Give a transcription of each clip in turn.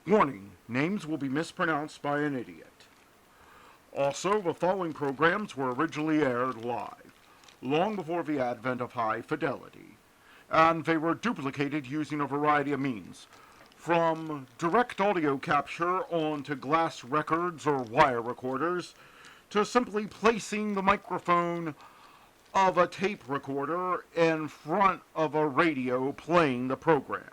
Warning, names will be mispronounced by an idiot. Also, the following programs were originally aired live, long before the advent of high fidelity, and they were duplicated using a variety of means, from direct audio capture onto glass records or wire recorders, to simply placing the microphone of a tape recorder in front of a radio playing the program.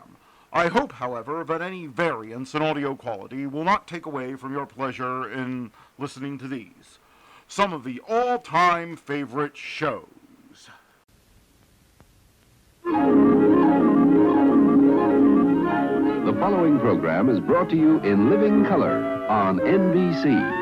I hope, however, that any variance in audio quality will not take away from your pleasure in listening to these, some of the all-time favorite shows. The following program is brought to you in living color on NBC.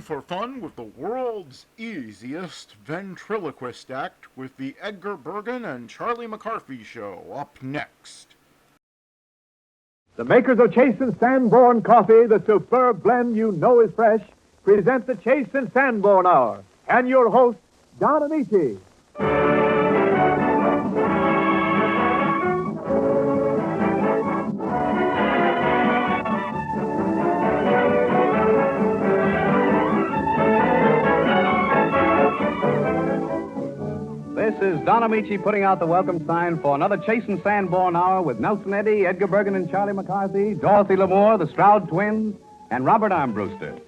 For fun with the world's easiest ventriloquist act with the Edgar, Bergen, and Charlie McCarthy show up next. The makers of Chase and Sanborn coffee, the superb blend you know is fresh, present the Chase and Sanborn Hour, and your host, Don Amici. This is Don Amici putting out the welcome sign for another Chase and Sanborn Hour with Nelson Eddy, Edgar Bergen and Charlie McCarthy, Dorothy Lamour, the Stroud twins, and Robert Armbruster.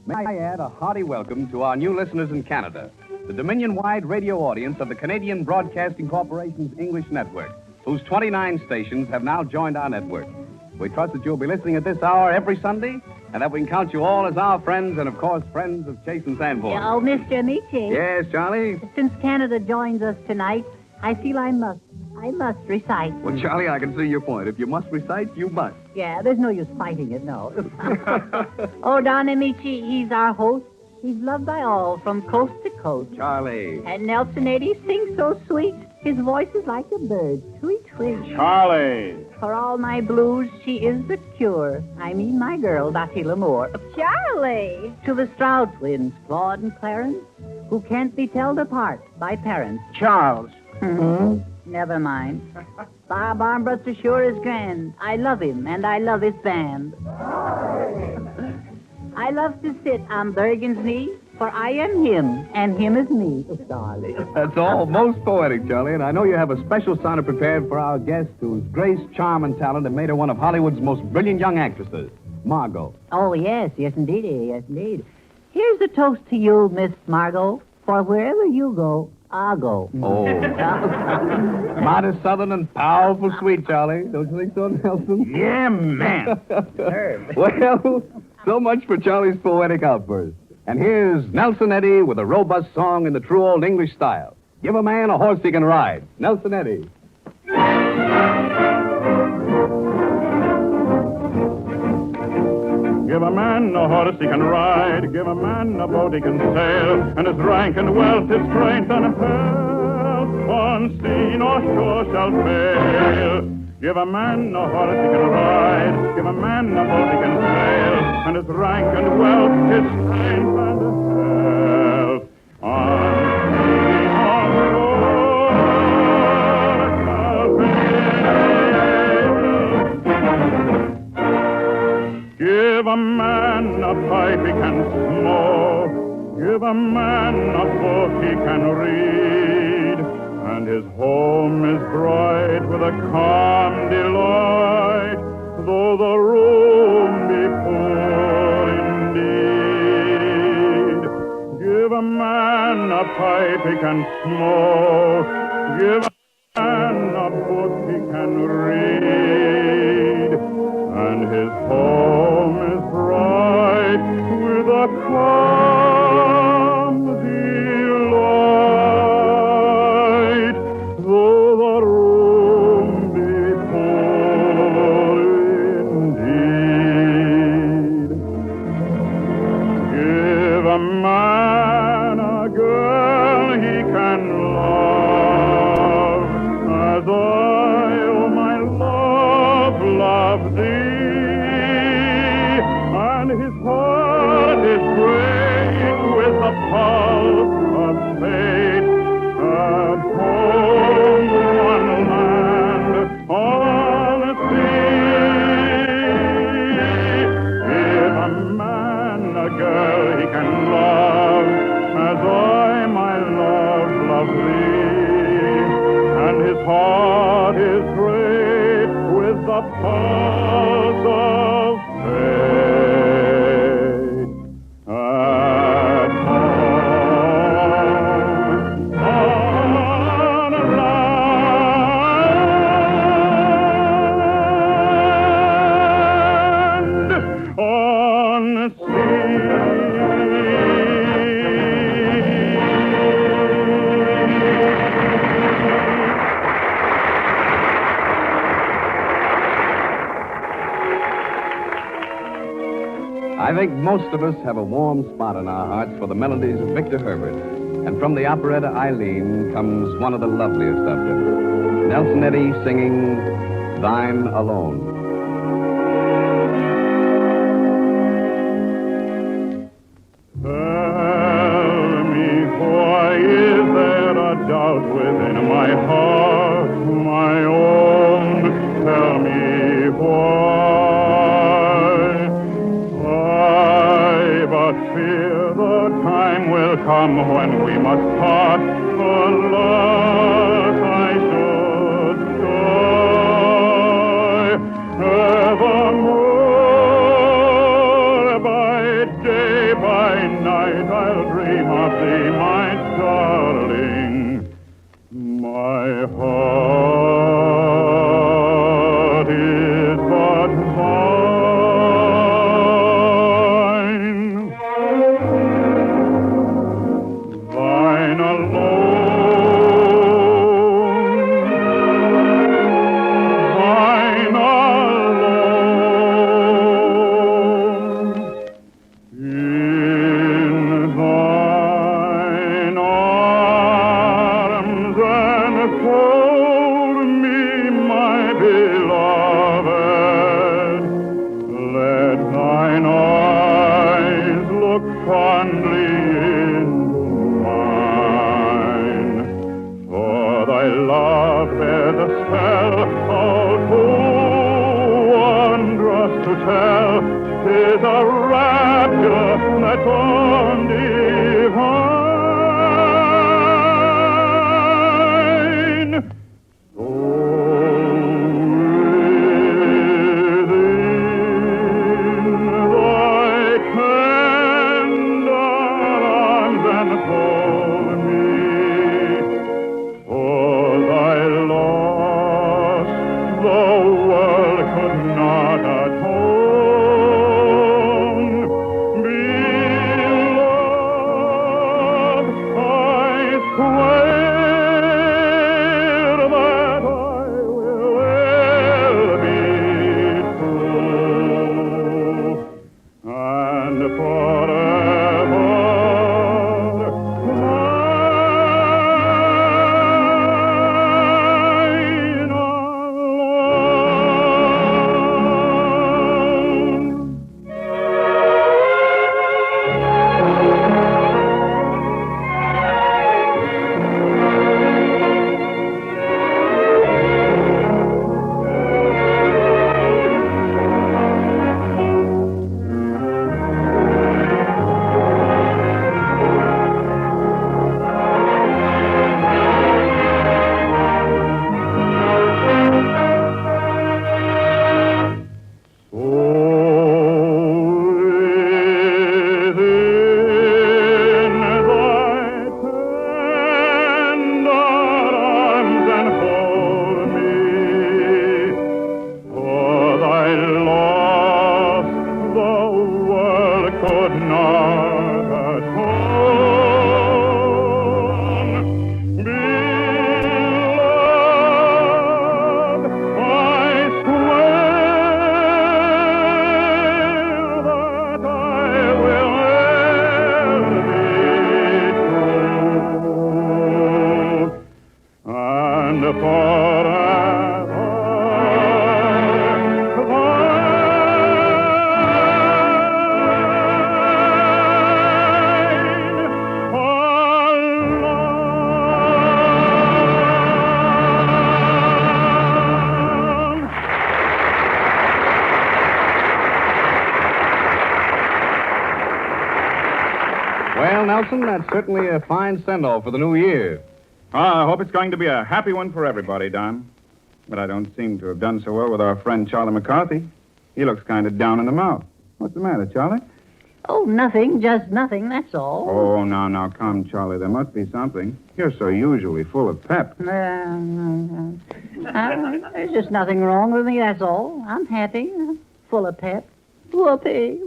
May I add a hearty welcome to our new listeners in Canada, the Dominion-wide radio audience of the Canadian Broadcasting Corporation's English network, whose 29 stations have now joined our network. We trust that you'll be listening at this hour every Sunday, and that we can count you all as our friends and, of course, friends of Chase and Sanborn. Oh, Mr. Amici. Yes, Charlie? Since Canada joins us tonight, I feel I must recite. Well, Charlie, I can see your point. If you must recite, you must. Yeah, there's no use fighting it, no. Oh, Don Amici, he's our host. He's loved by all from coast to coast. Charlie. And Nelson Eddy sings so sweet. His voice is like a bird. Tweet, tweet. Charlie. For all my blues, she is the cure. I mean my girl, Dottie Lamour. Charlie. To the Stroud twins, Claude and Clarence, who can't be told apart by parents. Charles. Never mind. Bob Armbruster sure is grand. I love him, and I love his band. I love to sit on Bergen's knee, for I am him, and him is me. Darling. That's all most poetic, Charlie, and I know you have a special sonnet prepared for our guest whose grace, charm, and talent have made her one of Hollywood's most brilliant young actresses, Margot. Oh, yes, indeed. Here's a toast to you, Miss Margot, for wherever you go, I'll go. Oh. Mighty southern and powerful sweet, Charlie. Don't you think so, Nelson? Yeah, man. Well, so much for Charlie's poetic outburst. And here's Nelson Eddy with a robust song in the true old English style. Give a man a horse he can ride. Nelson Eddy. Give a man a horse he can ride, give a man a boat he can sail, and his rank and wealth, his strength and health, on sea nor shore shall fail. Give a man a horse he can ride, give a man a boat he can sail, and his rank and wealth, his strength and health, on sea nor shore shall fail. Give a man a pipe he can smoke, give a man a book he can read, and his home is bright with a calm delight, though the room be poor indeed. Give a man a pipe he can smoke, give a man a book he can read, and his home is bright with a calm delight, house of fate. At home on land, on sea. I think most of us have a warm spot in our hearts for the melodies of Victor Herbert. And from the operetta Eileen comes one of the loveliest of them. Nelson Eddy singing Thine Alone. Tell me, why is there a doubt within my heart, my own? Tell me why. I but fear the time will come when we must part. Alas, I should die evermore. By day, by night, I'll dream of thee, my darling. My heart is but thine, thine alone, thine alone. In thine arms enfold me, my beloved. Let thine eyes look fondly into mine. For thy love bears a spell, all too wondrous to tell. 'Tis a rapture that's undivine. So within thy tender arms enfold me, for thy loss the world could not atone. Beloved, I swear that I will ever be true, and forever thine alone. Within thy tender arms enfold me, for thy loss the world could not atone. Beloved, I swear that I will ever be true, and forever thine alone. Well, Nelson, that's certainly a fine send-off for the new year. I hope it's going to be a happy one for everybody, Don. But I don't seem to have done so well with our friend Charlie McCarthy. He looks kind of down in the mouth. What's the matter, Charlie? Oh, nothing, just nothing, that's all. Oh, now, come, Charlie. There must be something. You're so usually full of pep. There's just nothing wrong with me, that's all. I'm happy, full of pep. Whoopee.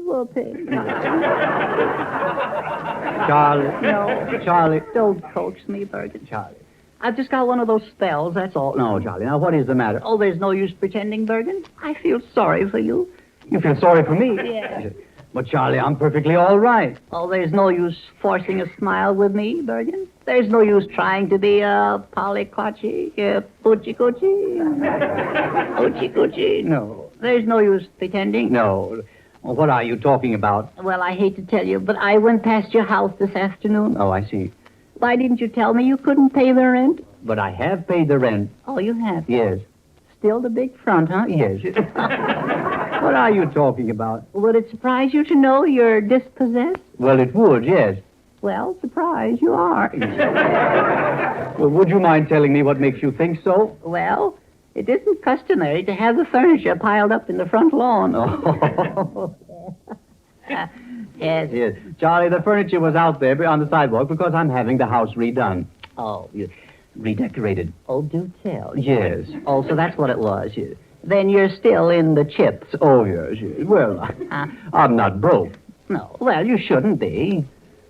Charlie, no, Charlie, don't coax me, Bergen. Charlie, I've just got one of those spells, that's all. No, Charlie, now what is the matter? Oh, there's no use pretending, Bergen. I feel sorry for you. You feel sorry for me? Yes. But, Charlie, I'm perfectly all right. Oh, there's no use forcing a smile with me, Bergen. There's no use trying to be a polyquachi, poochie-coochie. Oochie-coochie. No. There's no use pretending. No. Well, what are you talking about? Well, I hate to tell you, but I went past your house this afternoon. Oh, I see. Why didn't you tell me you couldn't pay the rent? But I have paid the rent. Oh, you have? Yes. Still the big front, huh? Yes. What are you talking about? Would it surprise you to know you're dispossessed? Well, it would, yes. Well, surprised you are. Well, would you mind telling me what makes you think so? Well, it isn't customary to have the furniture piled up in the front lawn. Oh. Yes. Yes. Charlie, the furniture was out there on the sidewalk because I'm having the house redone. Oh, Redecorated. oh, do tell. Yes. Oh, so that's what it was. Then you're still in the chips. Oh, yes. Well, I'm not broke. No, well, you shouldn't be.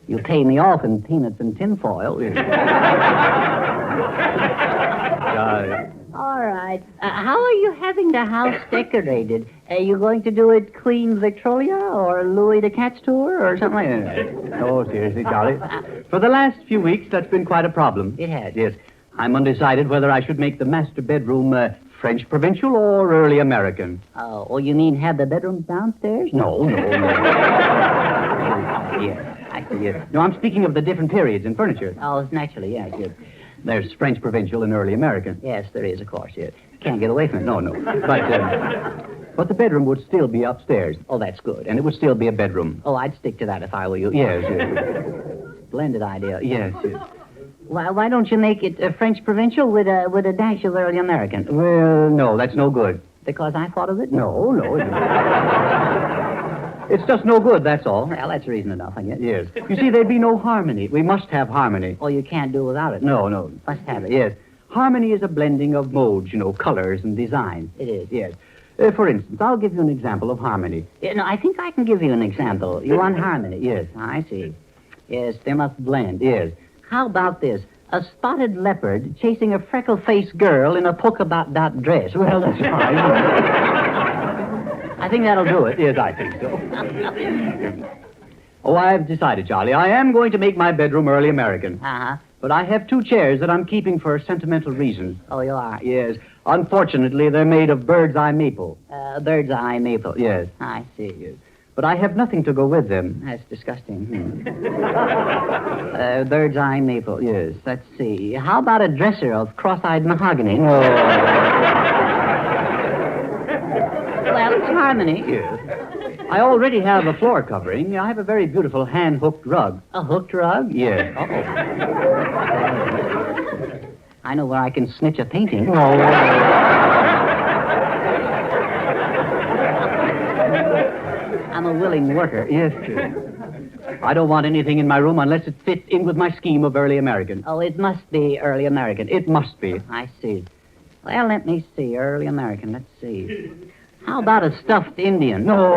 You pay me off in peanuts and tinfoil. Charlie. All right. How are you having the house decorated? Are you going to do it Queen Victoria or Louis the Cat's tour or something like that? Oh, seriously, Charlie. For the last few weeks, that's been quite a problem. It has. Yes. I'm undecided whether I should make the master bedroom French provincial or early American. Oh, you mean have the bedrooms downstairs? No. Yes, I see. Yes. No, I'm speaking of the different periods in furniture. Oh, naturally, yes. There's French provincial and early American. Yes, there is, of course, yes. Can't get away from it. No. But the bedroom would still be upstairs. Oh, that's good. And it would still be a bedroom. Oh, I'd stick to that if I were you. Yes. Splendid idea. Yes. Why don't you make it a French provincial with a dash of early American? Well, no, that's no good. Because I thought of it? No. It's just no good, that's all. Well, that's reason enough, I guess. Yes. You see, there'd be no harmony. We must have harmony. Oh, you can't do without it. No. Must have it. Yes. Harmony is a blending of modes, colors and design. It is. Yes. For instance, I'll give you an example of harmony. Yeah, no, I think I can give you an example. You want harmony? Yes. I see. Yes, they must blend. Yes. How about this? A spotted leopard chasing a freckle-faced girl in a polka dot dress. Well, that's fine. I think that'll do it. Yes, I think so. Oh, I've decided, Charlie. I am going to make my bedroom early American. Uh-huh. But I have 2 chairs that I'm keeping for sentimental reasons. Oh, you are? Yes. Unfortunately, they're made of bird's eye maple. Bird's eye maple. Yes. I see. Yes. But I have nothing to go with them. That's disgusting. Bird's eye maple. Yes. Let's see. How about a dresser of cross-eyed mahogany? Oh. Well, it's harmony. Yes. I already have a floor covering. I have a very beautiful hand-hooked rug. A hooked rug? Yes. Uh-oh. I know where I can snitch a painting. I'm a willing worker. Yes, sir. I don't want anything in my room unless it fits in with my scheme of early American. Oh, it must be early American. It must be. I see. Well, let me see. Early American. Let's see. How about a stuffed Indian? No.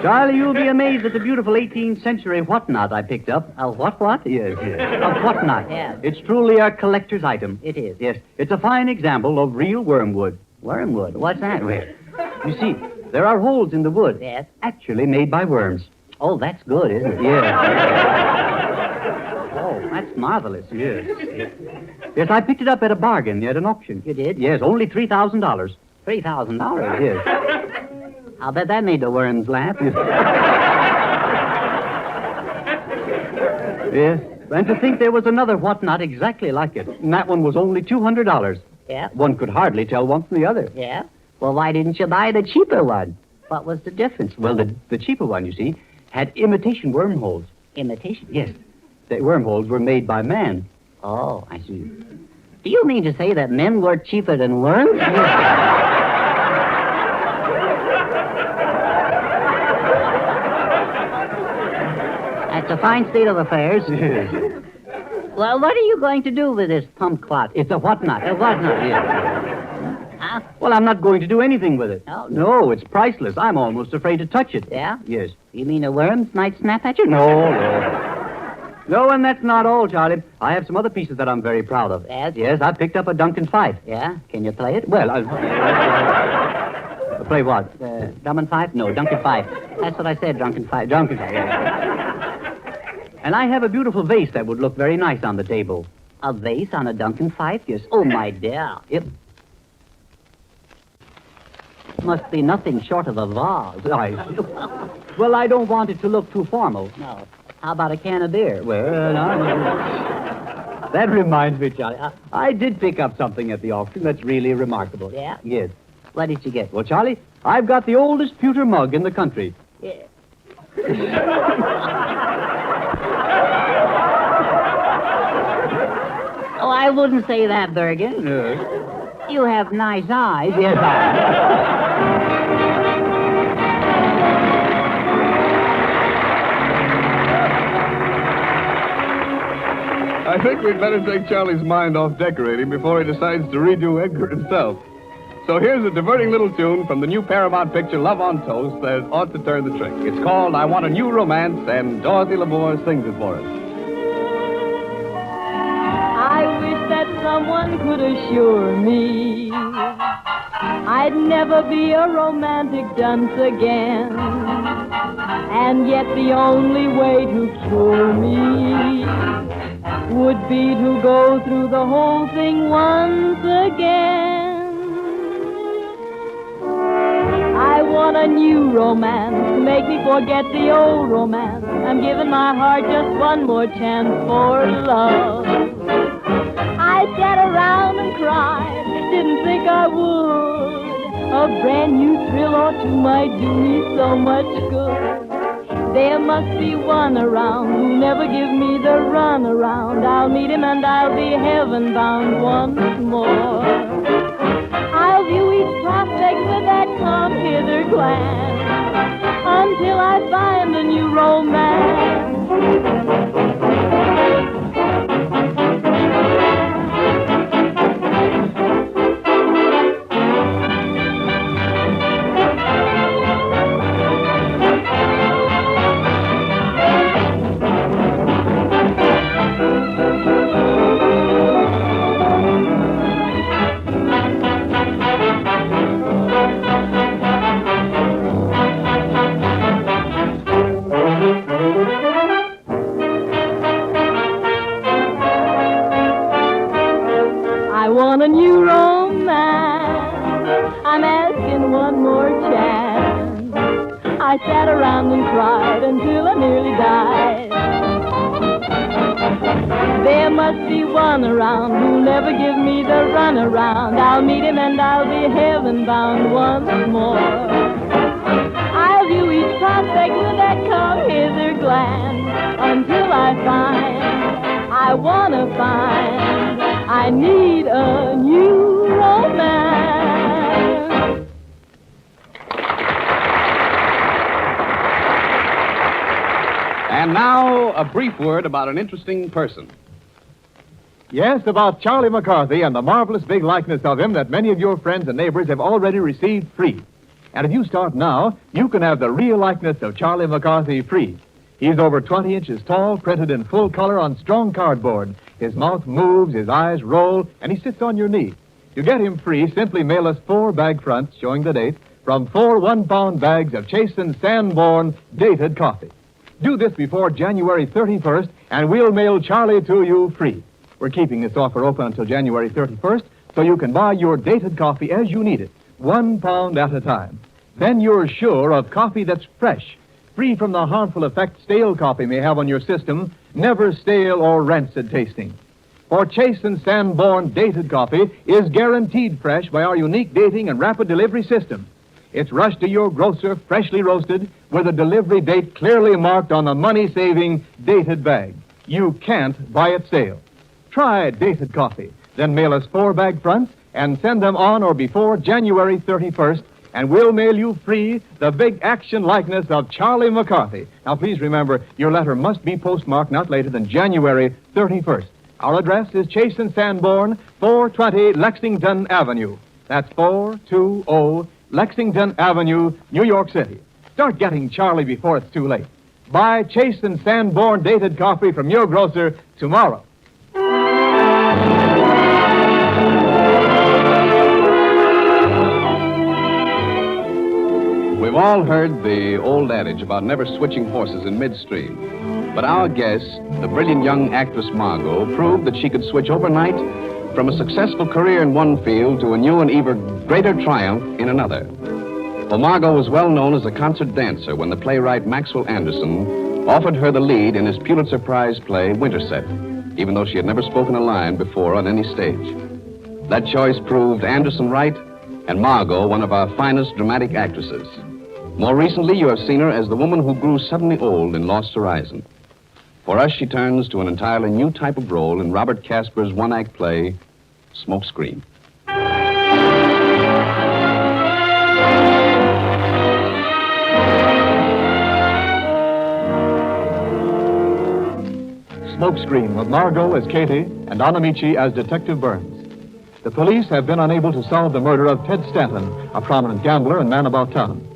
Charlie, you'll be amazed at the beautiful 18th century whatnot I picked up. A what? Yes. A whatnot. Yeah. It's truly a collector's item. It is. Yes. It's a fine example of real wormwood. Wormwood? What's that? Well, you see, there are holes in the wood. Yes. Actually made by worms. Oh, that's good, isn't it? Yes. Oh, that's marvelous. Yes. Yes, I picked it up at a bargain at an auction. You did? Yes, only $3,000. $3,000? Yes. I'll bet that made the worms laugh. Yes. And to think there was another whatnot exactly like it. And that one was only $200. Yeah? One could hardly tell one from the other. Yeah? Well, why didn't you buy the cheaper one? What was the difference? Well, the cheaper one, you see, had imitation wormholes. Imitation? Yes. The wormholes were made by man. Oh, I see. Do you mean to say that men were cheaper than worms? That's a fine state of affairs. Well, what are you going to do with this kumquat? It's a whatnot. A whatnot? Huh? Well, I'm not going to do anything with it. Oh, No, it's priceless. I'm almost afraid to touch it. Yeah? Yes. You mean a worms might snap at you? No. No, and that's not all, Charlie. I have some other pieces that I'm very proud of. Yes? Yes, I picked up a Duncan fife. Yeah? Can you play it? Well, play what? Drum and fife? No, Duncan fife. That's what I said, drunken fife. Duncan fife. And I have a beautiful vase that would look very nice on the table. A vase on a Duncan fife? Yes. Oh, my dear. Yep. Must be nothing short of a vase. Well, I don't want it to look too formal. No. How about a can of beer? Well, that reminds me, Charlie. I did pick up something at the auction that's really remarkable. Yeah? Yes. What did you get? Well, Charlie, I've got the oldest pewter mug in the country. Yeah. Oh, I wouldn't say that, Bergen. You have nice eyes. Yes, I think we'd better take Charlie's mind off decorating before he decides to redo Edgar himself. So here's a diverting little tune from the new Paramount picture Love on Toast that ought to turn the trick. It's called I Want a New Romance, and Dorothy Lamour sings it for us. I wish that someone could assure me I'd never be a romantic dunce again. And yet the only way to cure me would be to go through the whole thing once again. I want a new romance to make me forget the old romance. I'm giving my heart just one more chance for love. I sat around and cried, didn't think I would. A brand new thrill or two might do me so much good. There must be one around who'll never give me the runaround. I'll meet him and I'll be heaven-bound once more. I'll view each prospect with that come-hither glance until I find a new romance. I want a new romance. I'm asking one more chance. I sat around and cried until I nearly died. There must be one around who'll never give me the runaround. I'll meet him and I'll be heaven-bound once more. I'll view each prospect with that come-hither glance until I find I want to find I need a new romance. And now, a brief word about an interesting person. Yes, about Charlie McCarthy and the marvelous big likeness of him that many of your friends and neighbors have already received free. And if you start now, you can have the real likeness of Charlie McCarthy free. He's over 20 inches tall, printed in full color on strong cardboard. His mouth moves, his eyes roll, and he sits on your knee. To get him free, simply mail us 4 bag fronts showing the date from 4 one-pound bags of Chasen's Sanborn dated coffee. Do this before January 31st, and we'll mail Charlie to you free. We're keeping this offer open until January 31st, so you can buy your dated coffee as you need it, 1 pound at a time. Then you're sure of coffee that's fresh, free from the harmful effect stale coffee may have on your system, never stale or rancid tasting. For Chasen's Sanborn dated coffee is guaranteed fresh by our unique dating and rapid delivery system. It's rushed to your grocer, freshly roasted, with a delivery date clearly marked on the money-saving dated bag. you can't buy it stale. Try Dated Coffee. Then mail us 4 bag fronts and send them on or before January 31st, and we'll mail you free the big action likeness of Charlie McCarthy. Now, please remember, your letter must be postmarked not later than January 31st. Our address is Chase and Sanborn, 420 Lexington Avenue. That's 420 Lexington Avenue, New York City. Start getting Charlie before it's too late. Buy Chase and Sanborn Dated Coffee from your grocer tomorrow. We've all heard the old adage about never switching horses in midstream. But our guest, the brilliant young actress Margot, proved that she could switch overnight from a successful career in one field to a new and even greater triumph in another. Well, Margot was well known as a concert dancer when the playwright Maxwell Anderson offered her the lead in his Pulitzer Prize play, Winterset, even though she had never spoken a line before on any stage. That choice proved Anderson right and Margot one of our finest dramatic actresses. More recently, you have seen her as the woman who grew suddenly old in Lost Horizon. For us, she turns to an entirely new type of role in Robert Casper's one-act play, Smokescreen. Smokescreen with Margot as Katie and Anamichi as Detective Burns. The police have been unable to solve the murder of Ted Stanton, a prominent gambler and man about town.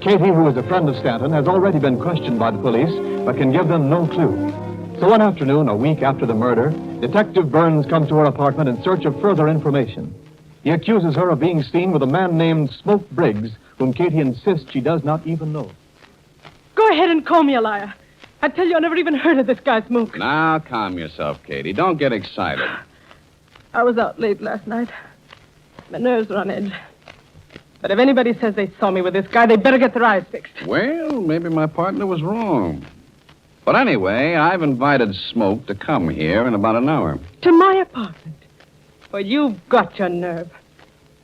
Katie, who is a friend of Stanton, has already been questioned by the police, but can give them no clue. So one afternoon, a week after the murder, Detective Burns comes to her apartment in search of further information. He accuses her of being seen with a man named Smoke Briggs, whom Katie insists she does not even know. Go ahead and call me a liar. I tell you, I never even heard of this guy Smoke. Now, calm yourself, Katie. Don't get excited. I was out late last night. My nerves were on edge. But if anybody says they saw me with this guy, they better get their eyes fixed. Well, maybe my partner was wrong. But anyway, I've invited Smoke to come here in about an hour. To my apartment? Well, you've got your nerve.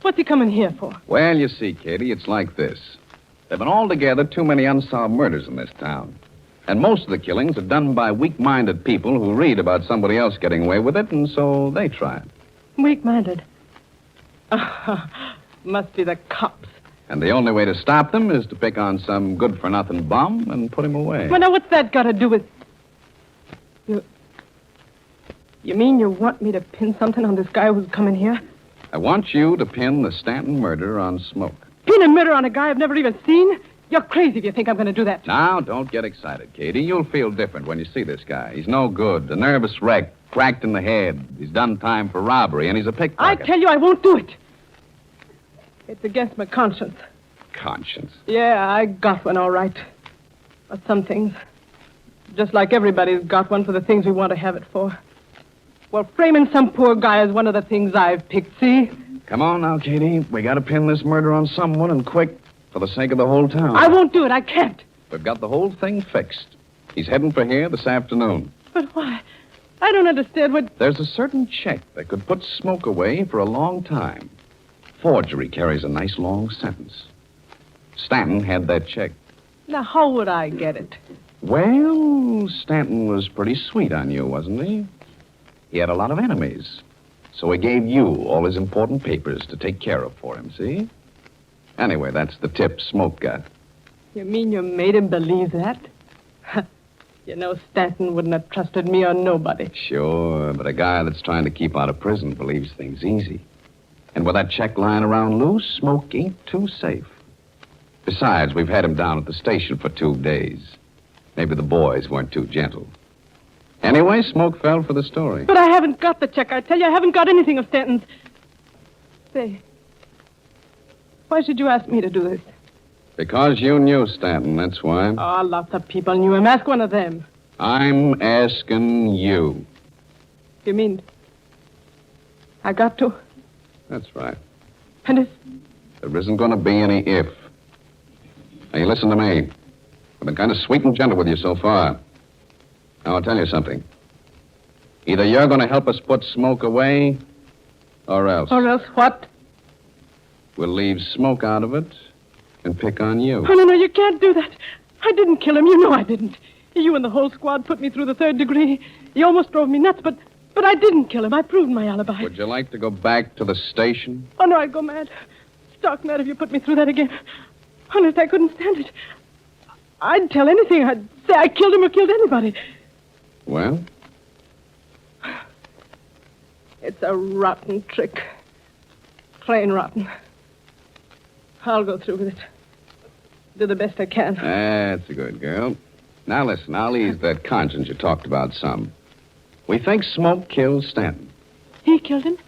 What's he coming here for? Well, you see, Katie, it's like this. There have been altogether too many unsolved murders in this town. And most of the killings are done by weak-minded people who read about somebody else getting away with it, and so they try it. Weak-minded? Must be the cops. And the only way to stop them is to pick on some good-for-nothing bum and put him away. Well, now, what's that got to do with... You mean you want me to pin something on this guy who's coming here? I want you to pin the Stanton murder on Smoke. Pin a murder on a guy I've never even seen? You're crazy if you think I'm going to do that. Now, don't get excited, Katie. You'll feel different when you see this guy. He's no good. A nervous wreck, cracked in the head. He's done time for robbery, and he's a pickpocket. I tell you, I won't do it. It's against my conscience. Conscience? Yeah, I got one, all right. But some things, just like everybody's got one for the things we want to have it for. Well, framing some poor guy is one of the things I've picked, see? Come on now, Katie. We got to pin this murder on someone, and quick, for the sake of the whole town. I won't do it. I can't. We've got the whole thing fixed. He's heading for here this afternoon. But why? I don't understand what... There's a certain check that could put Smoke away for a long time. Forgery carries a nice long sentence. Stanton had that check. Now, how would I get it? Well, Stanton was pretty sweet on you, wasn't he? He had a lot of enemies. So he gave you all his important papers to take care of for him, see? Anyway, that's the tip Smoke got. You mean you made him believe that? You know, Stanton wouldn't have trusted me or nobody. Sure, but a guy that's trying to keep out of prison believes things easy. And with that check lying around loose, Smoke ain't too safe. Besides, we've had him down at the station for 2 days. Maybe the boys weren't too gentle. Anyway, Smoke fell for the story. But I haven't got the check. I tell you, I haven't got anything of Stanton's. Say, why should you ask me to do this? Because you knew Stanton, that's why. Oh, lots of people knew him. Ask one of them. I'm asking you. You mean I got to? That's right. And if... There isn't going to be any if. Now, you listen to me. I've been kind of sweet and gentle with you so far. Now, I'll tell you something. Either you're going to help us put Smoke away, or else. Or else what? We'll leave Smoke out of it and pick on you. Oh, no, you can't do that. I didn't kill him. You know I didn't. You and the whole squad put me through the 3rd degree. He almost drove me nuts, but I didn't kill him. I proved my alibi. Would you like to go back to the station? Oh, no, I'd go mad. Stark mad if you put me through that again. Honest, I couldn't stand it. I'd tell anything. I'd say I killed him or killed anybody. Well? It's a rotten trick. Plain rotten. I'll go through with it. Do the best I can. That's a good girl. Now listen, I'll ease that conscience you talked about some. We think Smoke killed Stanton. He killed him?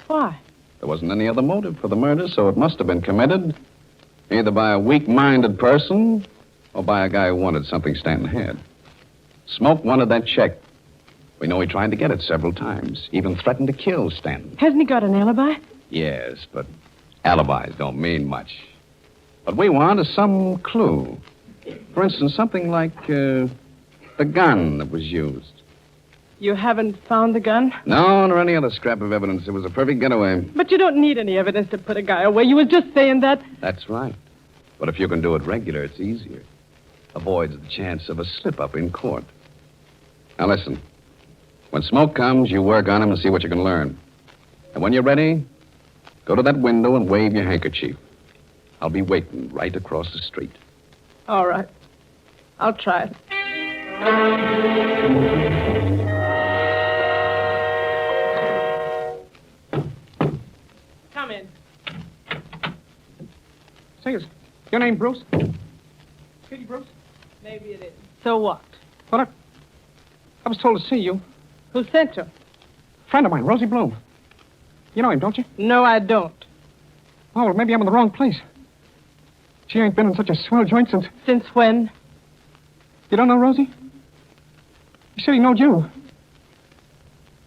Why? There wasn't any other motive for the murder, so it must have been committed either by a weak-minded person or by a guy who wanted something Stanton had. Smoke wanted that check. We know he tried to get it several times, even threatened to kill Stanton. Hasn't he got an alibi? Yes, but alibis don't mean much. What we want is some clue. For instance, something like the gun that was used. You haven't found the gun? No, nor any other scrap of evidence. It was a perfect getaway. But you don't need any evidence to put a guy away. You were just saying that. That's right. But if you can do it regular, it's easier. Avoids the chance of a slip-up in court. Now listen. When Smoke comes, you work on him and see what you can learn. And when you're ready, go to that window and wave your handkerchief. I'll be waiting right across the street. All right. I'll try it. Come in. Say, is your name Bruce? Kitty Bruce? Maybe it is. So what? Well, I was told to see you. Who sent you? Friend of mine, Rosie Bloom. You know him, don't you? No, I don't. Oh, well, maybe I'm in the wrong place. She ain't been in such a swell joint since... Since when? You don't know Rosie? He said he knowed you.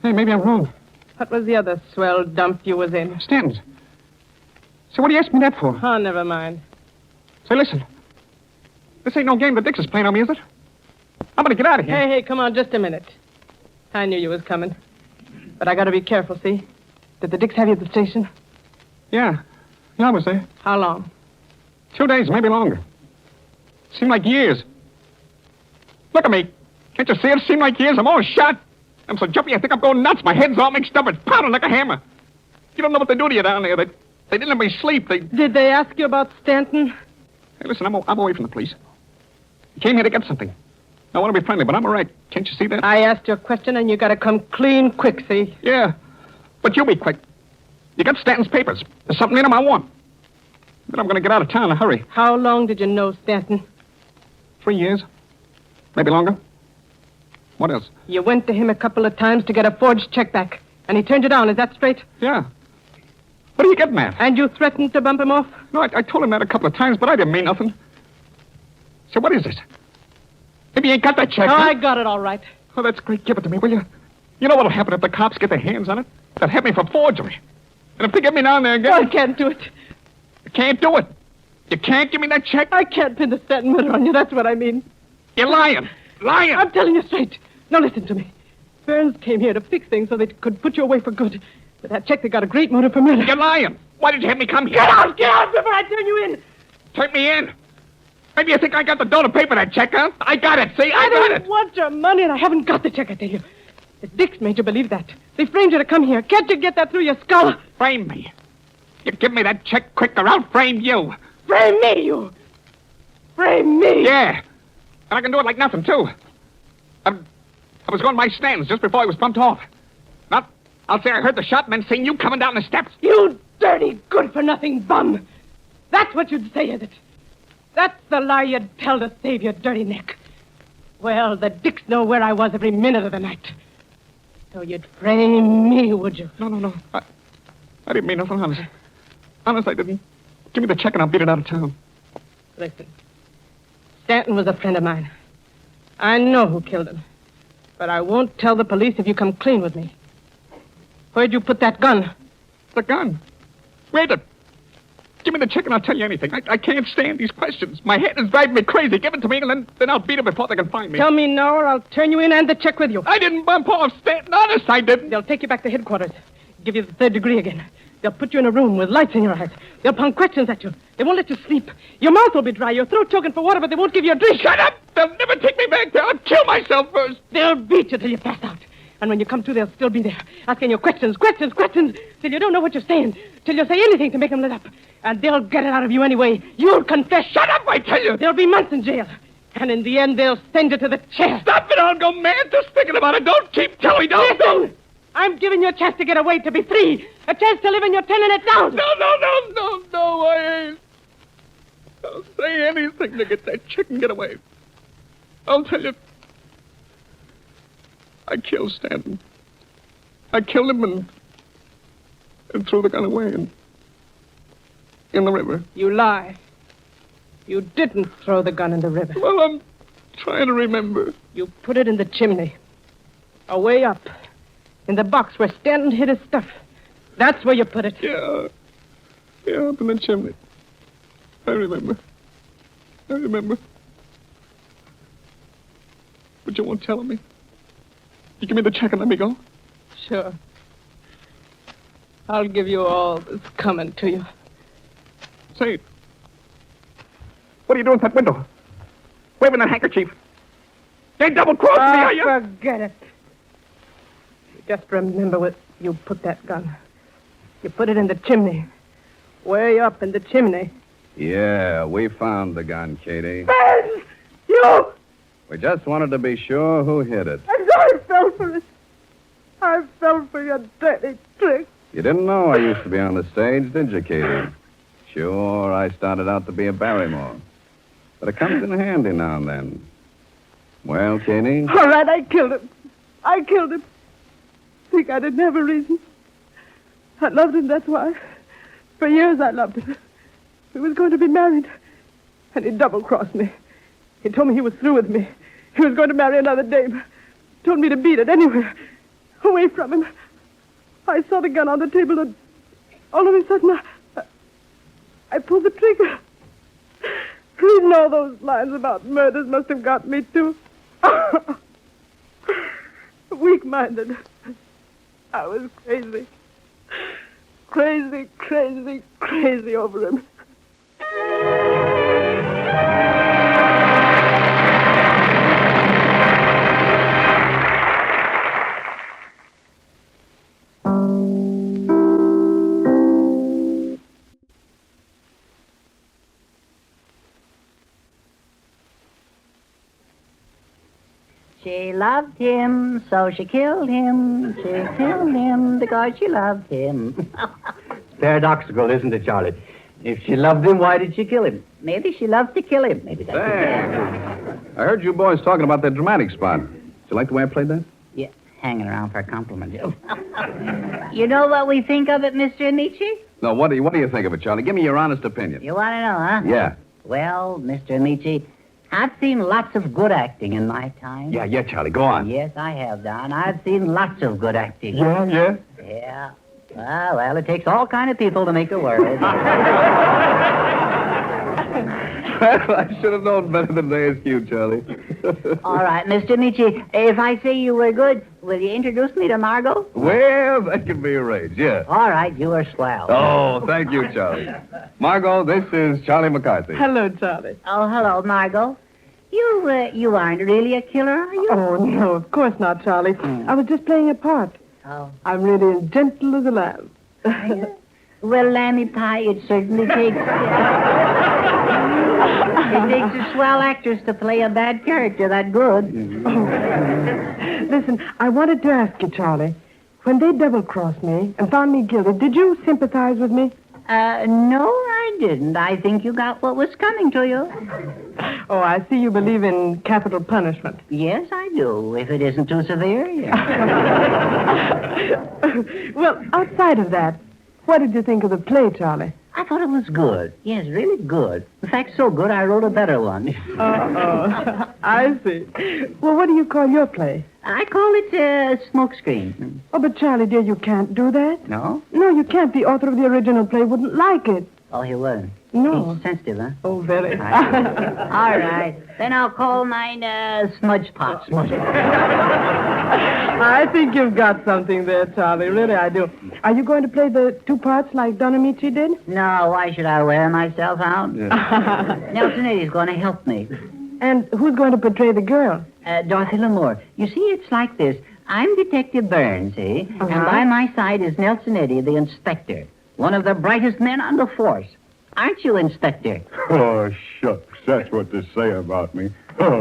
Hey, maybe I'm wrong. What was the other swell dump you was in? Stanton's. So what do you ask me that for? Oh, never mind. Say, listen. This ain't no game the Dix is playing on me, is it? I'm gonna get out of here. Hey, come on, just a minute. I knew you was coming. But I gotta be careful, see? Did the Dix have you at the station? Yeah. Yeah, I was there. How long? 2 days, maybe longer. Seemed like years. Look at me. Can't you see it? Seemed like years. I'm all shot. I'm so jumpy I think I'm going nuts. My head's all mixed up. It's pounding like a hammer. You don't know what they do to you down there. They didn't let me sleep. Did they ask you about Stanton? Hey, listen, I'm away from the police. I came here to get something. I want to be friendly, but I'm all right. Can't you see that? I asked you a question, and you gotta come clean quick, see? Yeah, but you be quick. You got Stanton's papers. There's something in them I want. Then I'm going to get out of town in a hurry. How long did you know Stanton? 3 years. Maybe longer. What else? You went to him a couple of times to get a forged check back, and he turned you down. Is that straight? Yeah. What are you getting at? And you threatened to bump him off? No, I told him that a couple of times, but I didn't mean nothing. So what is this? Maybe you ain't got that check, Oh, huh? I got it all right. Oh, that's great. Give it to me, will you? You know what'll happen if the cops get their hands on it? They'll have me for forgery. And if they get me down there again... I can't do it. You can't do it. You can't give me that check? I can't pin the Stanton murder on you. That's what I mean. You're lying. Lying. I'm telling you straight. Now listen to me. Burns came here to fix things so they could put you away for good. With that check, they got a great motive for murder. You're lying. Why did you have me come here? Get out before I turn you in. Turn me in? Maybe you think I got the dough to pay for that check, huh? I got it, see? I got don't it. want your money, and I haven't got the check, I tell you. The Dix made you believe that. They framed you to come here. Can't you get that through your skull? Frame me. You give me that check quick or I'll frame you. Frame me, you. Frame me. Yeah. And I can do it like nothing, too. I was going by Stan's just before I was bumped off. Not, I'll say I heard the shot and then seen you coming down the steps. You dirty, good-for-nothing bum. That's what you'd say, is it? That's the lie you'd tell to save your dirty neck. Well, the Dicks know where I was every minute of the night. So you'd frame me, would you? No. I didn't mean nothing, honest. Honest, I didn't. Give me the check and I'll beat it out of town. Listen. Stanton was a friend of mine. I know who killed him. But I won't tell the police if you come clean with me. Where'd you put that gun? The gun? Where'd it? Give me the check and I'll tell you anything. I can't stand these questions. My head is driving me crazy. Give it to me and then I'll beat it before they can find me. Tell me now or I'll turn you in and the check with you. I didn't bump off Stanton. Honest, I didn't. They'll take you back to headquarters. Give you the 3rd degree again. They'll put you in a room with lights in your eyes. They'll pound questions at you. They won't let you sleep. Your mouth will be dry, your throat choking for water, but they won't give you a drink. Shut up! They'll never take me back there. I'll kill myself first. They'll beat you till you pass out. And when you come to, they'll still be there, asking you questions, till you don't know what you're saying, till you say anything to make them let up. And they'll get it out of you anyway. You'll confess. Shut up, I tell you. There'll be months in jail. And in the end, they'll send you to the chair. Stop it! I'll go mad just thinking about it. Don't keep telling me. Don't. Listen! I'm giving you a chance to get away, to be free. A chance to live in your tenement house. No, I ain't. I'll say anything to get that chicken get away. I'll tell you. I killed Stanton. I killed him and threw the gun away in the river. You lie. You didn't throw the gun in the river. Well, I'm trying to remember. You put it in the chimney. Away up. In the box where Stanton hid his stuff. That's where you put it. Yeah, up in the chimney. I remember. But you won't tell me. You give me the check and let me go? Sure. I'll give you all that's coming to you. Say, what are you doing at that window? Waving that handkerchief. They double-crossed me, are you? Forget it. Just remember what you put that gun. You put it in the chimney. Way up in the chimney. Yeah, we found the gun, Katie. Ben! You! We just wanted to be sure who hid it. I fell for it. I fell for your dirty trick. You didn't know I used to be on the stage, did you, Katie? Sure, I started out to be a Barrymore. But it comes in handy now and then. Well, Katie? All right, I killed him. Think I didn't have a reason. I loved him, that's why. For years I loved him. We was going to be married. And he double-crossed me. He told me he was through with me. He was going to marry another dame. Told me to beat it anywhere. Away from him. I saw the gun on the table and all of a sudden I pulled the trigger. Reading all those lines about murders must have got me too. Weak-minded. I was crazy. Crazy over him. She loved him, so she killed him. She killed him because she loved him. Paradoxical, isn't it, Charlie? If she loved him, why did she kill him? Maybe she loved to kill him. Maybe that's I heard you boys talking about that dramatic spot. Did you like the way I played that? Yeah, hanging around for a compliment. You know what we think of it, Mr. Nietzsche? No, what do you think of it, Charlie? Give me your honest opinion. You want to know, huh? Yeah. Well, Mr. Nietzsche, I've seen lots of good acting in my time. Yeah, Charlie, go on. Yes, I have, Don. I've seen lots of good acting. Yeah? Yeah. Well, it takes all kind of people to make a world. I should have known better than to ask you, Charlie. All right, Mr. Nietzsche, if I say you were good, will you introduce me to Margot? Well, that can be arranged, yeah. All right, you are swell. Oh, thank you, Charlie. Margot, this is Charlie McCarthy. Hello, Charlie. Oh, hello, Margot. You aren't really a killer, are you? Oh, no, of course not, Charlie. I was just playing a part. Oh. I'm really as gentle as a lamb. Well, Lammy Pie, it certainly takes... It takes a swell actress to play a bad character that good. Listen, I wanted to ask you, Charlie. When they double-crossed me and found me guilty, did you sympathize with me? No, I didn't. I think you got what was coming to you. Oh, I see you believe in capital punishment. Yes, I do, if it isn't too severe. Yeah. Well, outside of that, what did you think of the play, Charlie? I thought it was good. Yes, really good. In fact, so good I wrote a better one. Uh-oh. I see. Well, what do you call your play? I call it Smokescreen. Oh, but Charlie, dear, you can't do that. No? No, you can't. The author of the original play wouldn't like it. Oh, he wouldn't? No. He's sensitive, huh? Oh, very. All right. Then I'll call mine Smudge Pot. I think you've got something there, Charlie. Really, I do. Are you going to play the two parts like Don Amici did? No, why should I wear myself out? Nelson Eddy's going to help me. And who's going to portray the girl? Dorothy L'Amour. You see, it's like this. I'm Detective Burns, see? And by my side is Nelson Eddy, the inspector. One of the brightest men on the force. Aren't you, Inspector? Oh, shucks. That's what they say about me. Well,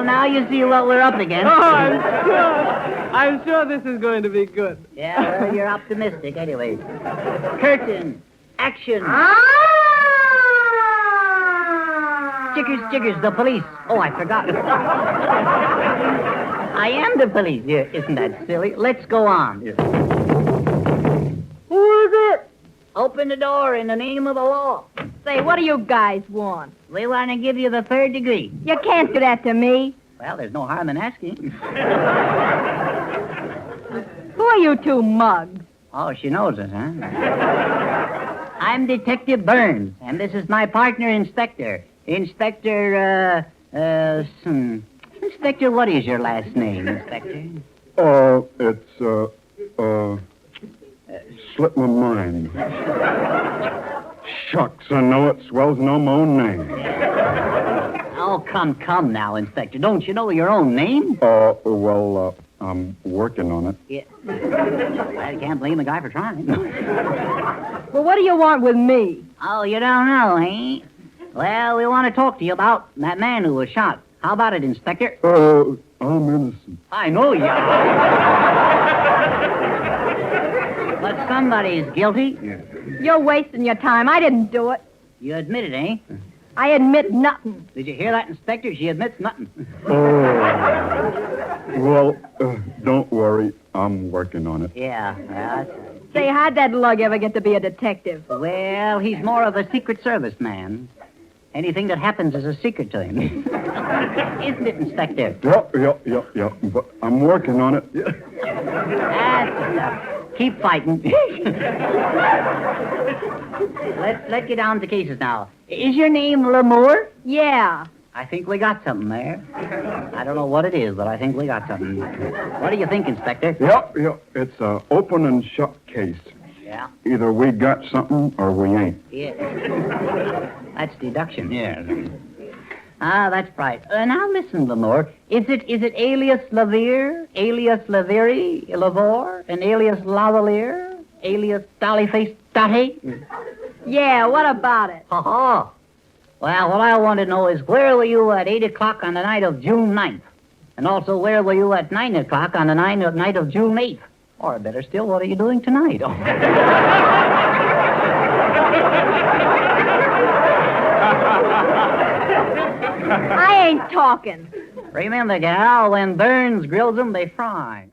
now you see what we're up against. Oh, I'm sure this is going to be good. Yeah, well, you're optimistic anyway. Curtain. Action. Jiggers, the police. Oh, I forgot. I am the police. Yeah, isn't that silly? Let's go on. Yeah. Who is it? Open the door in the name of the law. Say, what do you guys want? We want to give you the 3rd degree. You can't do that to me. Well, there's no harm in asking. Who are you two mugs? Oh, she knows us, huh? I'm Detective Burns, and this is my partner, Inspector. Inspector, Inspector, what is your last name, Inspector? It's, slipped my mind. Shucks, I know it swells no my own name. Oh, come now, Inspector. Don't you know your own name? Well, I'm working on it. Yeah. I can't blame the guy for trying. Well, what do you want with me? Oh, you don't know, eh? Well, we want to talk to you about that man who was shot. How about it, Inspector? I'm innocent. I know you are. But somebody's guilty. You're wasting your time. I didn't do it. You admit it, eh? I admit nothing. Did you hear that, Inspector? She admits nothing. Well, don't worry. I'm working on it. Yeah. Say, how'd that lug ever get to be a detective? Well, he's more of a Secret Service man. Anything that happens is a secret to him. Isn't it, Inspector? Yeah. But I'm working on it. That's enough. Keep fighting. Let's get down to cases now. Is your name L'Amour? Yeah. I think we got something there. I don't know what it is, but I think we got something. What do you think, Inspector? Yeah. It's an open and shut case. Yeah. Either we got something or we ain't. Yeah. That's deduction. Yeah. That's right. Now listen, L'Amour. Is it alias Lavere, alias Laveri, Lavore, and alias Lavalier, alias Dollyface Dotty? Yeah, what about it? Ha-ha. Well, what I want to know is where were you at 8 o'clock on the night of June 9th? And also, where were you at 9 o'clock on the night of June 8th? Or better still, what are you doing tonight? I ain't talking. Remember, gal, when Burns grills them, they fry.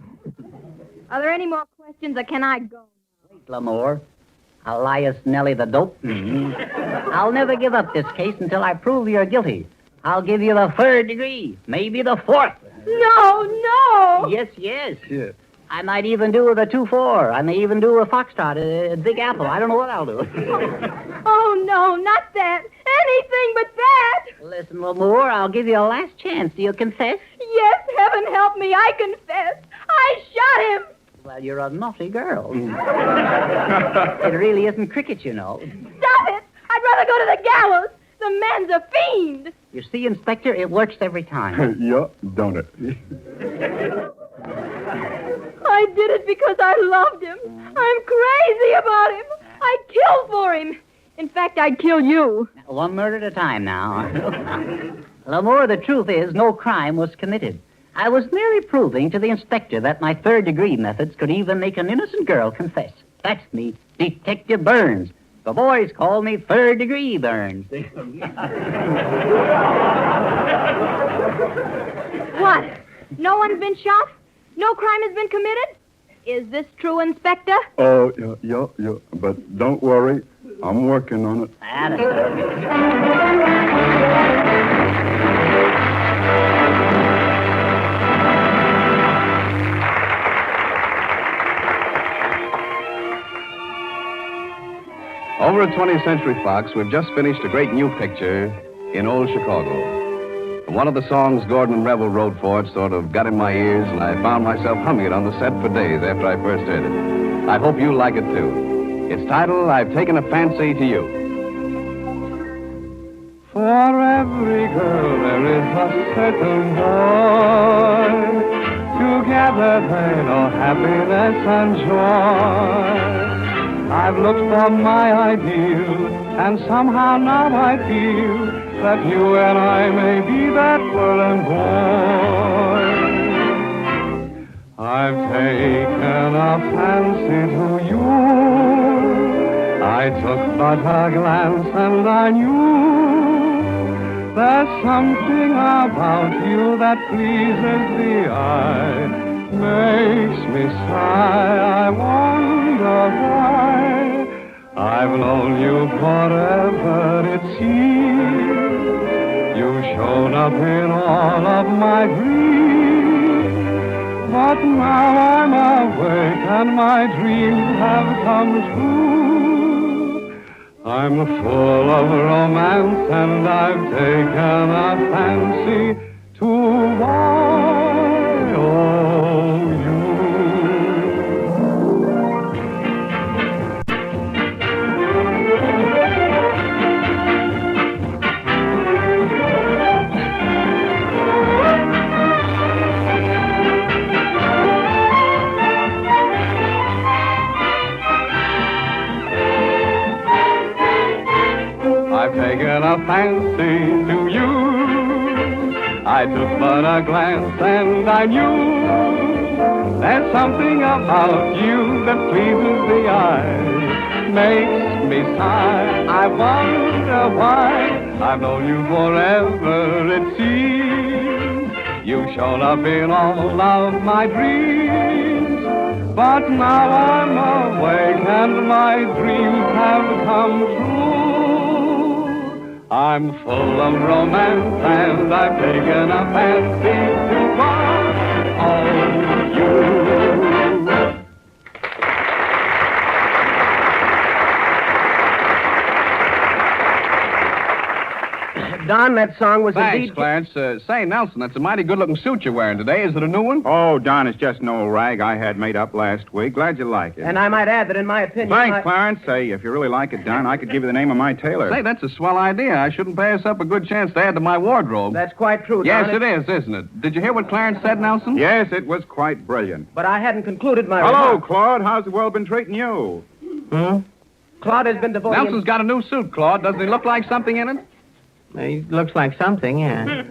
Are there any more questions, or can I go? Wait, L'Amour. Elias Nellie the Dope. I'll never give up this case until I prove you're guilty. I'll give you the 3rd degree, maybe the 4th. No. Yes. Yeah. I might even do the 2-4. I may even do a foxtrot, a Big Apple. I don't know what I'll do. Oh, no, not that. Anything but that. Listen, L'Amour, I'll give you a last chance. Do you confess? Yes, heaven help me, I confess. I shot him. Well, you're a naughty girl. It really isn't cricket, you know. Stop it. I'd rather go to the gallows. The man's a fiend. You see, Inspector, it works every time. Yeah, don't it? I did it because I loved him. I'm crazy about him. I'd kill for him. In fact, I'd kill you. One murder at a time now. L'Amour, the truth is, no crime was committed. I was merely proving to the inspector that my 3rd degree methods could even make an innocent girl confess. That's me, Detective Burns. The boys call me 3rd degree Burns. What? No one's been shot? No crime has been committed? Is this true, Inspector? Oh, yeah. But don't worry. I'm working on it. Over at 20th Century Fox, we've just finished a great new picture in Old Chicago. One of the songs Gordon and Revel wrote for it sort of got in my ears, and I found myself humming it on the set for days after I first heard it. I hope you like it, too. It's titled, I've Taken a Fancy to You. For every girl there is a certain boy. Together they know happiness and joy. I've looked for my ideal, and somehow now I feel that you and I may be that girl and boy. I've taken a fancy to you. I took but a glance and I knew there's something about you that pleases the eye, makes me sigh. I wonder why. I've known you forever, it seems. You've shown up in all of my dreams. But now I'm awake and my dreams have come true. I'm full of romance and I've taken a fancy to why, oh, you. I've taken a fancy to you. I took but a glance and I knew there's something about you that pleases the eye, makes me sigh. I wonder why. I've known you forever, it seems. You've shown up in all of my dreams. But now I'm awake and my dreams have come true. I'm full of romance and I've taken a fancy to one of you. Don, that song was Thanks, indeed... Clarence. Say, Nelson, that's a mighty good-looking suit you're wearing today. Is it a new one? Oh, Don, it's just an old rag I had made up last week. Glad you like it. And I might add that in my opinion... Thanks, Clarence. Say, if you really like it, Don, I could give you the name of my tailor. Say, that's a swell idea. I shouldn't pass up a good chance to add to my wardrobe. That's quite true, Yes, Don. it is, isn't it? Did you hear what Clarence said, Nelson? Yes, it was quite brilliant. But I hadn't concluded my Hello, remarks. Claude. How's the world been treating you? Claude has been devoting... Nelson's got a new suit, Claude. Doesn't he look like something in it? He looks like something, yeah.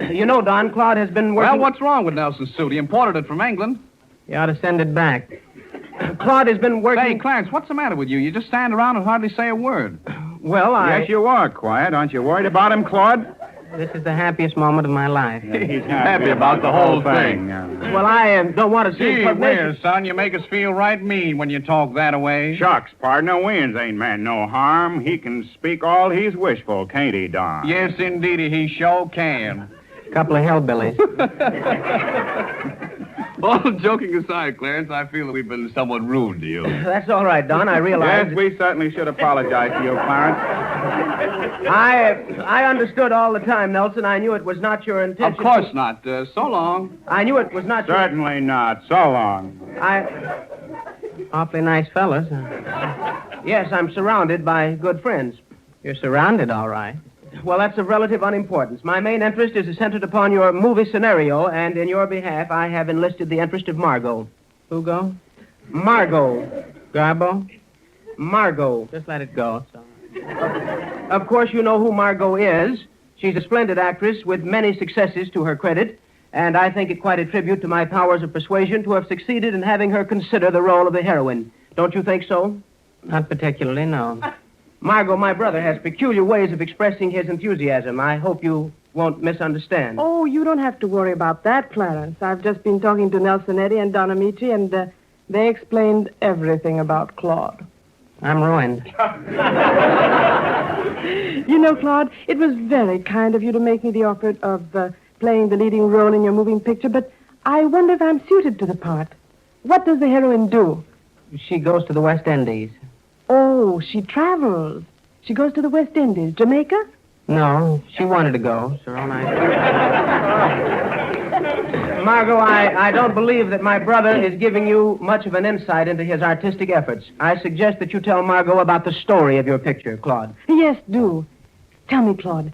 You know, Don, Claude has been working... Well, what's wrong with Nelson's suit? He imported it from England. You ought to send it back. Claude has been working... Say, Clarence, what's the matter with you? You just stand around and hardly say a word. Well, Yes, you are quiet. Aren't you worried about him, Claude? This is the happiest moment of my life. He's happy about the whole thing. Well, I don't want to see... Gee whiz, son, you make us feel right mean when you talk that away. Shucks, partner, Wins ain't meant no harm. He can speak all he's wishful, can't he, Don? Yes, indeed, he sure can. Couple of hellbillies. All joking aside, Clarence, I feel that we've been somewhat rude to you. That's all right, Don. I realize... Yes, we certainly should apologize to you, Clarence. I understood all the time, Nelson. I knew it was not your intention. Of course not. So long. I knew it was not Certainly not. So long. Awfully nice fellas. Yes, I'm surrounded by good friends. You're surrounded, all right. Well, that's of relative unimportance. My main interest is centered upon your movie scenario, and in your behalf, I have enlisted the interest of Margot. Hugo? Margot. Garbo? Margot. Just let it go. Of course, you know who Margot is. She's a splendid actress with many successes to her credit, and I think it quite a tribute to my powers of persuasion to have succeeded in having her consider the role of the heroine. Don't you think so? Not particularly, no. Margot, my brother, has peculiar ways of expressing his enthusiasm. I hope you won't misunderstand. Oh, you don't have to worry about that, Clarence. I've just been talking to Nelson Eddy and Don Amici, and they explained everything about Claude. I'm ruined. You know, Claude, it was very kind of you to make me the offer of playing the leading role in your moving picture, but I wonder if I'm suited to the part. What does the heroine do? She goes to the West Indies. Oh, she travels. She goes to the West Indies. Jamaica? No, she wanted to go, so all night. Margot, I don't believe that my brother is giving you much of an insight into his artistic efforts. I suggest that you tell Margot about the story of your picture, Claude. Yes, do. Tell me, Claude,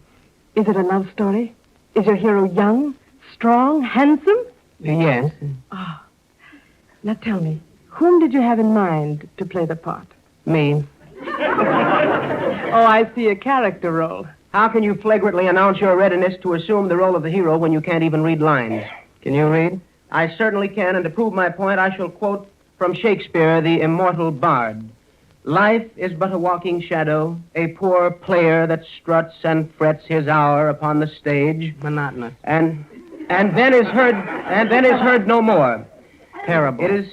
is it a love story? Is your hero young, strong, handsome? Yes. Ah. Now tell me, whom did you have in mind to play the part? Me. Oh, I see a character role. How can you flagrantly announce your readiness to assume the role of the hero when you can't even read lines? Can you read? I certainly can, and to prove my point, I shall quote from Shakespeare, the immortal bard. Life is but a walking shadow, a poor player that struts and frets his hour upon the stage. Monotonous. And then is heard no more. Terrible. It is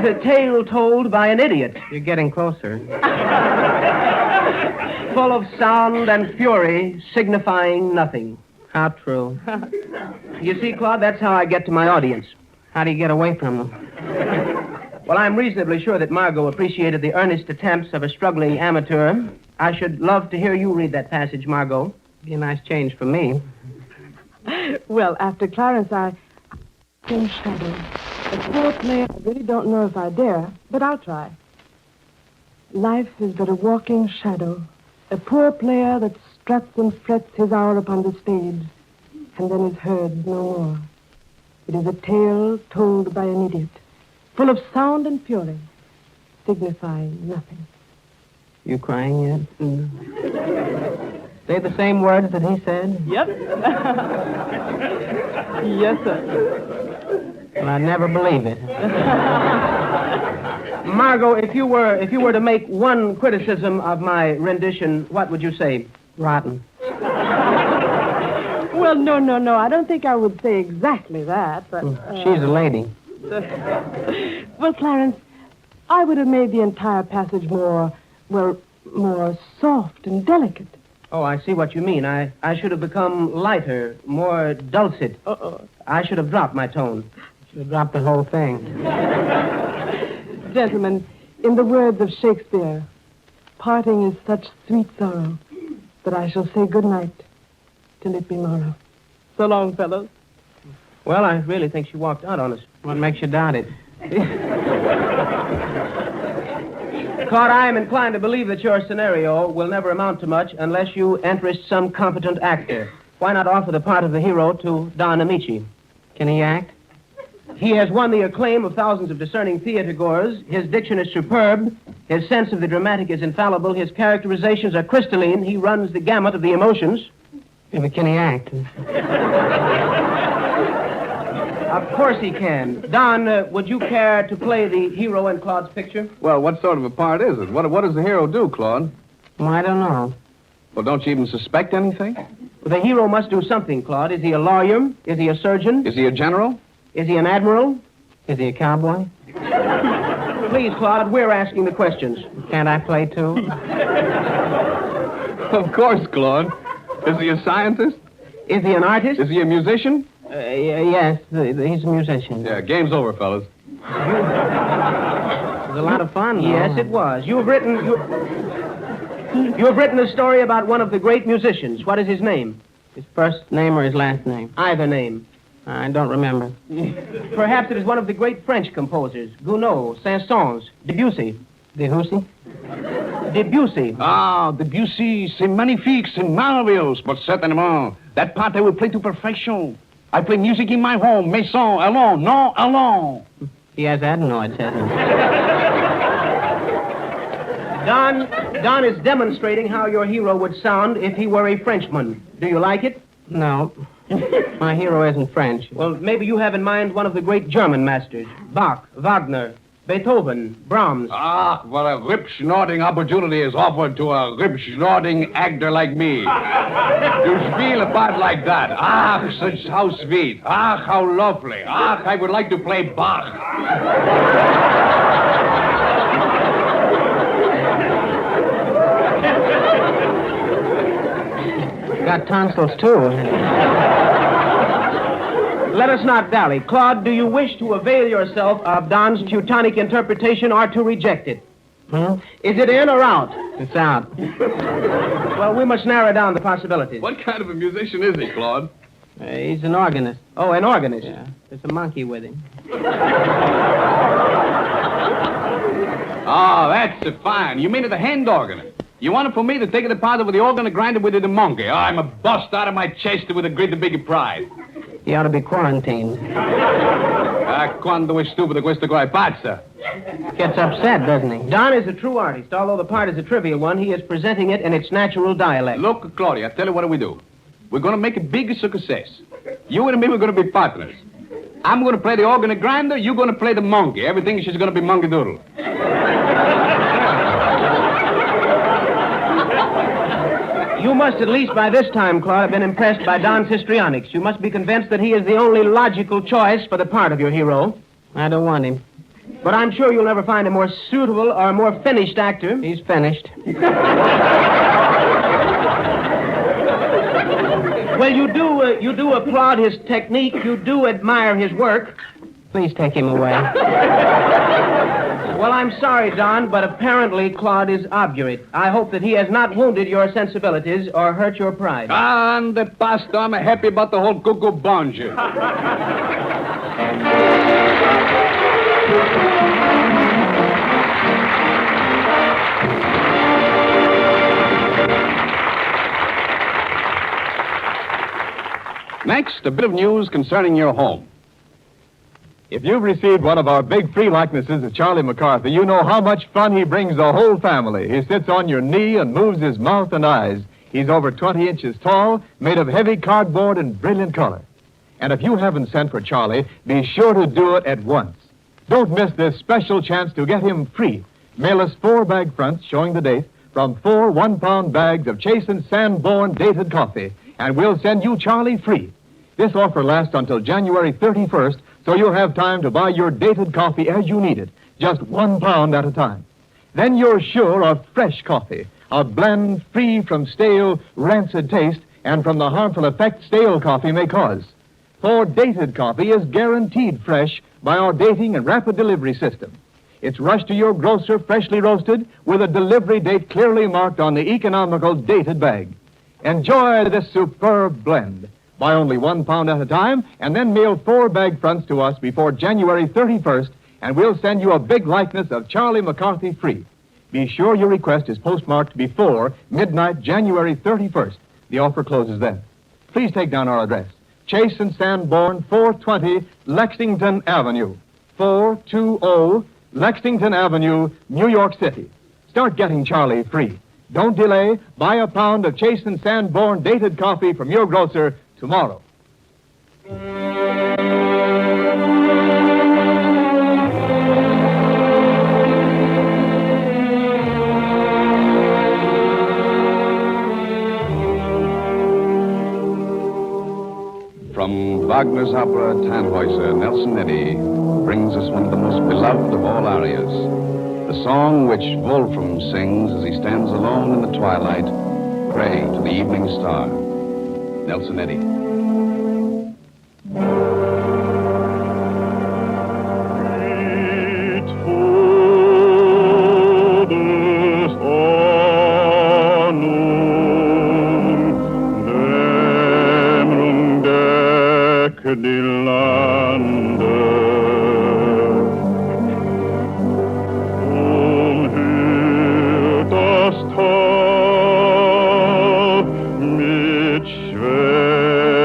a tale told by an idiot. You're getting closer. Full of sound and fury, signifying nothing. How true. You see, Claude, that's how I get to my audience. How do you get away from them? Well, I'm reasonably sure that Margot appreciated the earnest attempts of a struggling amateur. I should love to hear you read that passage, Margot. Be a nice change for me. Well, after Clarence, in shadow. A poor player, I really don't know if I dare, but I'll try. Life is but a walking shadow, a poor player that struts and frets his hour upon the stage, and then is heard no more. It is a tale told by an idiot, full of sound and fury, signifying nothing. You crying yet? Say the same words that he said? Yep. Yes, sir. Well, I'd never believe it. Margot, if you were to make one criticism of my rendition, what would you say? Rotten. Well, no. I don't think I would say exactly that, but... She's a lady. Well, Clarence, I would have made the entire passage more soft and delicate. Oh, I see what you mean. I should have become lighter, more dulcet. I should have dropped my tone. Should have dropped the whole thing. Gentlemen, in the words of Shakespeare, parting is such sweet sorrow that I shall say good night till it be morrow. So long, fellows. Well, I really think she walked out on us. What makes you doubt it? Claude, I am inclined to believe that your scenario will never amount to much unless you interest some competent actor. Why not offer the part of the hero to Don Amici? Can he act? He has won the acclaim of thousands of discerning theater-goers. His diction is superb. His sense of the dramatic is infallible. His characterizations are crystalline. He runs the gamut of the emotions. Yeah, but can he act? Of course he can. Don, would you care to play the hero in Claude's picture? Well, what sort of a part is it? What does the hero do, Claude? Well, I don't know. Well, don't you even suspect anything? The hero must do something, Claude. Is he a lawyer? Is he a surgeon? Is he a general? Is he an admiral? Is he a cowboy? Please, Claude, we're asking the questions. Can't I play, too? Of course, Claude. Is he a scientist? Is he an artist? Is he a musician? Yes, he's a musician. Yeah, game's over, fellas. It was a lot of fun. Yes, it was. You have written a story about one of the great musicians. What is his name? His first name or his last name? Either name. I don't remember. Perhaps it is one of the great French composers. Gounod, Saint-Saëns, Debussy. Debussy? Debussy. Ah, Debussy, c'est magnifique, c'est marvelous, but certainement, that part I will play to perfection. I play music in my home, maison, alone, non, alone. He has adenoids, hasn't he? Don is demonstrating how your hero would sound if he were a Frenchman. Do you like it? No. My hero isn't French. Well, maybe you have in mind one of the great German masters. Bach, Wagner, Beethoven, Brahms. Ah, what a rip-snorting opportunity is offered to a rip-snorting actor like me. To spiel a part like that. Ah, such how sweet. Ah, how lovely. Ah, I would like to play Bach. Got tonsils, too. Let us not dally. Claude, do you wish to avail yourself of Don's Teutonic interpretation or to reject it? Is it in or out? It's out. Well, we must narrow down the possibilities. What kind of a musician is he, Claude? He's an organist. Oh, an organist. Yeah. There's a monkey with him. Oh, that's fine. You mean the hand organ? You wanted for me to take it apart with the organ and grind it with the monkey. Oh, I'm a bust out of my chest with a great big pride. He ought to be quarantined. Quando è stupido questo qua è pazza. Gets upset, doesn't he? Don is a true artist. Although the part is a trivial one, he is presenting it in its natural dialect. Look, Claudia, I tell you what we do. We're going to make a big success. You and me, we're going to be partners. I'm going to play the organ grinder, you're going to play the monkey. Everything is just going to be monkey doodle. You must, at least by this time, Claude, have been impressed by Don's histrionics. You must be convinced that he is the only logical choice for the part of your hero. I don't want him. But I'm sure you'll never find a more suitable or more finished actor. He's finished. Well, you do applaud his technique. You do admire his work. Please take him away. Well, I'm sorry, Don, but apparently Claude is obdurate. I hope that he has not wounded your sensibilities or hurt your pride. And the pasta, I'm happy about the whole cuckoo bunch. Next, a bit of news concerning your home. If you've received one of our big free likenesses of Charlie McCarthy, you know how much fun he brings the whole family. He sits on your knee and moves his mouth and eyes. He's over 20 inches tall, made of heavy cardboard and brilliant color. And if you haven't sent for Charlie, be sure to do it at once. Don't miss this special chance to get him free. Mail us 4 bag fronts showing the date from 4 one-pound bags of Chase and Sanborn dated coffee, and we'll send you Charlie free. This offer lasts until January 31st, so you'll have time to buy your dated coffee as you need it, just 1 pound at a time. Then you're sure of fresh coffee, a blend free from stale, rancid taste and from the harmful effect stale coffee may cause. For dated coffee is guaranteed fresh by our dating and rapid delivery system. It's rushed to your grocer freshly roasted with a delivery date clearly marked on the economical dated bag. Enjoy this superb blend. Buy only 1 pound at a time, and then mail 4 bag fronts to us before January 31st, and we'll send you a big likeness of Charlie McCarthy free. Be sure your request is postmarked before midnight, January 31st. The offer closes then. Please take down our address. Chase and Sanborn, 420 Lexington Avenue. 420 Lexington Avenue, New York City. Start getting Charlie free. Don't delay. Buy a pound of Chase and Sanborn dated coffee from your grocer tomorrow. From Wagner's opera Tannhäuser, Nelson Eddy brings us one of the most beloved of all arias, the song which Wolfram sings as he stands alone in the twilight, praying to the evening star. Nelson Eddy. Die Lande umhüllt das Tal mit schwer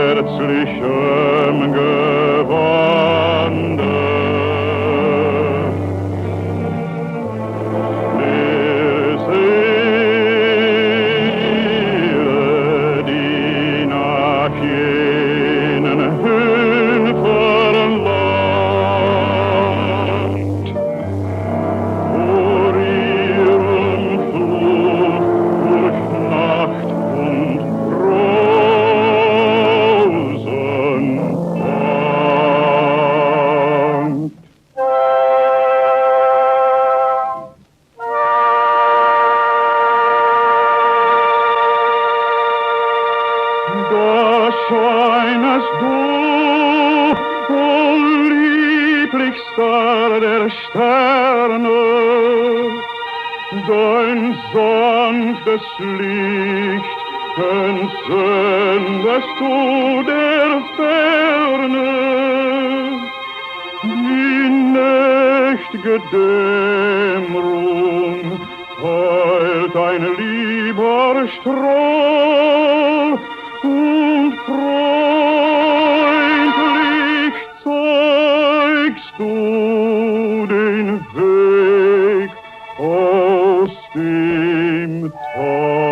Ferne, dein sanftes Licht entsendest du der Ferne. Die nächt'ge Dämmerung teilt ein lieber Strahl und freundlich zeigst du den Weg aus dem Tal.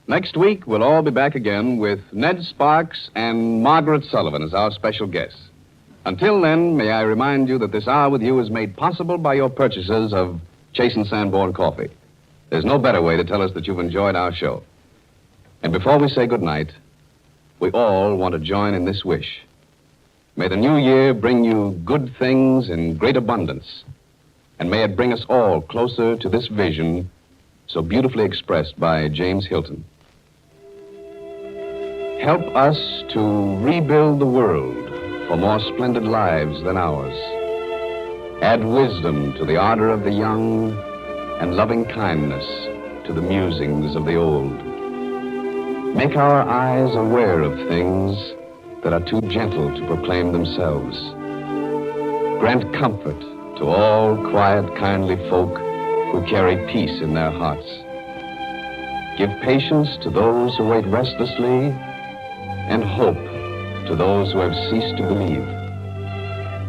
Next week, we'll all be back again with Ned Sparks and Margaret Sullivan as our special guests. Until then, may I remind you that this hour with you is made possible by your purchases of Chase and Sanborn coffee. There's no better way to tell us that you've enjoyed our show. And before we say goodnight, we all want to join in this wish. May the new year bring you good things in great abundance. And may it bring us all closer to this vision so beautifully expressed by James Hilton. Help us to rebuild the world for more splendid lives than ours. Add wisdom to the ardor of the young and loving kindness to the musings of the old. Make our eyes aware of things that are too gentle to proclaim themselves. Grant comfort to all quiet, kindly folk who carry peace in their hearts. Give patience to those who wait restlessly, and hope to those who have ceased to believe.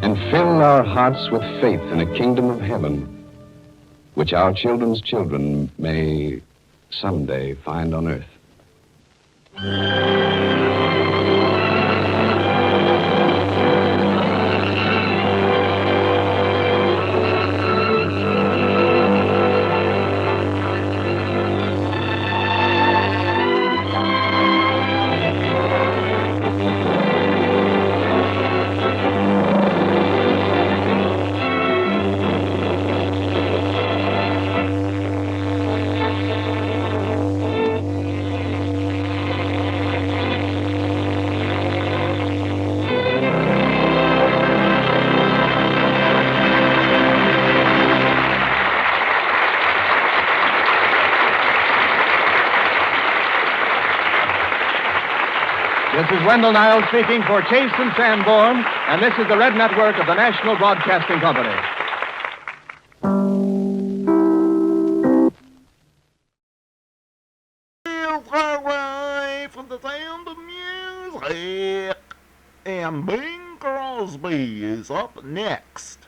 And fill our hearts with faith in a kingdom of heaven, which our children's children may someday find on earth. Wendell Niles speaking for Chase and Sanborn, and this is the Red Network of the National Broadcasting Company. Away from the sound of music. And Bing Crosby is up next.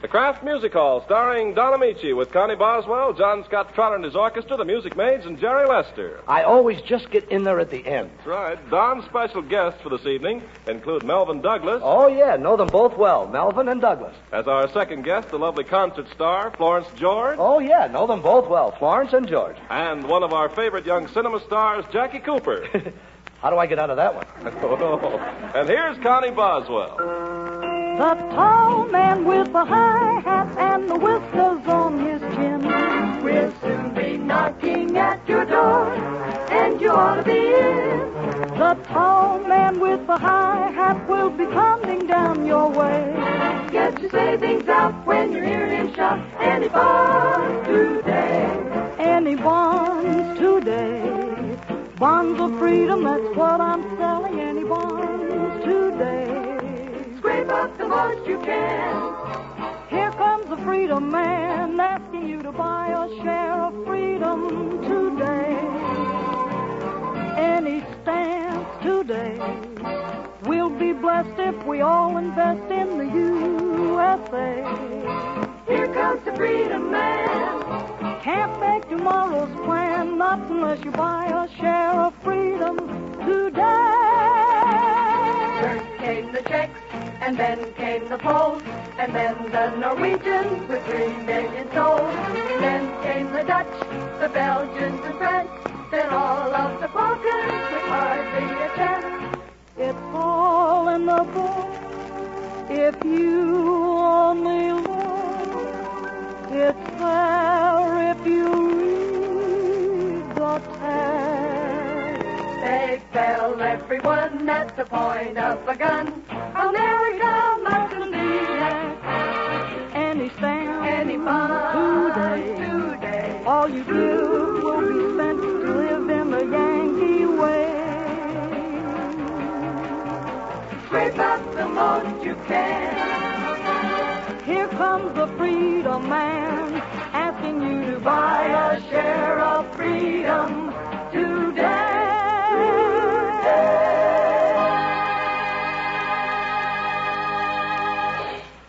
The Crst Music Hall, starring Don Amici with Connie Boswell, John Scott Trotter and his orchestra, the Music Maids, and Jerry Lester. I always just get in there at the end. That's right. Don's special guests for this evening include Melvin Douglas. Oh, yeah, know them both well, Melvin and Douglas. As our second guest, the lovely concert star, Florence George. Oh, yeah, know them both well, Florence and George. And one of our favorite young cinema stars, Jackie Cooper. How do I get out of that one? And here's Connie Boswell. The tall man with the high hat and the whiskers on his chin will soon be knocking at your door, and you ought to be in. The tall man with the high hat will be coming down your way. Get your savings out when you're hearing him shout, any bonds today. Any bonds today. Bonds of freedom, that's what I'm selling. Any bonds today. Scrape up the most you can. Here comes the freedom man asking you to buy a share of freedom today. Any stance today. We'll be blessed if we all invest in the USA. Here comes the freedom man. Can't make tomorrow's plan, not unless you buy a share of freedom today. First came the checks, and then came the Poles, and then the Norwegians with 3 million souls. Then came the Dutch, the Belgians, and French, then all of the Balkans with hardly a chance. It's all in the book, if you only look. It's there if you read the text. They fell everyone at the point of a gun. America mustn't be next. Any stand, any bond today. All you do will be spent to live in the Yankee way. Scrape up the most you can. Here comes the freedom man asking you to buy a share of freedom today.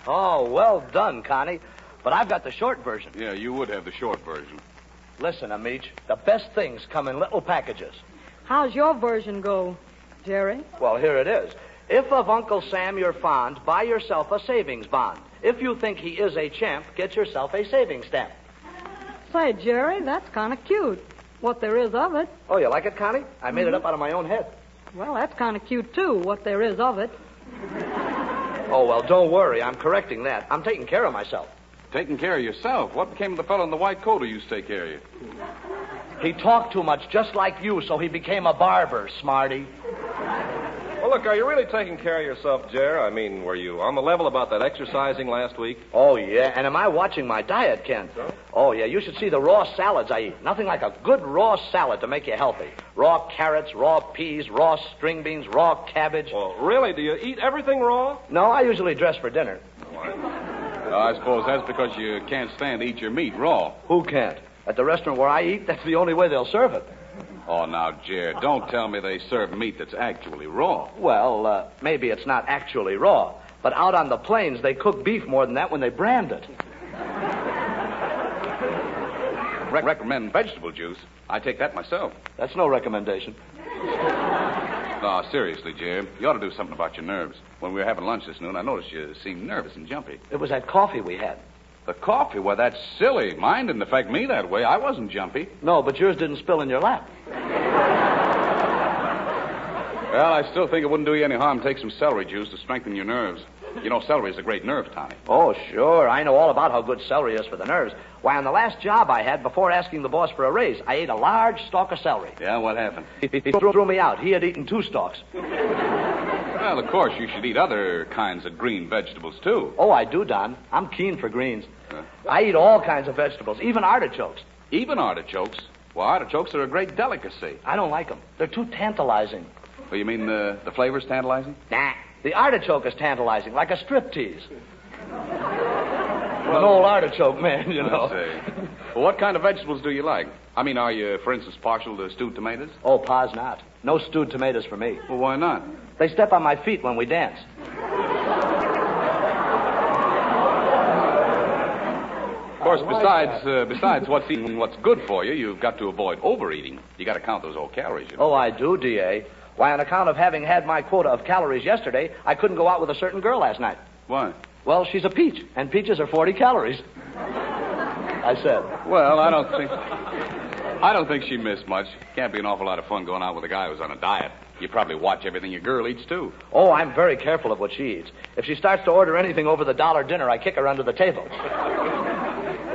Oh, well done, Connie. But I've got the short version. Yeah, you would have the short version. Listen, Amici, the best things come in little packages. How's your version go, Jerry? Well, here it is. If of Uncle Sam you're fond, buy yourself a savings bond. If you think he is a champ, get yourself a savings stamp. Say, Jerry, that's kind of cute. What there is of it. Oh, you like it, Connie? I made it up out of my own head. Well, that's kind of cute, too, what there is of it. Oh, well, don't worry. I'm correcting that. I'm taking care of myself. Taking care of yourself? What became of the fellow in the white coat who used to take care of you? He talked too much, just like you, so he became a barber, smarty. Well, look, are you really taking care of yourself, Jer? I mean, were you on the level about that exercising last week? Oh, yeah. And am I watching my diet, Ken? So? Oh, yeah. You should see the raw salads I eat. Nothing like a good raw salad to make you healthy. Raw carrots, raw peas, raw string beans, raw cabbage. Well, really? Do you eat everything raw? No, I usually dress for dinner. I suppose that's because you can't stand to eat your meat raw. Who can't? At the restaurant where I eat, that's the only way they'll serve it. Oh, now, Jer, don't tell me they serve meat that's actually raw. Well, maybe it's not actually raw, but out on the plains, they cook beef more than that when they brand it. Recommend vegetable juice. I take that myself. That's no recommendation. No, seriously, Jer, you ought to do something about your nerves. When we were having lunch this noon, I noticed you seemed nervous and jumpy. It was that coffee we had. The coffee? Well, that's silly. Mine didn't affect me that way. I wasn't jumpy. No, but yours didn't spill in your lap. Well, I still think it wouldn't do you any harm to take some celery juice to strengthen your nerves. You know, celery is a great nerve tonic. Oh, sure. I know all about how good celery is for the nerves. Why, on the last job I had, before asking the boss for a raise, I ate a large stalk of celery. Yeah, what happened? He threw me out. He had eaten 2 stalks. Well, of course, you should eat other kinds of green vegetables, too. Oh, I do, Don. I'm keen for greens. I eat all kinds of vegetables, even artichokes. Even artichokes? Well, artichokes are a great delicacy. I don't like them. They're too tantalizing. Well, you mean the flavor's tantalizing? Nah. The artichoke is tantalizing, like a striptease. Well, an old artichoke man, you know. Well, what kind of vegetables do you like? I mean, are you, for instance, partial to stewed tomatoes? Oh, Pa's not. No stewed tomatoes for me. Well, why not? They step on my feet when we dance. Of course, besides what's eating and what's good for you, you've got to avoid overeating. You got to count those old calories. You know? Oh, I do, D.A. Why, on account of having had my quota of calories yesterday, I couldn't go out with a certain girl last night. Why? Well, she's a peach, and peaches are 40 calories. I said. Well, I don't think she missed much. Can't be an awful lot of fun going out with a guy who's on a diet. You probably watch everything your girl eats, too. Oh, I'm very careful of what she eats. If she starts to order anything over the $1 dinner, I kick her under the table.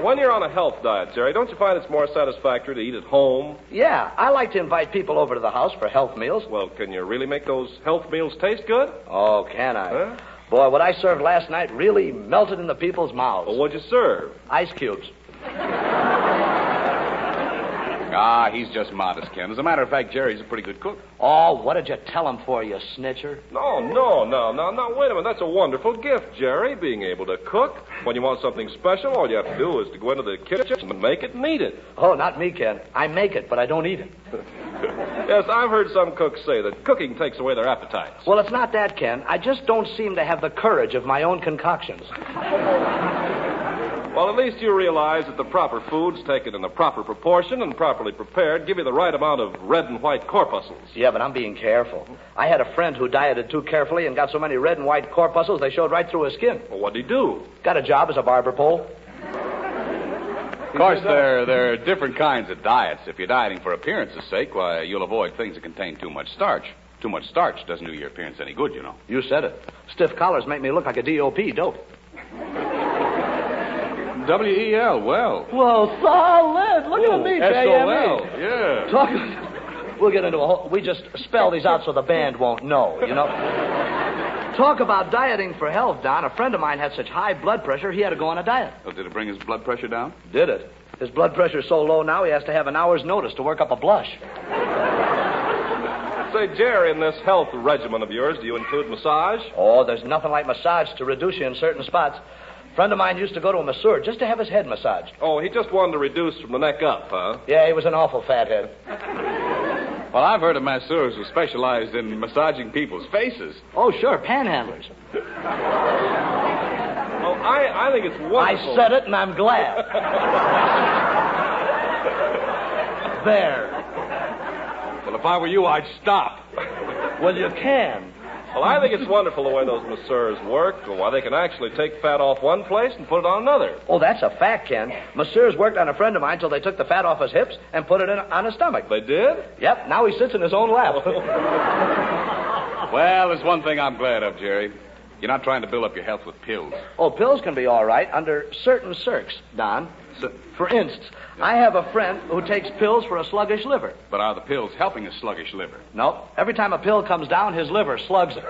When you're on a health diet, Jerry, don't you find it's more satisfactory to eat at home? Yeah, I like to invite people over to the house for health meals. Well, can you really make those health meals taste good? Oh, can I? Huh? Boy, what I served last night really melted into people's mouths. Well, what'd you serve? Ice cubes. Ah, he's just modest, Ken. As a matter of fact, Jerry's a pretty good cook. Oh, what did you tell him for, you snitcher? No, wait a minute. That's a wonderful gift, Jerry, being able to cook. When you want something special, all you have to do is to go into the kitchen and make it and eat it. Oh, not me, Ken. I make it, but I don't eat it. Yes, I've heard some cooks say that cooking takes away their appetites. Well, it's not that, Ken. I just don't seem to have the courage of my own concoctions. Well, at least you realize that the proper foods taken in the proper proportion and properly prepared give you the right amount of red and white corpuscles. Yeah, but I'm being careful. I had a friend who dieted too carefully and got so many red and white corpuscles they showed right through his skin. Well, what'd he do? Got a job as a barber pole. Of course, there are different kinds of diets. If you're dieting for appearance's sake, why, you'll avoid things that contain too much starch. Too much starch doesn't do your appearance any good, you know. You said it. Stiff collars make me look like a DOP dope. W-E-L, well. Well, solid. Look at me, S-O-L, yeah. We'll get into a whole... We just spell these out so the band won't know, you know? Talk about dieting for health, Don. A friend of mine had such high blood pressure, he had to go on a diet. Oh, did it bring his blood pressure down? Did it? His blood pressure's so low now, he has to have an hour's notice to work up a blush. Say, Jerry, in this health regimen of yours, do you include massage? Oh, there's nothing like massage to reduce you in certain spots. A friend of mine used to go to a masseur just to have his head massaged. Oh, he just wanted to reduce from the neck up, huh? Yeah, he was an awful fathead. Well, I've heard of masseurs who specialized in massaging people's faces. Oh, sure, panhandlers. Well, I think it's wonderful. I said it, and I'm glad. There. Well, if I were you, I'd stop. Well, you can. Well, I think it's wonderful the way those masseurs work, why they can actually take fat off one place and put it on another. Oh, that's a fact, Ken. Masseurs worked on a friend of mine till they took the fat off his hips and put it on his stomach. They did? Yep, now he sits in his own lap. Well, there's one thing I'm glad of, Jerry. You're not trying to build up your health with pills. Oh, pills can be all right under certain circs, Don. For instance, I have a friend who takes pills for a sluggish liver. But are the pills helping a sluggish liver? No. Every time a pill comes down, his liver slugs it.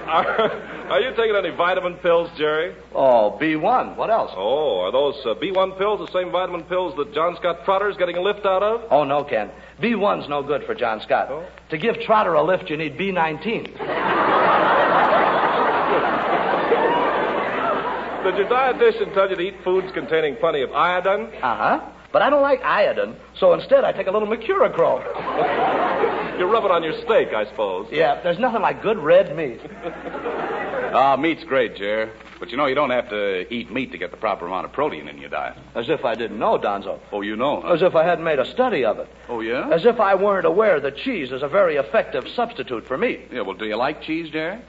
Are you taking any vitamin pills, Jerry? Oh, B1. What else? Oh, are those B1 pills the same vitamin pills that John Scott Trotter's getting a lift out of? Oh, no, Ken. B1's no good for John Scott. Oh? To give Trotter a lift, you need B19. Did your dietitian tell you to eat foods containing plenty of iodine? Uh-huh. But I don't like iodine, so instead I take a little mercurochrome. You rub it on your steak, I suppose. Yeah, there's nothing like good red meat. Meat's great, Jer. But you know, you don't have to eat meat to get the proper amount of protein in your diet. As if I didn't know, Donzo. Oh, you know, huh? As if I hadn't made a study of it. Oh, yeah? As if I weren't aware that cheese is a very effective substitute for meat. Yeah, well, do you like cheese, Jer?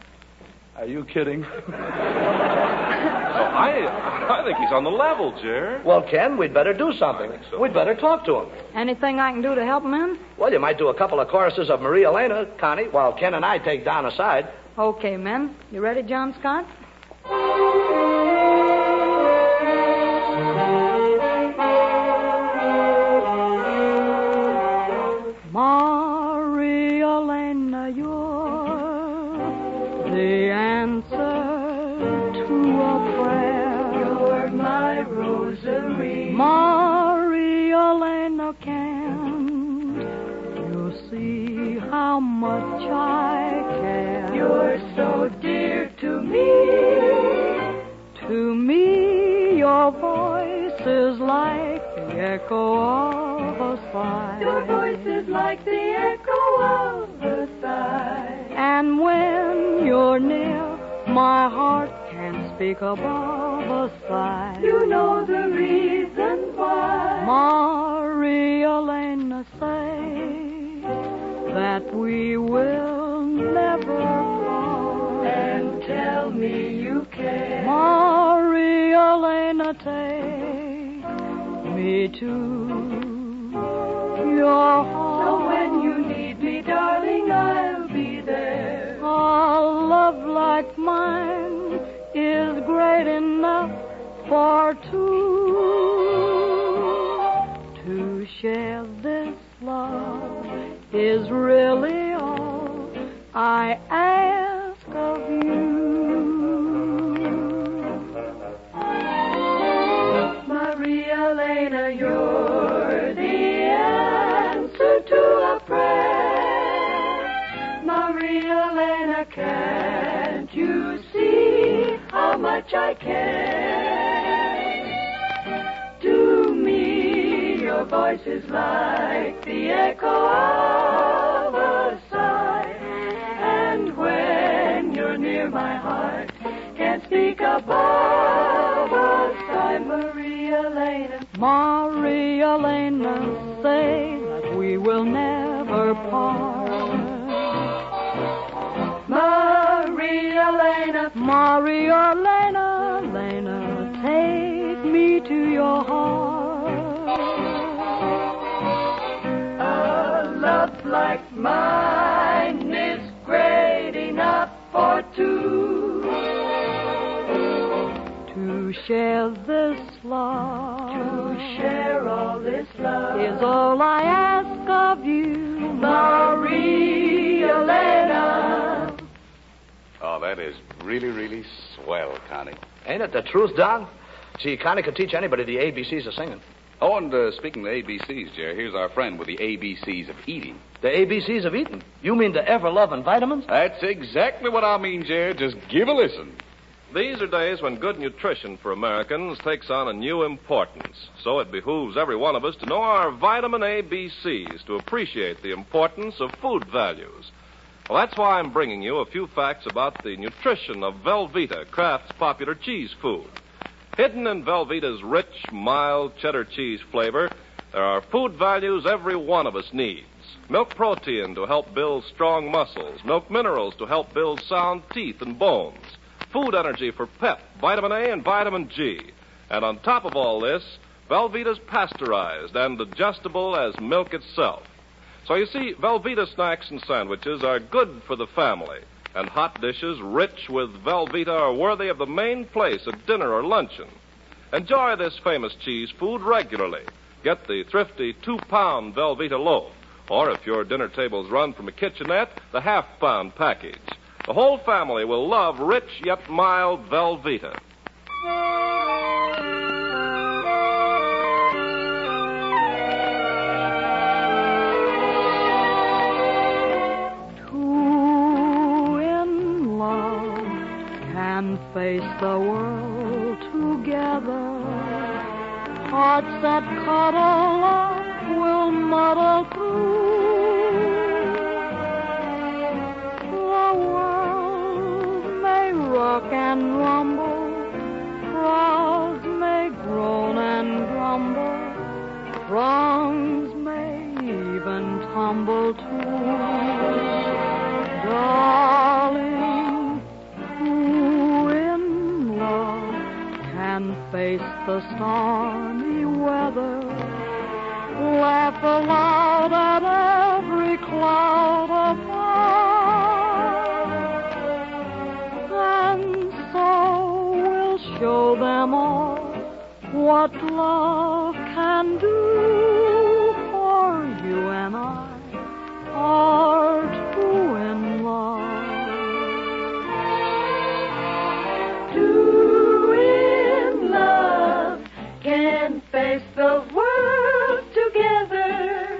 Are you kidding? I think he's on the level, Jer. Well, Ken, we'd better do something. So. We'd better talk to him. Anything I can do to help him in? Well, you might do a couple of choruses of Maria Elena, Connie, while Ken and I take Don aside. Okay, men. You ready, John Scott? how much I care. You're so dear to me. To me, your voice is like the echo of a sigh. Your voice is like the echo of a sigh. And when you're near, my heart can speak above a sigh. You know the reason why. Maria Elena say that we will never part. And tell me you care. Maria Elena, take me to your heart. So when you need me, darling, I'll be there. A love like mine is great enough for two. To share this love is really all I ask of you. Maria Elena, you're the answer to a prayer. Maria Elena, can't you see how much I care? To me, your voice is like the echo of a sigh. And when you're near, my heart can't speak above a sigh. Maria Elena, Maria Elena, say that we will never part. Maria Elena, Maria Elena, Elena, take me to your heart. A love like mine is great enough for two. To share this love, to share all this love, is all I ask of you, Maria Elena. Oh, that is really, really swell, Connie. Ain't it the truth, Don? Gee, Connie could teach anybody the ABCs of singing. Oh, and speaking of ABCs, Jerry, here's our friend with the ABCs of eating. The ABCs of eating? You mean the ever-loving vitamins? That's exactly what I mean, Jerry. Just give a listen. These are days when good nutrition for Americans takes on a new importance. So it behooves every one of us to know our vitamin ABCs to appreciate the importance of food values. Well, that's why I'm bringing you a few facts about the nutrition of Velveeta, Kraft's popular cheese food. Hidden in Velveeta's rich, mild cheddar cheese flavor, there are food values every one of us needs. Milk protein to help build strong muscles, milk minerals to help build sound teeth and bones, food energy for pep, vitamin A and vitamin G. And on top of all this, Velveeta's pasteurized and adjustable as milk itself. So you see, Velveeta snacks and sandwiches are good for the family, and hot dishes rich with Velveeta are worthy of the main place at dinner or luncheon. Enjoy this famous cheese food regularly. Get the thrifty 2-pound Velveeta loaf, or if your dinner tables run from a kitchenette, the half-pound package. The whole family will love rich yet mild Velveeta. Face the world together. Hearts that cuddle up will muddle through. The world may rock and rumble, crowds may groan and grumble, wrongs may even tumble too. Darling, face the stormy weather, laugh aloud at every cloud apart, and so we'll show them all what love can do, for you and I are two in love. Can face the world together.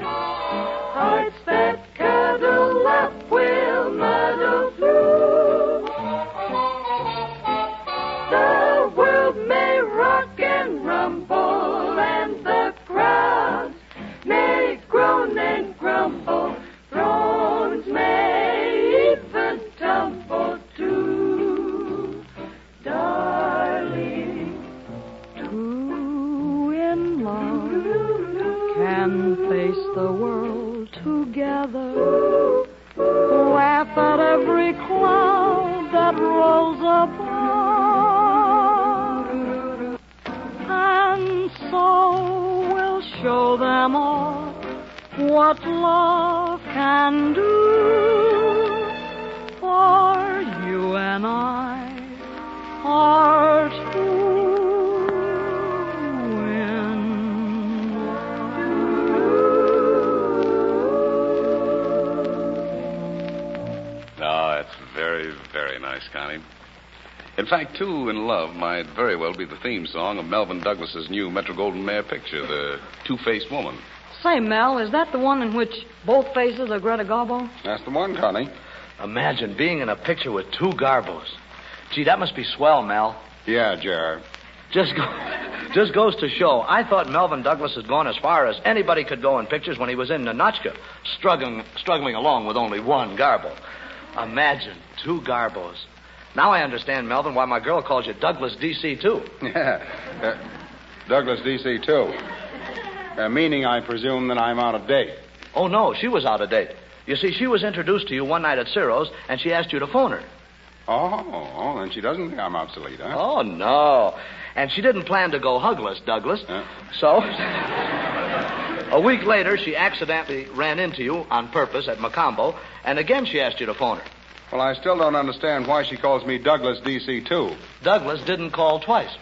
laugh at every cloud that rolls above, and so we'll show them all what love can do. For you and I are Very, very nice, Connie. In fact, Two in Love might very well be the theme song of Melvin Douglas's new Metro-Goldwyn-Mayer picture, The Two-Faced Woman. Say, Mel, is that the one in which both faces are Greta Garbo? That's the one, Connie. Imagine being in a picture with two Garbos. Gee, that must be swell, Mel. Yeah, Jar. Just goes to show, I thought Melvin Douglas had gone as far as anybody could go in pictures when he was in Ninotchka, struggling along with only one Garbo. Imagine, two Garbos. Now I understand, Melvin, why my girl calls you Douglas DC-2. Yeah, Douglas DC-2. Meaning, I presume, that I'm out of date. Oh, no, she was out of date. You see, she was introduced to you one night at Ciro's, and she asked you to phone her. Oh, then she doesn't think I'm obsolete, huh? Oh, no. And she didn't plan to go hugless, Douglas. So, a week later, she accidentally ran into you on purpose at Macombo, and again she asked you to phone her. Well, I still don't understand why she calls me Douglas DC-2. Douglas didn't call twice.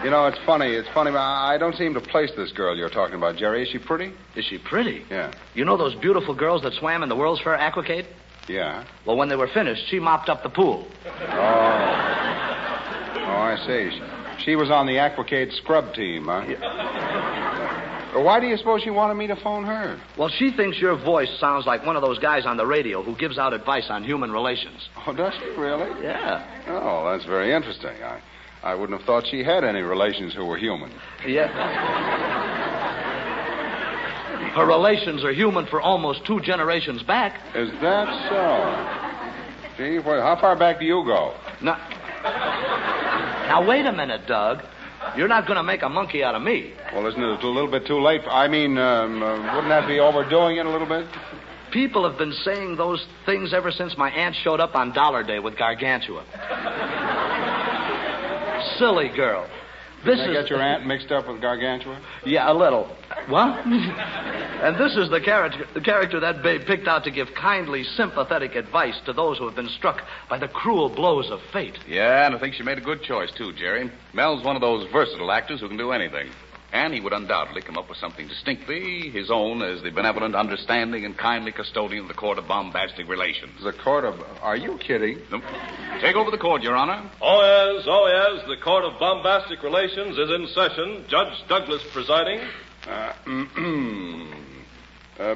You know, it's funny, but I don't seem to place this girl you're talking about, Jerry. Is she pretty? Is she pretty? Yeah. You know those beautiful girls that swam in the World's Fair Aquacade? Yeah. Well, when they were finished, she mopped up the pool. Oh, I see. She was on the Aquacade scrub team, huh? Yeah. Why do you suppose she wanted me to phone her? Well, she thinks your voice sounds like one of those guys on the radio who gives out advice on human relations. Oh, does she really? Yeah. Oh, that's very interesting. I wouldn't have thought she had any relations who were human. Yeah. Her relations are human for almost 2 generations back. Is that so? Gee, how far back do you go? Now, wait a minute, Doug. You're not going to make a monkey out of me. Well, isn't it a little bit too late? I mean, wouldn't that be overdoing it a little bit? People have been saying those things ever since my aunt showed up on Dollar Day with Gargantua. Silly girl. Did I get your aunt mixed up with Gargantua? Yeah, a little. What? And this is the character that babe picked out to give kindly, sympathetic advice to those who have been struck by the cruel blows of fate. Yeah, and I think she made a good choice, too, Jerry. Mel's one of those versatile actors who can do anything. And he would undoubtedly come up with something distinctly his own as the benevolent, understanding, and kindly custodian of the Court of Bombastic Relations. The Court of... Are you kidding? Nope. Take over the court, Your Honor. Oh, yes. The Court of Bombastic Relations is in session. Judge Douglas presiding.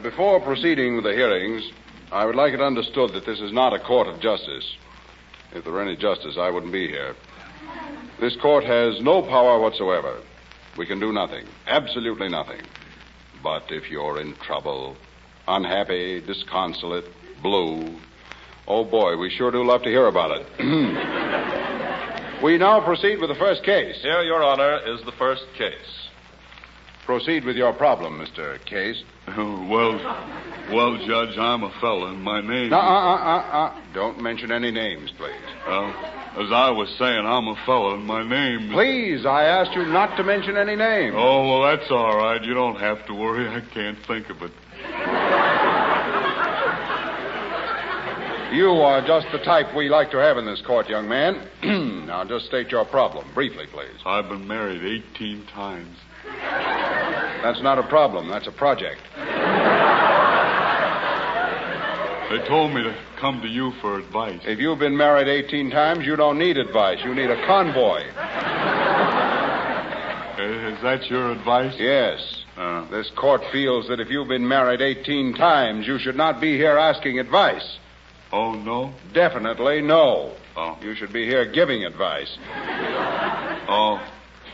Before proceeding with the hearings, I would like it understood that this is not a court of justice. If there were any justice, I wouldn't be here. This court has no power whatsoever. We can do nothing. Absolutely nothing. But if you're in trouble, unhappy, disconsolate, blue, oh, boy, we sure do love to hear about it. We now proceed with the first case. Here, Your Honor, is the first case. Proceed with your problem, Mr. Case. Well, Judge, I'm a fella, and my name... Don't mention any names, please. As I was saying, I'm a fella, and my name... Please, I asked you not to mention any names. Oh, well, that's all right. You don't have to worry. I can't think of it. You are just the type we like to have in this court, young man. Now, just state your problem, briefly, please. I've been married 18 times. That's not a problem. That's a project. They told me to come to you for advice. If you've been married 18 times, you don't need advice. You need a convoy. Is that your advice? Yes. This court feels that if you've been married 18 times, you should not be here asking advice. Oh, no? Definitely no. Oh. You should be here giving advice. Oh,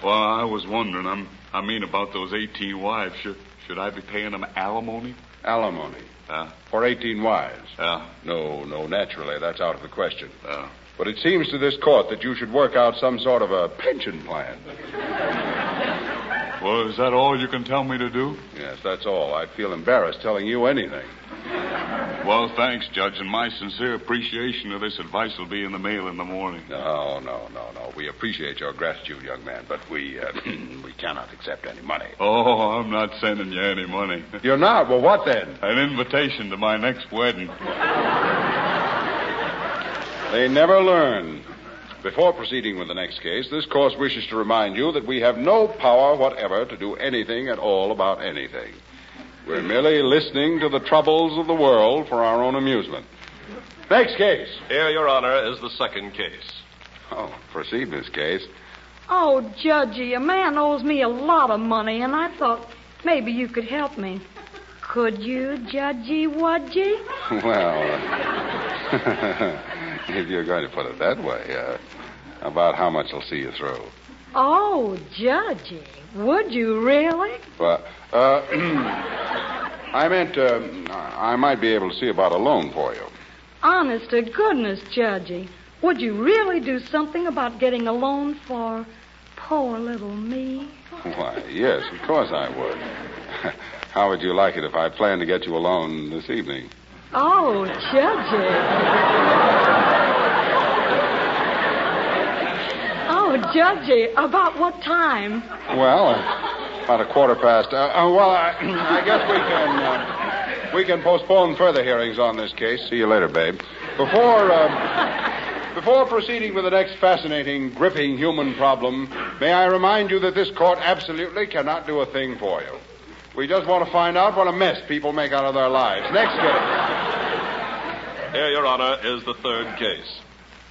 well, I was wondering. I mean about those 18 wives. Should I be paying them alimony? Alimony? For 18 wives? No, naturally, that's out of the question. But it seems to this court that you should work out some sort of a pension plan. Well, is that all you can tell me to do? Yes, that's all. I'd feel embarrassed telling you anything. Well, thanks, Judge, and my sincere appreciation of this advice will be in the mail in the morning. No. We appreciate your gratitude, young man, but we we cannot accept any money. Oh, I'm not sending you any money. You're not? Well, what then? An invitation to my next wedding. They never learn. Before proceeding with the next case, this court wishes to remind you that we have no power whatever to do anything at all about anything. We're merely listening to the troubles of the world for our own amusement. Next case. Here, Your Honor, is the second case. Oh, proceed, Miss Case. Oh, Judgy, a man owes me a lot of money, and I thought maybe you could help me. Could you, Judgy Wudgy? Well, if you're going to put it that way, about how much will see you through? Oh, Judgy, would you really? Well, I meant I might be able to see about a loan for you. Honest to goodness, Judgy, would you really do something about getting a loan for poor little me? Why, yes, of course I would. How would you like it if I planned to get you a loan this evening? Oh, Judgy. Oh, Judgy, about what time? Well, about 15:15. I guess we can postpone further hearings on this case. See you later, babe. Before proceeding with the next fascinating, gripping human problem, may I remind you that this court absolutely cannot do a thing for you. We just want to find out what a mess people make out of their lives. Next case. Here, Your Honor, is the third case.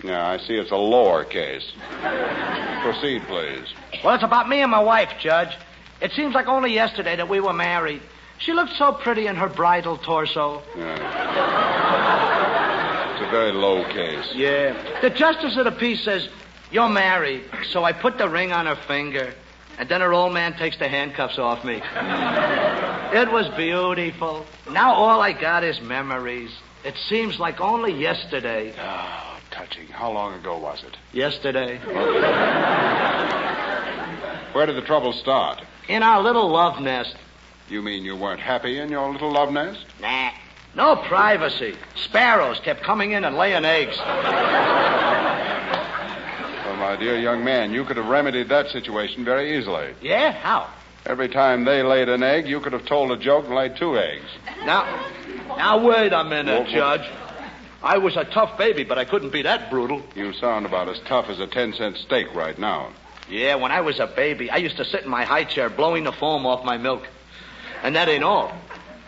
Yeah, I see it's a lower case. Proceed, please. Well, it's about me and my wife, Judge. It seems like only yesterday that we were married. She looked so pretty in her bridal torso. Yeah. It's a very low case. Yeah. The justice of the peace says, you're married. So I put the ring on her finger, and then her old man takes the handcuffs off me. It was beautiful. Now all I got is memories. It seems like only yesterday. Oh, touching. How long ago was it? Yesterday. Where did the trouble start? In our little love nest. You mean you weren't happy in your little love nest? Nah. No privacy. Sparrows kept coming in and laying eggs. Well, my dear young man, you could have remedied that situation very easily. Yeah? How? Every time they laid an egg, you could have told a joke and laid 2 eggs. Now wait a minute, Judge. I was a tough baby, but I couldn't be that brutal. You sound about as tough as a 10-cent steak right now. Yeah, when I was a baby, I used to sit in my high chair blowing the foam off my milk. And that ain't all.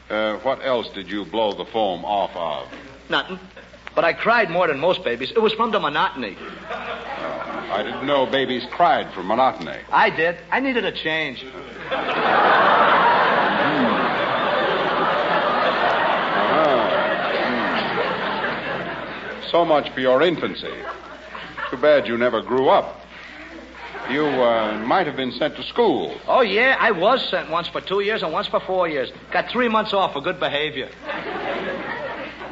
What else did you blow the foam off of? Nothing. But I cried more than most babies. It was from the monotony. I didn't know babies cried from monotony. I did. I needed a change. So much for your infancy. Too bad you never grew up. You might have been sent to school. Oh, yeah, I was sent once for 2 years and once for 4 years. Got 3 months off for good behavior.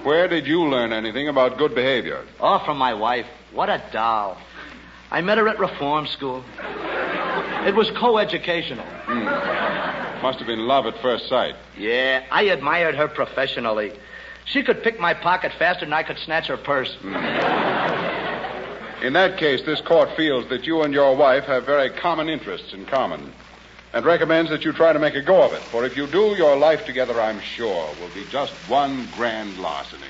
Where did you learn anything about good behavior? Oh, from my wife. What a doll. I met her at reform school. It was co-educational. Must have been love at first sight. Yeah, I admired her professionally. She could pick my pocket faster than I could snatch her purse. In that case, this court feels that you and your wife have very common interests in common and recommends that you try to make a go of it. For if you do, your life together, I'm sure, will be just one grand larceny.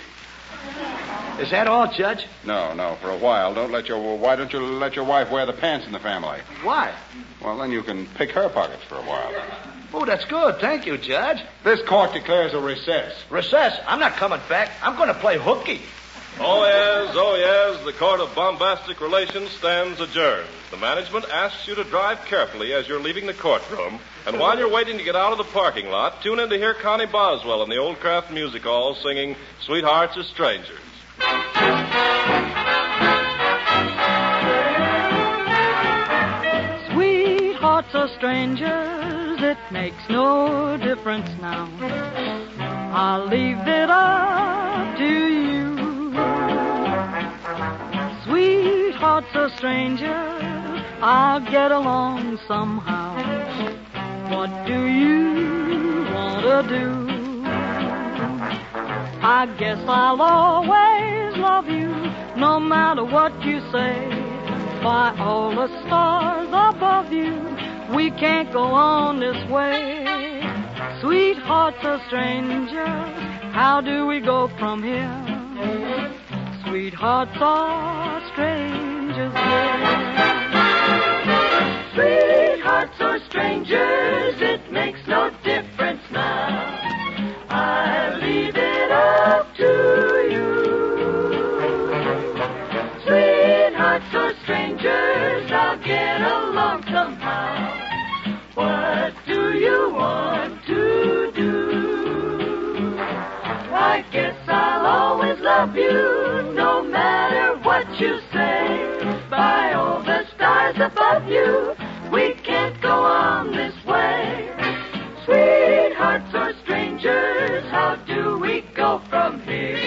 Is that all, Judge? No, for a while. Why don't you let your wife wear the pants in the family? Why? Well, then you can pick her pockets for a while. Oh, that's good. Thank you, Judge. This court declares a recess. Recess? I'm not coming back. I'm going to play hooky. Oh, yes, the Court of Bombastic Relations stands adjourned. The management asks you to drive carefully as you're leaving the courtroom, and while you're waiting to get out of the parking lot, tune in to hear Connie Boswell in the Old Kraft Music Hall singing Sweethearts are Strangers. Sweethearts are strangers, it makes no difference now. I'll leave it up to you. Sweethearts are strangers, I'll get along somehow. What do you want to do? I guess I'll always love you, no matter what you say. By all the stars above you, we can't go on this way. Sweethearts are strangers, how do we go from here? Sweethearts are strangers here. Sweethearts are strangers, it makes no difference now. I leave it up to you. Sweethearts are strangers, I'll get along somehow. What do you want to do? I guess I'll always love you, no matter what you say. By all the stars above you, we can't go on this way. Sweethearts are strangers, how do we go from here?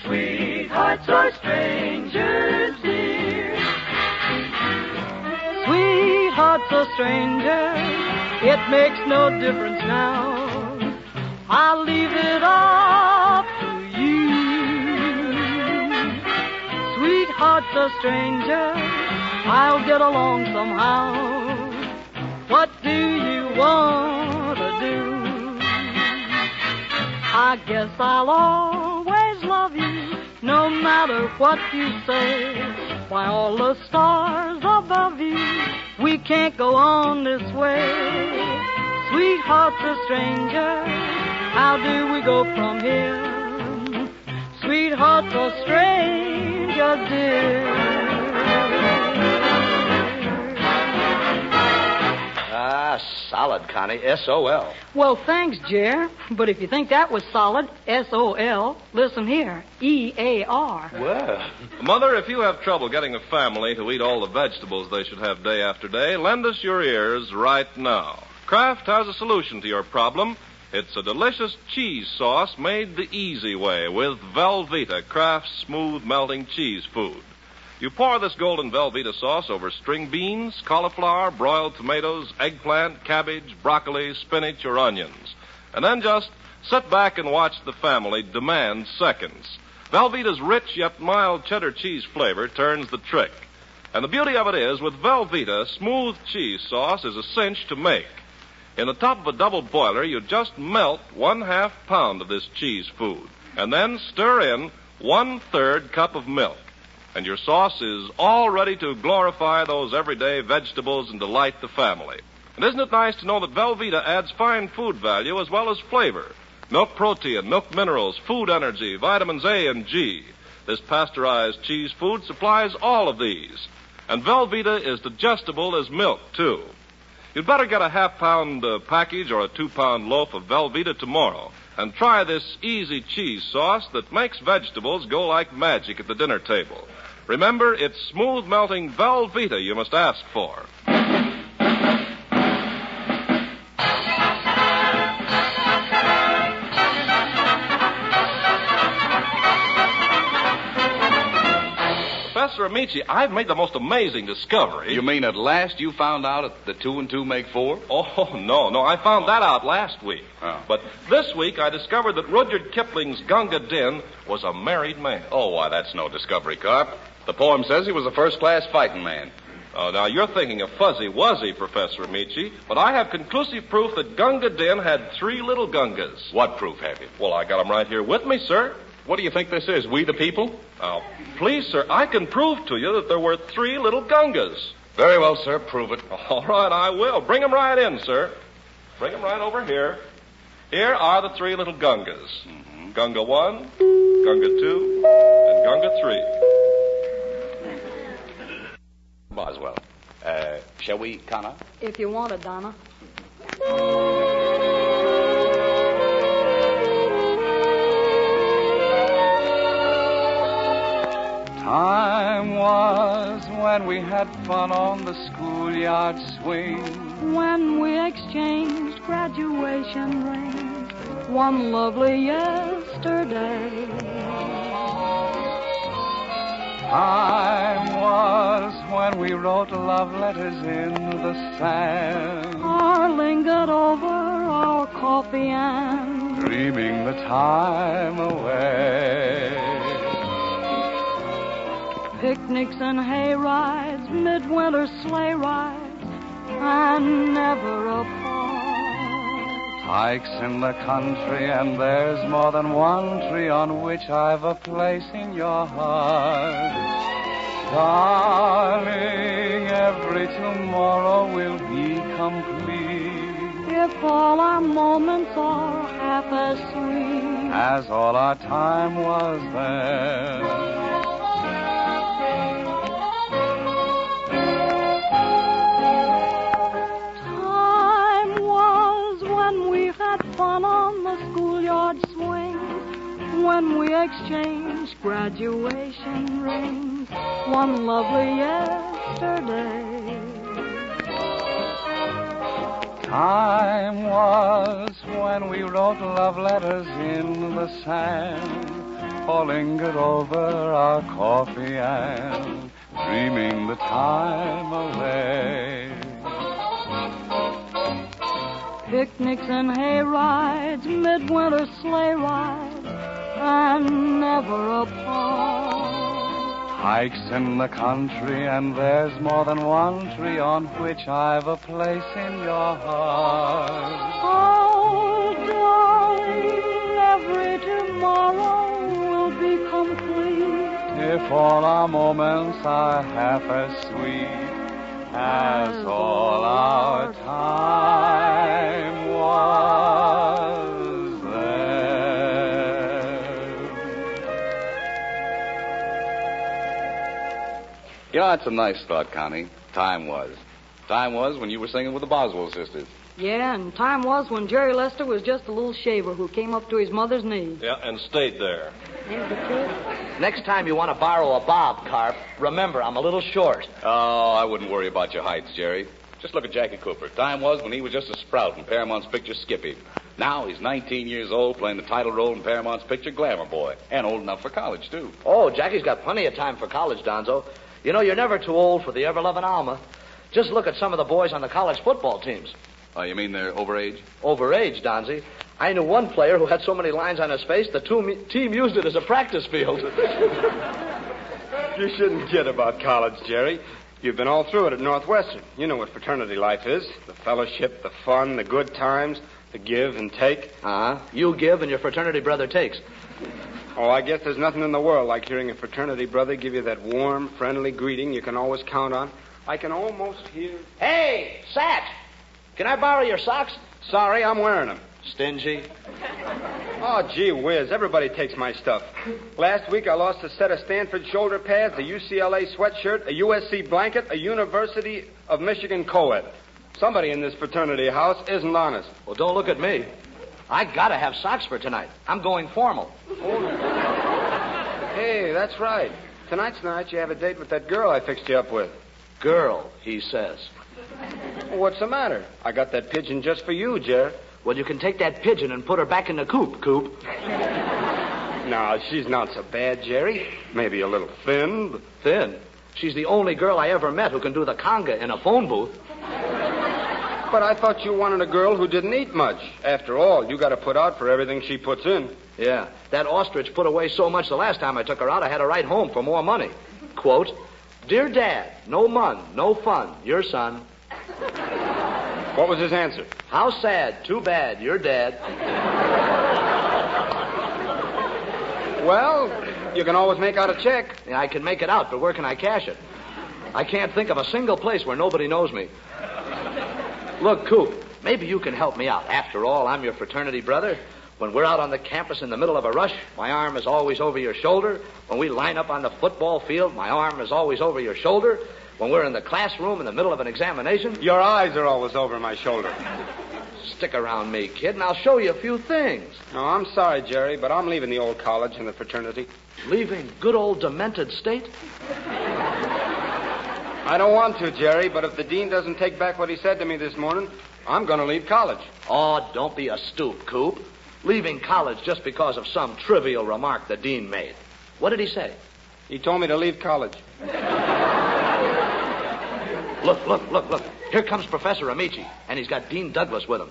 Sweethearts are strangers, dear. Sweethearts are strangers, it makes no difference now. I'll leave it up to you. Sweethearts are strangers, I'll get along somehow. What do you want to do? I guess I'll always love you, no matter what you say. By all the stars above you, we can't go on this way. Sweethearts are strangers, how do we go from here? Sweethearts are strangers, dear. Ah, solid, Connie. S-O-L. Well, thanks, Jer. But if you think that was solid, S-O-L, listen here, E-A-R. Well. Mother, if you have trouble getting a family to eat all the vegetables they should have day after day, lend us your ears right now. Kraft has a solution to your problem. It's a delicious cheese sauce made the easy way with Velveeta, Kraft's smooth melting cheese food. You pour this golden Velveeta sauce over string beans, cauliflower, broiled tomatoes, eggplant, cabbage, broccoli, spinach, or onions. And then just sit back and watch the family demand seconds. Velveeta's rich yet mild cheddar cheese flavor turns the trick. And the beauty of it is, with Velveeta, smooth cheese sauce is a cinch to make. In the top of a double boiler, you just melt 1/2 pound of this cheese food, and then stir in 1/3 cup of milk. And your sauce is all ready to glorify those everyday vegetables and delight the family. And isn't it nice to know that Velveeta adds fine food value as well as flavor? Milk protein, milk minerals, food energy, vitamins A and G. This pasteurized cheese food supplies all of these. And Velveeta is digestible as milk, too. You'd better get a 1/2 pound package or a 2-pound loaf of Velveeta tomorrow. And try this easy cheese sauce that makes vegetables go like magic at the dinner table. Remember, it's smooth melting Velveeta you must ask for. Professor Amici, I've made the most amazing discovery. You mean at last you found out that 2 and 2 make 4? Oh, no. I found that out last week. Oh. But this week I discovered that Rudyard Kipling's Gunga Din was a married man. Oh, why, that's no discovery, Carp. The poem says he was a first-class fighting man. Oh, now you're thinking of Fuzzy Wuzzy, Professor Amici, but I have conclusive proof that Gunga Din had 3 little Gungas. What proof have you? Well, I got them right here with me, sir. What do you think this is, We the People? Now, please, sir, I can prove to you that there were 3 little Gungas. Very well, sir, prove it. All right, I will. Bring them right in, sir. Bring them right over here. Here are the 3 little Gungas. Mm-hmm. Gunga 1, Gunga 2, and Gunga 3. Boswell. Shall we, Connor? If you want it, Donna. Time was when we had fun on the schoolyard swing. When we exchanged graduation rings, one lovely yesterday. Time was when we wrote love letters in the sand, or lingered over our coffee and dreaming the time away. Picnics and hay rides, midwinter sleigh rides, and never apart. Hikes in the country, and there's more than one tree on which I've a place in your heart. Darling, every tomorrow will be complete if all our moments are half as sweet as all our time was then. Fun on the schoolyard swing, when we exchanged graduation rings, one lovely yesterday. Time was when we wrote love letters in the sand, or lingered over our coffee and dreaming the time away. Picnics and hay rides, midwinter sleigh rides, and never apart. Hikes in the country, and there's more than one tree on which I've a place in your heart. Oh, darling, every tomorrow will be complete if all our moments are half as sweet as all our time was there. You know, that's a nice thought, Connie. Time was. Time was when you were singing with the Boswell sisters. Yeah, and time was when Jerry Lester was just a little shaver who came up to his mother's knee. Yeah, and stayed there. Next time you want to borrow a bob, Carp, remember, I'm a little short. Oh, I wouldn't worry about your heights, Jerry. Just look at Jackie Cooper. Time was when he was just a sprout in Paramount's picture Skippy. Now he's 19 years old, playing the title role in Paramount's picture Glamour Boy. And old enough for college, too. Oh, Jackie's got plenty of time for college, Donzo. You know, you're never too old for the ever-loving Alma. Just look at some of the boys on the college football teams. Oh, you mean they're overage? Overage, Donzie. I knew one player who had so many lines on his face, the team used it as a practice field. You shouldn't kid about college, Jerry. You've been all through it at Northwestern. You know what fraternity life is. The fellowship, the fun, the good times, the give and take. Uh-huh. You give and your fraternity brother takes. Oh, I guess there's nothing in the world like hearing a fraternity brother give you that warm, friendly greeting you can always count on. I can almost hear... Hey, Satch! Can I borrow your socks? Sorry, I'm wearing them. Stingy. Oh, gee whiz, everybody takes my stuff. Last week I lost a set of Stanford shoulder pads, a UCLA sweatshirt, a USC blanket, a University of Michigan co-ed. Somebody in this fraternity house isn't honest. Well, don't look at me. I gotta have socks for tonight. I'm going formal. Hey, that's right. Tonight's night you have a date with that girl I fixed you up with. Girl, he says. What's the matter? I got that pigeon just for you, Jer. Well, you can take that pigeon and put her back in the coop, Coop. No, she's not so bad, Jerry. Maybe a little thin, but... Thin? She's the only girl I ever met who can do the conga in a phone booth. But I thought you wanted a girl who didn't eat much. After all, you got to put out for everything she puts in. Yeah, that ostrich put away so much the last time I took her out, I had to write home for more money. Quote, Dear Dad, no mun, no fun, your son. What was his answer? How sad, too bad, you're dead. Well, you can always make out a check. Yeah, I can make it out, but where can I cash it? I can't think of a single place where nobody knows me. Look, Coop, maybe you can help me out. After all, I'm your fraternity brother. When we're out on the campus in the middle of a rush, my arm is always over your shoulder. When we line up on the football field, my arm is always over your shoulder. When we're in the classroom in the middle of an examination... Your eyes are always over my shoulder. Stick around me, kid, and I'll show you a few things. No, I'm sorry, Jerry, but I'm leaving the old college and the fraternity. Leaving good old demented state? I don't want to, Jerry, but if the dean doesn't take back what he said to me this morning, I'm going to leave college. Oh, don't be a stoop, Coop. Leaving college just because of some trivial remark the dean made. What did he say? He told me to leave college. Look. Here comes Professor Magee, and he's got Dean Douglas with him.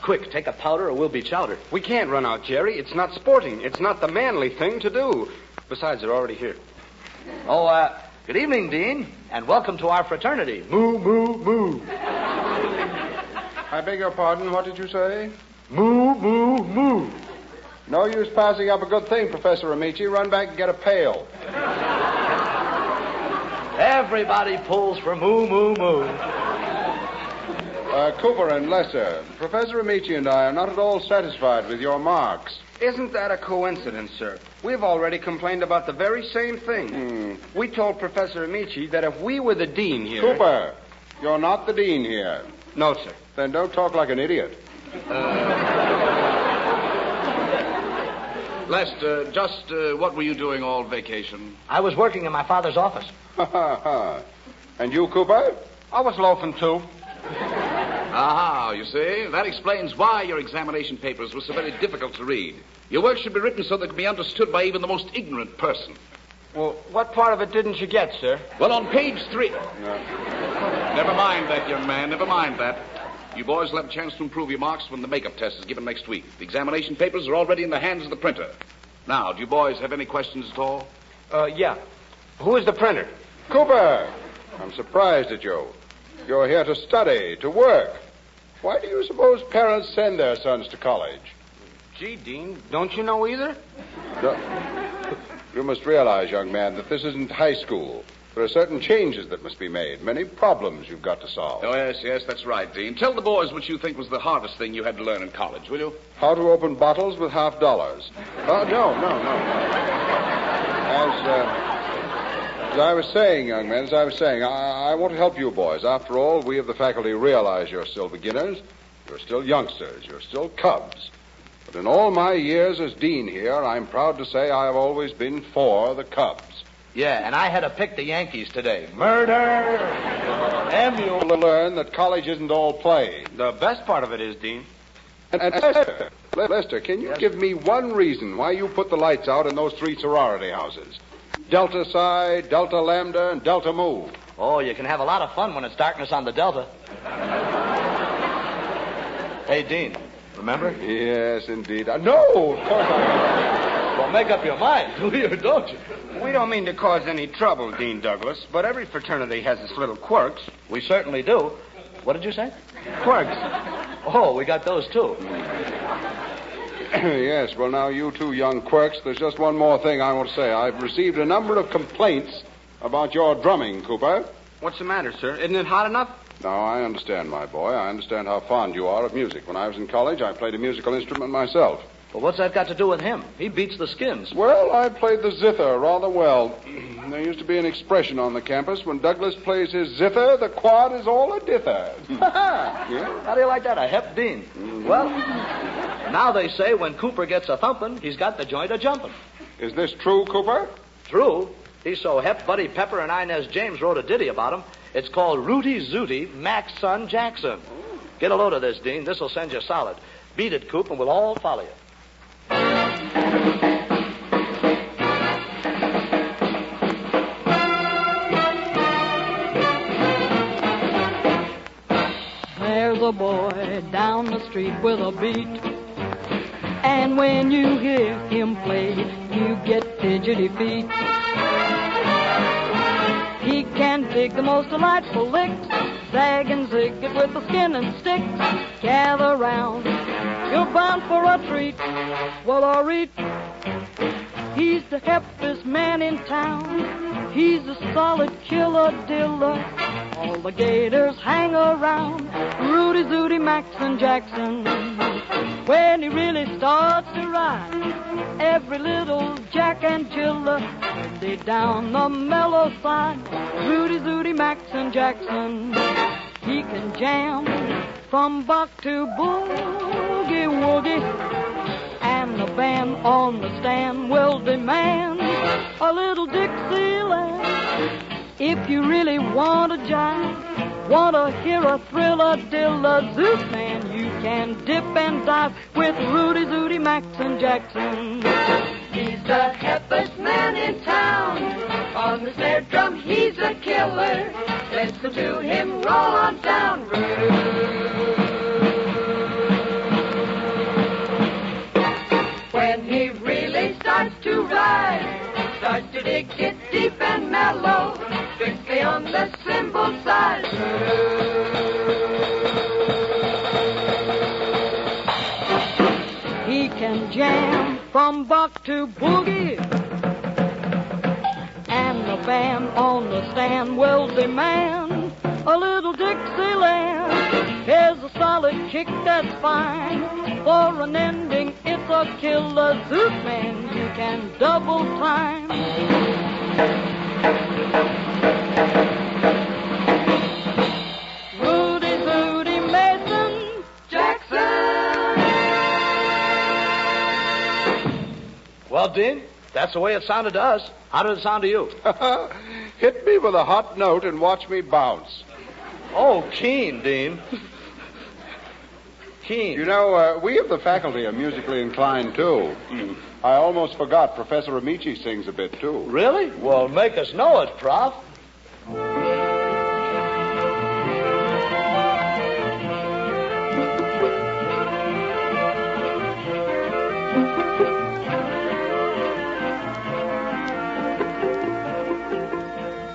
Quick, take a powder or we'll be chowdered. We can't run out, Jerry. It's not sporting. It's not the manly thing to do. Besides, they're already here. Oh, good evening, Dean, and welcome to our fraternity. Moo, moo, moo. I beg your pardon. What did you say? Moo, moo, moo. No use passing up a good thing, Professor Magee. Run back and get a pail. Everybody pulls for moo, moo, moo. Cooper and Lester, Professor Magee and I are not at all satisfied with your marks. Isn't that a coincidence, sir? We've already complained about the very same thing. We told Professor Magee that if we were the dean here... Cooper, you're not the dean here. No, sir. Then don't talk like an idiot. Lester, just what were you doing all vacation? I was working in my father's office. And you, Cooper? I was loafing, too. Aha, you see? That explains why your examination papers were so very difficult to read. Your work should be written so that it can be understood by even the most ignorant person. Well, what part of it didn't you get, sir? Well, on page 3... Never mind that, young man. Never mind that. You boys will have a chance to improve your marks when the makeup test is given next week. The examination papers are already in the hands of the printer. Now, do you boys have any questions at all? Yeah. Who is the printer? Cooper! I'm surprised at you. You're here to study, to work. Why do you suppose parents send their sons to college? Gee, Dean, don't you know either? No. You must realize, young man, that this isn't high school. There are certain changes that must be made, many problems you've got to solve. Oh, yes, that's right, Dean. Tell the boys what you think was the hardest thing you had to learn in college, will you? How to open bottles with $50. No. As I was saying, young man, I want to help you boys. After all, we of the faculty realize you're still beginners. You're still youngsters. You're still cubs. But in all my years as dean here, I'm proud to say I have always been for the Cubs. Yeah, and I had to pick the Yankees today. Murder! And you'll learn that college isn't all play. The best part of it is, Dean. And Lester, can you give me one reason why you put the lights out in those 3 sorority houses? Delta Psi, Delta Lambda, and Delta Mu. Oh, you can have a lot of fun when it's darkness on the Delta. Hey, Dean, remember? Yes, indeed. No, of course I Well, make up your mind, do you or don't you? We don't mean to cause any trouble, Dean Douglas, but every fraternity has its little quirks. We certainly do. What did you say? Quirks. Oh, we got those, too. Yes, well, now, you two young quirks, there's just one more thing I want to say. I've received a number of complaints about your drumming, Cooper. What's the matter, sir? Isn't it hot enough? No, I understand, my boy. I understand how fond you are of music. When I was in college, I played a musical instrument myself. Well, what's that got to do with him? He beats the skins. Well, I played the zither rather well. There used to be an expression on the campus. When Douglas plays his zither, the quad is all a dither. Yeah? How do you like that? A hep Dean. Mm-hmm. Well, now they say when Cooper gets a thumping, he's got the joint a jumping. Is this true, Cooper? True. He's so hep, Buddy Pepper and Inez James wrote a ditty about him. It's called Rooty Zooty, Mac's Son Jackson. Get a load of this, Dean. This'll send you solid. Beat it, Coop, and we'll all follow you. There's a boy down the street with a beat, and when you hear him play, you get fidgety feet. He can dig the most delightful licks, zag and zig it with the skin and sticks. Gather round, you're bound for a treat. Well, I'll read. He's the heppest man in town. He's a solid killer diller. All the gators hang around. Rooty Zooty, Max and Jackson. When he really starts to ride, every little Jack and Jiller, they down the mellow side. Rooty Zooty, Max and Jackson. He can jam from Bach to boogie woogie, and the band on the stand will demand a little Dixieland. If you really want to jive, want to hear a thriller dilla zoot, man, you can dip and dive with Rooty Zooty, Max and Jackson. He's the heppest man in town. On the snare drum, he's a killer. Listen to him roll on down. When he really starts to ride, starts to dig it deep and mellow, strictly on the cymbal side. He can jam from Bach to boogie, and the band on the stand will demand a little Dixieland. Here's a solid kick that's fine. For an ending, it's a killer zoot man. You can double time. Rudy Zooty Mason Jackson. Well, Dean, that's the way it sounded to us. How did it sound to you? Hit me with a hot note and watch me bounce. Oh, keen, Dean. Keen. You know, we of the faculty are musically inclined, too. I almost forgot Professor Amici sings a bit, too. Really? Well, make us know it, Prof.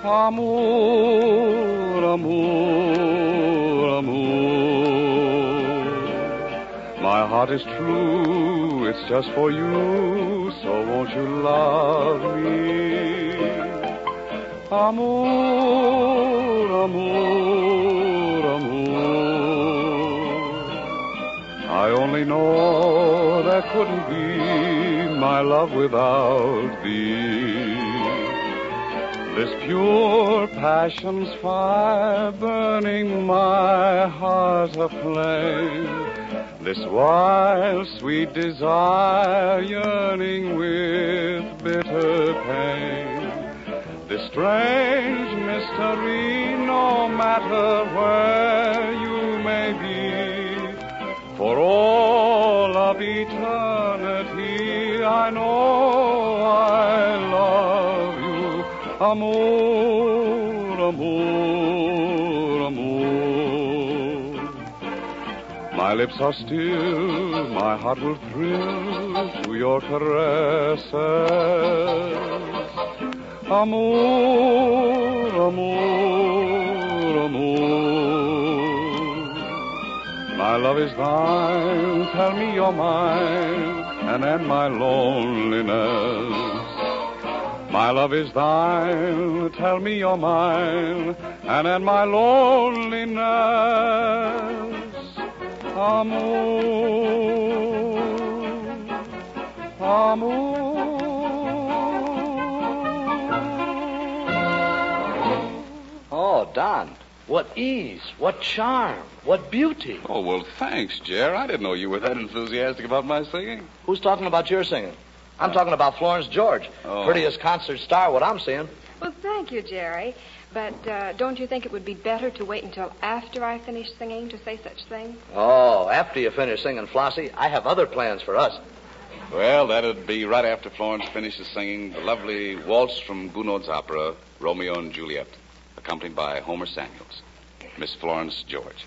Amour, amour, amour. My heart is true, it's just for you, so won't you love me? Amour, amour, amour. I only know there couldn't be my love without thee. This pure passion's fire burning my heart aflame. This wild, sweet desire yearning with bitter pain. This strange mystery, no matter where you may be. For all of eternity, I know I love you. Amour, amour, amour. My lips are still, my heart will thrill to your caresses. Amour, amour, amour. My love is thine, tell me you're mine, and end my loneliness. My love is thine, tell me you're mine, and end my loneliness. Amour, amour. Oh, Don, what ease, what charm, what beauty. Oh, well, thanks, Jer. I didn't know you were that enthusiastic about my singing. Who's talking about your singing? I'm talking about Florence George. Oh. Prettiest concert star, what I'm seeing. Well, thank you, Jerry. But don't you think it would be better to wait until after I finish singing to say such things? Oh, after you finish singing, Flossie, I have other plans for us. Well, that'd be right after Florence finishes singing the lovely waltz from Gounod's opera, Romeo and Juliet, accompanied by Homer Samuels. Miss Florence George.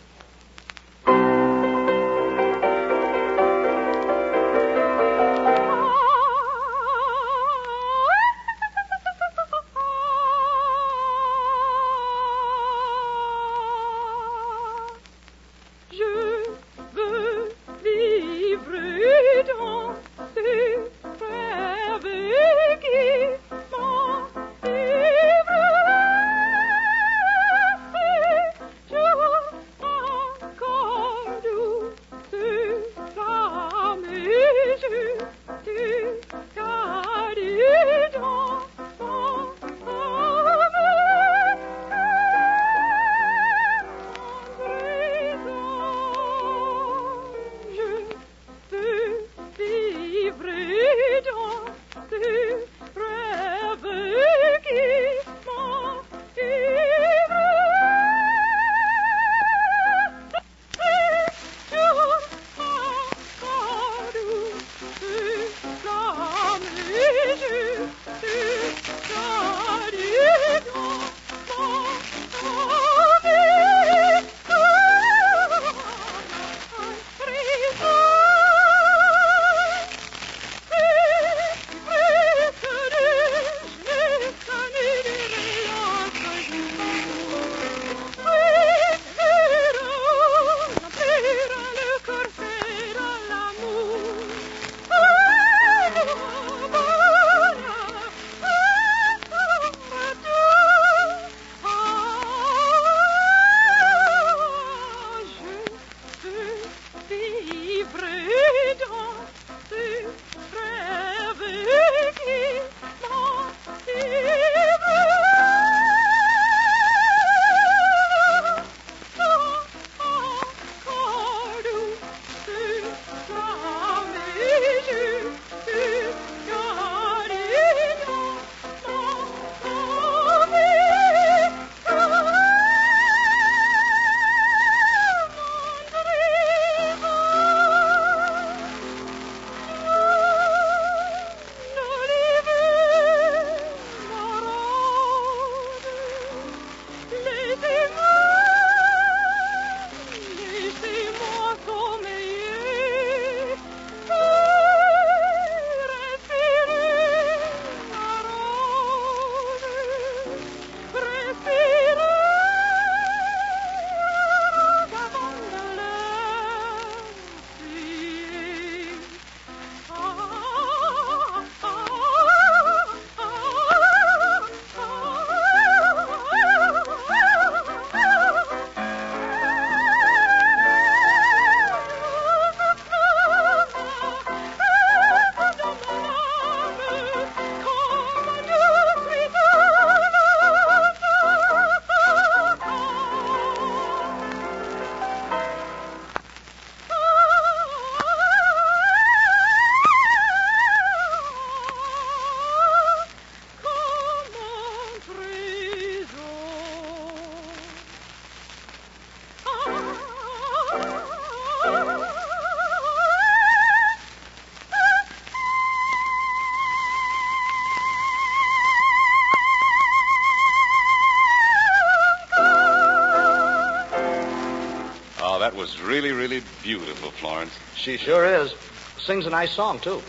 really, really beautiful, Florence. She sure is. Sings a nice song, too.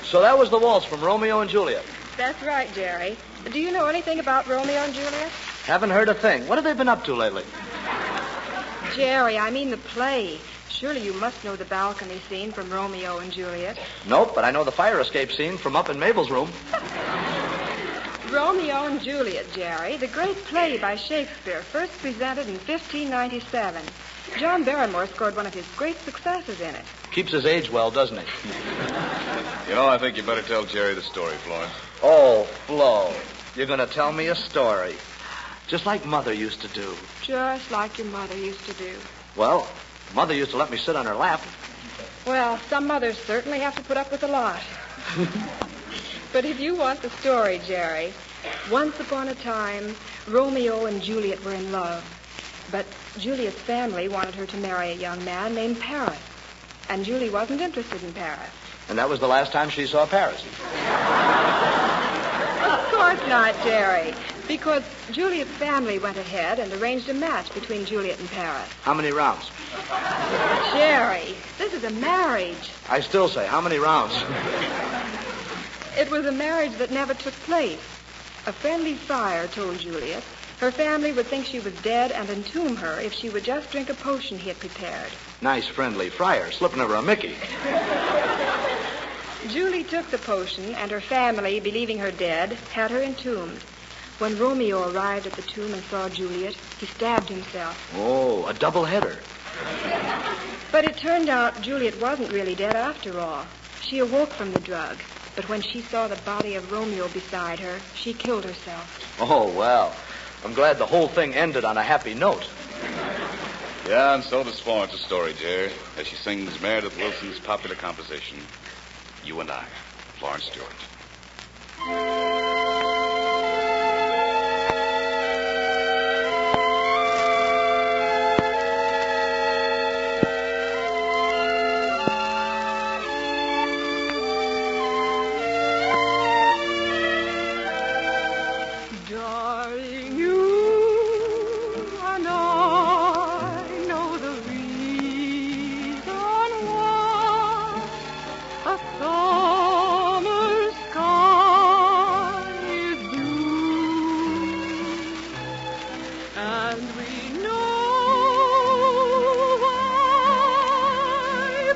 So that was the waltz from Romeo and Juliet. That's right, Jerry. Do you know anything about Romeo and Juliet? Haven't heard a thing. What have they been up to lately? Jerry, I mean the play. Surely you must know the balcony scene from Romeo and Juliet. Nope, but I know the fire escape scene from up in Mabel's room. Romeo and Juliet, Jerry, the great play by Shakespeare, first presented in 1597. John Barrymore scored one of his great successes in it. Keeps his age well, doesn't he? You know, I think you better tell Jerry the story, Florence. Oh, Flo, you're going to tell me a story. Just like Mother used to do. Just like your mother used to do. Well, Mother used to let me sit on her lap. Well, some mothers certainly have to put up with a lot. But if you want the story, Jerry, once upon a time, Romeo and Juliet were in love. But Juliet's family wanted her to marry a young man named Paris. And Julie wasn't interested in Paris. And that was the last time she saw Paris. Of course not, Jerry. Because Juliet's family went ahead and arranged a match between Juliet and Paris. How many rounds? Jerry, this is a marriage. I still say, how many rounds? It was a marriage that never took place. A friendly friar told Juliet her family would think she was dead and entomb her if she would just drink a potion he had prepared. Nice, friendly friar, slipping over a Mickey. Julie took the potion, and her family, believing her dead, had her entombed. When Romeo arrived at the tomb and saw Juliet, he stabbed himself. Oh, a double-header. But it turned out Juliet wasn't really dead after all. She awoke from the drug, but when she saw the body of Romeo beside her, she killed herself. Oh, well, I'm glad the whole thing ended on a happy note. Yeah, and so does Florence's story, Jerry, as she sings Meredith Wilson's popular composition, You and I, Florence Stewart. Darling, you and I know the reason why a summer sky is blue, and we know why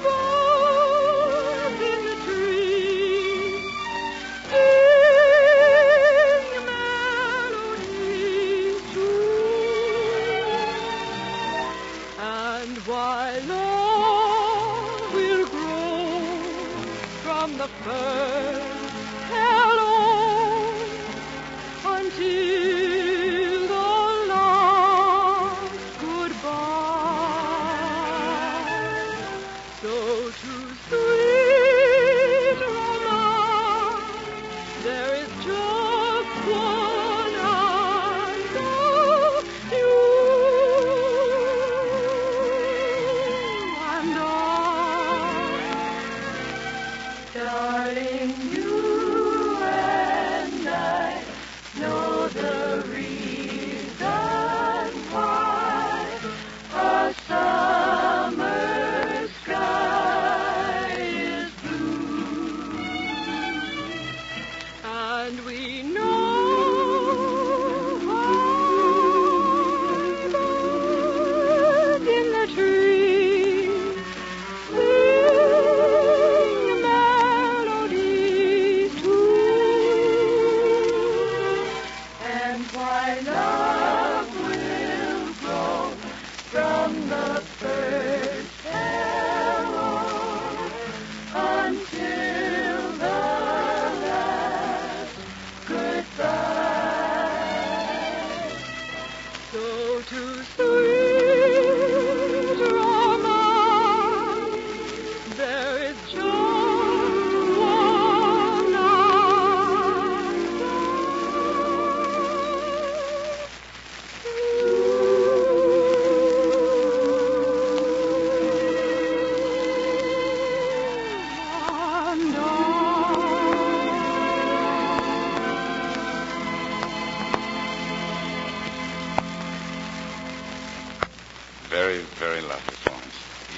birds in the trees sing melodies true, and why love will grow from the first hello until the last goodbye. So to sweet romance, there is just one answer: you and I. Darling, you and I know the reason why a summer sky is blue, and we know why birds in the trees sing melodies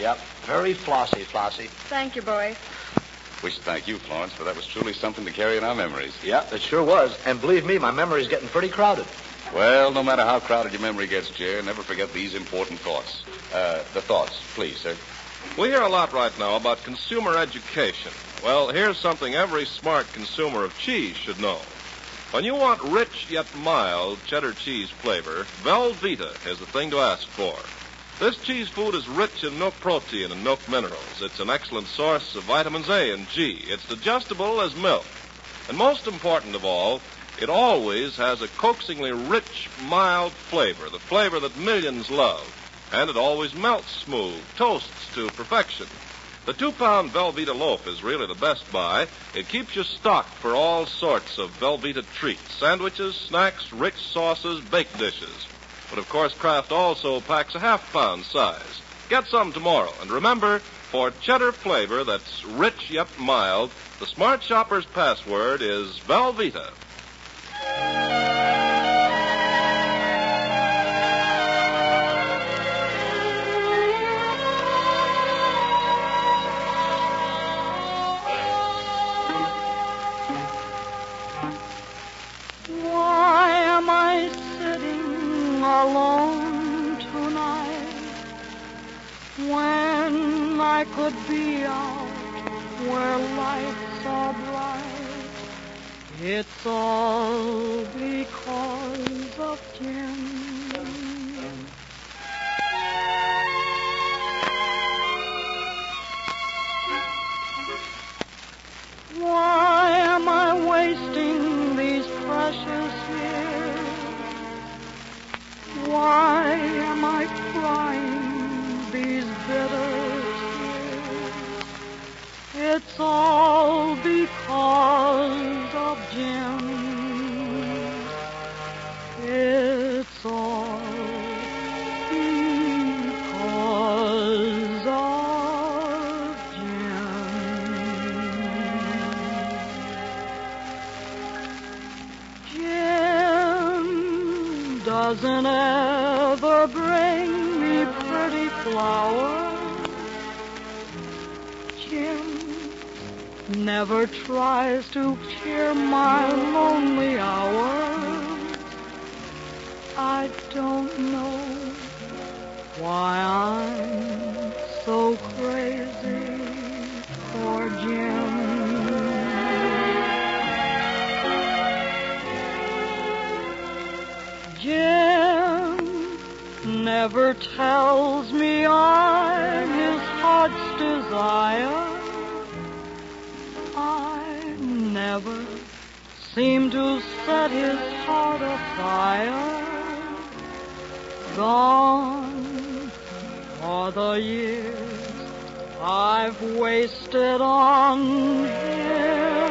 Yep, very flossy, Flossie. Thank you, boys. We should thank you, Florence, for that was truly something to carry in our memories. Yeah, it sure was. And believe me, my memory's getting pretty crowded. Well, no matter how crowded your memory gets, Jer, never forget these important thoughts. The thoughts, please, sir. We hear a lot right now about consumer education. Well, here's something every smart consumer of cheese should know. When you want rich yet mild cheddar cheese flavor, Velveeta is the thing to ask for. This cheese food is rich in milk protein and milk minerals. It's an excellent source of vitamins A and G. It's digestible as milk. And most important of all, it always has a coaxingly rich, mild flavor, the flavor that millions love. And it always melts smooth, toasts to perfection. The 2-pound Velveeta loaf is really the best buy. It keeps you stocked for all sorts of Velveeta treats, sandwiches, snacks, rich sauces, baked dishes. But, of course, Kraft also packs a half-pound size. Get some tomorrow. And remember, for cheddar flavor that's rich yet mild, the Smart Shopper's password is Velveeta. Why am I sitting alone tonight when I could be out where lights are bright? It's all because of Jim. Why am I wasting these precious years? Why am I crying these bitter tears? It's all because of Jim. It's all because of Jim doesn't ever bring me pretty flowers. Jim never tries to cheer my lonely hours. I don't know why I'm so crazy for Jim. Jim never tells me I'm his heart's desire. I never seem to set his heart afire. Gone are the years I've wasted on him.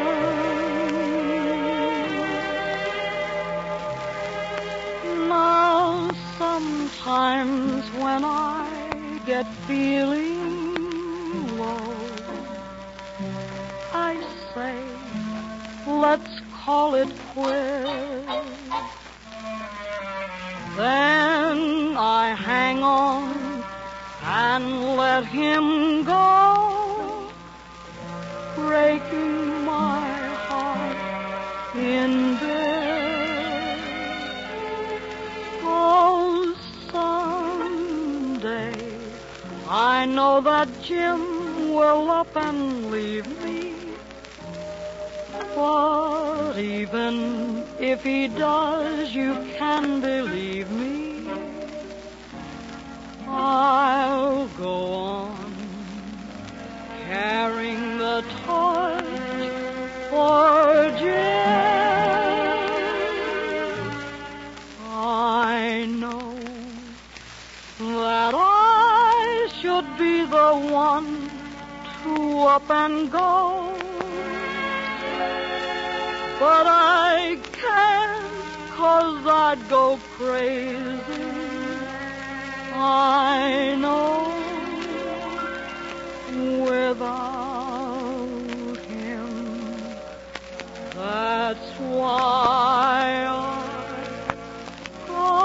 Now sometimes when I get feeling low, I say, let's call it quits. Then I hang on and let him go, breaking my heart in bed. Oh, someday I know that Jim will up and leave me. But even if he does, you can believe me, I'll go on carrying the torch for Jim. I know that I should be the one to up and go, but I can't, 'cause I'd go crazy. I know without him, that's why I go on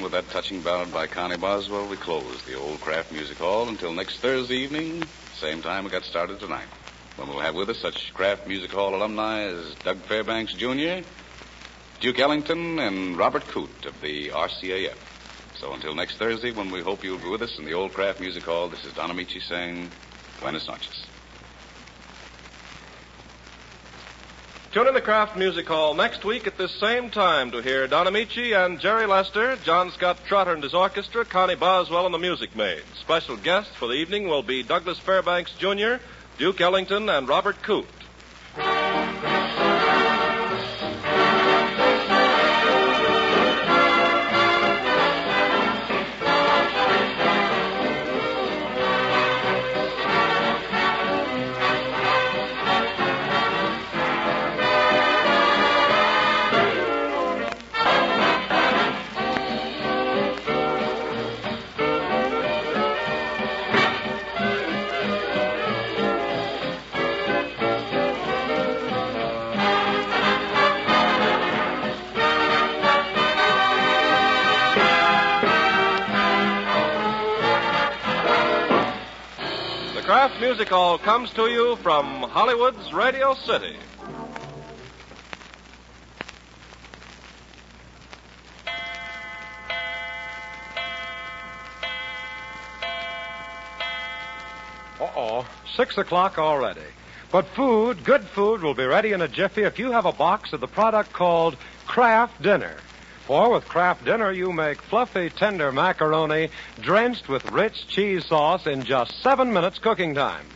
with that touching ballad by Connie Boswell, we close the old Kraft Music Hall until next Thursday evening, same time we got started tonight, when we'll have with us such Kraft Music Hall alumni as Doug Fairbanks, Jr., Duke Ellington, and Robert Coote of the RCAF. So until next Thursday, when we hope you'll be with us in the old Kraft Music Hall, this is Don Amici saying, Buenas noches. Tune in the Kraft Music Hall next week at this same time to hear Don Amici and Jerry Lester, John Scott Trotter and his orchestra, Connie Boswell and the Music Maids. Special guests for the evening will be Douglas Fairbanks, Jr., Duke Ellington, and Robert Coote. Kraft Music Hall comes to you from Hollywood's Radio City. Uh-oh, 6 o'clock already. But food, good food, will be ready in a jiffy if you have a box of the product called Kraft Dinner. For with Kraft Dinner, you make fluffy, tender macaroni drenched with rich cheese sauce in just 7 minutes cooking time.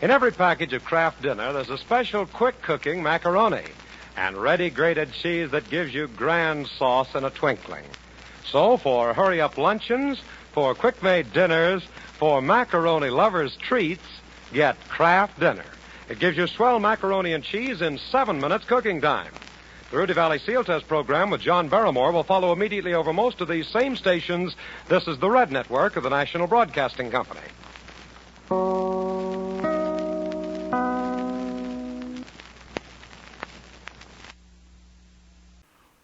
In every package of Kraft Dinner, there's a special quick-cooking macaroni and ready grated cheese that gives you grand sauce in a twinkling. So for hurry-up luncheons, for quick-made dinners, for macaroni lovers' treats, get Kraft Dinner. It gives you swell macaroni and cheese in 7 minutes cooking time. The Rudy Valley Seal Test program with John Barrymore will follow immediately over most of these same stations. This is the Red Network of the National Broadcasting Company.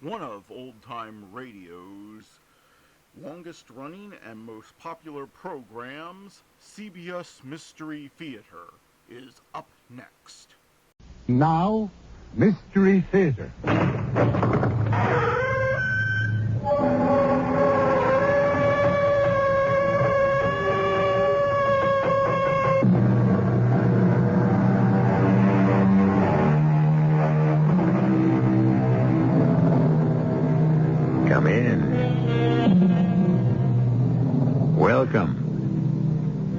One of old-time radio's longest-running and most popular programs, CBS Mystery Theater, is up next. Now, Mystery Theater. Come in. Welcome.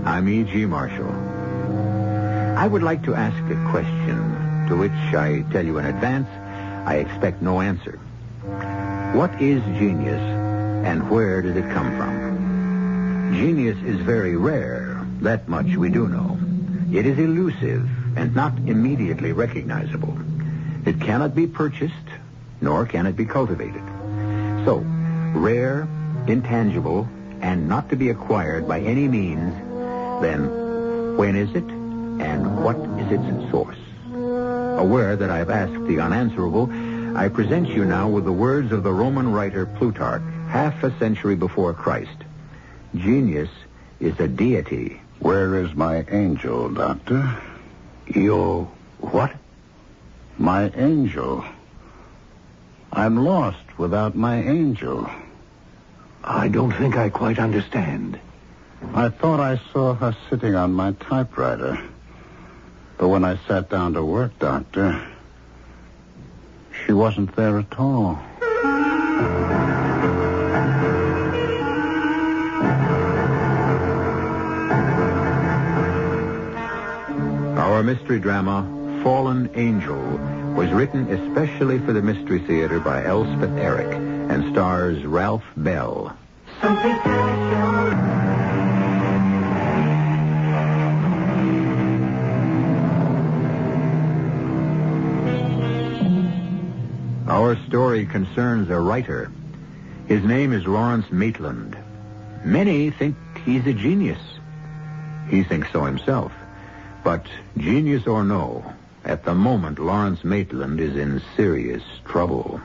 I'm E.G. Marshall. I would like to ask a question to which I tell you in advance I expect no answer. What is genius, and where did it come from? Genius is very rare, that much we do know. It is elusive and not immediately recognizable. It cannot be purchased, nor can it be cultivated. So, rare, intangible, and not to be acquired by any means, then when is it, and what is its source? Aware that I have asked the unanswerable, I present you now with the words of the Roman writer Plutarch, half a century before Christ. Genius is a deity. Where is my angel, Doctor? Your what? My angel. I'm lost without my angel. I don't think I quite understand. I thought I saw her sitting on my typewriter. But when I sat down to work, Doctor, she wasn't there at all. Our mystery drama, Fallen Angel, was written especially for the Mystery Theater by Elspeth Eric and stars Ralph Bell. Something special. Our story concerns a writer. His name is Lawrence Maitland. Many think he's a genius. He thinks so himself. But genius or no, at the moment Lawrence Maitland is in serious trouble.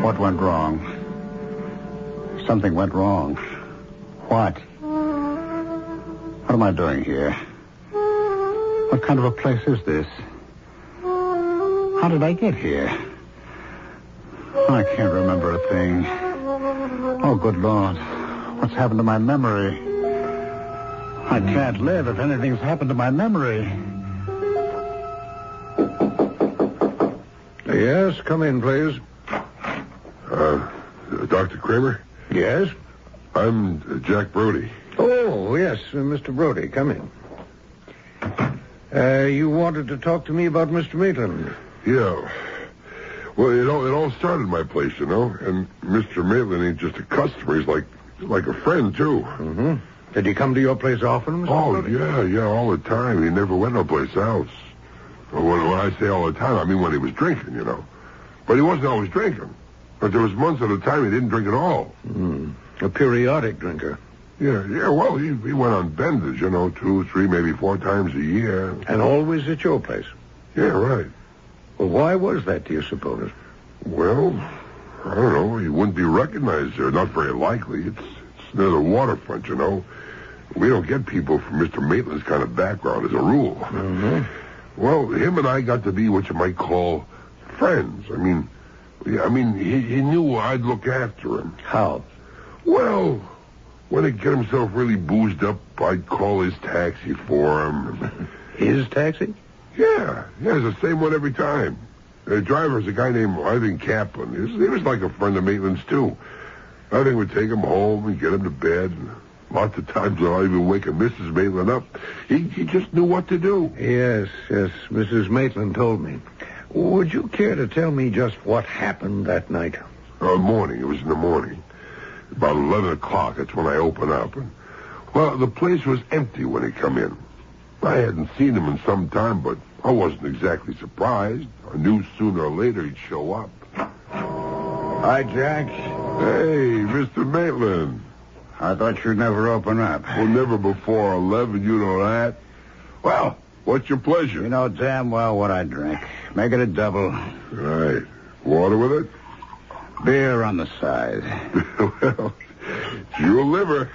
What went wrong? Something went wrong. What? What am I doing here? What kind of a place is this? How did I get here? I can't remember a thing. Oh, good Lord. What's happened to my memory? I can't live if anything's happened to my memory. Yes, come in, please. Dr. Kramer? Yes? I'm Jack Brody. Oh, yes, Mr. Brody, come in. You wanted to talk to me about Mr. Maitland? Yeah. Well, it all started my place, you know, and Mr. Maitland ain't just a customer. He's like a friend, too. Mm-hmm. Did he come to your place often, Mr. Brody? Yeah, all the time. He never went no place else. When I say all the time, I mean when he was drinking, you know. But he wasn't always drinking. But there was months at a time he didn't drink at all. A periodic drinker. Yeah, well, he went on benders, you know, 2, 3, maybe 4 times a year. And always at your place? Yeah, right. Well, why was that, do you suppose? Well, I don't know. He wouldn't be recognized there. Not very likely. It's near the waterfront, you know. We don't get people from Mr. Maitland's kind of background as a rule. Mm-hmm. Well, him and I got to be what you might call friends. I mean, he knew I'd look after him. How? Well, when he'd get himself really boozed up, I'd call his taxi for him. His taxi? Yeah, it's the same one every time. The driver's a guy named Ivan Kaplan. He was like a friend of Maitland's, too. Ivan would take him home and get him to bed. Lots of times without even waking Mrs. Maitland up. He just knew what to do. Yes, Mrs. Maitland told me. Would you care to tell me just what happened that night? Morning. It was in the morning. About 11 o'clock, that's when I opened up. And, well, the place was empty when he come in. I hadn't seen him in some time, but I wasn't exactly surprised. I knew sooner or later he'd show up. Hi, Jack. Hey, Mr. Maitland. I thought you'd never open up. Well, never before 11, you know that. Well, what's your pleasure? You know damn well what I drink. Make it a double. Right. Water with it? Beer on the side. Well, it's your liver.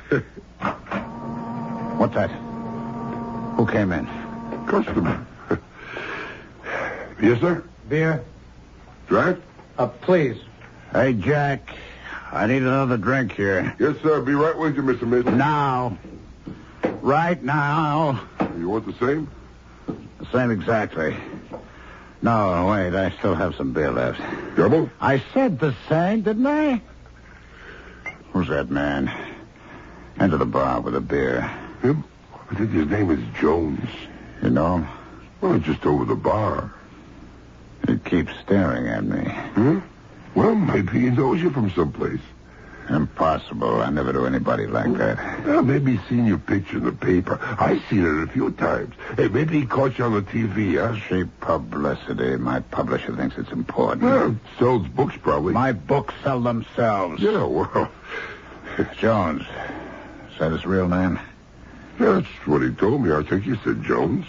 What's that? Who came in? Customer. Yes, sir? Beer? Jack? Please. Hey, Jack. I need another drink here. Yes, sir. Be right with you, Mr. Maitland. Now. Right now. You want the same? The same exactly. No, wait. I still have some beer left. Double? I said the same, didn't I? Who's that man? Enter the bar with a beer. Him? I think his name is Jones. You know him? Well, just over the bar. He keeps staring at me. Huh? Well, maybe he knows you from someplace. Impossible. I never knew anybody like that. Well, maybe he's seen your picture in the paper. I've seen it a few times. Hey, maybe he caught you on the TV, huh? Cheap publicity. My publisher thinks it's important. Well, sells books, probably. My books sell themselves. Yeah, well... Jones. Is that his real name? Yeah, that's what he told me. I think he said Jones.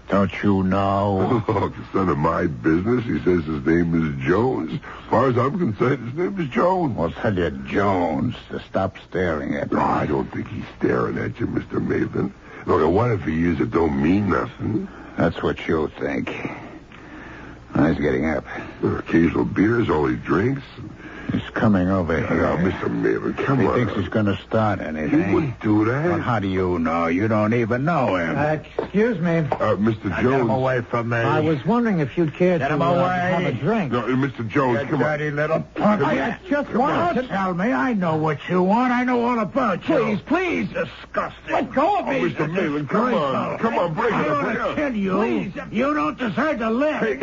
Don't you know? Oh, it's none of my business. He says his name is Jones. As far as I'm concerned, his name is Jones. Well, tell you Jones to stop staring at me. No, I don't think he's staring at you, Mr. Maitland. Look, what if he is? It don't mean nothing. That's what you think. He's getting up. Occasional beer is all he drinks. He's coming over here. Now, Mr. Maitland, come on. He thinks he's going to start anything. He wouldn't do that. Well, how do you know? You don't even know him. Excuse me. Mr. Jones. Get him away from me. I was wondering if you'd care to Get him away. have a drink. No, Mr. Jones, You come on. dirty little punk. I just want Don't tell me. I know what you want. I know all about you. Please. Disgusting. Let go of me. Oh, Mr. Maitland, come on. Come on, break it I'm up. going to kill you. Please. You don't deserve to live. Hey,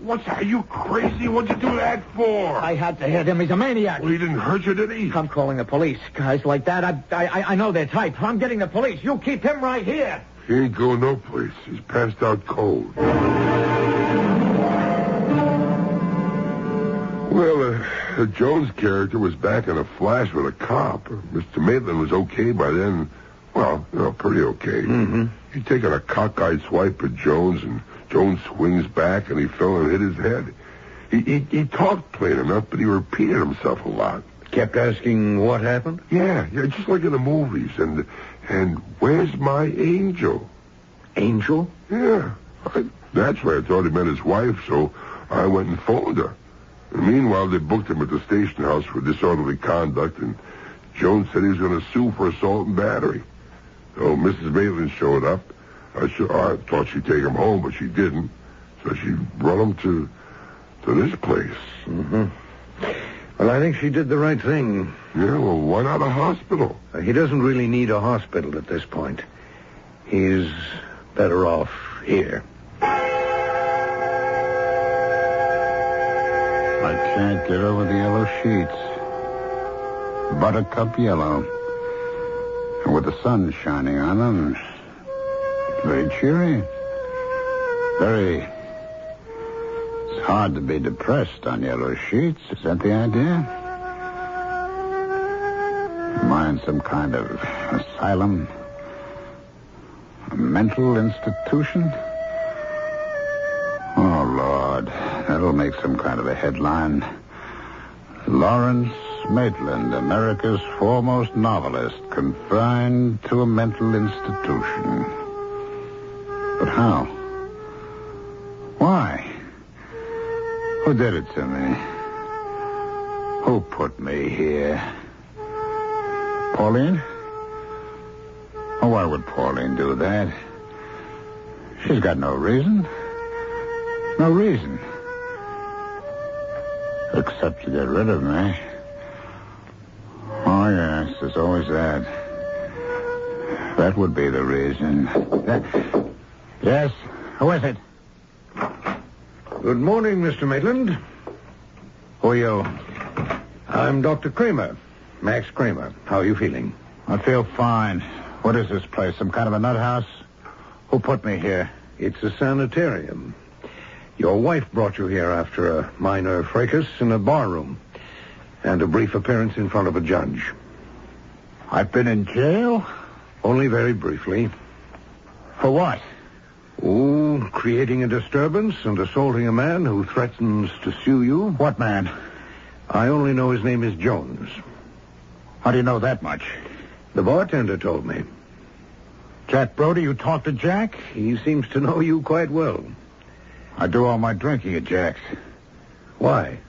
what's that? Are you crazy? What'd you do that for? I had to hit him. He's a maniac. Well, he didn't hurt you, did he? I'm calling the police. Guys like that, I know their type. I'm getting the police. You keep him right here. He ain't going no place. He's passed out cold. Well, the Jones character was back in a flash with a cop. Mr. Maitland was okay by then. Well, pretty okay. Mm-hmm. He'd taken a cockeyed swipe at Jones, and Jones swings back, and he fell and hit his head. He talked plain enough, but he repeated himself a lot. Kept asking what happened? Yeah, just like in the movies. And where's my angel? Angel? Yeah. Naturally, I thought he meant his wife, so I went and phoned her. And meanwhile, they booked him at the station house for disorderly conduct, and Jones said he was going to sue for assault and battery. So Mrs. Maitland showed up. I thought she'd take him home, but she didn't. So she brought him to this place. Mm-hmm. Well, I think she did the right thing. Yeah, well, why not a hospital? He doesn't really need a hospital at this point. He's better off here. I can't get over the yellow sheets. Buttercup yellow. And with the sun shining on them, very cheery. Very... It's hard to be depressed on yellow sheets. Is that the idea? Am I in some kind of asylum? A mental institution? Oh, Lord. That'll make some kind of a headline. Lawrence Maitland, America's foremost novelist, confined to a mental institution. But how? Why? Who did it to me? Who put me here? Pauline? Oh, why would Pauline do that? She's got no reason. No reason. Except to get rid of me. Oh, yes, there's always that. That would be the reason. Yes? Who is it? Good morning, Mr. Maitland. Who are you? I'm Dr. Kramer. Max Kramer. How are you feeling? I feel fine. What is this place? Some kind of a nut house? Who put me here? It's a sanitarium. Your wife brought you here after a minor fracas in a barroom and a brief appearance in front of a judge. I've been in jail? Only very briefly. For what? Oh, creating a disturbance and assaulting a man who threatens to sue you. What man? I only know his name is Jones. How do you know that much? The bartender told me. Jack Brody, you talked to Jack? He seems to know you quite well. I do all my drinking at Jack's. Why?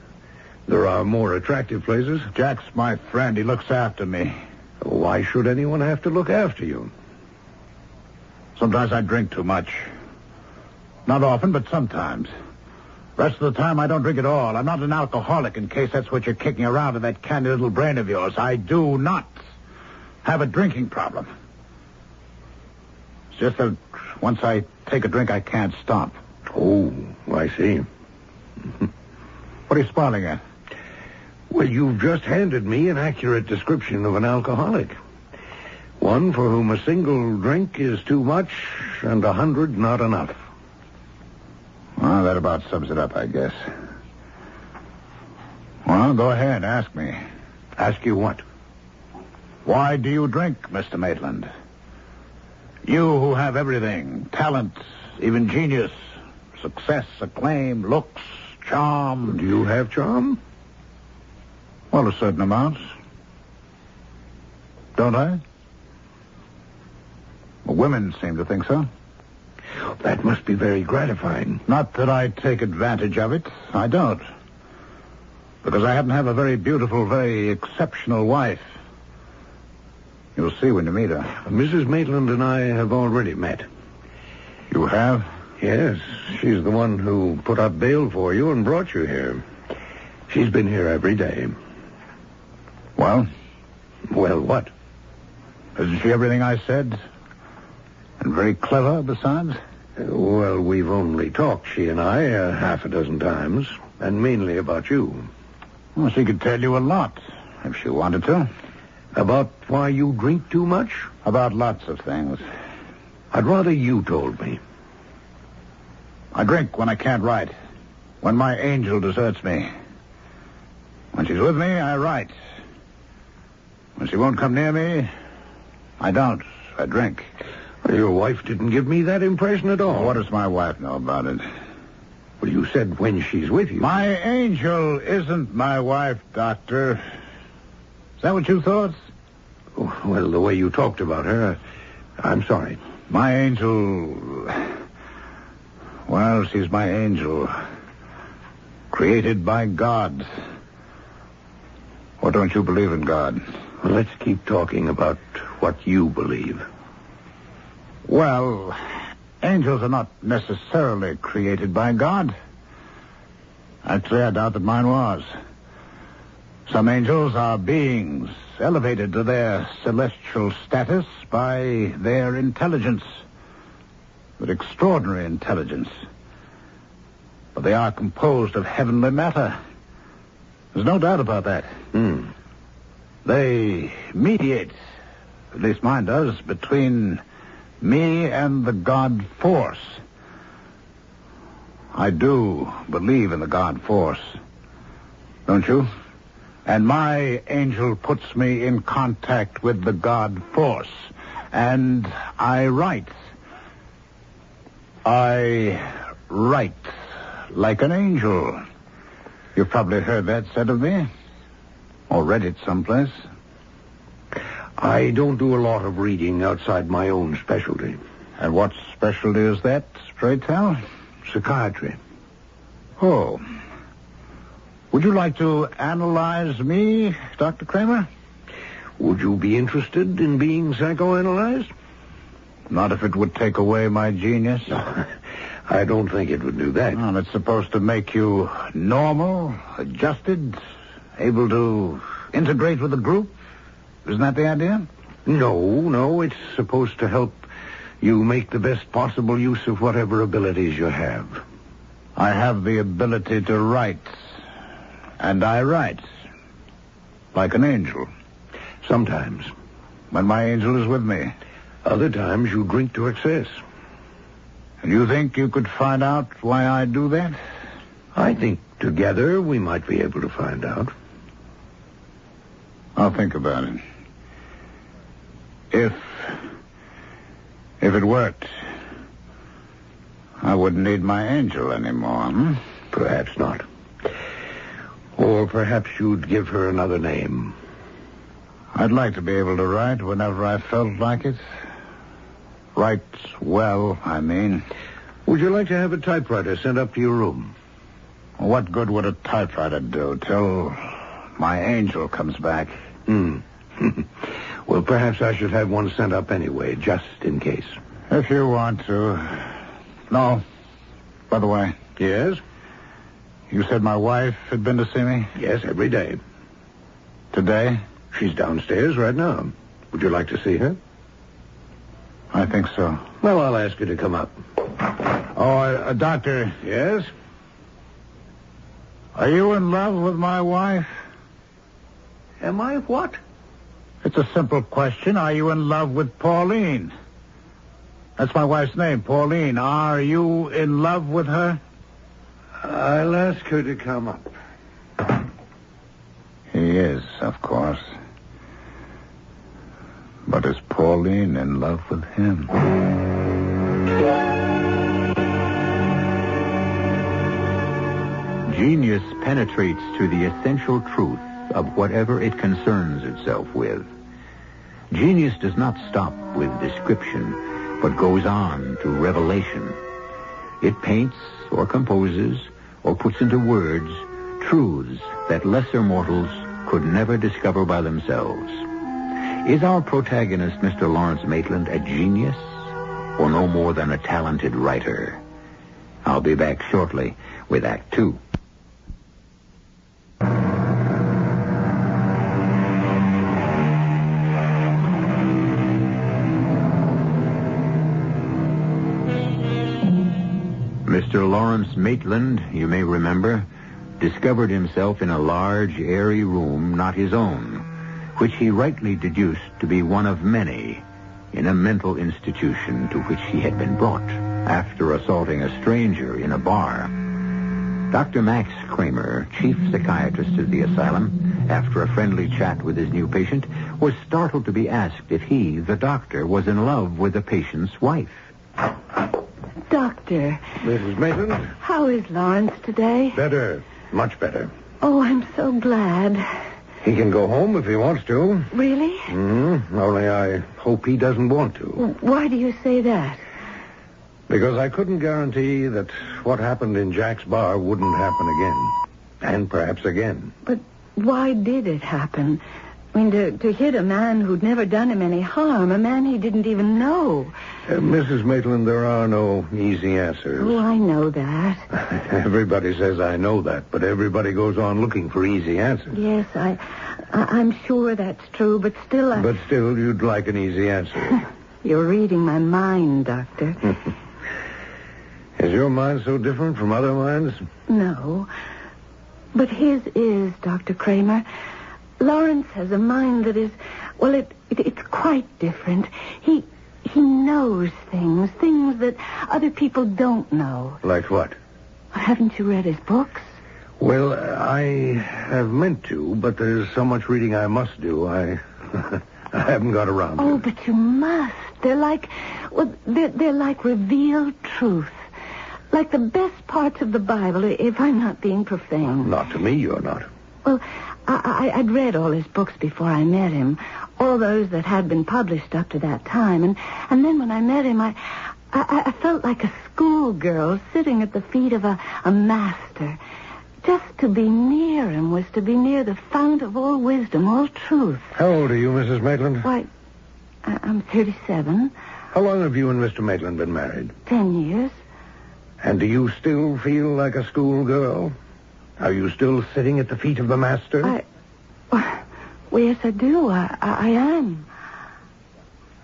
There are more attractive places. Jack's my friend. He looks after me. Why should anyone have to look after you? Sometimes I drink too much. Not often, but sometimes. Rest of the time, I don't drink at all. I'm not an alcoholic, in case that's what you're kicking around in that candy little brain of yours. I do not have a drinking problem. It's just that once I take a drink, I can't stop. Oh, I see. What are you smiling at? Well, you've just handed me an accurate description of an alcoholic. One for whom a single drink is too much and 100 not enough. Well, that about sums it up, I guess. Well, go ahead, ask me. Ask you what? Why do you drink, Mr. Maitland? You who have everything, talent, even genius, success, acclaim, looks, charm. Do you have charm? Well, a certain amount. Don't I? Well, women seem to think so. That must be very gratifying. Not that I take advantage of it. I don't. Because I happen to have a very beautiful, very exceptional wife. You'll see when you meet her. Mrs. Maitland and I have already met. You have? Yes. She's the one who put up bail for you and brought you here. She's been here every day. Well? Well, what? Isn't she everything I said? And very clever, besides? Well, we've only talked, she and I, half a dozen times, and mainly about you. Well, she could tell you a lot, if she wanted to. About why you drink too much? About lots of things. I'd rather you told me. I drink when I can't write. When my angel deserts me. When she's with me, I write. When she won't come near me, I don't. I drink. Your wife didn't give me that impression at all. What does my wife know about it? Well, you said when she's with you. My angel isn't my wife, Doctor. Is that what you thought? Oh, well, the way you talked about her, I'm sorry. My angel... Well, she's my angel. Created by God. Or don't you believe in God? Well, let's keep talking about what you believe. Well, angels are not necessarily created by God. Actually, I doubt that mine was. Some angels are beings elevated to their celestial status by their intelligence. With extraordinary intelligence. But they are composed of heavenly matter. There's no doubt about that. They mediate, at least mine does, between me and the God force. I do believe in the God force. Don't you? And my angel puts me in contact with the God force. And I write. I write like an angel. You've probably heard that said of me. Or read it someplace. I don't do a lot of reading outside my own specialty. And what specialty is that, pray tell? Psychiatry. Oh. Would you like to analyze me, Dr. Kramer? Would you be interested in being psychoanalyzed? Not if it would take away my genius. I don't think it would do that. Well, it's supposed to make you normal, adjusted, able to integrate with the group. Isn't that the idea? No. It's supposed to help you make the best possible use of whatever abilities you have. I have the ability to write. And I write. Like an angel. Sometimes. When my angel is with me. Other times you drink to excess. And you think you could find out why I do that? I think together we might be able to find out. I'll think about it. If it worked, I wouldn't need my angel anymore. Perhaps not. Or perhaps you'd give her another name. I'd like to be able to write whenever I felt like it. Write well, I mean. Would you like to have a typewriter sent up to your room? What good would a typewriter do till my angel comes back? Well, perhaps I should have one sent up anyway, just in case. If you want to. No. By the way. Yes? You said my wife had been to see me? Yes, every day. Today? She's downstairs right now. Would you like to see her? I think so. Well, I'll ask her to come up. Oh, doctor. Yes? Are you in love with my wife? Am I what? It's a simple question. Are you in love with Pauline? That's my wife's name, Pauline. Are you in love with her? I'll ask her to come up. He is, of course. But is Pauline in love with him? Genius penetrates to the essential truth of whatever it concerns itself with. Genius does not stop with description, but goes on to revelation. It paints or composes or puts into words truths that lesser mortals could never discover by themselves. Is our protagonist, Mr. Lawrence Maitland, a genius or no more than a talented writer? I'll be back shortly with Act Two. Mr. Lawrence Maitland, you may remember, discovered himself in a large, airy room not his own, which he rightly deduced to be one of many in a mental institution to which he had been brought after assaulting a stranger in a bar. Dr. Max Kramer, chief psychiatrist of the asylum, after a friendly chat with his new patient, was startled to be asked if he, the doctor, was in love with the patient's wife. Doctor. Mrs. Maitland? How is Lawrence today? Better. Much better. Oh, I'm so glad. He can go home if he wants to. Really? Only I hope he doesn't want to. Why do you say that? Because I couldn't guarantee that what happened in Jack's bar wouldn't happen again. And perhaps again. But why did it happen? I mean, to hit a man who'd never done him any harm, a man he didn't even know. Mrs. Maitland, there are no easy answers. Oh, I know that. Everybody says I know that, but everybody goes on looking for easy answers. Yes, I'm sure that's true, but still But still, you'd like an easy answer. You're reading my mind, Doctor. Is your mind so different from other minds? No. But his is, Dr. Kramer. Lawrence has a mind that is, well, it's quite different. He knows things that other people don't know. Like what? Haven't you read his books? Well, I have meant to, but there's so much reading I must do. I haven't got around to it. Oh, but you must. They're like revealed truth. Like the best parts of the Bible, if I'm not being profane. Not to me, you're not. Well, I'd read all his books before I met him. All those that had been published up to that time. And then when I met him, I felt like a schoolgirl sitting at the feet of a master. Just to be near him was to be near the fount of all wisdom, all truth. How old are you, Mrs. Maitland? Why, I'm 37. How long have you and Mr. Maitland been married? 10 years. And do you still feel like a schoolgirl? Are you still sitting at the feet of the master? Well, yes, I do. I am.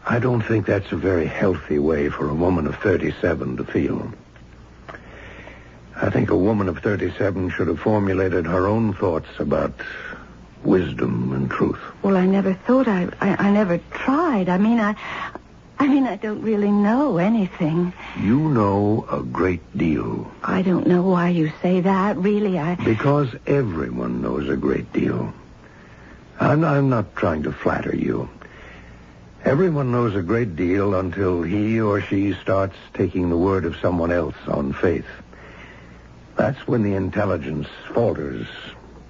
I don't think that's a very healthy way for a woman of 37 to feel. I think a woman of 37 should have formulated her own thoughts about wisdom and truth. Well, I never thought I never tried. I mean, I don't really know anything. You know a great deal. I don't know why you say that. Really, Because everyone knows a great deal. I'm not trying to flatter you. Everyone knows a great deal until he or she starts taking the word of someone else on faith. That's when the intelligence falters,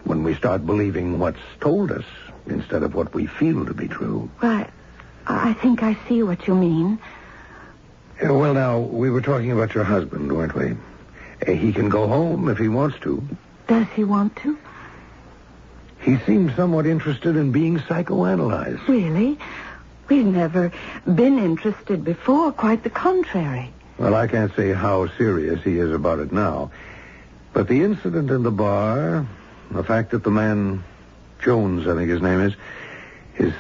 when we start believing what's told us instead of what we feel to be true. Right. I think I see what you mean. Well, now, we were talking about your husband, weren't we? He can go home if he wants to. Does he want to? He seems somewhat interested in being psychoanalyzed. Really? We've never been interested before. Quite the contrary. Well, I can't say how serious he is about it now. But the incident in the bar, the fact that the man, Jones, I think his name is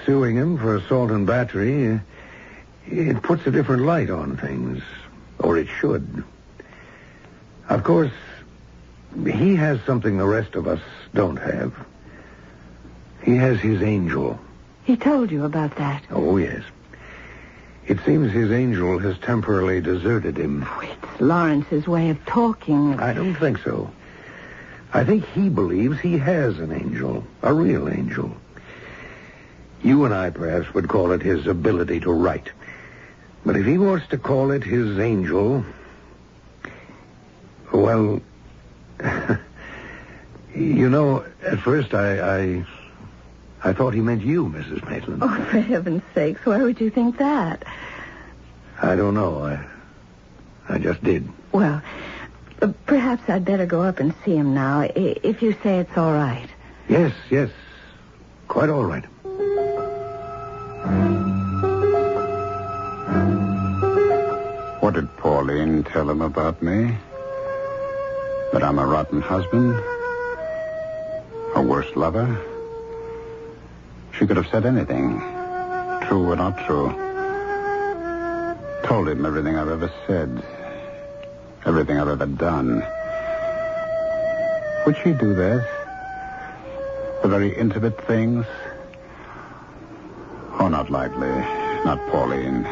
suing him for assault and battery, it puts a different light on things. Or it should. Of course, he has something the rest of us don't have. He has his angel. He told you about that? Oh, yes. It seems his angel has temporarily deserted him. Oh, it's Lawrence's way of talking. I don't think so. I think he believes he has an angel, a real angel. You and I perhaps would call it his ability to write. But if he wants to call it his angel, well, you know, at first I thought he meant you, Mrs. Maitland. Oh, for heaven's sakes, why would you think that? I don't know. I just did. Well, perhaps I'd better go up and see him now, if you say it's all right. Yes. Quite all right. What did Pauline tell him about me? That I'm a rotten husband? A worse lover? She could have said anything, true or not true. Told him everything I've ever said, everything I've ever done. Would she do that? The very intimate things? Oh, not likely. Not Pauline.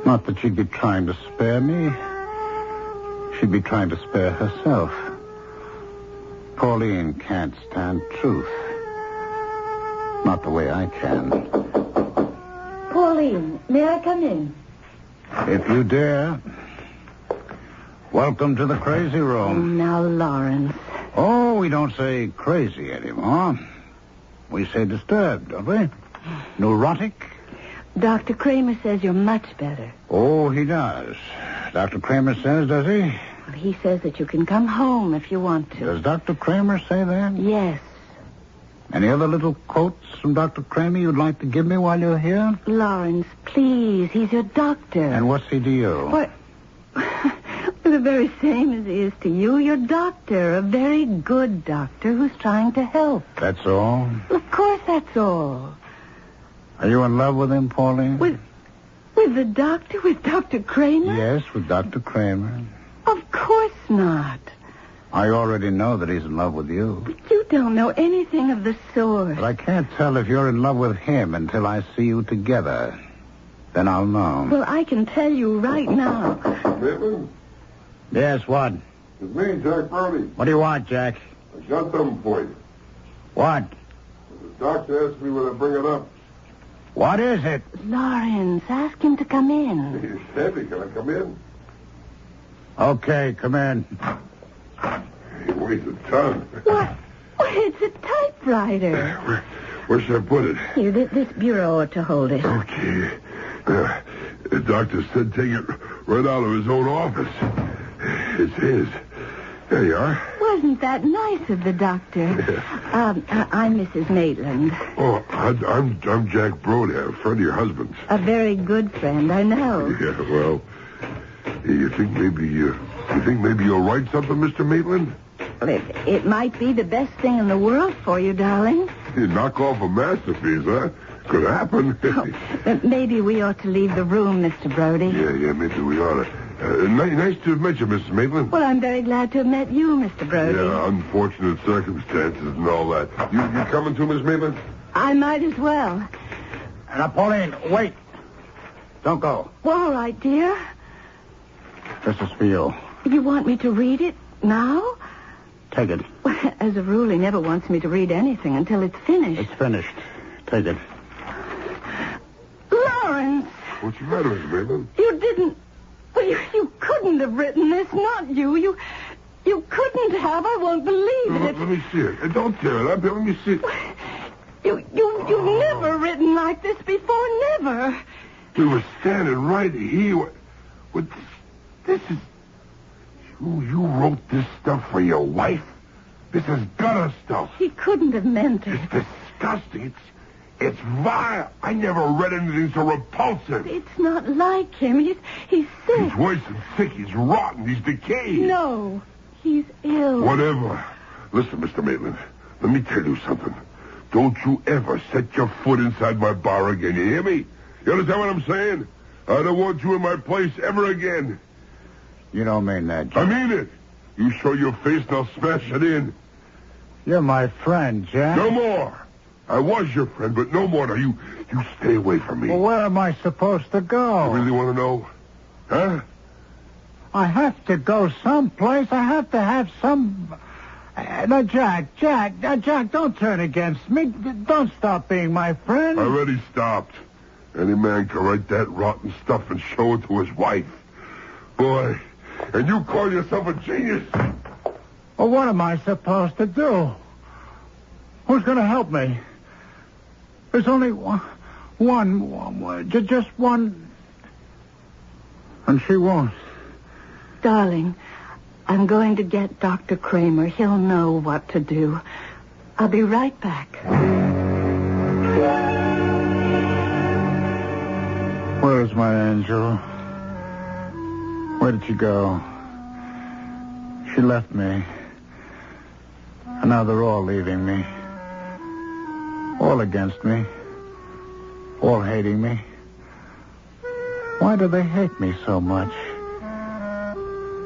Not that she'd be trying to spare me. She'd be trying to spare herself. Pauline can't stand truth. Not the way I can. Pauline, may I come in? If you dare. Welcome to the crazy Oh, room. now, Lawrence. Oh, we don't say crazy anymore. We say disturbed, don't we? Neurotic? Dr. Kramer says you're much better. Oh, he does. Dr. Kramer says, does he? Well, he says that you can come home if you want to. Does Dr. Kramer say that? Yes. Any other little quotes from Dr. Kramer you'd like to give me while you're here? Lawrence, please. He's your doctor. And what's he to you? What? The very same as he is to you. Your doctor. A very good doctor who's trying to help. That's all? Of course that's all. Are you in love with him, Pauline? With the doctor? With Dr. Kramer? Yes, with Dr. Kramer. Of course not. I already know that he's in love with you. But you don't know anything of the sort. But I can't tell if you're in love with him until I see you together. Then I'll know. Well, I can tell you right now. Maitland? Yes, what? It's me, Jack Brody. What do you want, Jack? I got something for you. What? The doctor asked me whether to bring it up. What is it? Lawrence, ask him to come in. He's heavy. Can I come in? Okay, come in. He weighs a ton. What? It's a typewriter. Where should I put it? Here, this bureau ought to hold it. Okay. The doctor said take it right out of his own office. It's his. There you are. Wasn't that nice of the doctor? I'm Mrs. Maitland. Oh, I'm Jack Brody, a friend of your husband's. A very good friend, I know. Yeah, well, you think maybe you'll write something, Mr. Maitland? Well, it might be the best thing in the world for you, darling. You knock off a masterpiece, huh? Could happen. Maybe we ought to leave the room, Mr. Brody. Yeah, maybe we ought to. Nice to have met you, Mrs. Maitland. Well, I'm very glad to have met you, Mr. Brody. Yeah, unfortunate circumstances and all that. You coming too, Miss Maitland? I might as well. Now, Pauline, wait. Don't go. Well, all right, dear. This is for you. You want me to read it now? Take it. Well, as a rule, he never wants me to read anything until it's finished. It's finished. Take it. Lawrence! What's the matter, Miss Maitland? You didn't... Well, you couldn't have written this, not you. You couldn't have. I won't believe it. Let me see it. Don't tear it up. Let me see it. You've never written like this before, never. We were standing right here. This is... You wrote this stuff for your wife? This is gutter stuff. He couldn't have meant it. It's disgusting. It's vile. I never read anything so repulsive. It's not like him. He's sick. He's worse than sick. He's rotten. He's decayed. No, he's ill. Whatever. Listen, Mr. Maitland, let me tell you something. Don't you ever set your foot inside my bar again. You hear me? You understand what I'm saying? I don't want you in my place ever again. You don't mean that, Jack. I mean it. You show your face and I'll smash it in. You're my friend, Jack. No more. I was your friend, but no more. Now, you stay away from me. Well, where am I supposed to go? You really want to know? Huh? I have to go someplace. I have to have some... Now, Jack, don't turn against me. Don't stop being my friend. I already stopped. Any man can write that rotten stuff and show it to his wife. Boy, and you call yourself a genius? Well, what am I supposed to do? Who's going to help me? There's only just one. And she won't. Darling, I'm going to get Dr. Kramer. He'll know what to do. I'll be right back. Where's my angel? Where did she go? She left me. And now they're all leaving me. All against me. All hating me. Why do they hate me so much?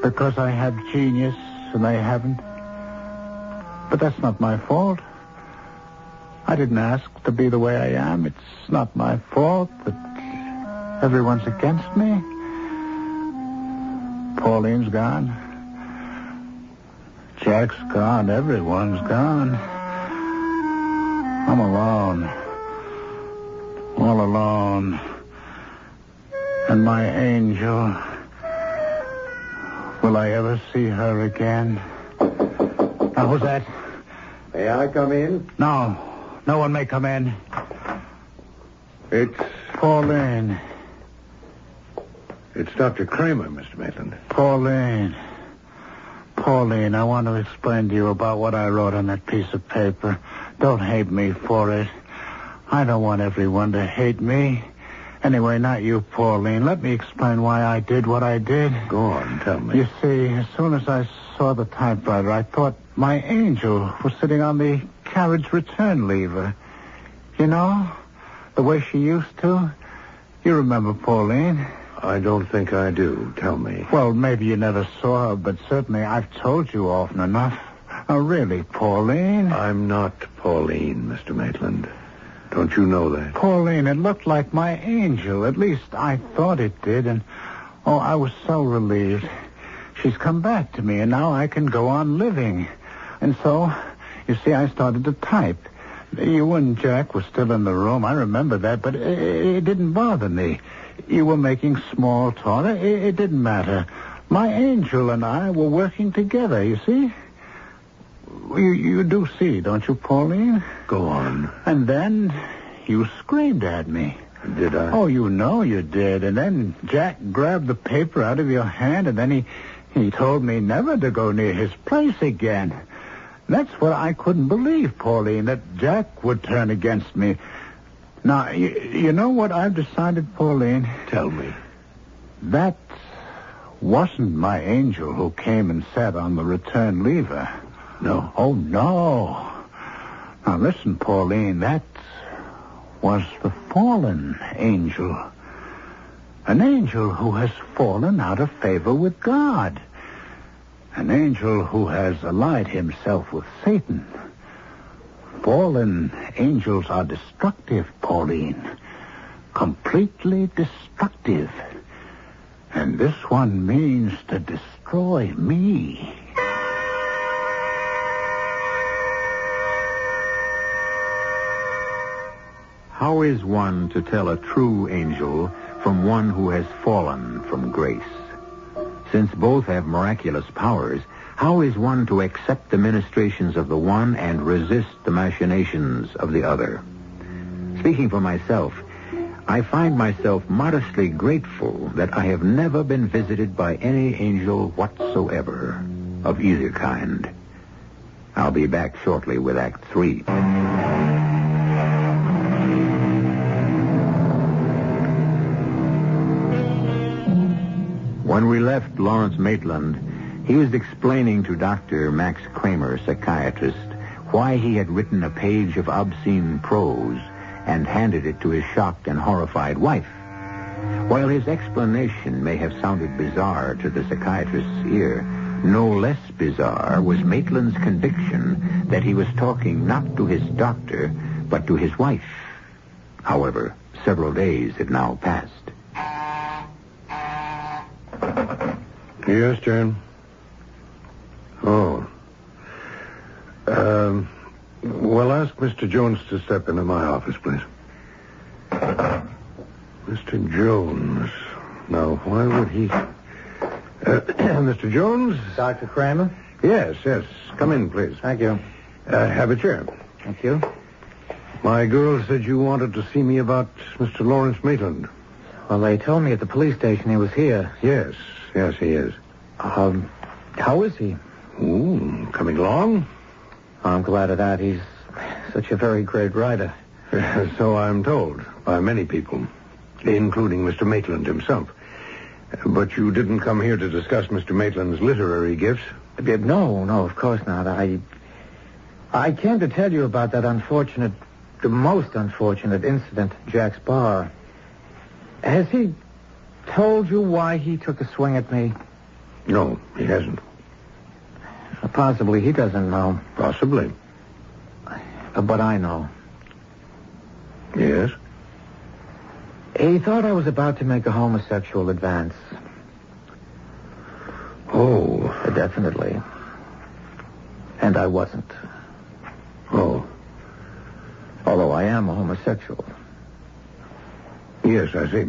Because I have genius and they haven't? But that's not my fault. I didn't ask to be the way I am. It's not my fault that everyone's against me. Pauline's gone. Jack's gone. Everyone's gone. I'm alone. All alone. And my angel... Will I ever see her again? Now, who's that? May I come in? No. No one may come in. It's Pauline. It's Dr. Kramer, Mr. Maitland. Pauline, I want to explain to you about what I wrote on that piece of paper. Don't hate me for it. I don't want everyone to hate me. Anyway, not you, Pauline. Let me explain why I did what I did. Go on, tell me. You see, as soon as I saw the typewriter, I thought my angel was sitting on the carriage return lever. You know, the way she used to. You remember Pauline? I don't think I do. Tell me. Well, maybe you never saw her, but certainly I've told you often enough. Oh, really, Pauline? I'm not Pauline, Mr. Maitland. Don't you know that? Pauline, it looked like my angel. At least I thought it did, and I was so relieved. She's come back to me, and now I can go on living. And so, you see, I started to type. You and Jack were still in the room. I remember that, but it didn't bother me. You were making small talk. It didn't matter. My angel and I were working together, you see? You do see, don't you, Pauline? Go on. And then you screamed at me. Did I? Oh, you know you did. And then Jack grabbed the paper out of your hand, and then he told me never to go near his place again. That's what I couldn't believe, Pauline, that Jack would turn against me. Now, you know what I've decided, Pauline? Tell me. That wasn't my angel who came and sat on the return lever. No. Oh, no. Now, listen, Pauline, that was the fallen angel. An angel who has fallen out of favor with God. An angel who has allied himself with Satan. Fallen angels are destructive, Pauline. Completely destructive. And this one means to destroy me. How is one to tell a true angel from one who has fallen from grace? Since both have miraculous powers, how is one to accept the ministrations of the one and resist the machinations of the other? Speaking for myself, I find myself modestly grateful that I have never been visited by any angel whatsoever of either kind. I'll be back shortly with Act 3. When we left Lawrence Maitland, he was explaining to Dr. Max Kramer, psychiatrist, why he had written a page of obscene prose and handed it to his shocked and horrified wife. While his explanation may have sounded bizarre to the psychiatrist's ear, no less bizarre was Maitland's conviction that he was talking not to his doctor, but to his wife. However, several days had now passed. Yes, Jan? Oh. Well, ask Mr. Jones to step into my office, please. Mr. Jones. Now, why would he... Mr. Jones? Dr. Kramer? Yes. Come in, please. Thank you. Have a chair. Thank you. My girl said you wanted to see me about Mr. Lawrence Maitland. Well, they told me at the police station he was here. Yes, he is. How is he? Coming along. I'm glad of that. He's such a very great writer. So I'm told by many people, including Mr. Maitland himself. But you didn't come here to discuss Mr. Maitland's literary gifts? No, of course not. I came to tell you about that the most unfortunate incident at Jack's bar. Has he told you why he took a swing at me? No, he hasn't. Possibly he doesn't know. Possibly. But I know. Yes? He thought I was about to make a homosexual advance. Oh. Definitely. And I wasn't. Oh. Although I am a homosexual. Yes, I see.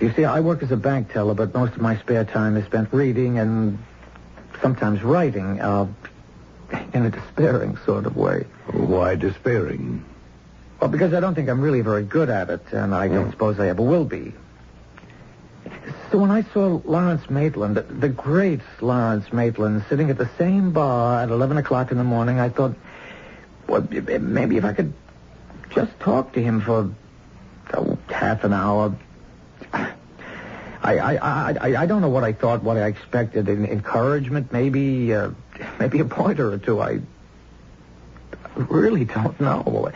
You see, I work as a bank teller, but most of my spare time is spent reading and sometimes writing, in a despairing sort of way. Why despairing? Well, because I don't think I'm really very good at it, and I don't suppose I ever will be. So when I saw Lawrence Maitland, the great Lawrence Maitland, sitting at the same bar at 11 o'clock in the morning, I thought, well, maybe if I could just talk to him for half an hour. I don't know what I thought, what I expected. Encouragement, maybe a pointer or two. I really don't know.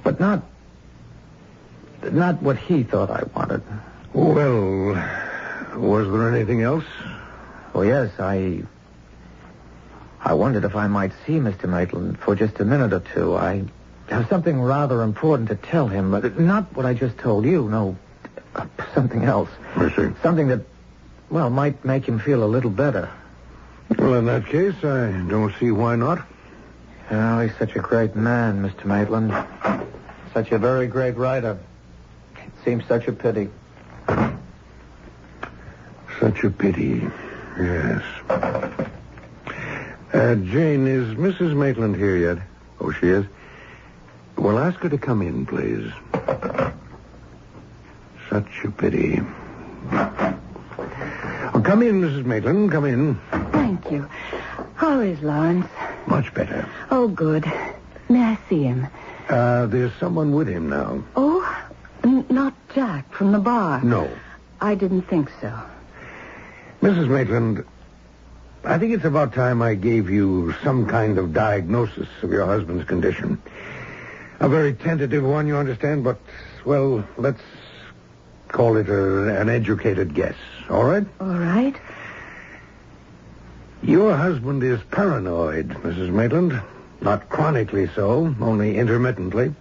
But not what he thought I wanted. Well, was there anything else? Oh, yes, I wondered if I might see Mr. Maitland for just a minute or two. I have something rather important to tell him, but not what I just told you, no, something else. I see. Something that, well, might make him feel a little better. Well, in that case, I don't see why not. Oh, he's such a great man, Mr. Maitland. Such a very great writer. It seems such a pity. Such a pity, yes. Jane, is Mrs. Maitland here yet? Oh, she is? Well, ask her to come in, please. Such a pity. Oh, come in, Mrs. Maitland. Come in. Thank you. How is Lawrence? Much better. Oh, good. May I see him? There's someone with him now. Oh, not Jack from the bar. No. I didn't think so. Mrs. Maitland, I think it's about time I gave you some kind of diagnosis of your husband's condition. A very tentative one, you understand, but, well, let's call it an educated guess. All right? All right. Your husband is paranoid, Mrs. Maitland. Not chronically so, only intermittently.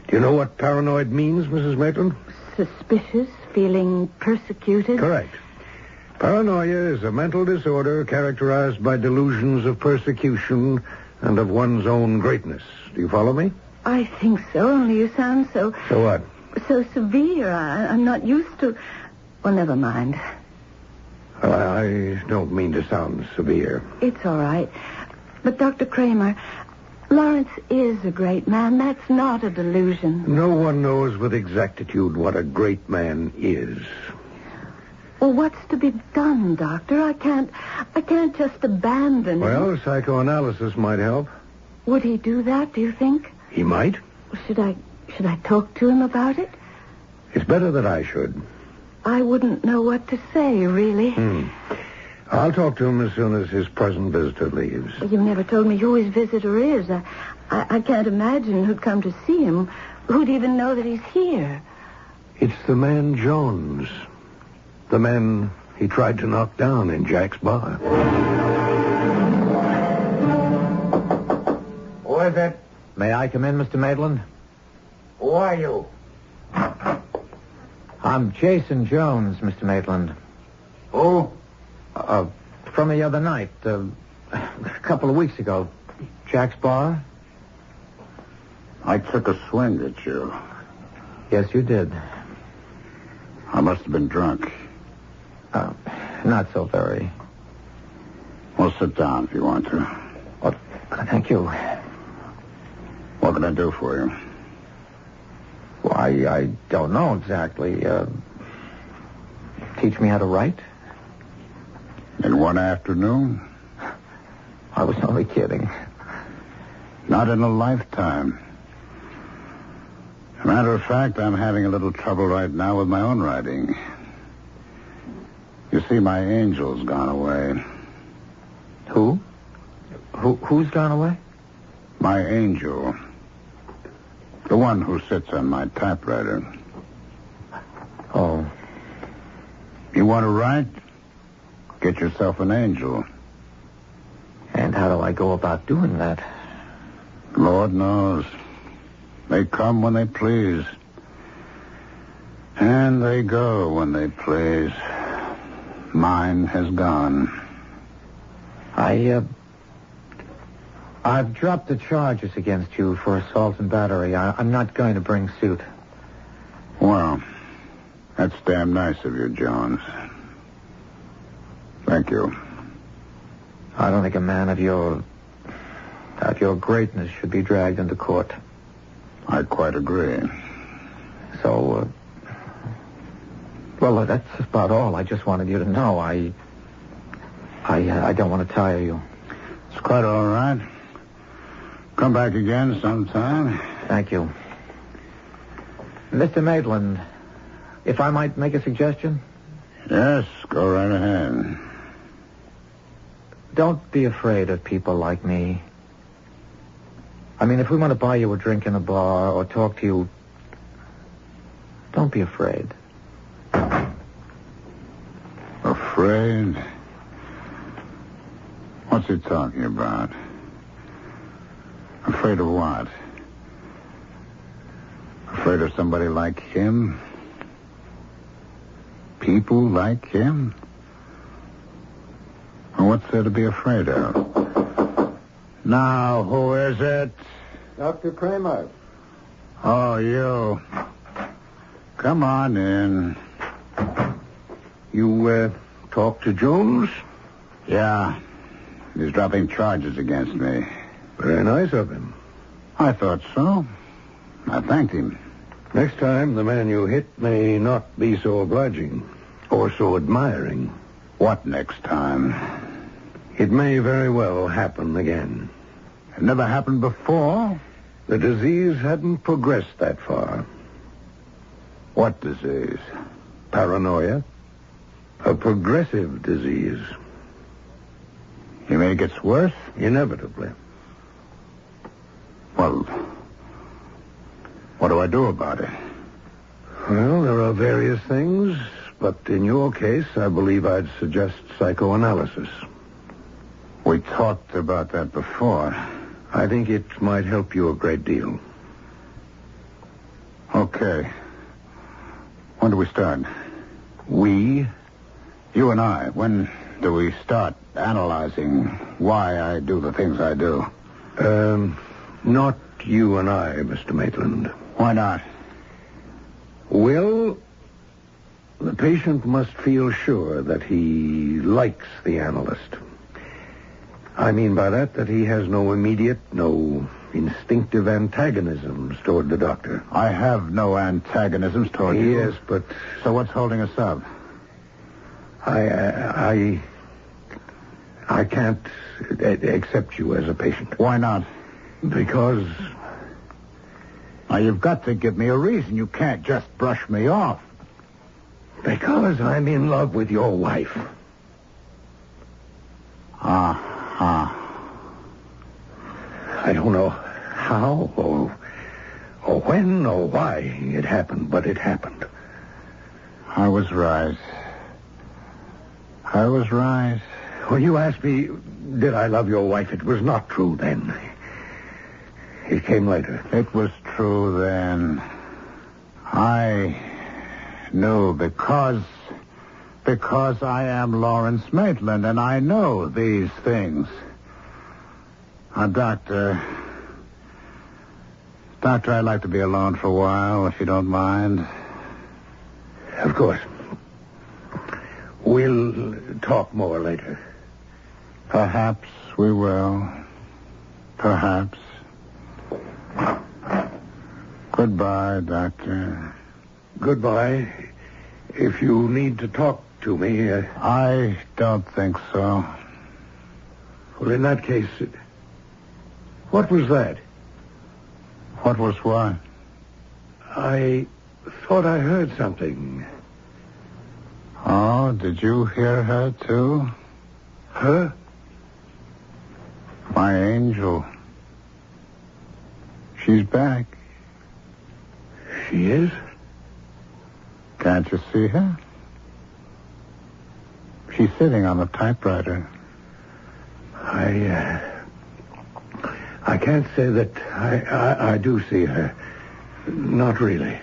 Do you know what paranoid means, Mrs. Maitland? Suspicious, feeling persecuted. Correct. Paranoia is a mental disorder characterized by delusions of persecution and of one's own greatness. Do you follow me? I think so, only you sound so... So what? So severe. I'm not used to... Well, never mind. I don't mean to sound severe. It's all right. But, Dr. Kramer, Lawrence is a great man. That's not a delusion. No one knows with exactitude what a great man is. Well, what's to be done, Doctor? I can't just abandon him. Well, psychoanalysis might help. Would he do that, do you think? He might. Should I talk to him about it? It's better that I should. I wouldn't know what to say, really. I'll talk to him as soon as his present visitor leaves. Well, you never told me who his visitor is. I can't imagine who'd come to see him. Who'd even know that he's here? It's the man Jones. The man he tried to knock down in Jack's bar. Who is it? May I come in, Mr. Maitland? Who are you? I'm Jason Jones, Mr. Maitland. Who? From the other night, a couple of weeks ago. Jack's bar? I took a swing at you. Yes, you did. I must have been drunk. Not so very. Well, sit down if you want to. Well, thank you. What can I do for you? Well, I don't know exactly. Teach me how to write? In one afternoon? I was only kidding. Not in a lifetime. Matter of fact, I'm having a little trouble right now with my own writing. You see, my angel's gone away. Who? Who's gone away? My angel. The one who sits on my typewriter. Oh. You want to write? Get yourself an angel. And how do I go about doing that? Lord knows. They come when they please. And they go when they please. Mine has gone. I've dropped the charges against you for assault and battery. I'm not going to bring suit. Well, That's damn nice of you, Jones. Thank you. I don't think a man of your greatness should be dragged into court. I quite agree. So, well, that's about all. I just wanted you to know. I don't want to tire you. It's quite all right. Come back again sometime. Thank you. Mr. Maitland, if I might make a suggestion? Yes, go right ahead. Don't be afraid of people like me. I mean, if we want to buy you a drink in a bar or talk to you, don't be afraid. Afraid? What's he talking about? Afraid of what? Afraid of somebody like him? People like him? Well, what's there to be afraid of? Now, who is it? Dr. Kramer. Oh, you. Come on in. You, talked to Jones? Yeah. He's dropping charges against me. Very nice of him. I thought so. I thanked him. Next time, the man you hit may not be so obliging or so admiring. What next time? It may very well happen again. It never happened before. The disease hadn't progressed that far. What disease? Paranoia. A progressive disease. You mean it gets worse? Inevitably. Well, what do I do about it? Well, there are various things, but in your case, I believe I'd suggest psychoanalysis. We talked about that before. I think it might help you a great deal. Okay. When do we start? We? You and I. When do we start analyzing why I do the things I do? Not you and I, Mr. Maitland. Why not? Well, the patient must feel sure that he likes the analyst. I mean by that he has no immediate, no instinctive antagonisms toward the doctor. I have no antagonisms toward you. Yes, but... So what's holding us up? I can't accept you as a patient. Why not? Because... Now, you've got to give me a reason. You can't just brush me off. Because I'm in love with your wife. I don't know how or when or why it happened, but it happened. I was right. When you asked me, did I love your wife, it was not true then. It came later. It was true then. I knew because I am Lawrence Maitland, and I know these things. Doctor, I'd like to be alone for a while, if you don't mind. Of course. We'll talk more later. Perhaps we will. Perhaps. Goodbye, Doctor. Goodbye. If you need to talk to me... I don't think so. Well, in that case... What was that? What was what? I thought I heard something. Oh, did you hear her, too? Her? My angel. She's back. She is? Can't you see her? She's sitting on the typewriter. I can't say that I do see her. Not really.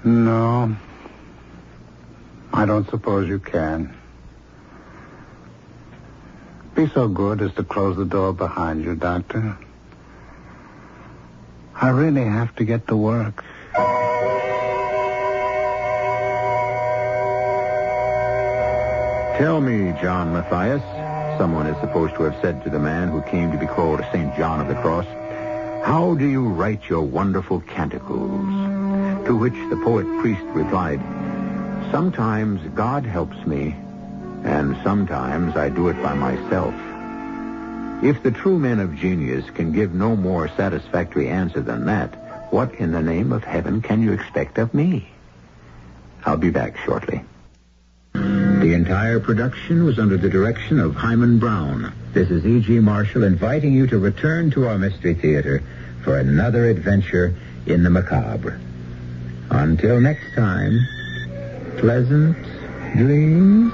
No. I don't suppose you can. Be so good as to close the door behind you, Doctor. I really have to get to work. Tell me, John Matthias, someone is supposed to have said to the man who came to be called St. John of the Cross, how do you write your wonderful canticles? To which the poet priest replied, sometimes God helps me, and sometimes I do it by myself. If the true men of genius can give no more satisfactory answer than that, what in the name of heaven can you expect of me? I'll be back shortly. The entire production was under the direction of Hyman Brown. This is E.G. Marshall inviting you to return to our Mystery Theater for another adventure in the macabre. Until next time, pleasant dreams.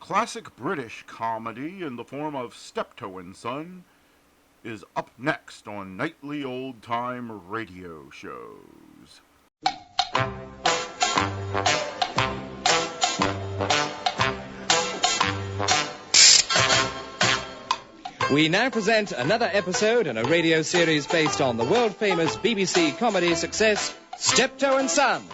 Classic British comedy in the form of Steptoe and Son is up next on nightly old-time radio shows. We now present another episode in a radio series based on the world-famous BBC comedy success, Steptoe and Son.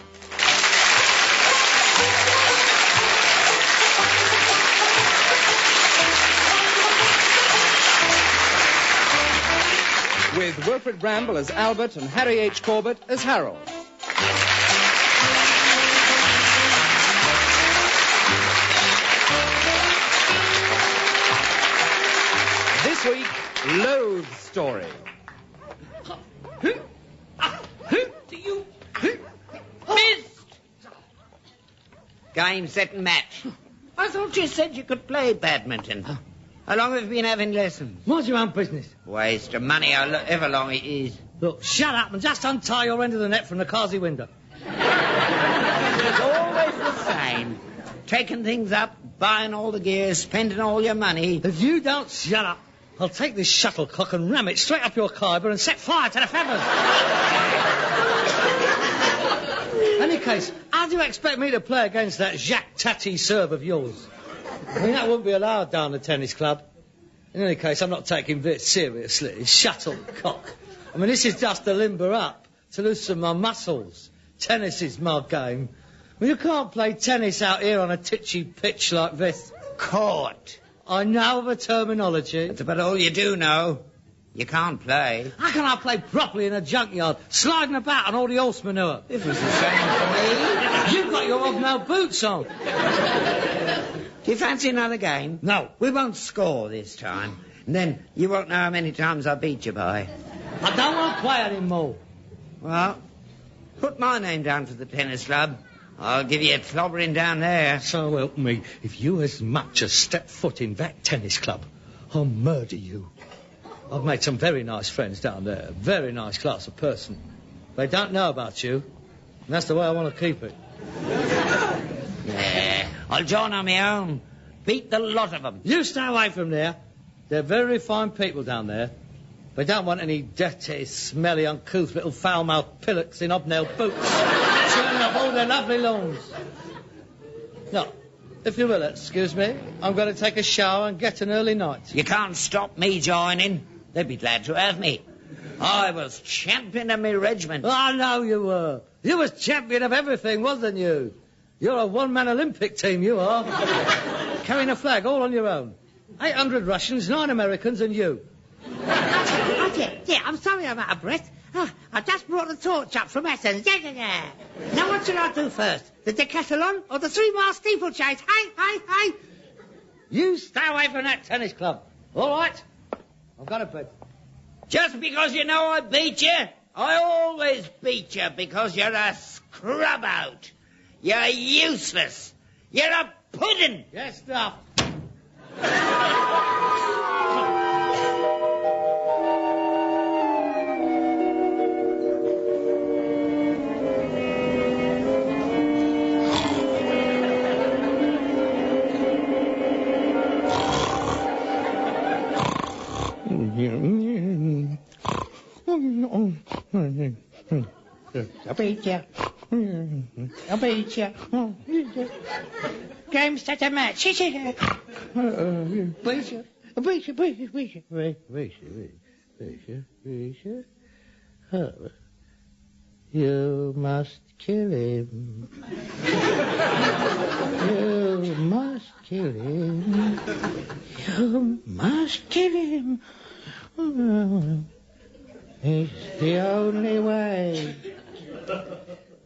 With Wilfred Bramble as Albert and Harry H. Corbett as Harold. This week, Loathe Story. Game, set, and match. I thought you said you could play badminton. How long have you been having lessons? Mind your own business. Waste of money, however long it is. Look, shut up and just untie your end of the net from the carsy window. It's always the same. Taking things up, buying all the gear, spending all your money. If you don't shut up, I'll take this shuttlecock and ram it straight up your Khyber and set fire to the feathers. Any case, how do you expect me to play against that Jacques Tati serve of yours? I mean, that wouldn't be allowed down the tennis club. In any case, I'm not taking it seriously. Shuttlecock. I mean, this is just to limber up, to loosen my muscles. Tennis is my game. I mean, you can't play tennis out here on a titchy pitch like this. Court. I know the terminology. That's about all you do know. You can't play. How can I play properly in a junkyard, sliding about on all the horse manure? It was the same for me. You've got your hobnail boots on. Do you fancy another game? No. We won't score this time. And then you won't know how many times I beat you by. I don't want to play anymore. Well, put my name down for the tennis club. I'll give you a clobbering down there. So help me, if you as much as step foot in that tennis club, I'll murder you. I've made some very nice friends down there. Very nice class of person. They don't know about you. And that's the way I want to keep it. Yeah, I'll join on my own. Beat the lot of them. You stay away from there. They're very fine people down there. They don't want any dirty, smelly, uncouth little foul-mouthed pillocks in hobnailed boots churning up all their lovely lawns. Now, if you will excuse me, I'm going to take a shower and get an early night. You can't stop me joining. They'd be glad to have me. I was champion of my regiment. I know you were. You was champion of everything, wasn't you? You're a one-man Olympic team, you are. Carrying a flag all on your own. 800 Russians, 9 Americans, and you. Oh, dear, I'm sorry I'm out of breath. Oh, I just brought the torch up from Athens. Yeah. Now, what should I do first? The decathlon or the 3-mile steeplechase? Hey. You stay away from that tennis club. All right? I've got a bed. Just because you know I beat you? I always beat you because you're a scrub out. You're useless. You're a pudding. Yes, stuff. you. I'll beat you. Game, start a match. Beat you. You must kill him. You must kill him. You must kill him. It's the only way.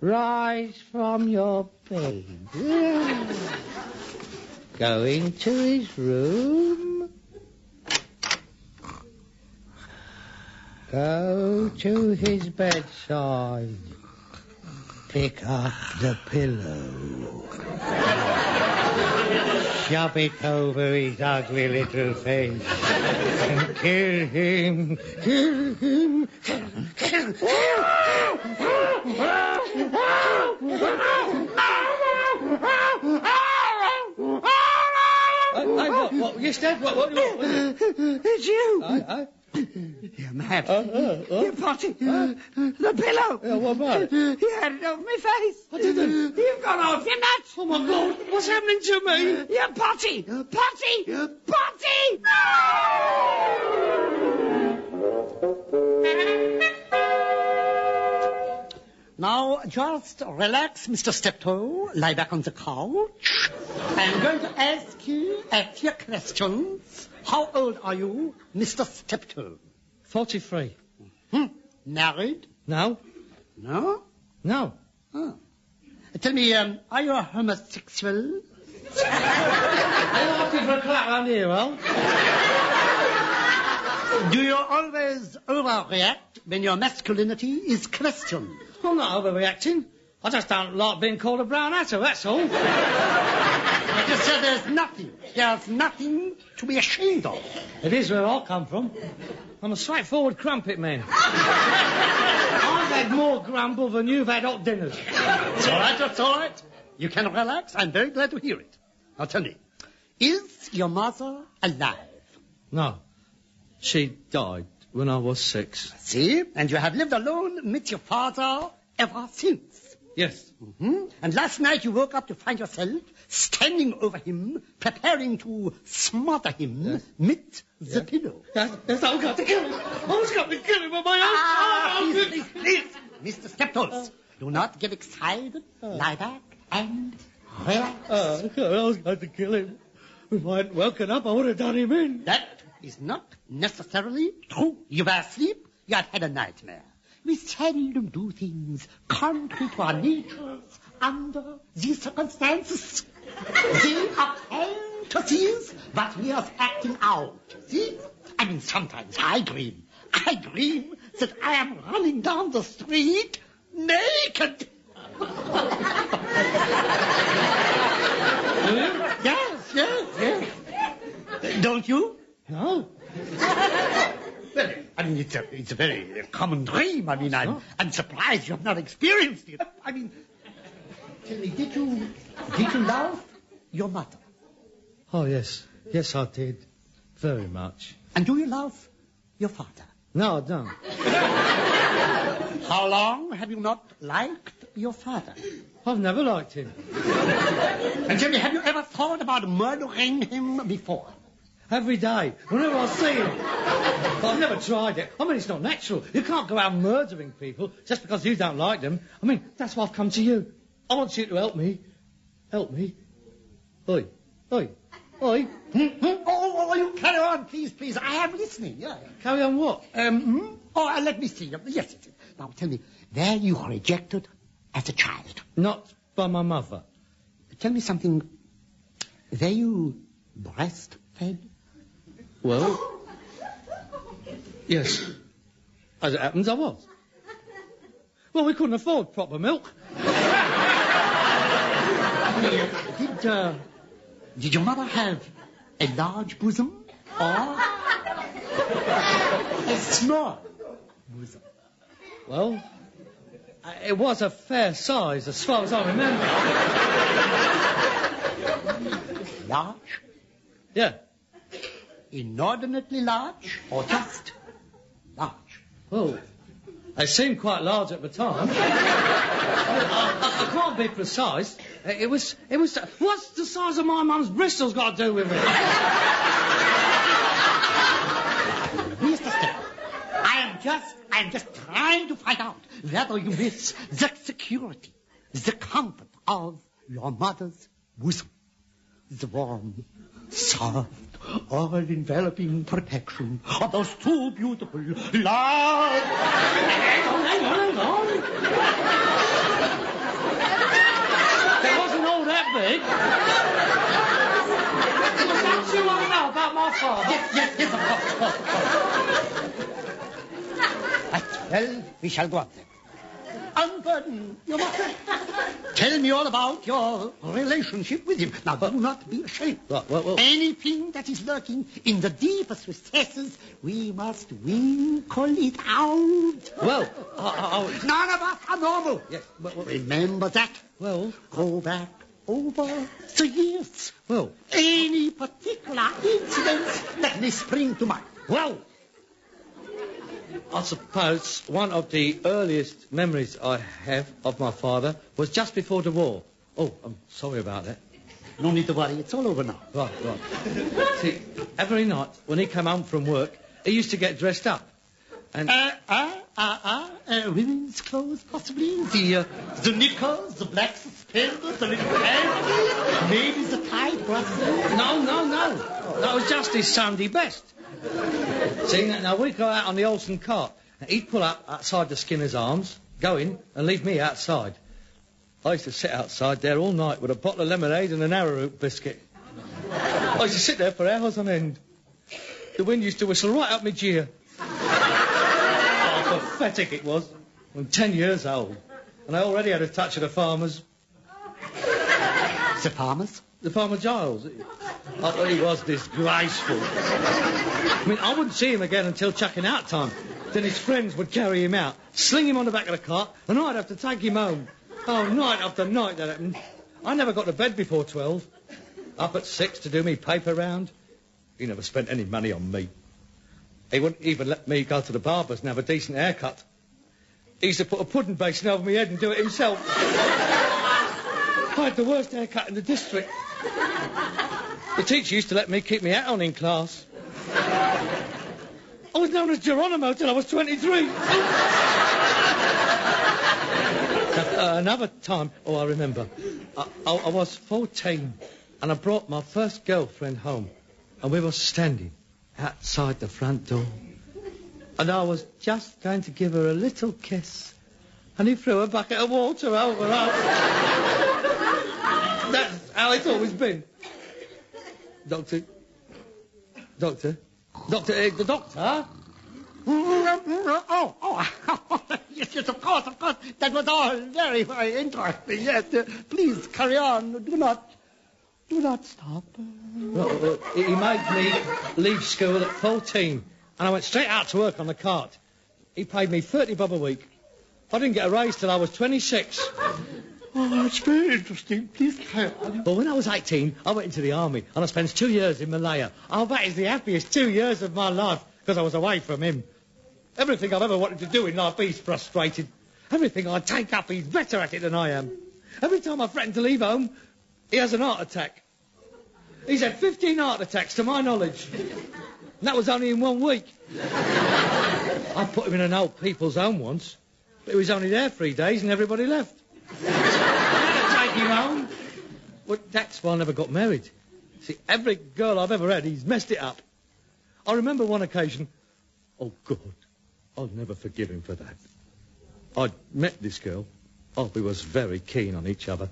Rise from your bed. Go into his room. Go to his bedside. Pick up the pillow. Shove it over his ugly little face. And kill him. Kill him. Kill him. What? You said what? It's you. You're mad. You potty. The pillow. Yeah, what about it? You had it over my face. I didn't. You've gone off your nuts. Oh, my God. What's happening to me? You're potty. Potty. Potty. Now, just relax, Mr. Steptoe. Lie back on the couch. I'm going to ask you a few questions. How old are you, Mr. Steptoe? 43. Married? No. No? No. Oh. Tell me, are you a homosexual? Are you asking for a clap around here, well? Do you always overreact when your masculinity is questioned? I'm not overreacting. I just don't like being called a brown hatter, that's all. I just said there's nothing to be ashamed of. It is where I come from. I'm a straightforward crumpet man. I've had more grumble than you've had hot dinners. That's all right. You can relax. I'm very glad to hear it. Now tell me, is your mother alive? No. She died when I was 6. See? And you have lived alone with your father ever since? Yes. Mm-hmm. And last night you woke up to find yourself standing over him, preparing to smother him with the pillow. Yes, I've got to kill him. I've got to kill him with my own... Please, Mr. Steptoe, do not get excited. Lie back and relax. I was going to kill him. If I hadn't woken up, I would have done him in. That is not necessarily true. You were asleep, you had had a nightmare. We seldom do things contrary to our natures under these circumstances. They are fantasies, but we are acting out. See? I mean, sometimes I dream. I dream that I am running down the street naked. Yes. Don't you? No. Well, I mean, it's a very common dream. I mean, I'm surprised you have not experienced it. I mean, tell me, did you love your mother? Oh, yes. Yes, I did. Very much. And do you love your father? No, I don't. How long have you not liked your father? I've never liked him. And tell me, have you ever thought about murdering him before? Every day, whenever I see him. But I've never tried it. I mean, it's not natural. You can't go out murdering people just because you don't like them. I mean, that's why I've come to you. I want you to help me. Help me. Oi. Oh, you carry on, please. I am listening. Yeah. Carry on what? Let me see. Yes. Now, tell me, were you rejected as a child? Not by my mother. Tell me something. Were you breastfed? Well, yes. As it happens, I was. Well, we couldn't afford proper milk. Did your mother have a large bosom or a small bosom? Well, it was a fair size as far as I remember. Large? Yeah. Inordinately large or just large? Well, They seemed quite large at the time. I can't be precise. It was. What's the size of my mum's bristles got to do with it? Mr. Steptoe, I am just trying to find out whether you miss the security, the comfort of your mother's bosom. The warm, soft, all-enveloping protection of those two beautiful, large... Hang on. They wasn't all that big. Was that you want to know about my father? Yes, of course. At 12, we shall go up there. Unburden your mother. Tell me all about your relationship with him. Now, do not be ashamed. Well. Anything that is lurking in the deepest recesses, we must winkle it out. Well, none of us are normal. Yes, remember that. Well, go back over the years. Well, any particular incidents that may spring to mind. Well, I suppose one of the earliest memories I have of my father was just before the war. Oh, I'm sorry about that. No need to worry, it's all over now. Right. See, every night when he came home from work, he used to get dressed up. And... women's clothes, possibly? The knickers, the black suspenders, the little pants, maybe the tight glasses. No. That was just his Sunday best. See, now we'd go out on the Olsen cart. He'd pull up outside the Skinner's Arms, go in, and leave me outside. I used to sit outside there all night with a bottle of lemonade and an arrowroot biscuit. I used to sit there for hours on end. The wind used to whistle right up my ear. Oh, pathetic it was. I'm 10 years old, and I already had a touch of the farmers. The farmers? The Farmer Giles. I thought he was disgraceful. I mean, I wouldn't see him again until chucking out time. Then his friends would carry him out, sling him on the back of the cart, and I'd have to take him home. Oh, night after night that happened. I never got to bed before 12. Up at 6 to do me paper round. He never spent any money on me. He wouldn't even let me go to the barber's and have a decent haircut. He used to put a pudding basin over my head and do it himself. I had the worst haircut in the district. The teacher used to let me keep my hat on in class. I was known as Geronimo till I was 23. Another time, I remember, I was 14 and I brought my first girlfriend home and we were standing outside the front door and I was just going to give her a little kiss and he threw a bucket of water over us. That's how it's always been. Doctor? The doctor? Yes, of course. That was all very, very interesting. Yes, please carry on. Do not stop. Well, he made me leave school at 14, and I went straight out to work on the cart. He paid me 30 bob a week. I didn't get a raise till I was 26. Oh, that's very interesting. Please carry on. But when I was 18, I went into the army, and I spent 2 years in Malaya. Oh, that is the happiest 2 years of my life, because I was away from him. Everything I've ever wanted to do in life, he's frustrated. Everything I take up, he's better at it than I am. Every time I threaten to leave home, he has an heart attack. He's had 15 heart attacks, to my knowledge. And that was only in 1 week. I put him in an old people's home once, but he was only there 3 days and everybody left. Take him home. Well, that's why I never got married. See, every girl I've ever had, he's messed it up. I remember one occasion... Oh, God, I'll never forgive him for that. I'd met this girl. Oh, we was very keen on each other.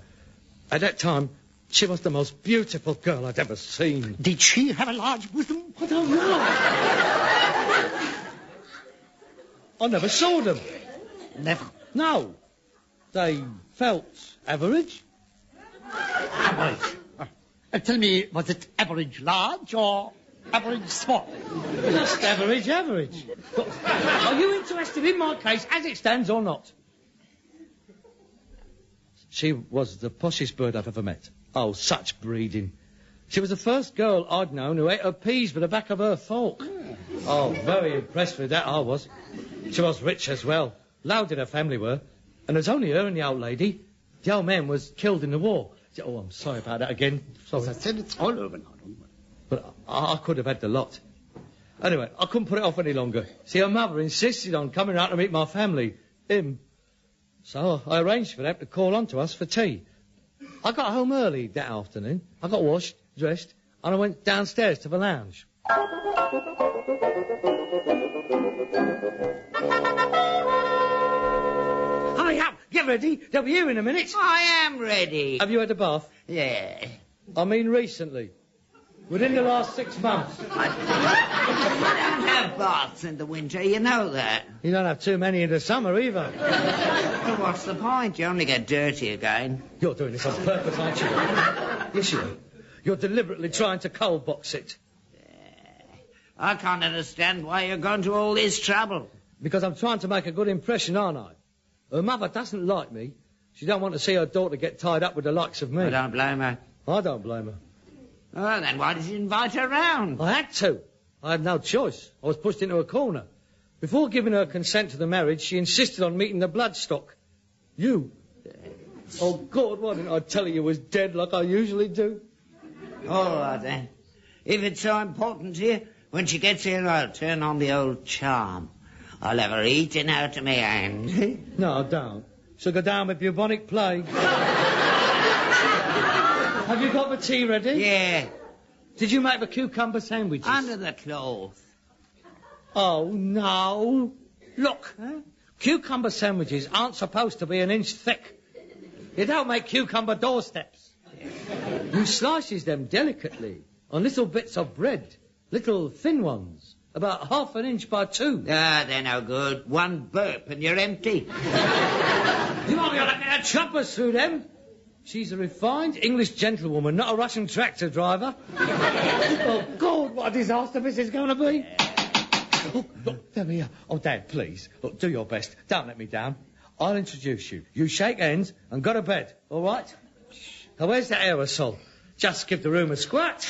At that time, she was the most beautiful girl I'd ever seen. Did she have a large bosom? I don't know. I never saw them. Never? No. They felt average. Average? Tell me, was it average large or average small? Just average. But are you interested in my case as it stands or not? She was the poshest bird I've ever met. Oh, such breeding. She was the first girl I'd known who ate her peas with the back of her fork. Oh, very impressed with that I was. She was rich as well. Loud did her family were. And it was only her and the old lady. The old man was killed in the war. Oh, I'm sorry about that again. Sorry. As I said, it's all over now. But I could have had the lot. Anyway, I couldn't put it off any longer. See, her mother insisted on coming out to meet my family. Him. So I arranged for them to call on to us for tea. I got home early that afternoon. I got washed, dressed, and I went downstairs to the lounge. Hurry up! Get ready. They'll be here in a minute. I am ready. Have you had a bath? Yeah. I mean recently. Within the last 6 months. I don't have baths in the winter, you know that. You don't have too many in the summer either. Well, what's the point? You only get dirty again. You're doing this on purpose, aren't you? Yes, you are. You're deliberately trying to cold box it. I can't understand why you're going to all this trouble. Because I'm trying to make a good impression, aren't I? Her mother doesn't like me. She don't want to see her daughter get tied up with the likes of me. I don't blame her. I don't blame her. Oh, then why did you invite her round? I had to. I had no choice. I was pushed into a corner. Before giving her consent to the marriage, she insisted on meeting the bloodstock. You. Oh, God, why didn't I tell her you was dead like I usually do? All right, then. If it's so important to you, when she gets here, I'll turn on the old charm. I'll have her eating out of my hand. No, don't. She'll go down with bubonic plague. Have you got the tea ready? Yeah. Did you make the cucumber sandwiches? Under the cloth. Oh, no. Look, cucumber sandwiches aren't supposed to be an inch thick. You don't make cucumber doorsteps. You slices them delicately on little bits of bread, little thin ones, about 1/2 inch by 2. Ah, they're no good. One burp and you're empty. You want me to let her choppers through them? She's a refined English gentlewoman, not a Russian tractor driver. Oh, God, what a disaster this is going to be. Oh, look, there we are. Oh, Dad, please. Look, do your best. Don't let me down. I'll introduce you. You shake hands and go to bed, all right? Now, where's that aerosol? Just give the room a squirt.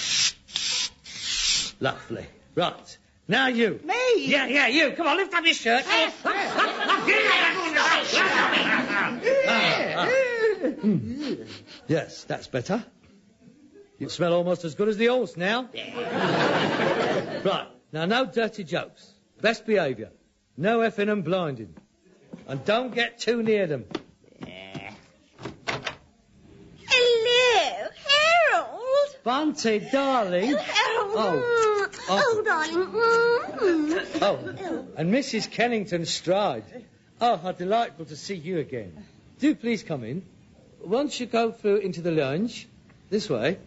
Lovely. Right. Now you. Me? Yeah, you. Come on, lift up your shirt. Yes, that's better. You smell almost as good as the horse now. Right, now no dirty jokes. Best behaviour. No effing and blinding. And don't get too near them. Hello, Harold. Bunty, darling. Harold. Oh, darling. Oh, and Mrs. Kennington Stride. Oh, how delightful to see you again. Do please come in. Once you go through into the lounge, this way.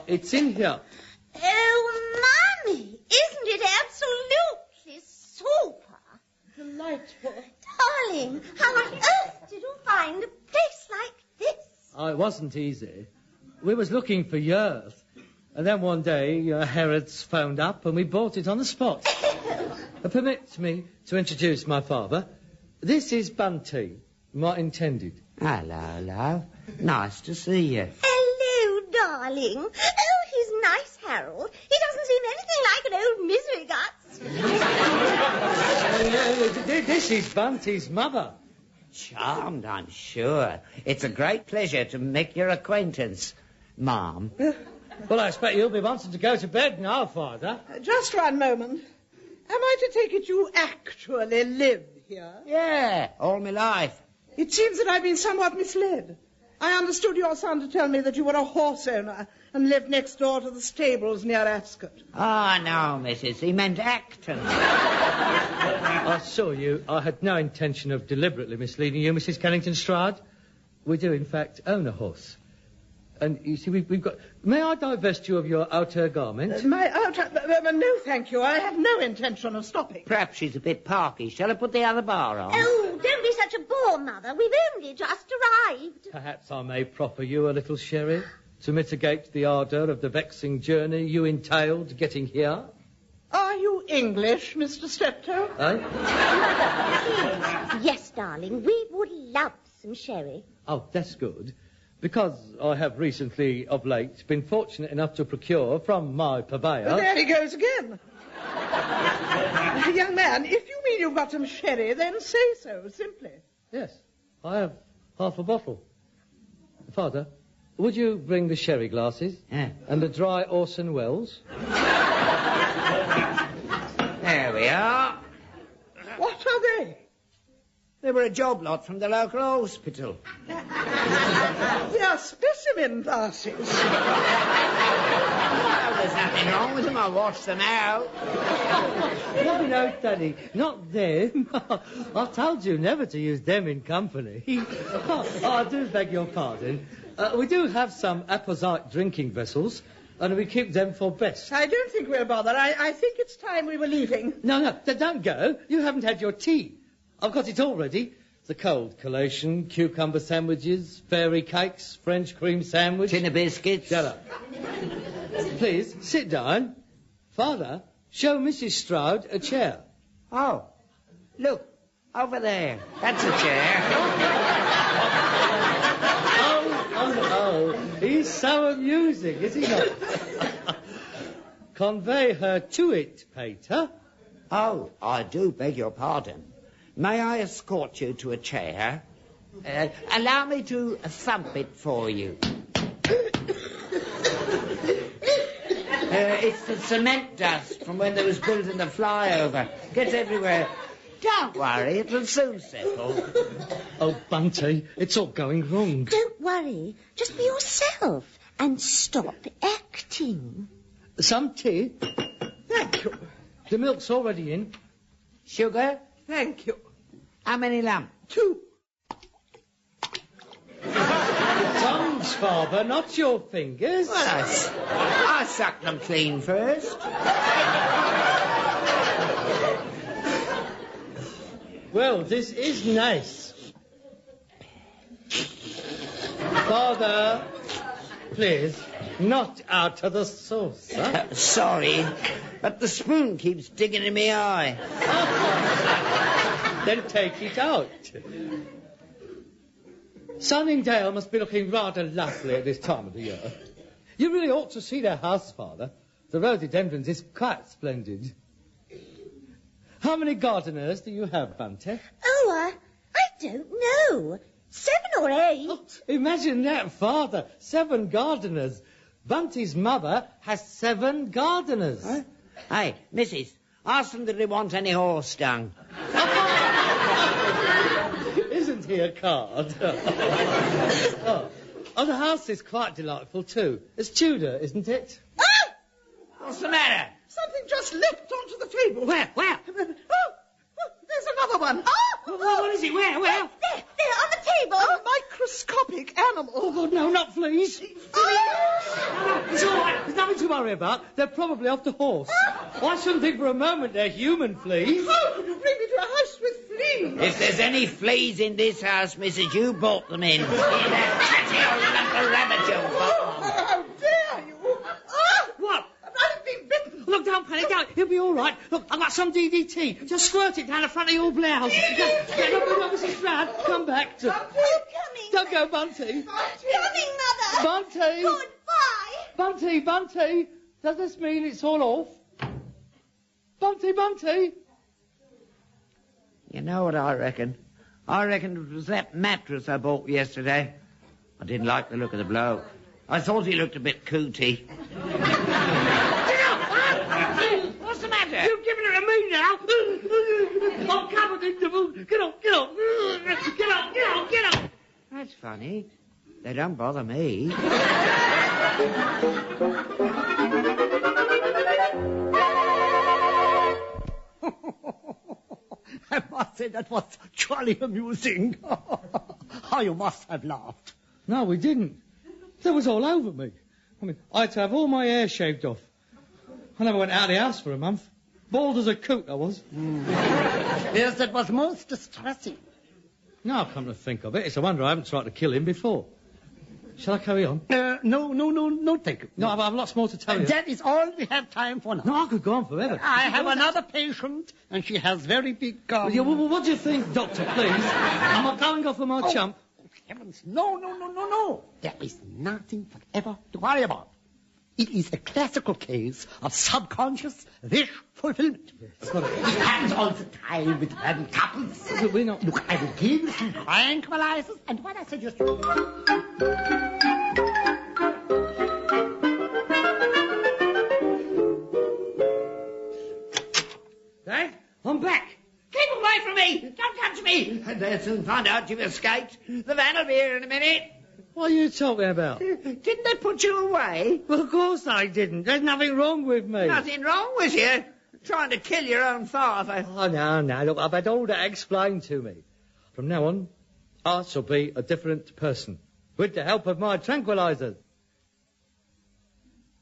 It's in here. Oh, Mommy, isn't it absolutely super? Delightful. Darling, how on earth did you find a place like this? Oh, it wasn't easy. We was looking for years. And then one day, Harrods phoned up and we bought it on the spot. Permit me to introduce my father. This is Bunty, my intended. Hello, love. Nice to see you. Hello, darling. Oh, he's nice, Harold. He doesn't seem anything like an old misery guts. This is Bunty's mother. Charmed, I'm sure. It's a great pleasure to make your acquaintance, Mom. Well, I expect you'll be wanting to go to bed now, Father. Just one moment. Am I to take it you actually live here? Yeah, all my life. It seems that I've been somewhat misled. I understood your son to tell me that you were a horse owner and lived next door to the stables near Ascot. Ah, no, Mrs. He meant Acton. I saw you. I had no intention of deliberately misleading you, Mrs. Kennington Stride. We do, in fact, own a horse. And, you see, we've got... May I divest you of your outer garment? My outer... no, thank you. I have no intention of stopping. Perhaps she's a bit parky. Shall I put the other bar on? Oh, don't be such a bore, Mother. We've only just arrived. Perhaps I may proffer you a little sherry to mitigate the ardour of the vexing journey you entailed getting here. Are you English, Mr. Steptoe? Yes, darling. We would love some sherry. Oh, that's good. Because I have recently, of late, been fortunate enough to procure from my purveyor... There he goes again. Young man, if you mean you've got some sherry, then say so, simply. Yes, I have half a bottle. Father, would you bring the sherry glasses? Yeah. And the dry Orson Welles? There we are. What are they? They were a job lot from the local hospital. They are specimen glasses. Well, there's nothing wrong with them. I washed them out. No, Daddy, not them. I told you never to use them in company. I do beg your pardon. We do have some apposite drinking vessels, and we keep them for best. I don't think we'll bother. I think it's time we were leaving. No, don't go. You haven't had your tea. I've got it all ready. The cold collation, cucumber sandwiches, fairy cakes, French cream sandwich. Tin of biscuits. Shut up. Please, sit down. Father, show Mrs. Stroud a chair. Oh, look, over there. That's a chair. Oh, he's so amusing, is he not? Convey her to it, Pater. Oh, I do beg your pardon. May I escort you to a chair? Allow me to thump it for you. It's the cement dust from when they was building the flyover. Gets everywhere. Don't worry, it'll soon settle. Oh, Bunty, it's all going wrong. Don't worry. Just be yourself and stop acting. Some tea? Thank you. The milk's already in. Sugar? Thank you. How many lumps? 2. Tongues, Father, not your fingers. Well, I suck them clean first. Well, this is nice. Father, please, not out of the saucer. Sorry, but the spoon keeps digging in my eye. Then take it out. Sunningdale must be looking rather lovely at this time of the year. You really ought to see their house, Father. The rhododendrons is quite splendid. How many gardeners do you have, Bunty? Oh, I don't know. 7 or 8. Oh, imagine that, Father. 7 gardeners. Bunty's mother has 7 gardeners. Huh? Hey, missus, ask them if they want any horse dung. Isn't he a card? Oh, the house is quite delightful, too. It's Tudor, isn't it? Ah! What's the matter? Something just leapt onto the table. Where? Oh, there's another one. What is it? Where? There, on the table. A microscopic animal. Oh, God, no, not fleas. It's all right. There's nothing to worry about. They're probably off the horse. I shouldn't think for a moment they're human fleas. How could you bring me to a house with fleas? If there's any fleas in this house, missus, you brought them in. In that tatty old lump of rabbit you bought. How dare you? What? I've been bitten. Look, don't panic, don't. He'll be all right. Look, I've got some DDT. Just squirt it down the front of your blouse. No, Mrs. Stroud, come back. I'm coming. Don't go, Bunty. Coming, Mother. Bunty. Goodbye. Bunty. Does this mean it's all off? Bunty. You know what I reckon? I reckon it was that mattress I bought yesterday. I didn't like the look of the bloke. I thought he looked a bit cootie. What's the matter? You're giving it to me now. I'm covered in the food. Get up. That's funny. They don't bother me. I must say that was jolly amusing. How you must have laughed. No, we didn't. That was all over me. I had to have all my hair shaved off. I never went out of the house for a month. Bald as a coot, I was. Yes, that was most distressing. Now, come to think of it, it's a wonder I haven't tried to kill him before. Shall I carry on? No, thank you. No, I've lots more to tell you. That is all we have time for now. No, I could go on forever. I have another patient, and she has very big gums. Yeah, well, what do you think, Doctor, please? Am I going off with my chump? Heavens, no. There is nothing whatever to worry about. It is a classical case of subconscious wish fulfillment. It happens all the time with married couples. Look, I will give you some tranquilizers, and what I suggest you... Dad, I'm back. Keep away from me! Don't touch me! And they'll soon find out you've escaped. The van will be here in a minute. What are you talking about? Didn't they put you away? Well, of course they didn't. There's nothing wrong with me. Nothing wrong with you? Trying to kill your own father. Oh, no. Look, I've had all that explained to me. From now on, I shall be a different person. With the help of my tranquilizers.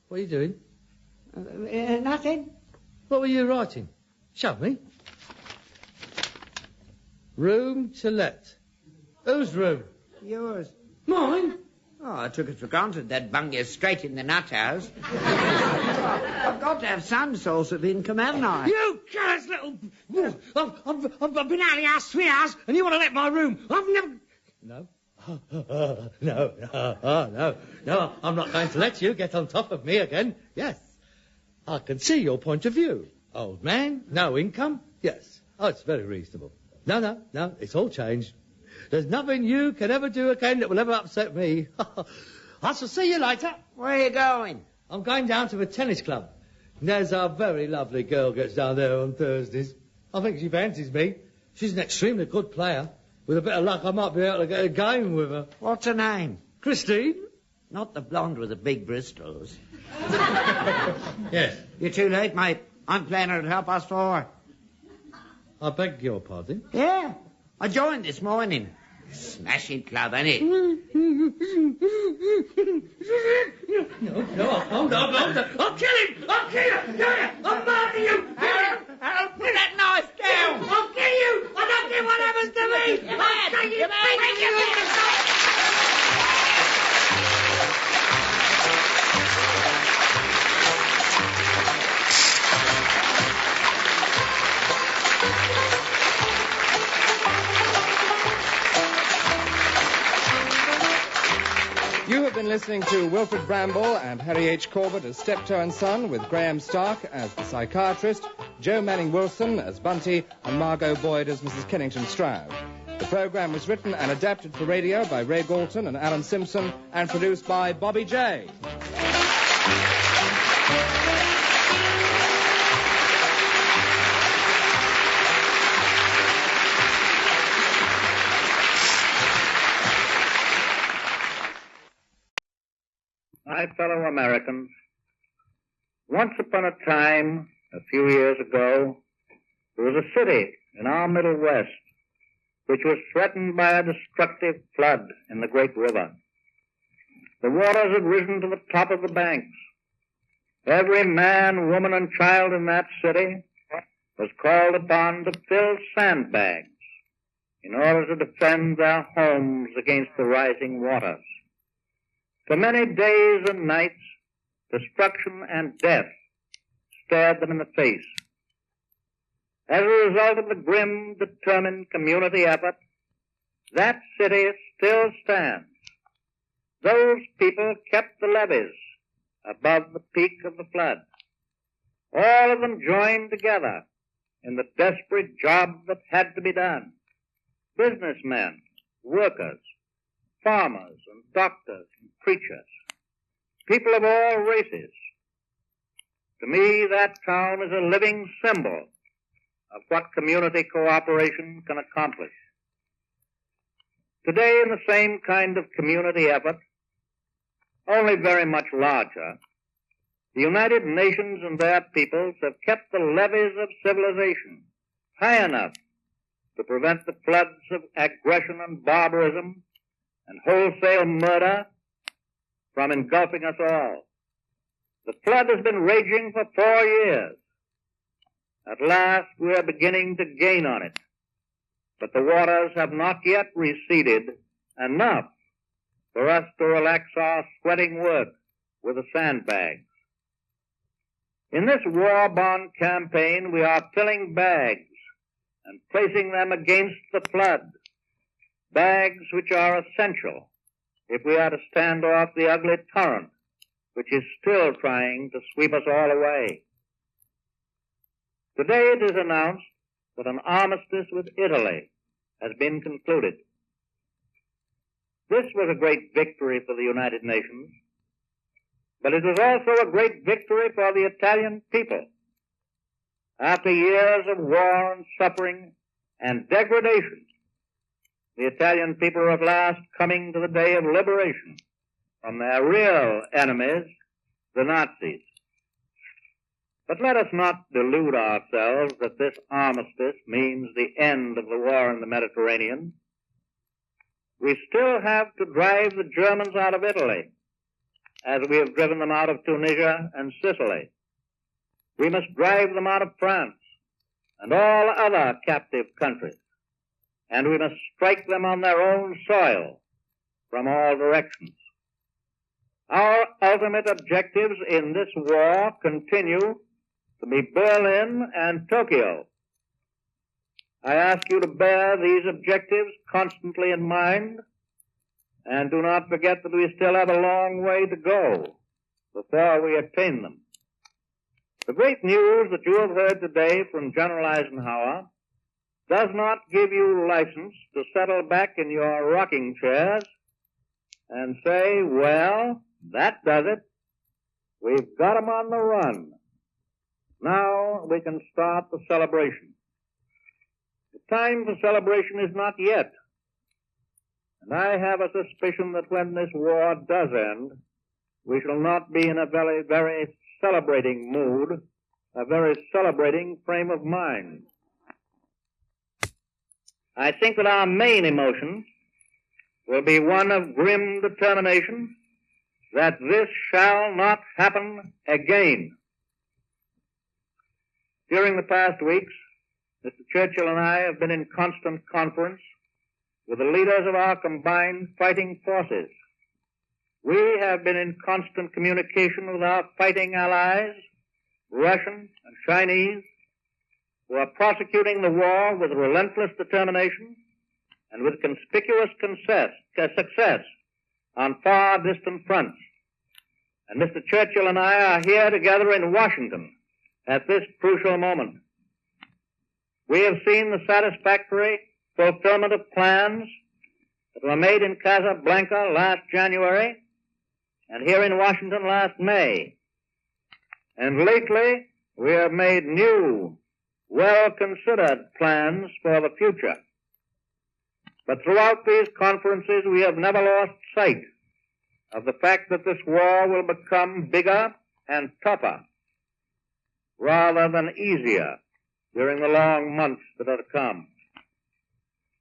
What are you doing? Nothing. What were you writing? Show me. Room to let. Whose room? Yours. Mine? Oh, I took it for granted they'd bung you straight in the nut house. I've got to have some source of income, haven't I? You cursed little... I've been out of the house 3 hours, and you want to let my room. I've never... No. No, I'm not going to let you get on top of me again. Yes. I can see your point of view. Old man, no income. Yes. Oh, it's very reasonable. No, it's all changed. There's nothing you can ever do again that will ever upset me. I shall see you later. Where are you going? I'm going down to the tennis club. There's a very lovely girl gets down there on Thursdays. I think she fancies me. She's an extremely good player. With a bit of luck, I might be able to get a game with her. What's her name? Christine. Not the blonde with the big bristles. Yes. You're too late, mate. I'm playing her at 4:30. I beg your pardon? Yeah. I joined this morning. Smashing club, ain't it? No, hold on. I'll kill him! I'll murder you! I'll put that knife down! I'll kill you! I don't care what happens to me! I'll take you! You have been listening to Wilfred Bramble and Harry H. Corbett as Steptoe and Son, with Graham Stark as the psychiatrist, Joe Manning Wilson as Bunty, and Margot Boyd as Mrs. Kennington Stroud. The program was written and adapted for radio by Ray Galton and Alan Simpson, and produced by Bobby J. My fellow Americans, once upon a time, a few years ago, there was a city in our Middle West which was threatened by a destructive flood in the great river. The waters had risen to the top of the banks. Every man, woman, and child in that city was called upon to fill sandbags in order to defend their homes against the rising waters. For many days and nights, destruction and death stared them in the face. As a result of the grim, determined community effort, that city still stands. Those people kept the levees above the peak of the flood. All of them joined together in the desperate job that had to be done. Businessmen, workers, farmers and doctors and preachers, people of all races. To me, that town is a living symbol of what community cooperation can accomplish. Today, in the same kind of community effort, only very much larger, the United Nations and their peoples have kept the levees of civilization high enough to prevent the floods of aggression and barbarism and wholesale murder from engulfing us all. The flood has been raging for 4 years. At last we are beginning to gain on it, but the waters have not yet receded enough for us to relax our sweating work with the sandbags. In this war bond campaign, we are filling bags and placing them against the flood, bags which are essential if we are to stand off the ugly torrent which is still trying to sweep us all away. Today it is announced that an armistice with Italy has been concluded. This was a great victory for the United Nations, but it was also a great victory for the Italian people. After years of war and suffering and degradation, the Italian people are at last coming to the day of liberation from their real enemies, the Nazis. But let us not delude ourselves that this armistice means the end of the war in the Mediterranean. We still have to drive the Germans out of Italy, as we have driven them out of Tunisia and Sicily. We must drive them out of France and all other captive countries, and we must strike them on their own soil from all directions. Our ultimate objectives in this war continue to be Berlin and Tokyo. I ask you to bear these objectives constantly in mind, and do not forget that we still have a long way to go before we attain them. The great news that you have heard today from General Eisenhower does not give you license to settle back in your rocking chairs and say, well, that does it. We've got 'em on the run. Now we can start the celebration. The time for celebration is not yet. And I have a suspicion that when this war does end, we shall not be in a very, very celebrating mood, a very celebrating frame of mind. I think that our main emotion will be one of grim determination that this shall not happen again. During the past weeks, Mr. Churchill and I have been in constant conference with the leaders of our combined fighting forces. We have been in constant communication with our fighting allies, Russian and Chinese, who are prosecuting the war with relentless determination and with conspicuous success on far distant fronts. And Mr. Churchill and I are here together in Washington at this crucial moment. We have seen the satisfactory fulfillment of plans that were made in Casablanca last January and here in Washington last May. And lately, we have made new, well-considered plans for the future. But throughout these conferences, we have never lost sight of the fact that this war will become bigger and tougher rather than easier during the long months that are to come.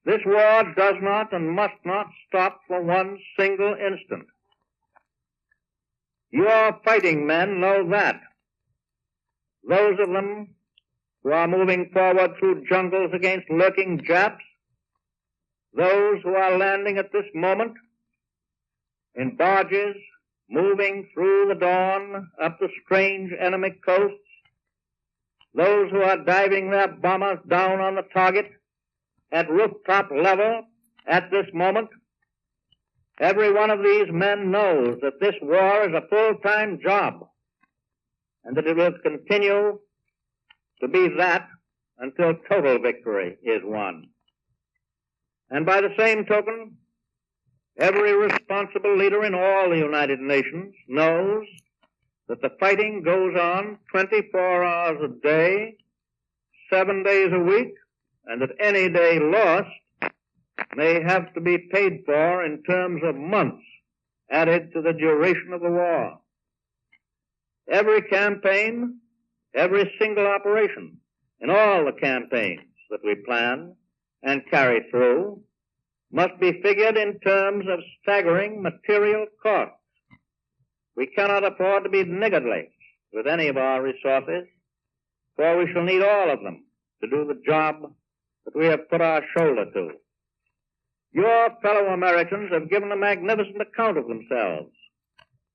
This war does not and must not stop for one single instant. Your fighting men know that. Those of them who are moving forward through jungles against lurking Japs, those who are landing at this moment in barges moving through the dawn up the strange enemy coasts, those who are diving their bombers down on the target at rooftop level at this moment, every one of these men knows that this war is a full-time job and that it will continue to be that until total victory is won. And by the same token, every responsible leader in all the United Nations knows that the fighting goes on 24 hours a day, 7 days a week, and that any day lost may have to be paid for in terms of months added to the duration of the war. Every campaign, every single operation, in all the campaigns that we plan and carry through, must be figured in terms of staggering material costs. We cannot afford to be niggardly with any of our resources, for we shall need all of them to do the job that we have put our shoulder to. Your fellow Americans have given a magnificent account of themselves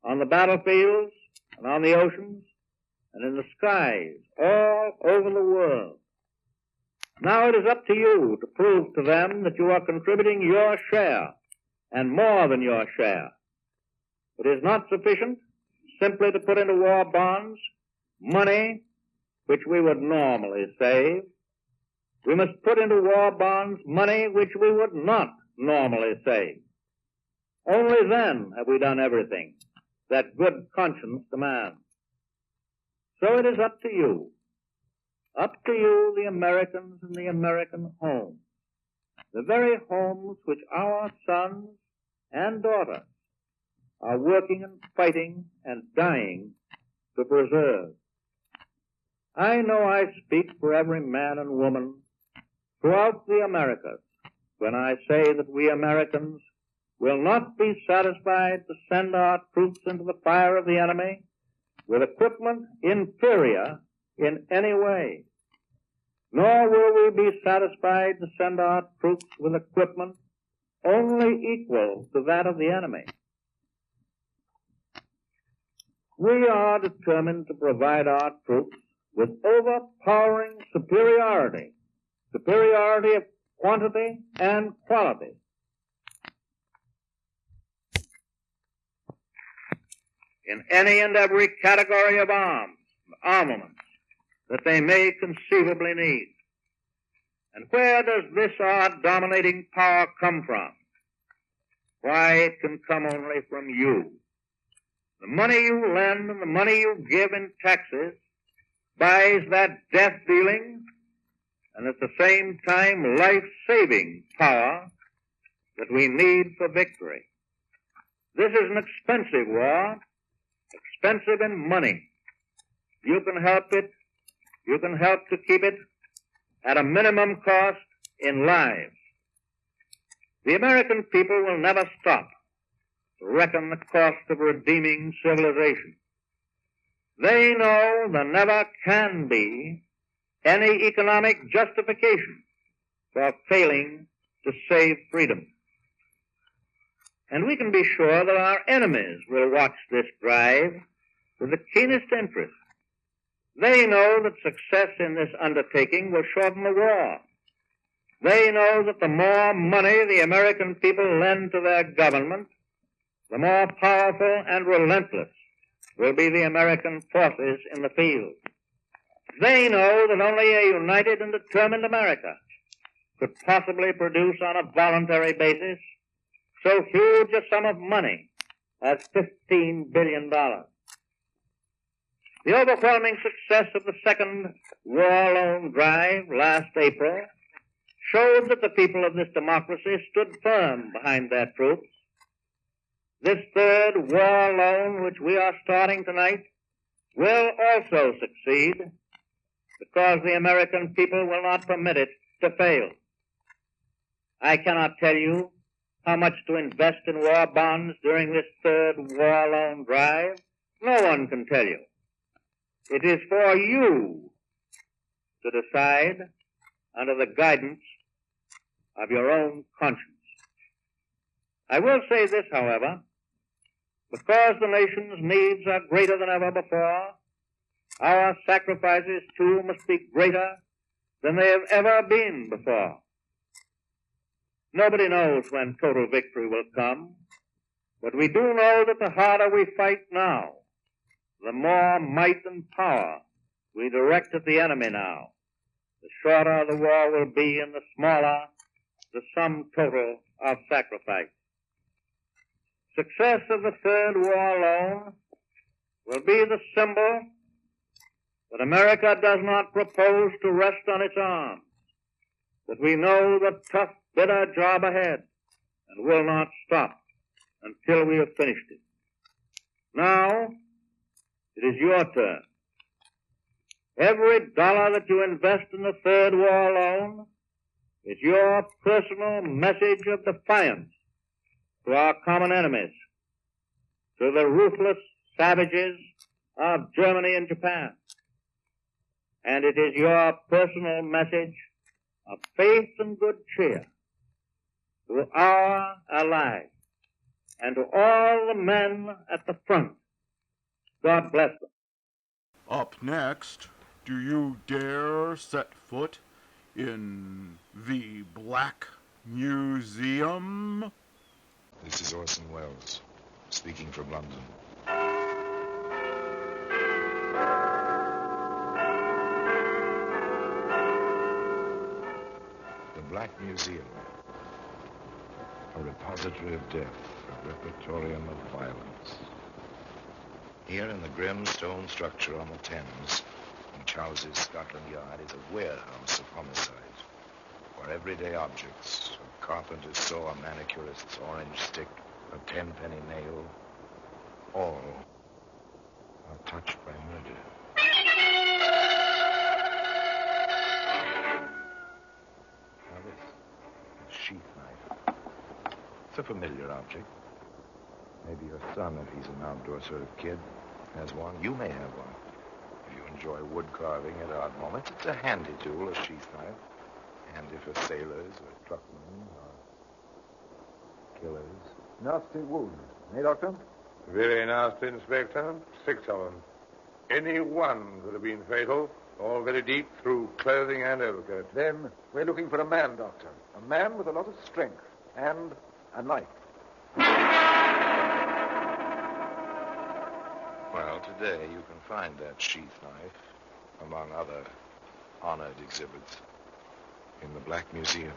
on the battlefields and on the oceans and in the skies all over the world. Now it is up to you to prove to them that you are contributing your share and more than your share. It is not sufficient simply to put into war bonds money which we would normally save. We must put into war bonds money which we would not normally save. Only then have we done everything that good conscience demands. So it is up to you, the Americans in the American home, the very homes which our sons and daughters are working and fighting and dying to preserve. I know I speak for every man and woman throughout the Americas when I say that we Americans will not be satisfied to send our troops into the fire of the enemy with equipment inferior in any way, nor will we be satisfied to send our troops with equipment only equal to that of the enemy. We are determined to provide our troops with overpowering superiority of quantity and quality. In any and every category of armaments that they may conceivably need. And where does this our dominating power come from? Why, it can come only from you. The money you lend and the money you give in taxes buys that death-dealing and at the same time life-saving power that we need for victory. This is an expensive war, expensive in money. You can help it. You can help to keep it at a minimum cost in lives. The American people will never stop to reckon the cost of redeeming civilization. They know there never can be any economic justification for failing to save freedom. And we can be sure that our enemies will watch this drive with the keenest interest. They know that success in this undertaking will shorten the war. They know that the more money the American people lend to their government, the more powerful and relentless will be the American forces in the field. They know that only a united and determined America could possibly produce on a voluntary basis so huge a sum of money as $15 billion. The overwhelming success of the second war loan drive last April showed that the people of this democracy stood firm behind their troops. This third war loan, which we are starting tonight, will also succeed because the American people will not permit it to fail. I cannot tell you how much to invest in war bonds during this third war loan drive. No one can tell you. It is for you to decide under the guidance of your own conscience. I will say this, however, because the nation's needs are greater than ever before, our sacrifices, too, must be greater than they have ever been before. Nobody knows when total victory will come, but we do know that the harder we fight now, the more might and power we direct at the enemy now, the shorter the war will be and the smaller the sum total of sacrifice. Success of the third war loan will be the symbol that America does not propose to rest on its arms, that we know the tough, bitter job ahead and will not stop until we have finished it. Now, it is your turn. Every dollar that you invest in the third war loan is your personal message of defiance to our common enemies, to the ruthless savages of Germany and Japan. And it is your personal message of faith and good cheer to our allies and to all the men at the front. God bless them. Up next, do you dare set foot in the Black Museum? This is Orson Welles, speaking from London. Museum. A repository of death, a repertorium of violence. Here in the grim stone structure on the Thames, which houses Scotland Yard, is a warehouse of homicide, where everyday objects, a carpenter's saw, a manicurist's orange stick, a 10-penny nail, all are touched by murder. Now this sheath knife. It's a familiar object. Maybe your son, if he's an outdoor sort of kid, has one. You may have one. If you enjoy wood carving at odd moments, it's a handy tool, a sheath knife. Handy for sailors or truckmen or killers. Nasty wound. Eh, Doctor? Very nasty, Inspector. 6 of them. Any one could have been fatal. All very deep through clothing and overcoat. Then we're looking for a man, Doctor. A man with a lot of strength and a knife. Well, today you can find that sheath knife, among other honored exhibits, in the Black Museum.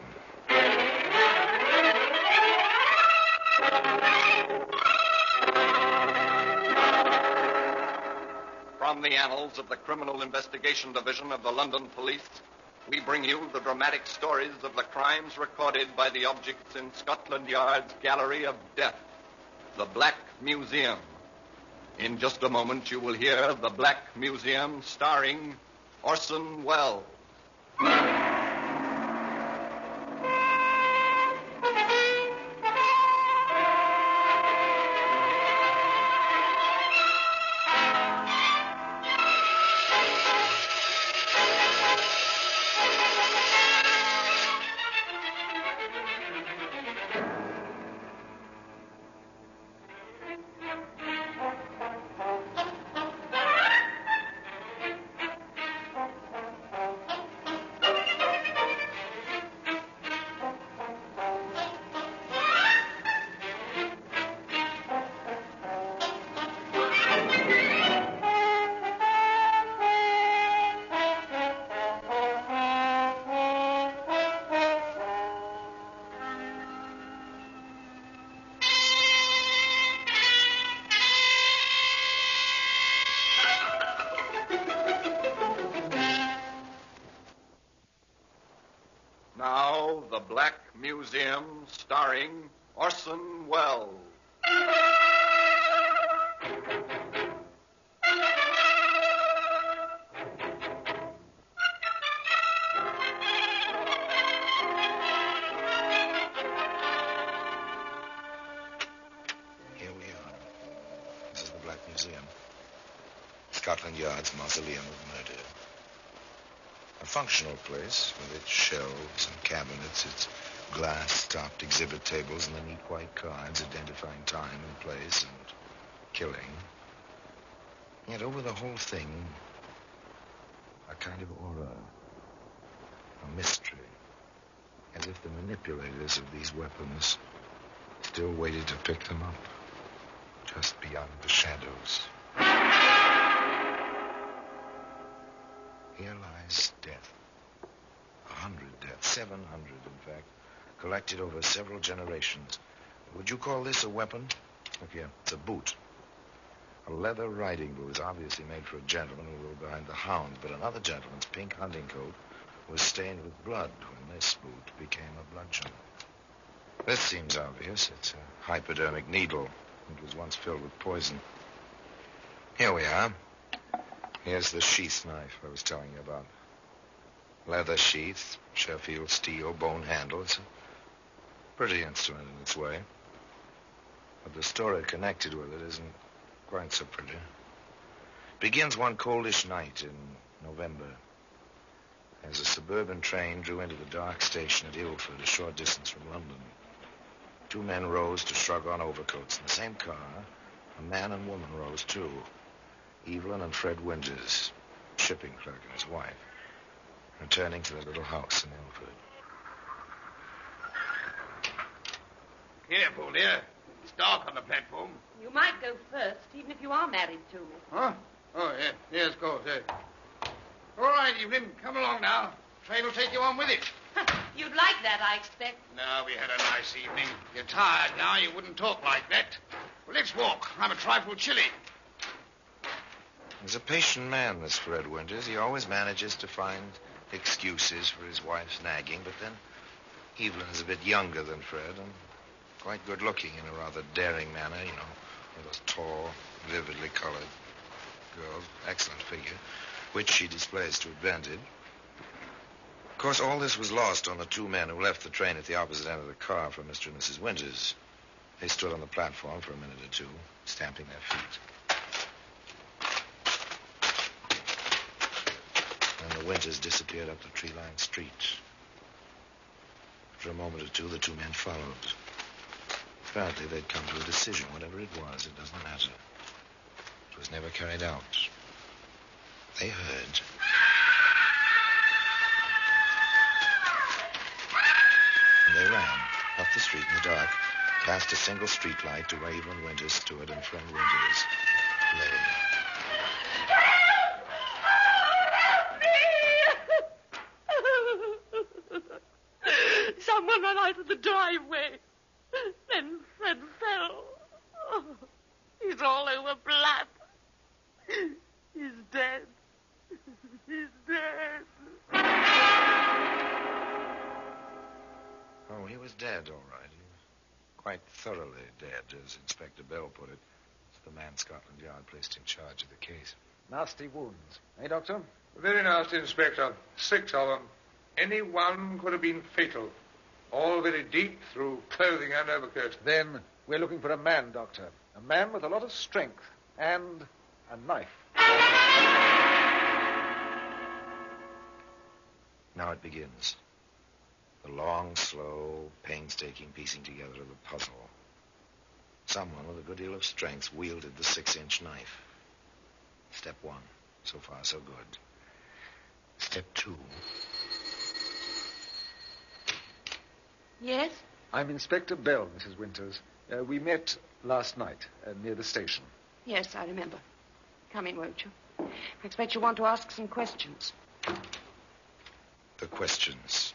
From the annals of the Criminal Investigation Division of the London Police, we bring you the dramatic stories of the crimes recorded by the objects in Scotland Yard's Gallery of Death, the Black Museum. In just a moment, you will hear The Black Museum starring Orson Welles. Now, The Black Museum, starring Orson Welles. Here we are. This is the Black Museum. Scotland Yard's mausoleum of murder. A functional place with its shelves and cabinets, its glass-topped exhibit tables, and the neat white cards identifying time and place and killing. Yet over the whole thing, a kind of aura, a mystery, as if the manipulators of these weapons still waited to pick them up just beyond the shadows. Here lies death. 100 deaths, 700 in fact, collected over several generations. Would you call this a weapon? Look here, it's a boot. A leather riding boot is obviously made for a gentleman who rode behind the hounds, but another gentleman's pink hunting coat was stained with blood when this boot became a bludgeon. This seems obvious. It's a hypodermic needle. It was once filled with poison. Here we are. Here's the sheath knife I was telling you about. Leather sheath, Sheffield steel, bone handle. It's a pretty instrument in its way. But the story connected with it isn't quite so pretty. It begins one coldish night in November, as a suburban train drew into the dark station at Ilford, a short distance from London. 2 men rose to shrug on overcoats. In the same car, a man and woman rose too. Evelyn and Fred Winters, shipping clerk and his wife, returning to their little house in Ilford. Careful, dear. It's dark on the platform. You might go first, even if you are married to me. Huh? Oh, yeah. Yes, of course, yes. All right, Evelyn. Come along now. Train will take you on with it. You'd like that, I expect. No, we had a nice evening. You're tired now. You wouldn't talk like that. Well, let's walk. I'm a trifle chilly. He's a patient man, this Fred Winters. He always manages to find excuses for his wife's nagging, but then Evelyn is a bit younger than Fred and quite good-looking in a rather daring manner, you know. One of those tall, vividly colored girls, excellent figure, which she displays to advantage. Of course, all this was lost on the two men who left the train at the opposite end of the car for Mr. and Mrs. Winters. They stood on the platform for a minute or two, stamping their feet. And the Winters disappeared up the tree-lined street. For a moment or two, the two men followed. Apparently, they'd come to a decision. Whatever it was, it doesn't matter. It was never carried out. They heard. And they ran up the street in the dark, past a single streetlight to where Evelyn Winters stood and Fred Winters lay. Someone ran out of the driveway. Then Fred fell. Oh, he's all over blood. He's dead. He's dead. Oh, he was dead, all right. He was quite thoroughly dead, as Inspector Bell put it. It's the man Scotland Yard placed in charge of the case. Nasty wounds. Eh, Doctor? Very nasty, Inspector. 6 of them. Any one could have been fatal. All very deep through clothing and overcoat. Then we're looking for a man, Doctor. A man with a lot of strength and a knife. Now it begins. The long, slow, painstaking piecing together of the puzzle. Someone with a good deal of strength wielded the 6-inch knife. Step 1. So far, so good. Step 2. Yes? I'm Inspector Bell, Mrs. Winters. We met last night near the station. Yes, I remember. Come in, won't you? I expect you want to ask some questions. The questions.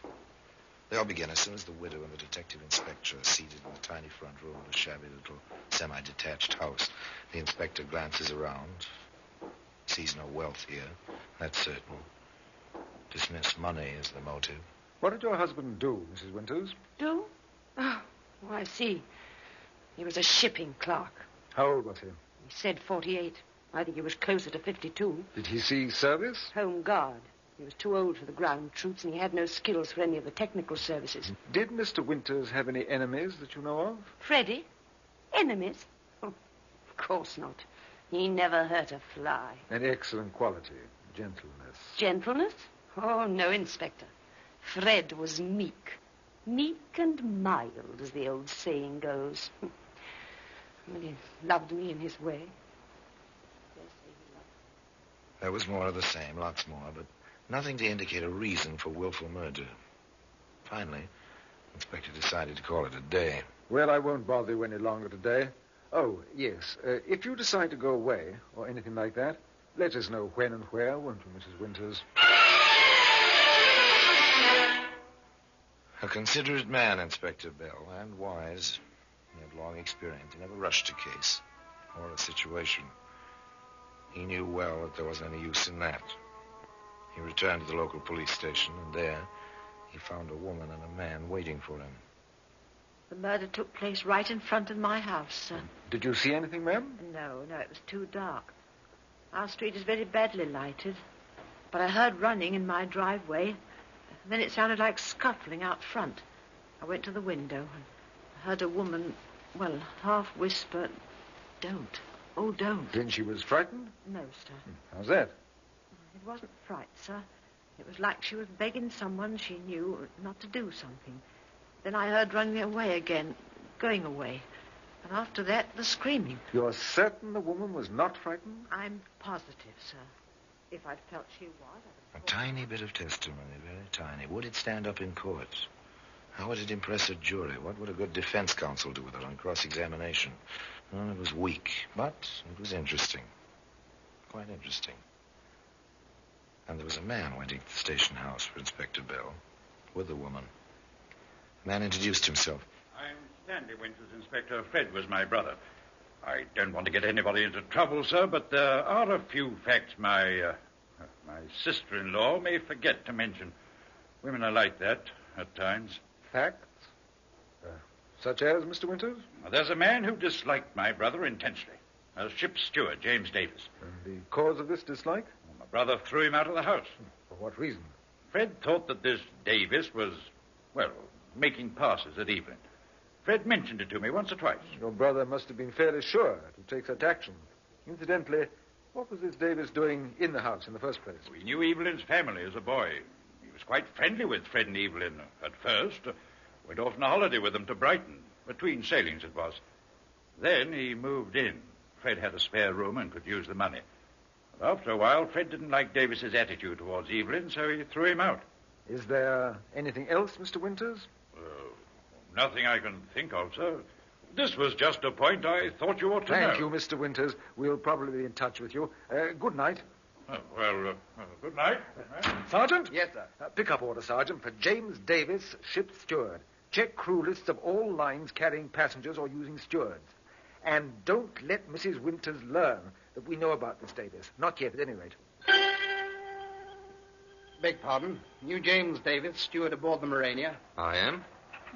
They all begin as soon as the widow and the detective inspector are seated in the tiny front room of a shabby little semi-detached house. The inspector glances around, sees no wealth here, that's certain. Dismissed money is the motive. What did your husband do, Mrs. Winters? Do? Oh, I see. He was a shipping clerk. How old was he? He said 48. I think he was closer to 52. Did he see service? Home guard. He was too old for the ground troops, and he had no skills for any of the technical services. Did Mr. Winters have any enemies that you know of? Freddie? Enemies? Oh, of course not. He never hurt a fly. An excellent quality. Gentleness. Gentleness? Oh, no, Inspector. Fred was meek. Meek and mild, as the old saying goes. Well, he loved me in his way. There was more of the same, lots more, but nothing to indicate a reason for willful murder. Finally, the inspector decided to call it a day. Well, I won't bother you any longer today. Oh, yes. If you decide to go away, or anything like that, let us know when and where, won't you, Mrs. Winters? A considerate man, Inspector Bell, and wise. He had long experience. He never rushed a case or a situation. He knew well that there wasn't any use in that. He returned to the local police station, and there he found a woman and a man waiting for him. The murder took place right in front of my house, sir. Did you see anything, ma'am? No, it was too dark. Our street is very badly lighted. But I heard running in my driveway. Then it sounded like scuffling out front. I went to the window and heard a woman, well, half whisper, "Don't. Oh, don't." Then she was frightened? No, sir. How's that? It wasn't fright, sir. It was like she was begging someone she knew not to do something. Then I heard running away again, going away. And after that, the screaming. You're certain the woman was not frightened? I'm positive, sir. If I'd felt she was. A tiny bit of testimony, very tiny. Would it stand up in court? How would it impress a jury? What would a good defense counsel do with it on cross-examination? Well, it was weak, but it was interesting. Quite interesting. And there was a man waiting at the station house for Inspector Bell with the woman Man introduced himself. I'm Stanley Winters, Inspector. Fred was my brother. I don't want to get anybody into trouble, sir, but there are a few facts my sister-in-law may forget to mention. Women are like that at times. Facts? Such as, Mr. Winters? There's a man who disliked my brother intensely. A ship's steward, James Davis. And the cause of this dislike? My brother threw him out of the house. For what reason? Fred thought that this Davis was, well, making passes at Evelyn. Fred mentioned it to me once or twice. Your brother must have been fairly sure to take such action. Incidentally, what was this Davis doing in the house in the first place? We knew Evelyn's family as a boy. He was quite friendly with Fred and Evelyn at first. Went off on a holiday with them to Brighton. Between sailings it was. Then he moved in. Fred had a spare room and could use the money. But after a while, Fred didn't like Davis's attitude towards Evelyn, so he threw him out. Is there anything else, Mr. Winters? Nothing I can think of, sir. This was just a point I thought you ought to know. Thank you, Mr. Winters. We'll probably be in touch with you. Good night. Good night. Sergeant? Yes, sir. Pick up order, Sergeant, for James Davis, ship's steward. Check crew lists of all lines carrying passengers or using stewards. And don't let Mrs. Winters learn that we know about this Davis. Not yet, at any rate. Beg pardon. You James Davis, steward aboard the Morania? I am.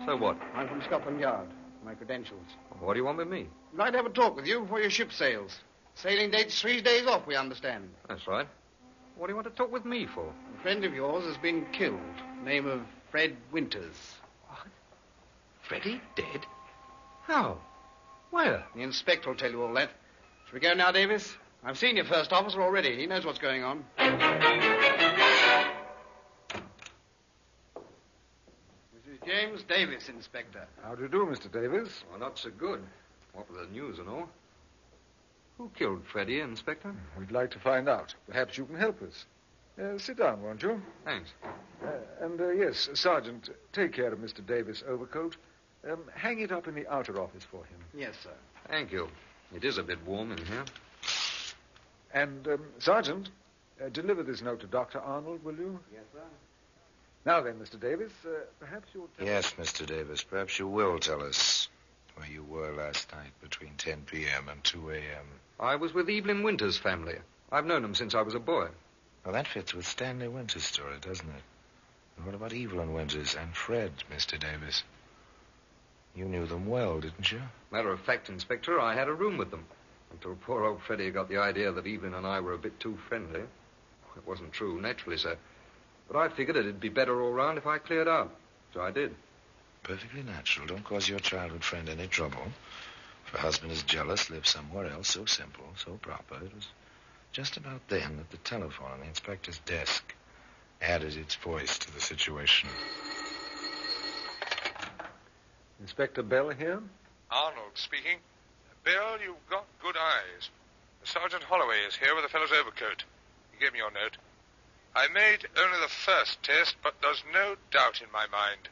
So what? I'm from Scotland Yard. My credentials. What do you want with me? I'd like to have a talk with you before your ship sails. Sailing date's 3 days off, we understand. That's right. What do you want to talk with me for? A friend of yours has been killed. Name of Fred Winters. What? Freddie dead? How? Where? The inspector will tell you all that. Shall we go now, Davis? I've seen your first officer already. He knows what's going on. James Davis, Inspector. How do you do, Mr. Davis? Well, not so good. What with the news and all. Who killed Freddie, Inspector? We'd like to find out. Perhaps you can help us. Sit down, won't you? Thanks. Yes, Sergeant, take care of Mr. Davis' overcoat. Hang it up in the outer office for him. Yes, sir. Thank you. It is a bit warm in here. And, Sergeant, deliver this note to Dr. Arnold, will you? Yes, sir. Now then, Mr. Davis, perhaps you'll tell Yes, Mr. Davis, perhaps you will tell us where you were last night between 10 p.m. and 2 a.m. I was with Evelyn Winters' family. I've known them since I was a boy. Well, that fits with Stanley Winters' story, doesn't it? And what about Evelyn Winters and Fred, Mr. Davis? You knew them well, didn't you? Matter of fact, Inspector, I had a room with them. Until poor old Freddie got the idea that Evelyn and I were a bit too friendly. It wasn't true, naturally, sir. But I figured it'd be better all round if I cleared out. So I did. Perfectly natural. Don't cause your childhood friend any trouble. If her husband is jealous, live somewhere else. So simple, so proper. It was just about then that the telephone on the inspector's desk added its voice to the situation. Inspector Bell here? Arnold speaking. Bill, you've got good eyes. Sergeant Holloway is here with a fellow's overcoat. He gave me your note. I made only the first test, but there's no doubt in my mind.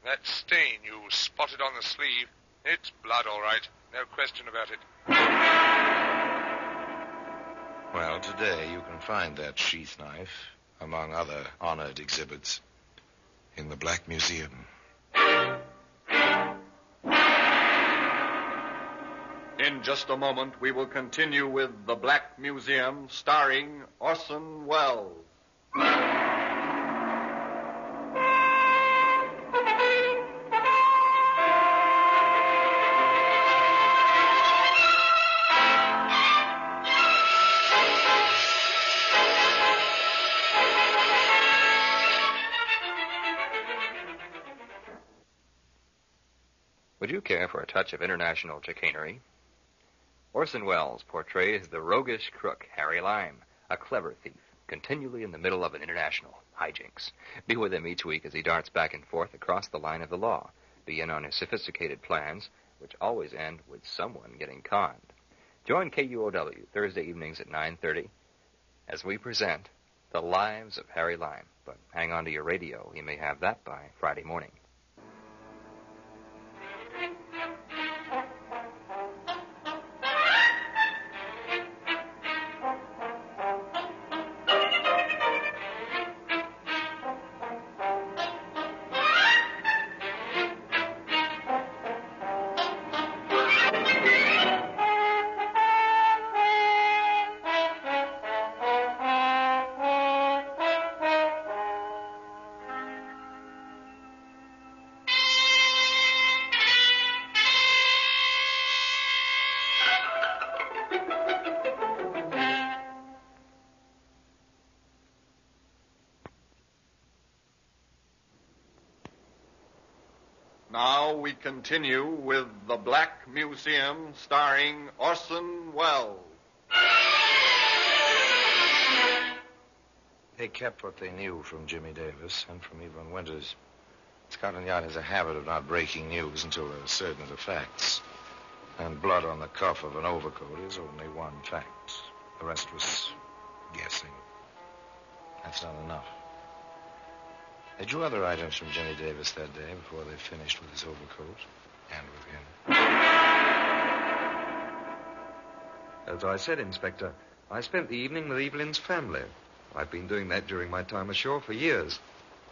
That stain you spotted on the sleeve, it's blood, all right. No question about it. Well, today you can find that sheath knife, among other honored exhibits, in the Black Museum. In just a moment, we will continue with The Black Museum, starring Orson Welles. Would you care for a touch of international chicanery? Orson Welles portrays the roguish crook Harry Lime, a clever thief, continually in the middle of an international hijinks. Be with him each week as he darts back and forth across the line of the law. Be in on his sophisticated plans, which always end with someone getting conned. Join KUOW Thursday evenings at 9:30 as we present The Lives of Harry Lime. But hang on to your radio. You may have that by Friday morning. Now we continue with The Black Museum, starring Orson Welles. They kept what they knew from Jimmy Davis and from Evelyn Winters. Scotland Yard has a habit of not breaking news until they're certain of the facts. And blood on the cuff of an overcoat is only one fact. The rest was guessing. That's not enough. They drew other items from Jimmy Davis that day before they finished with his overcoat and with him. As I said, Inspector, I spent the evening with Evelyn's family. I've been doing that during my time ashore for years.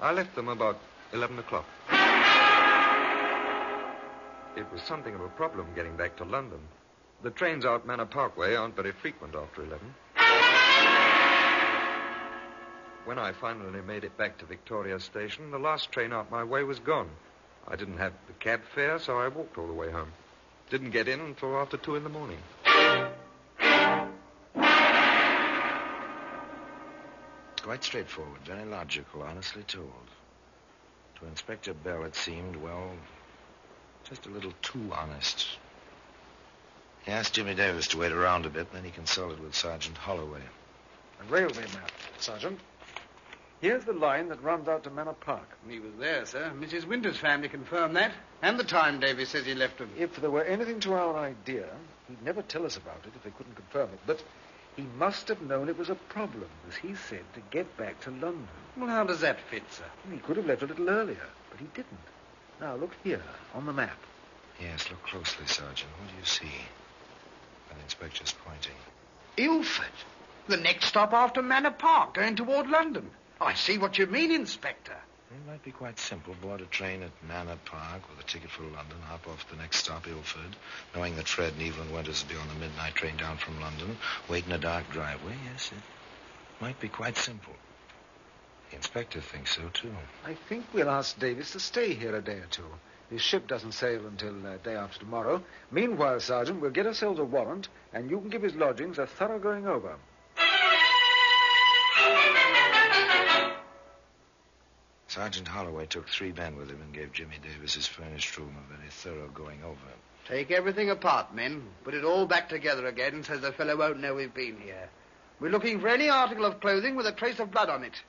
I left them about 11 o'clock. It was something of a problem getting back to London. The trains out Manor Parkway aren't very frequent after 11. When I finally made it back to Victoria Station, the last train out my way was gone. I didn't have the cab fare, so I walked all the way home. Didn't get in until after 2 in the morning. Quite straightforward, very logical, honestly told. To Inspector Bell, it seemed, well, just a little too honest. He asked Jimmy Davis to wait around a bit, and then he consulted with Sergeant Holloway. A railway map, Sergeant. Here's the line that runs out to Manor Park. He was there, sir. Mrs. Winter's family confirmed that. And the time Davies says he left them. If there were anything to our idea, he'd never tell us about it if they couldn't confirm it. But he must have known it was a problem, as he said, to get back to London. Well, how does that fit, sir? He could have left a little earlier, but he didn't. Now, look here, on the map. Yes, look closely, Sergeant. What do you see? The inspector's pointing. Ilford. The next stop after Manor Park, going toward London. I see what you mean, Inspector. It might be quite simple. Board a train at Manor Park with a ticket for London, hop off the next stop, Ilford, knowing that Fred and Evelyn Winters will be on the midnight train down from London, wait in a dark driveway. Yes, it might be quite simple. The inspector thinks so, too. I think we'll ask Davis to stay here a day or two. His ship doesn't sail until day after tomorrow. Meanwhile, Sergeant, we'll get ourselves a warrant, and you can give his lodgings a thorough going over. Sergeant Holloway took 3 men with him and gave Jimmy Davis his furnished room a very thorough going over. Take everything apart, men. Put it all back together again so the fellow won't know we've been here. We're looking for any article of clothing with a trace of blood on it.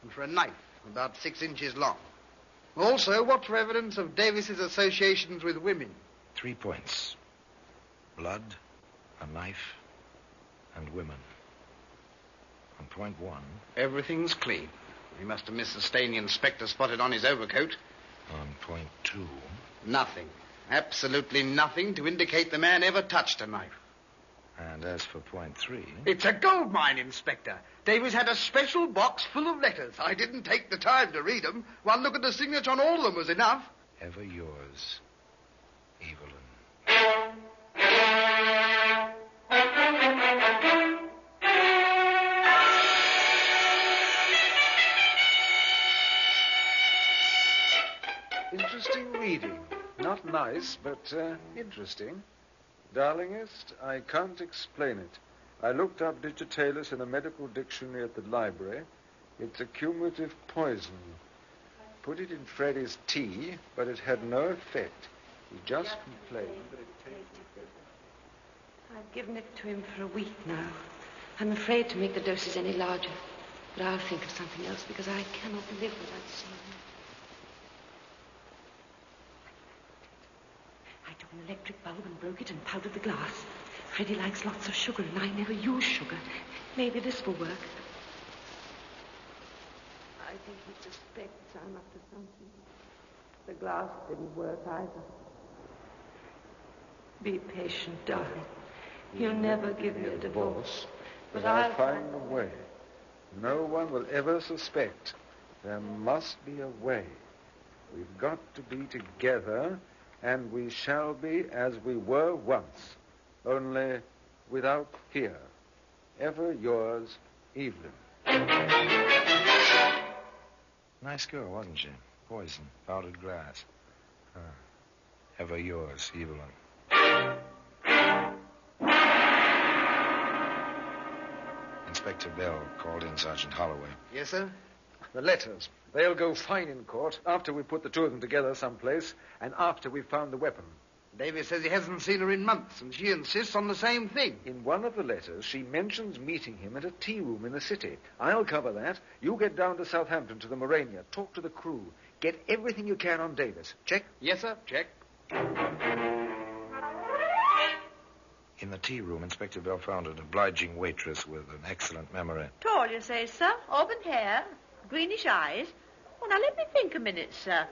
And for a knife about 6 inches long. Also, watch for evidence of Davis's associations with women. 3 points. Blood, a knife, and women. On point 1... Everything's clean. He must have missed the stain the inspector spotted on his overcoat. On point 2... Nothing. Absolutely nothing to indicate the man ever touched a knife. And as for point 3... It's a gold mine, Inspector. Davis had a special box full of letters. I didn't take the time to read them. One look at the signature on all of them was enough. Ever yours, Evelyn. Interesting reading. Not nice, but interesting. Darlingest, I can't explain it. I looked up digitalis in a medical dictionary at the library. It's a cumulative poison. Put it in Freddie's tea, but it had no effect. He just complained that it tasted good. I've given it to him for a week now. I'm afraid to make the doses any larger. But I'll think of something else because I cannot live without seeing him. I took an electric bulb and broke it and powdered the glass. Freddie likes lots of sugar, and I never use sugar. Maybe this will work. I think he suspects I'm up to something. The glass didn't work either. Be patient, darling. He'll never give me a divorce. But I'll find a way. No one will ever suspect. There must be a way. We've got to be together, and we shall be as we were once. Only without fear. Ever yours, Evelyn. Nice girl, wasn't she? Poison, powdered glass. Ever yours, Evelyn. Inspector Bell called in Sergeant Holloway. Yes, sir? The letters. They'll go fine in court after we put the two of them together someplace and after we've found the weapon. Davis says he hasn't seen her in months, and she insists on the same thing. In one of the letters, she mentions meeting him at a tea room in the city. I'll cover that. You get down to Southampton to the Morania. Talk to the crew. Get everything you can on Davis. Check? Yes, sir. Check. In the tea room, Inspector Bell found an obliging waitress with an excellent memory. Tall, you say, sir? Auburn hair? Greenish eyes? Well, now, let me think a minute, sir.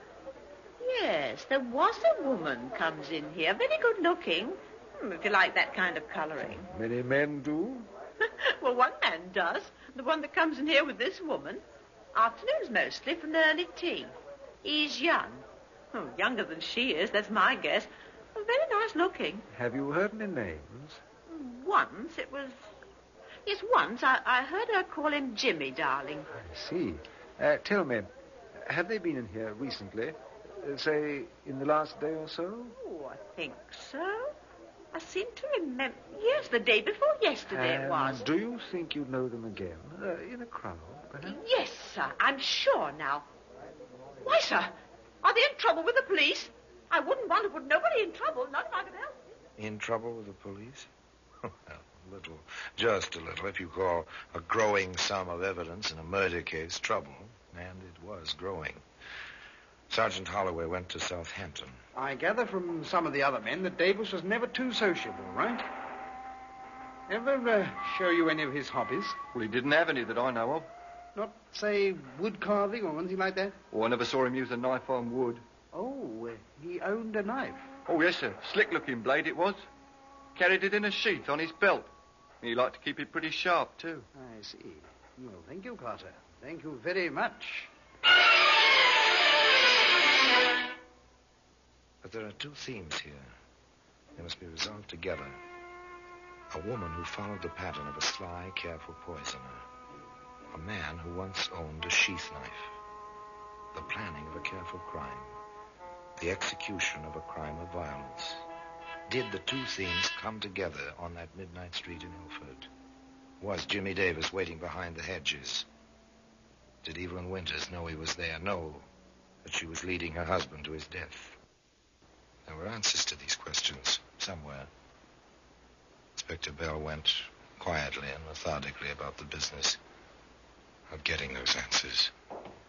Yes, there was a woman comes in here, very good looking, if you like that kind of colouring. Many men do. Well, one man does. The one that comes in here with this woman. Afternoons mostly, for an early tea. He's young. Oh, younger than she is, that's my guess. Very nice looking. Have you heard any names? Once, it was... Yes, once I heard her call him Jimmy, darling. I see. Tell me, have they been in here recently? Say, in the last day or so? Oh, I think so. I seem to remember... Yes, the day before yesterday it was. Do you think you'd know them again? In a crowd, perhaps? Yes, sir. I'm sure now. Why, sir? Are they in trouble with the police? I wouldn't want to put nobody in trouble, not if I could help it. In trouble with the police? Well, a little. Just a little. If you call a growing sum of evidence in a murder case trouble. And it was growing. Sergeant Holloway went to Southampton. I gather from some of the other men that Davis was never too sociable, right? Ever show you any of his hobbies? Well, he didn't have any that I know of. Not, say, wood carving or anything like that? Oh, I never saw him use a knife on wood. Oh, he owned a knife. Oh, yes, sir. Slick-looking blade it was. Carried it in a sheath on his belt. He liked to keep it pretty sharp, too. I see. Well, thank you, Carter. Thank you very much. But there are two themes here. They must be resolved together. A woman who followed the pattern of a sly, careful poisoner. A man who once owned a sheath knife. The planning of a careful crime. The execution of a crime of violence. Did the two themes come together on that midnight street in Ilford? Was Jimmy Davis waiting behind the hedges? Did Evelyn Winters know he was there? Know that she was leading her husband to his death? There were answers to these questions somewhere. Inspector Bell went quietly and methodically about the business of getting those answers.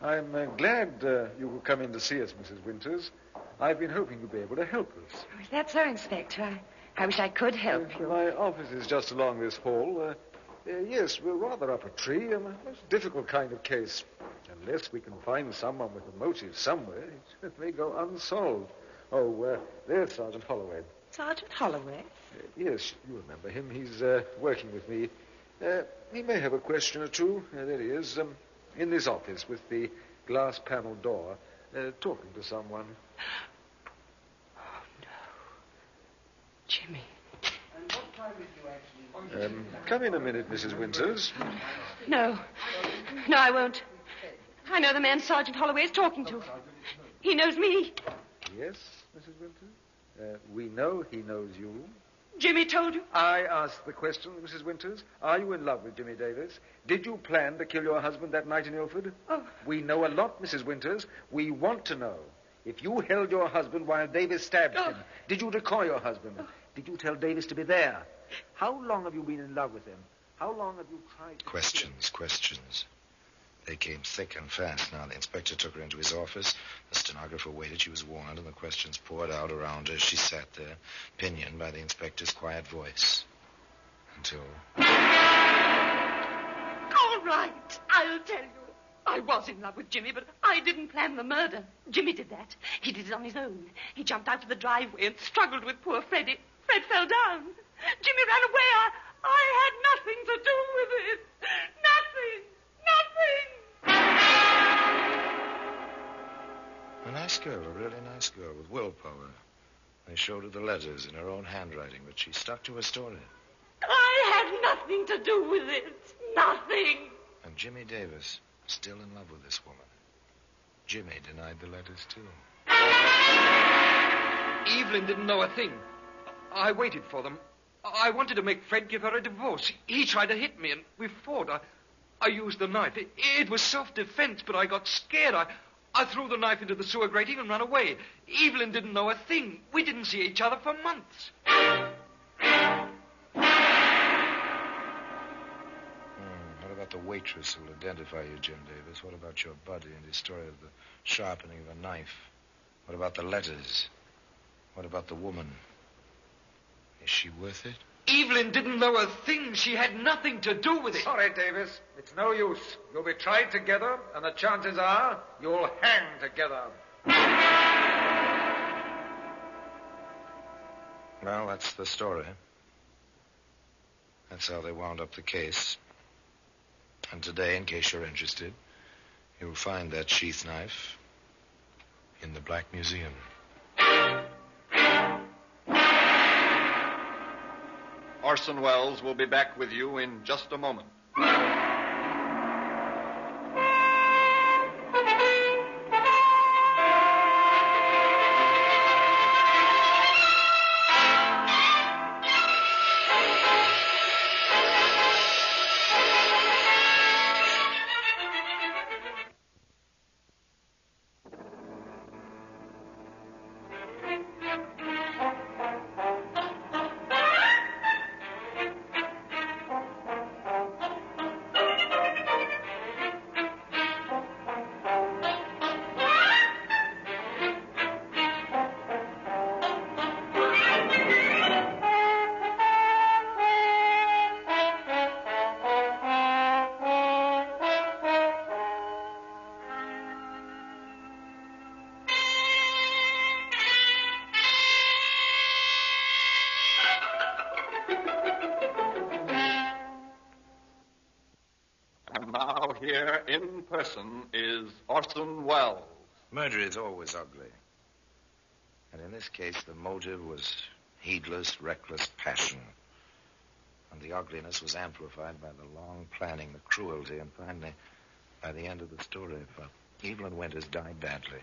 I'm glad you could come in to see us, Mrs. Winters. I've been hoping you'd be able to help us. Oh, is that so, Inspector? I wish I could help you. My office is just along this hall. Yes, we're rather up a tree. A most difficult kind of case. Unless we can find someone with a motive somewhere, it may go unsolved. Oh, there's Sergeant Holloway. Sergeant Holloway? Yes, you remember him. He's working with me. He may have a question or two. There he is, in this office with the glass panel door, talking to someone. Oh, no. Jimmy. And what time did you actually... Come in a minute, Mrs. Winters. No. No, I won't. I know the man Sergeant Holloway is talking to. He knows me. Yes, Mrs. Winters? We know he knows you. Jimmy told you? I asked the question, Mrs. Winters. Are you in love with Jimmy Davis? Did you plan to kill your husband that night in Ilford? Oh. We know a lot, Mrs. Winters. We want to know. If you held your husband while Davis stabbed him, did you decoy your husband? Did you tell Davis to be there? How long have you been in love with him? How long have you tried to... Questions. They came thick and fast. Now the inspector took her into his office. The stenographer waited. She was warned, and the questions poured out around her as she sat there, pinioned by the inspector's quiet voice. Until... All right, I'll tell you. I was in love with Jimmy, but I didn't plan the murder. Jimmy did that. He did it on his own. He jumped out of the driveway and struggled with poor Freddie. Fred fell down. Jimmy ran away. I had nothing to do with it. Nothing. A nice girl, a really nice girl with willpower. They showed her the letters in her own handwriting, but she stuck to her story. I had nothing to do with it. Nothing. And Jimmy Davis was still in love with this woman. Jimmy denied the letters, too. Evelyn didn't know a thing. I waited for them. I wanted to make Fred give her a divorce. He tried to hit me, and we fought. I used the knife. It was self-defense, but I got scared. I threw the knife into the sewer grating and ran away. Evelyn didn't know a thing. We didn't see each other for months. What about the waitress who'll identify you, Jim Davis? What about your buddy and his story of the sharpening of a knife? What about the letters? What about the woman? Is she worth it? Evelyn didn't know a thing. She had nothing to do with it. Sorry, Davis. It's no use. You'll be tried together, and the chances are you'll hang together. Well, that's the story. That's how they wound up the case. And today, in case you're interested, you'll find that sheath knife in the Black Museum. Orson Welles will be back with you in just a moment. Now here in person is Orson Welles. Murder is always ugly. And in this case, the motive was heedless, reckless passion. And the ugliness was amplified by the long planning, the cruelty, and finally, by the end of the story, Evelyn Winters died badly,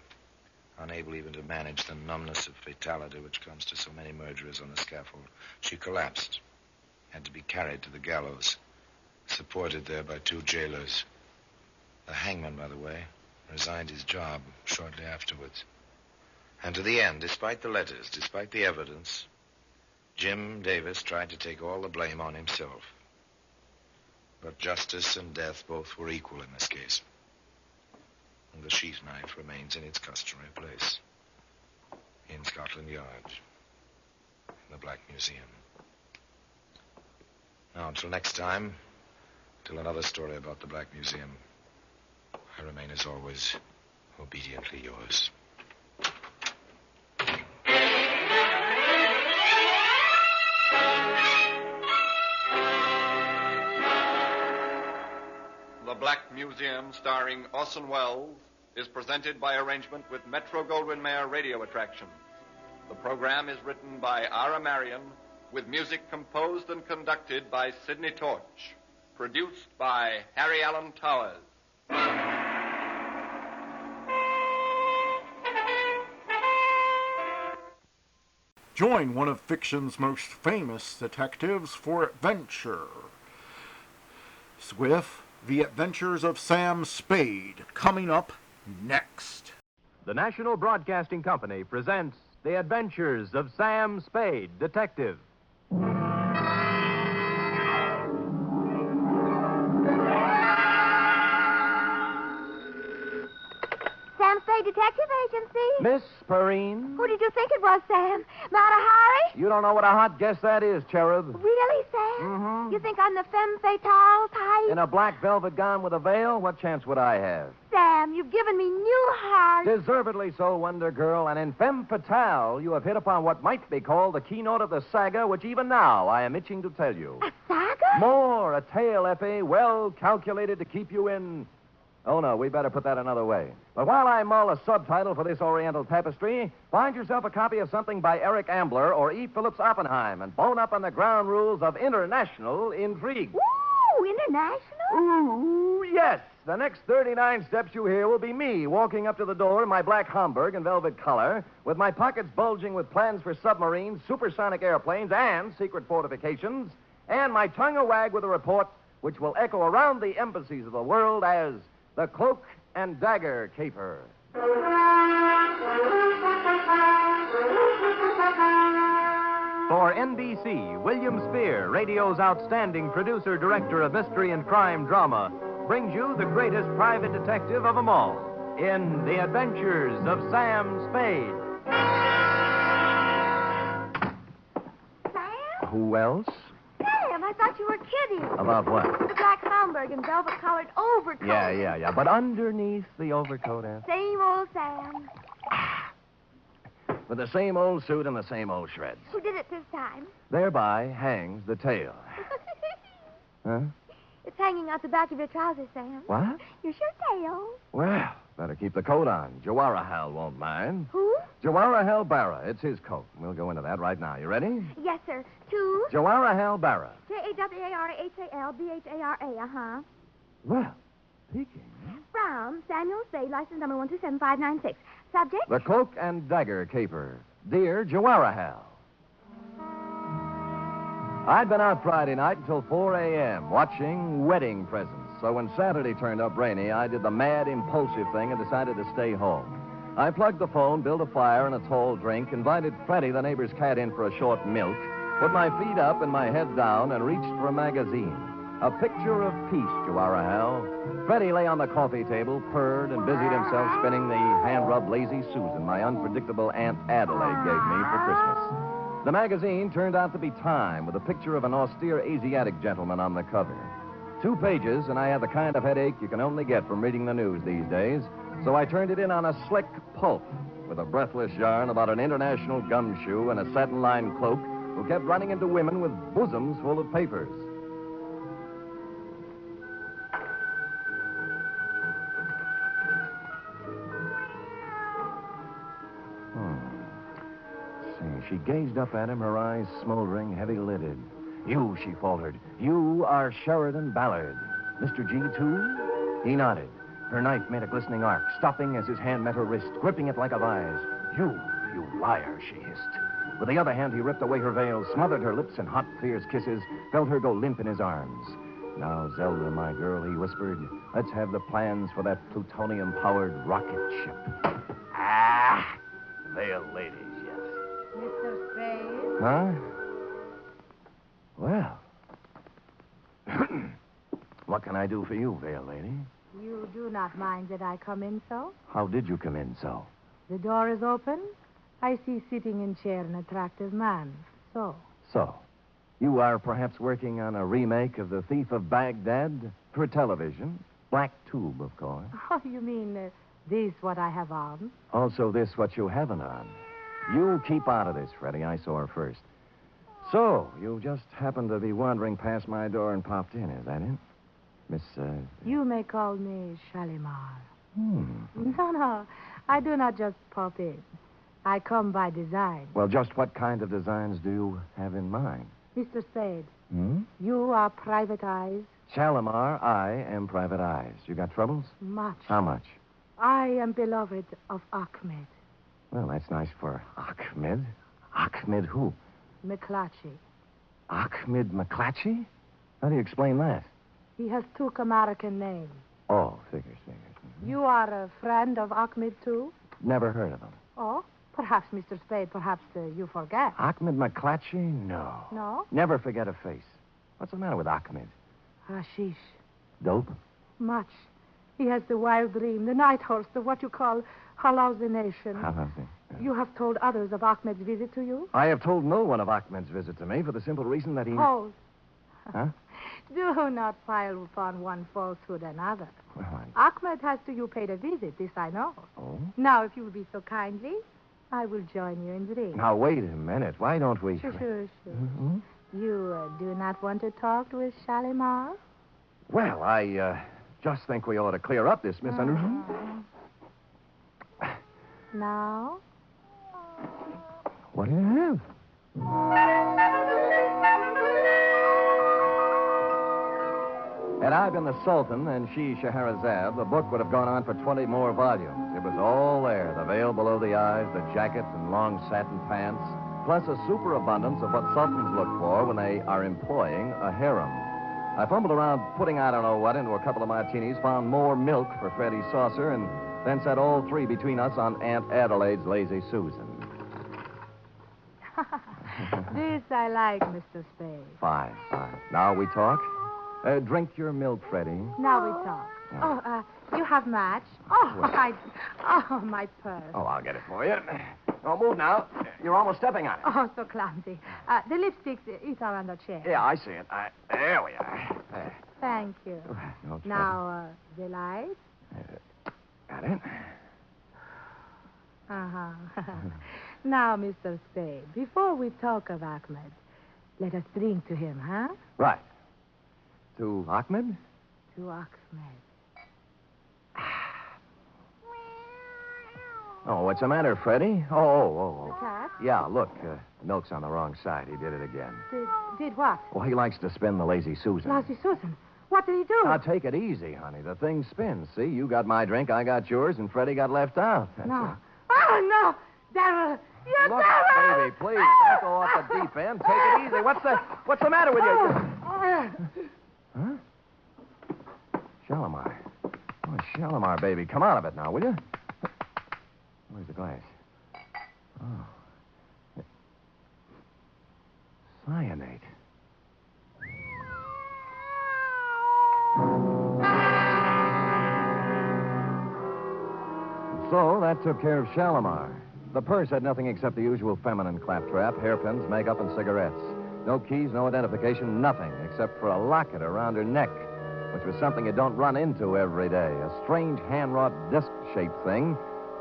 unable even to manage the numbness of fatality which comes to so many murderers on the scaffold. She collapsed, had to be carried to the gallows, supported there by 2 jailers. The hangman, by the way, resigned his job shortly afterwards. And to the end, despite the letters, despite the evidence, Jim Davis tried to take all the blame on himself. But justice and death both were equal in this case. And the sheath knife remains in its customary place. In Scotland Yard. In the Black Museum. Now, until next time, till another story about the Black Museum, I remain, as always, obediently yours. The Black Museum, starring Orson Welles, is presented by arrangement with Metro-Goldwyn-Mayer Radio Attractions. The program is written by Ira Marion, with music composed and conducted by Sidney Torch. Produced by Harry Allen Towers. Join one of fiction's most famous detectives for adventure with The Adventures of Sam Spade, coming up next. The National Broadcasting Company presents The Adventures of Sam Spade, Detective. Sam Spade Detective Agency. Miss Perrine? Who did you think it was, Sam? Mata Hari? You don't know what a hot guess that is, Cherub. Really, Sam? Mm-hmm. You think I'm the femme fatale type? In a black velvet gown with a veil? What chance would I have? Sam, you've given me new heart. Deservedly so, Wonder Girl, and in femme fatale, you have hit upon what might be called the keynote of the saga, which even now I am itching to tell you. A saga? More, a tale, Effie, well calculated to keep you in... Oh, no, we better put that another way. But while I mull a subtitle for this Oriental tapestry, find yourself a copy of something by Eric Ambler or E. Phillips Oppenheim and bone up on the ground rules of international intrigue. Ooh, international? Ooh, yes. The next 39 steps you hear will be me walking up to the door in my black Homburg and velvet collar, with my pockets bulging with plans for submarines, supersonic airplanes, and secret fortifications, and my tongue a wag with a report which will echo around the embassies of the world as the Cloak and Dagger Caper. For NBC, William Spear, radio's outstanding producer, director of mystery and crime drama, brings you the greatest private detective of them all in The Adventures of Sam Spade. Sam? Who else? Sam, I thought you were kidding. About what? The black Homburg and velvet-colored overcoat. Yeah. But underneath the overcoat, Same old Sam. with the same old suit and the same old shreds. Who did it this time? Thereby hangs the tale. Huh? It's hanging out the back of your trousers, Sam. What? Your shirt tail. Well, better keep the coat on. Jawaharlal won't mind. Who? Jawaharlal Barra. It's his coat. We'll go into that right now. You ready? Yes, sir. To Jawaharlal Barra. Jawaharlal, uh-huh. Well, speaking. From Samuel Spade, license number 127596. Subject? The Cloak and Dagger Caper. Dear Jawaharlal. I'd been out Friday night until 4 a.m. watching wedding presents. So when Saturday turned up rainy, I did the mad, impulsive thing and decided to stay home. I plugged the phone, built a fire and a tall drink, invited Freddie, the neighbor's cat, in for a short milk, put my feet up and my head down, and reached for a magazine. A picture of peace, Jawaharlal. Freddie lay on the coffee table, purred, and busied himself spinning the hand-rubbed Lazy Susan my unpredictable Aunt Adelaide gave me for Christmas. The magazine turned out to be Time, with a picture of an austere Asiatic gentleman on the cover. 2 pages, and I had the kind of headache you can only get from reading the news these days, so I turned it in on a slick pulp with a breathless yarn about an international gumshoe and a satin-lined cloak who kept running into women with bosoms full of papers. She gazed up at him, her eyes smoldering, heavy-lidded. You, she faltered. You are Sheridan Ballard. Mr. G, too? He nodded. Her knife made a glistening arc, stopping as his hand met her wrist, gripping it like a vise. You liar, she hissed. With the other hand, he ripped away her veil, smothered her lips in hot, fierce kisses, felt her go limp in his arms. Now, Zelda, my girl, he whispered, let's have the plans for that plutonium-powered rocket ship. Ah! Veiled ladies, yes. Mr. Spade? Huh? Well. What can I do for you, Veil Lady? You do not mind that I come in so? How did you come in so? The door is open. I see sitting in chair an attractive man. So? So. You are perhaps working on a remake of The Thief of Baghdad for television? Black tube, of course. Oh, you mean this what I have on? Also this what you haven't on. You keep out of this, Freddie. I saw her first. So, you just happened to be wandering past my door and popped in, is that it? Miss, You may call me Shalimar. Hmm. No, I do not just pop in. I come by design. Well, just what kind of designs do you have in mind? Mr. Spade, Hmm? you are Private Eyes. Shalimar, I am Private Eyes. You got troubles? Much. How much? I am beloved of Ahmed. Well, that's nice for Ahmed. Ahmed who? McClatchy. Ahmed McClatchy? How do you explain that? He has two American names. Oh, figures. You are a friend of Ahmed, too? Never heard of him. Oh, perhaps, Mr. Spade, perhaps you forget. Ahmed McClatchy? No. No? Never forget a face. What's the matter with Ahmed? Hashish. Dope? Much. He has the wild dream, the night horse, the what you call hallucination. Hallucination. You have told others of Ahmed's visit to you? I have told no one of Ahmed's visit to me for the simple reason that he... Oh. Huh? Do not pile upon one falsehood another. Well, Ahmed has to you paid a visit, this I know. Oh? Now, if you will be so kindly, I will join you in the ring. Now, wait a minute. Why don't we... Sure. Mm-hmm. You do not want to talk with Shalimar? Well, I just think we ought to clear up this misunderstanding. Now? What do you have? Had I been the Sultan and she Scheherazade, the book would have gone on for 20 more volumes. It was all there, the veil below the eyes, the jacket and long satin pants, plus a superabundance of what sultans look for when they are employing a harem. I fumbled around putting I don't know what into a couple of martinis, found more milk for Freddie's saucer, and then set all three between us on Aunt Adelaide's Lazy Susan. This I like, Mr. Spade. Fine. Now we talk? Drink your milk, Freddie. Now we talk. Yeah. You have match? Oh, my purse. Oh, I'll get it for you. Don't move now. You're almost stepping on it. Oh, so clumsy. The lipsticks are on the chair. Yeah, I see it. There we are. Thank you. No trouble. Now, the light? Got it? Uh-huh. Now, Mr. Spade, before we talk of Ahmed, let us drink to him, huh? Right. To Ahmed? To Ahmed. Oh, what's the matter, Freddie? Oh. Cat? Yeah, look, the milk's on the wrong side. He did it again. Did what? Well, he likes to spin the Lazy Susan. Lazy Susan. What did he do? Now, take it easy, honey. The thing spins. See, you got my drink, I got yours, and Freddie got left out. No. Oh, no. Daryl. You Look, Daryl. baby, please, don't go off the deep end. Take it easy. What's the matter with you? Huh? Shalimar. Oh, Shalimar, baby. Come out of it now, will you? Where's the glass? Oh. Cyanate. So that took care of Shalimar. The purse had nothing except the usual feminine claptrap, hairpins, makeup, and cigarettes. No keys, no identification, nothing except for a locket around her neck, which was something you don't run into every day. A strange hand-wrought disc-shaped thing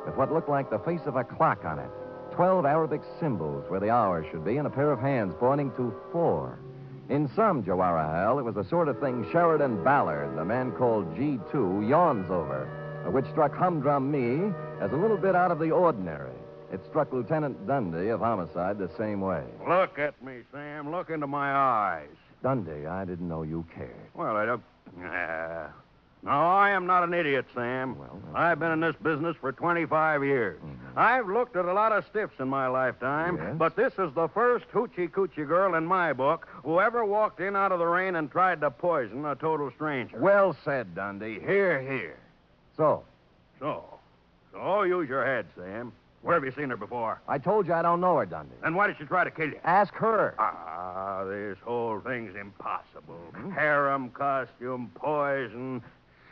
with what looked like the face of a clock on it. 12 Arabic symbols where the hours should be, and a pair of hands pointing to 4. In some Jawaharlal, it was the sort of thing Sheridan Ballard, the man called G2, yawns over, which struck Humdrum me as a little bit out of the ordinary. It struck Lieutenant Dundee of Homicide the same way. Look at me, Sam. Look into my eyes. Dundee, I didn't know you cared. Well, I don't... No, I am not an idiot, Sam. Well, I've been in this business for 25 years. Mm-hmm. I've looked at a lot of stiffs in my lifetime, Yes? but this is the first hoochie-coochie girl in my book who ever walked in out of the rain and tried to poison a total stranger. Well said, Dundee. Here. So, use your head, Sam. Where have you seen her before? I told you I don't know her, Dundee. Then why did she try to kill you? Ask her. This whole thing's impossible. Mm-hmm. Harem, costume, poison,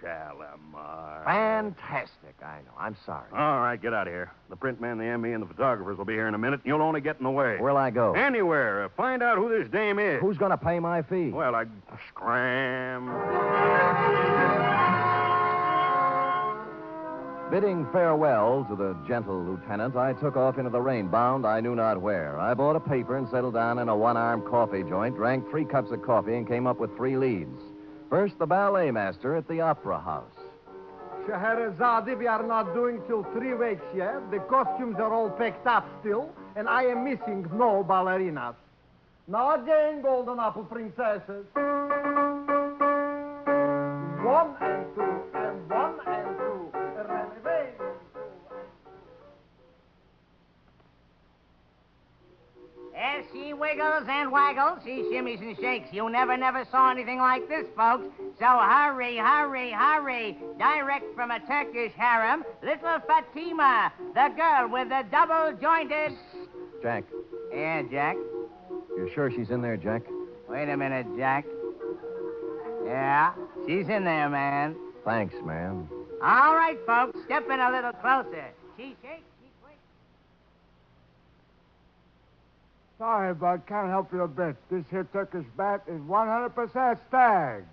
Shalimar. Fantastic, I know. I'm sorry. All right, get out of here. The print man, the ME, and the photographers will be here in a minute, and you'll only get in the way. Where'll I go? Anywhere. Find out who this dame is. Who's going to pay my fee? Well, scram. Bidding farewell to the gentle lieutenant, I took off into the rain, bound I knew not where. I bought a paper and settled down in a one-armed coffee joint, drank 3 cups of coffee, and came up with 3 leads. First, the ballet master at the Opera House. Scheherazade, we are not doing till 3 weeks yet. The costumes are all packed up still, and I am missing no ballerinas. Now again, golden apple princesses. 1 and 2, and 1 and 2. As she wiggles and waggles, she shimmies and shakes. You never saw anything like this, folks. So hurry. Direct from a Turkish harem, little Fatima, the girl with the double-jointed... Jack. Yeah, Jack? You're sure she's in there, Jack? Wait a minute, Jack. Yeah, she's in there, man. Thanks, man. All right, folks, step in a little closer. She shakes. Sorry, bud, can't help you a bit. This here Turkish bat is 100% stag.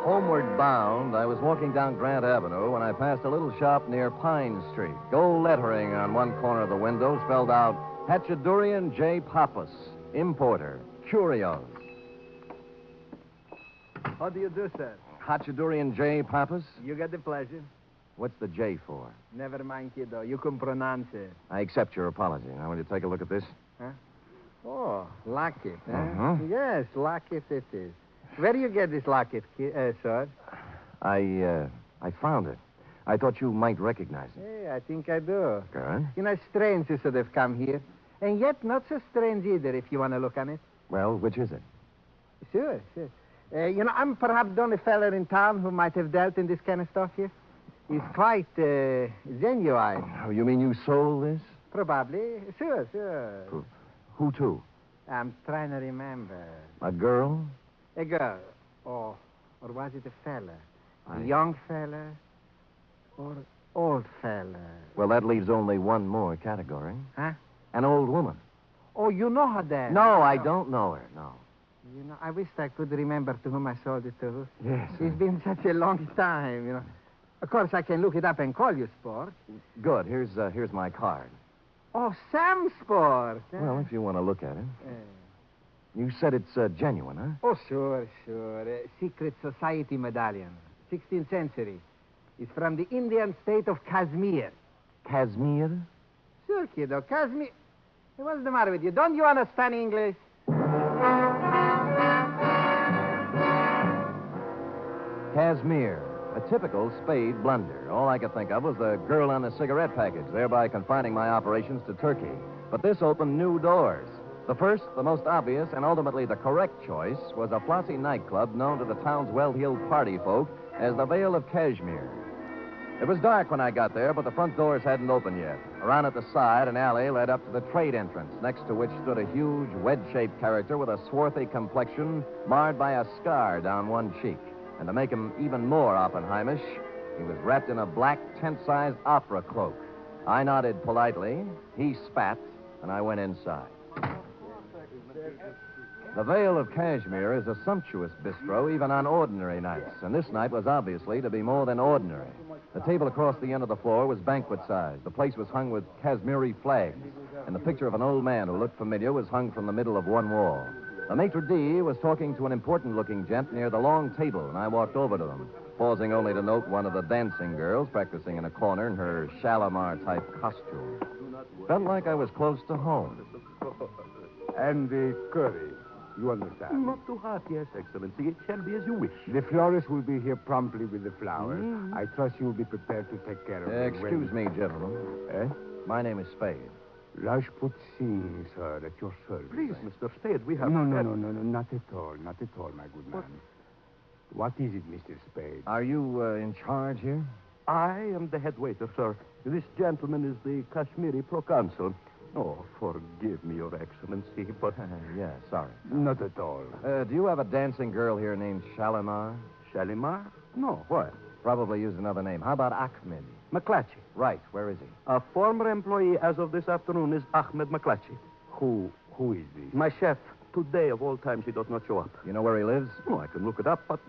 Homeward bound, I was walking down Grant Avenue when I passed a little shop near Pine Street. Gold lettering on one corner of the window spelled out, Hatchadurian J. Pappas, importer, curios. How do you do, sir? Hatchadurian J. Pappas? You get the pleasure. What's the J for? Never mind, kiddo. You can pronounce it. I accept your apology. Now, will you take a look at this? Huh? Oh, locket, huh? Uh-huh. Yes, locket it is. Where do you get this locket, sir? I found it. I thought you might recognize it. Hey, I think I do. Good. You know, strange you should have come here. And yet not so strange either, if you want to look on it. Well, which is it? Sure. I'm perhaps the only fella in town who might have dealt in this kind of stuff here. He's quite genuine. Oh, you mean you sold this? Probably. Sure. Who to? I'm trying to remember. A girl? A girl. Or was it a fella? A young fella? Or old fella? Well, that leaves only one more category. Huh? An old woman. Oh, you know her then? No, I don't know her, no. I wish I could remember to whom I sold it to. Yes. It's been such a long time. Of course, I can look it up and call you, Sport. Good. Here's my card. Oh, Sam Sport. Well, if you want to look at it. You said it's genuine, huh? Oh, sure. Secret Society medallion. 16th century. It's from the Indian state of Kashmir. Kashmir? Sure, kiddo. Kashmir. Hey, what's the matter with you? Don't you understand English? Kashmir. A typical Spade blunder. All I could think of was the girl on the cigarette package, thereby confining my operations to Turkey. But this opened new doors. The first, the most obvious, and ultimately the correct choice was a flossy nightclub known to the town's well-heeled party folk as the Vale of Kashmir. It was dark when I got there, but the front doors hadn't opened yet. Around at the side, an alley led up to the trade entrance, next to which stood a huge, wedge-shaped character with a swarthy complexion marred by a scar down one cheek. And to make him even more Oppenheimish, he was wrapped in a black, tent-sized opera cloak. I nodded politely, he spat, and I went inside. The Vale of Kashmir is a sumptuous bistro even on ordinary nights, and this night was obviously to be more than ordinary. The table across the end of the floor was banquet-sized. The place was hung with Kashmiri flags, and the picture of an old man who looked familiar was hung from the middle of one wall. The maitre d' was talking to an important-looking gent near the long table, and I walked over to them, pausing only to note one of the dancing girls practicing in a corner in her Shalimar-type costume. Felt like I was close to home. And the curry, you understand? Not too hot, yes, Excellency. It shall be as you wish. The florist will be here promptly with the flowers. I trust you will be prepared to take care of them. Excuse me, gentlemen. My name is Spade. Rajput Singh, sir, at your service. Please, Mr. Spade, we have... No, not at all, my good man. What is it, Mr. Spade? Are you in charge here? I am the head waiter, sir. This gentleman is the Kashmiri proconsul. Oh, forgive me, Your Excellency, but... Yeah, sorry. Not at all. Do you have a dancing girl here named Shalimar? Shalimar? No, what? Probably used another name. How about Ahmed? McClatchy. Right, where is he? A former employee as of this afternoon is Ahmed McClatchy. Who is this? My chef. Today, of all times, he does not show up. You know where he lives? Oh, I can look it up, but...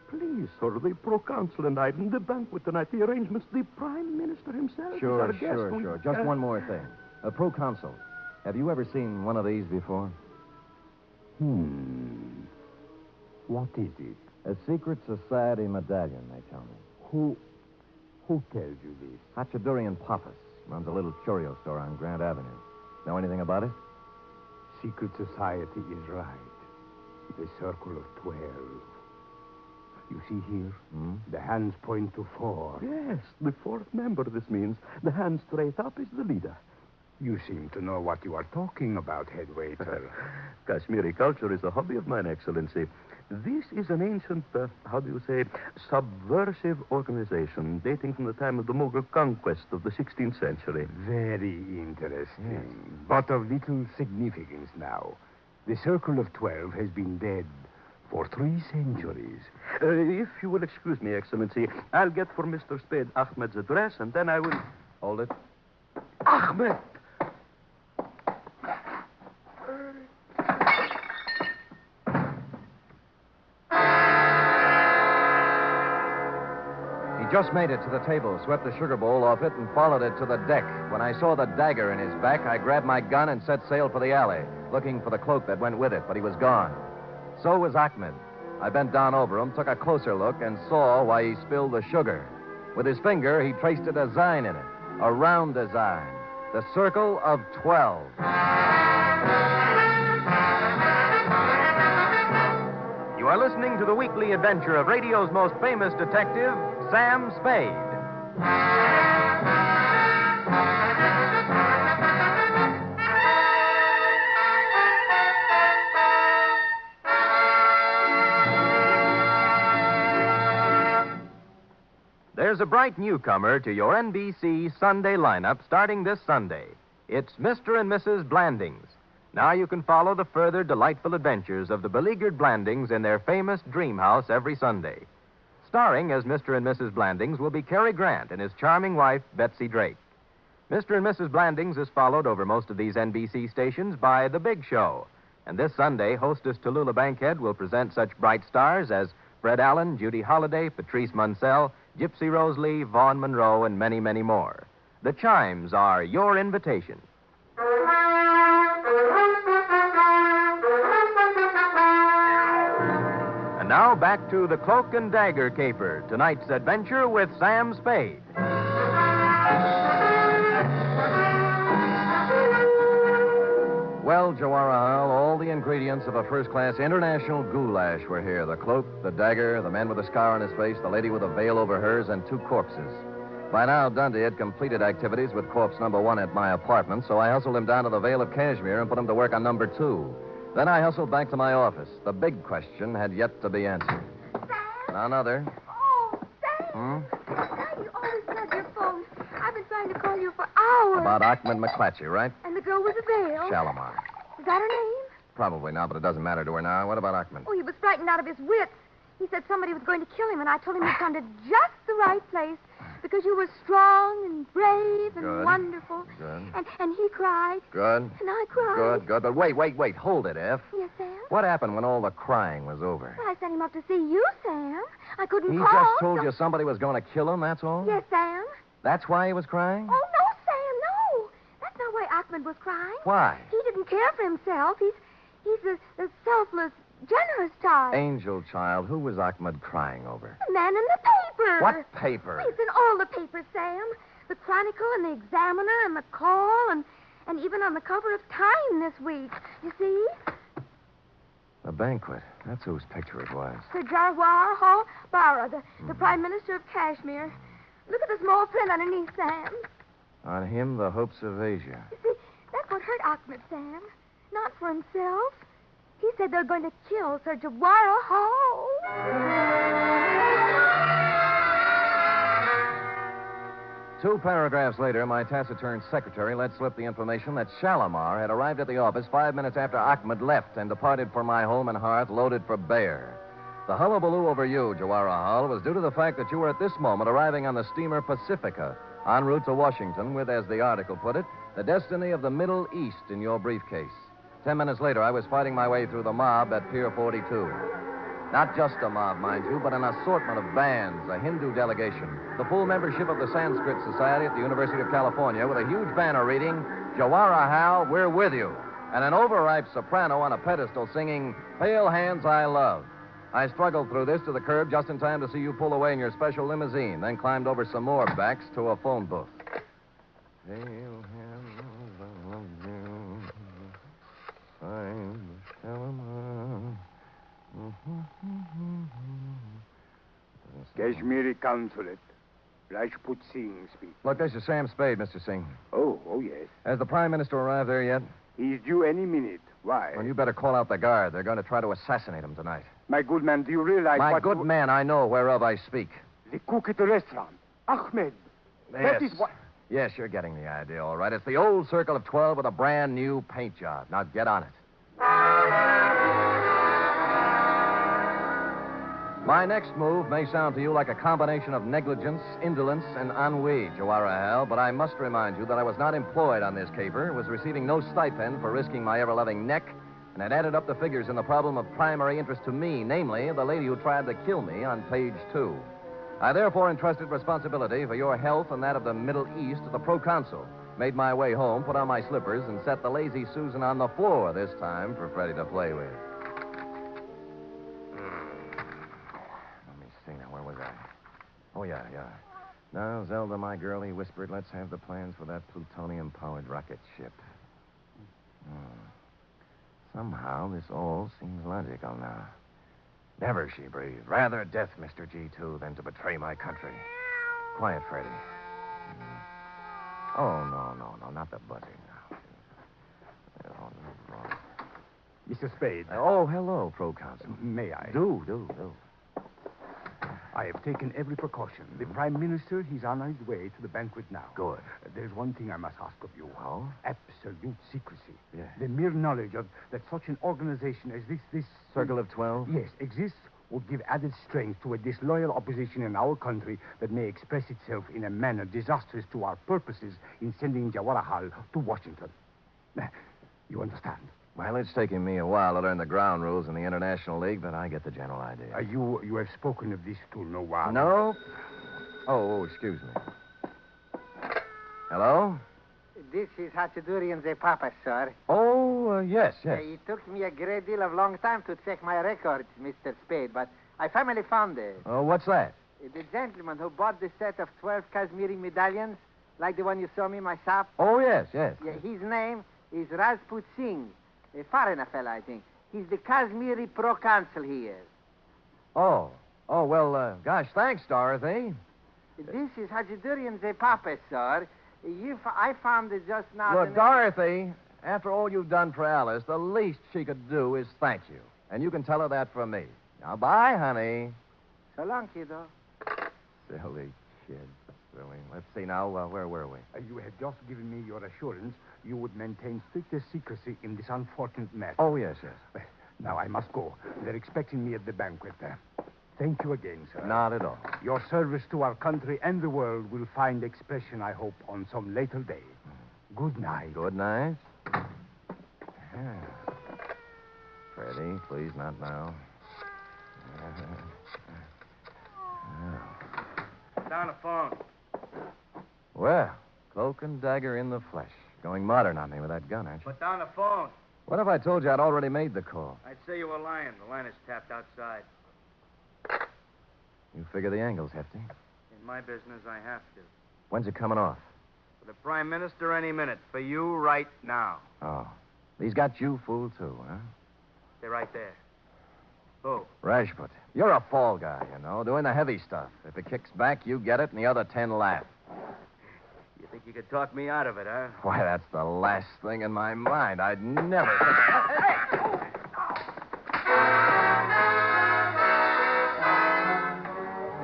Please, sir, the proconsul and I, the banquet tonight, the arrangements, the Prime Minister himself is our guest. Sure. Just one more thing. A proconsul. Have you ever seen one of these before? What is it? A secret society medallion, they tell me. Who tells you this? Hachadurian Pappas runs a little curio store on Grant Avenue. Know anything about it? Secret society is right. The circle of 12. You see here? The hands point to 4. Yes, the fourth member, this means. The hand straight up is the leader. You seem to know what you are talking about, head waiter. Kashmiri culture is a hobby of mine, Excellency. This is an ancient, subversive organization dating from the time of the Mughal conquest of the 16th century. Very interesting, but of little significance now. The Circle of 12 has been dead for 3 centuries. If you will excuse me, Excellency, I'll get for Mr. Spade Ahmed's address, and then I will... Hold it. Ahmed! Just made it to the table, swept the sugar bowl off it, and followed it to the deck. When I saw the dagger in his back, I grabbed my gun and set sail for the alley, looking for the cloak that went with it, but he was gone. So was Ahmed. I bent down over him, took a closer look, and saw why he spilled the sugar. With his finger, he traced a design in it, a round design, the Circle of 12. You are listening to the weekly adventure of radio's most famous detective, Sam Spade. There's a bright newcomer to your NBC Sunday lineup starting this Sunday. It's Mr. and Mrs. Blandings. Now you can follow the further delightful adventures of the beleaguered Blandings in their famous dream house every Sunday. Starring as Mr. and Mrs. Blandings will be Cary Grant and his charming wife, Betsy Drake. Mr. and Mrs. Blandings is followed over most of these NBC stations by The Big Show. And this Sunday, hostess Tallulah Bankhead will present such bright stars as Fred Allen, Judy Holliday, Patrice Munsell, Gypsy Rose Lee, Vaughn Monroe, and many, many more. The chimes are your invitation. And now back to the Cloak and Dagger Caper, tonight's adventure with Sam Spade. Well, Jawara, all the ingredients of a first-class international goulash were here. The cloak, the dagger, the man with a scar on his face, the lady with a veil over hers, and 2 corpses. By now, Dundee had completed activities with corpse number 1 at my apartment, so I hustled him down to the Vale of Cashmere and put him to work on number 2. Then I hustled back to my office. The big question had yet to be answered. Another. Oh, Sam! You always plug your phone. I've been trying to call you for hours. About Ahmed McClatchy, right? And the girl with the veil. Shalimar. Is that her name? Probably not, but it doesn't matter to her now. What about Ahmed? Oh, he was frightened out of his wits. He said somebody was going to kill him, and I told him he'd come to just the right place because you were strong and brave and Good. wonderful. Good. And he cried. Good. And I cried. Good. But wait. Hold it, F. Yes, Sam? What happened when all the crying was over? Well, I sent him up to see you, Sam. I couldn't He call. just told you somebody was going to kill him, that's all? Yes, Sam. That's why he was crying? Oh, no, Sam, no. That's not why Ahmed was crying. Why? He didn't care for himself. He's the selfless, generous type. Angel child, who was Ahmed crying over? The man in the paper. What paper? He's in all the papers, Sam. The Chronicle and the Examiner and the Call and even on the cover of Time this week. You see? The banquet. That's whose picture it was. Sir Jawahar Hall Bara, the Prime Minister of Kashmir. Look at the small print underneath, Sam. On him, the hopes of Asia. You see, that's what hurt Ahmed, Sam. Not for himself. He said they're going to kill Sir Jawahar Hall. 2 paragraphs later, my taciturn secretary let slip the information that Shalimar had arrived at the office 5 minutes after Ahmed left and departed for my home and hearth loaded for bear. The hullabaloo over you, Jawara Hall, was due to the fact that you were at this moment arriving on the steamer Pacifica, en route to Washington with, as the article put it, the destiny of the Middle East in your briefcase. 10 minutes later, I was fighting my way through the mob at Pier 42. Not just a mob, mind you, but an assortment of bands, a Hindu delegation, the full membership of the Sanskrit Society at the University of California with a huge banner reading, Jawara Hal, we're with you, and an overripe soprano on a pedestal singing, Pale Hands I Love. I struggled through this to the curb just in time to see you pull away in your special limousine, then climbed over some more backs to a phone booth. Pale hands I love you. I'm Shalimar. Kashmiri Consulate. Rajput Singh speaks. Look, this is Sam Spade, Mr. Singh. Oh, yes. Has the Prime Minister arrived there yet? He's due any minute. Why? Well, you better call out the guard. They're going to try to assassinate him tonight. My good man, do you realize My what... good man, I know whereof I speak. The cook at the restaurant. Ahmed. That is what... Yes, you're getting the idea, all right. It's the old Circle of 12 with a brand new paint job. Now get on it. My next move may sound to you like a combination of negligence, indolence, and ennui, Jawara Hal, but I must remind you that I was not employed on this caper, was receiving no stipend for risking my ever-loving neck, and had added up the figures in the problem of primary interest to me, namely, the lady who tried to kill me on page 2. I therefore entrusted responsibility for your health and that of the Middle East to the proconsul, made my way home, put on my slippers, and set the lazy Susan on the floor this time for Freddie to play with. Let me see now, where was I? Oh, yeah. Now, Zelda, my girl, he whispered, let's have the plans for that plutonium-powered rocket ship. Somehow, this all seems logical now. Never, she breathed. Rather death, Mr. G2, than to betray my country. Quiet, Freddie. Oh, no, not the buzzing now. Mr. Spade. Oh, hello, proconsul. May I? Do. I have taken every precaution. The Prime Minister, he's on his way to the banquet now. Good. There's one thing I must ask of you. Oh? Absolute secrecy. Yeah. The mere knowledge of that such an organization as this... Circle of 12? Yes, exists would give added strength to a disloyal opposition in our country that may express itself in a manner disastrous to our purposes in sending Jawaharlal to Washington. You understand? Well, it's taken me a while to learn the ground rules in the International League, but I get the general idea. You have spoken of this to no one. No? Oh, excuse me. Hello? This is Hachadurian the Papa, sir. Oh, yes. It took me a great deal of long time to check my records, Mr. Spade, but I finally found it. Oh, what's that? The gentleman who bought the set of 12 Kashmiri medallions, like the one you saw me in my shop. Oh, yes. Yeah, his name is Rajput Singh. A foreigner fella, I think. He's the Kashmiri proconsul here. Oh, well, gosh, thanks, Dorothy. This is Hachadurian the Papa, sir. I found it just now. Look, Dorothy, after all you've done for Alice, the least she could do is thank you. And you can tell her that from me. Now, bye, honey. So long, kiddo. Silly kid. Silly. Let's see now, where were we? You had just given me your assurance you would maintain strictest secrecy in this unfortunate matter. Oh, yes. Well, now I must go. They're expecting me at the banquet. Thank you again, sir. Not at all. Your service to our country and the world will find expression, I hope, on some later day. Good night. Good night. Freddie, please, not now. Down the phone. Well, cloak and dagger in the flesh. Going modern on me with that gun, aren't you? Put down the phone. What if I told you I'd already made the call? I'd say you were lying. The line is tapped outside. You figure the angle's hefty. In my business, I have to. When's it coming off? For the Prime Minister, any minute. For you, right now. Oh. He's got you fooled, too, huh? They're right there. Who? Rajput. You're a fall guy, you know, doing the heavy stuff. If it kicks back, you get it, and the other 10 laugh. You think you could talk me out of it, huh? Why, that's the last thing in my mind. I'd never think...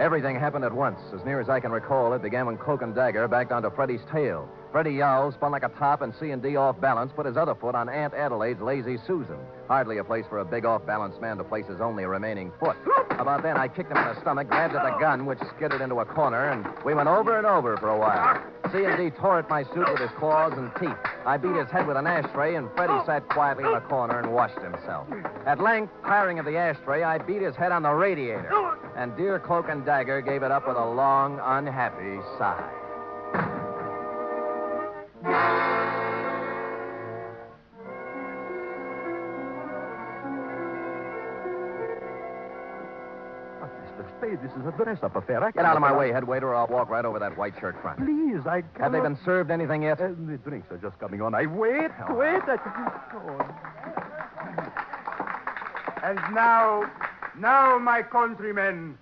Everything happened at once. As near as I can recall, it began when Cloak and Dagger backed onto Freddie's tail. Freddie yowled, spun like a top, and C&D off balance, put his other foot on Aunt Adelaide's Lazy Susan. Hardly a place for a big off-balance man to place his only remaining foot. About then, I kicked him in the stomach, grabbed at the gun, which skidded into a corner, and we went over and over for a while. C&D tore at my suit with his claws and teeth. I beat his head with an ashtray, and Freddie sat quietly in a corner and washed himself. At length, tiring of the ashtray, I beat his head on the radiator. And dear Cloak and Dagger gave it up with a long, unhappy sigh. Mr. Spade, this is a dress-up affair. Get out of my way, head waiter, or I'll walk right over that white shirt front. Please, I can't. Have they been served anything yet? The drinks are just coming on. Wait. And now, my countrymen,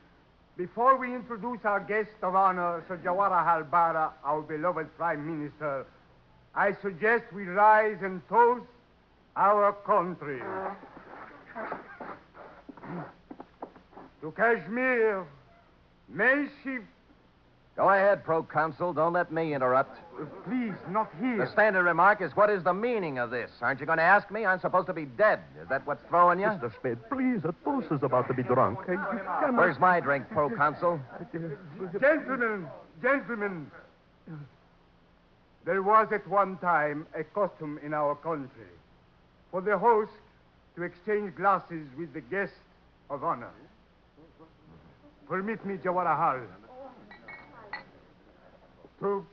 before we introduce our guest of honor, Sir Jawaharlal Bara, our beloved Prime Minister, I suggest we rise and toast our country. To Kashmir, may she... Go ahead, Proconsul. Don't let me interrupt. Please, not here. The standard remark is, what is the meaning of this? Aren't you going to ask me? I'm supposed to be dead. Is that what's throwing you? Mr. Spade, please, a toast is about to be drunk. Where's my drink, Proconsul? Gentlemen, there was at one time a custom in our country for the host to exchange glasses with the guest of honor. Permit me, Jawaharlal. To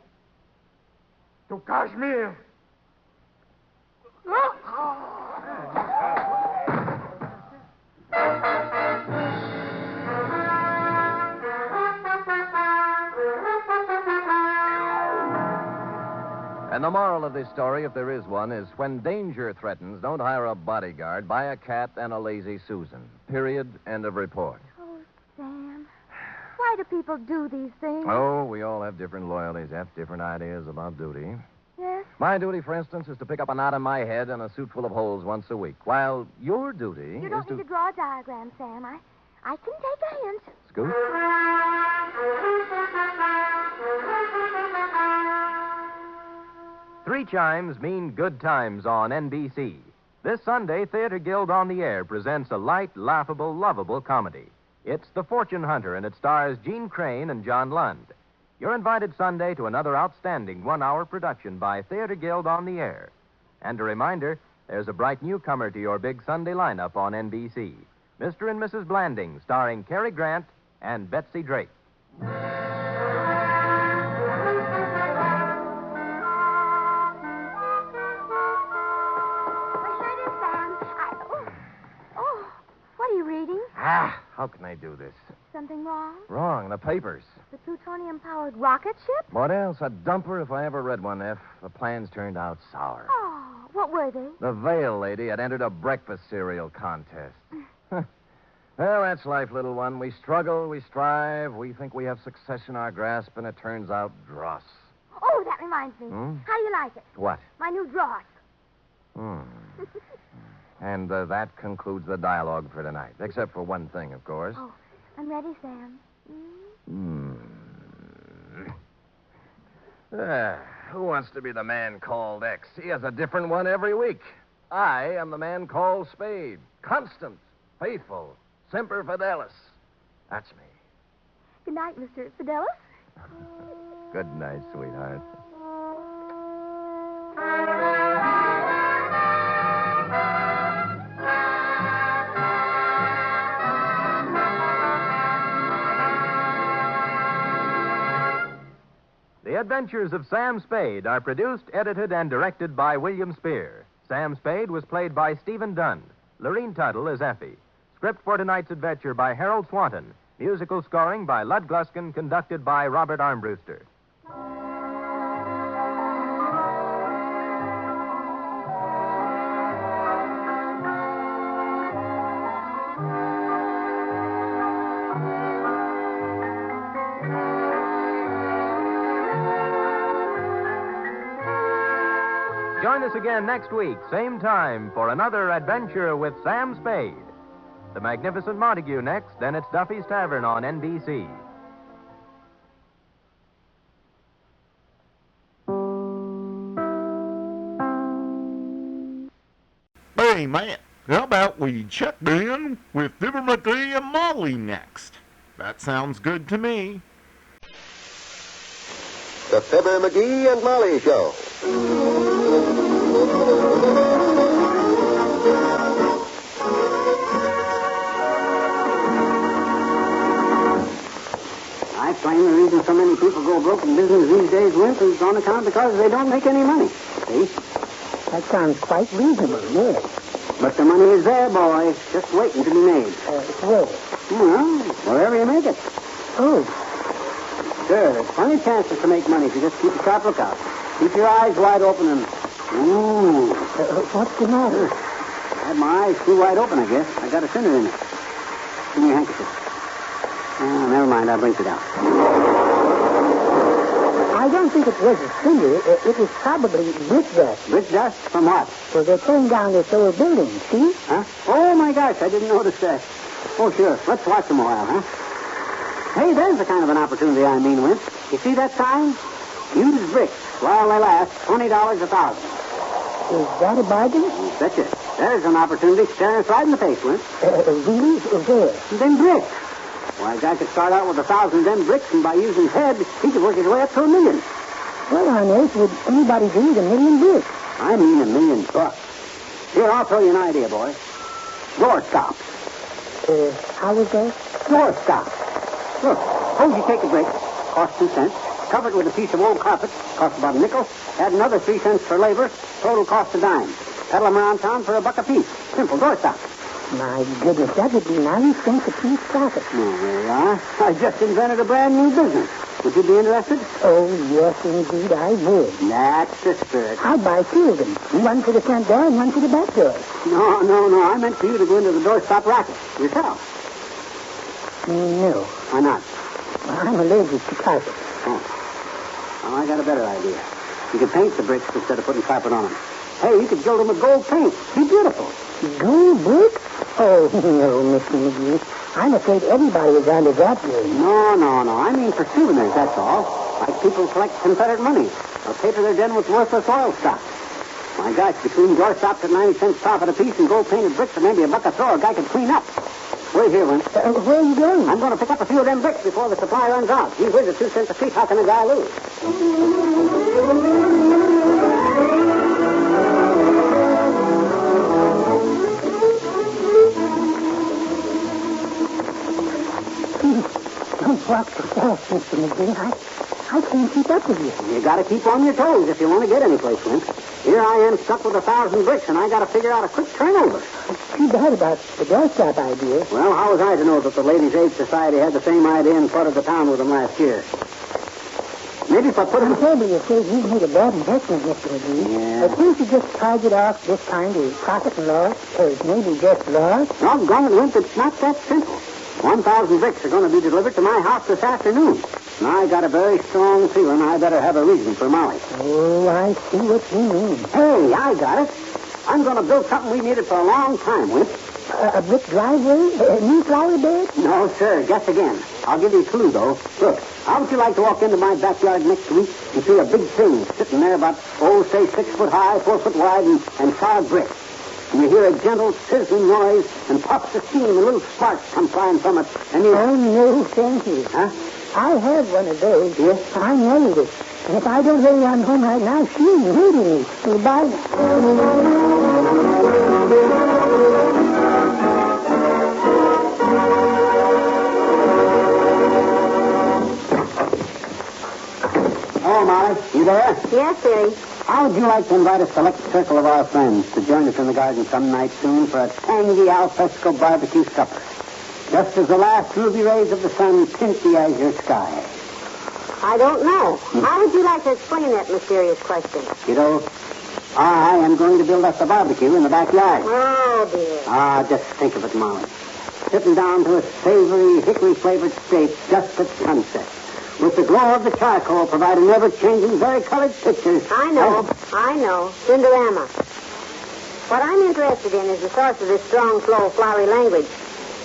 Kashmir. And the moral of this story, if there is one, is when danger threatens, don't hire a bodyguard, buy a cat and a Lazy Susan. Period. End of report. Oh, Sam. Why do people do these things? Oh, we all have different loyalties, have different ideas about duty. Yes? My duty, for instance, is to pick up a knot in my head and a suit full of holes once a week, while your duty You don't need to draw a diagram, Sam. I can take a hint. Scoot. Three chimes mean good times on NBC. This Sunday, Theater Guild on the Air presents a light, laughable, lovable comedy. It's The Fortune Hunter, and it stars Gene Crane and John Lund. You're invited Sunday to another outstanding one-hour production by Theater Guild on the Air. And a reminder, there's a bright newcomer to your big Sunday lineup on NBC. Mr. and Mrs. Blanding, starring Cary Grant and Betsy Drake. What are you reading? How can I do this? Something wrong? Wrong, the papers. The plutonium-powered rocket ship? What else? A dumper if I ever read one, F. The plans turned out sour. Oh, what were they? The Vale lady had entered a breakfast cereal contest. Well, that's life, little one. We struggle, we strive, we think we have success in our grasp, and it turns out dross. Oh, that reminds me. Hmm? How do you like it? What? My new dross. And that concludes the dialogue for tonight. Except for one thing, of course. Oh, I'm ready, Sam. Who wants to be the man called X? He has a different one every week. I am the man called Spade. Constant, faithful, semper fidelis. That's me. Good night, Mr. Fidelis. Good night, sweetheart. The Adventures of Sam Spade are produced, edited, and directed by William Spear. Sam Spade was played by Stephen Dunn. Lorene Tuttle is Effie. Script for tonight's adventure by Harold Swanton. Musical scoring by Lud Gluskin, conducted by Robert Armbruster. Join us again next week, same time, for another adventure with Sam Spade. The Magnificent Montague next, then it's Duffy's Tavern on NBC. Hey, man, how about we check in with Fibber, McGee, and Molly next? That sounds good to me. The Fibber, McGee, and Molly Show. I find the reason so many people go broke in business these days, Wimp, is on account because they don't make any money. See? That sounds quite reasonable, yes. But the money is there, boy. Just waiting to be made. Where? Well, wherever you make it. Oh. Sure, there's plenty of chances to make money if you just keep a sharp lookout. Keep your eyes wide open and... What's the matter? I had my eyes too wide open, I guess. I got a cinder in it. Give me your handkerchief. Oh, never mind. I'll blink it out. I don't think it was a cinder. It was probably brick dust. Brick dust? From what? Well, they're tearing down this old building, see? Huh? Oh, my gosh. I didn't notice that. Oh, sure. Let's watch them a while, huh? Hey, there's the kind of an opportunity I mean, Wimp. You see that sign? Use bricks while they last. $20 a thousand. Is that a bargain? That's it. There's an opportunity staring us right in the face, Wimp. Really? Where? Them bricks. Why, a guy could start out with 1,000 of them bricks, and by using his head, he could work his way up to $1 million. What on earth would anybody do with $1 million bricks? I mean $1 million bucks. Here, I'll throw you an idea, boy. Door stops. How was that? Door stops. Look, suppose you take a brick, cost 2 cents, cover it with a piece of old carpet, cost about a nickel, add another 3 cents for labor, total cost a dime. Peddle them around town for $1 a piece. Simple door stop. My goodness, that would be 90 cents a piece profit. Well, there you are. I just invented a brand new business. Would you be interested? Oh, yes, indeed, I would. That's the spirit. I'd buy 2 of them. One for the front door and one for the back door. No. I meant for you to go into the doorstop racket yourself. No. Why not? Well, I'm allergic to carpet. Oh. Well, I got a better idea. You could paint the bricks instead of putting carpet on them. Hey, you could gild them with gold paint. Be beautiful. Gold bricks? Oh, no, Mr. McGee. I'm afraid everybody is under that game. No. I mean for souvenirs, that's all. Like people collect Confederate money or paper their den with worthless oil stock. My gosh, between door stops at 90 cents profit apiece and gold-painted bricks and maybe $1 a throw, a guy could clean up. Wait here, Win. Where are you going? I'm going to pick up a few of them bricks before the supply runs out. Gee whiz, at 2 cents a piece, how can a guy lose? Don't walk so fast, Mr. McGee. I can't keep up with you. You got to keep on your toes if you want to get anyplace, Win. Here I am stuck with 1,000 bricks, and I got to figure out a quick turnover. It's too bad about the doorstop idea. Well, how was I to know that the Ladies' Aid Society had the same idea and flooded the town with them last year? Maybe if I put them... I'm terribly afraid you've made a bad investment, Mr. McGee. Yeah. But can't you just charge it off this time to profit and loss? Or maybe just loss? Doggone it, Wimp, it's not that simple. 1,000 bricks are going to be delivered to my house this afternoon. And I got a very strong feeling I better have a reason for Molly. Oh, I see what you mean. Hey, I got it. I'm going to build something we needed for a long time, Wimp. A brick driveway? A new flower bed? No, sir. Guess again. I'll give you a clue, though. Look, how would you like to walk into my backyard next week and see a big thing sitting there about, say 6 foot high, 4 foot wide, and solid brick? And you hear a gentle sizzling noise and puffs of steam and little sparks come flying from it. And you... Oh, no, thank you. Huh? I have one of those. Yes? I married it. And if I don't hurry on home right now, she's hating me. Goodbye. Oh, Molly, you there? Yes, dearie. How would you like to invite a select circle of our friends to join us in the garden some night soon for a tangy al fresco barbecue supper? Just as the last ruby rays of the sun tint the azure sky. I don't know. How would you like to explain that mysterious question? Kiddo, I am going to build us a barbecue in the backyard. Oh, dear. Just think of it, Molly. Sitting down to a savory, hickory-flavored steak just at sunset, with the glow of the charcoal providing ever-changing, vari-colored pictures. I know. Cinderama. What I'm interested in is the source of this strong, slow, flowery language.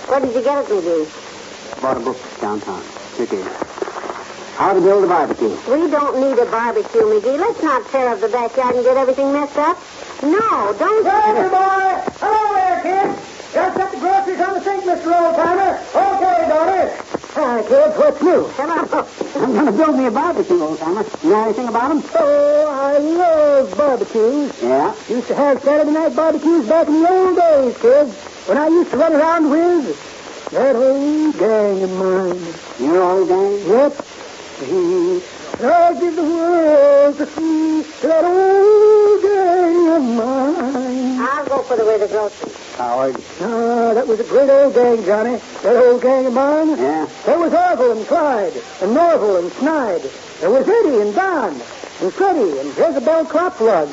Where did you get it, McGee? Bought a book downtown. Here it is. How to build a barbecue. We don't need a barbecue, McGee. Let's not tear up the backyard and get everything messed up. No, don't... Hey, boy! Hello there, kid! Just set the groceries on the sink, Mr. Old-Timer. Okay, daughter. Hi, kids. What's new? Hello. I'm going to build me a barbecue, Old-Timer. You know anything about them? Oh, I love barbecues. Yeah? Used to have Saturday night barbecues back in the old days, kids. When I used to run around with that old gang of mine. Your old gang? Yep. I'll give the world to see that old gang of mine. I'll go for the way the groceries. Howard. That was a great old gang, Johnny. That old gang of mine. Yeah? There was Orville and Clyde, and Norval and Snide. There was Eddie and Don, and Freddie and Jezebel Cropplug.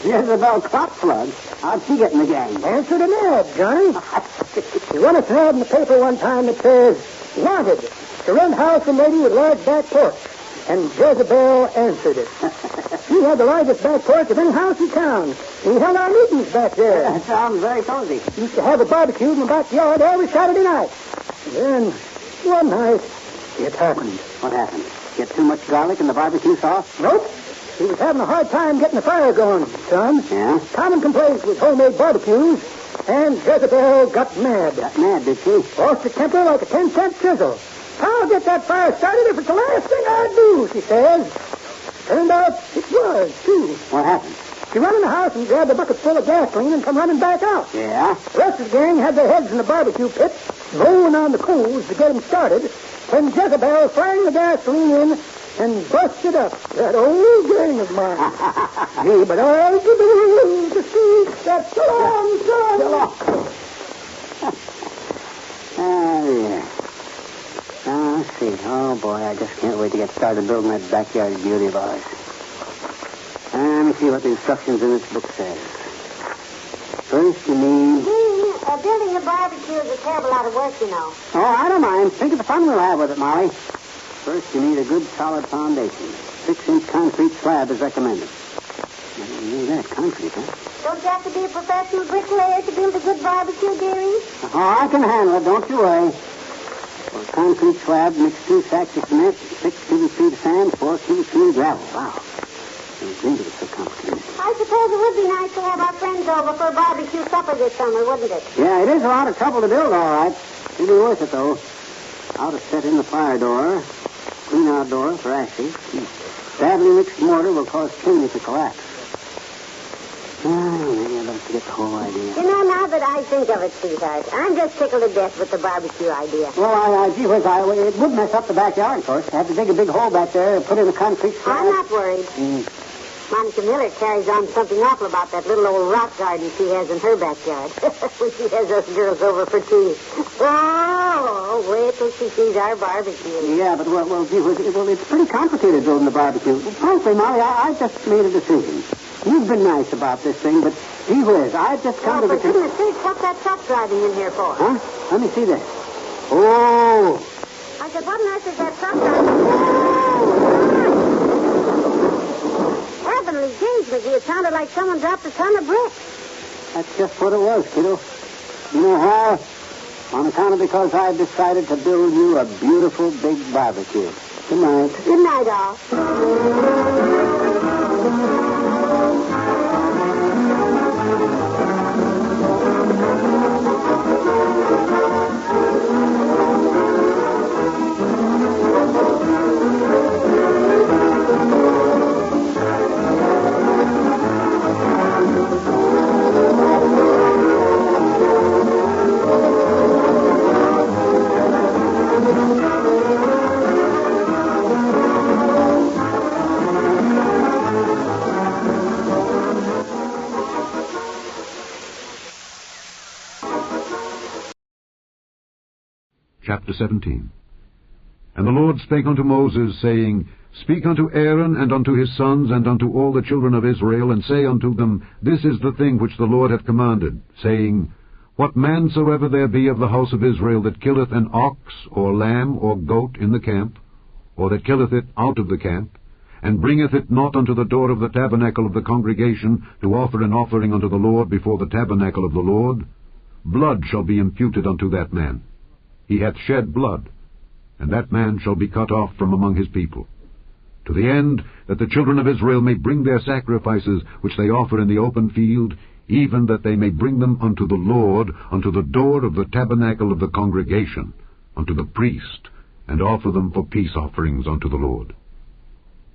Jezebel Cropplug? How'd she get in the gang? Answered an ad, Johnny. He run a ad in the paper one time that says, wanted to rent house and lady with large back porch. And Jezebel answered it. She had the largest back porch of any house in town. We held our meetings back there. That sounds very cozy. Used to have a barbecue in the backyard every Saturday night. And then, one night, it happened. What happened? Get too much garlic in the barbecue sauce? Nope. He was having a hard time getting the fire going, son. Yeah? Common complaint with homemade barbecues, and Jezebel got mad. Got mad, did she? Lost her temper like a 10-cent chisel. I'll get that fire started if it's the last thing I do, she says. Turned out it was, too. What happened? She run in the house and grabbed a bucket full of gasoline and come running back out. Yeah? The rest of the gang had their heads in the barbecue pit, rolling on the coals to get them started, when Jezebel sprang the gasoline in and busted up that old gang of mine. Hey, but I'll give the world to see that long son. Oh, yeah. Oh, let's see. Oh, boy, I just can't wait to get started building that backyard beauty of ours. Let me see what the instructions in this book says. First, you need... Building a barbecue is a terrible lot of work, you know. Oh, I don't mind. Think of the fun we'll have with it, Molly. First, you need a good, solid foundation. 6-inch concrete slab is recommended. That concrete, huh? Don't you have to be a professional bricklayer to build a good barbecue, dearie? Oh, I can handle it, don't you worry. For a concrete slab, mix 2 sacks of cement, 6 cubic feet of sand, 4 cubic feet of gravel. Wow. It's so complicated. I suppose it would be nice to have our friends over for a barbecue supper this summer, wouldn't it? Yeah, it is a lot of trouble to build, all right. It'll be worth it, though. Ought to set in the fire door, clean out door for ashes. Badly mixed mortar will cause chimney to collapse. Maybe I'd like to get the whole idea. You know, now that I think of it, sweetheart, I'm just tickled to death with the barbecue idea. Well, gee whiz, it would mess up the backyard, of course. Have to dig a big hole back there and put in a concrete slab. I'm not worried. Monica Miller carries on something awful about that little old rock garden she has in her backyard when she has us girls over for tea. Oh, wait till she sees our barbecue. Yeah, but, gee whiz, it's pretty complicated building a barbecue. Frankly, Molly, I just made a decision. You've been nice about this thing, but gee whiz, I've just come to the... For goodness sake, what's that truck driving in here for? Huh? Let me see this. Oh! I said, what on earth is that truck driving? Heavenly days, McGee, it sounded like someone dropped a ton of bricks. That's just what it was, kiddo. You know why? On account of because I've decided to build you a beautiful big barbecue. Good night. Good night, all. Chapter 17. And the Lord spake unto Moses, saying, Speak unto Aaron, and unto his sons, and unto all the children of Israel, and say unto them, This is the thing which the Lord hath commanded, saying, What man soever there be of the house of Israel that killeth an ox, or lamb, or goat in the camp, or that killeth it out of the camp, and bringeth it not unto the door of the tabernacle of the congregation, to offer an offering unto the Lord before the tabernacle of the Lord, blood shall be imputed unto that man. He hath shed blood, and that man shall be cut off from among his people, to the end that the children of Israel may bring their sacrifices which they offer in the open field, even that they may bring them unto the Lord, unto the door of the tabernacle of the congregation, unto the priest, and offer them for peace offerings unto the Lord.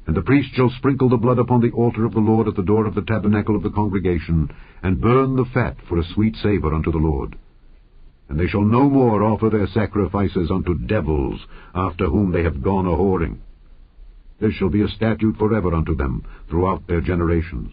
And the priest shall sprinkle the blood upon the altar of the Lord at the door of the tabernacle of the congregation, and burn the fat for a sweet savour unto the Lord. And they shall no more offer their sacrifices unto devils, after whom they have gone a-whoring. This shall be a statute forever unto them throughout their generations.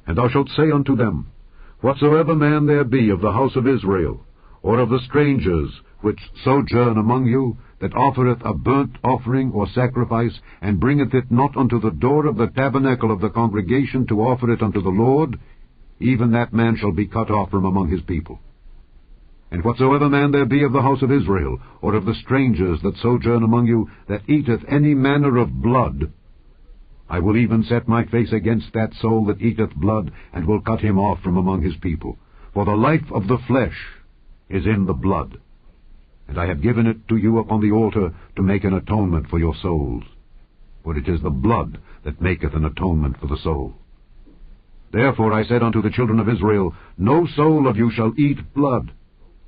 And thou shalt say unto them, Whatsoever man there be of the house of Israel, or of the strangers which sojourn among you, that offereth a burnt offering or sacrifice, and bringeth it not unto the door of the tabernacle of the congregation to offer it unto the Lord, even that man shall be cut off from among his people. And whatsoever man there be of the house of Israel, or of the strangers that sojourn among you, that eateth any manner of blood, I will even set my face against that soul that eateth blood, and will cut him off from among his people. For the life of the flesh is in the blood, and I have given it to you upon the altar to make an atonement for your souls. For it is the blood that maketh an atonement for the soul. Therefore I said unto the children of Israel, No soul of you shall eat blood,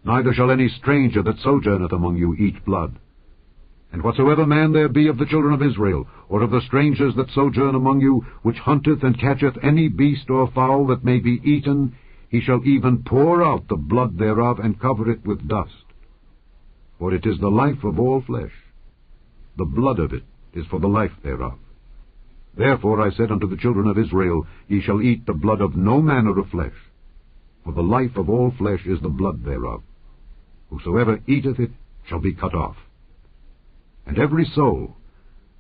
neither shall any stranger that sojourneth among you eat blood. And whatsoever man there be of the children of Israel, or of the strangers that sojourn among you, which hunteth and catcheth any beast or fowl that may be eaten, he shall even pour out the blood thereof, and cover it with dust. For it is the life of all flesh. The blood of it is for the life thereof. Therefore I said unto the children of Israel, Ye shall eat the blood of no manner of flesh, for the life of all flesh is the blood thereof. Whosoever eateth it shall be cut off. And every soul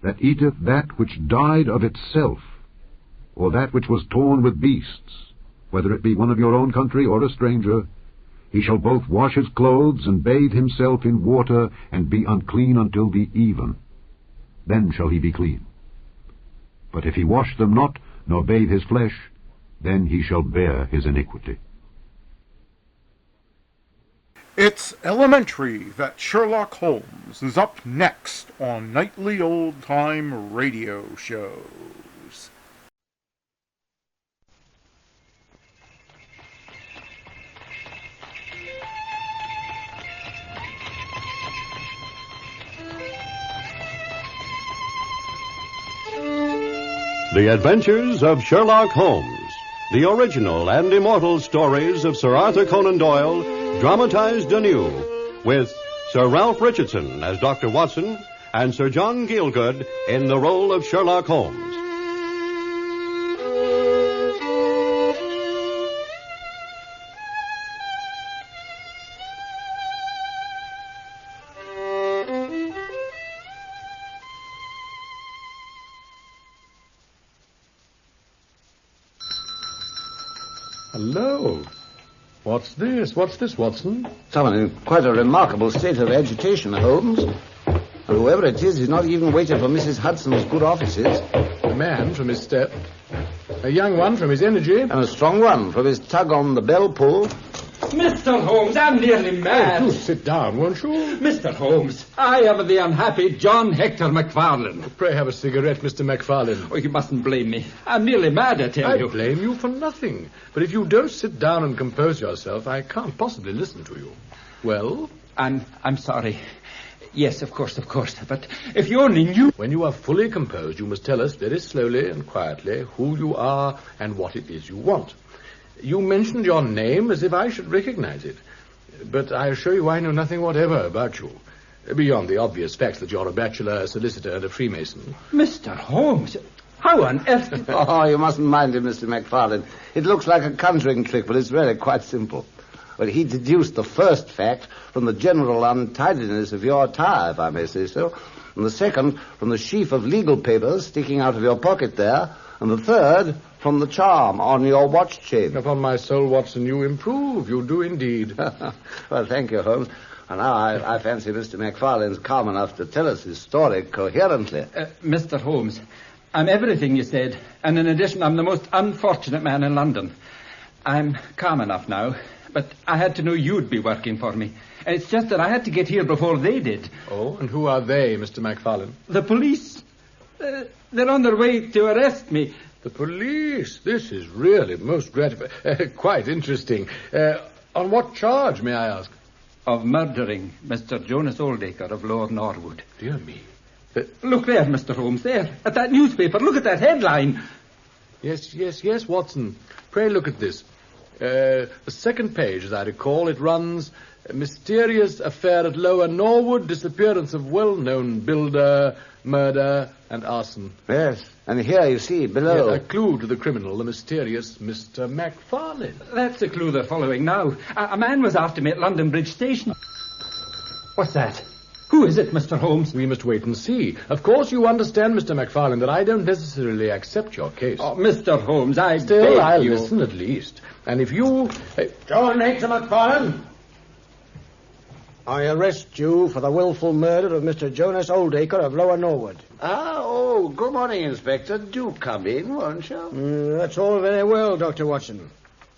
that eateth that which died of itself, or that which was torn with beasts, whether it be one of your own country or a stranger, he shall both wash his clothes and bathe himself in water, and be unclean until the even. Then shall he be clean. But if he wash them not, nor bathe his flesh, then he shall bear his iniquity. It's elementary that Sherlock Holmes is up next on nightly old-time radio shows. The Adventures of Sherlock Holmes, the original and immortal stories of Sir Arthur Conan Doyle, dramatized anew, with Sir Ralph Richardson as Dr. Watson and Sir John Gielgud in the role of Sherlock Holmes. Hello. What's this, Watson? Someone in quite a remarkable state of agitation, Holmes. And whoever it is not even waited for Mrs. Hudson's good offices. A man from his step. A young one from his energy. And a strong one from his tug on the bell pull. Mr. Holmes, I'm nearly mad. Oh, do sit down, won't you? Mr. Holmes, I am the unhappy John Hector McFarlane. Pray have a cigarette, Mr. McFarlane. Oh, you mustn't blame me. I'm nearly mad, I tell you. I blame you for nothing. But if you don't sit down and compose yourself, I can't possibly listen to you. Well? I'm sorry. Yes, of course. But if you only knew... When you are fully composed, you must tell us very slowly and quietly who you are and what it is you want. You mentioned your name as if I should recognize it. But I assure you I know nothing whatever about you. Beyond the obvious facts that you're a bachelor, a solicitor, and a Freemason. Mr. Holmes, how on earth... Oh, you mustn't mind him, Mr. McFarlane. It looks like a conjuring trick, but it's really quite simple. Well, he deduced the first fact from the general untidiness of your tie, if I may say so, and the second from the sheaf of legal papers sticking out of your pocket there, and the third from the charm on your watch chain. Upon my soul, Watson, you improve. You do indeed. Well, thank you, Holmes. And now I fancy Mr. McFarlane's calm enough to tell us his story coherently. Mr. Holmes, I'm everything you said, and in addition, I'm the most unfortunate man in London. I'm calm enough now, but I had to know you'd be working for me. And it's just that I had to get here before they did. Oh, and who are they, Mr. McFarlane? The police. They're on their way to arrest me. The police? This is really most gratifying. Quite interesting. On what charge, may I ask? Of murdering Mr. Jonas Oldacre of Lower Norwood. Dear me. Look there, Mr. Holmes, there, at that newspaper. Look at that headline. Yes, Watson. Pray look at this. The second page, as I recall, it runs, mysterious affair at Lower Norwood, disappearance of well-known builder, murder, and arson. Yes, and here you see, below... A clue to the criminal, the mysterious Mr. McFarlane. That's the clue they're following now. A man was after me at London Bridge Station. What's that? Who is it, Mr. Holmes? We must wait and see. Of course, you understand, Mr. McFarlane, that I don't necessarily accept your case. Oh, Mr. Holmes, I'll listen at least. And if you... John Hector McFarlane, I arrest you for the willful murder of Mr. Jonas Oldacre of Lower Norwood. Good morning, Inspector. Do come in, won't you? That's all very well, Dr. Watson.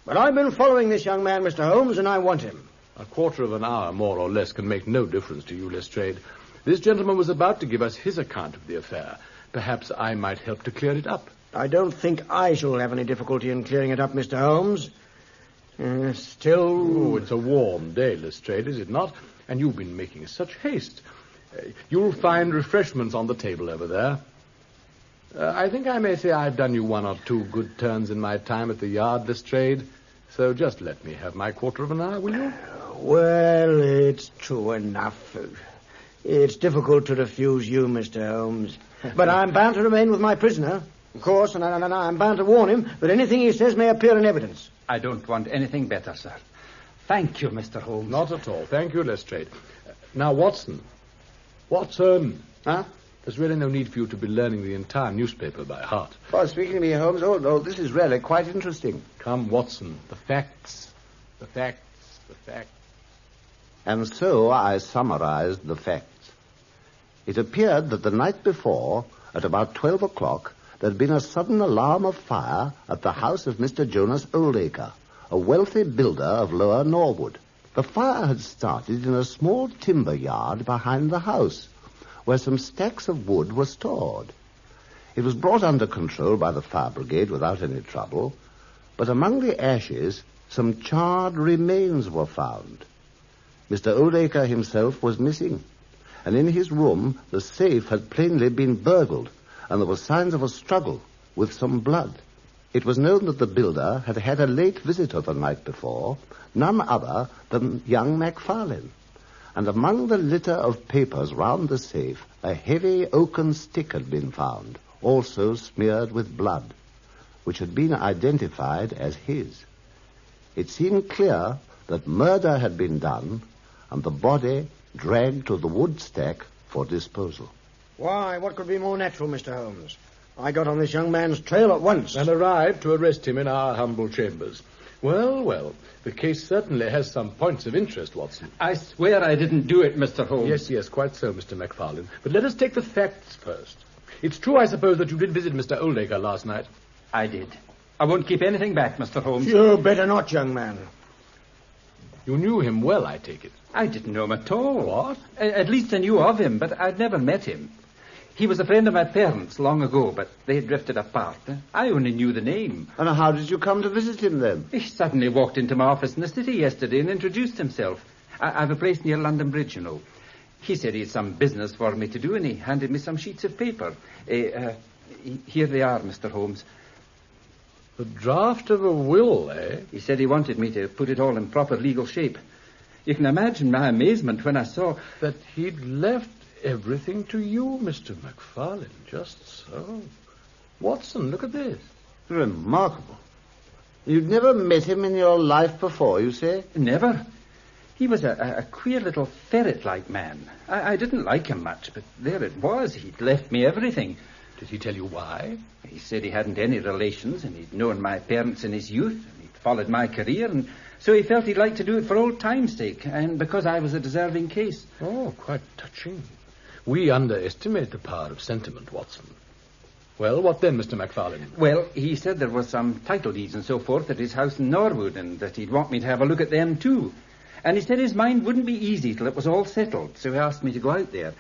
But I've been following this young man, Mr. Holmes, and I want him. A quarter of an hour, more or less, can make no difference to you, Lestrade. This gentleman was about to give us his account of the affair. Perhaps I might help to clear it up. I don't think I shall have any difficulty in clearing it up, Mr. Holmes. Still... Oh, it's a warm day, Lestrade, is it not? And you've been making such haste. You'll find refreshments on the table over there. I think I may say I've done you one or two good turns in my time at the yard, Lestrade. So just let me have my quarter of an hour, will you? Well, it's true enough. It's difficult to refuse you, Mr. Holmes. But I'm bound to remain with my prisoner, of course, and I'm bound to warn him that anything he says may appear in evidence. I don't want anything better, sir. Thank you, Mr. Holmes. Not at all. Thank you, Lestrade. Now, Watson. Watson. Huh? There's really no need for you to be learning the entire newspaper by heart. Well, speaking to me, Holmes, this is really quite interesting. Come, Watson. The facts. The facts. The facts. And so I summarized the facts. It appeared that the night before, at about 12 o'clock, there had been a sudden alarm of fire at the house of Mr. Jonas Oldacre, a wealthy builder of Lower Norwood. The fire had started in a small timber yard behind the house, where some stacks of wood were stored. It was brought under control by the fire brigade without any trouble, but among the ashes some charred remains were found. Mr. Oldacre himself was missing, and in his room the safe had plainly been burgled, and there were signs of a struggle with some blood. It was known that the builder had had a late visitor the night before, none other than young McFarlane. And among the litter of papers round the safe, a heavy oaken stick had been found, also smeared with blood, which had been identified as his. It seemed clear that murder had been done, and the body dragged to the wood stack for disposal. Why, what could be more natural, Mr. Holmes? I got on this young man's trail at once. And arrived to arrest him in our humble chambers. Well, well, the case certainly has some points of interest, Watson. I swear I didn't do it, Mr. Holmes. Yes, quite so, Mr. McFarlane. But let us take the facts first. It's true, I suppose, that you did visit Mr. Oldacre last night. I did. I won't keep anything back, Mr. Holmes. You better not, young man. You knew him well, I take it. I didn't know him at all. What? At least I knew of him, but I'd never met him. He was a friend of my parents long ago, but they had drifted apart. I only knew the name. And how did you come to visit him, then? He suddenly walked into my office in the city yesterday and introduced himself. I've a place near London Bridge, you know. He said he had some business for me to do, and he handed me some sheets of paper. Here they are, Mr. Holmes. The draft of a will, eh? He said he wanted me to put it all in proper legal shape. You can imagine my amazement when I saw that he'd left everything to you, Mr. McFarlane. Just so. Watson, look at this. Remarkable. You'd never met him in your life before, you say? Never. He was a queer little ferret-like man. I didn't like him much, but there it was. He'd left me everything. Did he tell you why? He said he hadn't any relations, and he'd known my parents in his youth, and he'd followed my career, and so he felt he'd like to do it for old time's sake, and because I was a deserving case. Oh, quite touching. We underestimate the power of sentiment, Watson. Well, what then, Mr. McFarlane? Well, he said there was some title deeds and so forth at his house in Norwood, and that he'd want me to have a look at them, too. And he said his mind wouldn't be easy till it was all settled, so he asked me to go out there.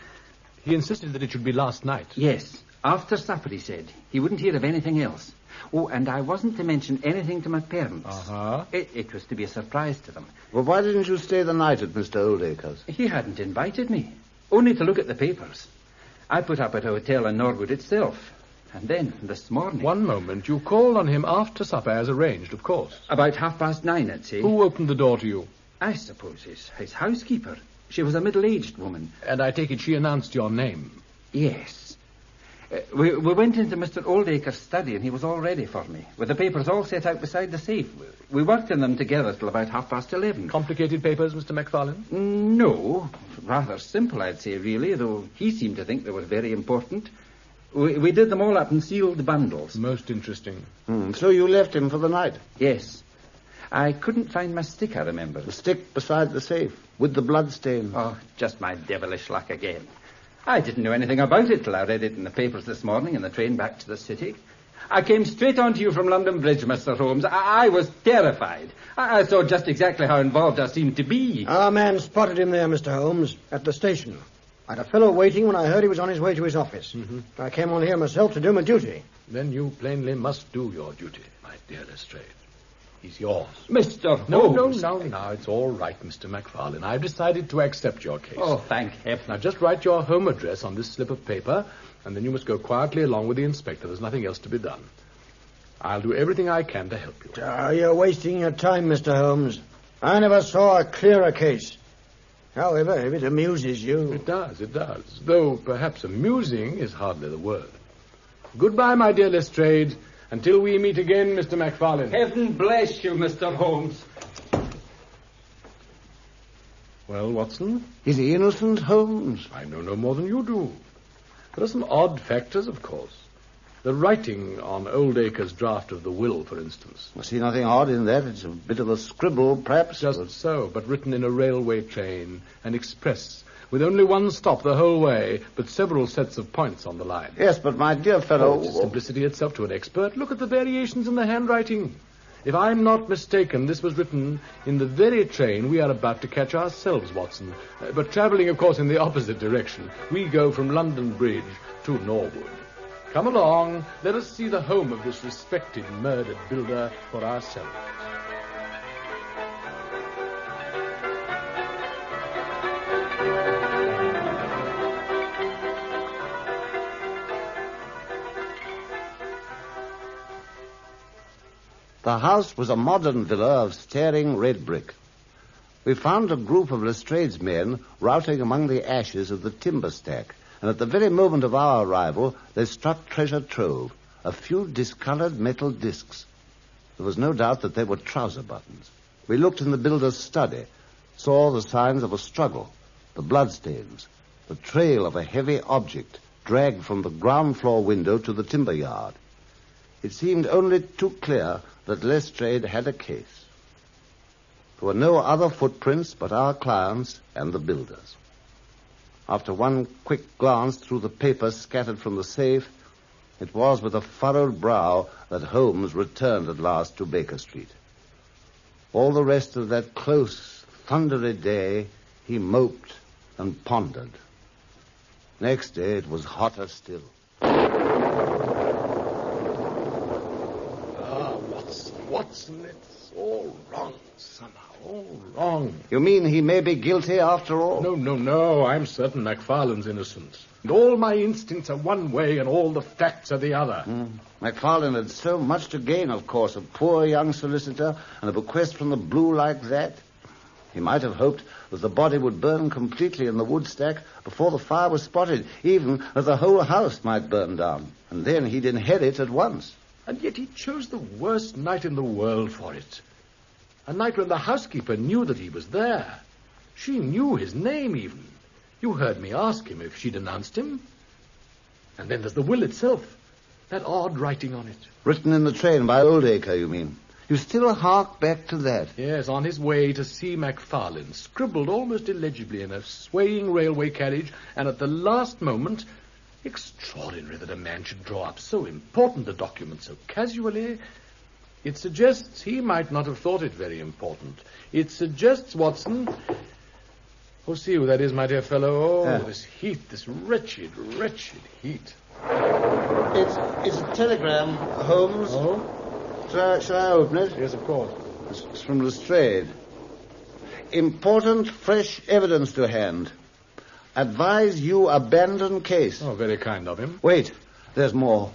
He insisted that it should be last night. Yes. After supper, he said. He wouldn't hear of anything else. Oh, and I wasn't to mention anything to my parents. Uh-huh. It was to be a surprise to them. Well, why didn't you stay the night at Mr. Oldacre's? He hadn't invited me. Only to look at the papers. I put up at a hotel in Norwood itself. And then, this morning... One moment. You called on him after supper as arranged, of course. About 9:30, I'd say. Who opened the door to you? I suppose his housekeeper. She was a middle-aged woman. And I take it she announced your name? Yes. We went into Mr. Oldacre's study, and he was all ready for me, with the papers all set out beside the safe. We worked on them together till about 11:30. Complicated papers, Mr. McFarlane? No. Rather simple, I'd say, really, though he seemed to think they were very important. We did them all up in sealed bundles. Most interesting. So you left him for the night? Yes. I couldn't find my stick, I remember. The stick beside the safe, with the blood stain. Oh, just my devilish luck again. I didn't know anything about it till I read it in the papers this morning in the train back to the city. I came straight on to you from London Bridge, Mr. Holmes. I was terrified. I saw just exactly how involved I seemed to be. Our man spotted him there, Mr. Holmes, at the station. I had a fellow waiting when I heard he was on his way to his office. Mm-hmm. I came on here myself to do my duty. Then you plainly must do your duty, my dear Lestrade. He's yours. Mr. Holmes. No, it's all right, Mr. McFarlane. I've decided to accept your case. Oh, thank heaven. Now, just write your home address on this slip of paper, and then you must go quietly along with the inspector. There's nothing else to be done. I'll do everything I can to help you. You're wasting your time, Mr. Holmes. I never saw a clearer case. However, if it amuses you... It does. Though perhaps amusing is hardly the word. Goodbye, my dear Lestrade. Until we meet again, Mr. McFarlane. Heaven bless you, Mr. Holmes. Well, Watson? Is he innocent, Holmes? I know no more than you do. There are some odd factors, of course. The writing on Oldacre's draft of the will, for instance. I see nothing odd in that. It's a bit of a scribble, perhaps. Just so, but written in a railway train, an express, with only one stop the whole way, but several sets of points on the line. Yes, but my dear fellow... It's simplicity itself to an expert. Look at the variations in the handwriting. If I'm not mistaken, this was written in the very train we are about to catch ourselves, Watson. But travelling, of course, in the opposite direction. We go from London Bridge to Norwood. Come along, let us see the home of this respected murdered builder for ourselves. The house was a modern villa of staring red brick. We found a group of Lestrade's men routing among the ashes of the timber stack, and at the very moment of our arrival, they struck treasure trove, a few discolored metal discs. There was no doubt that they were trouser buttons. We looked in the builder's study, saw the signs of a struggle, the bloodstains, the trail of a heavy object dragged from the ground floor window to the timber yard. It seemed only too clear that Lestrade had a case. There were no other footprints but our clients and the builder's. After one quick glance through the papers scattered from the safe, it was with a furrowed brow that Holmes returned at last to Baker Street. All the rest of that close, thundery day, he moped and pondered. Next day, it was hotter still. Watson, it's all wrong somehow, all wrong. You mean he may be guilty after all? No, I'm certain McFarlane's innocent. And all my instincts are one way and all the facts are the other. McFarlane had so much to gain, of course, a poor young solicitor and a bequest from the blue like that. He might have hoped that the body would burn completely in the wood stack before the fire was spotted, even that the whole house might burn down. And then he'd inherit at once. And yet he chose the worst night in the world for it. A night when the housekeeper knew that he was there. She knew his name, even. You heard me ask him if she'd announced him. And then there's the will itself. That odd writing on it. Written in the train by Oldacre, you mean? You still hark back to that? Yes, on his way to see McFarlane, scribbled almost illegibly in a swaying railway carriage, and at the last moment... Extraordinary that a man should draw up so important a document so casually. It suggests he might not have thought it very important. It suggests, Watson... Oh, see who that is, my dear fellow. Oh, this heat, this wretched, wretched heat. It's a telegram, Holmes. Oh? Shall I open it? Yes, of course. It's from Lestrade. Important, fresh evidence to hand. Advise you abandon case. Oh, very kind of him. Wait, there's more.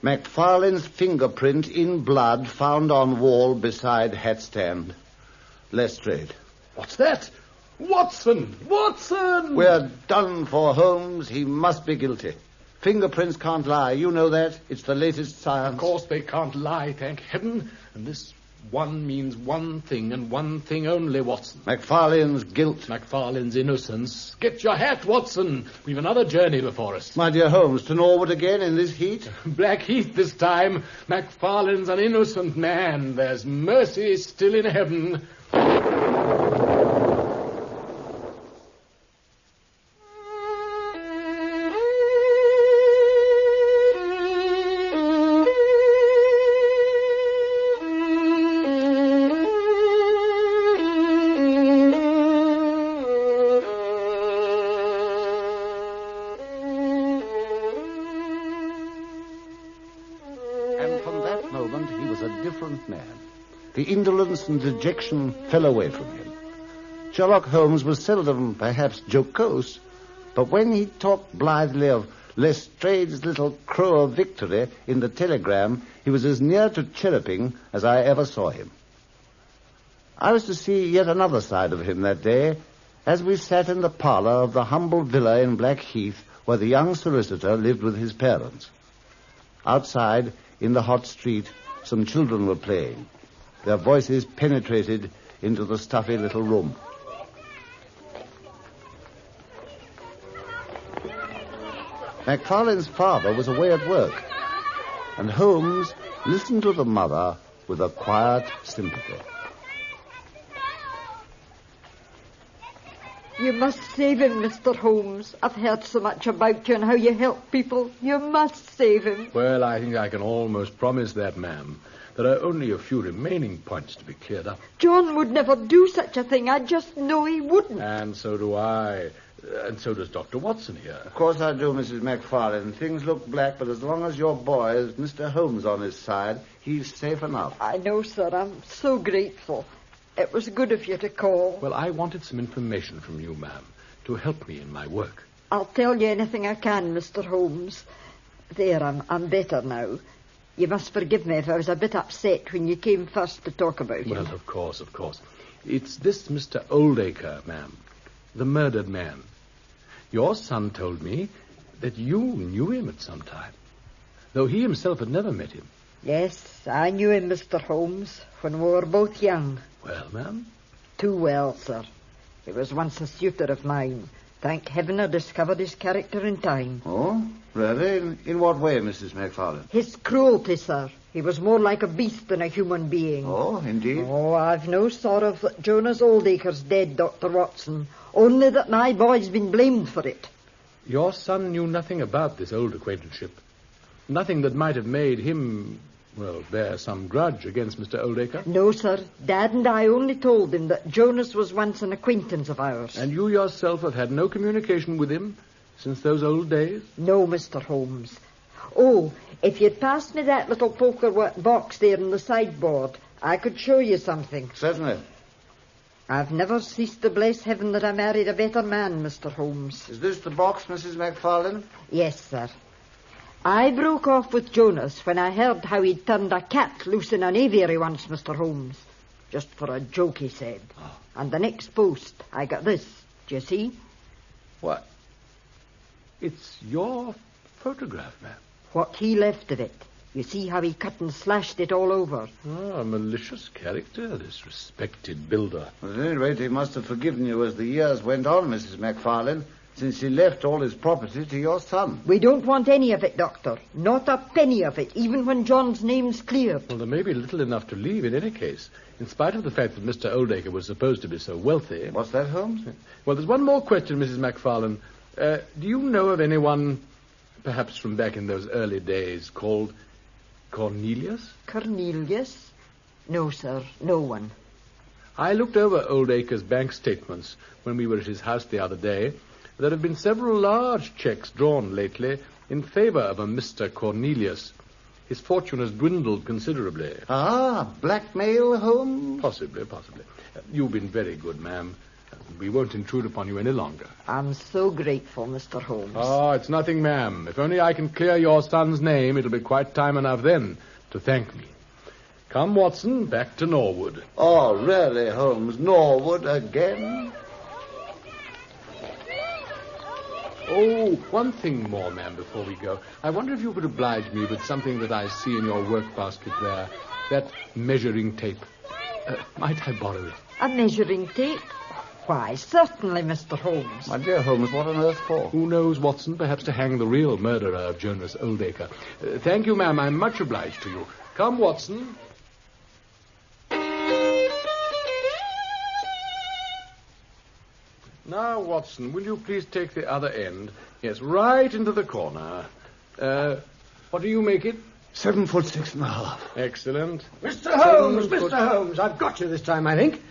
McFarlane's fingerprint in blood found on wall beside hat stand. Lestrade. What's that? Watson! Watson! We're done for, Holmes. He must be guilty. Fingerprints can't lie. You know that. It's the latest science. Of course they can't lie, thank heaven. And this one means one thing and one thing only, Watson. McFarlane's guilt. McFarlane's innocence. Get your hat, Watson. We've another journey before us. My dear Holmes, to Norwood again in this heat? Blackheath this time. McFarlane's an innocent man. There's mercy still in heaven. The indolence and dejection fell away from him. Sherlock Holmes was seldom, perhaps, jocose, but when he talked blithely of Lestrade's little crow of victory in the telegram, he was as near to chirruping as I ever saw him. I was to see yet another side of him that day, as we sat in the parlour of the humble villa in Blackheath, where the young solicitor lived with his parents. Outside, in the hot street, some children were playing. Their voices penetrated into the stuffy little room. McFarlane's father was away at work. And Holmes listened to the mother with a quiet sympathy. You must save him, Mr. Holmes. I've heard so much about you and how you help people. You must save him. Well, I think I can almost promise that, ma'am. There are only a few remaining points to be cleared up. John would never do such a thing. I just know he wouldn't. And so do I. And so does Dr. Watson here. Of course I do, Mrs. McFarlane. Things look black, but as long as your boy has Mr. Holmes on his side, he's safe enough. I know, sir. I'm so grateful. It was good of you to call. Well, I wanted some information from you, ma'am, to help me in my work. I'll tell you anything I can, Mr. Holmes. There, I'm better now. You must forgive me if I was a bit upset when you came first to talk about him. Well, of course. It's this Mr. Oldacre, ma'am, the murdered man. Your son told me that you knew him at some time, though he himself had never met him. Yes, I knew him, Mr. Holmes, when we were both young. Well, ma'am? Too well, sir. He was once a suitor of mine. Thank heaven I discovered his character in time. Oh, really? In what way, Mrs. McFarlane? His cruelty, sir. He was more like a beast than a human being. Oh, indeed? Oh, I've no sorrow that Jonas Oldacre's dead, Dr. Watson. Only that my boy's been blamed for it. Your son knew nothing about this old acquaintanceship. Nothing that might have made him, bear some grudge against Mr. Oldacre? No, sir. Dad and I only told him that Jonas was once an acquaintance of ours. And you yourself have had no communication with him since those old days? No, Mr. Holmes. Oh, if you'd passed me that little poker box there in the sideboard, I could show you something. Certainly. I've never ceased to bless heaven that I married a better man, Mr. Holmes. Is this the box, Mrs. McFarlane? Yes, sir. I broke off with Jonas when I heard how he'd turned a cat loose in an aviary once, Mr. Holmes. Just for a joke, he said. Oh. And the next post, I got this. Do you see? What? It's your photograph, ma'am. What he left of it. You see how he cut and slashed it all over. Oh, a malicious character, this respected builder. Well, at any rate, he must have forgiven you as the years went on, Mrs. McFarlane, since he left all his property to your son. We don't want any of it, Doctor. Not a penny of it, even when John's name's cleared. Well, there may be little enough to leave in any case, in spite of the fact that Mr. Oldacre was supposed to be so wealthy. What's that, Holmes? Well, there's one more question, Mrs. McFarlane. Do you know of anyone, perhaps from back in those early days, called Cornelius? Cornelius? No, sir, no one. I looked over Oldacre's bank statements when we were at his house the other day. There have been several large checks drawn lately in favor of a Mr. Cornelius. His fortune has dwindled considerably. Ah, blackmail, Holmes? Possibly. You've been very good, ma'am. We won't intrude upon you any longer. I'm so grateful, Mr. Holmes. Oh, it's nothing, ma'am. If only I can clear your son's name, it'll be quite time enough then to thank me. Come, Watson, back to Norwood. Oh, really, Holmes? Norwood again? Oh, one thing more, ma'am, before we go. I wonder if you could oblige me with something that I see in your work basket there. That measuring tape. Might I borrow it? A measuring tape? Why, certainly, Mr. Holmes. My dear Holmes, what on earth for? Who knows, Watson? Perhaps to hang the real murderer of Jonas Oldacre. Thank you, ma'am. I'm much obliged to you. Come, Watson. Now, Watson, will you please take the other end? Yes, right into the corner. What do you make it? 7'6½". Excellent. Mr. Holmes, Mr. Holmes, I've got you this time, I think.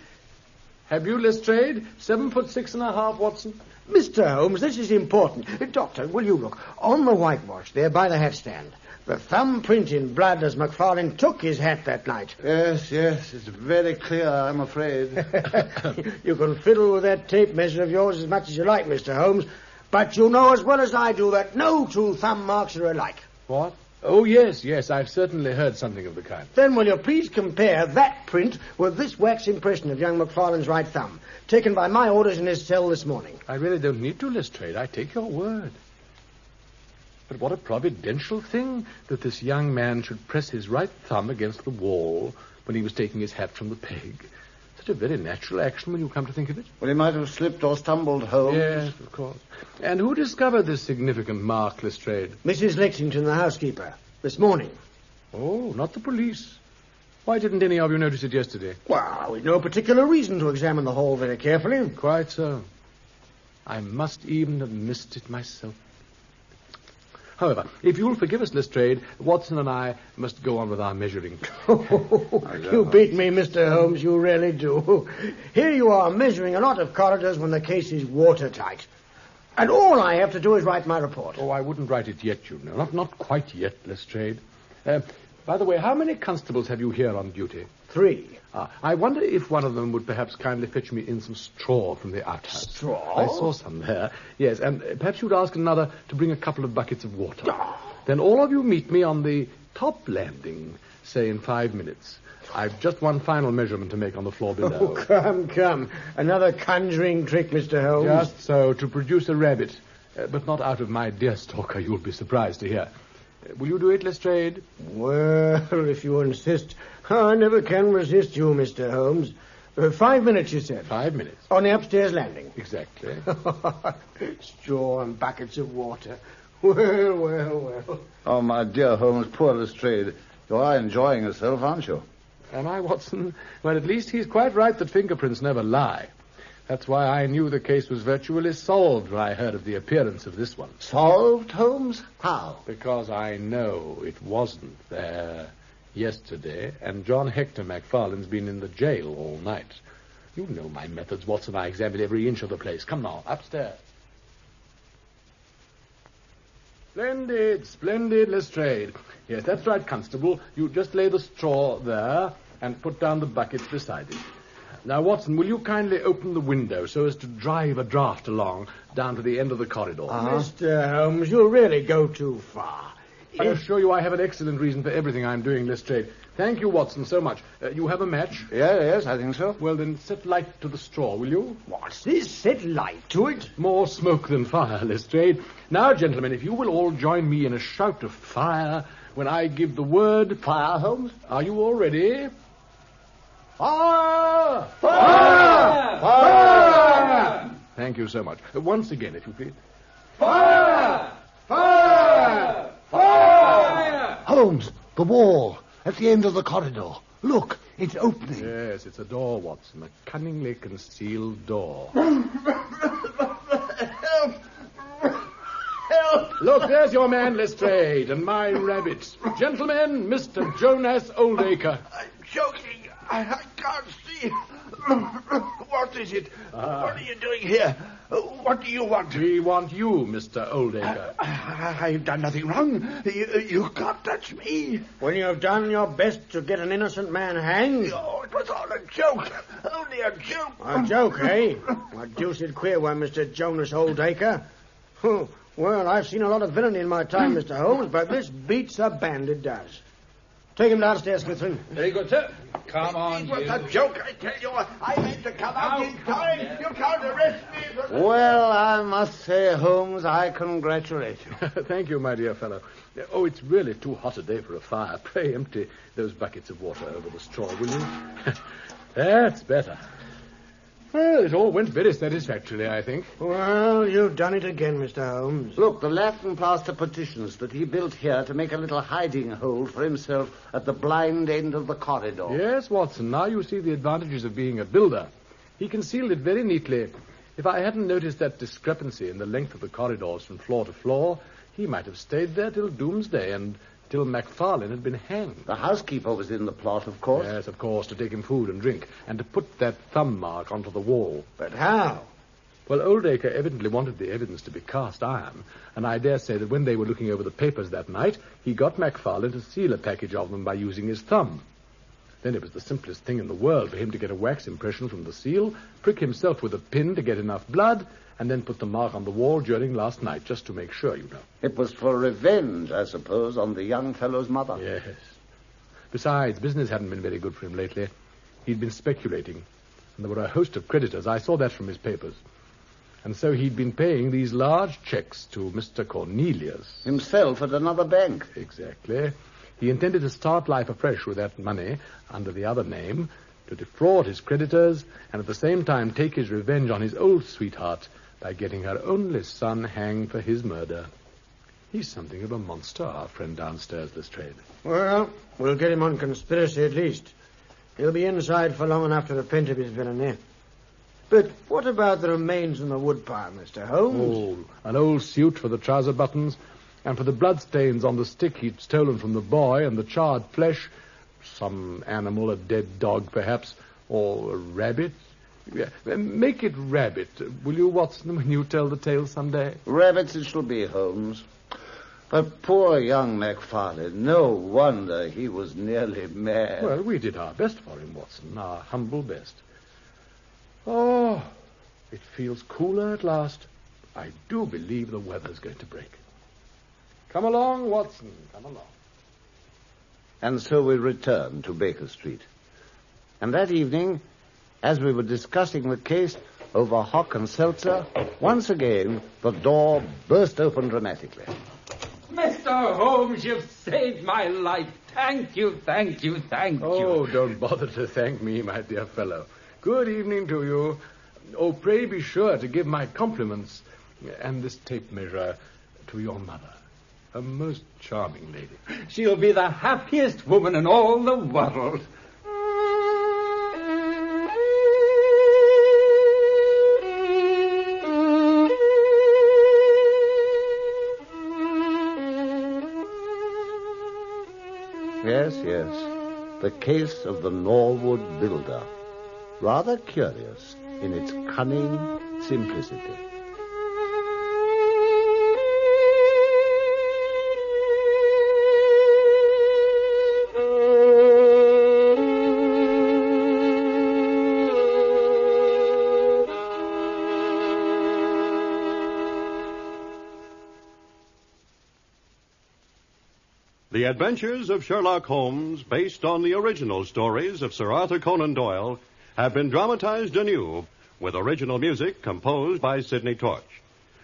Have you, Lestrade? 7'6½", Watson? Mr. Holmes, this is important. Doctor, will you look? On the whitewash there by the hat stand. The thumbprint in blood as McFarlane took his hat that night. Yes, it's very clear, I'm afraid. You can fiddle with that tape measure of yours as much as you like, Mr. Holmes, but you know as well as I do that no two thumb marks are alike. What? Oh, yes, I've certainly heard something of the kind. Then will you please compare that print with this wax impression of young McFarlane's right thumb, taken by my orders in his cell this morning? I really don't need to, Lestrade. I take your word. But what a providential thing that this young man should press his right thumb against the wall when he was taking his hat from the peg. Such a very natural action when you come to think of it. Well, he might have slipped or stumbled, Holmes. Yes, of course. And who discovered this significant mark, Lestrade? Mrs. Lexington, the housekeeper, this morning. Oh, not the police. Why didn't any of you notice it yesterday? Well, we'd no particular reason to examine the hall very carefully. Quite so. I must even have missed it myself. However, if you'll forgive us, Lestrade, Watson and I must go on with our measuring. You beat me, Mr. Holmes, you really do. Here you are measuring a lot of corridors when the case is watertight. And all I have to do is write my report. Oh, I wouldn't write it yet, you know. Not quite yet, Lestrade. By the way, how many constables have you here on duty? 3. I wonder if one of them would perhaps kindly fetch me in some straw from the outhouse. Straw? I saw some there. Yes, and perhaps you'd ask another to bring a couple of buckets of water. Then all of you meet me on the top landing, say in 5 minutes. I've just one final measurement to make on the floor below. Oh, come. Another conjuring trick, Mr. Holmes. Just so, to produce a rabbit. But not out of my deer stalker, you'll be surprised to hear. Will you do it, Lestrade? Well, if you insist. I never can resist you, Mr. Holmes. 5 minutes, you said? 5 minutes. On the upstairs landing? Exactly. Straw and buckets of water. Well. Oh, my dear Holmes, poor Lestrade. You are enjoying yourself, aren't you? Am I, Watson? Well, at least he's quite right that fingerprints never lie. That's why I knew the case was virtually solved when I heard of the appearance of this one. Solved, Holmes? How? Because I know it wasn't there yesterday, and John Hector McFarlane's been in the jail all night. You know my methods, Watson. I examined every inch of the place. Come now, upstairs. Splendid, Lestrade. Yes, that's right, Constable. You just lay the straw there and put down the buckets beside it. Now, Watson, will you kindly open the window so as to drive a draft along down to the end of the corridor? Mr. Holmes, you really go too far. I assure you I have an excellent reason for everything I'm doing, Lestrade. Thank you, Watson, so much. You have a match? Yes, I think so. Well, then set light to the straw, will you? What's this? Set light to it? More smoke than fire, Lestrade. Now, gentlemen, if you will all join me in a shout of fire when I give the word... Fire, Holmes? Are you all ready? Fire! Fire! Fire! Thank you so much. Once again, if you please. Fire! Fire! Fire! Holmes, the wall at the end of the corridor. Look, it's opening. Yes, it's a door, Watson. A cunningly concealed door. Help! Look, there's your man, Lestrade, and my rabbit. Gentlemen, Mr. Jonas Oldacre. I'm choking. I can't see. What is it? What are you doing here? What do you want? We want you, Mr. Oldacre. I've done nothing wrong. You can't touch me. When you have done your best to get an innocent man hanged... Oh, it was all a joke. Only a joke. A joke, eh? A deuced queer one, Mr. Jonas Oldacre. Well, I've seen a lot of villainy in my time, Mr. Holmes, but this beats a band, it does. Take him downstairs, Guthrie. Very good, sir. Come on, It was a joke, I tell you. I meant to come out in time. You can't arrest me. Well, I must say, Holmes, I congratulate you. Thank you, my dear fellow. Oh, it's really too hot a day for a fire. Pray empty those buckets of water over the straw, will you? That's better. Well, it all went very satisfactorily, I think. Well, you've done it again, Mr. Holmes. Look, the Latin plaster partitions that he built here to make a little hiding hole for himself at the blind end of the corridor. Yes, Watson, now you see the advantages of being a builder. He concealed it very neatly. If I hadn't noticed that discrepancy in the length of the corridors from floor to floor, he might have stayed there till doomsday and till McFarlane had been hanged. The housekeeper was in the plot, of course. Yes, of course, to take him food and drink, and to put that thumb mark onto the wall. But how? Well, Oldacre evidently wanted the evidence to be cast iron, and I dare say that when they were looking over the papers that night, he got McFarlane to seal a package of them by using his thumb. Then it was the simplest thing in the world for him to get a wax impression from the seal, prick himself with a pin to get enough blood, and then put the mark on the wall during last night, just to make sure, you know. It was for revenge, I suppose, on the young fellow's mother. Yes. Besides, business hadn't been very good for him lately. He'd been speculating, and there were a host of creditors. I saw that from his papers. And so he'd been paying these large checks to Mr. Cornelius. Himself at another bank. Exactly. He intended to start life afresh with that money, under the other name, to defraud his creditors, and at the same time take his revenge on his old sweetheart by getting her only son hanged for his murder. He's something of a monster, our friend downstairs, Lestrade. Well, we'll get him on conspiracy at least. He'll be inside for long enough to repent of his villainy. But what about the remains in the woodpile, Mr. Holmes? Oh, an old suit for the trouser buttons, and for the bloodstains on the stick he'd stolen from the boy, and the charred flesh, some animal, a dead dog perhaps, or a rabbit. Yeah, make it rabbit, will you, Watson, when you tell the tale someday? Rabbits it shall be, Holmes. But poor young McFarlane, no wonder he was nearly mad. Well, we did our best for him, Watson, our humble best. Oh, it feels cooler at last. I do believe the weather's going to break. Come along, Watson, come along. And so we returned to Baker Street. And that evening, as we were discussing the case over hock and seltzer, once again the door burst open dramatically. Mr. Holmes, you've saved my life. Thank you, thank you, thank you. Oh, don't bother to thank me, my dear fellow. Good evening to you. Oh, pray be sure to give my compliments and this tape measure to your mother. A most charming lady. She'll be the happiest woman in all the world. Yes, yes. The case of the Norwood builder. Rather curious in its cunning simplicity. The Adventures of Sherlock Holmes, based on the original stories of Sir Arthur Conan Doyle, have been dramatized anew with original music composed by Sidney Torch.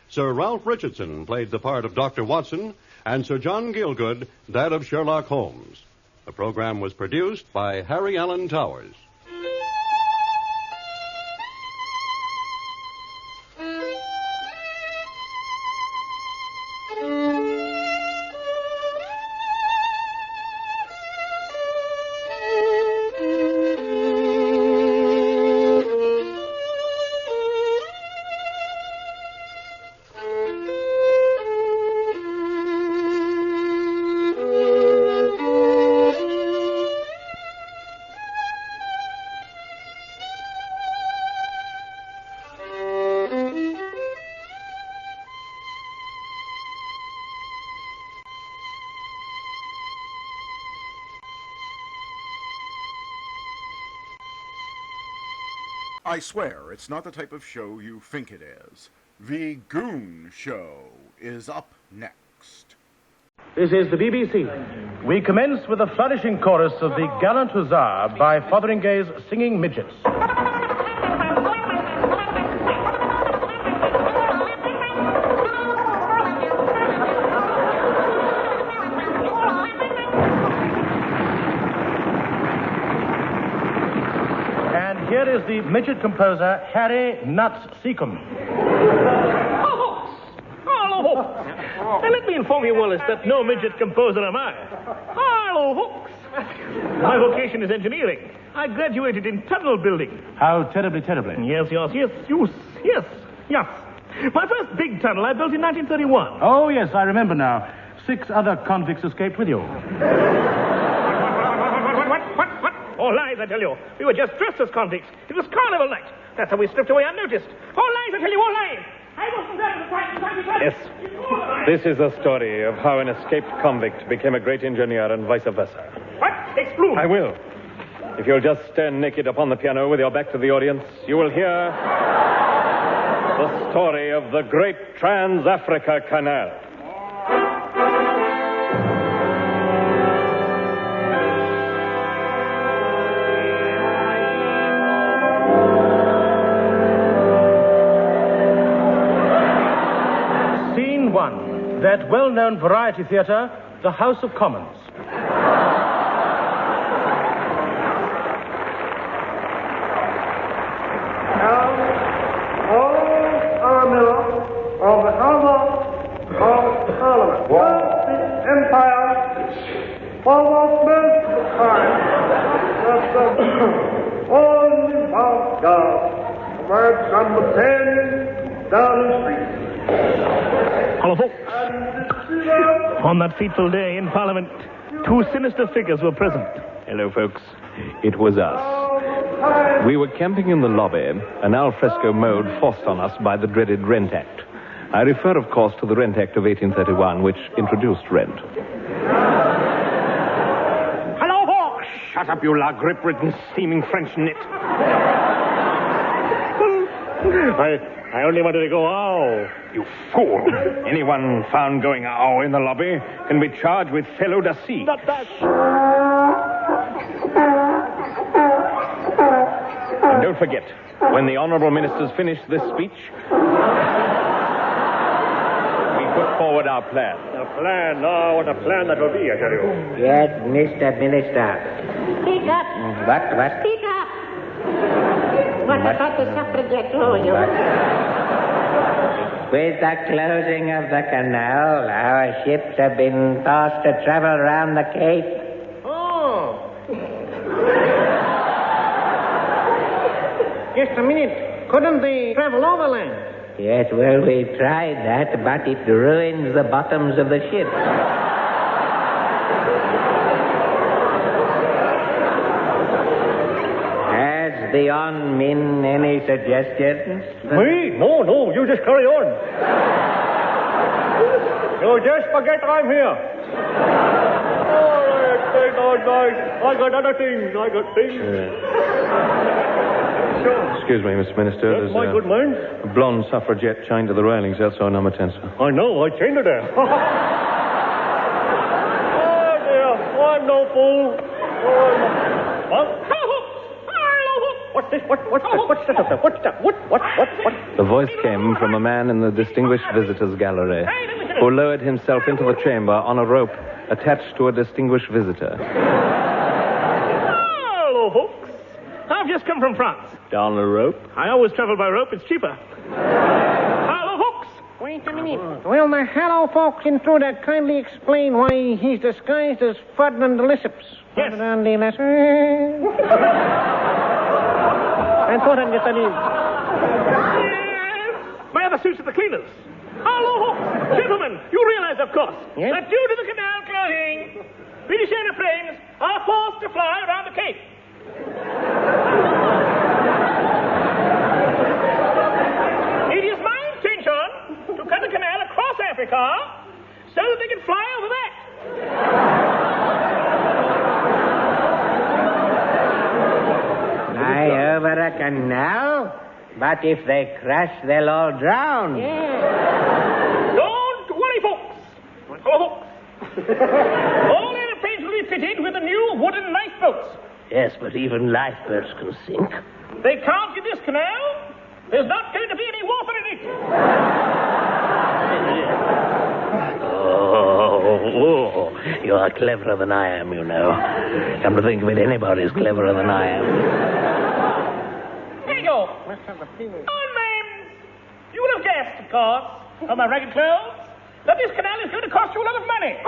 Sir Ralph Richardson played the part of Dr. Watson, and Sir John Gielgud that of Sherlock Holmes. The program was produced by Harry Allen Towers. I swear, it's not the type of show you think it is. The Goon Show is up next. This is the BBC. We commence with a flourishing chorus of the Gallant Huzzah by Fotheringay's Singing Midgets. Here is the midget composer, Harry Nuts Seacombe. Oh, and let me inform you, Wallace, that no midget composer am I. Hello, Hooks. My vocation is engineering. I graduated in tunnel building. How terribly, terribly. Yes. My first big tunnel I built in 1931. Oh, yes, I remember now. 6 other convicts escaped with you. What? All lies, I tell you. We were just dressed as convicts. It was carnival night. That's how we slipped away unnoticed. All lies, I tell you, all lies. I wasn't there at the time. Yes. This is the story of how an escaped convict became a great engineer and vice versa. What? Explode. I will. If you'll just stand naked upon the piano with your back to the audience, you will hear the story of the Great Trans-Africa Canal. That well-known variety theatre, the House of Commons. All are a member of the House of Parliament. down street. Hello, folks. On that fateful day in Parliament, two sinister figures were present. Hello, folks. It was us. We were camping in the lobby, an al fresco mode forced on us by the dreaded Rent Act. I refer, of course, to the Rent Act of 1831, which introduced rent. Hello, folks! Shut up, you la grip-ridden, steaming French nit. I only wanted to go ow. You fool. Anyone found going ow in the lobby can be charged with felo de se. Not that. And don't forget, when the honourable ministers finish this speech, we put forward our plan. A plan? Oh, what a plan that will be, I tell you. Yes, Mr. Minister. Speak up. What? Speak up. What about the suffragette you? With the closing of the canal, our ships have been forced to travel round the Cape. Oh. Just a minute. Couldn't they travel overland? Yes, well, we tried that, but it ruins the bottoms of the ship. Has the on-min any suggestions? Me? No, you just carry on. You just forget I'm here. I got other things. Excuse me, Mr. Minister. Yes, my good man. A blonde suffragette chained to the railings outside number 10, sir. I know, I chained her there. Oh, dear, I'm no fool. What? What's this? What's that? What's that? What? The voice came from a man in the Distinguished Visitors Gallery who lowered himself into the chamber on a rope attached to a distinguished visitor. Hello, folks. I've just come from France. Down the rope? I always travel by rope. It's cheaper. Hello, folks. Wait a minute. Will the hello folks intruder kindly explain why he's disguised as Ferdinand the Lesseps? Yes. Ferdinand the Lesseps. I thought I'd get that in. Yes. My other suits are the cleaners. Hello, folks. Gentlemen, you realize, of course, that due to the canal closing, British airplanes are forced to fly around the Cape. It is my intention to cut the canal across Africa so that they can fly over that. Fly over a canal? But if they crash, they'll all drown. Don't worry, folks. Hello, folks. All airplanes will be fitted with the new wooden lifeboats. Yes, but even lifeboats can sink. They can't get this canal. There's not going to be any water in it. Oh, you are cleverer than I am, you know. Come to think of it, anybody's cleverer than I am. Here you go. Oh, ma'am. You would have guessed, of course, from my ragged clothes, that this canal is going to cost you a lot of money.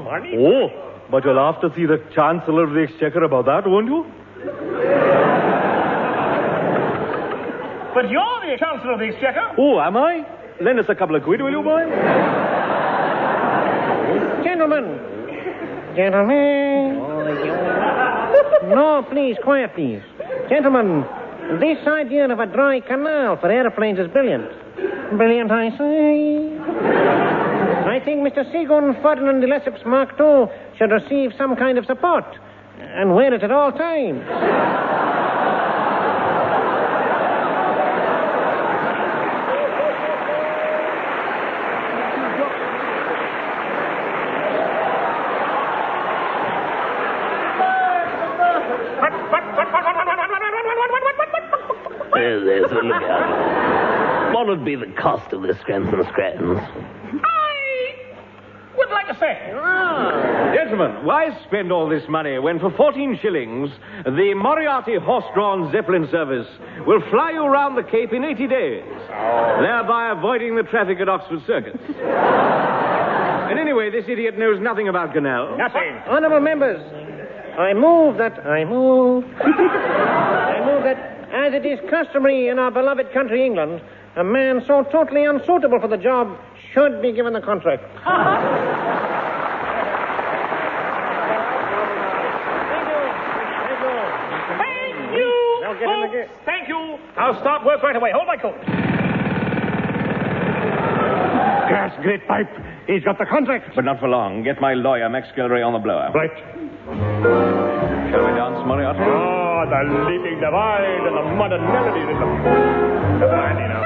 Money? Oh, but you'll have to see the Chancellor of the Exchequer about that, won't you? But you're the Chancellor of the Exchequer. Oh, am I? Lend us a couple of quid, will you, boy? Gentlemen. No, please, quiet, please. Gentlemen, this idea of a dry canal for airplanes is brilliant. Brilliant, I say. I think Mr. Seagon Ferdinand de Lesseps Mark II should receive some kind of support and wear it at all times. There's a look out. What would be the cost of this Scrans and Scrans? Would like to say. Gentlemen, why spend all this money when for 14 shillings the Moriarty horse-drawn Zeppelin service will fly you around the Cape in 80 days, thereby avoiding the traffic at Oxford Circuit? And anyway, this idiot knows nothing about canal. Nothing. Honorable members, I move that, as it is customary in our beloved country, England, A man so totally unsuitable for the job should be given the contract. Thank you. I'll start work right away. Hold my coat. Gas, great pipe. He's got the contract. But not for long. Get my lawyer, Max Gildersleeve, on the blower. Right. Shall we dance, Moriarty? Oh, the leaping divide and the modern melodies in the... Come on, you know.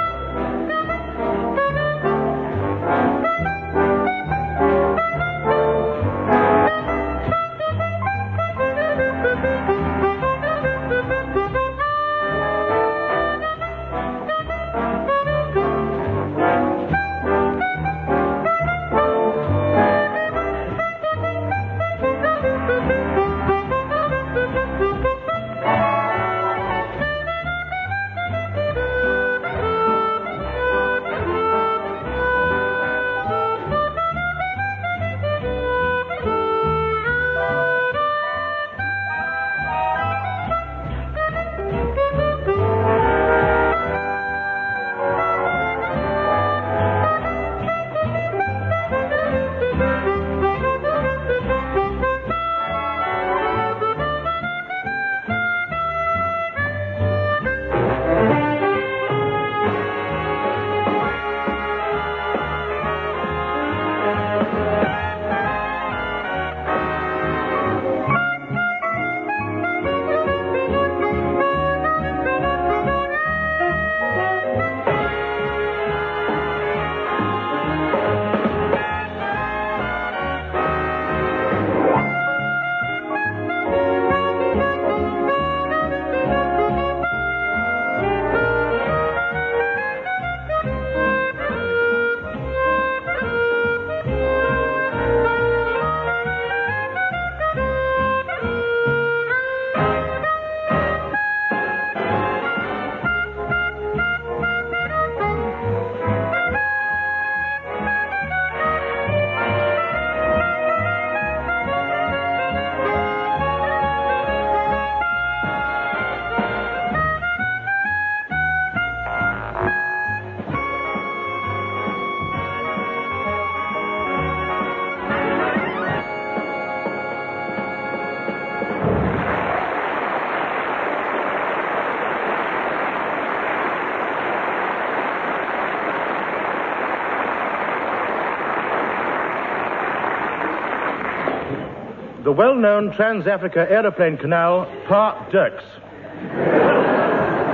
The well-known Trans-Africa Aeroplane Canal, Park Dirks.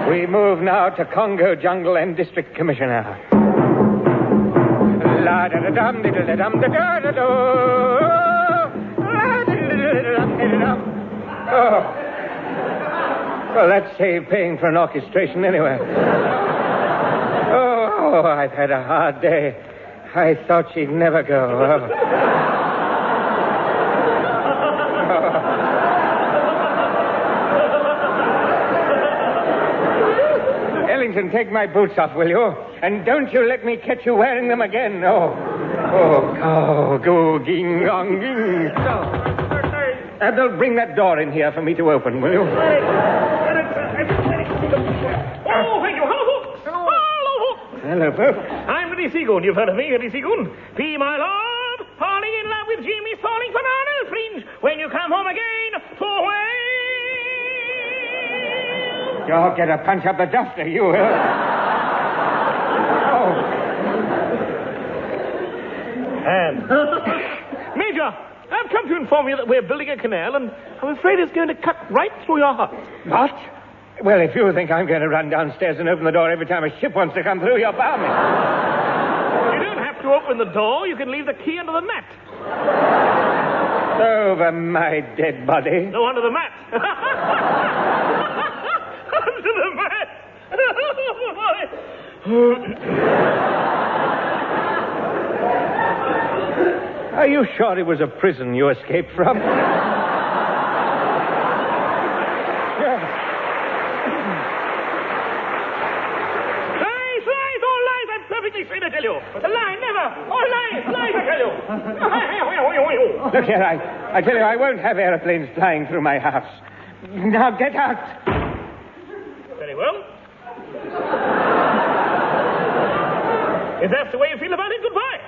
We move now to Congo Jungle and District Commissioner. Oh. Well, that saved paying for an orchestration anyway. Oh, I've had a hard day. I thought she'd never go. Ellington, take my boots off, will you? And don't you let me catch you wearing them again. Go, ging, gong, ging. They'll bring that door in here for me to open, will you? Oh, thank you. Hello. Hello, folks. I'm Eddie Seagoon. You've heard of me, Eddie Seagoon. Be my lord, falling in love with Jimmy's falling for Arnold Fringe. When you come home again, farewell. You'll get a punch up the duster, you will. And Major, I've come to inform you that we're building a canal, and I'm afraid it's going to cut right through your heart. What? Well, if you think I'm going to run downstairs and open the door every time a ship wants to come through, you're balmy. You don't have to open the door. You can leave the key under the mat. Over my dead body. No, under the mat. Under the mat. Are you sure it was a prison you escaped from? Lies, all lies. I'm perfectly straight, I tell you. A lie, never. All lies, I tell you. Look here, I tell you, I won't have airplanes flying through my house. Now get out. Very well. If that's the way you feel about it, goodbye.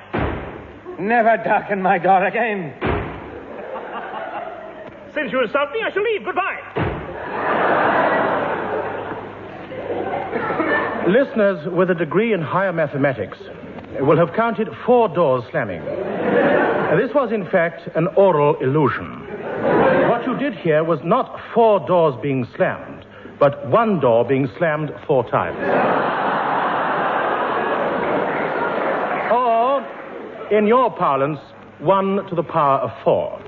Never darken my door again. Since you insult me, I shall leave. Goodbye. Listeners with a degree in higher mathematics will have counted 4 doors slamming. This was, in fact, an oral illusion. What you did hear was not 4 doors being slammed, but 1 door being slammed 4 times. Or, in your parlance, 1 to the power of 4.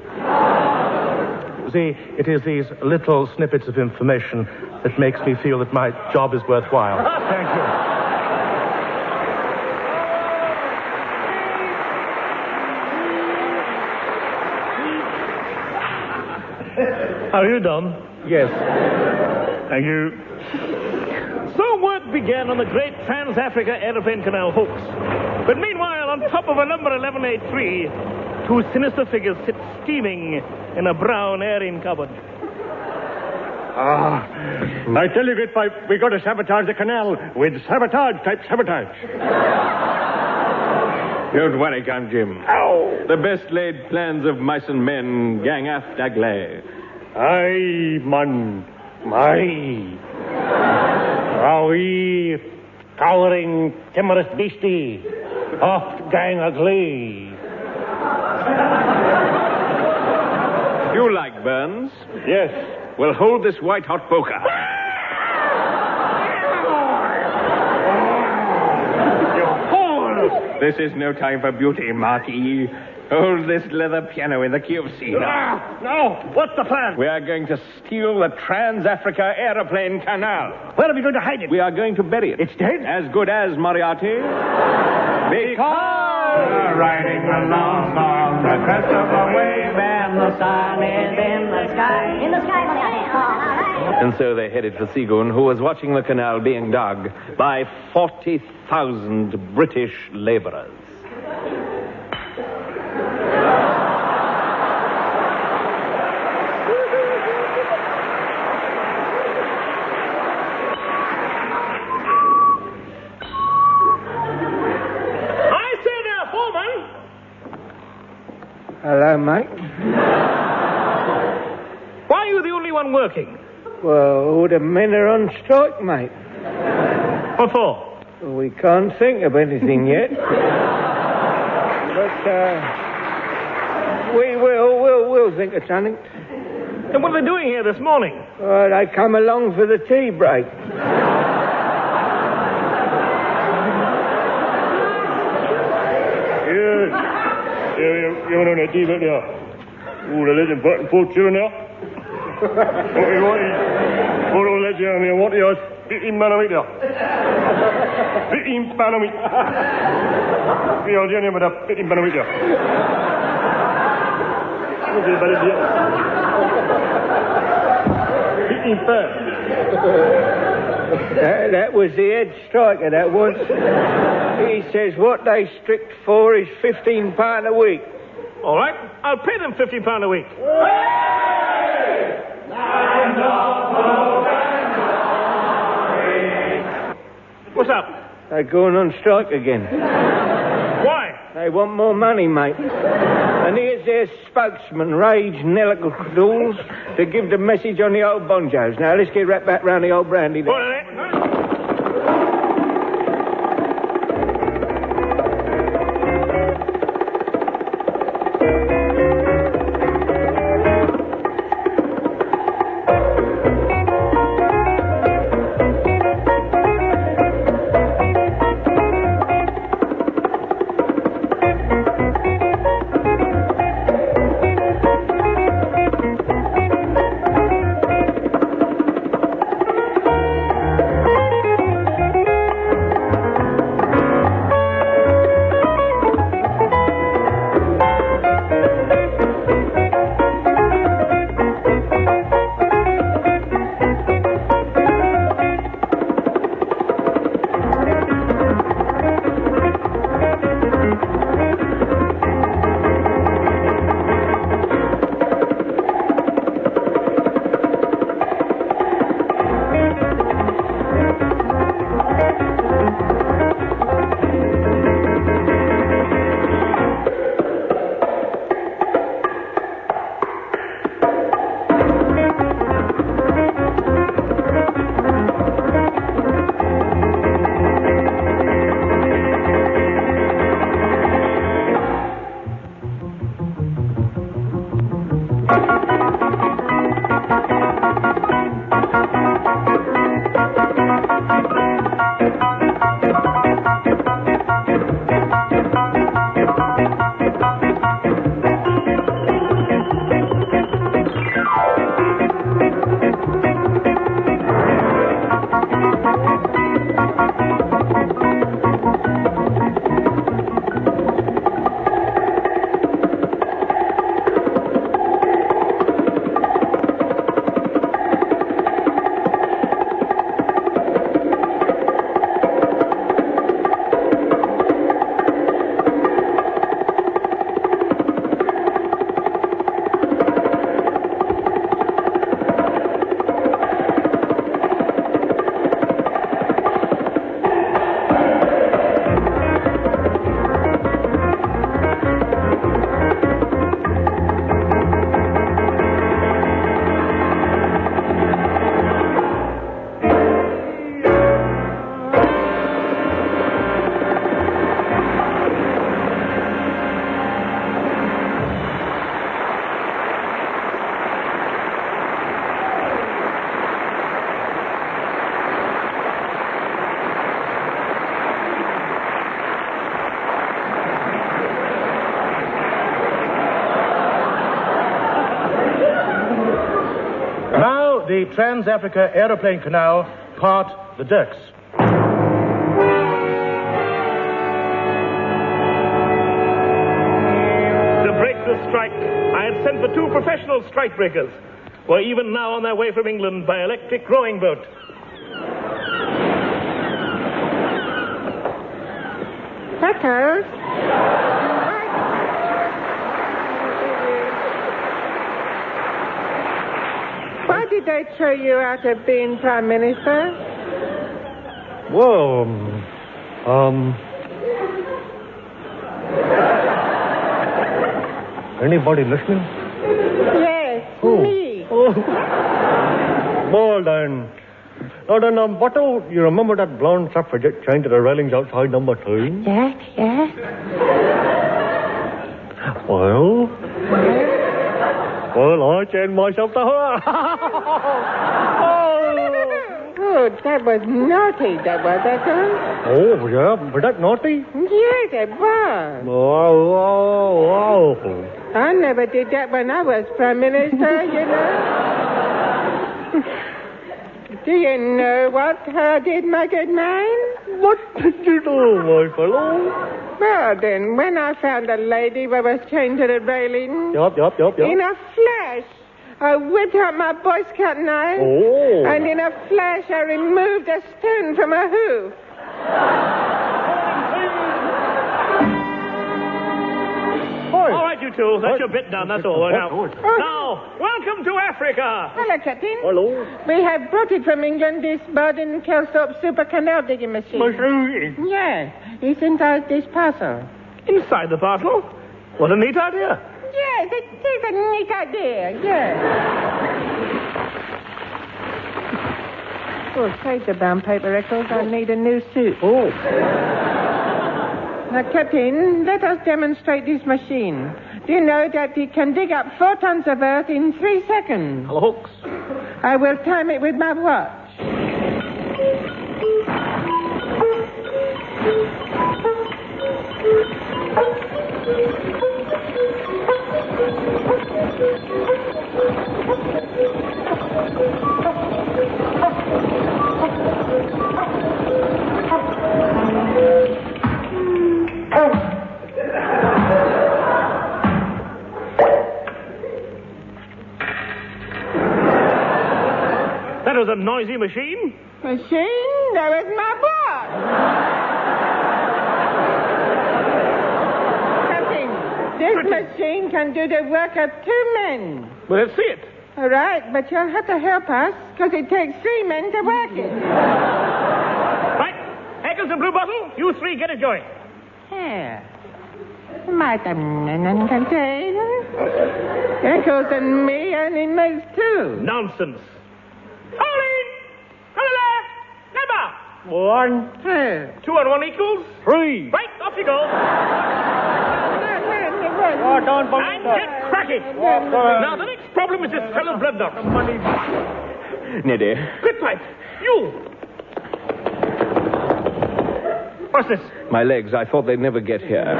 See, it is these little snippets of information that makes me feel that my job is worthwhile. Thank you. Are you done? Yes. Thank you. So work began on the Great Trans-Africa Aeroplane Canal hoax. But meanwhile, on top of a number 1183, 2 sinister figures sit steaming in a brown airing cupboard. I tell you, Great Pipe, we got to sabotage the canal with sabotage-type sabotage. Don't worry, Count Jim. Ow! The best laid plans of mice and men gang aft agley. Aye, man. Aye. We towering, timorous beastie, oft gang a glee. You like Burns? Yes. Well, hold this white-hot poker. You fool! This is no time for beauty, Marquis. Hold this leather piano in the key of C. No, what's the plan? We are going to steal the Trans-Africa Aeroplane Canal. Where are we going to hide it? We are going to bury it. It's dead? As good as Moriarty. Because we're riding along on the crest of a wave and the sun is in the sky. In the sky, Moriarty. And so they headed for Seagoon, who was watching the canal being dug by 40,000 British laborers. Hello, mate. Why are you the only one working? Well, all the men are on strike, mate. What for? Well, we can't think of anything yet. But, we'll think of something. And what are they doing here this morning? They come along for the tea break. You want to tea break now? Oh, the legend button full children now. What you want is, what all legend here, what is 15 man a week now. 15 man a week. We are doing with a 15 man a week now. What is it, 15 pounds. That was the head striker, that was. He says what they strict for is £15 a week. All right, I'll pay them £15 a week. What's up? They're going on strike again. Why? They want more money, mate. And here's their spokesman, Rage Nellicles, to give the message on the old bonjos. Now, let's get right back round the old brandy there. the Trans-Africa Aeroplane Canal, part the decks. To break the strike, I had sent for 2 professional strikebreakers, who are even now on their way from England by electric rowing boat. Peckers? Why did they throw you out of being Prime Minister? Well, anybody listening? Yes, me. Oh. Well, then. Now then, Bottle, you remember that blonde suffragette chained to the railings outside number 2? Yes, yes. Well, I chained myself to her. Oh, that was naughty, that was, Edgar. Oh, yeah? Was that naughty? Yes, it was. Oh. I never did that when I was Prime Minister, you know. Do you know what I did, my good man? What did you do, my fellow? Well, then, when I found a lady who was chained to the railing... Yup. In a flash, I whipped out my Boy Scout knife. Oh. And in a flash, I removed a stone from her hoof. All right, you two. That's your bit done. That's all. Now, welcome to Africa. Hello, Captain. Hello. We have brought it from England, this Bergen Super Canal digging machine. Machine? Yes. It's inside this parcel. Inside the parcel? What a neat idea. Yes, it is a neat idea. Yes. Oh, save the brown paper, Eccles. I need a new suit. Oh. Now, Captain, let us demonstrate this machine. Do you know that it can dig up 4 tons of earth in 3 seconds? Hooks. I will time it with my watch. That was a noisy machine. Machine? That was my watch. Captain, this machine can do the work of 2 men. Well, let's see it. All right, but you'll have to help us, because it takes 3 men to work it. Right. Eccles and Blue Bottle, you 3 get it going. Here. Eccles and me and inmates too. Nonsense. Pauline! Hello there! Number! 1. 2 and 1 equals? 3. Right, off you go. And get cracking. Now, the next problem is this fellow Bloodlock. Neddy. Quit tight. You. What's this? My legs, I thought they'd never get here.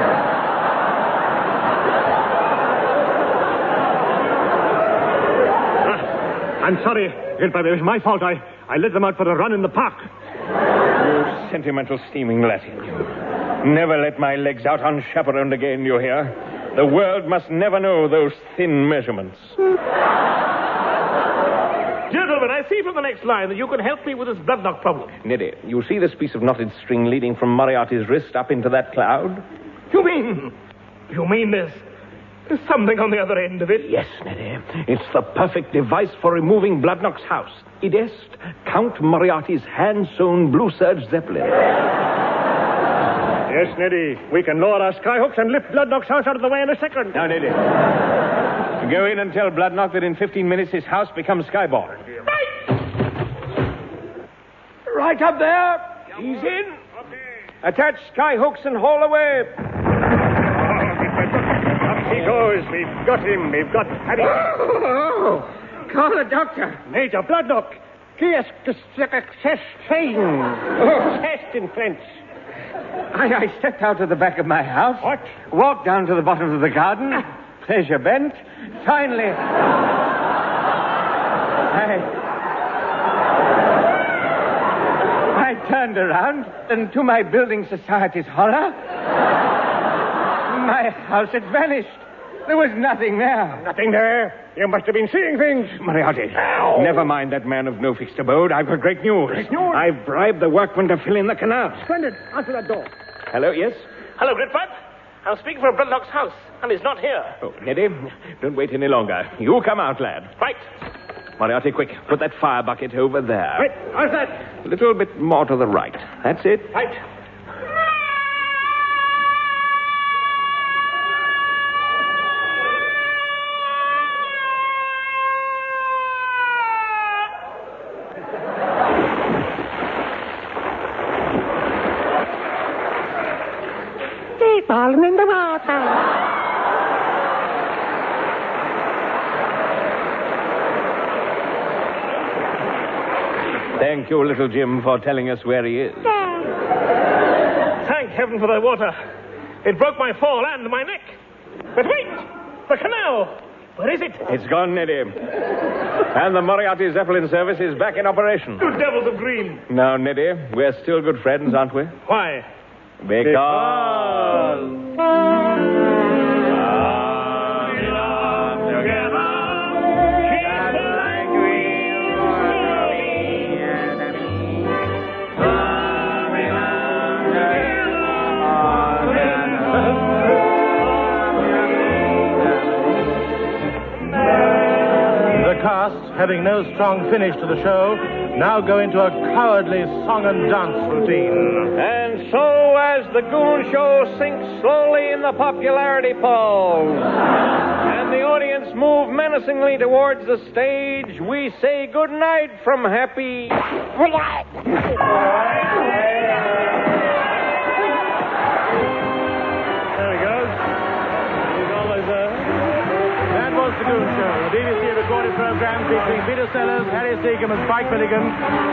I'm sorry. It was my fault. I let them out for a run in the park. You sentimental steaming Latin. Never let my legs out unchaperoned again, you hear? The world must never know those thin measurements. Gentlemen, I see from the next line that you can help me with this Bloodlock problem. Neddy, you see this piece of knotted string leading from Moriarty's wrist up into that cloud? You mean there's something on the other end of it? Yes, Neddy. It's the perfect device for removing Bloodlock's house. Id est Count Moriarty's hand-sewn blue serge Zeppelin. Yes, Neddy. We can lower our skyhooks and lift Bloodlock's house out of the way in a second. Now, Neddy. Go in and tell Bloodlock that in 15 minutes his house becomes skyborne. Right up there. He's in. Attach skyhooks and haul away. Up he goes. We've got him. We've got Harry. Oh, call a doctor. Major Bloodlock. Chest in French. I stepped out of the back of my house. What? Walked down to the bottom of the garden. Pleasure bent. Finally, turned around, and to my building society's horror, my house had vanished. There was nothing there. Nothing there? You must have been seeing things. Moriarty, never mind that man of no fixed abode. I've got great news. Great news? I've bribed the workmen to fill in the canal. Splendid. Answer that door. Hello, yes? Hello, Gridpipe. I'm speaking from Bloodlock's house, and he's not here. Oh, Neddy, don't wait any longer. You come out, lad. Right. Moriarty, quick, put that fire bucket over there. Right. How's that? A little bit more to the right. That's it. Right. Falling in the water. Thank you, little Jim, for telling us where he is. Thank heaven for the water. It broke my fall and my neck. But wait! The canal! Where is it? It's gone, Neddy. And the Moriarty Zeppelin service is back in operation. Good devils of green. Now, Neddy, we're still good friends, aren't we? Why? Because... having no strong finish to the show, now go into a cowardly song and dance routine. And so, as the Goon Show sinks slowly in the popularity polls, and the audience move menacingly towards the stage, we say good night from Happy... Good night! There he goes. He's almost there. That was the Goon Show, a BBC recorded program featuring Peter Sellers, Harry Seacombe and Spike Milligan,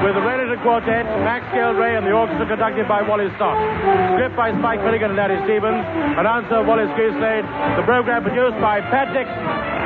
with the Relative Quartet, Max Geldray, and the orchestra conducted by Wally Stott. Script by Spike Milligan and Larry Stevens. Announcer Wallace Gooslade. The program produced by Pat Dixon.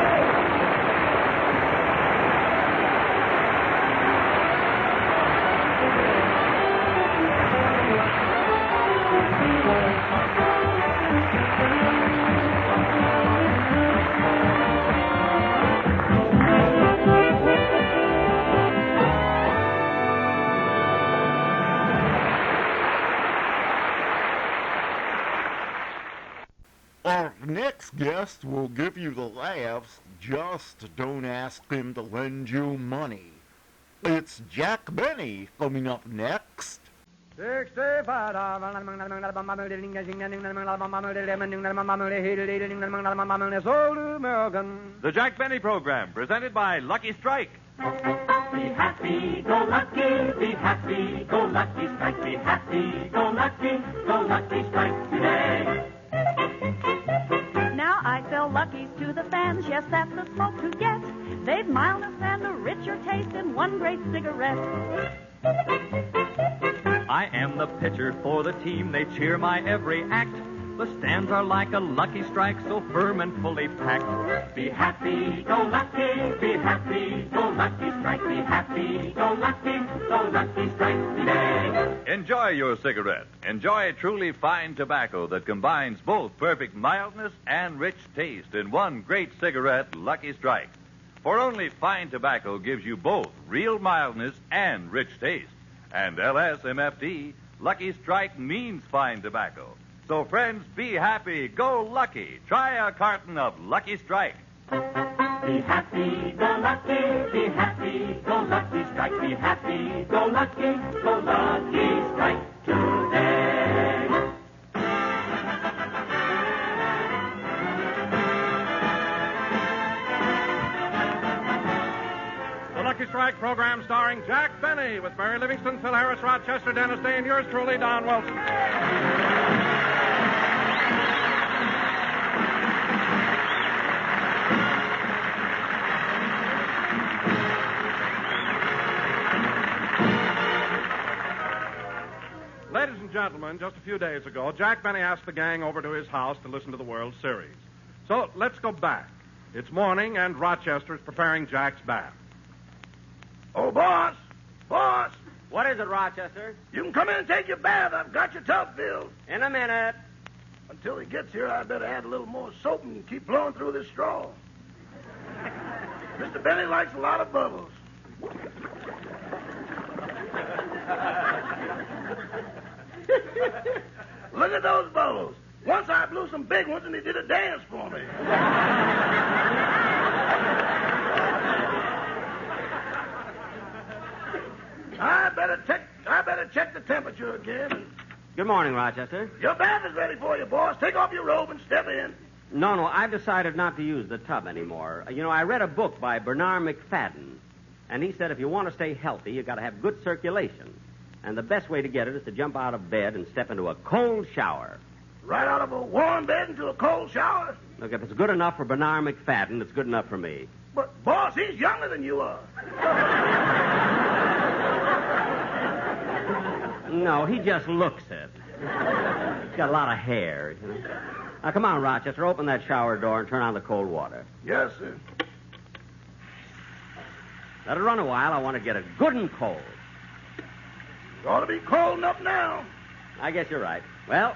Our next guest will give you the laughs, just don't ask him to lend you money. It's Jack Benny coming up next. The Jack Benny Program, presented by Lucky Strike. Be happy, go lucky, be happy, go lucky strike, be happy, go lucky strike today. Now I sell Luckies to the fans, yes, that's the smoke to get. They've mildness and a richer taste in one great cigarette. I am the pitcher for the team, they cheer my every act. The stands are like a Lucky Strike, so firm and fully packed. Be happy, go lucky, be happy, go lucky strike, be happy, go lucky strike today. Enjoy your cigarette. Enjoy truly fine tobacco that combines both perfect mildness and rich taste in one great cigarette, Lucky Strike. For only fine tobacco gives you both real mildness and rich taste. And LSMFT, Lucky Strike means fine tobacco. So, friends, be happy, go lucky. Try a carton of Lucky Strike. Be happy, go lucky, be happy, go lucky strike, be happy, go lucky strike today. The Lucky Strike program starring Jack Benny with Barry Livingston, Phil Harris, Rochester, Dennis Day, and yours truly, Don Wilson. Ladies and gentlemen, just a few days ago, Jack Benny asked the gang over to his house to listen to the World Series. So let's go back. It's morning, and Rochester is preparing Jack's bath. Oh, boss! What is it, Rochester? You can come in and take your bath. I've got your tub filled. In a minute. Until he gets here, I better add a little more soap and keep blowing through this straw. Mr. Benny likes a lot of bubbles. Look at those bubbles. Once I blew some big ones and he did a dance for me. I better check the temperature again. Good morning, Rochester. Your bath is ready for you, boss. Take off your robe and step in. No, I've decided not to use the tub anymore. You know, I read a book by Bernard McFadden, and he said if you want to stay healthy, you've got to have good circulation. And the best way to get it is to jump out of bed and step into a cold shower. Right out of a warm bed into a cold shower? Look, if it's good enough for Bernard McFadden, it's good enough for me. But, boss, he's younger than you are. No, he just looks it. He's got a lot of hair. You know? Now, come on, Rochester, open that shower door and turn on the cold water. Yes, sir. Let it run a while. I want to get it good and cold. It ought to be cold enough now. I guess you're right. Well,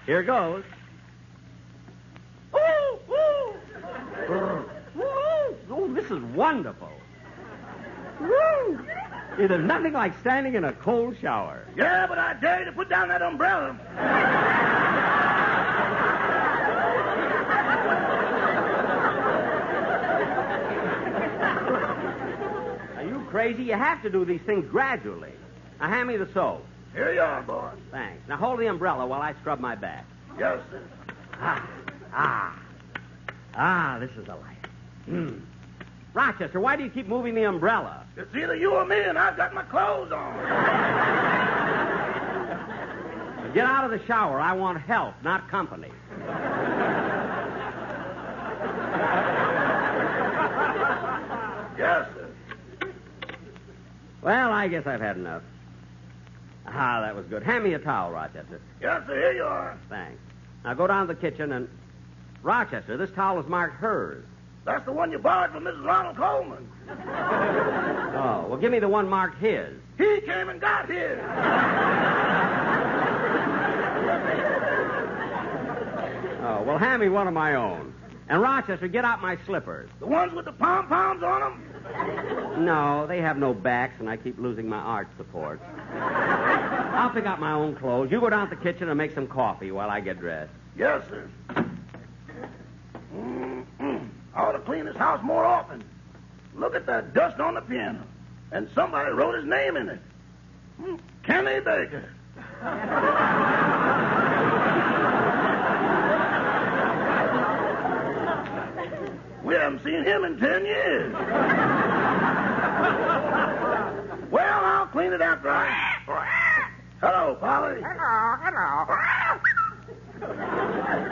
here goes. Ooh, ooh. Oh, this is wonderful. Woo! Hey, there's nothing like standing in a cold shower. Yeah, but I dare you to put down that umbrella. Are you crazy? You have to do these things gradually. Now, hand me the soap. Here you are, boy. Thanks. Now, hold the umbrella while I scrub my back. Yes, sir. This is a light. Rochester, why do you keep moving the umbrella? It's either you or me, and I've got my clothes on. Get out of the shower. I want help, not company. Yes, sir. Well, I guess I've had enough. That was good. Hand me a towel, Rochester. Yes, sir. Here you are. Thanks. Now go down to the kitchen and... Rochester, this towel is marked hers. That's the one you borrowed from Mrs. Ronald Coleman. Oh, well, give me the one marked his. He came and got his. Oh, well, hand me one of my own. And, Rochester, get out my slippers. The ones with the pom-poms on them? No, they have no backs, and I keep losing my arch support. I'll pick out my own clothes. You go down to the kitchen and make some coffee while I get dressed. Yes, sir. I ought to clean this house more often. Look at that dust on the piano. And somebody wrote his name in it. Kenny Baker. We haven't seen him in 10 years. Well, I'll clean it after I... Hello, Polly. Hello.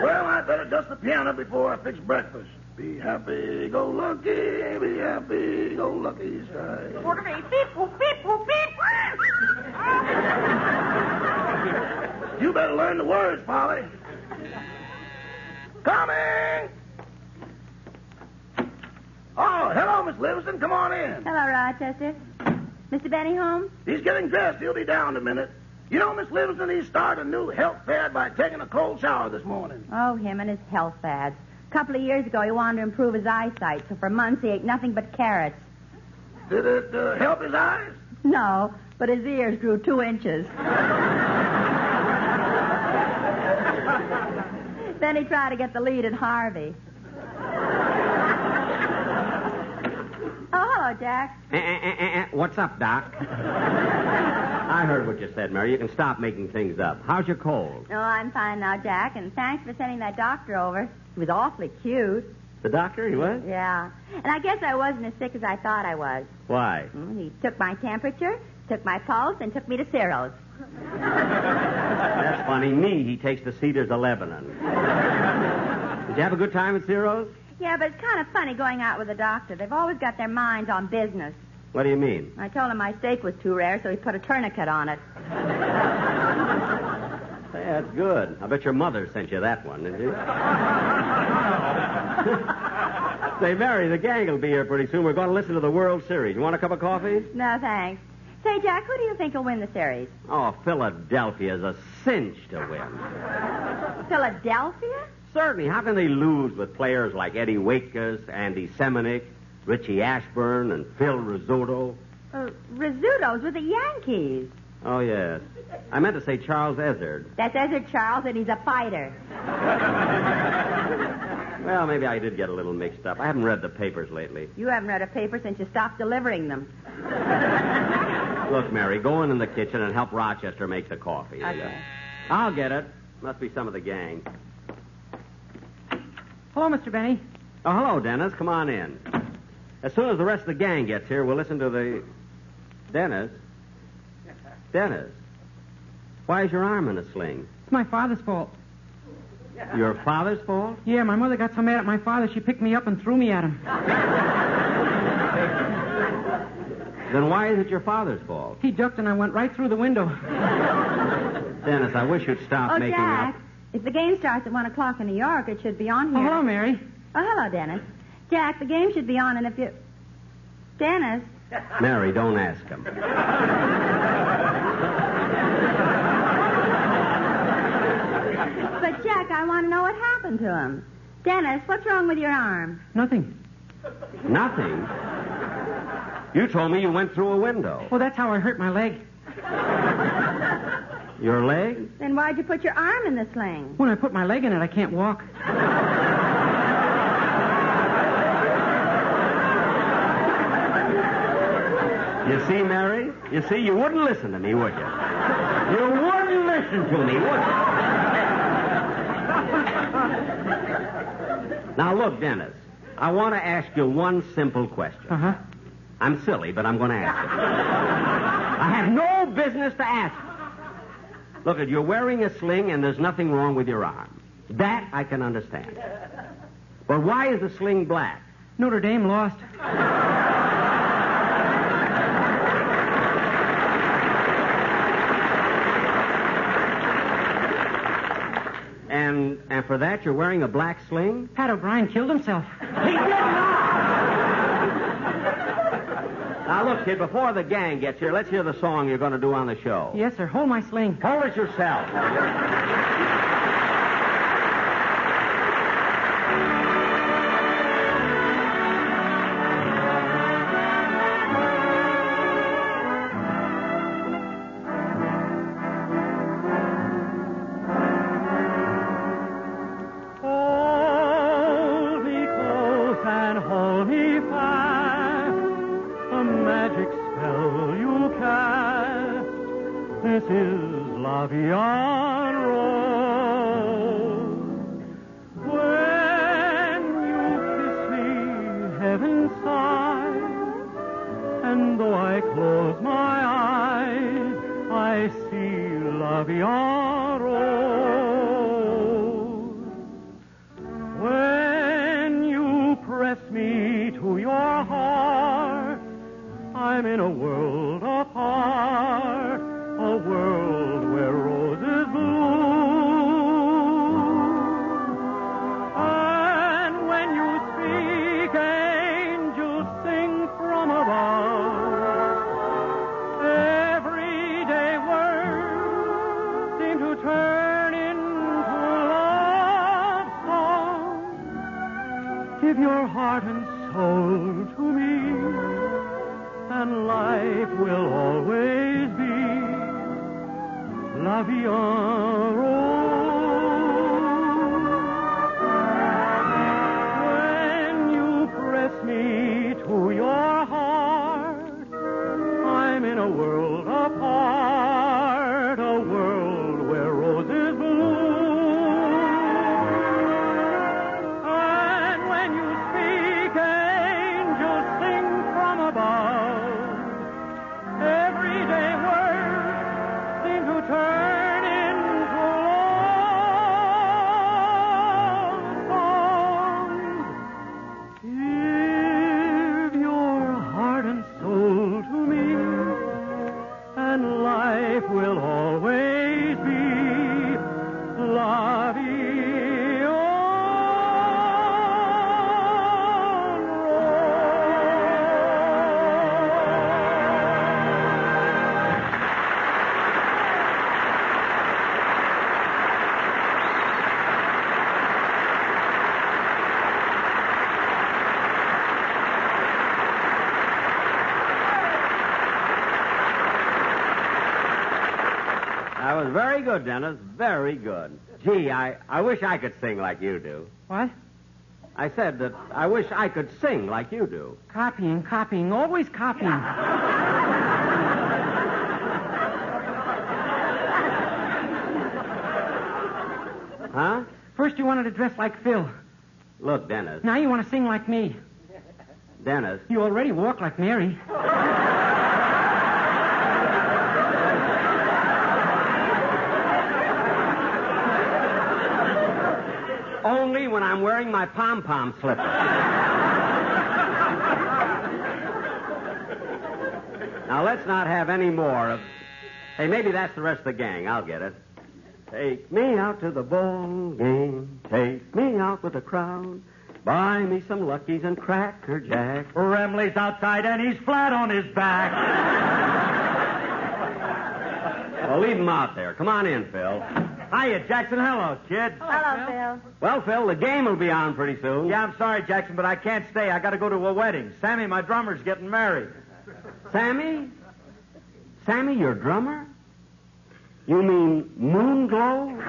Well, I'd better dust the piano before I fix breakfast. Be happy, go lucky, be happy, go lucky, side. You better learn the words, Polly. Coming! Oh, hello, Miss Livingston. Come on in. Hello, Rochester. Mr. Benny home? He's getting dressed. He'll be down in a minute. You know, Miss Livingston, he started a new health fad by taking a cold shower this morning. Oh, him and his health fads. A couple of years ago, he wanted to improve his eyesight, so for months he ate nothing but carrots. Did it help his eyes? No, but his ears grew 2 inches. Then he tried to get the lead at Harvey. Oh, hello, Jack. What's up, Doc? I heard what you said, Mary. You can stop making things up. How's your cold? Oh, I'm fine now, Jack, and thanks for sending that doctor over. He was awfully cute. The doctor, he was? Yeah. And I guess I wasn't as sick as I thought I was. Why? He took my temperature, took my pulse, and took me to Ciro's. That's funny. Me, he takes to Cedars of Lebanon. Did you have a good time at Ciro's? Yeah, but it's kind of funny going out with a doctor. They've always got their minds on business. What do you mean? I told him my steak was too rare, so he put a tourniquet on it. Hey, that's good. I bet your mother sent you that one, didn't she? Say, Mary, the gang will be here pretty soon. We're going to listen to the World Series. You want a cup of coffee? No, thanks. Say, Jack, who do you think will win the series? Oh, Philadelphia's a cinch to win. Philadelphia? Certainly. How can they lose with players like Eddie Waitkus, Andy Semenick, Richie Ashburn, and Phil Rizzuto? Rizzuto's with the Yankees. Oh, yes. I meant to say Charles Ezzard. That's Ezzard Charles, and he's a fighter. Well, maybe I did get a little mixed up. I haven't read the papers lately. You haven't read a paper since you stopped delivering them. Look, Mary, go in the kitchen and help Rochester make the coffee. Okay. I'll get it. Must be some of the gang. Hello, Mr. Benny. Oh, hello, Dennis. Come on in. As soon as the rest of the gang gets here, we'll listen to the... Dennis? Dennis? Why is your arm in a sling? It's my father's fault. Your father's fault? Yeah, my mother got so mad at my father, she picked me up and threw me at him. Then why is it your father's fault? He ducked and I went right through the window. Dennis, I wish you'd stop making Jack, up... if the game starts at 1 o'clock in New York, it should be on here. Oh, hello, Mary. Oh, hello, Dennis. Jack, the game should be on, and if you... Dennis? Mary, don't ask him. But, Jack, I want to know what happened to him. Dennis, what's wrong with your arm? Nothing. Nothing? You told me you went through a window. Well, that's how I hurt my leg. Your leg? Then why'd you put your arm in the sling? When I put my leg in it, I can't walk. You see, Mary? You see, you wouldn't listen to me, would you? You wouldn't listen to me, would you? Now, look, Dennis, I want to ask you one simple question. Uh-huh. I'm silly, but I'm going to ask it. I have no business to ask. Look, you're wearing a sling and there's nothing wrong with your arm. That I can understand. But why is the sling black? Notre Dame lost. And for that, you're wearing a black sling? Pat O'Brien killed himself. He did not! Now, look, kid, before the gang gets here, let's hear the song you're going to do on the show. Yes, sir. Hold my sling. Hold it yourself. This is La Vie Rose. When you kiss me, heaven sighs, and though I close my eyes, I see La Vie Rose. When you press me to your heart, I'm in a world apart. A world where roses bloom. And when you speak, angels sing from above. Everyday words seem to turn into love songs. Give your heart and soul to me, and life will always be La Vie Rose. When you press me to your heart, I'm in a world apart, a world where roses bloom. And when you speak, angels sing from above. Everyday words seem to turn into good, Dennis. Very good. Gee, I wish I could sing like you do. What? I said that I wish I could sing like you do. Copying, always copying. Huh? First you wanted to dress like Phil. Look, Dennis. Now you want to sing like me. Dennis. You already walk like Mary. Only when I'm wearing my pom-pom slippers. Now, let's not have any more of... Hey, maybe that's the rest of the gang. I'll get it. Take me out to the ball game. Take me out with the crowd. Buy me some Luckies and Cracker Jack. Remley's outside and he's flat on his back. Well, leave him out there. Come on in, Phil. Hiya, Jackson. Hello, kid. Hello, Phil. Well, Phil, the game will be on pretty soon. Yeah, I'm sorry, Jackson, but I can't stay. I got to go to a wedding. Sammy, my drummer's getting married. Sammy? Sammy, your drummer? You mean Moonglow?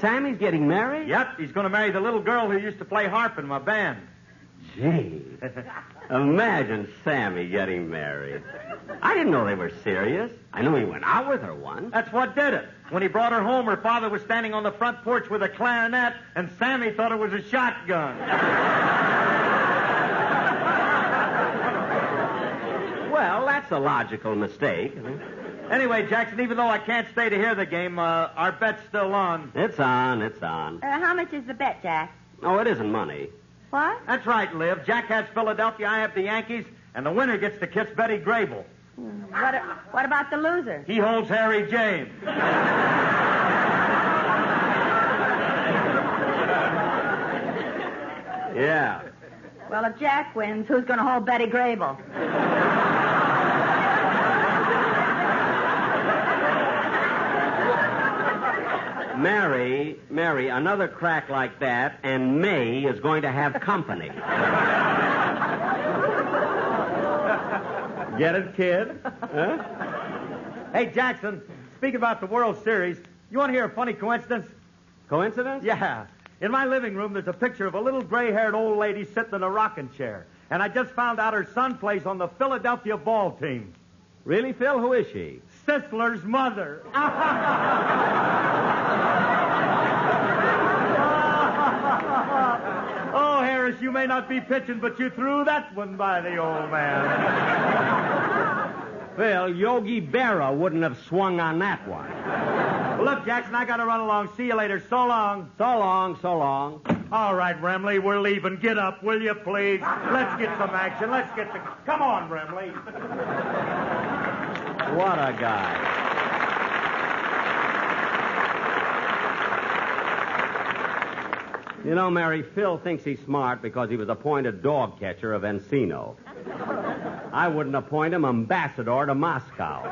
Sammy's getting married? Yep, he's going to marry the little girl who used to play harp in my band. Gee, imagine Sammy getting married. I didn't know they were serious. I knew he went out with her once. That's what did it. When he brought her home, her father was standing on the front porch with a clarinet, and Sammy thought it was a shotgun. Well, that's a logical mistake. Anyway, Jackson, even though I can't stay to hear the game, our bet's still on. It's on, it's on. How much is the bet, Jack? Oh, it isn't money. What? That's right, Liv. Jack has Philadelphia, I have the Yankees, and the winner gets to kiss Betty Grable. What about the loser? He holds Harry James. Yeah. Well, if Jack wins, who's going to hold Betty Grable? Mary, another crack like that, and May is going to have company. Get it, kid? Huh? Hey, Jackson, speaking about the World Series, you want to hear a funny coincidence? Coincidence? Yeah. In my living room, there's a picture of a little gray-haired old lady sitting in a rocking chair. And I just found out her son plays on the Philadelphia ball team. Really, Phil? Who is she? Sisler's mother. Oh, Harris, you may not be pitching, but you threw that one by the old man. Phil, Yogi Berra wouldn't have swung on that one. Well, look, Jackson, I got to run along. See you later. So long. So long, so long. All right, Remley, we're leaving. Get up, will you, please? Let's get some action. Let's get the... Come on, Remley. What a guy. You know, Mary, Phil thinks he's smart because he was appointed dog catcher of Encino. I wouldn't appoint him ambassador to Moscow.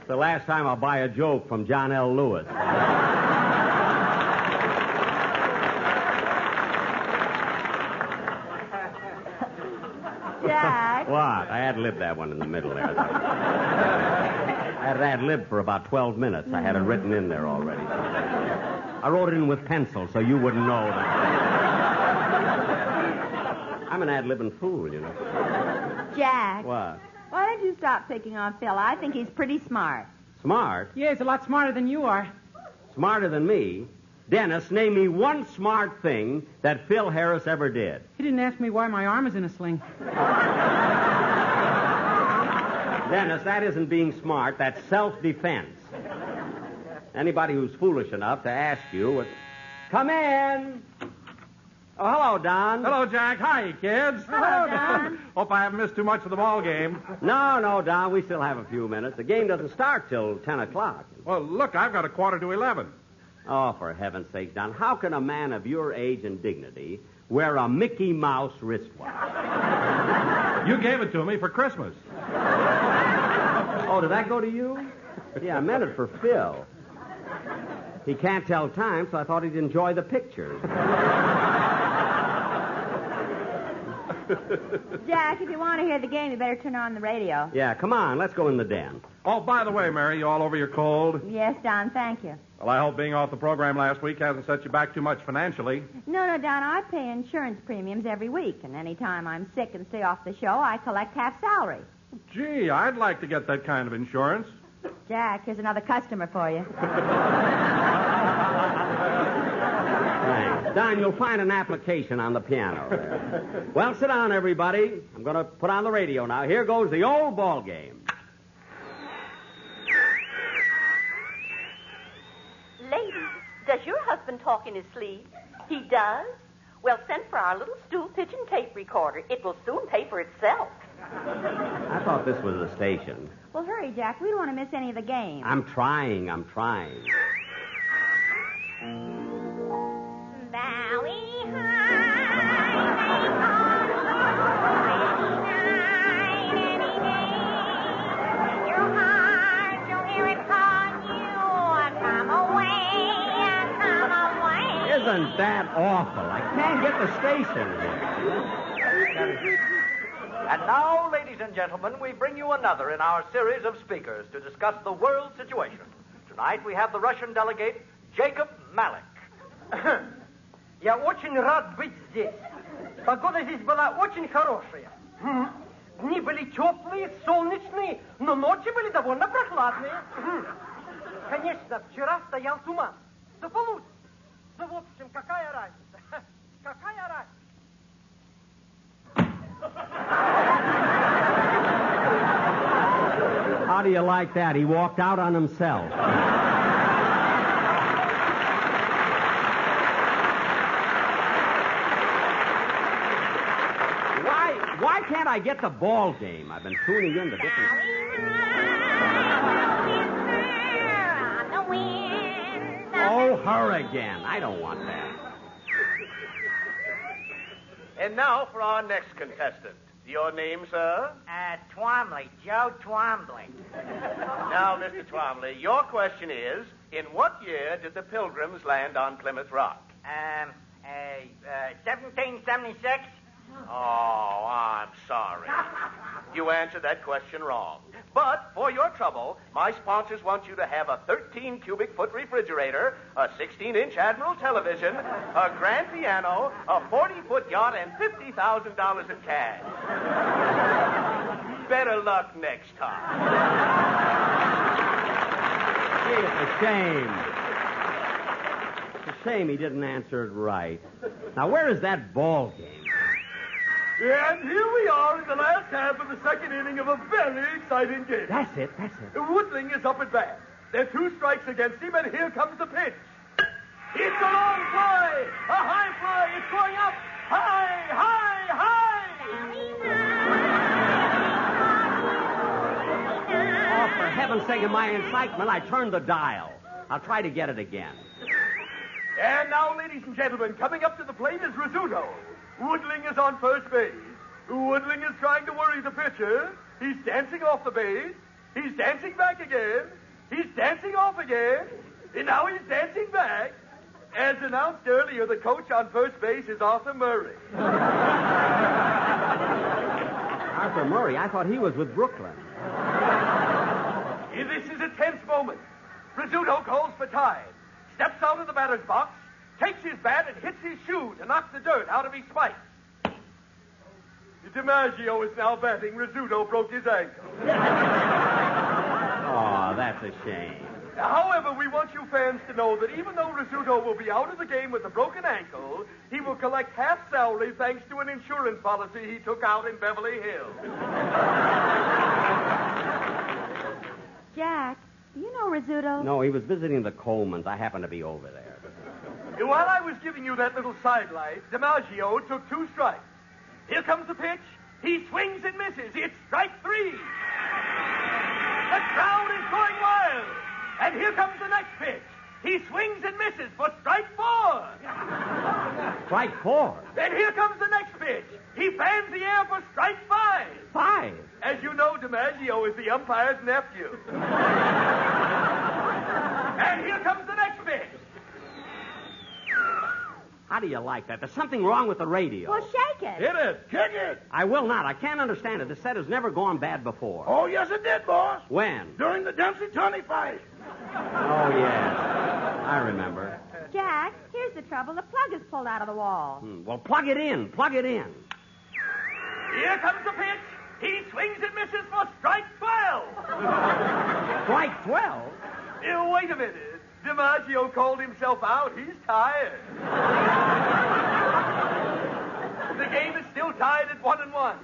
The last time I'll buy a joke from John L. Lewis. Jack. What? I ad-libbed that one in the middle there. I had it ad-libbed for about 12 minutes. I had it written in there already. I wrote it in with pencil so you wouldn't know that. I'm an ad-libbing fool, you know. Jack. What? Why don't you stop picking on Phil? I think he's pretty smart. Smart? Yeah, he's a lot smarter than you are. Smarter than me? Dennis, name me one smart thing that Phil Harris ever did. He didn't ask me why my arm is in a sling. Dennis, that isn't being smart. That's self-defense. Anybody who's foolish enough to ask you, come in. Oh, hello, Don. Hello, Jack. Hi, kids. Hello, Don. Hope I haven't missed too much of the ball game. No, Don. We still have a few minutes. The game doesn't start till 10 o'clock. Well, look, I've got 11:15. Oh, for heaven's sake, Don. How can a man of your age and dignity wear a Mickey Mouse wristwatch? You gave it to me for Christmas. Oh, did that go to you? Yeah, I meant it for Phil. He can't tell time, so I thought he'd enjoy the pictures. Jack, if you want to hear the game, you better turn on the radio. Yeah, come on, let's go in the den. Oh, by the way, Mary, you all over your cold? Yes, Don, thank you. Well, I hope being off the program last week hasn't set you back too much financially. No, Don, I pay insurance premiums every week, and any time I'm sick and stay off the show, I collect half salary. Gee, I'd like to get that kind of insurance. Jack, here's another customer for you. Thanks. Don, you'll find an application on the piano there. Well, sit down, everybody. I'm going to put on the radio now. Here goes the old ball game. Ladies, does your husband talk in his sleep? He does? Well, send for our little stool pigeon tape recorder. It will soon pay for itself. I thought this was the station. Well, hurry, Jack. We don't want to miss any of the game. I'm trying. Isn't that awful? I can't get the station here. And now, ladies and gentlemen, we bring you another in our series of speakers to discuss the world situation. Tonight we have the Russian delegate, Jacob Malik. Я очень рад быть здесь. Погода здесь была очень хорошая. Дни были теплые, солнечные, но ночи были довольно прохладные. Конечно, вчера стоял туман. До полудня. Ну, в общем, какая разница? Какая разница? How do you like that? He walked out on himself. Why can't I get the ball game? I've been tuning in to different... Oh, her again. I don't want that. And now for our next contestant. Your name, sir? Twombly, Joe Twombly. Now, Mr. Twombly, your question is, in what year did the Pilgrims land on Plymouth Rock? 1776. Oh, I'm sorry. You answered that question wrong. But for your trouble, my sponsors want you to have a 13-cubic-foot refrigerator, a 16-inch Admiral television, a grand piano, a 40-foot yacht, and $50,000 in cash. Better luck next time. Gee, it's a shame. It's a shame he didn't answer it right. Now, where is that ball game? And here we are in the last half of the second inning of a very exciting game. That's it. Woodling is up at bat. There are 2 strikes against him, and here comes the pitch. It's a long fly, a high fly. It's going up, high, high, high. Oh, for heaven's sake, in my excitement, I turned the dial. I'll try to get it again. And now, ladies and gentlemen, coming up to the plate is Rizzuto. Woodling is on first base. Woodling is trying to worry the pitcher. He's dancing off the base. He's dancing back again. He's dancing off again. And now he's dancing back. As announced earlier, the coach on first base is Arthur Murray. Arthur Murray? I thought he was with Brooklyn. This is a tense moment. Rizzuto calls for time. Steps out of the batter's box. Takes his bat and hits his shoe to knock the dirt out of his spikes. DiMaggio is now batting. Rizzuto broke his ankle. Oh, that's a shame. However, we want you fans to know that even though Rizzuto will be out of the game with a broken ankle, he will collect half salary thanks to an insurance policy he took out in Beverly Hills. Jack, do you know Rizzuto? No, he was visiting the Colemans. I happened to be over there. While I was giving you that little sidelight, DiMaggio took 2 strikes. Here comes the pitch. He swings and misses. It's strike 3. The crowd is going wild. And here comes the next pitch. He swings and misses for strike 4. Strike 4? Then here comes the next pitch. He fans the air for strike 5. 5? As you know, DiMaggio is the umpire's nephew. And here comes the next pitch. How do you like that? There's something wrong with the radio. Well, shake it. Hit it. Kick it. I will not. I can't understand it. The set has never gone bad before. Oh, yes, it did, boss. When? During the Dempsey-Tunney fight. Oh, yes. I remember. Jack, here's the trouble. The plug is pulled out of the wall. Well, plug it in. Plug it in. Here comes the pitch. He swings and misses for strike 12. Strike 12? Wait a minute. DiMaggio called himself out. He's tired. The game is still tied at 1-1.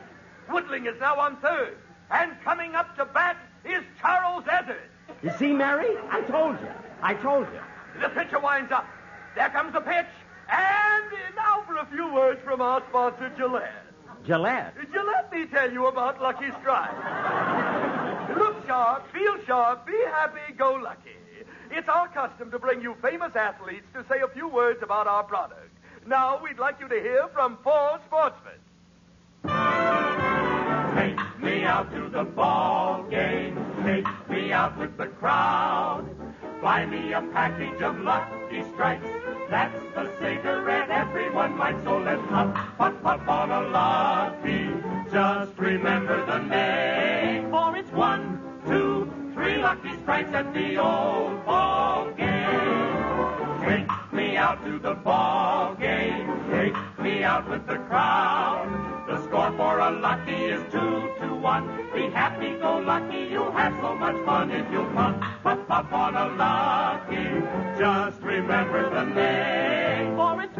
Woodling is now on third. And coming up to bat is Charles Ezzard. You see, Mary? I told you. I told you. The pitcher winds up. There comes the pitch. And now for a few words from our sponsor, Gillette. Gillette? Let me tell you about Lucky Strike. Look sharp, feel sharp, be happy, go lucky. It's our custom to bring you famous athletes to say a few words about our product. Now, we'd like you to hear from 4 sportsmen. Take me out to the ball game. Take me out with the crowd. Buy me a package of Lucky Strikes. That's the cigarette everyone likes. So let's puff, puff, puff on a Lucky. Just remember the name. For it's 1, 2, 3 Lucky Strikes at the old ball game. Take me out to the ball game. Take me out with the crowd. The score for a Lucky is 2-1. Be happy, go lucky, you'll have so much fun if you puff, puff, puff on a Lucky. Just remember the name. For it's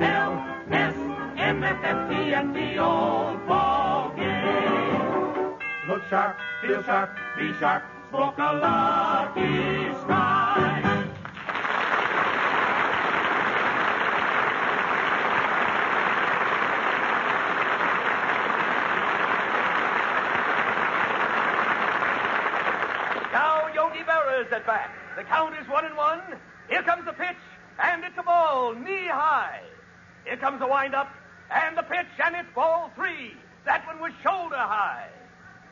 LSMFFT at the old ball game. Look sharp, feel sharp, be sharp, smoke a Lucky Strike. At bat. The count is 1-1. Here comes the pitch, and it's a ball knee high. Here comes the windup, and the pitch, and it's ball 3. That one was shoulder high.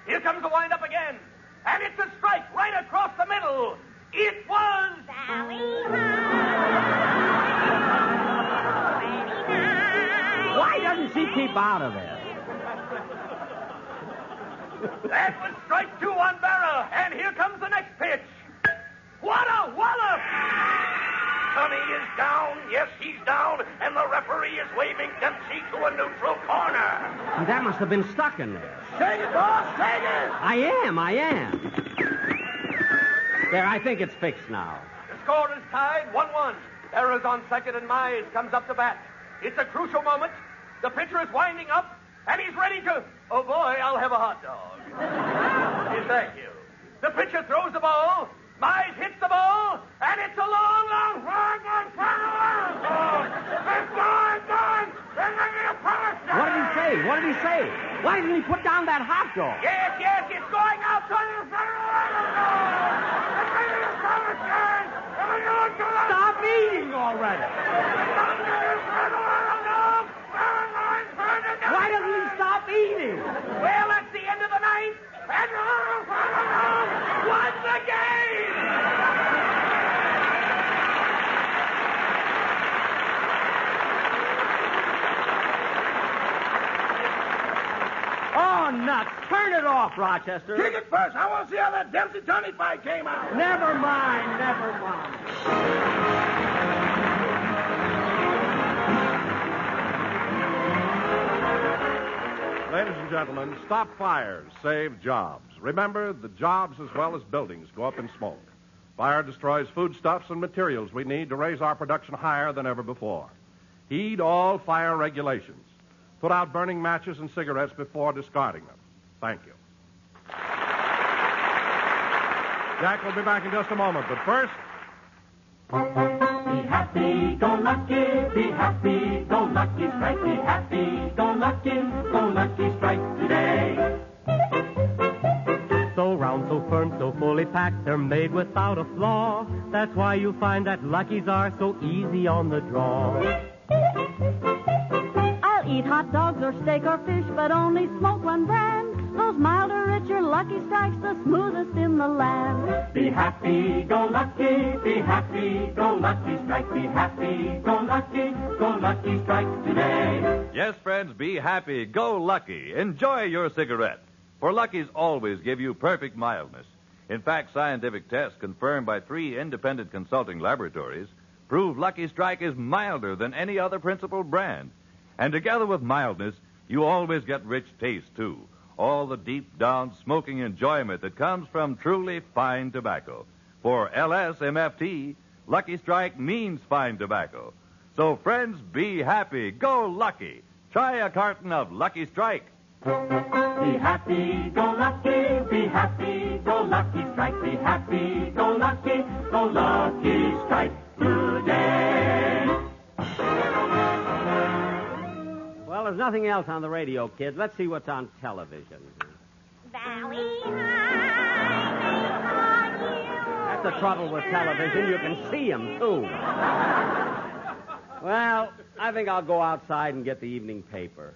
Here comes the windup again, and it's a strike right across the middle. It was Valley High. Why doesn't she keep out of it? That was strike 2 on Barra, and here comes the next pitch. What a wallop! Sonny is down. Yes, he's down. And the referee is waving Dempsey to a neutral corner. Gee, that must have been stuck in there. Shake it, boss. Shake it. I am. There, I think it's fixed now. The score is tied 1-1. Barra's on second, and Mize comes up to bat. It's a crucial moment. The pitcher is winding up, and he's ready to... Oh, boy, I'll have a hot dog. Thank you. The pitcher throws the ball... Mize hits the ball, and it's a long, long fly. What did he say? Why didn't he put down that hot dog? Yes, it's going out. Stop eating already. Why doesn't he stop eating? Well, that's the end of the ninth. And won the game! Oh, nuts. Turn it off, Rochester. Kick it first. I want to see how that Dempsey-Tunney fight came out. Never mind. Ladies and gentlemen, stop fires, save jobs. Remember, the jobs as well as buildings go up in smoke. Fire destroys foodstuffs and materials we need to raise our production higher than ever before. Heed all fire regulations. Put out burning matches and cigarettes before discarding them. Thank you. Jack will be back in just a moment, but first... Be happy, go lucky, be happy, go lucky strike, be happy, go lucky strike today. So round, so firm, so fully packed, they're made without a flaw. That's why you find that Luckies are so easy on the draw. I'll eat hot dogs or steak or fish, but only smoke one brand. Those milder, richer Lucky Strikes, the smoothest in the land. Be happy, go lucky, be happy, go lucky strike, be happy, go lucky strike today. Yes, friends, be happy, go lucky. Enjoy your cigarette. For Lucky's always give you perfect mildness. In fact, scientific tests confirmed by 3 independent consulting laboratories prove Lucky Strike is milder than any other principal brand. And together with mildness, you always get rich taste, too. All the deep-down smoking enjoyment that comes from truly fine tobacco. For LSMFT, Lucky Strike means fine tobacco. So, friends, be happy. Go lucky. Try a carton of Lucky Strike. Be happy, go lucky, be happy, go lucky strike, be happy, go lucky strike today. Well, there's nothing else on the radio, kids. Let's see what's on television. Valley That's the trouble with television. You can see them, too. Well, I think I'll go outside and get the evening paper.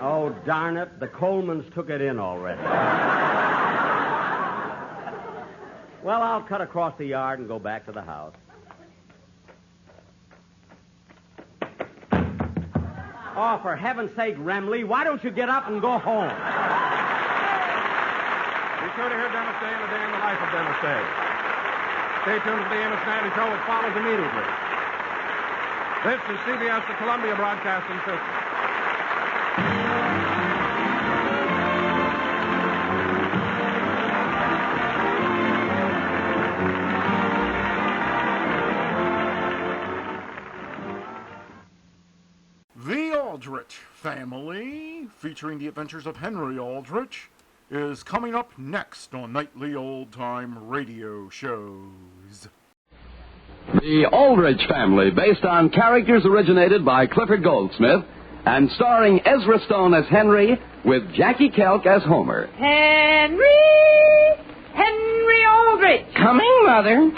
Oh, darn it. The Colemans took it in already. Well, I'll cut across the yard and go back to the house. Oh, for heaven's sake, Remley, why don't you get up and go home? Be sure to hear Dennis Day and A Day in the Life of Dennis Day. Stay tuned to the Amos Natalie Show, which follows immediately. This is CBS, the Columbia Broadcasting System. The Aldrich Family, featuring the adventures of Henry Aldrich, is coming up next on nightly old-time radio shows. The Aldrich Family, based on characters originated by Clifford Goldsmith and starring Ezra Stone as Henry with Jackie Kelk as Homer. Henry Aldrich. Coming, Mother.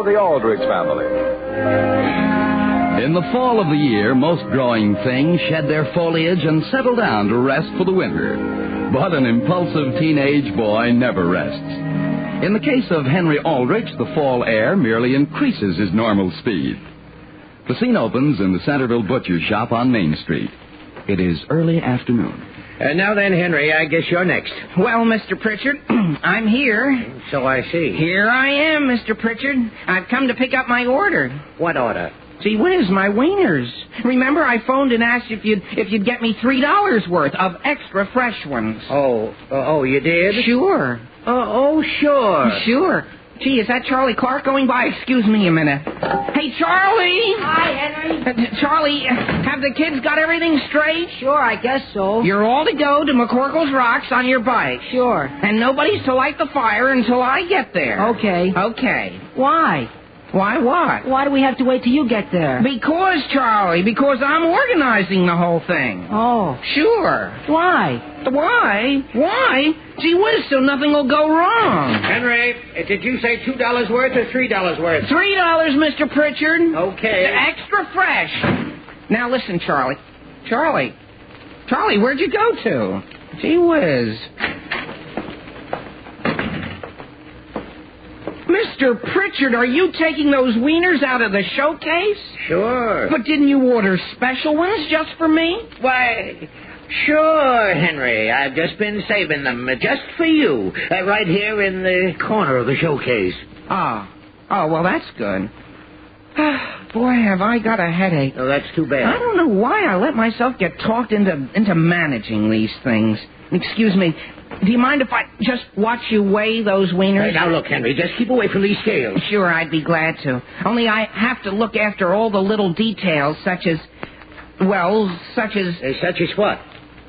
The Aldrich Family. In the fall of the year, most growing things shed their foliage and settle down to rest for the winter. But an impulsive teenage boy never rests. In the case of Henry Aldrich, the fall air merely increases his normal speed. The scene opens in the Centerville Butcher Shop on Main Street. It is early afternoon. Now then, Henry, I guess you're next. Well, Mr. Pritchard, I'm here. So I see. Here I am, Mr. Pritchard. I've come to pick up my order. What order? Gee whiz, my wieners. Remember, I phoned and asked if you'd get me $3 worth of extra fresh ones. Oh, you did? Sure. Sure. Sure. Gee, is that Charlie Clark going by? Excuse me a minute. Hey, Charlie! Hi, Henry. Charlie, have the kids got everything straight? Sure, I guess so. You're all to go to McCorkle's Rocks on your bike. Sure. And nobody's to light the fire until I get there. Okay. Okay. Why? Why what? Why do we have to wait till you get there? Because, Charlie, because I'm organizing the whole thing. Oh. Sure. Why? Why? Gee whiz, so nothing will go wrong. Henry, did you say $2 worth or $3 worth? $3, Mr. Pritchard. Okay. Extra fresh. Now listen, Charlie. Charlie, where'd you go to? Gee whiz. Mr. Pritchard, are you taking those wieners out of the showcase? Sure. But didn't you order special ones just for me? Why, sure, Henry. I've just been saving them just for you, right here in the corner of the showcase. Oh, well, that's good. Boy, have I got a headache. Oh, that's too bad. I don't know why I let myself get talked into managing these things. Excuse me. Do you mind if I just watch you weigh those wieners? Hey, now, look, Henry, just keep away from these scales. Sure, I'd be glad to. Only I have to look after all the little details, such as... Such as what?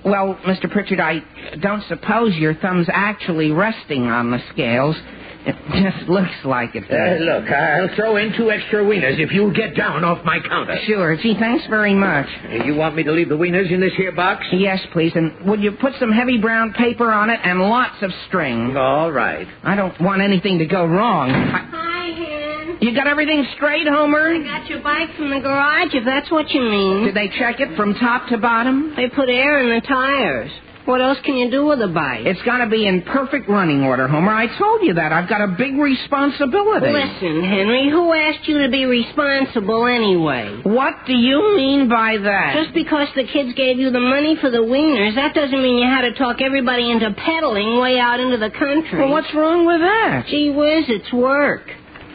Well, Mr. Pritchard, I don't suppose your thumb's actually resting on the scales. It just looks like it does. Look, I'll throw in 2 extra wieners if you'll get down off my counter. Sure. Gee, thanks very much. You want me to leave the wieners in this here box? Yes, please. And would you put some heavy brown paper on it and lots of string? All right. I don't want anything to go wrong. Hi, Hen. You got everything straight, Homer? I got your bike from the garage, if that's what you mean. Did they check it from top to bottom? They put air in the tires. What else can you do with a bike? It's got to be in perfect running order, Homer. I told you that. I've got a big responsibility. Listen, Henry, who asked you to be responsible anyway? What do you mean by that? Just because the kids gave you the money for the wieners, that doesn't mean you had to talk everybody into peddling way out into the country. Well, what's wrong with that? Gee whiz, it's work.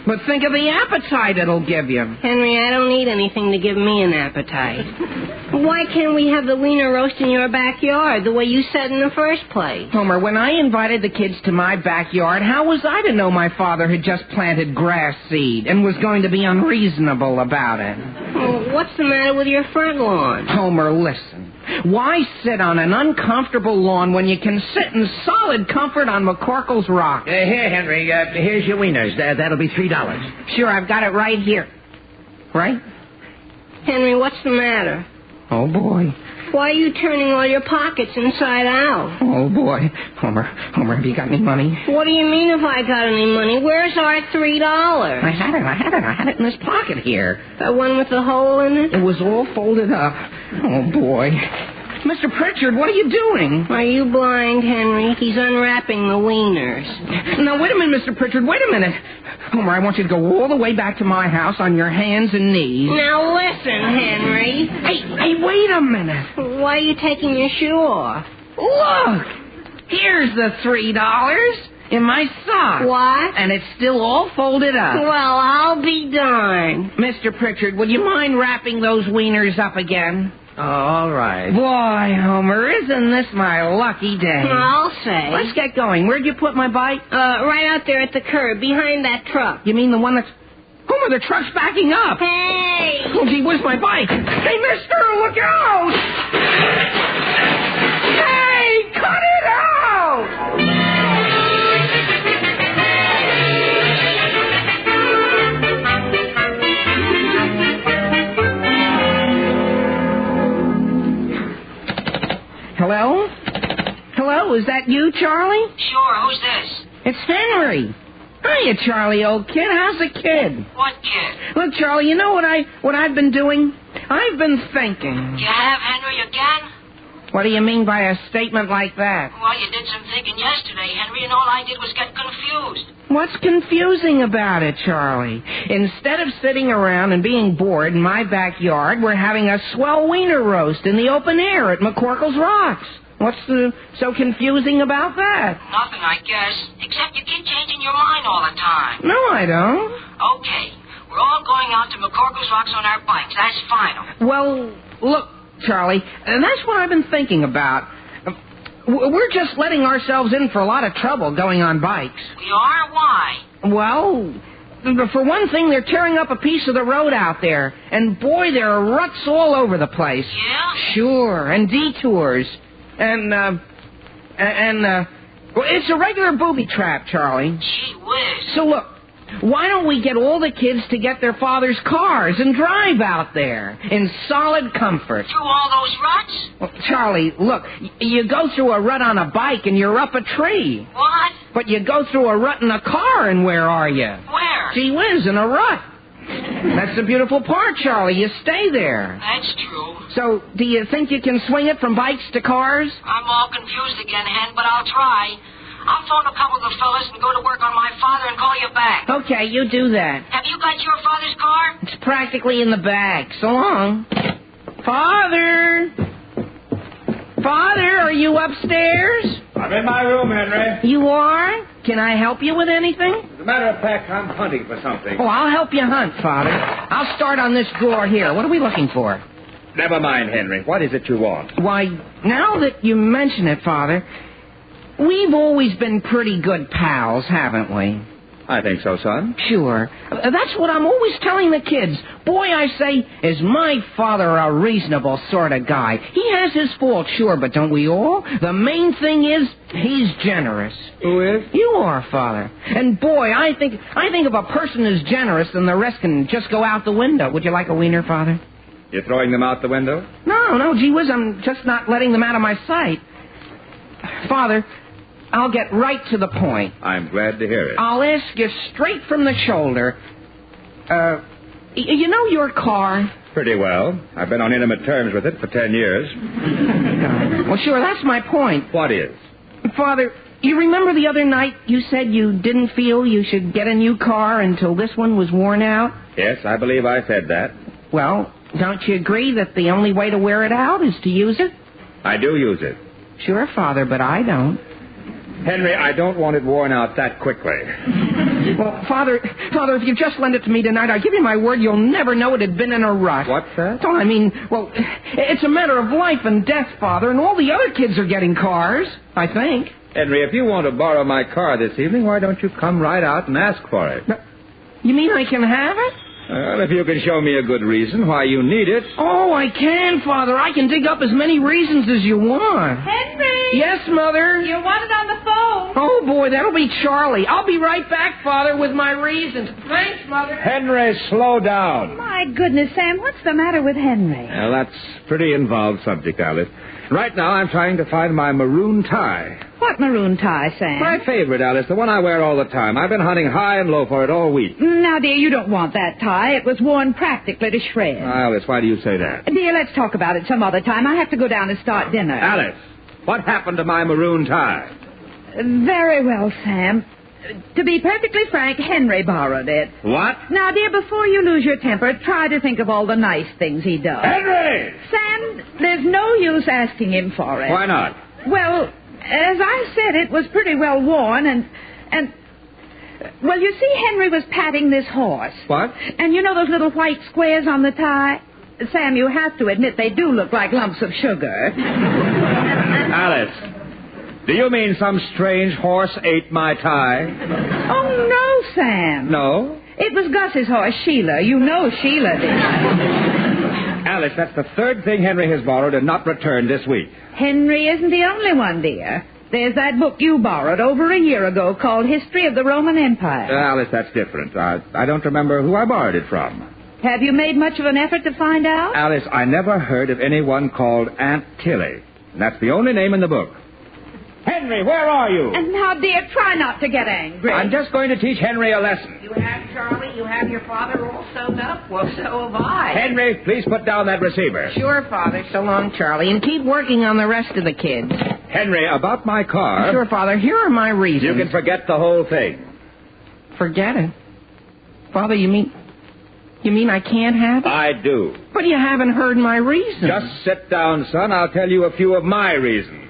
But think of the appetite it'll give you. Henry, I don't need anything to give me an appetite. Why can't we have the wiener roast in your backyard, the way you said in the first place? Homer, when I invited the kids to my backyard, how was I to know my father had just planted grass seed and was going to be unreasonable about it? Well, what's the matter with your front lawn? Homer, listen. Why sit on an uncomfortable lawn when you can sit in solid comfort on McCorkle's rock? Here, Henry, here's your wieners. That'll be $3. Sure, I've got it right here. Right? Henry, what's the matter? Oh, boy. Why are you turning all your pockets inside out? Oh, boy. Homer, have you got any money? What do you mean if I got any money? Where's our $3? I had it in this pocket here. The one with the hole in it? It was all folded up. Oh, boy. Mr. Pritchard, what are you doing? Are you blind, Henry? He's unwrapping the wieners. Now, wait a minute, Mr. Pritchard, wait a minute. Homer, I want you to go all the way back to my house on your hands and knees. Now, listen, Henry. Hey, wait a minute. Why are you taking your shoe off? Look! Here's the $3 in my sock. What? And it's still all folded up. Well, I'll be darned. Mr. Pritchard, would you mind wrapping those wieners up again? Oh, all right. Boy, Homer, isn't this my lucky day? I'll say. Let's get going. Where'd you put my bike? Right out there at the curb, behind that truck. You mean the one that's... Homer, the truck's backing up. Hey! Oh, gee, where's my bike? Hey, mister, look out! Hey, cut it out! Hello? Hello, is that you, Charlie? Sure, who's this? It's Henry. Hiya, Charlie, old kid. How's the kid? What kid? Look, Charlie, you know what I've been doing? I've been thinking. You have, Henry, again? What do you mean by a statement like that? Well, you did some thinking yesterday, Henry, and all I did was get confused. What's confusing about it, Charlie? Instead of sitting around and being bored in my backyard, we're having a swell wiener roast in the open air at McCorkle's Rocks. What's so confusing about that? Nothing, I guess. Except you keep changing your mind all the time. No, I don't. Okay. We're all going out to McCorkle's Rocks on our bikes. That's final. Well, look, Charlie, that's what I've been thinking about. We're just letting ourselves in for a lot of trouble going on bikes. We are? Why? Well, for one thing, they're tearing up a piece of the road out there. And, boy, there are ruts all over the place. Yeah? Sure, and detours. Well, it's a regular booby trap, Charlie. Gee whiz. So, look, why don't we get all the kids to get their father's cars and drive out there in solid comfort? Through all those ruts? Well, Charlie, look, you go through a rut on a bike and you're up a tree. What? But you go through a rut in a car and where are you? Where? Gee whiz, in a rut. That's the beautiful part, Charlie. You stay there. That's true. So, do you think you can swing it from bikes to cars? I'm all confused again, Hen, but I'll try. I'll phone a couple of the fellas and go to work on my father and call you back. Okay, you do that. Have you got your father's car? It's practically in the bag. So long. Father! Father, are you upstairs? I'm in my room, Henry. You are? Can I help you with anything? As a matter of fact, I'm hunting for something. Oh, I'll help you hunt, Father. I'll start on this drawer here. What are we looking for? Never mind, Henry. What is it you want? Why, now that you mention it, Father, we've always been pretty good pals, haven't we? I think so, son. Sure. That's what I'm always telling the kids. Boy, I say, is my father a reasonable sort of guy. He has his faults, sure, but don't we all? The main thing is, he's generous. Who is? You are, Father. And boy, I think if a person is generous, then the rest can just go out the window. Would you like a wiener, Father? You're throwing them out the window? No, gee whiz, I'm just not letting them out of my sight. Father, I'll get right to the point. I'm glad to hear it. I'll ask you straight from the shoulder. You know your car? Pretty well. I've been on intimate terms with it for 10 years. Well, sure, that's my point. What is? Father, you remember the other night you said you didn't feel you should get a new car until this one was worn out? Yes, I believe I said that. Well, don't you agree that the only way to wear it out is to use it? I do use it. Sure, Father, but I don't. Henry, I don't want it worn out that quickly. Well, Father, if you just lend it to me tonight, I give you my word you'll never know it had been in a rush. What's that? Oh, I mean, well, it's a matter of life and death, Father, and all the other kids are getting cars, I think. Henry, if you want to borrow my car this evening, why don't you come right out and ask for it? You mean I can have it? Well, if you can show me a good reason why you need it. Oh, I can, Father. I can dig up as many reasons as you want. Henry! Yes, Mother? You want it on the phone. Oh, boy, that'll be Charlie. I'll be right back, Father, with my reasons. Thanks, Mother. Henry, slow down. My goodness, Sam, what's the matter with Henry? Well, that's a pretty involved subject, Alice. Right now, I'm trying to find my maroon tie. What maroon tie, Sam? My favorite, Alice, the one I wear all the time. I've been hunting high and low for it all week. Now, dear, you don't want that tie. It was worn practically to shreds. Alice, why do you say that? Dear, let's talk about it some other time. I have to go down and start dinner. Alice, what happened to my maroon tie? Very well, Sam. To be perfectly frank, Henry borrowed it. What? Now, dear, before you lose your temper, try to think of all the nice things he does. Henry! Sam, there's no use asking him for it. Why not? Well, as I said, it was pretty well worn, and well, you see, Henry was patting this horse. What? And you know those little white squares on the tie? Sam, you have to admit they do look like lumps of sugar. Alice, do you mean some strange horse ate my tie? Oh, no, Sam. No? It was Gus's horse, Sheila. You know Sheila did. Alice, that's the third thing Henry has borrowed and not returned this week. Henry isn't the only one, dear. There's that book you borrowed over a year ago called History of the Roman Empire. Alice, that's different. I don't remember who I borrowed it from. Have you made much of an effort to find out? Alice, I never heard of anyone called Aunt Tilly. And that's the only name in the book. Henry, where are you? And now, dear, try not to get angry. I'm just going to teach Henry a lesson. You have Charlie? You have your father all sewed up? Well, so have I. Henry, please put down that receiver. Sure, Father. So long, Charlie. And keep working on the rest of the kids. Henry, about my car... Sure, Father. Here are my reasons. You can forget the whole thing. Forget it? Father, you mean I can't have it? I do. But you haven't heard my reasons. Just sit down, son. I'll tell you a few of my reasons.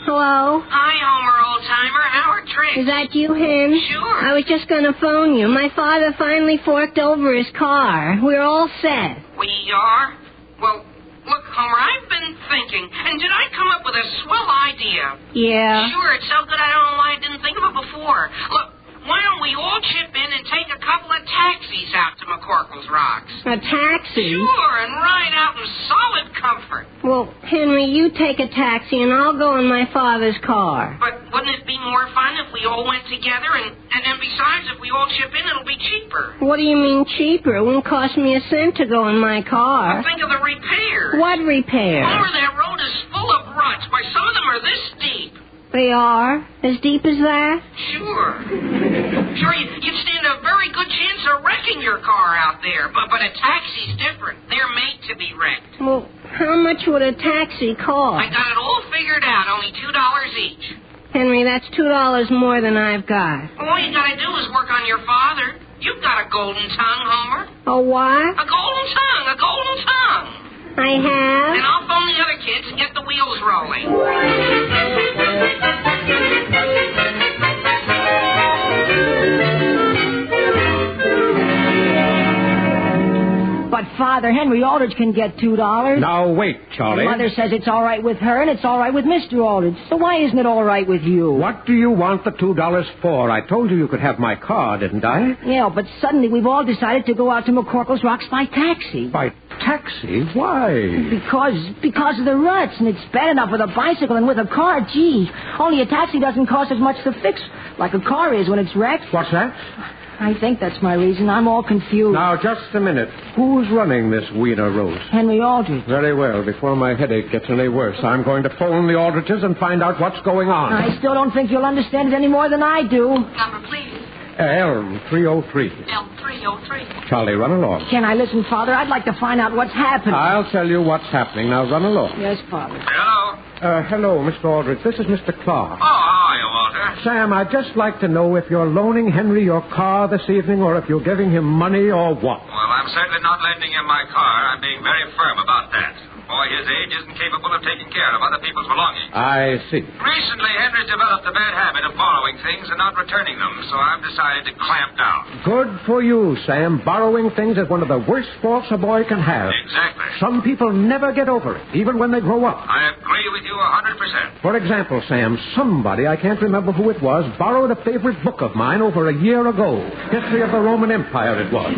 Hello? Hi, Homer, old-timer. How are tricks? Is that you, Hen? Sure. I was just going to phone you. My father finally forked over his car. We're all set. We are? Well, look, Homer, I've been thinking, and did I come up with a swell idea? Yeah. Sure, it's so good I don't know why I didn't think of it before. Look, why don't we all chip in and take a couple of taxis out to McCorkle's Rocks? A taxi? Sure, and ride out in solid comfort. Well, Henry, you take a taxi and I'll go in my father's car. But wouldn't it be more fun if we all went together? And then besides, if we all chip in, it'll be cheaper. What do you mean cheaper? It won't cost me a cent to go in my car. But think of the repairs. What repairs? Homer, that road is full of ruts. Why, some of them are this deep. They are? As deep as that? Sure. Sure, you'd stand a very good chance of wrecking your car out there. But a taxi's different. They're made to be wrecked. Well, how much would a taxi cost? I got it all figured out. Only $2 each. Henry, that's $2 more than I've got. All you gotta do is work on your father. You've got a golden tongue, Homer. A what? A golden tongue, a golden tongue. I have? And I'll phone the other kids and get the wheels rolling. But Father, Henry Aldrich can get $2. Now, wait, Charlie. Mother says it's all right with her and it's all right with Mr. Aldrich. So why isn't it all right with you? What do you want the $2 for? I told you could have my car, didn't I? Yeah, but suddenly we've all decided to go out to McCorkle's Rocks by taxi. By taxi? Why? Because of the ruts, and it's bad enough with a bicycle and with a car, gee. Only a taxi doesn't cost as much to fix like a car is when it's wrecked. What's that? I think that's my reason. I'm all confused. Now, just a minute. Who's running this wiener roast? Henry Aldrich. Very well. Before my headache gets any worse, I'm going to phone the Aldriches and find out what's going on. I still don't think you'll understand it any more than I do. Number, please. Elm 303. Elm 303. Charlie, run along. Can I listen, Father? I'd like to find out what's happening. I'll tell you what's happening. Now, run along. Yes, Father. Hello. Hello, Mr. Aldrich. This is Mr. Clark. Oh, how are you, Walter? Sam, I'd just like to know if you're loaning Henry your car this evening or if you're giving him money or what. Well, I'm certainly not lending him my car. I'm being very firm about that. A boy his age isn't capable of taking care of other people's belongings. I see. Recently, Henry's developed the bad habit of borrowing things and not returning them, so I've decided to clamp down. Good for you, Sam. Borrowing things is one of the worst faults a boy can have. Exactly. Some people never get over it, even when they grow up. I agree with you 100%. For example, Sam, somebody, I can't remember who it was, borrowed a favorite book of mine over a year ago. History of the Roman Empire, it was.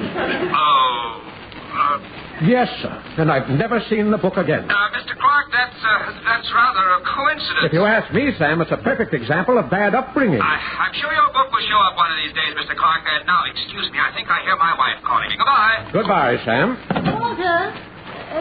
Yes, sir. And I've never seen the book again. Mr. Clark, that's rather a coincidence. If you ask me, Sam, it's a perfect example of bad upbringing. I'm sure your book will show up one of these days, Mr. Clark. Now, excuse me, I think I hear my wife calling me. Goodbye. Goodbye, Sam. Walter,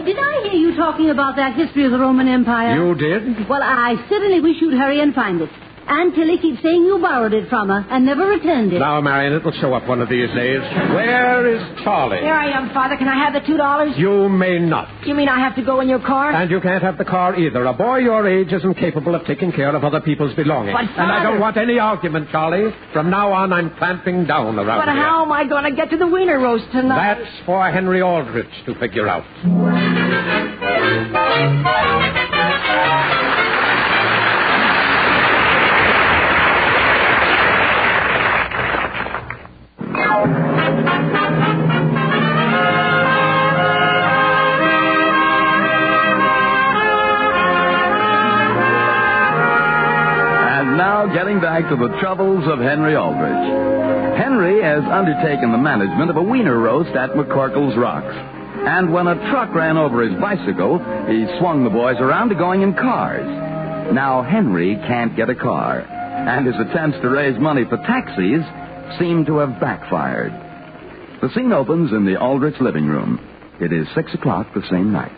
did I hear you talking about that history of the Roman Empire? You did? Well, I certainly wish you'd hurry and find it. Aunt Tilly keeps saying you borrowed it from her and never returned it. Now, Marion, it'll show up one of these days. Where is Charlie? Here I am, Father. Can I have the $2? You may not. You mean I have to go in your car? And you can't have the car either. A boy your age isn't capable of taking care of other people's belongings. But, and I Father... don't want any argument, Charlie. From now on, I'm clamping down around But here. how am I going to get to the wiener roast tonight? That's for Henry Aldrich to figure out. Now getting back to the troubles of Henry Aldrich. Henry has undertaken the management of a wiener roast at McCorkle's Rocks. And when a truck ran over his bicycle, he swung the boys around to going in cars. Now Henry can't get a car, and his attempts to raise money for taxis seem to have backfired. The scene opens in the Aldrich living room. It is 6 o'clock the same night.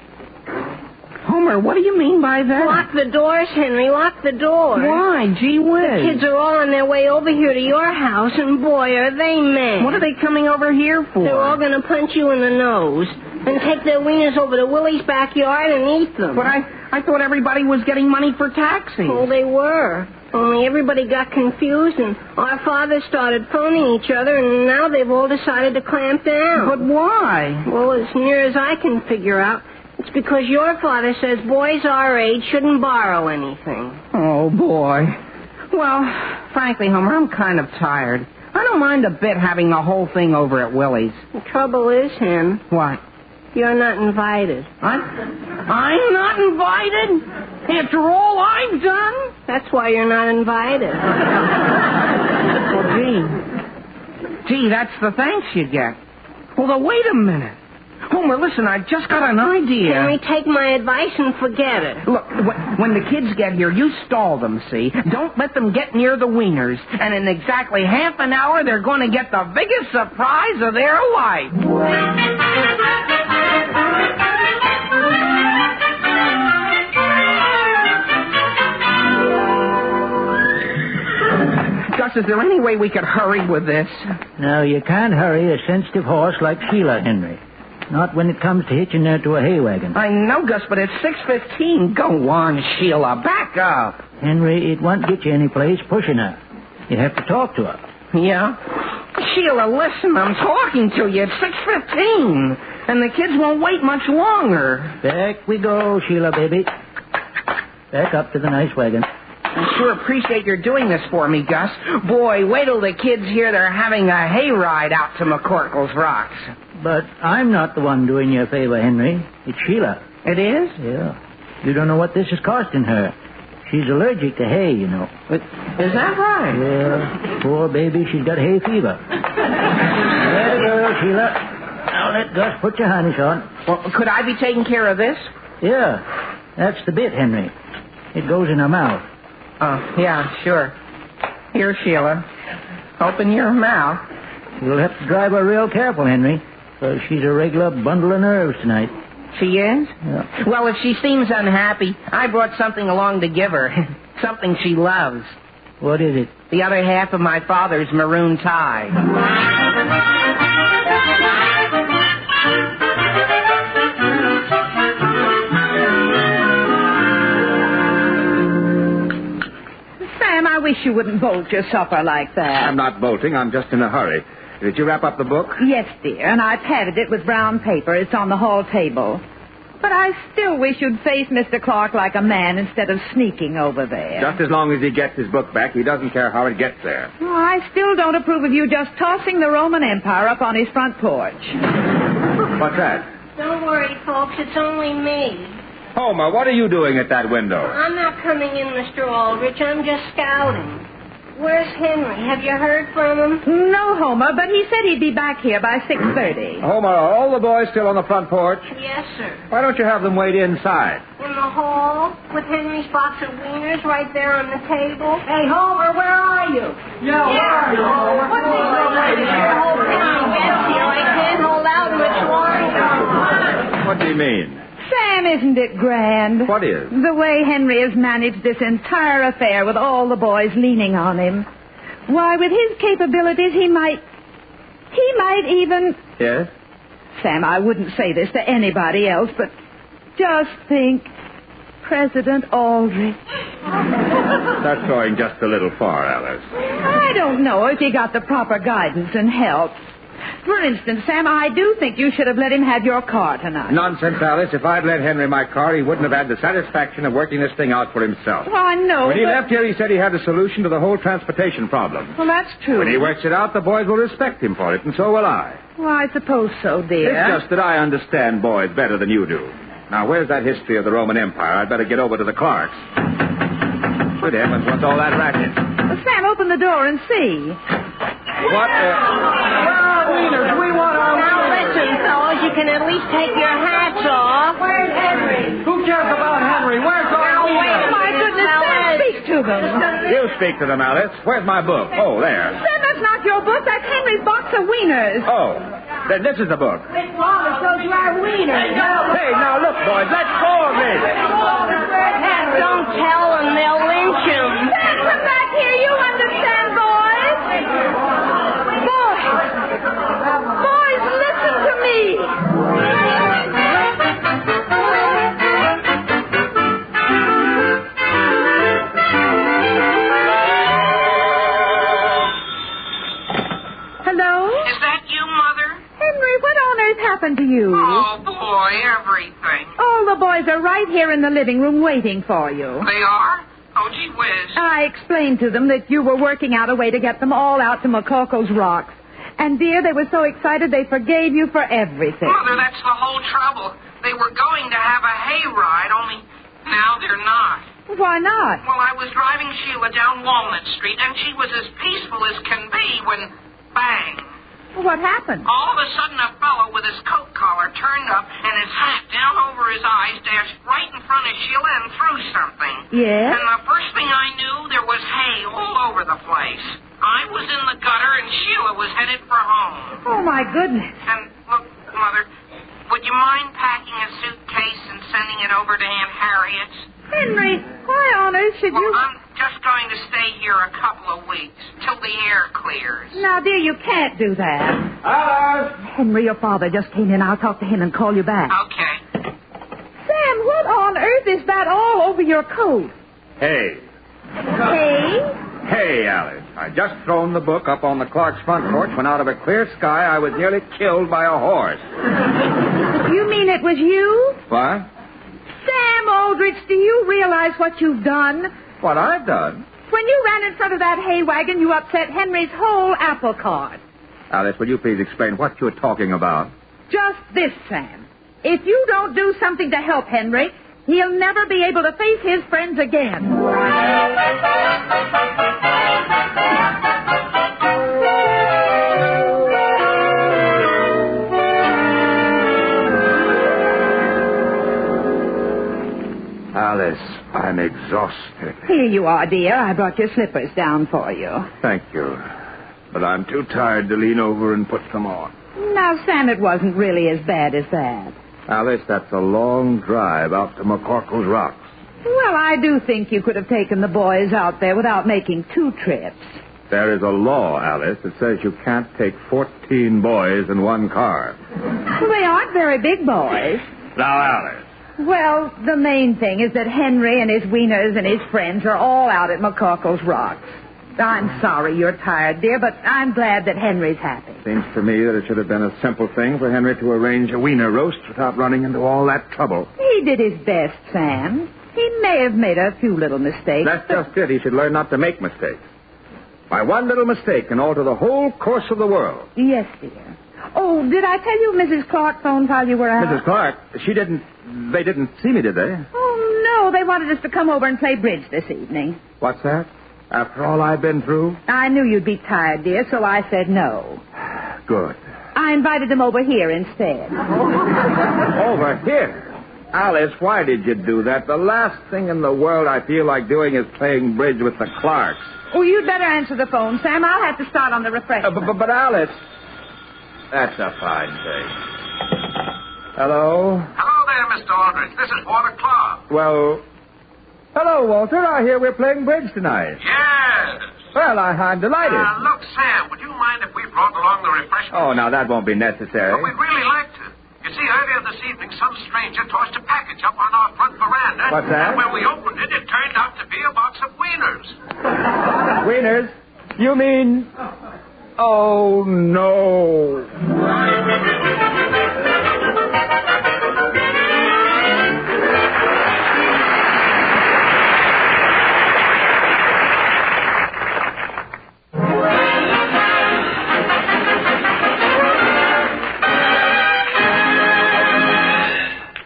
Homer, what do you mean by that? Lock the doors, Henry. Lock the doors. Why? Gee whiz. The kids are all on their way over here to your house, and boy, are they mad. What are they coming over here for? They're all going to punch you in the nose and take their wieners over to Willie's backyard and eat them. But I thought everybody was getting money for taxis. Oh, they were. Only everybody got confused, and our fathers started phoning each other, and now they've all decided to clamp down. But why? Well, as near as I can figure out, it's because your father says boys our age shouldn't borrow anything. Oh, boy. Well, frankly, Homer, I'm kind of tired. I don't mind a bit having the whole thing over at Willie's. The trouble is, Hen. What? You're not invited. I'm not invited? After all I've done? That's why you're not invited. Well, gee, that's the thanks you get. Well, then, wait a minute. Homer, listen, I just got an idea. Henry, take my advice and forget it. Look, when the kids get here, you stall them, see? Don't let them get near the wieners. And in exactly half an hour, they're going to get the biggest surprise of their life. Gus, is there any way we could hurry with this? No, you can't hurry a sensitive horse like Sheila, Henry. Not when it comes to hitching her to a hay wagon. I know, Gus, but it's 6:15. Go on, Sheila. Back up. Henry, it won't get you any place pushing her. You have to talk to her. Yeah? Sheila, listen, I'm talking to you. It's 6:15, and the kids won't wait much longer. Back we go, Sheila, baby. Back up to the nice wagon. I sure appreciate your doing this for me, Gus. Boy, wait till the kids hear they're having a hayride out to McCorkle's Rocks. But I'm not the one doing you a favor, Henry. It's Sheila. It is? Yeah. You don't know what this is costing her. She's allergic to hay, you know. Is that right? Yeah. Poor baby, she's got hay fever. There you go, Sheila. Now let Gus put your harness on. Well, could I be taking care of this? Yeah. That's the bit, Henry. It goes in her mouth. Oh, yeah, sure. Here, Sheila. Open your mouth. You'll have to drive her real careful, Henry. She's a regular bundle of nerves tonight. She is? Yeah. Well, if she seems unhappy, I brought something along to give her. Something she loves. What is it? The other half of my father's maroon tie. Sam, I wish you wouldn't bolt your supper like that. I'm not bolting. I'm just in a hurry. Did you wrap up the book? Yes, dear, and I padded it with brown paper. It's on the hall table. But I still wish you'd face Mr. Clark like a man instead of sneaking over there. Just as long as he gets his book back, he doesn't care how it gets there. Oh, I still don't approve of you just tossing the Roman Empire up on his front porch. What's that? Don't worry, folks. It's only me. Homer, what are you doing at that window? I'm not coming in, Mr. Aldrich. I'm just scouting. Where's Henry? Have you heard from him? No, Homer, but he said he'd be back here by 6:30. Homer, are all the boys still on the front porch? Yes, sir. Why don't you have them wait inside? In the hall, with Henry's box of wieners right there on the table. Hey, Homer, where are you? Yeah, where are you, Homer? What's the whole town gets here? I can't hold out much longer. What do you mean? Sam, isn't it grand? What is? The way Henry has managed this entire affair with all the boys leaning on him. Why, with his capabilities, he might even... Yes? Sam, I wouldn't say this to anybody else, but just think, President Aldrich. That's going just a little far, Alice. I don't know if he got the proper guidance and help. For instance, Sam, I do think you should have let him have your car tonight. Nonsense, Alice. If I'd let Henry my car, he wouldn't have had the satisfaction of working this thing out for himself. Well, I know, When he left here, he said he had a solution to the whole transportation problem. Well, that's true. When he works it out, the boys will respect him for it, and so will I. Well, I suppose so, dear. It's just that I understand boys better than you do. Now, where's that history of the Roman Empire? I'd better get over to the Clarks. Good heavens, what's all that racket? Well, Sam, open the door and see. What? Wieners, we want our Now listen, fellas, you can at least take your hats off. Where's Henry? Who cares about Henry? Where's our Now, wait a My minute, goodness, Sam, fellas. speak to them. You speak to them, Alice. Where's my book? Oh, there. Sam, that's not your book. That's Henry's box of wieners. Oh, then this is the book. Miss Wallace, those are our wieners. Hey, now look, boys, let go of me. Don't tell them, they'll lynch him. Sam, come back here. You understand, boys? Boys, listen to me. Hello? Is that you, Mother? Henry, what on earth happened to you? Oh, boy, everything. All the boys are right here in the living room waiting for you. They are? Oh, gee whiz. I explained to them that you were working out a way to get them all out to McCorkle's Rocks. And, dear, they were so excited they forgave you for everything. Mother, that's the whole trouble. They were going to have a hayride, only now they're not. Why not? Well, I was driving Sheila down Walnut Street, and she was as peaceful as can be when, bang. What happened? All of a sudden, a fellow with his coat collar turned up and his hat down over his eyes dashed right in front of Sheila and threw something. Yeah? And the first thing I knew, there was hay all over the place. I was in the gutter, and Sheila was headed for home. Oh, my goodness. And, look, Mother, would you mind packing a suitcase and sending it over to Aunt Harriet's? Henry, why on earth should you... I'm just going to stay here a couple of weeks, till the air clears. Now, dear, you can't do that. Alice! Henry, your father just came in. I'll talk to him and call you back. Okay. Sam, what on earth is that all over your coat? Hey. Hey? Hey, Alice, I just thrown the book up on the Clark's front porch when out of a clear sky I was nearly killed by a horse. You mean it was you? What? Sam Aldrich, do you realize what you've done? What I've done? When you ran in front of that hay wagon, you upset Henry's whole apple cart. Alice, will you please explain what you're talking about? Just this, Sam. If you don't do something to help Henry, he'll never be able to face his friends again. Alice, I'm exhausted. Here you are, dear. I brought your slippers down for you. Thank you. But I'm too tired to lean over and put them on. Now, Sam, it wasn't really as bad as that. Alice, that's a long drive out to McCorkle's Rocks. Well, I do think you could have taken the boys out there without making 2 trips. There is a law, Alice, that says you can't take 14 boys in one car. Well, they aren't very big boys. Now, Alice. Well, the main thing is that Henry and his wieners and his friends are all out at McCorkle's Rocks. I'm sorry you're tired, dear, but I'm glad that Henry's happy. Seems to me that it should have been a simple thing for Henry to arrange a wiener roast without running into all that trouble. He did his best, Sam. He may have made a few little mistakes. That's just it. He should learn not to make mistakes. By one little mistake can alter the whole course of the world. Yes, dear. Oh, did I tell you Mrs. Clark phoned while you were out? Mrs. Clark, they didn't see me, did they? Oh, no. They wanted us to come over and play bridge this evening. What's that? After all I've been through? I knew you'd be tired, dear, so I said no. Good. I invited them over here instead. Over here? Alice, why did you do that? The last thing in the world I feel like doing is playing bridge with the Clarks. Oh, you'd better answer the phone, Sam. I'll have to start on the refreshment. But Alice, that's a fine thing. Hello? Hello there, Mr. Aldrich. This is Walter Clark. Well, hello, Walter. I hear we're playing bridge tonight. Yes. Well, I'm delighted. Look, Sam, would you mind if we brought along the refreshments? Oh, now that won't be necessary. But we'd really like to. You see, earlier this evening, some stranger tossed a package up on our front veranda. What's that? And when we opened it, it turned out to be a box of wieners. Wieners? You mean... Oh, no.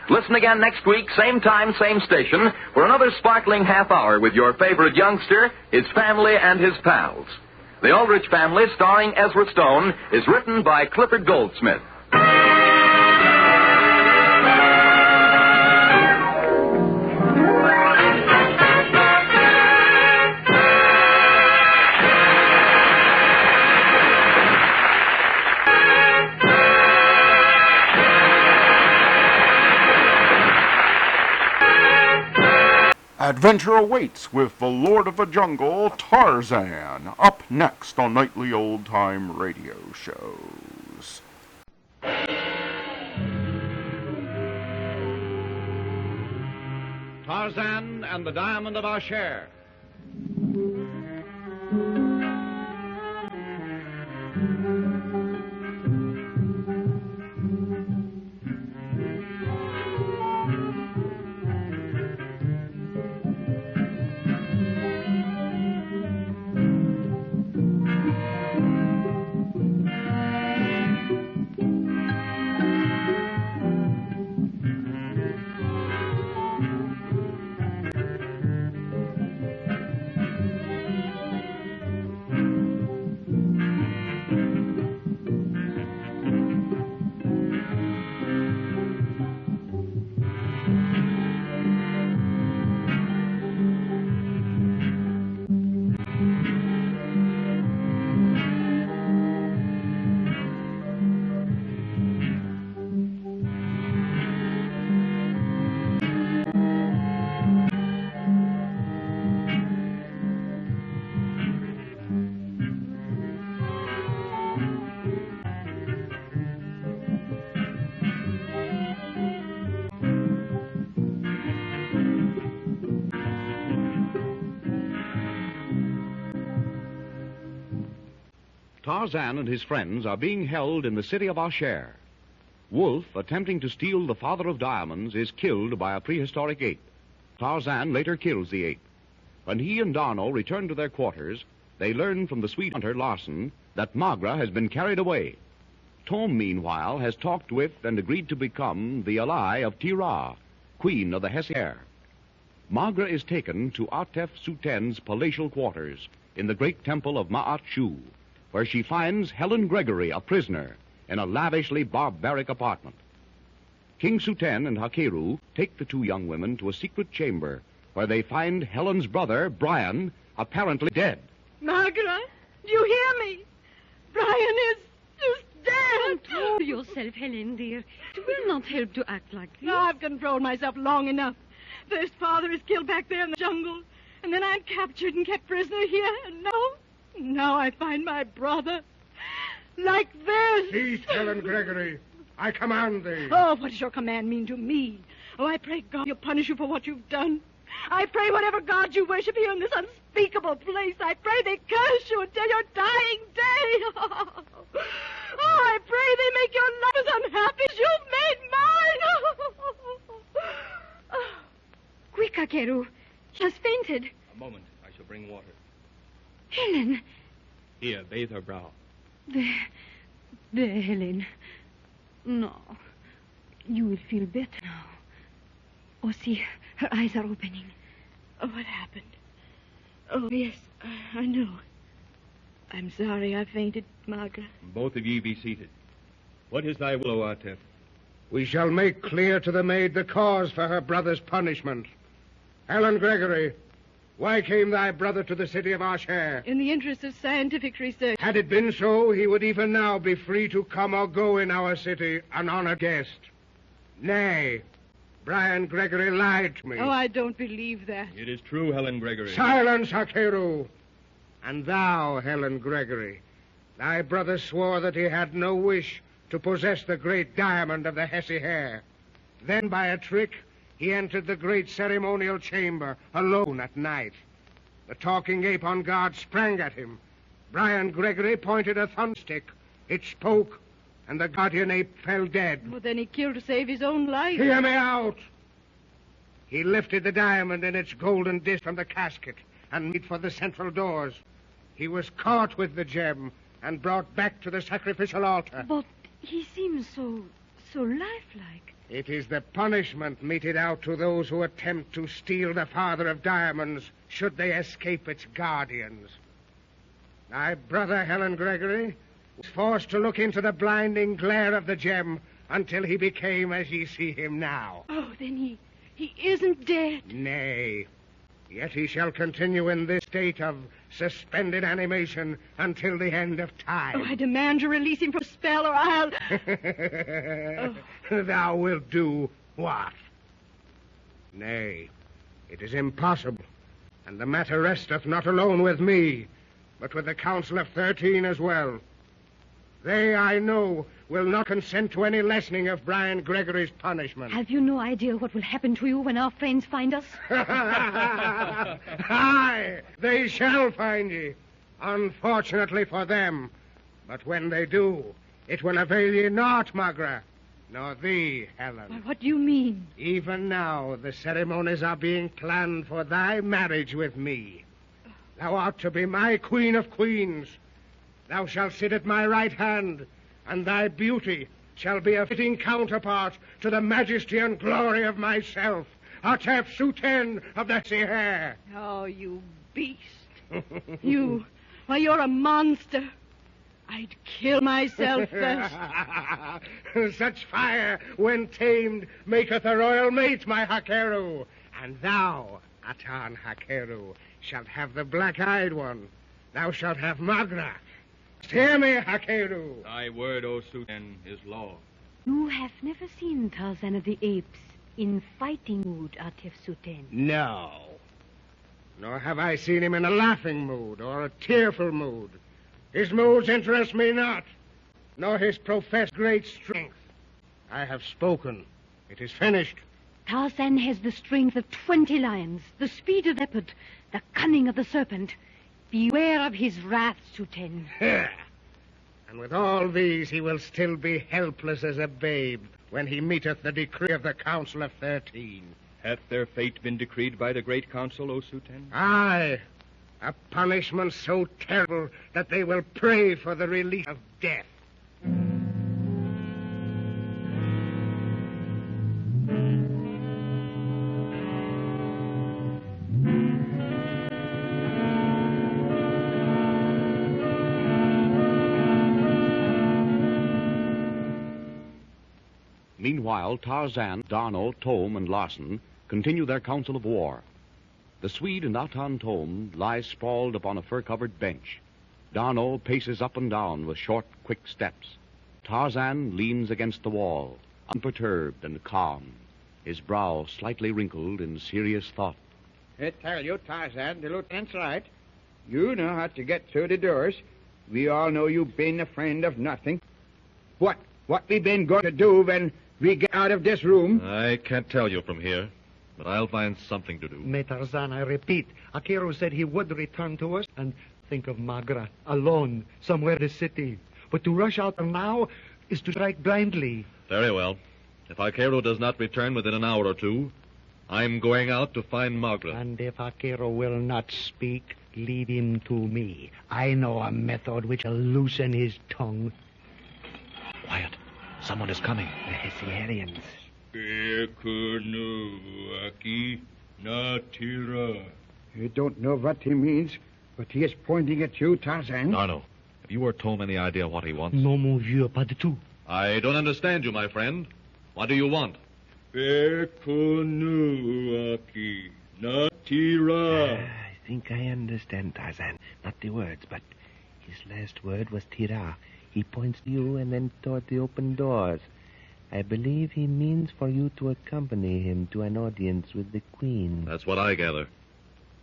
Listen again next week, same time, same station, for another sparkling half hour with your favorite youngster, his family, and his pals. The Aldrich Family, starring Ezra Stone, is written by Clifford Goldsmith. Adventure awaits with the Lord of the Jungle, Tarzan, up next on Nightly Old Time Radio Shows. Tarzan and the Diamond of Asher. Tarzan and his friends are being held in the city of Asher. Wolf, attempting to steal the father of diamonds, is killed by a prehistoric ape. Tarzan later kills the ape. When he and Darno return to their quarters, they learn from the Swede hunter Larsen that Magra has been carried away. Tom, meanwhile, has talked with and agreed to become the ally of Tira, queen of the Hesse Heer. Magra is taken to Atef Suten's palatial quarters in the great temple of Ma'at Shu, where she finds Helen Gregory, a prisoner, in a lavishly barbaric apartment. King Suten and Hakeru take the two young women to a secret chamber where they find Helen's brother, Brian, apparently dead. Margaret, do you hear me? Brian is dead. Control yourself, Helen, dear. It will not help to act like this. No, I've controlled myself long enough. First father is killed back there in the jungle, and then I'm captured and kept prisoner here, and now I find my brother like this. Cease, Helen Gregory. I command thee. Oh, what does your command mean to me? Oh, I pray God will punish you for what you've done. I pray whatever God you worship here in this unspeakable place, I pray they curse you until your dying day. Oh, I pray they make your life as unhappy as you've made mine. Quick, Hakeru. She has fainted. A moment. I shall bring water. Helen. Here, bathe her brow. There, Helen. No. You will feel better now. Oh, see, her eyes are opening. Oh, what happened? Oh, yes, I know. I'm sorry I fainted, Margaret. Both of ye be seated. What is thy will, O Atef? We shall make clear to the maid the cause for her brother's punishment. Helen Gregory, why came thy brother to the city of Asher? In the interest of scientific research. Had it been so, he would even now be free to come or go in our city, an honored guest. Nay, Brian Gregory lied to me. Oh, I don't believe that. It is true, Helen Gregory. Silence, Hakeru. And thou, Helen Gregory, thy brother swore that he had no wish to possess the great diamond of the Hesse Heer. Then, by a trick, he entered the great ceremonial chamber alone at night. The talking ape on guard sprang at him. Brian Gregory pointed a thumbstick. It spoke, and the guardian ape fell dead. Well, then he killed to save his own life. Hear me out. He lifted the diamond in its golden disc from the casket and made for the central doors. He was caught with the gem and brought back to the sacrificial altar. But he seems so lifelike. It is the punishment meted out to those who attempt to steal the father of diamonds, should they escape its guardians. Thy brother, Helen Gregory, was forced to look into the blinding glare of the gem until he became as ye see him now. Oh, then he isn't dead. Nay, yet he shall continue in this state of suspended animation until the end of time. Oh, I demand you release him from spell, or I'll... Thou wilt do what? Nay, it is impossible, and the matter resteth not alone with me, but with the Council of 13 as well. They, I know, will not consent to any lessening of Brian Gregory's punishment. Have you no idea what will happen to you when our friends find us? Aye, they shall find ye. Unfortunately for them. But when they do, it will avail ye not, Magra, nor thee, Helen. Well, what do you mean? Even now, the ceremonies are being planned for thy marriage with me. Thou art to be my queen of queens. Thou shalt sit at my right hand, and thy beauty shall be a fitting counterpart to the majesty and glory of myself, Atef Suten of the Hesse Heer. Oh, you beast. Why, you're a monster. I'd kill myself first. Such fire, when tamed, maketh a royal mate, my Hakeru. And thou, Atan Hakeru, shalt have the black-eyed one. Thou shalt have Magra. Hear me, Hakeru. Thy word, O Suten, is law. You have never seen Tarzan of the Apes in fighting mood, Atef Suten. No. Nor have I seen him in a laughing mood or a tearful mood. His moods interest me not, nor his professed great strength. I have spoken. It is finished. Tarzan has the strength of 20 lions, the speed of the leopard, the cunning of the serpent. Beware of his wrath, Suten. And with all these he will still be helpless as a babe when he meeteth the decree of the Council of 13. Hath their fate been decreed by the Great Council, O Sultan? Aye, a punishment so terrible that they will pray for the relief of death. Meanwhile, Tarzan, Darno, Tome, and Larson continue their council of war. The Swede Natan Tome lies sprawled upon a fur-covered bench. Darno paces up and down with short, quick steps. Tarzan leans against the wall, unperturbed and calm, his brow slightly wrinkled in serious thought. I tell you, Tarzan, the lieutenant's right. You know how to get through the doors. We all know you've been a friend of nothing. What we been going to do when we get out of this room? I can't tell you from here, but I'll find something to do. Mais Tarzan, I repeat, Akiro said he would return to us, and think of Magra, alone, somewhere in the city. But to rush out now is to strike blindly. Very well. If Akiro does not return within an hour or two, I'm going out to find Magra. And if Akiro will not speak, leave him to me. I know a method which will loosen his tongue. Quiet. Someone is coming. The Hessians. You don't know what he means, but he is pointing at you, Tarzan. Darno, have you or Tome any idea what he wants? Non, mon vieux, pas du tout. I don't understand you, my friend. What do you want? I think I understand, Tarzan. Not the words, but his last word was tira. He points to you and then toward the open doors. I believe he means for you to accompany him to an audience with the Queen. That's what I gather.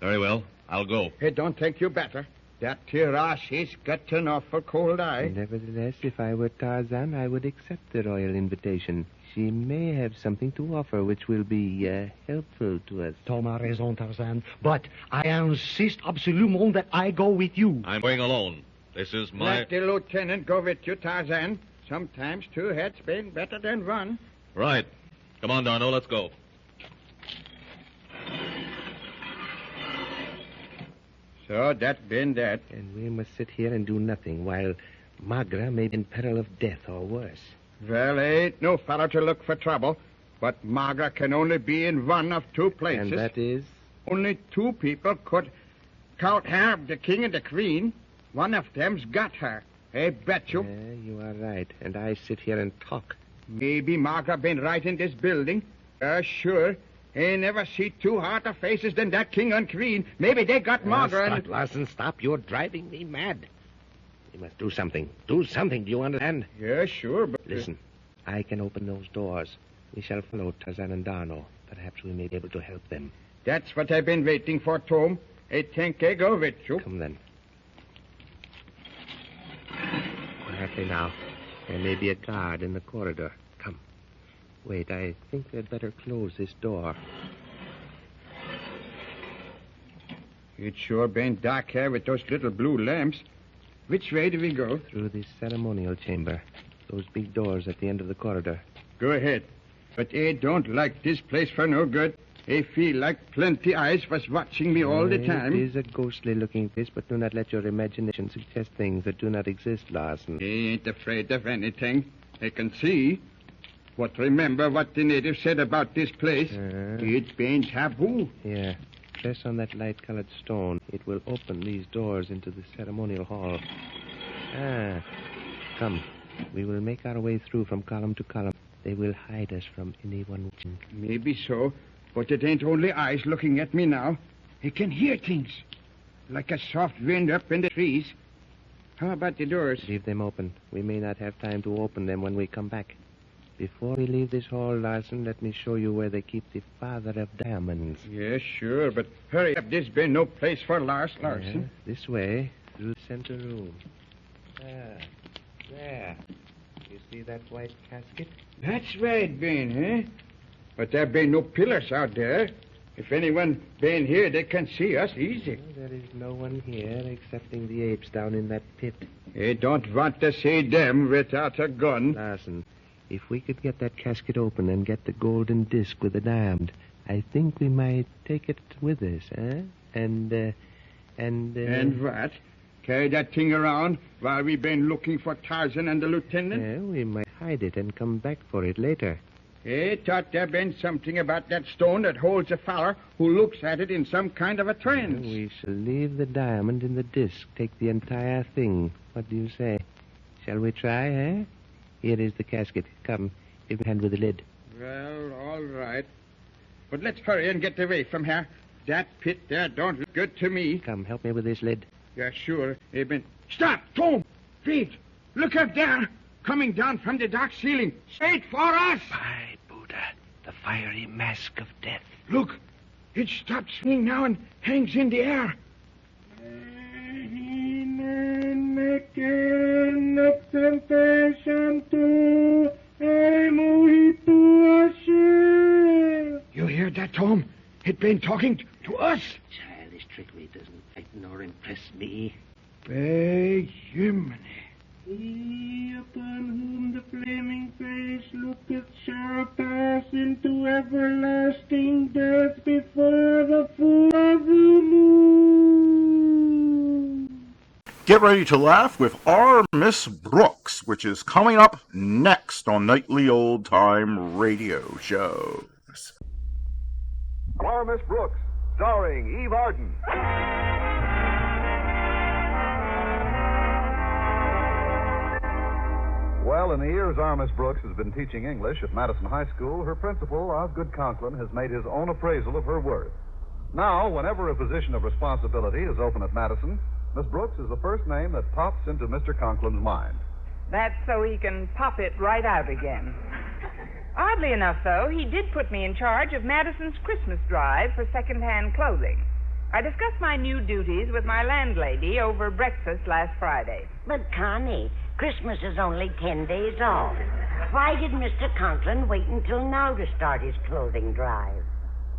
Very well, I'll go. Hey, don't think you better. That tira, she's got an awful cold eye. Nevertheless, if I were Tarzan, I would accept the royal invitation. She may have something to offer which will be helpful to us. Thomas raison, Tarzan. But I insist absolument that I go with you. I'm going alone. This is my... Let the lieutenant go with you, Tarzan. Sometimes two heads been better than one. Right. Come on, Darno, let's go. So that been that. And we must sit here and do nothing while Magra may be in peril of death or worse. Well, ain't no fellow to look for trouble. But Magra can only be in one of two places. And that is? Only two people could count Harvey, the king and the queen. One of them's got her. I bet you. You are right. And I sit here and talk. Maybe Magra been right in this building. Sure. I never see two harder faces than that king and queen. Maybe they got Magra Stop, Larson, stop. You're driving me mad. We must do something. Do something, do you understand? Yeah, sure, but... Listen, I can open those doors. We shall follow Tarzan and Darno. Perhaps we may be able to help them. That's what I've been waiting for, Tom. I think I go with you. Come then. Quietly now. There may be a guard in the corridor. Come. Wait, I think we'd better close this door. It sure been dark here with those little blue lamps. Which way do we go? Through the ceremonial chamber. Those big doors at the end of the corridor. Go ahead. But I don't like this place for no good. I feel like plenty eyes was watching me all the time. It is a ghostly-looking place, but do not let your imagination suggest things that do not exist, Larson. I ain't afraid of anything. I can see. But remember what the natives said about this place. It's been taboo. Here. Press on that light-colored stone. It will open these doors into the ceremonial hall. Come. We will make our way through from column to column. They will hide us from anyone watching. Maybe so, but it ain't only eyes looking at me now. I can hear things. Like a soft wind up in the trees. How about the doors? Leave them open. We may not have time to open them when we come back. Before we leave this hall, Larson, let me show you where they keep the father of diamonds. Yes, sure, but hurry up. This been no place for Larson. This way, through the center room. There. You see that white casket? That's where it been, eh? But there been no pillars out there. If anyone been here, they can see us easy. There is no one here excepting the apes down in that pit. You don't want to see them without a gun. Larson, if we could get that casket open and get the golden disc with the diamond, I think we might take it with us, eh? And what? Carry that thing around while we've been looking for Tarzan and the lieutenant? Yeah, we might hide it and come back for it later. He thought there'd been something about that stone that holds a feller who looks at it in some kind of a trance. We shall leave the diamond in the disc. Take the entire thing. What do you say? Shall we try, eh? Here is the casket. Come, give me a hand with the lid. Well, all right. But let's hurry and get away from here. That pit there don't look good to me. Come, help me with this lid. Yeah, sure. They've been... Stop! Tom! Pete! Look up there! Coming down from the dark ceiling. Straight for us! By Buddha, the fiery mask of death. Look! It stops swinging now and hangs in the air. You hear that, Tom? It been talking to us. Childish trickery doesn't frighten or impress me. By Jiminy. He upon whom the flaming face looketh shall pass into everlasting death before the full of the moon. Get ready to laugh with our Miss Brooks, which is coming up next on Nightly Old Time Radio Shows. Our Miss Brooks, starring Eve Arden. Well, in the years our Miss Brooks has been teaching English at Madison High School, her principal, Osgood Conklin, has made his own appraisal of her worth. Now, whenever a position of responsibility is open at Madison, Miss Brooks is the first name that pops into Mr. Conklin's mind. That's so he can pop it right out again. Oddly enough, though, he did put me in charge of Madison's Christmas drive for second-hand clothing. I discussed my new duties with my landlady over breakfast last Friday. But, Connie, Christmas is only 10 days off. Why did Mr. Conklin wait until now to start his clothing drive?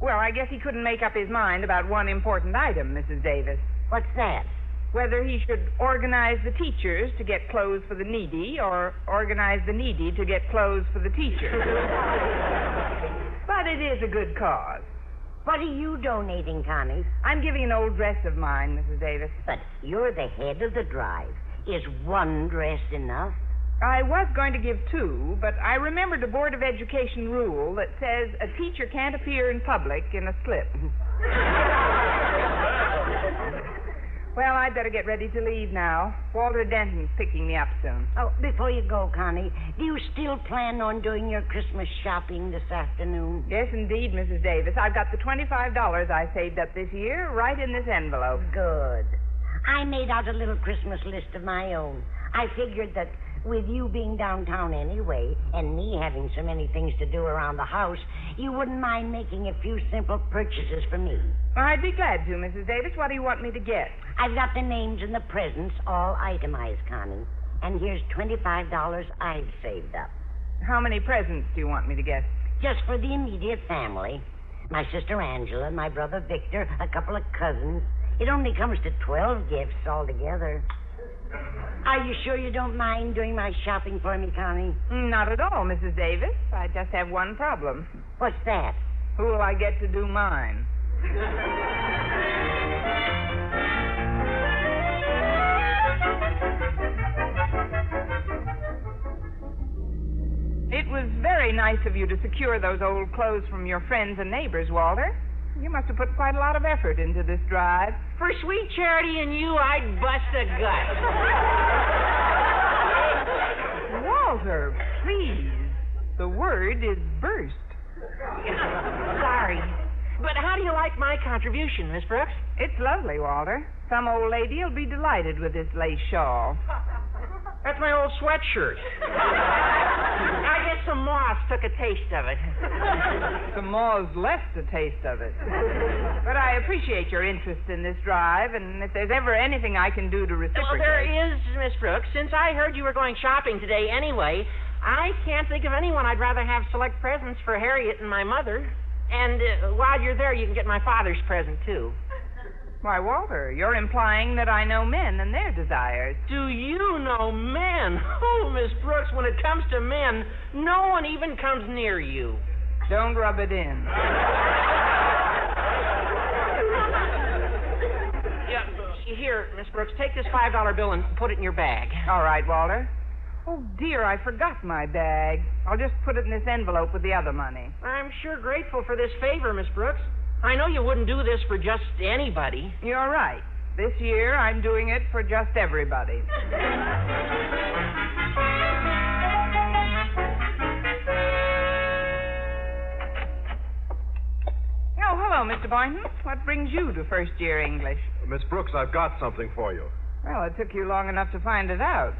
Well, I guess he couldn't make up his mind about one important item, Mrs. Davis. What's that? Whether he should organize the teachers to get clothes for the needy or organize the needy to get clothes for the teachers. But it is a good cause. What are you donating, Connie? I'm giving an old dress of mine, Mrs. Davis. But you're the head of the drive. Is one dress enough? I was going to give two, but I remembered a Board of Education rule that says a teacher can't appear in public in a slip. Well, I'd better get ready to leave now. Walter Denton's picking me up soon. Oh, before you go, Connie, do you still plan on doing your Christmas shopping this afternoon? Yes, indeed, Mrs. Davis. I've got the $25 I saved up this year right in this envelope. Good. I made out a little Christmas list of my own. I figured that with you being downtown anyway, and me having so many things to do around the house, you wouldn't mind making a few simple purchases for me. I'd be glad to, Mrs. Davis. What do you want me to get? I've got the names and the presents all itemized, Connie. And here's $25 I've saved up. How many presents do you want me to get? Just for the immediate family. My sister Angela, my brother Victor, a couple of cousins. It only comes to 12 gifts altogether. Are you sure you don't mind doing my shopping for me, Connie? Not at all, Mrs. Davis. I just have one problem. What's that? Who will I get to do mine? It was very nice of you to secure those old clothes from your friends and neighbors, Walter. You must have put quite a lot of effort into this drive. For sweet charity and you, I'd bust a gut. Walter, please. The word is burst. Sorry. But how do you like my contribution, Miss Brooks? It's lovely, Walter. Some old lady will be delighted with this lace shawl. That's my old sweatshirt. I guess some moths took a taste of it. Some moths left a taste of it. But I appreciate your interest in this drive, and if there's ever anything I can do to reciprocate... Well, there is, Miss Brooks. Since I heard you were going shopping today anyway, I can't think of anyone I'd rather have select presents for Harriet and my mother. And while you're there, you can get my father's present, too. Why, Walter, you're implying that I know men and their desires. Do you know men? Oh, Miss Brooks, when it comes to men, no one even comes near you. Don't rub it in. Yeah, here, Miss Brooks, take this $5 bill and put it in your bag. All right, Walter. Oh, dear, I forgot my bag. I'll just put it in this envelope with the other money. I'm sure grateful for this favor, Miss Brooks. I know you wouldn't do this for just anybody. You're right. This year, I'm doing it for just everybody. Oh, hello, Mr. Boynton. What brings you to first-year English? Miss Brooks, I've got something for you. Well, it took you long enough to find it out.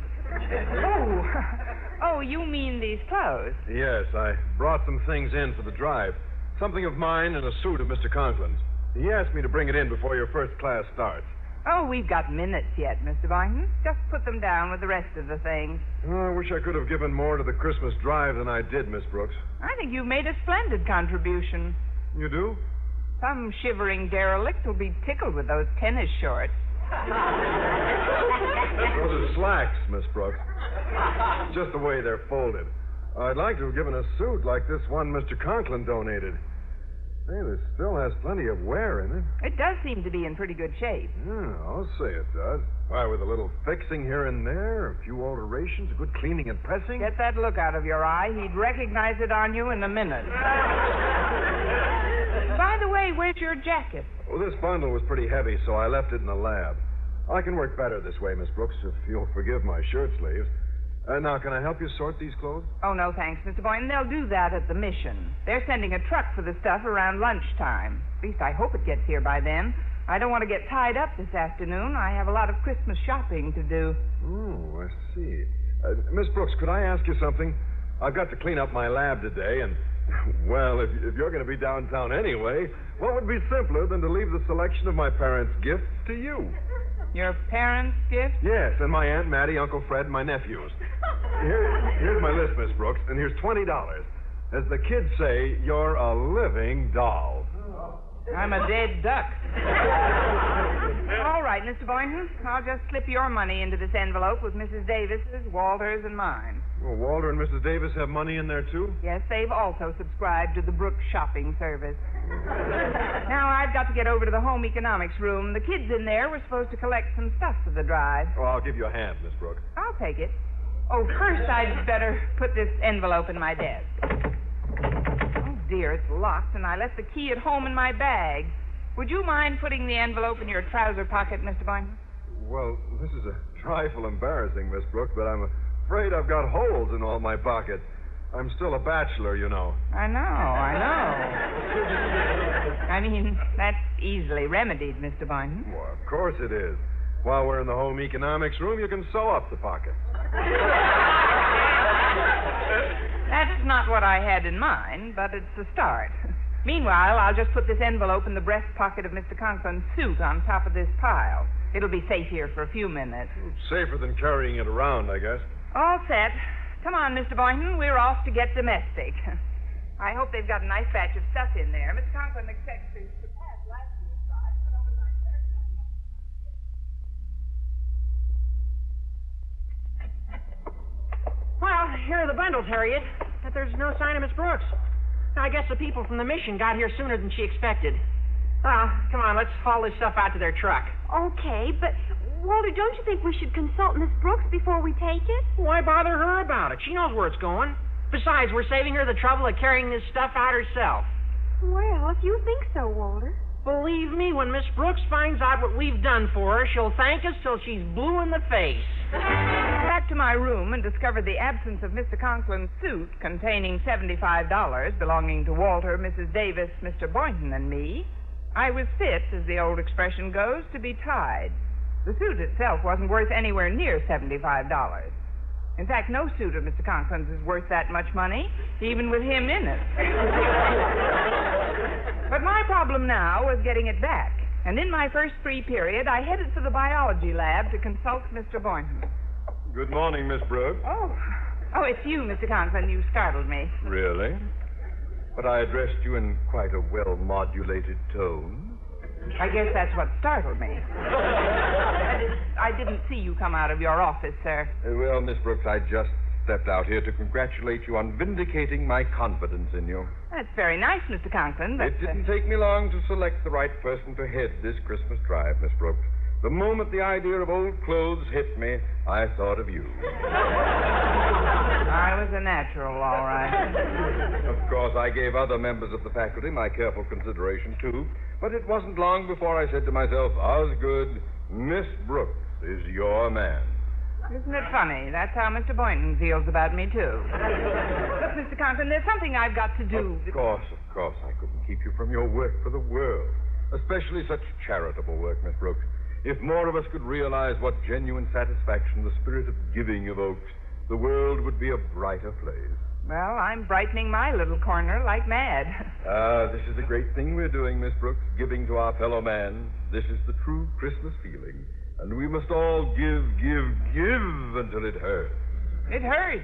Oh, you mean these clothes? Yes, I brought some things in for the drive. Something of mine and a suit of Mr. Conklin's. He asked me to bring it in before your first class starts. Oh, we've got minutes yet, Mr. Boynton. Just put them down with the rest of the things. Oh, I wish I could have given more to the Christmas drive than I did, Miss Brooks. I think you've made a splendid contribution. You do? Some shivering derelict will be tickled with those tennis shorts. Those are slacks, Miss Brooks. Just the way they're folded. I'd like to have given a suit like this one Mr. Conklin donated. Hey, this still has plenty of wear in it. It does seem to be in pretty good shape. Yeah, I'll say it does. Why, with a little fixing here and there, a few alterations, a good cleaning and pressing. Get that look out of your eye. He'd recognize it on you in a minute. By the way, where's your jacket? Well, this bundle was pretty heavy, so I left it in the lab. I can work better this way, Miss Brooks, if you'll forgive my shirt sleeves. Now, can I help you sort these clothes? Oh, no, thanks, Mr. Boynton. They'll do that at the mission. They're sending a truck for the stuff around lunchtime. At least I hope it gets here by then. I don't want to get tied up this afternoon. I have a lot of Christmas shopping to do. Oh, I see. Miss Brooks, could I ask you something? I've got to clean up my lab today, and, well, if you're going to be downtown anyway, what would be simpler than to leave the selection of my parents' gift to you? Your parents' gift? Yes, and my Aunt Mattie, Uncle Fred, and my nephews. Here's my list, Miss Brooks, and here's $20. As the kids say, you're a living doll. I'm a dead duck. All right, Mr. Boynton. I'll just slip your money into this envelope with Mrs. Davis's, Walter's, and mine. Well, Walter and Mrs. Davis have money in there, too? Yes, they've also subscribed to the Brooks shopping service. Now, I've got to get over to the home economics room. The kids in there were supposed to collect some stuff for the drive. Oh, I'll give you a hand, Miss Brooks. I'll take it. Oh, first I'd better put this envelope in my desk. Oh, dear, it's locked, and I left the key at home in my bag. Would you mind putting the envelope in your trouser pocket, Mr. Boynton? Well, this is a trifle embarrassing, Miss Brooks, but I'm afraid I've got holes in all my pockets. I'm still a bachelor, you know. I know. I mean, that's easily remedied, Mr. Boynton. Well, of course it is. While we're in the home economics room, you can sew up the pockets. That's not what I had in mind, but it's a start. Meanwhile, I'll just put this envelope in the breast pocket of Mr. Conklin's suit on top of this pile. It'll be safe here for a few minutes. Safer than carrying it around, I guess. All set. Come on, Mr. Boynton. We're off to get domestic. I hope they've got a nice batch of stuff in there. Mr. Conklin expects to surpass last year's drive. Well, here are the bundles, Harriet. But there's no sign of Miss Brooks. I guess the people from the mission got here sooner than she expected. Come on, let's haul this stuff out to their truck. Okay, but, Walter, don't you think we should consult Miss Brooks before we take it? Why bother her about it? She knows where it's going. Besides, we're saving her the trouble of carrying this stuff out herself. Well, if you think so, Walter. Believe me, when Miss Brooks finds out what we've done for her, she'll thank us till she's blue in the face. Back to my room and discovered the absence of Mr. Conklin's suit containing $75 belonging to Walter, Mrs. Davis, Mr. Boynton, and me. I was fit, as the old expression goes, to be tied. The suit itself wasn't worth anywhere near $75. In fact, no suit of Mr. Conklin's is worth that much money, even with him in it. But my problem now was getting it back. And in my first free period, I headed for the biology lab to consult Mr. Boynton. Good morning, Miss Brooks. Oh, it's you, Mr. Conklin. You startled me. Really? but I addressed you in quite a well-modulated tone. I guess that's what startled me. I didn't see you come out of your office, sir. Well, Miss Brooks, I just stepped out here to congratulate you on vindicating my confidence in you. That's very nice, Mr. Conklin, but... It didn't take me long to select the right person to head this Christmas drive, Miss Brooks. The moment the idea of old clothes hit me, I thought of you. I was a natural, all right. Of course, I gave other members of the faculty my careful consideration, too. But it wasn't long before I said to myself, Osgood, Miss Brooks is your man. Isn't it funny? That's how Mr. Boynton feels about me, too. Look, Mr. Conklin, there's something I've got to do. Of course. I couldn't keep you from your work for the world. Especially such charitable work, Miss Brooks. If more of us could realize what genuine satisfaction the spirit of giving evokes, the world would be a brighter place. Well, I'm brightening my little corner like mad. This is the great thing we're doing, Miss Brooks, giving to our fellow man. This is the true Christmas feeling. And we must all give until it hurts. It hurts.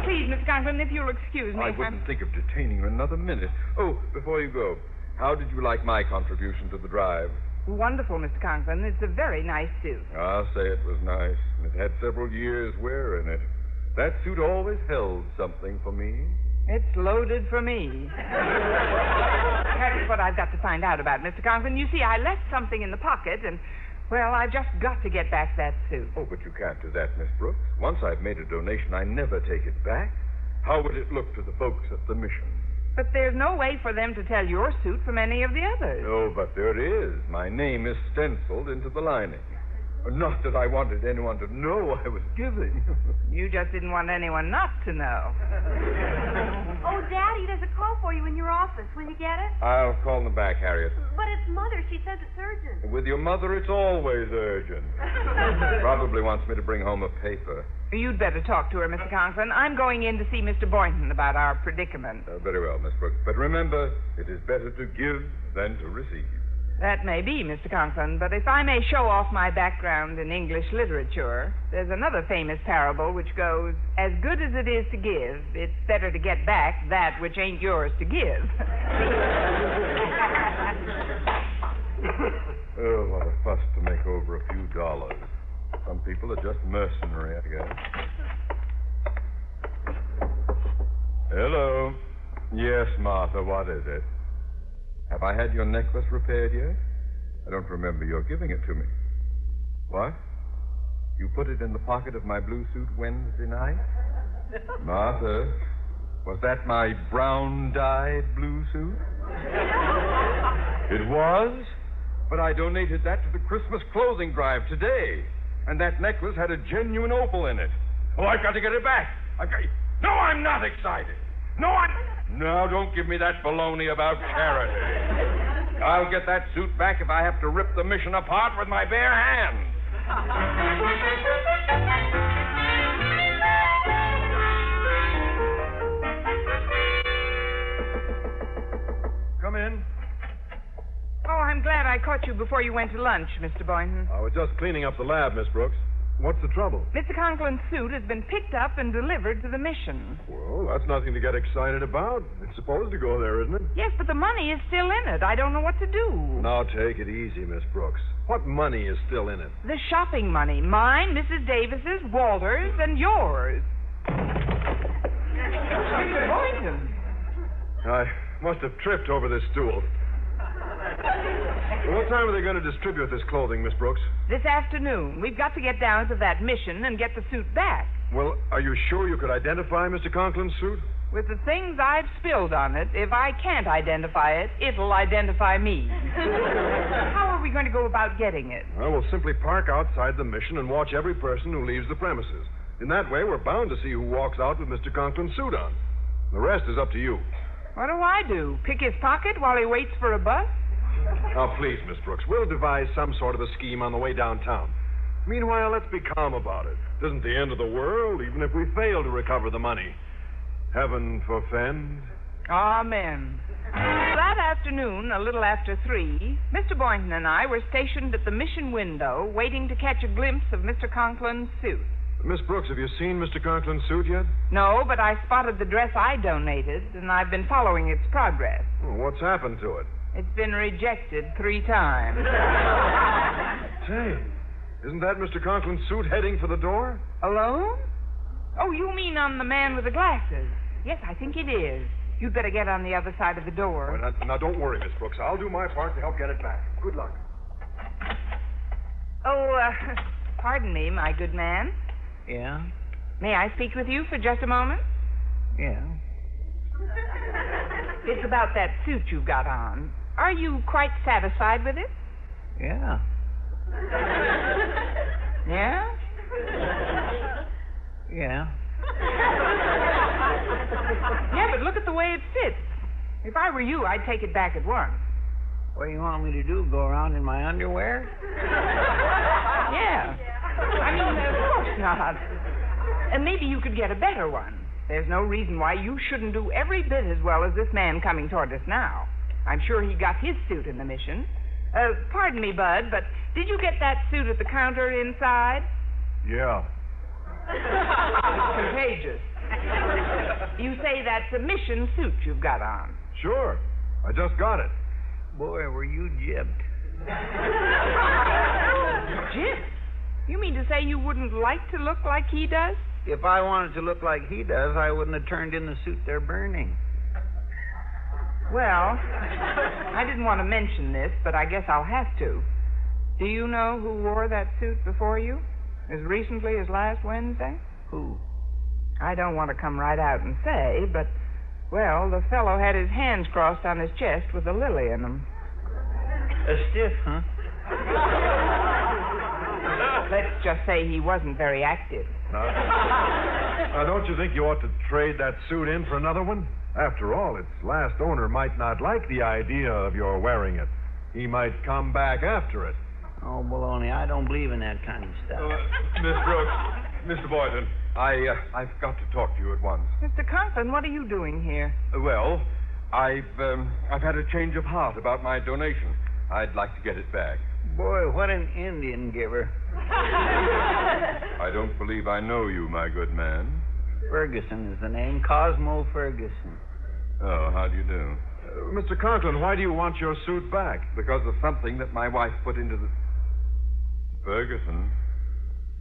Please, Mr. Conklin, if you'll excuse me. I wouldn't think of detaining you another minute. Oh, before you go, how did you like my contribution to the drive? Wonderful, Mr. Conklin. It's a very nice suit. I'll say it was nice. It had several years' wear in it. That suit always held something for me. It's loaded for me. That's what I've got to find out about, Mr. Conklin. You see, I left something in the pocket, and, well, I've just got to get back that suit. Oh, but you can't do that, Miss Brooks. Once I've made a donation, I never take it back. How would it look to the folks at the mission? But there's no way for them to tell your suit from any of the others. Oh, but there is. My name is stenciled into the lining. Not that I wanted anyone to know I was giving. You just didn't want anyone not to know. Oh, Daddy, there's a call for you in your office. Will you get it? I'll call them back, Harriet. But it's Mother. She says it's urgent. With your mother, it's always urgent. Probably wants me to bring home a paper. You'd better talk to her, Mr. Conklin. I'm going in to see Mr. Boynton about our predicament. Very well, Miss Brooks. But remember, it is better to give than to receive. That may be, Mr. Conklin, but if I may show off my background in English literature, there's another famous parable which goes, as good as it is to give, it's better to get back that which ain't yours to give. Oh, what a fuss to make over a few dollars. Some people are just mercenary, I guess. Hello. Yes, Martha, what is it? Have I had your necklace repaired yet? I don't remember your giving it to me. What? You put it in the pocket of my blue suit Wednesday night? Martha, was that my brown-dyed blue suit? It was? But I donated that to the Christmas clothing drive today. And that necklace had a genuine opal in it. Oh, I've got to get it back. No, I'm not excited. No, don't give me that baloney about charity. I'll get that suit back if I have to rip the mission apart with my bare hands. Come in. Oh, I'm glad I caught you before you went to lunch, Mr. Boynton. I was just cleaning up the lab, Miss Brooks. What's the trouble? Mr. Conklin's suit has been picked up and delivered to the mission. Well, that's nothing to get excited about. It's supposed to go there, isn't it? Yes, but the money is still in it. I don't know what to do. Now, take it easy, Miss Brooks. What money is still in it? The shopping money. Mine, Mrs. Davis's, Walter's, and yours. Mr. Boynton. I must have tripped over this stool. What time are they going to distribute this clothing, Miss Brooks? This afternoon. We've got to get down to that mission and get the suit back. Well, are you sure you could identify Mr. Conklin's suit? With the things I've spilled on it, if I can't identify it, it'll identify me. How are we going to go about getting it? Well, we'll simply park outside the mission and watch every person who leaves the premises. In that way, we're bound to see who walks out with Mr. Conklin's suit on. The rest is up to you. What do I do? Pick his pocket while he waits for a bus? Now, please, Miss Brooks, we'll devise some sort of a scheme on the way downtown. Meanwhile, let's be calm about it. It isn't the end of the world, even if we fail to recover the money. Heaven forfend. Amen. That afternoon, a little after 3, Mr. Boynton and I were stationed at the mission window, waiting to catch a glimpse of Mr. Conklin's suit. Miss Brooks, have you seen Mr. Conklin's suit yet? No, but I spotted the dress I donated, and I've been following its progress. Well, what's happened to it? It's been rejected 3 times. Say, isn't that Mr. Conklin's suit heading for the door? Alone? Oh, you mean on the man with the glasses? Yes, I think it is. You'd better get on the other side of the door. Well, now, don't worry, Miss Brooks. I'll do my part to help get it back. Good luck. Oh, pardon me, my good man. Yeah? May I speak with you for just a moment? Yeah. It's about that suit you've got on. Are you quite satisfied with it? Yeah. Yeah? Yeah. Yeah, but look at the way it fits. If I were you, I'd take it back at once. What do you want me to do, go around in my underwear? Yeah. I mean, of course not. And maybe you could get a better one. There's no reason why you shouldn't do every bit as well as this man coming toward us now. I'm sure he got his suit in the mission. Pardon me, Bud, but did you get that suit at the counter inside? Yeah. It's contagious. You say that's a mission suit you've got on. Sure. I just got it. Boy, were you jibbed. Jibbed? You mean to say you wouldn't like to look like he does? If I wanted to look like he does, I wouldn't have turned in the suit they're burning. Well, I didn't want to mention this, but I guess I'll have to. Do you know who wore that suit before you? As recently as last Wednesday? Who? I don't want to come right out and say, but, well, the fellow had his hands crossed on his chest with a lily in them. A stiff, huh? Let's just say he wasn't very active. Now, don't you think you ought to trade that suit in for another one? After all, its last owner might not like the idea of your wearing it. He might come back after it. Oh, baloney, I don't believe in that kind of stuff. Miss Brooks, Mr. Boynton, I've got to talk to you at once. Mr. Conklin, what are you doing here? Well, I've had a change of heart about my donation. I'd like to get it back. Boy, what an Indian giver. I don't believe I know you, my good man. Ferguson is the name. Cosmo Ferguson. Oh, how do you do? Mr. Conklin, why do you want your suit back? Because of something that my wife put into the... Ferguson?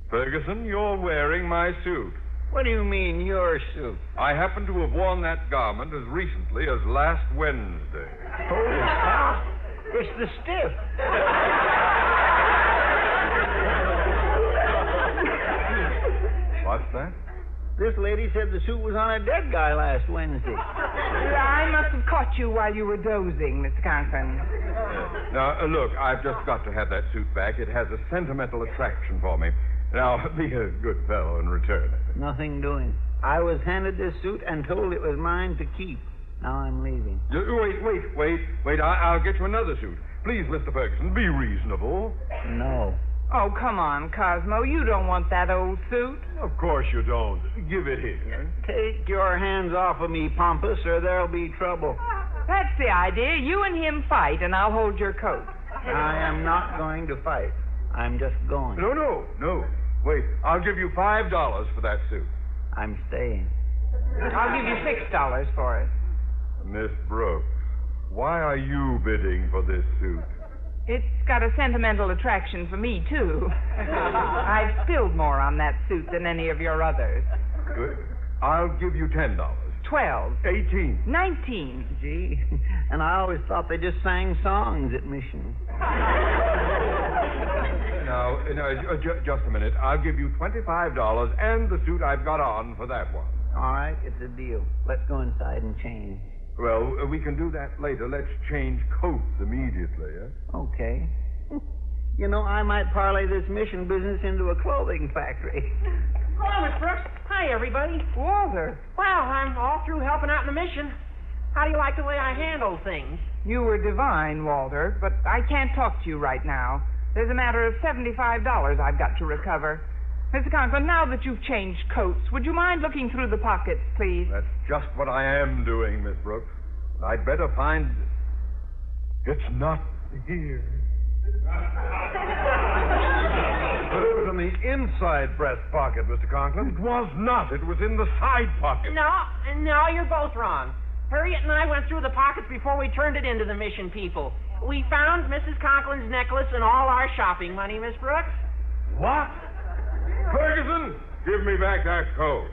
Ferguson, you're wearing my suit. What do you mean, your suit? I happen to have worn that garment as recently as last Wednesday. Holy cow. It's the stiff. What's that? This lady said the suit was on a dead guy last Wednesday. I must have caught you while you were dozing, Mr. Conklin. Now, look, I've just got to have that suit back. It has a sentimental attraction for me. Now, be a good fellow and return it. Nothing doing. I was handed this suit and told it was mine to keep. Now I'm leaving. Wait. I'll get you another suit. Please, Mr. Ferguson, be reasonable. No. Oh, come on, Cosmo. You don't want that old suit. Of course you don't. Give it here. Take your hands off of me, Pompous, or there'll be trouble. That's the idea. You and him fight, and I'll hold your coat. I am not going to fight. I'm just going. No. Wait, I'll give you $5 for that suit. I'm staying. I'll give you $6 for it. Miss Brooks, why are you bidding for this suit? It's got a sentimental attraction for me, too. I've spilled more on that suit than any of your others. Good. I'll give you $10. 12. 18. 19. Gee, and I always thought they just sang songs at mission. Now, just a minute. I'll give you $25 and the suit I've got on for that one. All right, it's a deal. Let's go inside and change. Well, we can do that later. Let's change coats immediately, eh? Okay. You know, I might parlay this mission business into a clothing factory. Hello, Miss Brooks. Hi, everybody. Walter. Well, I'm all through helping out in the mission. How do you like the way I handle things? You were divine, Walter, but I can't talk to you right now. There's a matter of $75 I've got to recover. Mr. Conklin, now that you've changed coats, would you mind looking through the pockets, please? That's just what I am doing, Miss Brooks. I'd better find... It's not here. Put it in the inside breast pocket, Mr. Conklin. It was not. It was in the side pocket. No, you're both wrong. Harriet and I went through the pockets before we turned it into the mission people. We found Mrs. Conklin's necklace and all our shopping money, Miss Brooks. What? Ferguson, give me back that coat.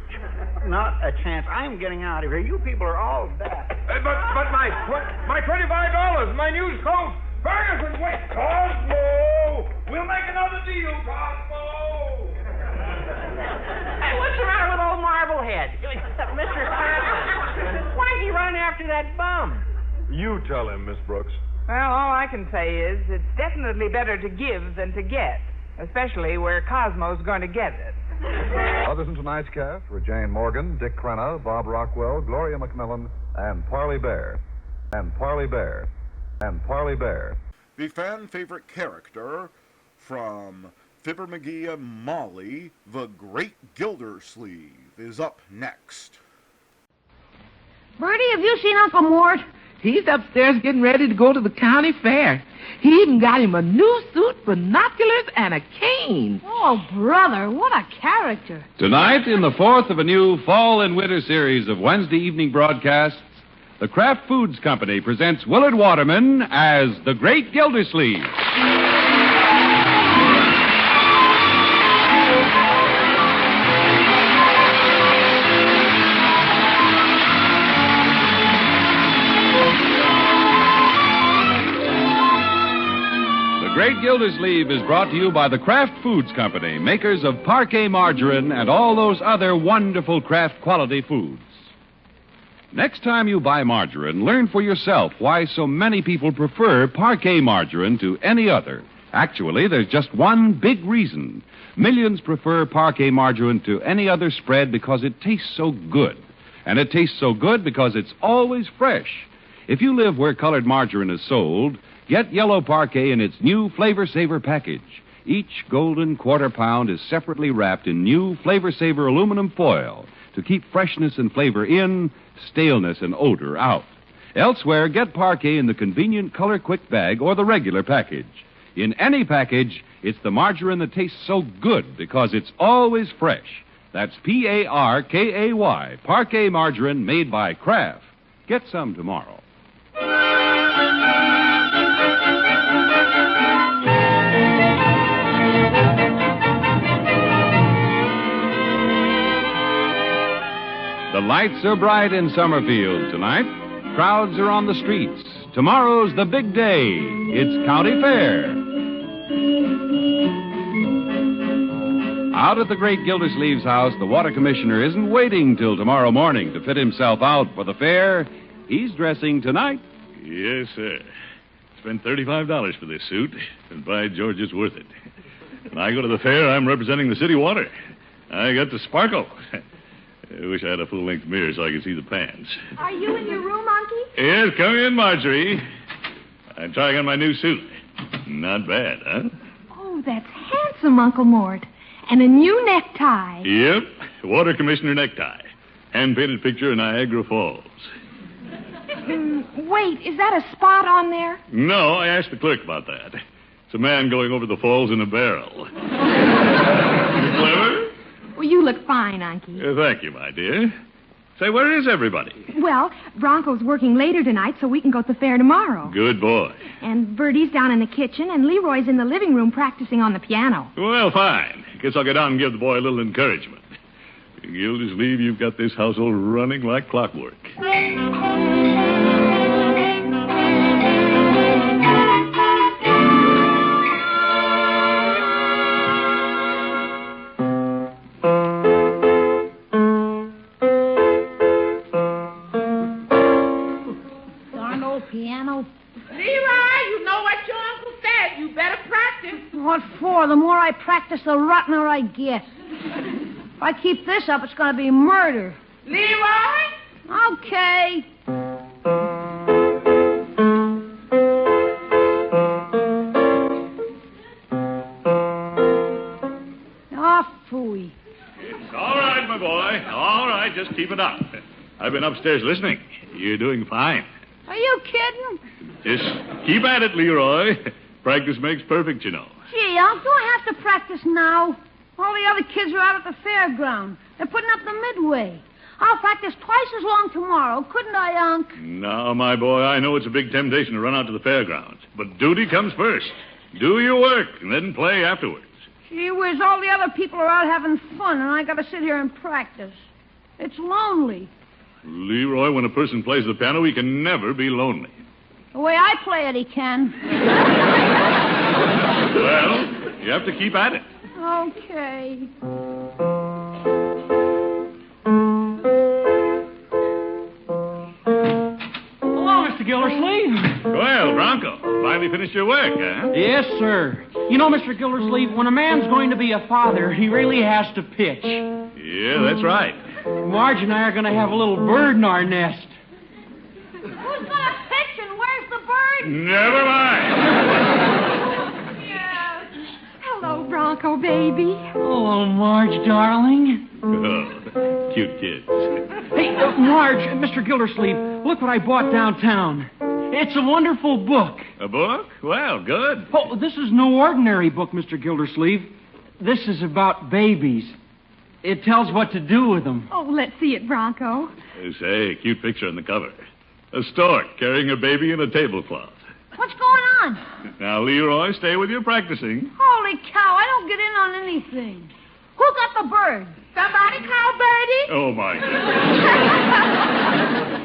Not a chance. I'm getting out of here. You people are all deaf. But my $25, my new coat. Ferguson, wait. Cosmo! We'll make another deal, Cosmo! Hey, what's the matter with old Marblehead? Mr. Conklin, why'd he run after that bum? You tell him, Miss Brooks. Well, all I can say is it's definitely better to give than to get, especially where Cosmo's going to get it. Others in tonight's cast were Jane Morgan, Dick Crenna, Bob Rockwell, Gloria McMillan, and Parley Bear. The fan favorite character from Fibber, Magee, and Molly, the Great Gildersleeve, is up next. Bertie, have you seen Uncle Mort? He's upstairs getting ready to go to the county fair. He even got him a new suit, binoculars, and a cane. Oh, brother, what a character. Tonight, in the fourth of a new fall and winter series of Wednesday evening broadcasts, the Kraft Foods Company presents Willard Waterman as the Great Gildersleeve. The Great Gildersleeve is brought to you by the Kraft Foods Company, makers of Parquet margarine and all those other wonderful Kraft quality foods. Next time you buy margarine, learn for yourself why so many people prefer Parquet margarine to any other. Actually, there's just one big reason. Millions prefer Parquet margarine to any other spread because it tastes so good. And it tastes so good because it's always fresh. If you live where colored margarine is sold, get yellow Parquet in its new Flavor Saver package. Each golden quarter pound is separately wrapped in new Flavor Saver aluminum foil to keep freshness and flavor in, staleness and odor out. Elsewhere, get Parquet in the convenient Color Quick bag or the regular package. In any package, it's the margarine that tastes so good because it's always fresh. That's Parkay, Parquet margarine made by Kraft. Get some tomorrow. The lights are bright in Summerfield tonight. Crowds are on the streets. Tomorrow's the big day. It's County Fair. Out at the Great Gildersleeve's house, the water commissioner isn't waiting till tomorrow morning to fit himself out for the fair. He's dressing tonight. Yes, sir. Spent $35 for this suit, and by George, it's worth it. When I go to the fair, I'm representing the city water. I got to sparkle. I wish I had a full-length mirror so I could see the pants. Are you in your room, Unky? Yes, come in, Marjorie. I'm trying on my new suit. Not bad, huh? Oh, that's handsome, Uncle Mort. And a new necktie. Yep, water commissioner necktie. Hand-painted picture of Niagara Falls. Wait, is that a spot on there? No, I asked the clerk about that. It's a man going over the falls in a barrel. Clever? Well, you look fine, Unky. Thank you, my dear. Say, where is everybody? Well, Bronco's working later tonight, so we can go to the fair tomorrow. Good boy. And Bertie's down in the kitchen, and Leroy's in the living room practicing on the piano. Well, fine. Guess I'll go down and give the boy a little encouragement. Gildersleeve, you've got this household running like clockwork. Piano. Leroy, you know what your uncle said. You better practice. What for? The more I practice, the rottener I get. If I keep this up, it's going to be murder. Leroy? Okay. Ah, phooey. It's all right, my boy. All right, just keep it up. I've been upstairs listening. You're doing fine. Are you kidding? Just keep at it, Leroy. Practice makes perfect, you know. Gee, Unc, do I have to practice now? All the other kids are out at the fairground. They're putting up the midway. I'll practice twice as long tomorrow, couldn't I, Unc? Now, my boy, I know it's a big temptation to run out to the fairgrounds, but duty comes first. Do your work, and then play afterwards. Gee whiz, all the other people are out having fun, and I gotta sit here and practice. It's lonely. Leroy, when a person plays the piano, he can never be lonely. The way I play it, he can. Well, you have to keep at it. Okay. Hello, Mr. Gildersleeve. Well, Bronco, finally finished your work, huh? Yes, sir. You know, Mr. Gildersleeve, when a man's going to be a father, he really has to pitch. Yeah, that's right. Marge and I are going to have a little bird in our nest. Who's gonna pitch and where's the bird? Never mind. Yeah. Hello, Bronco baby. Oh, Marge, darling. Oh, cute kids. Hey, Marge, Mr. Gildersleeve, look what I bought downtown. It's a wonderful book. A book? Well, good. Oh, this is no ordinary book, Mr. Gildersleeve. This is about babies. It tells what to do with them. Oh, let's see it, Bronco. Say, cute picture on the cover. A stork carrying a baby in a tablecloth. What's going on? Now, Leroy, stay with your practicing. Holy cow, I don't get in on anything. Who got the bird? Somebody call Birdie? Oh, my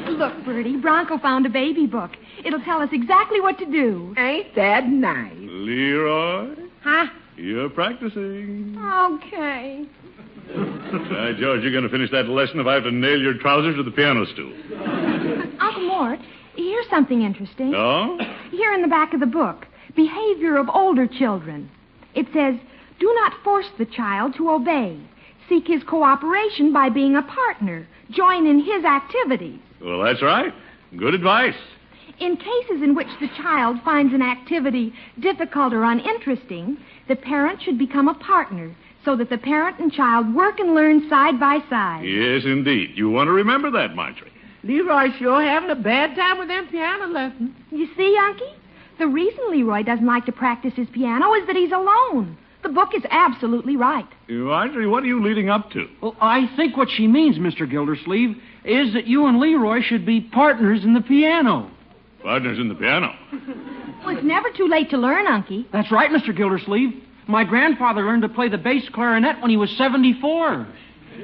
God. Look, Bertie, Bronco found a baby book. It'll tell us exactly what to do. Ain't that nice? Leroy, Huh? you're practicing. Okay. Now, George, you're going to finish that lesson if I have to nail your trousers to the piano stool. Uncle Mort, here's something interesting. Oh? Here in the back of the book, Behavior of Older Children. It says, do not force the child to obey. Seek his cooperation by being a partner. Join in his activities. Well, that's right. Good advice. In cases in which the child finds an activity difficult or uninteresting, the parent should become a partner so that the parent and child work and learn side by side. Yes, indeed. You want to remember that, Marjorie. Leroy sure having a bad time with them piano lessons. You see, Unky? The reason Leroy doesn't like to practice his piano is that he's alone. The book is absolutely right. Marjorie, what are you leading up to? Well, I think what she means, Mr. Gildersleeve, is that you and Leroy should be partners in the piano. Partners in the piano? Well, it's never too late to learn, Unky. That's right, Mr. Gildersleeve. My grandfather learned to play the bass clarinet when he was 74.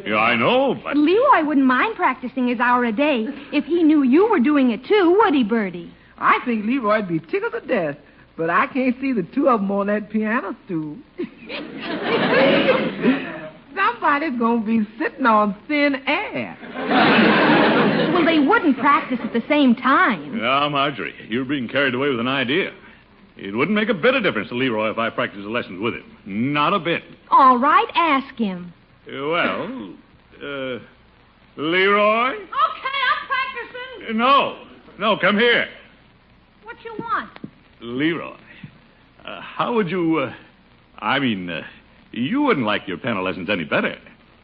Yeah, I know, but... Leroy wouldn't mind practicing his hour a day if he knew you were doing it too, would he, Bertie? I think Leroy'd be tickled to death, but I can't see the two of them on that piano stool. Somebody's going to be sitting on thin air. Well, they wouldn't practice at the same time. Now, Marjorie, you're being carried away with an idea. It wouldn't make a bit of difference to Leroy if I practiced the lessons with him. Not a bit. All right, ask him. Well, Leroy? Okay, I'm practicing. No, come here. What you want? Leroy, how would you, you wouldn't like your piano lessons any better.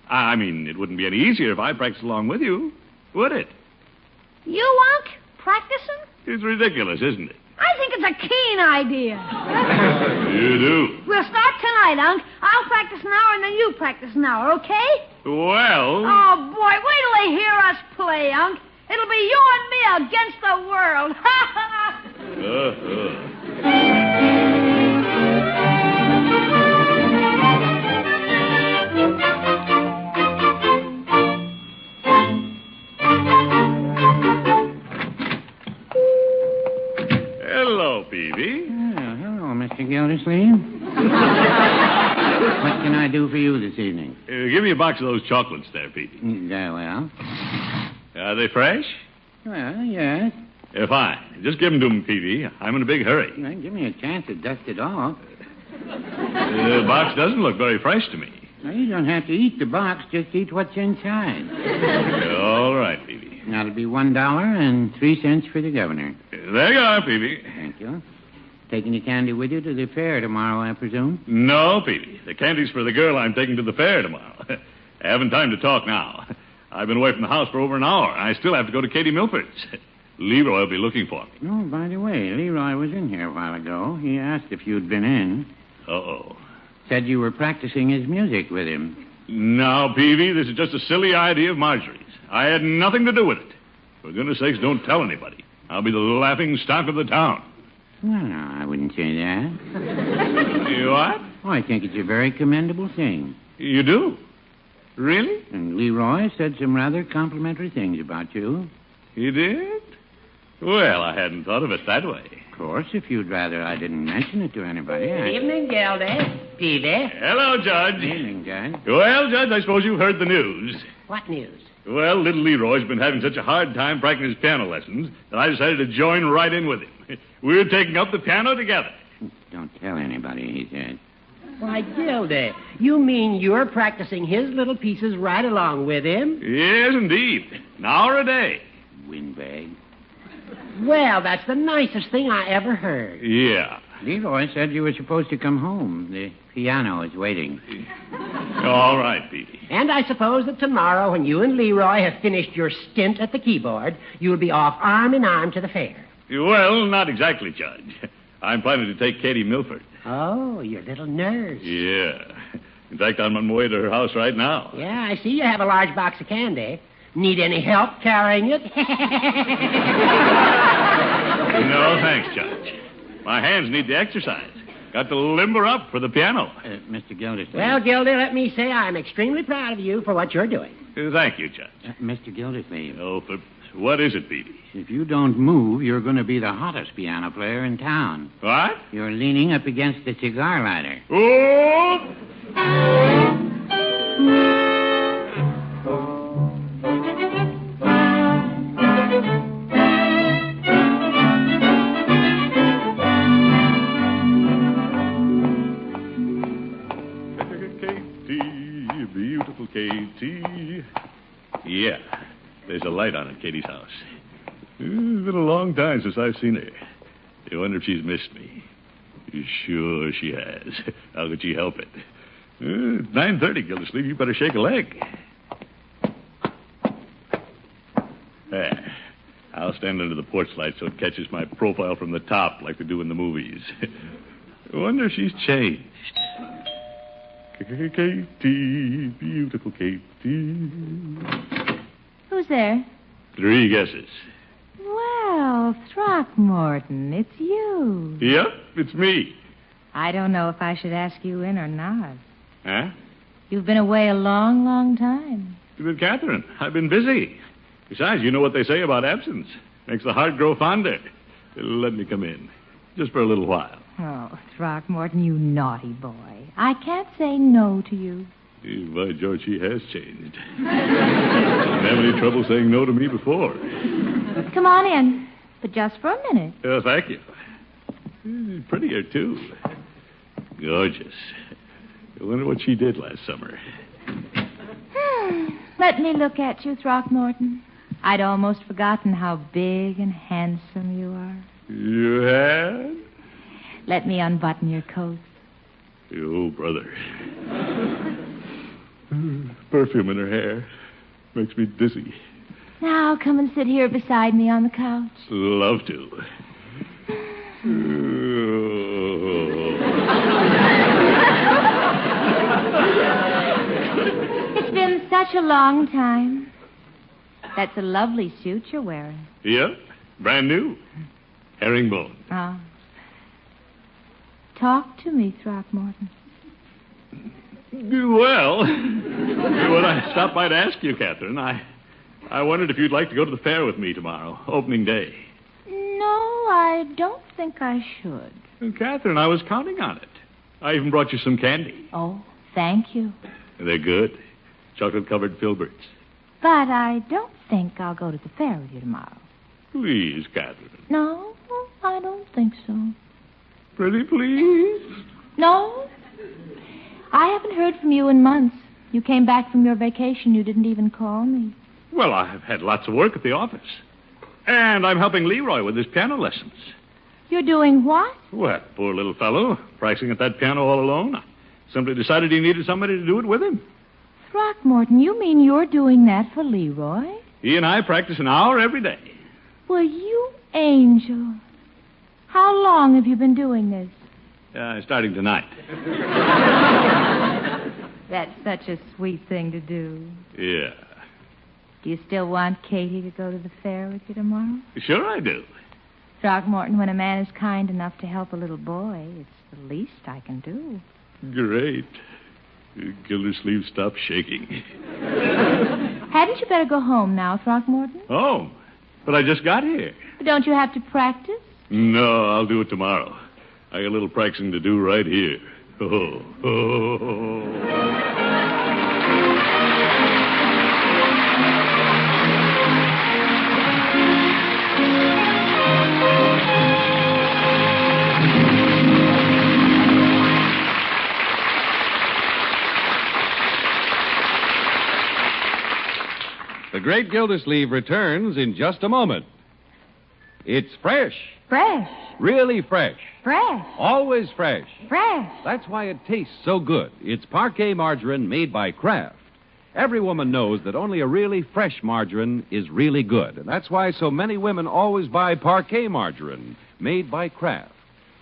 I mean, it wouldn't be any easier if I practiced along with you, would it? You, Unc? Practicing? It's ridiculous, isn't it? I think it's a keen idea. You do? We'll start tonight, Unc. I'll practice an hour and then you practice an hour, okay? Well... Oh, boy, wait till they hear us play, Unc. It'll be you and me against the world. Hello, Peavy. Hello, Mr. Gildersleeve. What can I do for you this evening? Give me a box of those chocolates there, Peavy. Well. Are they fresh? Well, yes. Fine. Just give them to me, Peavy. I'm in a big hurry. Well, give me a chance to dust it off. The box doesn't look very fresh to me. Well, you don't have to eat the box. Just eat what's inside. All right, Peavy. That'll be $1.03 for the governor. There you are, Peavy. Thank you. Taking the candy with you to the fair tomorrow, I presume? No, Peavy. The candy's for the girl I'm taking to the fair tomorrow. I haven't time to talk now. I've been away from the house for over an hour. I still have to go to Katie Milford's. Leroy will be looking for me. Oh, by the way, Leroy was in here a while ago. He asked if you'd been in. Uh-oh. Said you were practicing his music with him. Now, Peavy, this is just a silly idea of Marjorie's. I had nothing to do with it. For goodness sakes, don't tell anybody. I'll be the laughing stock of the town. Well, no, I wouldn't say that. You what? Oh, I think it's a very commendable thing. You do? Really? And Leroy said some rather complimentary things about you. He did? Well, I hadn't thought of it that way. Of course, if you'd rather I didn't mention it to anybody. Evening, Gildy. Peavy. Hello, Judge. Evening, Judge. Well, Judge, I suppose you've heard the news. What news? Well, little Leroy's been having such a hard time practicing his piano lessons that I decided to join right in with him. We're taking up the piano together. Don't tell anybody, he said. Why, Gildy, you mean you're practicing his little pieces right along with him? Yes, indeed. An hour a day. Windbag. Well, that's the nicest thing I ever heard. Yeah. Leroy said you were supposed to come home. The piano is waiting. All right, Petey. And I suppose that tomorrow, when you and Leroy have finished your stint at the keyboard, you'll be off arm in arm to the fair. Well, not exactly, Judge. I'm planning to take Katie Milford. Oh, your little nurse. Yeah. In fact, I'm on my way to her house right now. Yeah, I see you have a large box of candy. Need any help carrying it? No, thanks, Judge. My hands need the exercise. Got to limber up for the piano. Mr. Gildersleeve. Well, Gildy, let me say I'm extremely proud of you for what you're doing. Thank you, Judge. Mr. Gildersleeve. Oh, but what is it, Petey? If you don't move, you're going to be the hottest piano player in town. What? You're leaning up against the cigar lighter. Oh! Katie, beautiful Katie. Yeah, there's a light on at Katie's house. It's been a long time since I've seen her. I wonder if she's missed me. Sure she has. How could she help it? 9:30, Gildersleeve. You better shake a leg. There. I'll stand under the porch light so it catches my profile from the top like they do in the movies. I wonder if she's changed. Katie, beautiful Katie. Who's there? 3 guesses. Well, Throckmorton, it's you. Yep, it's me. I don't know if I should ask you in or not. Huh? You've been away a long, long time. But, Catherine, I've been busy. Besides, you know what they say about absence. Makes the heart grow fonder. Let me come in. Just for a little while. Oh, Throckmorton, you naughty boy. I can't say no to you. By George, she has changed. Didn't have any trouble saying no to me before. Come on in, but just for a minute. Thank you. Prettier, too. Gorgeous. I wonder what she did last summer. Let me look at you, Throckmorton. I'd almost forgotten how big and handsome you are. You had? Let me unbutton your coat. Oh, brother. Perfume in her hair. Makes me dizzy. Now, come and sit here beside me on the couch. Love to. It's been such a long time. That's a lovely suit you're wearing. Yep, brand new. Herringbone. Oh. Talk to me, Throckmorton. Well, when I stopped by to ask you, Catherine, I wondered if you'd like to go to the fair with me tomorrow, opening day. No, I don't think I should. Catherine, I was counting on it. I even brought you some candy. Oh, thank you. They're good. Chocolate-covered filberts. But I don't think I'll go to the fair with you tomorrow. Please, Catherine. No, I don't think so. Pretty please? No. I haven't heard from you in months. You came back from your vacation. You didn't even call me. Well, I've had lots of work at the office. And I'm helping Leroy with his piano lessons. You're doing what? Well, poor little fellow, practicing at that piano all alone. I simply decided he needed somebody to do it with him. Throckmorton, you mean you're doing that for Leroy? He and I practice an hour every day. Well, you angel. How long have you been doing this? Starting tonight. That's such a sweet thing to do. Yeah. Do you still want Katie to go to the fair with you tomorrow? Sure I do. Throckmorton, when a man is kind enough to help a little boy, it's the least I can do. Great. Gildersleeve, stop shaking. Hadn't you better go home now, Throckmorton? Oh, but I just got here. But don't you have to practice? No, I'll do it tomorrow. I got a little practicing to do right here. The Great Gildersleeve returns in just a moment. It's fresh. Fresh. Really fresh. Fresh. Always fresh. Fresh. That's why it tastes so good. It's Parquet margarine made by Kraft. Every woman knows that only a really fresh margarine is really good. And that's why so many women always buy Parquet margarine made by Kraft.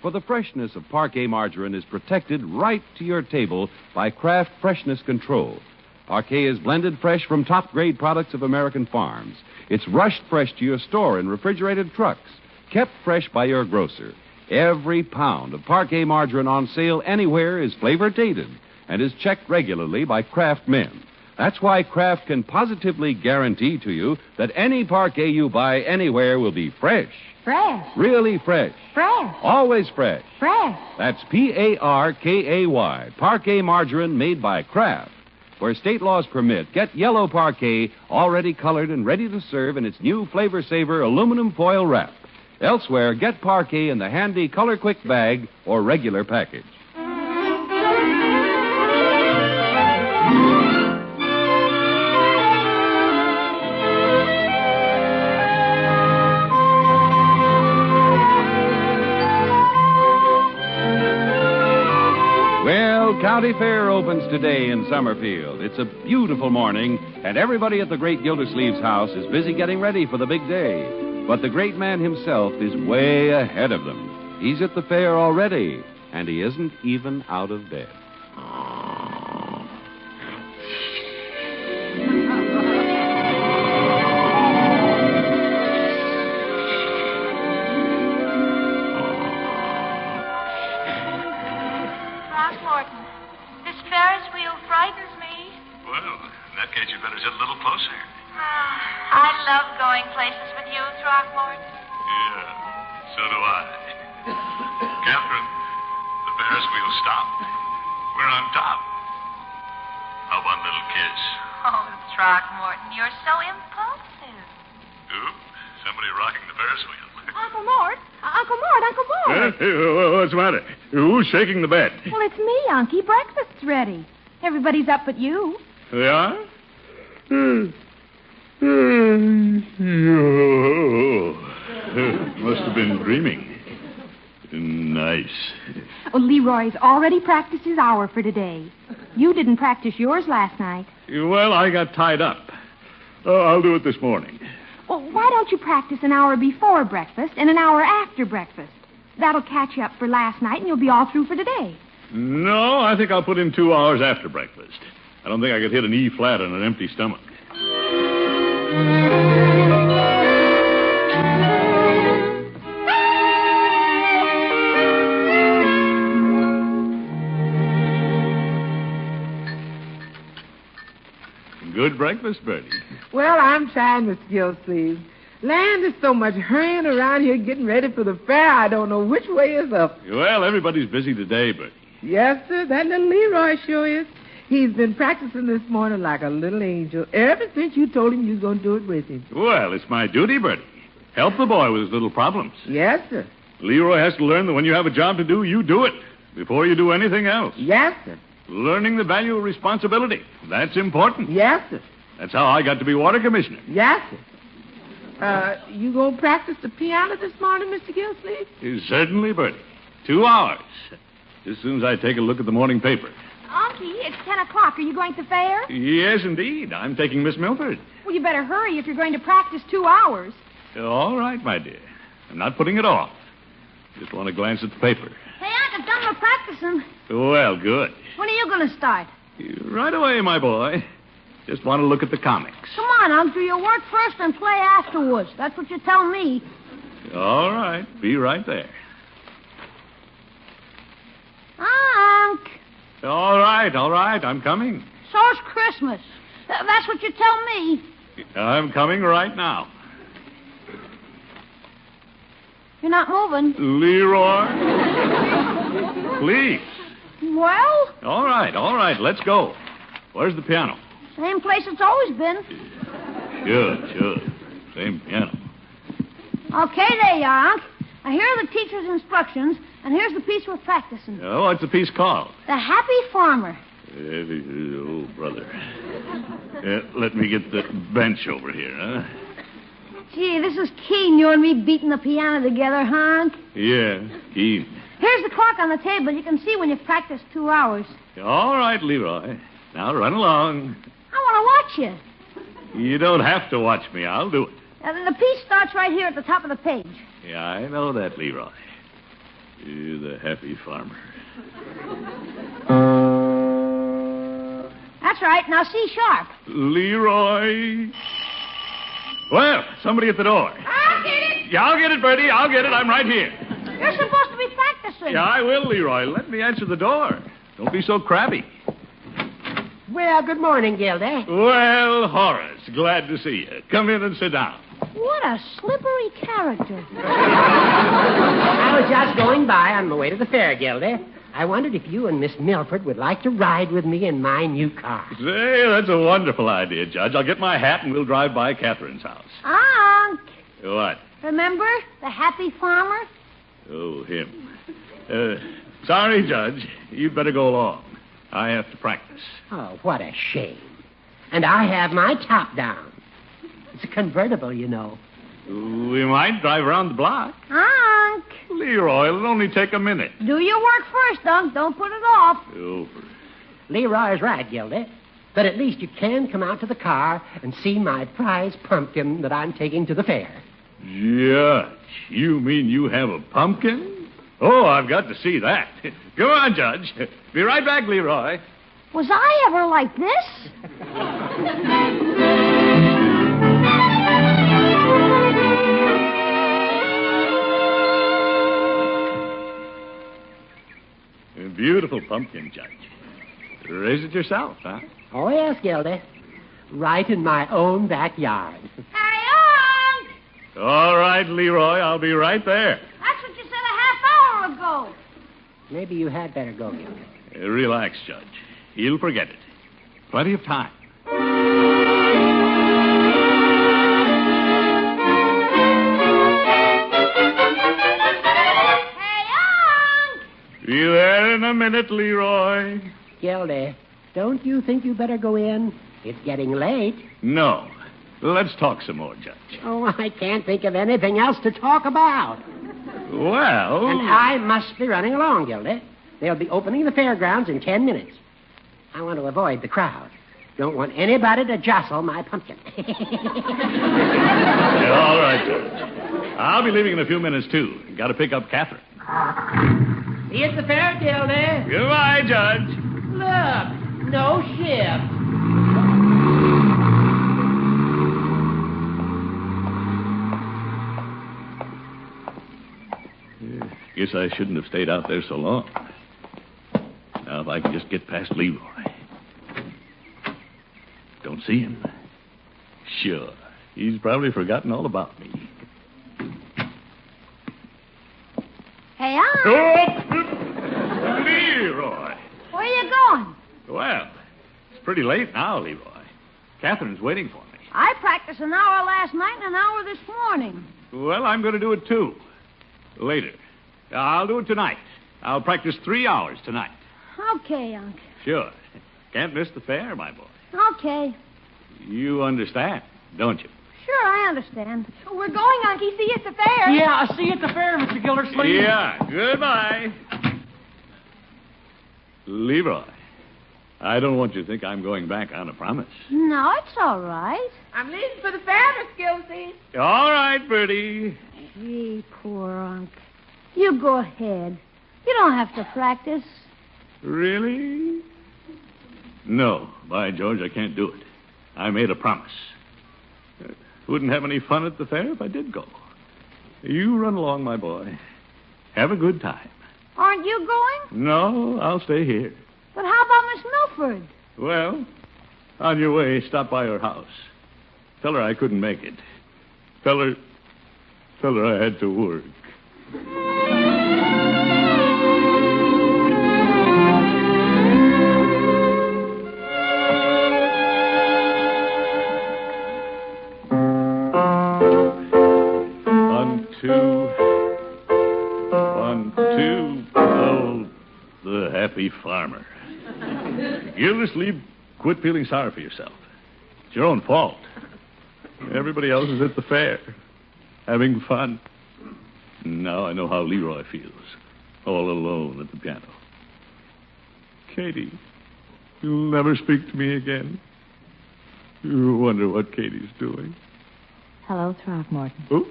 For the freshness of Parquet margarine is protected right to your table by Kraft Freshness Control. Parquet is blended fresh from top-grade products of American farms. It's rushed fresh to your store in refrigerated trucks, kept fresh by your grocer. Every pound of Parquet margarine on sale anywhere is flavor-dated and is checked regularly by Kraft men. That's why Kraft can positively guarantee to you that any Parquet you buy anywhere will be fresh. Fresh. Really fresh. Fresh. Always fresh. Fresh. That's Parkay, Parquet margarine made by Kraft. Where state laws permit, get yellow Parquet already colored and ready to serve in its new Flavor Saver aluminum foil wrap. Elsewhere, get Parquet in the handy Color Quick bag or regular package. County Fair opens today in Summerfield. It's a beautiful morning, and everybody at the Great Gildersleeve's house is busy getting ready for the big day. But the great man himself is way ahead of them. He's at the fair already, and he isn't even out of bed. You'd better sit a little closer. I love going places with you, Throckmorton. Yeah, so do I. Catherine, the Ferris wheel stopped. We're on top. How about a little kiss? Oh, Throckmorton, you're so impulsive. Ooh, somebody rocking the Ferris wheel. Uncle Mort. Uncle Mort, Uncle Mort. What's the matter? Who's shaking the bed? Well, it's me, Unky. Breakfast's ready. Everybody's up but you. They are? Must have been dreaming. Nice. Oh, Leroy's already practiced his hour for today. You didn't practice yours last night. Well, I got tied up. I'll do it this morning. Well, why don't you practice an hour before breakfast and an hour after breakfast? That'll catch you up for last night, and you'll be all through for today. No, I think I'll put in 2 hours after breakfast. I don't think I could hit an E flat on an empty stomach. Good breakfast, Bertie. Well, I'm trying, Mr. Gildersleeve. Land, there's so much hurrying around here getting ready for the fair, I don't know which way is up. Well, everybody's busy today, Bertie. Yes, sir, that little Leroy sure is. He's been practicing this morning like a little angel ever since you told him you was going to do it with him. Well, it's my duty, Bertie. Help the boy with his little problems. Yes, sir. Leroy has to learn that when you have a job to do, you do it before you do anything else. Yes, sir. Learning the value of responsibility. That's important. Yes, sir. That's how I got to be water commissioner. Yes, sir. You going to practice the piano this morning, Mr. Gildersleeve? Certainly, Bertie. 2 hours. As soon as I take a look at the morning paper. Unky, it's 10 o'clock. Are you going to the fair? Yes, indeed. I'm taking Miss Milford. Well, you better hurry if you're going to practice 2 hours. All right, my dear. I'm not putting it off. Just want to glance at the paper. Hey, Unc, I'm done with practicing. Well, good. When are you going to start? Right away, my boy. Just want to look at the comics. Come on, Unc. Do your work first and play afterwards. That's what you tell me. All right. Be right there. Unc. All right. I'm coming. So's Christmas. That's what you tell me. I'm coming right now. You're not moving. Leroy. Please. Well? All right. Let's go. Where's the piano? Same place it's always been. Sure. Same piano. Okay, there you are, Unc. Now, here are the teacher's instructions, and here's the piece we're practicing. Oh, what's the piece called? The Happy Farmer. Oh, brother. Let me get the bench over here, huh? Gee, this is keen, you and me beating the piano together, huh, Unc? Yeah, keen. Here's the clock on the table. You can see when you've practiced 2 hours. All right, Leroy. Now run along. I want to watch you. You don't have to watch me. I'll do it. The piece starts right here at the top of the page. Yeah, I know that, Leroy. You're the happy farmer. That's right. Now C sharp. Leroy. Well, somebody at the door. I'll get it. Yeah, I'll get it, Bertie. I'll get it. I'm right here. You're supposed to be practicing. Yeah, I will, Leroy. Let me answer the door. Don't be so crabby. Well, good morning, Gildy. Well, Horace, glad to see you. Come in and sit down. What a slippery character. I was just going by on my way to the fair, Gildy. I wondered if you and Miss Milford would like to ride with me in my new car. Say, that's a wonderful idea, Judge. I'll get my hat and we'll drive by Catherine's house. Unc. What? Remember the Happy Farmer? Oh, him. Sorry, Judge. You'd better go along. I have to practice. Oh, what a shame. And I have my top down. It's a convertible, you know. We might drive around the block. Unc. Leroy, it'll only take a minute. Do your work first, Unc. Don't put it off. Over. Leroy's right, Gildy. But at least you can come out to the car and see my prize pumpkin that I'm taking to the fair. Judge, you mean you have a pumpkin? Oh, I've got to see that. Come on, Judge. Be right back, Leroy. Was I ever like this? A beautiful pumpkin, Judge. Raise it yourself, huh? Oh, yes, Gildy. Right in my own backyard. Hurry on! All right, Leroy. I'll be right there. That's what you said a half hour ago. Maybe you had better go, Gildy. Relax, Judge. He'll forget it. Plenty of time. Be there in a minute, Leroy. Gildy, don't you think you better go in? It's getting late. No. Let's talk some more, Judge. Oh, I can't think of anything else to talk about. Well... And I must be running along, Gildy. They'll be opening the fairgrounds in 10 minutes. I want to avoid the crowd. Don't want anybody to jostle my pumpkin. Yeah, all right, Judge. I'll be leaving in a few minutes, too. Got to pick up Catherine. See you at the fair, Gildy. Goodbye, Judge. Look, no ship. Guess I shouldn't have stayed out there so long. Now, if I can just get past Leroy. Don't see him. Sure. He's probably forgotten all about me. Hey, Unc. Oh! Leroy. Where are you going? Well, it's pretty late now, Leroy. Catherine's waiting for me. I practiced an hour last night and an hour this morning. Well, I'm going to do it, too. Later. I'll do it tonight. I'll practice 3 hours tonight. Okay, Unc. Sure. Can't miss the fair, my boy. Okay. You understand, don't you? Sure, I understand. We're going, Unky. See you at the fair. Yeah, I'll see you at the fair, Mr. Gildersleeve. Yeah, goodbye. Leroy, I don't want you to think I'm going back on a promise. No, it's all right. I'm leaving for the fair, Miss Gildersleeve. All right, Bertie. Gee, poor Unc. You go ahead. You don't have to practice. Really? No, by George, I can't do it. I made a promise. Wouldn't have any fun at the fair if I did go. You run along, my boy. Have a good time. Aren't you going? No, I'll stay here. But how about Miss Milford? Well, on your way, stop by her house. Tell her I couldn't make it. Tell her I had to work. One, two. Oh, the happy farmer. Gildersleeve, quit feeling sorry for yourself. It's your own fault. Everybody else is at the fair, having fun. Now I know how Leroy feels, all alone at the piano. Katie, you'll never speak to me again. You wonder what Katie's doing. Hello, Throckmorton. Oh,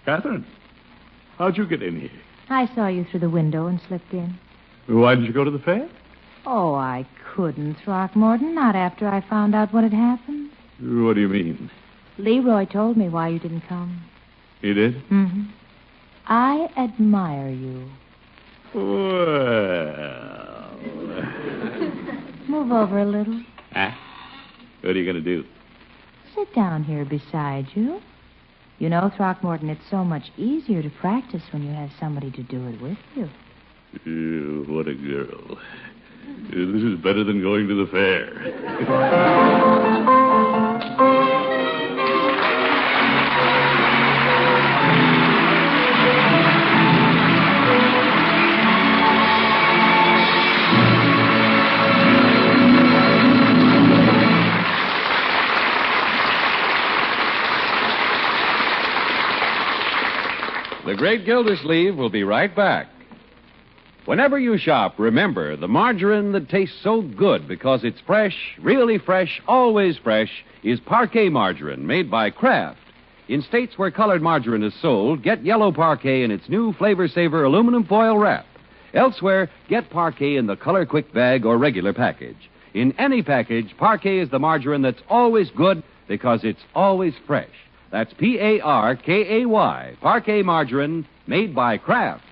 Catherine, how'd you get in here? I saw you through the window and slipped in. Why didn't you go to the fair? Oh, I couldn't, Throckmorton, not after I found out what had happened. What do you mean? Leroy told me why you didn't come. He did? Mm-hmm. I admire you. Well... Move over a little. What are you going to do? Sit down here beside you. You know, Throckmorton, it's so much easier to practice when you have somebody to do it with you. What a girl. This is better than going to the fair. The Great Gildersleeve will be right back. Whenever you shop, remember the margarine that tastes so good because it's fresh, really fresh, always fresh, is Parquet margarine made by Kraft. In states where colored margarine is sold, get yellow Parquet in its new Flavor Saver aluminum foil wrap. Elsewhere, get Parquet in the Color Quick bag or regular package. In any package, Parquet is the margarine that's always good because it's always fresh. That's Parkay, Parquet margarine made by Kraft.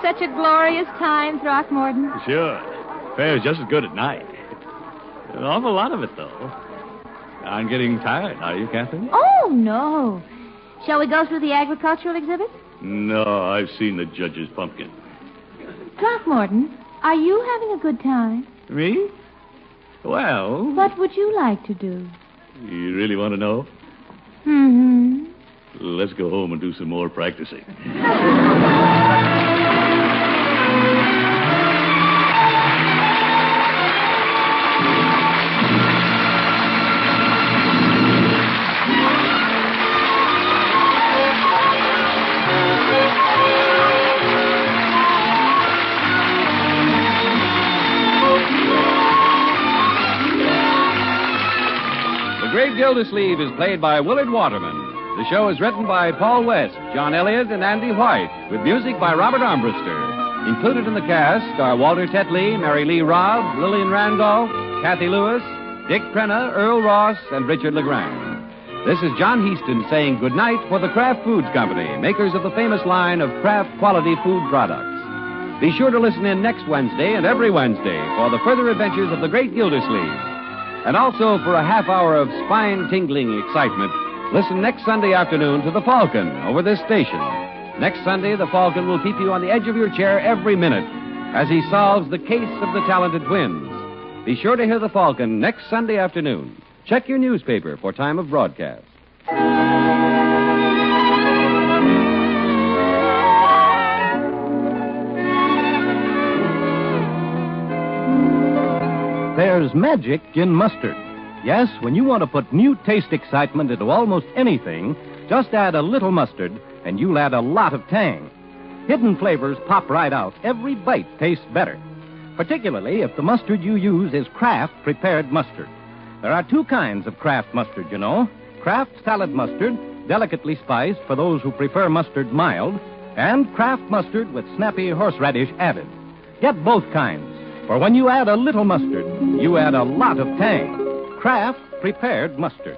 Such a glorious time, Throckmorton. Sure. Fair's just as good at night. An awful lot of it, though. I'm getting tired, are you, Catherine? Oh, no. Shall we go through the agricultural exhibit? No, I've seen the judge's pumpkin. Throckmorton, are you having a good time? Me? Well... What would you like to do? You really want to know? Mm-hmm. Let's go home and do some more practicing. The Great Gildersleeve is played by Willard Waterman. The show is written by Paul West, John Elliott, and Andy White, with music by Robert Armbruster. Included in the cast are Walter Tetley, Mary Lee Robb, Lillian Randolph, Kathy Lewis, Dick Crenna, Earl Ross, and Richard LeGrand. This is John Heaston saying goodnight for the Kraft Foods Company, makers of the famous line of Kraft quality food products. Be sure to listen in next Wednesday and every Wednesday for the further adventures of the Great Gildersleeve. And also for a half hour of spine-tingling excitement, listen next Sunday afternoon to The Falcon over this station. Next Sunday, The Falcon will keep you on the edge of your chair every minute as he solves the case of the talented twins. Be sure to hear The Falcon next Sunday afternoon. Check your newspaper for time of broadcast. There's magic in mustard. Yes, when you want to put new taste excitement into almost anything, just add a little mustard and you'll add a lot of tang. Hidden flavors pop right out. Every bite tastes better. Particularly if the mustard you use is Kraft prepared mustard. There are two kinds of Kraft mustard, you know. Kraft salad mustard, delicately spiced for those who prefer mustard mild, and Kraft mustard with snappy horseradish added. Get both kinds, for when you add a little mustard, you add a lot of tang. Kraft prepared mustard.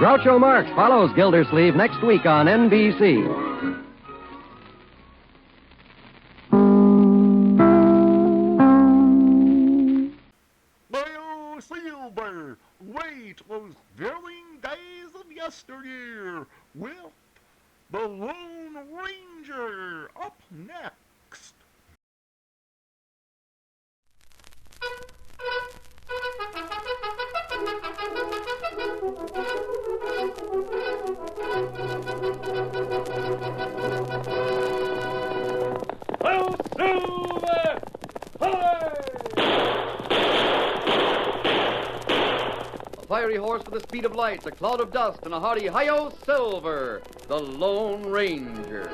Groucho Marx follows Gildersleeve next week on NBC. Well, Silver, wait those thrilling days of yesteryear with the Lone Ranger up next. Oh, Silver! A fiery horse with the speed of light, a cloud of dust, and a hearty hi-yo Silver, the Lone Ranger.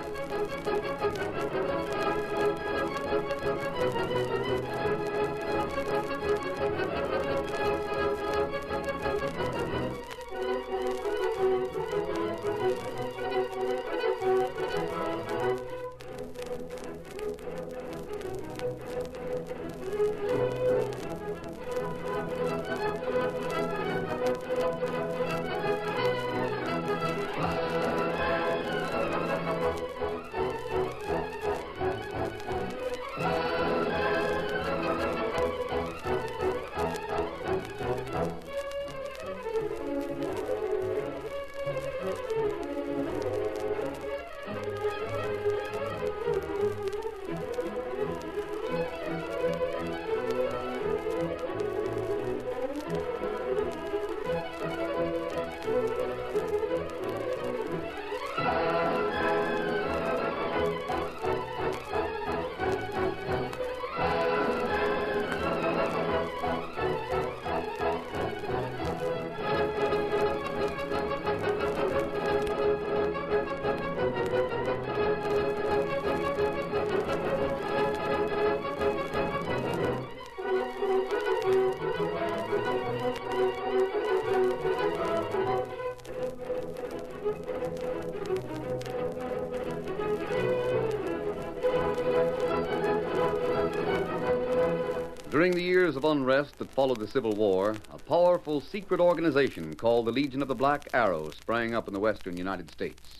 During the years of unrest that followed the Civil War, a powerful secret organization called the Legion of the Black Arrow sprang up in the western United States.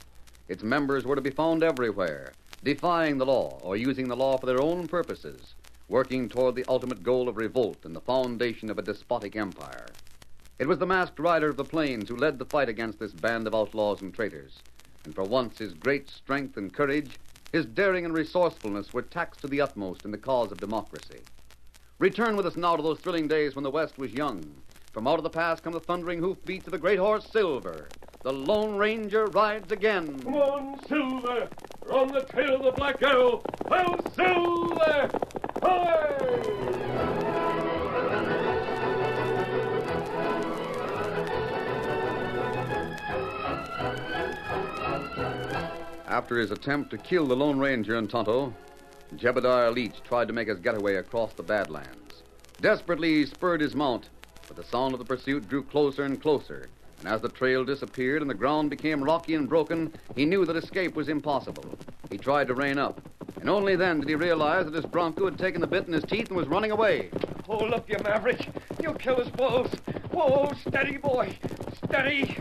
Its members were to be found everywhere, defying the law or using the law for their own purposes, working toward the ultimate goal of revolt and the foundation of a despotic empire. It was the masked rider of the plains who led the fight against this band of outlaws and traitors. And for once, his great strength and courage, his daring and resourcefulness were taxed to the utmost in the cause of democracy. Return with us now to those thrilling days when the West was young. From out of the past come the thundering hoofbeats of the great horse Silver. The Lone Ranger rides again. Come on, Silver! We're on the trail of the Black Arrow! Oh, Silver! After his attempt to kill the Lone Ranger in Tonto, Jebediah Leach tried to make his getaway across the Badlands. Desperately, he spurred his mount, but the sound of the pursuit drew closer and closer, and as the trail disappeared and the ground became rocky and broken, he knew that escape was impossible. He tried to rein up, and only then did he realize that his bronco had taken the bit in his teeth and was running away. Hold up, you maverick! You'll kill us both! Whoa, steady, boy! Steady!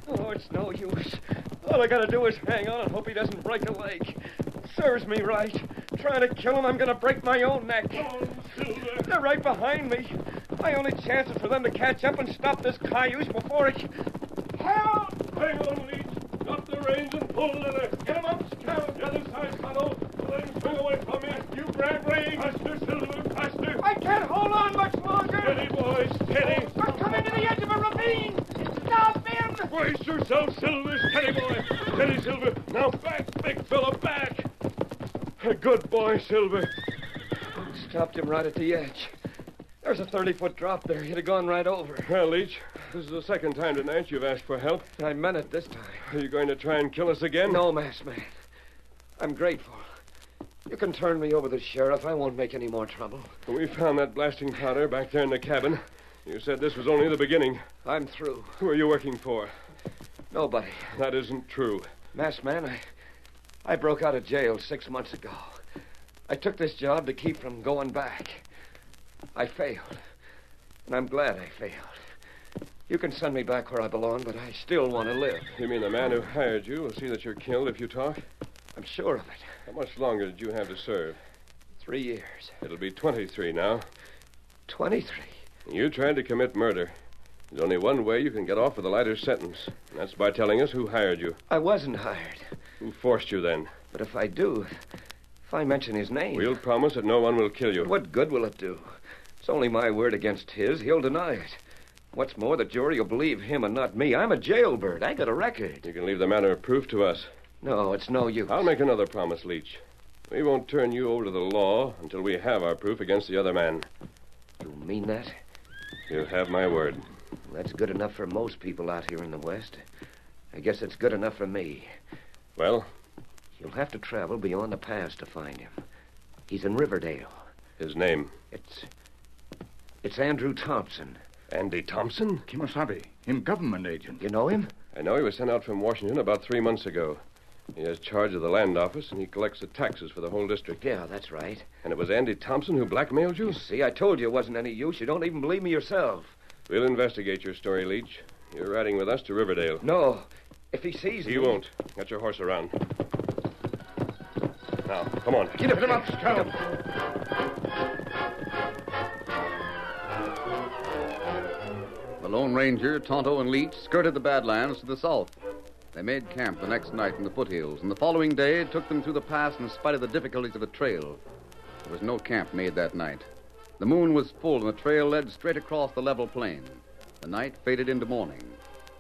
Oh, it's no use. All I gotta do is hang on and hope he doesn't break a leg. Serves me right. Trying to kill him, I'm gonna break my own neck. Oh, Silver! They're right behind me. My only chance is for them to catch up and stop this cayuse before it... Help! Hang on, Leach. Drop the reins and pull leather. Get him up, Scout. The other side, Tonto. Let him swing away from me. You grab reins. Faster, Silver, faster. I can't hold on much longer. Steady, boys, steady. We're coming to the edge of a ravine. Stop him! Brace yourself, Silver. Steady, boy. Steady, Silver. Now back, big fella, back. Good boy, Silver. Stopped him right at the edge. There's a 30-foot drop there. He'd have gone right over. Well, Leach, this is the second time tonight you've asked for help. I meant it this time. Are you going to try and kill us again? No, masked man. I'm grateful. You can turn me over to the sheriff. I won't make any more trouble. We found that blasting powder back there in the cabin. You said this was only the beginning. I'm through. Who are you working for? Nobody. That isn't true. Masked man, I broke out of jail 6 months ago. I took this job to keep from going back. I failed. And I'm glad I failed. You can send me back where I belong, but I still want to live. You mean the man who hired you will see that you're killed if you talk? I'm sure of it. How much longer did you have to serve? 3 years. It'll be 23 now. 23? You tried to commit murder. There's only one way you can get off with a lighter sentence, and that's by telling us who hired you. I wasn't hired. Who forced you then? But if I do, if I mention his name... We'll promise that no one will kill you. What good will it do? It's only my word against his. He'll deny it. What's more, the jury will believe him and not me. I'm a jailbird. I got a record. You can leave the matter of proof to us. No, it's no use. I'll make another promise, Leach. We won't turn you over to the law until we have our proof against the other man. You mean that? You have my word. That's good enough for most people out here in the West. I guess it's good enough for me. Well? You'll have to travel beyond the pass to find him. He's in Riverdale. His name? It's Andrew Thompson. Andy Thompson? Kimosabe, him government agent. You know him? I know he was sent out from Washington about 3 months ago. He has charge of the land office, and he collects the taxes for the whole district. Yeah, that's right. And it was Andy Thompson who blackmailed you? You see, I told you it wasn't any use. You don't even believe me yourself. We'll investigate your story, Leach. You're riding with us to Riverdale. No. If he sees me... He won't. Get your horse around. Now, come on. Get him up, Scout. The Lone Ranger, Tonto, and Leach skirted the Badlands to the south. They made camp the next night in the foothills, and the following day took them through the pass in spite of the difficulties of the trail. There was no camp made that night. The moon was full, and the trail led straight across the level plain. The night faded into morning.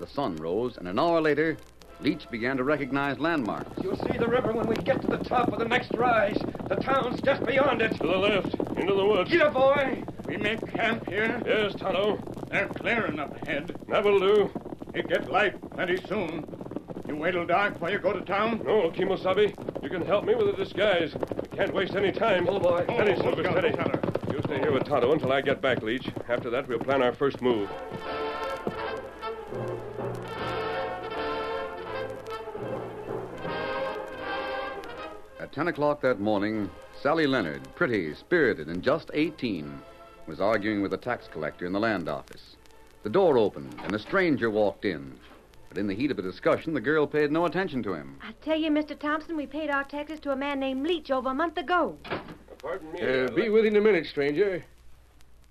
The sun rose, and an hour later, Leach began to recognize landmarks. You'll see the river when we get to the top of the next rise. The town's just beyond it. To the left, into the woods. Get up, boy. We make camp here? Yes, Tonto. They're clearing up ahead. That will do. It gets light plenty soon. You wait till dark before you go to town? No, Kimosabe. You can help me with a disguise. We can't waste any time. Oh, boy. Steady, Silver, steady. You stay here with Tonto until I get back, Leach. After that, we'll plan our first move. At 10 o'clock that morning, Sally Leonard, pretty, spirited, and just 18, was arguing with a tax collector in the land office. The door opened, and a stranger walked in. But in the heat of the discussion, the girl paid no attention to him. I tell you, Mr. Thompson, we paid our taxes to a man named Leach over a month ago. Pardon me. Be with you in a minute, stranger.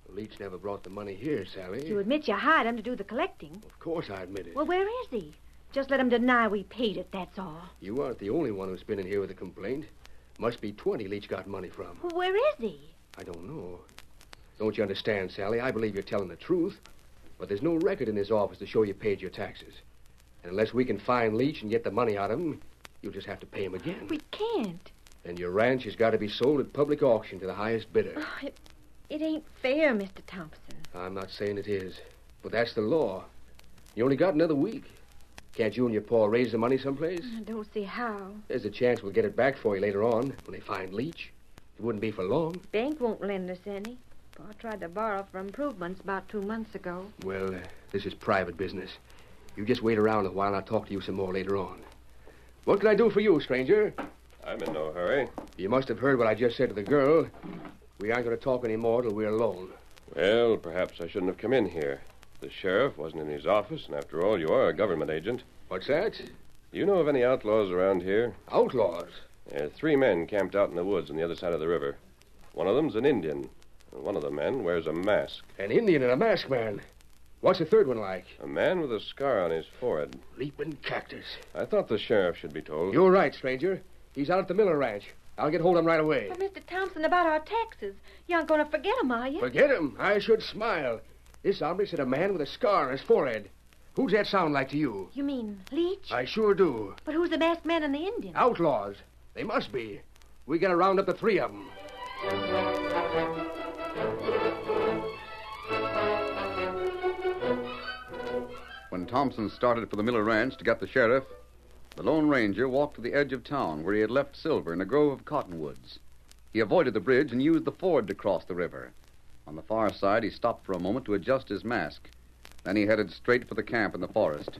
Leach never brought the money here, Sally. You admit you hired him to do the collecting. Of course I admit it. Well, where is he? Just let him deny we paid it, that's all. You aren't the only one who's been in here with a complaint. Must be 20 Leach got money from. Well, where is he? I don't know. Don't you understand, Sally? I believe you're telling the truth. But there's no record in this office to show you paid your taxes. And unless we can find Leach and get the money out of him, you'll just have to pay him again. We can't. Then your ranch has got to be sold at public auction to the highest bidder. Oh, it ain't fair, Mr. Thompson. I'm not saying it is, but that's the law. You only got another week. Can't you and your pa raise the money someplace? I don't see how. There's a chance we'll get it back for you later on when they find Leach. It wouldn't be for long. Bank won't lend us any. Pa tried to borrow for improvements about 2 months ago. Well, this is private business. You just wait around a while and I'll talk to you some more later on. What can I do for you, stranger? I'm in no hurry. You must have heard what I just said to the girl. We aren't going to talk any more till we're alone. Well, perhaps I shouldn't have come in here. The sheriff wasn't in his office, and after all, you are a government agent. What's that? Do you know of any outlaws around here? Outlaws? There are 3 men camped out in the woods on the other side of the river. One of them's an Indian. And one of the men wears a mask. An Indian and a masked man. What's the third one like? A man with a scar on his forehead. Leaping cactus. I thought the sheriff should be told. You're right, stranger. He's out at the Miller Ranch. I'll get hold of him right away. But, Mr. Thompson, about our taxes. You aren't going to forget 'em, are you? Forget him? I should smile. This hombre said a man with a scar on his forehead. Who's that sound like to you? You mean Leach? I sure do. But who's the masked man and the Indian? Outlaws. They must be. We gotta round up the three of them. When Thompson started for the Miller Ranch to get the sheriff, the Lone Ranger walked to the edge of town where he had left Silver in a grove of cottonwoods. He avoided the bridge and used the ford to cross the river. On the far side, he stopped for a moment to adjust his mask. Then he headed straight for the camp in the forest.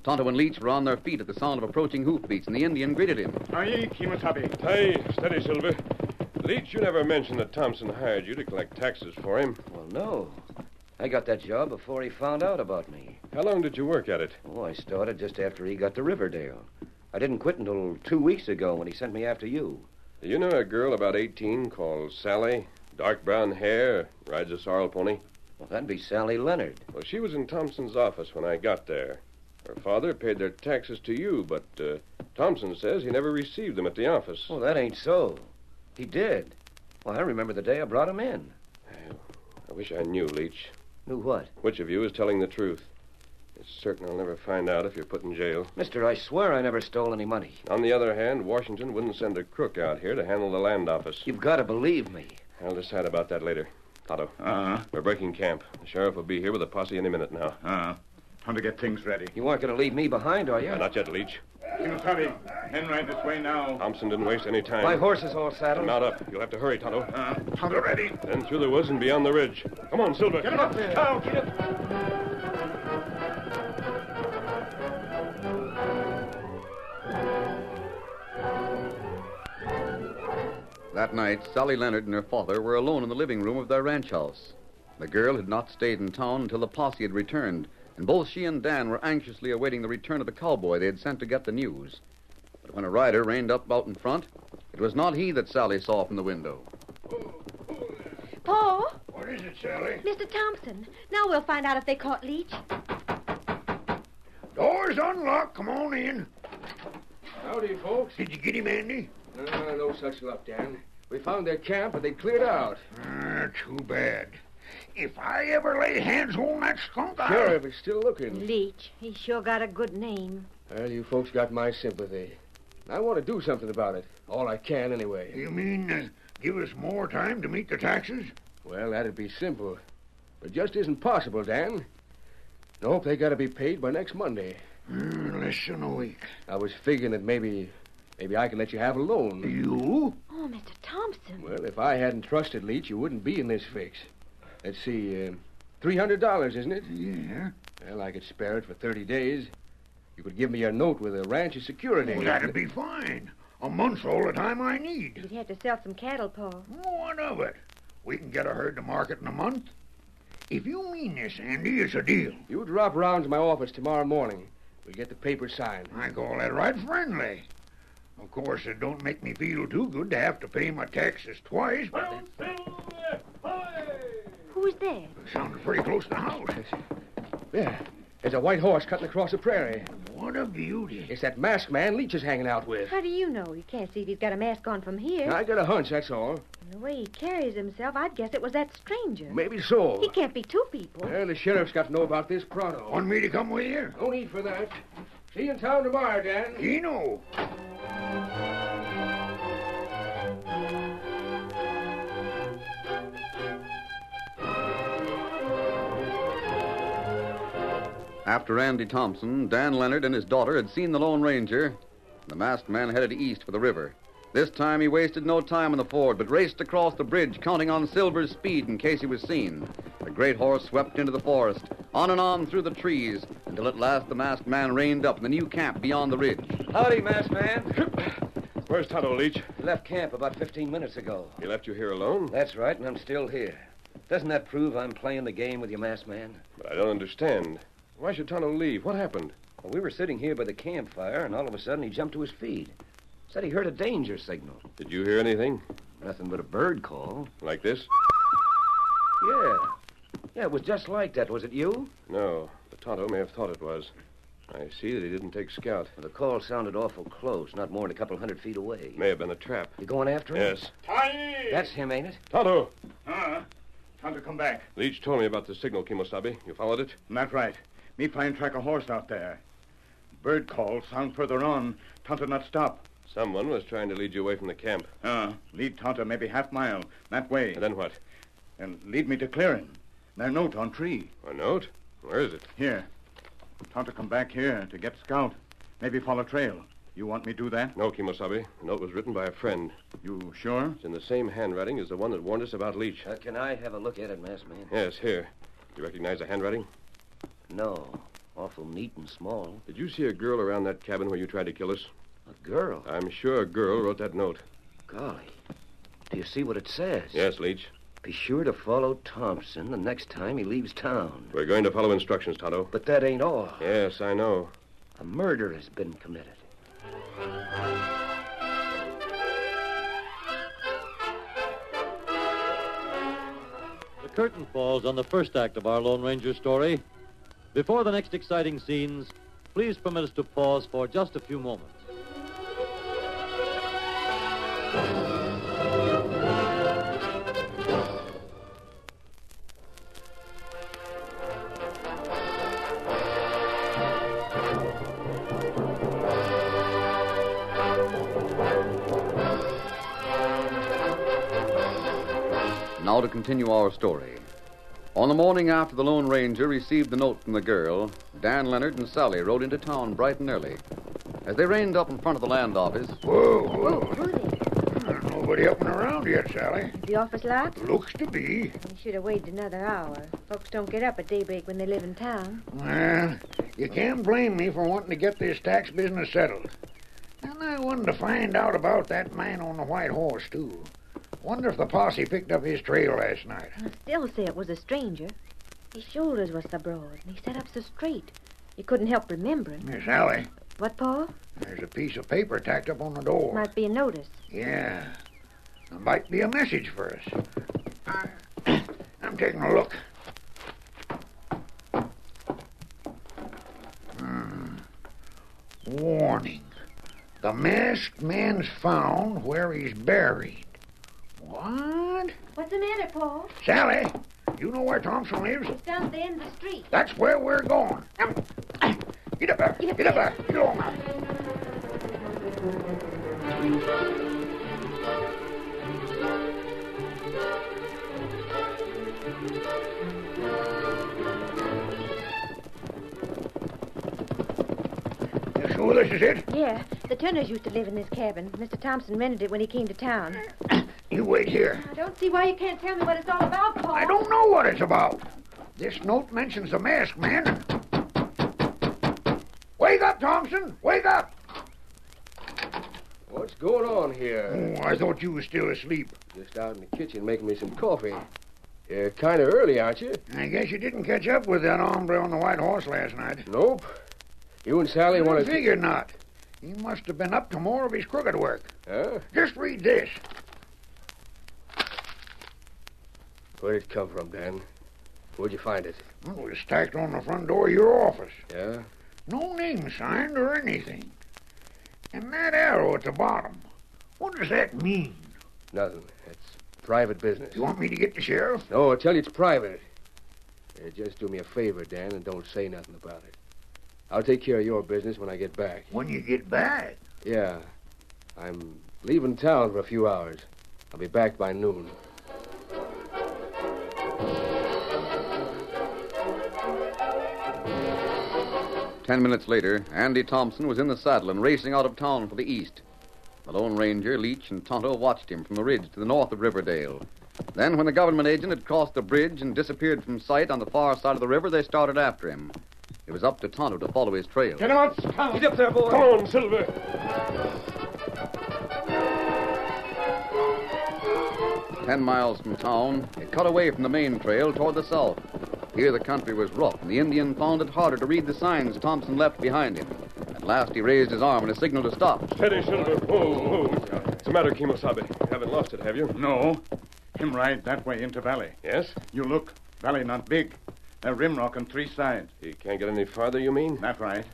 Tonto and Leach were on their feet at the sound of approaching hoofbeats, and the Indian greeted him. Aye, Kimasabi. Hey, steady, Silver. Leach, you never mentioned that Thompson hired you to collect taxes for him. Well, no. I got that job before he found out about me. How long did you work at it? Oh, I started just after he got to Riverdale. I didn't quit until 2 weeks ago when he sent me after you. Do you know a girl about 18 called Sally? Dark brown hair, rides a sorrel pony. Well, that'd be Sally Leonard. Well, she was in Thompson's office when I got there. Her father paid their taxes to you, but Thompson says he never received them at the office. Well, that ain't so. He did. Well, I remember the day I brought him in. I wish I knew, Leach. Knew what? Which of you is telling the truth? It's certain I'll never find out if you're put in jail. Mister, I swear I never stole any money. On the other hand, Washington wouldn't send a crook out here to handle the land office. You've got to believe me. I'll decide about that later. Tonto. We're breaking camp. The sheriff will be here with a posse any minute now. Time to get things ready. You aren't going to leave me behind, are you? Not yet, Leach. Kimasabi, men ride this way now. Thompson didn't waste any time. My horse is all saddled. Mount up. You'll have to hurry, Tonto. Tonto ready. Then through the woods and beyond the ridge. Come on, Silver. Get him up there. Now, get him. That night, Sally Leonard and her father were alone in the living room of their ranch house. The girl had not stayed in town until the posse had returned, and both she and Dan were anxiously awaiting the return of the cowboy they had sent to get the news. But when a rider reined up out in front, it was not he that Sally saw from the window. Paul? What is it, Sally? Mr. Thompson. Now we'll find out if they caught Leach. Door's unlocked. Come on in. Howdy, folks. Did you get him, Andy? No such luck, Dan. We found their camp, but they cleared out. Too bad. If I ever lay hands on that skunk, Sheriff is still looking. Leach. He sure got a good name. Well, you folks got my sympathy. I want to do something about it. All I can, anyway. You mean give us more time to meet the taxes? Well, that'd be simple. But it just isn't possible, Dan. Nope, they got to be paid by next Monday. Less than a week. I was figuring that maybe I could let you have a loan. You? Oh, Mr. Thompson. Well, if I hadn't trusted Leach, you wouldn't be in this fix. Let's see, $300, isn't it? Yeah. Well, I could spare it for 30 days. You could give me your note with a ranch as security. Well, that'd be fine. A month's all the time I need. You'd have to sell some cattle, Paul. What of it? We can get a herd to market in a month. If you mean this, Andy, it's a deal. You drop round to my office tomorrow morning. We'll get the papers signed. I call that right friendly. Of course, it don't make me feel too good to have to pay my taxes twice, but... Who's there? Sounded pretty close to the house. Yeah, there's a white horse cutting across the prairie. What a beauty. It's that masked man Leach is hanging out with. How do you know? You can't see if he's got a mask on from here. I got a hunch, that's all. The way he carries himself, I'd guess it was that stranger. Maybe so. He can't be two people. Well, the sheriff's got to know about this pronto. Want me to come with you? No need for that. See you in town tomorrow, Dan. You know. After Andy Thompson, Dan Leonard and his daughter had seen the Lone Ranger. The masked man headed east for the river. This time he wasted no time in the ford, but raced across the bridge, counting on Silver's speed in case he was seen. The great horse swept into the forest, on and on through the trees, until at last the masked man reined up in the new camp beyond the ridge. Howdy, masked man. Where's Tonto, Leach? He left camp about 15 minutes ago. He left you here alone? That's right, and I'm still here. Doesn't that prove I'm playing the game with you, masked man? But I don't understand. Why should Tonto leave? What happened? Well, we were sitting here by the campfire, and all of a sudden he jumped to his feet. Said he heard a danger signal. Did you hear anything? Nothing but a bird call. Like this? Yeah. Yeah, it was just like that. Was it you? No, but Tonto may have thought it was. I see that he didn't take scout. Well, the call sounded awful close, not more than a couple hundred feet away. May have been a trap. You going after him? Yes. Tie! That's him, ain't it? Tonto! Time to come back. Leach told me about the signal, Kimosabe. You followed it? That's right. Me find track a horse out there. Bird call sound further on. Tonto not stop. Someone was trying to lead you away from the camp. Lead Tonto maybe half mile. That way. And then what? And lead me to clearing. There note on tree. A note? Where is it? Here. Tonto come back here to get scout. Maybe follow trail. You want me do that? No, Kimosabe. The note was written by a friend. You sure? It's in the same handwriting as the one that warned us about Leach. Can I have a look at it, masked man? Yes, here. You recognize the handwriting? No. Awful neat and small. Did you see a girl around that cabin where you tried to kill us? A girl? I'm sure a girl wrote that note. Golly. Do you see what it says? Yes, Leach. Be sure to follow Thompson the next time he leaves town. We're going to follow instructions, Tonto. But that ain't all. Yes, I know. A murder has been committed. The curtain falls on the first act of our Lone Ranger story. Before the next exciting scenes, please permit us to pause for just a few moments. Now to continue our story. On the morning after the Lone Ranger received the note from the girl, Dan Leonard and Sally rode into town bright and early. As they reined up in front of the land office... Whoa. Nobody up and around yet, Sally. Is the office locked? Looks to be. You should have waited another hour. Folks don't get up at daybreak when they live in town. Well, you can't blame me for wanting to get this tax business settled. And I wanted to find out about that man on the white horse, too. Wonder if the posse picked up his trail last night. I still say it was a stranger. His shoulders were so broad, and he sat up so straight. You couldn't help remembering. Miss Sally. What, Pa? There's a piece of paper tacked up on the door. Might be a notice. Yeah. It might be a message for us. I'm taking a look. Warning. The masked man's found where he's buried. What? What's the matter, Paul? Sally, you know where Thompson lives? It's down at the end of the street. That's where we're going. Get up there. Get up there. Get along now. You sure this is it? Yeah. The Turners used to live in this cabin. Mr. Thompson rented it when he came to town. You wait here. I don't see why you can't tell me what it's all about, Paul. I don't know what it's about. This note mentions the masked man. Wake up, Thompson! Wake up! What's going on here? Oh, I thought you were still asleep. Just out in the kitchen making me some coffee. You're kind of early, aren't you? I guess you didn't catch up with that hombre on the white horse last night. Nope. You and Sally want to... I figured not. He must have been up to more of his crooked work. Huh? Just read this. Where'd it come from, Dan? Where'd you find it? Well, it was tacked on the front door of your office. Yeah? No name signed or anything. And that arrow at the bottom, what does that mean? Nothing. It's private business. You want me to get the sheriff? No, I tell you it's private. Just do me a favor, Dan, and don't say nothing about it. I'll take care of your business when I get back. When you get back? Yeah. I'm leaving town for a few hours. I'll be back by noon. 10 minutes later, Andy Thompson was in the saddle and racing out of town for the east. The Lone Ranger, Leach, and Tonto watched him from the ridge to the north of Riverdale. Then, when the government agent had crossed the bridge and disappeared from sight on the far side of the river, they started after him. It was up to Tonto to follow his trail. Get him out, Scout. Get up there, boy. Come on, Silver. 10 miles from town, it cut away from the main trail toward the south. Here the country was rough, and the Indian found it harder to read the signs Thompson left behind him. At last he raised his arm in a signal to stop. Steady, Silver. Whoa. What's the matter, Kimosabe? You haven't lost it, have you? No. Him ride that way into valley. Yes? You look. Valley not big. There rim rock on 3 sides. He can't get any farther, you mean? That's right.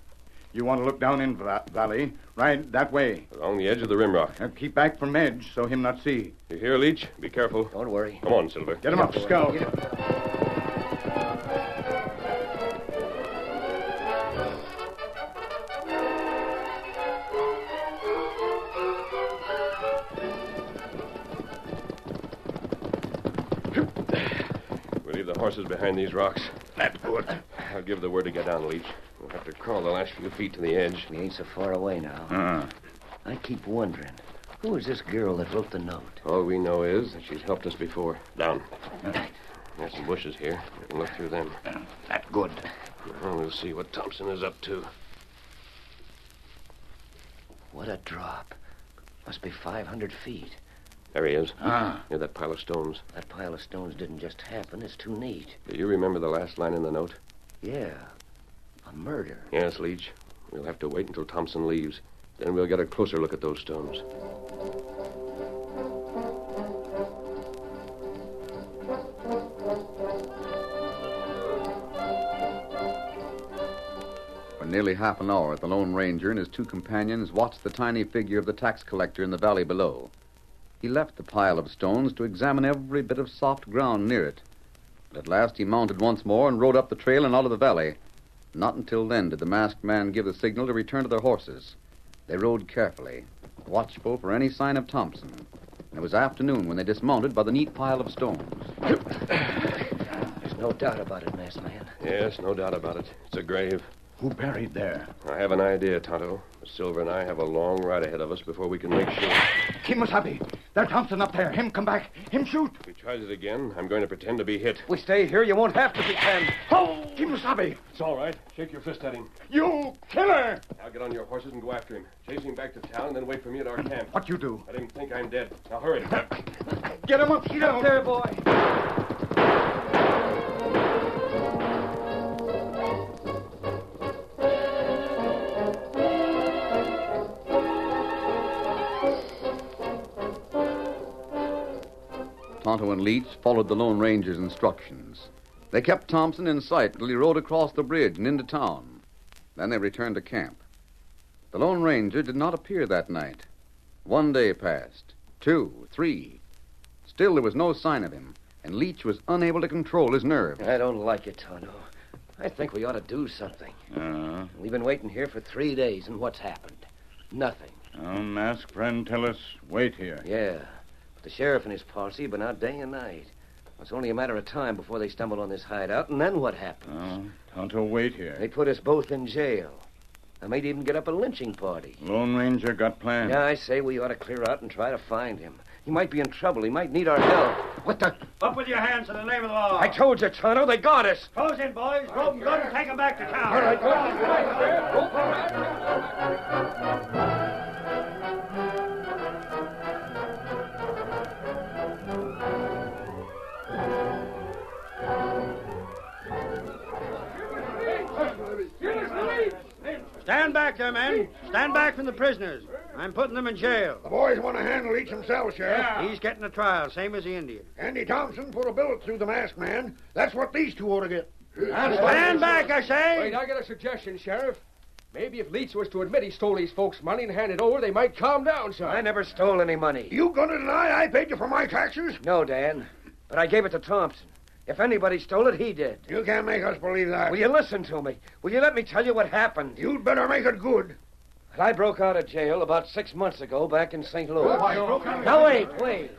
You want to look down in valley, ride that way. Along the edge of the rim rock. Now keep back from edge so him not see. You hear, Leach? Be careful. Don't worry. Come on, Silver. Get him up, Scout. We'll leave the horses behind these rocks. That's good. I'll give the word to get down, Leach. We'll have to crawl the last few feet to the edge. We ain't so far away now. I keep wondering, who is this girl that wrote the note? All we know is that she's helped us before. Down. There's some bushes here. We can look through them. That's good. Well, we'll see what Thompson is up to. What a drop. Must be 500 feet. There he is. Near that pile of stones. That pile of stones didn't just happen. It's too neat. Do you remember the last line in the note? Yeah. A murder. Yes, Leach. We'll have to wait until Thompson leaves. Then we'll get a closer look at those stones. For nearly half an hour, the Lone Ranger and his two companions watched the tiny figure of the tax collector in the valley below. He left the pile of stones to examine every bit of soft ground near it. But at last he mounted once more and rode up the trail and out of the valley. Not until then did the masked man give the signal to return to their horses. They rode carefully, watchful for any sign of Thompson. And it was afternoon when they dismounted by the neat pile of stones. There's no doubt about it, masked man. Yes, no doubt about it. It's a grave. Who buried there? I have an idea, Tonto. Silver and I have a long ride ahead of us before we can make sure. Kimasabi. There's Thompson up there. Him come back. Him shoot. If he tries it again, I'm going to pretend to be hit. We stay here. You won't have to pretend. Oh! Kimasabi. It's all right. Shake your fist at him. You killer! Now get on your horses and go after him. Chase him back to town and then wait for me at our camp. What you do? Let him think I'm dead. Now hurry. Get him up. Get up there, boy. Tonto and Leach followed the Lone Ranger's instructions. They kept Thompson in sight until he rode across the bridge and into town. Then they returned to camp. The Lone Ranger did not appear that night. 1 day passed, 2, 3. Still there was no sign of him, and Leach was unable to control his nerves. I don't like it, Tonto. I think we ought to do something. We've been waiting here for 3 days, and what's happened? Nothing. Masked friend, tell us, wait here. Yeah. The sheriff and his posse have been out day and night. It's only a matter of time before they stumble on this hideout, and then what happens? Tonto, wait here. They put us both in jail. They might even get up a lynching party. Lone Ranger got plans. Yeah, I say we ought to clear out and try to find him. He might be in trouble. He might need our help. What the... Up with your hands in the name of the law. I told you, Tonto, they got us. Close in, boys. Rope and gun and take him back to town. All right, Stand back there, men. Stand back from the prisoners. I'm putting them in jail. The boys want to handle each themselves, Sheriff. He's getting a trial, same as the Indian. Andy Thompson put a bullet through the masked man. That's what these two ought to get. Stand back, I say. Wait, I got a suggestion, Sheriff. Maybe if Leach was to admit he stole these folks' money and hand it over, they might calm down some. I never stole any money. You gonna deny I paid you for my taxes? No, Dan. But I gave it to Thompson. If anybody stole it, he did. You can't make us believe that. Will you listen to me? Will you let me tell you what happened? You'd better make it good. I broke out of jail about 6 months ago back in St. Louis. Now, wait.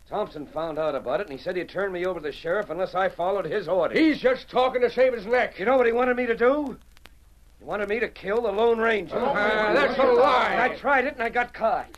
Thompson found out about it, and he said he'd turn me over to the sheriff unless I followed his orders. He's just talking to save his neck. You know what he wanted me to do? He wanted me to kill the Lone Ranger. That's a lie. And I tried it, and I got caught.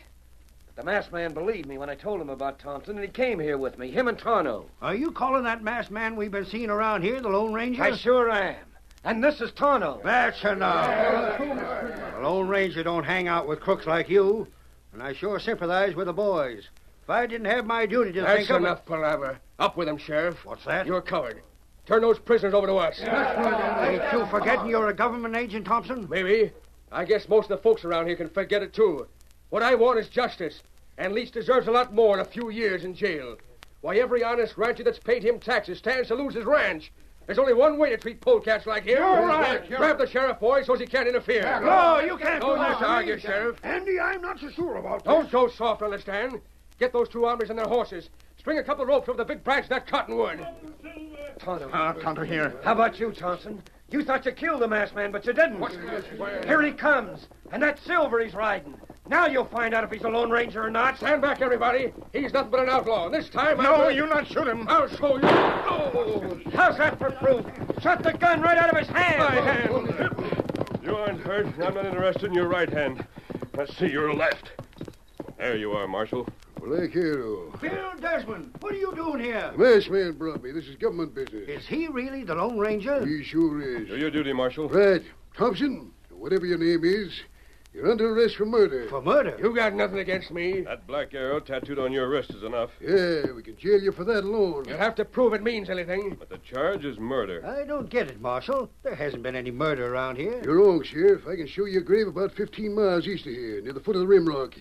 The masked man believed me when I told him about Thompson, and he came here with me, him and Tonto. Are you calling that masked man we've been seeing around here the Lone Ranger? I sure am. And this is Tonto. That's enough. The Lone Ranger don't hang out with crooks like you, and I sure sympathize with the boys. If I didn't have my duty to think of... That's enough palaver. Up with him, Sheriff. What's that? You're covered. Turn those prisoners over to us. Ain't you forgetting you're a government agent, Thompson? Maybe. I guess most of the folks around here can forget it, too. What I want is justice. And Leach deserves a lot more than a few years in jail. Why, every honest rancher that's paid him taxes stands to lose his ranch. There's only one way to treat polecats like him. You're right. Grab the sheriff, boy, so he can't interfere. No, you can't do Don't that. argue, Sheriff. Andy, I'm not so sure about this. Don't go soft, understand? Get those two hombres and their horses. String a couple of ropes over the big branch of that cottonwood. Tonto. Tonto here. How about you, Thompson? You thought you killed the masked man, but you didn't. Here he comes. And that silver he's riding. Now you'll find out if he's a Lone Ranger or not. Stand back, everybody. He's nothing but an outlaw. And this time, No, you not shoot him. I'll show you. Oh. How's that for proof? Shot the gun right out of his hand. My hand. You aren't hurt. I'm not interested in your right hand. Let's see your left. There you are, Marshal. Black Hero. Bill Desmond, what are you doing here? The masked man brought me. This is government business. Is he really the Lone Ranger? He sure is. Do your duty, Marshal. Right. Thompson, whatever your name is, you're under arrest for murder. For murder? You got nothing against me. That black arrow tattooed on your wrist is enough. Yeah, we can jail you for that alone. You'll have to prove it means anything. But the charge is murder. I don't get it, Marshal. There hasn't been any murder around here. You're wrong, Sheriff. I can show you a grave about 15 miles east of here, near the foot of the rim rock.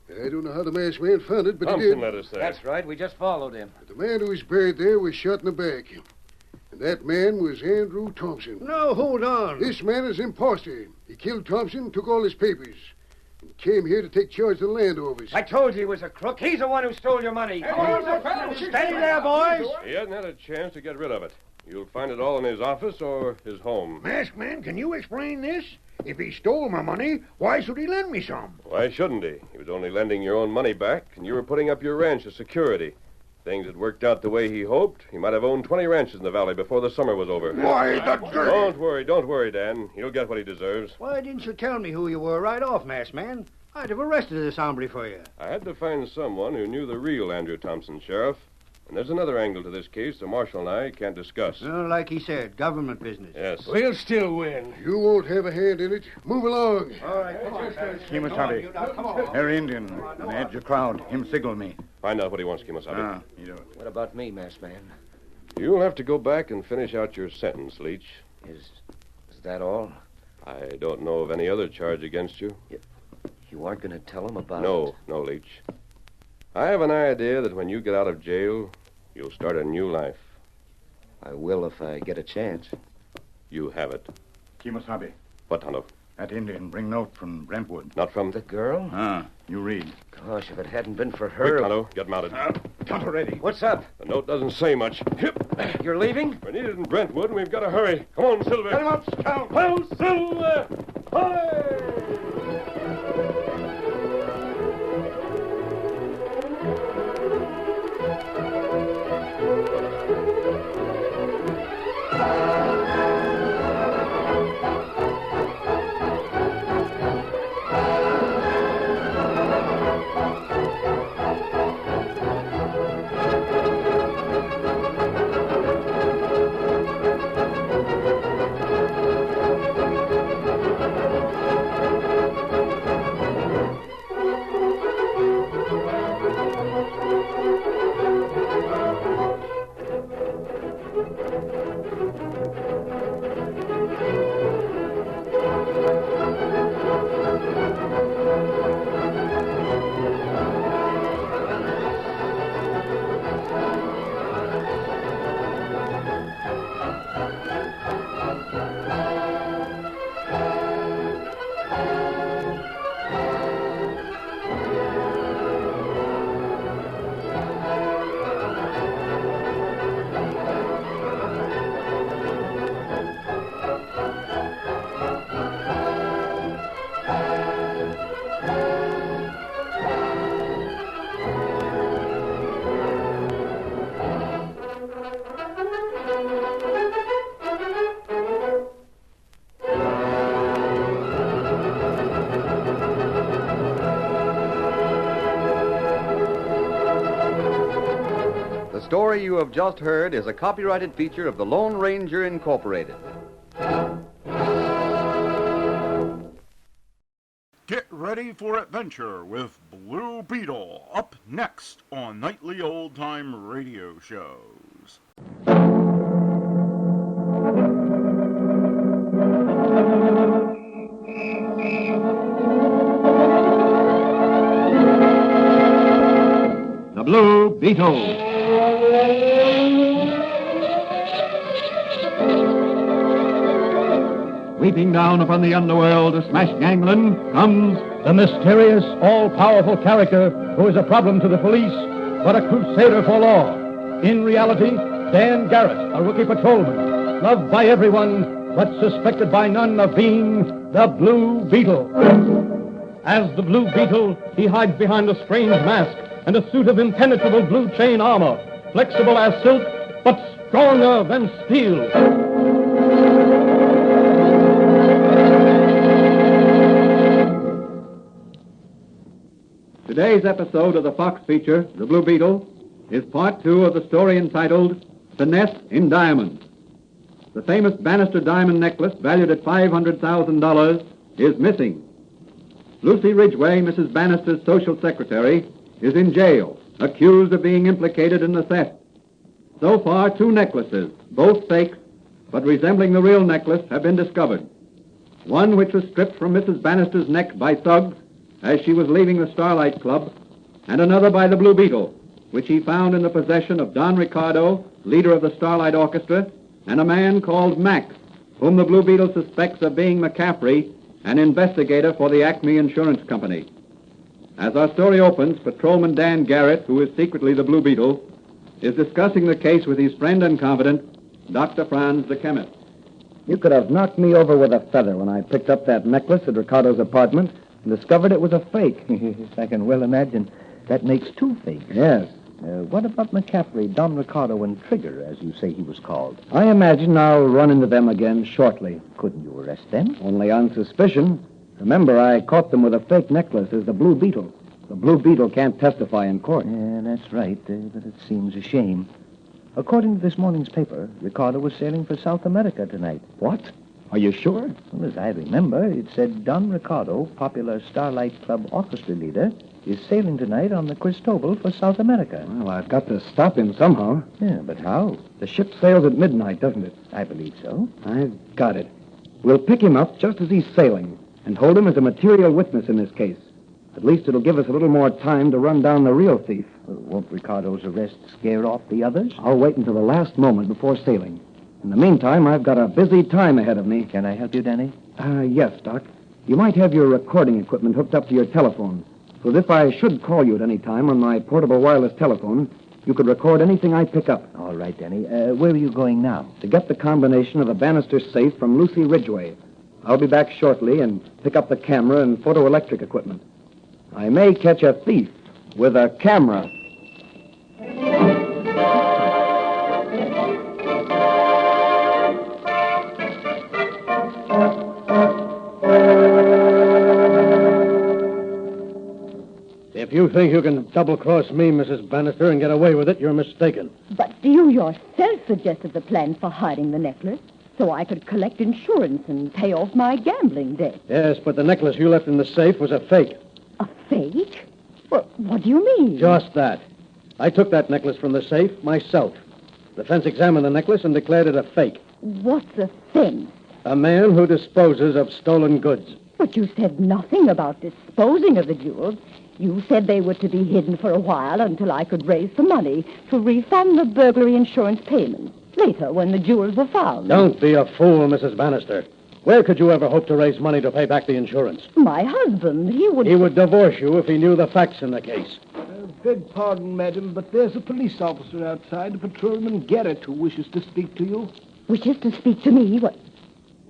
I don't know how the masked man found it, but he Thompson did. led us there. That's right. We just followed him. But the man who was buried there was shot in the back. And that man was Andrew Thompson. No, hold on. This man is an imposter. He killed Thompson, took all his papers, and came here to take charge of the land office. I told you he was a crook. He's the one who stole your money. Steady there, boys. He hasn't had a chance to get rid of it. You'll find it all in his office or his home. Masked man, can you explain this? If he stole my money, why should he lend me some? Why shouldn't he? He was only lending your own money back, and you were putting up your ranch as security. Things had worked out the way he hoped. He might have owned 20 ranches in the valley before the summer was over. Why, the dirt... Don't worry, Dan. He'll get what he deserves. Why didn't you tell me who you were right off, masked man? I'd have arrested this hombre for you. I had to find someone who knew the real Andrew Thompson, Sheriff. And there's another angle to this case the Marshal and I can't discuss. Like he said, government business. Yes. We'll still win. You won't have a hand in it. Move along. All right, come on. Kimasabi. They're Indian. On the edge of the crowd. Him signal me. Find out what he wants, Kimasabi. You do it. What about me, masked man? You'll have to go back and finish out your sentence, Leach. Is that all? I don't know of any other charge against you. You aren't going to tell him about No, Leach. I have an idea that when you get out of jail, you'll start a new life. I will if I get a chance. You have it. Kimasabi. What, Tonto? That Indian bring note from Brentwood. Not from... The girl? You read. Gosh, if it hadn't been for her... Quick, Tonto. Get mounted. Tonto ready. What's up? The note doesn't say much. You're leaving? We're needed in Brentwood, and we've got to hurry. Come on, Silver. Get him up, Scout. Ho, Silver! Hi! The story you have just heard is a copyrighted feature of the Lone Ranger Incorporated. Get ready for adventure with Blue Beetle up next on Nightly Old Time Radio Shows. The Blue Beetle. Sweeping down upon the underworld to smash gangland comes the mysterious, all-powerful character who is a problem to the police, but a crusader for law. In reality, Dan Garrett, a rookie patrolman, loved by everyone, but suspected by none of being the Blue Beetle. As the Blue Beetle, he hides behind a strange mask and a suit of impenetrable blue chain armor, flexible as silk, but stronger than steel. Today's episode of the Fox feature, The Blue Beetle, is part 2 of the story entitled Finesse in Diamonds. The famous Bannister diamond necklace, valued at $500,000, is missing. Lucy Ridgway, Mrs. Bannister's social secretary, is in jail, accused of being implicated in the theft. So far, 2 necklaces, both fakes, but resembling the real necklace, have been discovered. One which was stripped from Mrs. Bannister's neck by thugs as she was leaving the Starlight Club, and another by the Blue Beetle, which he found in the possession of Don Ricardo, leader of the Starlight Orchestra, and a man called Max, whom the Blue Beetle suspects of being McCaffrey, an investigator for the Acme Insurance Company. As our story opens, Patrolman Dan Garrett, who is secretly the Blue Beetle, is discussing the case with his friend and confidant, Dr. Franz, the chemist. You could have knocked me over with a feather when I picked up that necklace at Ricardo's apartment and discovered it was a fake. Yes, I can well imagine. That makes 2 fakes. Yes. What about McCaffrey, Don Ricardo, and Trigger, as you say he was called? I imagine I'll run into them again shortly. Couldn't you arrest them? Only on suspicion. Remember, I caught them with a fake necklace as the Blue Beetle. The Blue Beetle can't testify in court. Yeah, that's right, but it seems a shame. According to this morning's paper, Ricardo was sailing for South America tonight. What? Are you sure? Well, as I remember, it said Don Ricardo, popular Starlight Club orchestra leader, is sailing tonight on the Cristobal for South America. Well, I've got to stop him somehow. Yeah, but how? The ship sails at midnight, doesn't it? I believe so. I've got it. We'll pick him up just as he's sailing and hold him as a material witness in this case. At least it'll give us a little more time to run down the real thief. Well, won't Ricardo's arrest scare off the others? I'll wait until the last moment before sailing. In the meantime, I've got a busy time ahead of me. Can I help you, Danny? Yes, Doc. You might have your recording equipment hooked up to your telephone, so that if I should call you at any time on my portable wireless telephone, you could record anything I pick up. All right, Danny. Where are you going now? To get the combination of the Bannister safe from Lucy Ridgway. I'll be back shortly and pick up the camera and photoelectric equipment. I may catch a thief with a camera. If you think you can double-cross me, Mrs. Bannister, and get away with it, you're mistaken. But you yourself suggested the plan for hiding the necklace, so I could collect insurance and pay off my gambling debt. Yes, but the necklace you left in the safe was a fake. A fake? Well, what do you mean? Just that. I took that necklace from the safe myself. The fence examined the necklace and declared it a fake. What's a fence? A man who disposes of stolen goods. But you said nothing about disposing of the jewels. You said they were to be hidden for a while until I could raise the money to refund the burglary insurance payments later when the jewels were found. Don't be a fool, Mrs. Bannister. Where could you ever hope to raise money to pay back the insurance? My husband, he would... He would divorce you if he knew the facts in the case. Beg pardon, madam, but there's a police officer outside, Patrolman Garrett, who wishes to speak to you. Wishes to speak to me?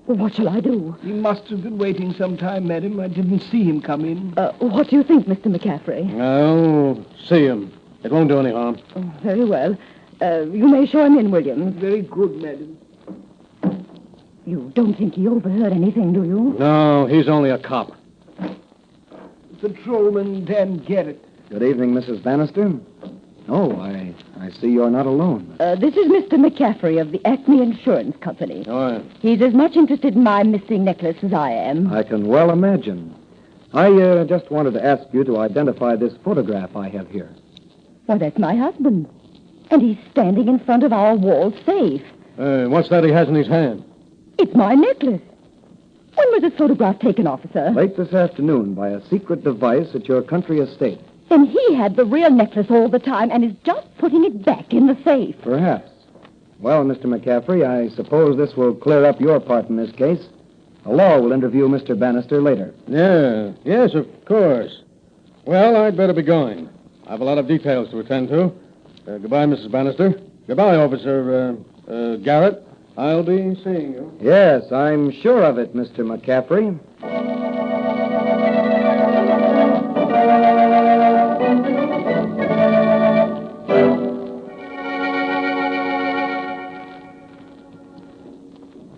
What shall I do? He must have been waiting some time, madam. I didn't see him come in. What do you think, Mr. McCaffrey? Oh, see him. It won't do any harm. Oh, very well. You may show him in, Williams. Very good, madam. You don't think he overheard anything, do you? No, he's only a cop. Patrolman Dan Garrett. Good evening, Mrs. Bannister. Oh, I see you're not alone. This is Mr. McCaffrey of the Acme Insurance Company. Oh, yeah. He's as much interested in my missing necklace as I am. I can well imagine. I just wanted to ask you to identify this photograph I have here. Why, that's my husband. And he's standing in front of our wall safe. What's that he has in his hand? It's my necklace. When was this photograph taken, officer? Late this afternoon by a secret device at your country estate. Then he had the real necklace all the time and is just putting it back in the safe. Perhaps. Well, Mr. McCaffrey, I suppose this will clear up your part in this case. The law will interview Mr. Bannister later. Yeah, yes, of course. Well, I'd better be going. I have a lot of details to attend to. Goodbye, Mrs. Bannister. Goodbye, Officer Garrett. I'll be seeing you. Yes, I'm sure of it, Mr. McCaffrey.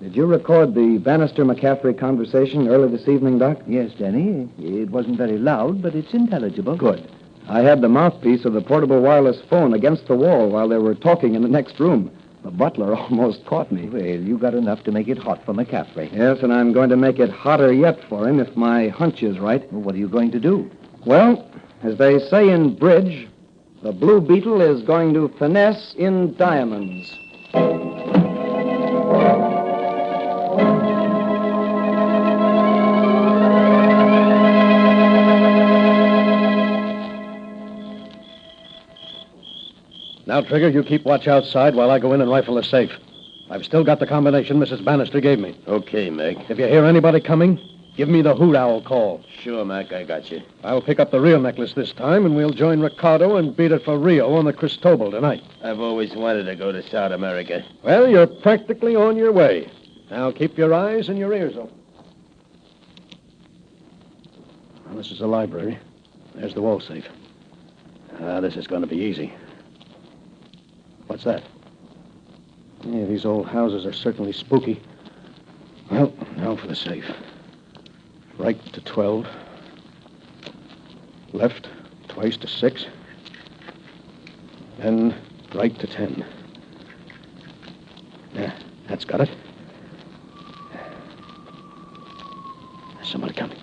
Did you record the Bannister-McCaffrey conversation early this evening, Doc? Yes, Danny. It wasn't very loud, but it's intelligible. Good. I had the mouthpiece of the portable wireless phone against the wall while they were talking in the next room. The butler almost caught me. Well, you got enough to make it hot for McCaffrey. Yes, and I'm going to make it hotter yet for him if my hunch is right. Well, what are you going to do? Well, as they say in bridge, the Blue Beetle is going to finesse in diamonds. Now, Trigger, you keep watch outside while I go in and rifle the safe. I've still got the combination Mrs. Bannister gave me. Okay, Mac. If you hear anybody coming, give me the hoot owl call. Sure, Mac, I got you. I'll pick up the real necklace this time, and we'll join Ricardo and beat it for Rio on the Cristobal tonight. I've always wanted to go to South America. Well, you're practically on your way. Now, keep your eyes and your ears open. Well, this is the library. There's the wall safe. This is going to be easy. What's that? Yeah, these old houses are certainly spooky. Well, now for the safe. Right to 12. Left twice to 6. Then right to 10. Yeah, that's got it. There's somebody coming.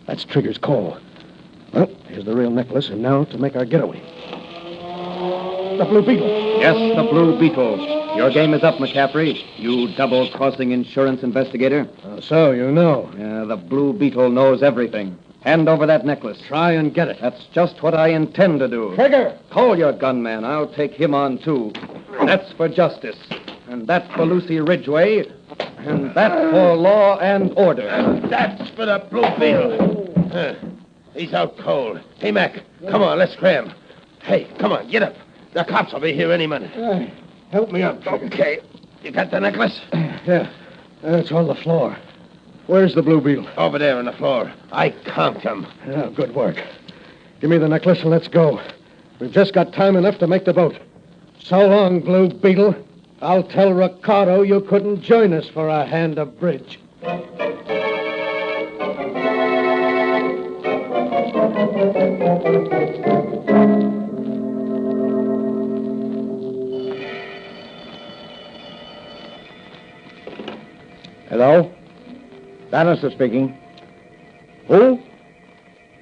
That's Trigger's call. Well, here's the real necklace, and now to make our getaway. The Blue Beetle. Yes, the Blue Beetle. Your game is up, McCaffrey. You double-crossing insurance investigator. So you know. Yeah, the Blue Beetle knows everything. Hand over that necklace. Try and get it. That's just what I intend to do. Trigger! Call your gunman. I'll take him on, too. That's for justice. And that for Lucy Ridgway. And that for law and order. That's for the Blue Beetle. He's out cold. Hey, Mac, come on, let's scram. Hey, come on, get up. The cops will be here any minute. Help me up. Okay. You got the necklace? Yeah. It's on the floor. Where's the Blue Beetle? Over there on the floor. I count him. Yeah, good work. Give me the necklace and let's go. We've just got time enough to make the boat. So long, Blue Beetle. I'll tell Ricardo you couldn't join us for a hand of bridge. Hello? Bannister speaking. Who?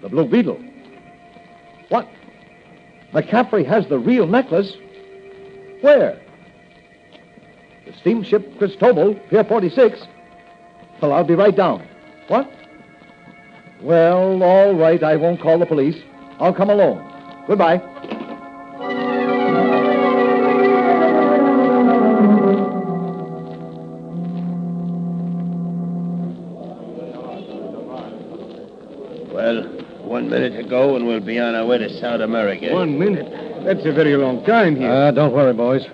The Blue Beetle. What? McCaffrey has the real necklace? Where? The steamship Cristobal, Pier 46. Well, I'll be right down. What? Well, all right. I won't call the police. I'll come alone. Goodbye. Well, 1 minute to go and we'll be on our way to South America. 1 minute? That's a very long time here. Don't worry, boys.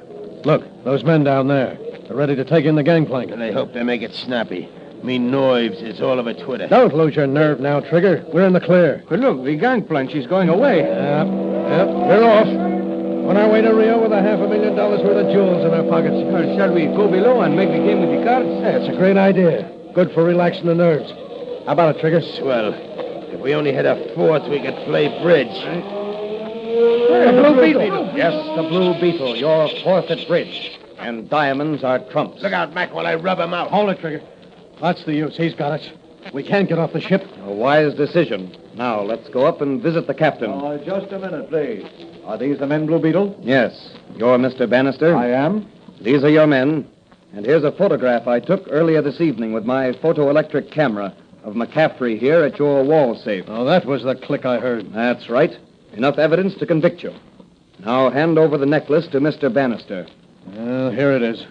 Look, those men down there. They're ready to take in the gangplank. And I hope they make it snappy. Me knives is all of a twitter. Don't lose your nerve now, Trigger. We're in the clear. But look, the gangplank, she's going away. Yep, we're off. On our way to Rio with $500,000 worth of jewels in our pockets. Shall we go below and make the game with the cards? Yeah, it's a great idea. Good for relaxing the nerves. How about it, Trigger? Swell. If we only had a fourth, we could play bridge. The Blue Beetle. Yes, the Blue Beetle. Your fourth at bridge. And diamonds are trumps. Look out, Mac, while I rub him out. Hold it, Trigger. What's the use? He's got it. We can't get off the ship. A wise decision. Now, let's go up and visit the captain. Just a minute, please. Are these the men, Blue Beetle? Yes. You're Mr. Bannister? I am. These are your men. And here's a photograph I took earlier this evening with my photoelectric camera of McCaffrey here at your wall safe. Oh, that was the click I heard. That's right. Enough evidence to convict you. Now hand over the necklace to Mr. Bannister. Here it is.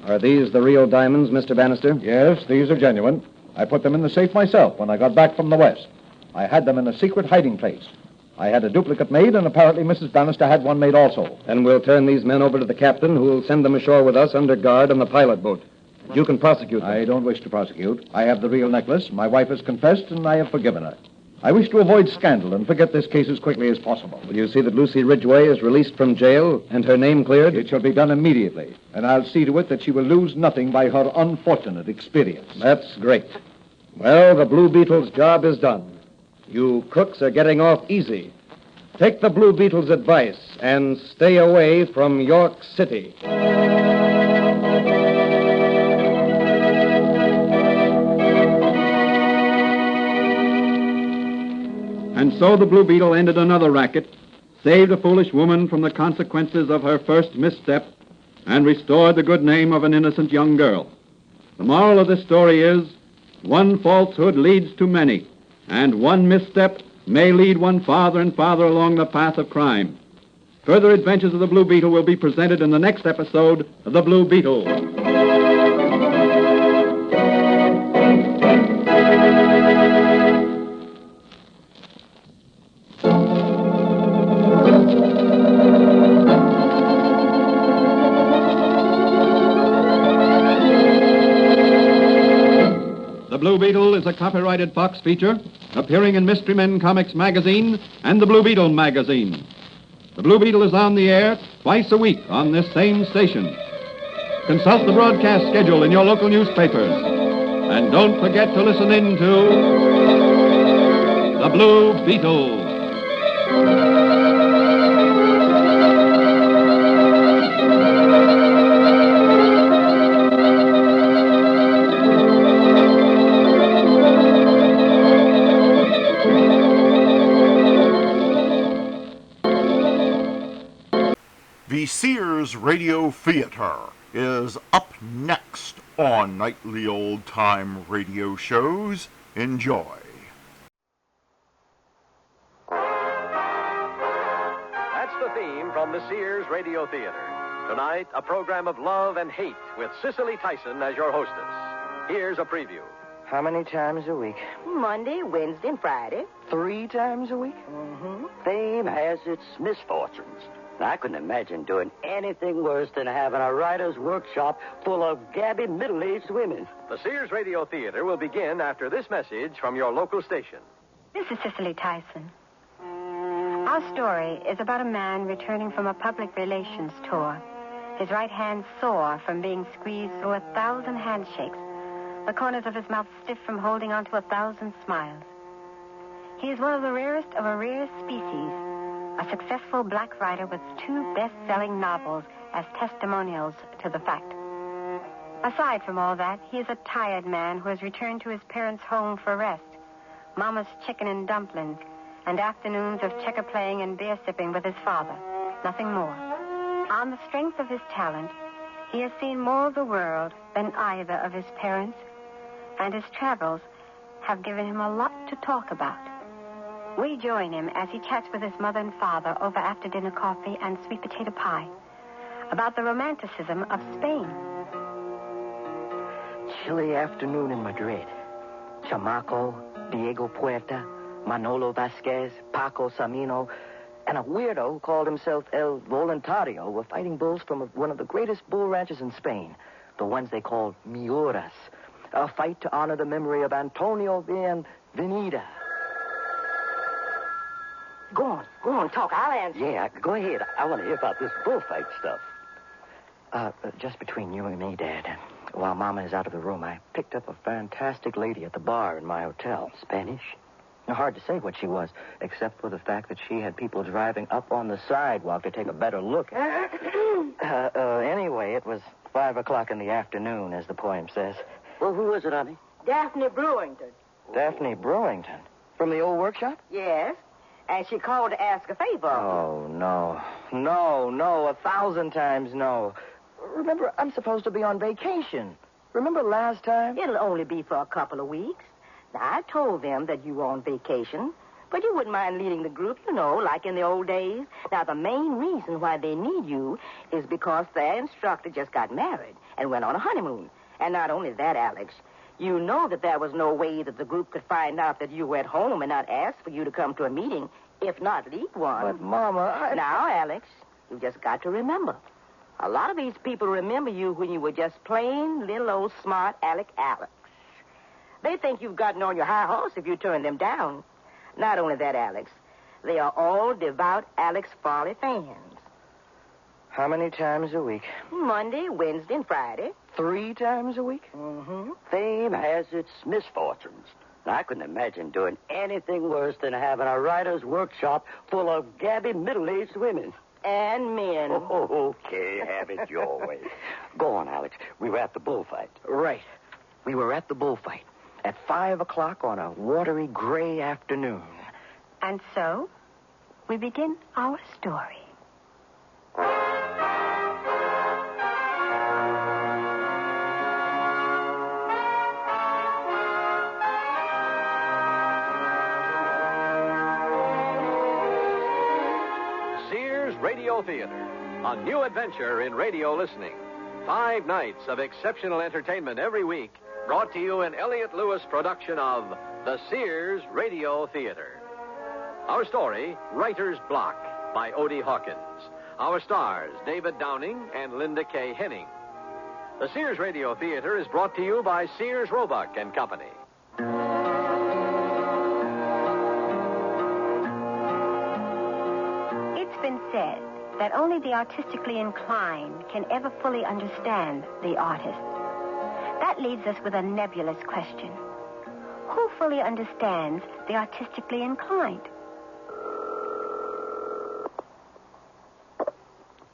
Are these the real diamonds, Mr. Bannister? Yes, these are genuine. I put them in the safe myself when I got back from the West. I had them in a secret hiding place. I had a duplicate made, and apparently Mrs. Bannister had one made also. And we'll turn these men over to the captain, who will send them ashore with us under guard on the pilot boat. You can prosecute them. I don't wish to prosecute. I have the real necklace. My wife has confessed, and I have forgiven her. I wish to avoid scandal and forget this case as quickly as possible. Will you see that Lucy Ridgway is released from jail and her name cleared? It shall be done immediately, and I'll see to it that she will lose nothing by her unfortunate experience. That's great. Well, the Blue Beetle's job is done. You crooks are getting off easy. Take the Blue Beetle's advice and stay away from York City. And so the Blue Beetle ended another racket, saved a foolish woman from the consequences of her first misstep, and restored the good name of an innocent young girl. The moral of this story is, one falsehood leads to many, and one misstep may lead one farther and farther along the path of crime. Further adventures of the Blue Beetle will be presented in the next episode of The Blue Beetle. The Blue Beetle is a copyrighted Fox feature appearing in Mystery Men Comics magazine and the Blue Beetle magazine. The Blue Beetle is on the air twice a week on this same station. Consult the broadcast schedule in your local newspapers. And don't forget to listen in to The Blue Beetle. The Sears Radio Theater is up next on Nightly Old Time Radio Shows. Enjoy. That's the theme from the Sears Radio Theater. Tonight, a program of love and hate with Cicely Tyson as your hostess. Here's a preview. How many times a week? Monday, Wednesday, and Friday. 3 times a week? Mm-hmm. Fame has its misfortunes. I couldn't imagine doing anything worse than having a writer's workshop full of gabby middle-aged women. The Sears Radio Theater will begin after this message from your local station. This is Cicely Tyson. Our story is about a man returning from a public relations tour. His right hand sore from being squeezed through 1,000 handshakes, the corners of his mouth stiff from holding on to 1,000 smiles. He is one of the rarest of a rare species, a successful black writer with 2 best-selling novels as testimonials to the fact. Aside from all that, he is a tired man who has returned to his parents' home for rest, Mama's chicken and dumplings, and afternoons of checker playing and beer sipping with his father. Nothing more. On the strength of his talent, he has seen more of the world than either of his parents, and his travels have given him a lot to talk about. We join him as he chats with his mother and father over after-dinner coffee and sweet potato pie about the romanticism of Spain. Chilly afternoon in Madrid. Chamaco, Diego Puerta, Manolo Vasquez, Paco Samino, and a weirdo who called himself El Voluntario were fighting bulls from one of the greatest bull ranches in Spain, the ones they call Miuras, a fight to honor the memory of Antonio Bienvenida. Go on, talk. I'll answer. Yeah, go ahead. I want to hear about this bullfight stuff. Just between you and me, Dad, while Mama is out of the room, I picked up a fantastic lady at the bar in my hotel. Spanish? Hard to say what she was, except for the fact that she had people driving up on the sidewalk to take a better look. Anyway, it was 5 o'clock in the afternoon, as the poem says. Well, who is it, honey? Daphne Brewington. Daphne Brewington? From the old workshop? Yes. And she called to ask a favor. Oh, no. No, 1,000 times no. Remember, I'm supposed to be on vacation. Remember last time? It'll only be for a couple of weeks. Now, I told them that you were on vacation, but you wouldn't mind leading the group, like in the old days. Now, the main reason why they need you is because their instructor just got married and went on a honeymoon. And not only that, Alex, You know that there was no way that the group could find out that you were at home and not ask for you to come to a meeting, if not lead one. But, Mama, Now, Alex, you just got to remember. A lot of these people remember you when you were just plain little old smart Alex. They think you've gotten on your high horse if you turn them down. Not only that, Alex, they are all devout Alex Farley fans. How many times a week? Monday, Wednesday, and Friday. 3 times a week? Mm-hmm. Fame has its misfortunes. I couldn't imagine doing anything worse than having a writer's workshop full of gabby middle-aged women. And men. Oh, okay, have it your way. Go on, Alex. We were at the bullfight. Right. We were at the bullfight at 5 o'clock on a watery gray afternoon. And so, we begin our story. Sears Radio Theater, a new adventure in radio listening. 5 nights of exceptional entertainment every week, brought to you in Elliott Lewis production of the Sears Radio Theater. Our story, Writer's Block, by Odie Hawkins. Our stars, David Downing and Linda K. Henning. The Sears Radio Theater is brought to you by Sears Roebuck and Company. It's been said that only the artistically inclined can ever fully understand the artist. That leaves us with a nebulous question. Who fully understands the artistically inclined?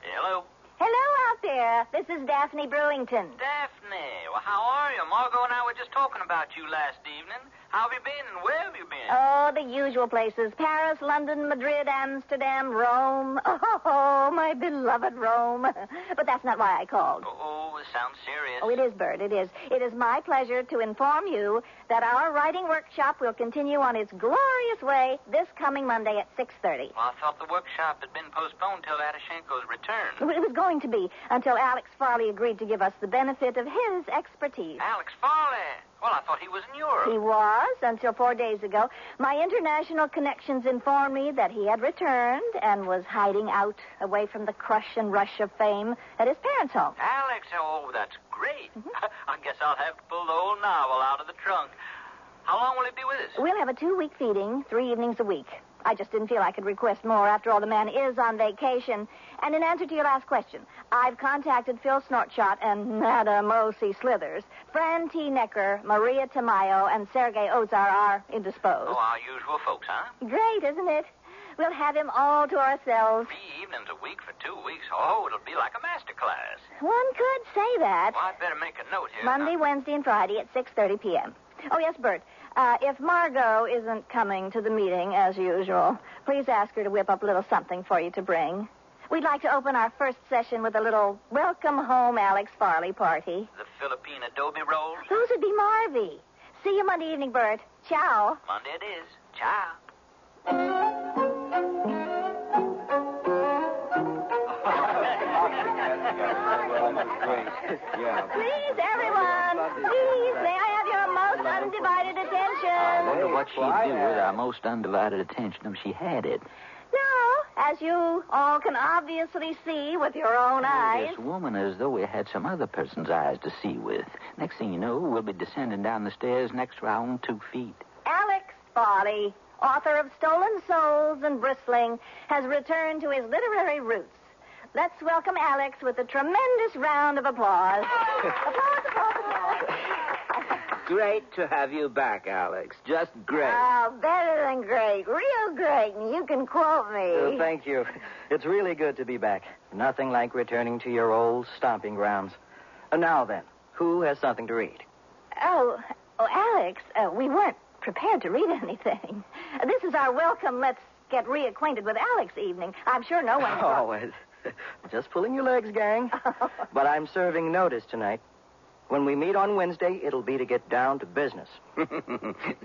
Hello? Hello out there. This is Daphne Brewington. Daphne. Well, how are you? Margot and I were just talking about you last evening. How have you been and where have you been? Oh, the usual places. Paris, London, Madrid, Amsterdam, Rome. Oh, my beloved Rome. But that's not why I called. Oh, it sounds serious. Oh, it is, Bert, it is. It is my pleasure to inform you that our writing workshop will continue on its glorious way this coming Monday at 6:30. Well, I thought the workshop had been postponed till Adashenko's return. It was going to be until Alex Farley agreed to give us the benefit of his expertise. Alex Farley. Well, I thought he was in Europe. He was until 4 days ago. My international connections informed me that he had returned and was hiding out away from the crush and rush of fame at his parents' home. Alex, oh, that's great. I guess I'll have to pull the old novel out of the trunk. How long will he be with us? We'll have a 2-week feeding, 3 evenings a week. I just didn't feel I could request more. After all, the man is on vacation. And in answer to your last question, I've contacted Phil Snortshot and Madame O.C. Slithers. Fran T. Necker, Maria Tamayo, and Sergei Ozar are indisposed. Oh, our usual folks, huh? Great, isn't it? We'll have him all to ourselves. 3 evenings a week for 2 weeks. Oh, it'll be like a master class. One could say that. Well, I'd better make a note here. Monday, Wednesday, and Friday at 6:30 p.m. Oh, yes, Bert. If Margot isn't coming to the meeting, as usual, please ask her to whip up a little something for you to bring. We'd like to open our first session with a little welcome home Alex Farley party. The Philippine adobe rolls? Those would be Marvy. See you Monday evening, Bert. Ciao. Monday it is. Ciao. Please, everyone. Please, may I have your most undivided attention? I wonder what she'd do with our most undivided attention if she had it. Now, as you all can obviously see with your own eyes. This woman as though we had some other person's eyes to see with. Next thing you know, we'll be descending down the stairs next to our own 2 feet. Alex Farley, author of Stolen Souls and Bristling, has returned to his literary roots. Let's welcome Alex with a tremendous round of applause. Great to have you back, Alex. Just great. Oh, better than great. Real great, and you can quote me. Thank you. It's really good to be back. Nothing like returning to your old stomping grounds. Now then, who has something to read? Oh, Alex, we weren't prepared to read anything. This is our welcome let's get reacquainted with Alex evening. I'm sure no one... Oh, just pulling your legs, gang. But I'm serving notice tonight. When we meet on Wednesday, it'll be to get down to business.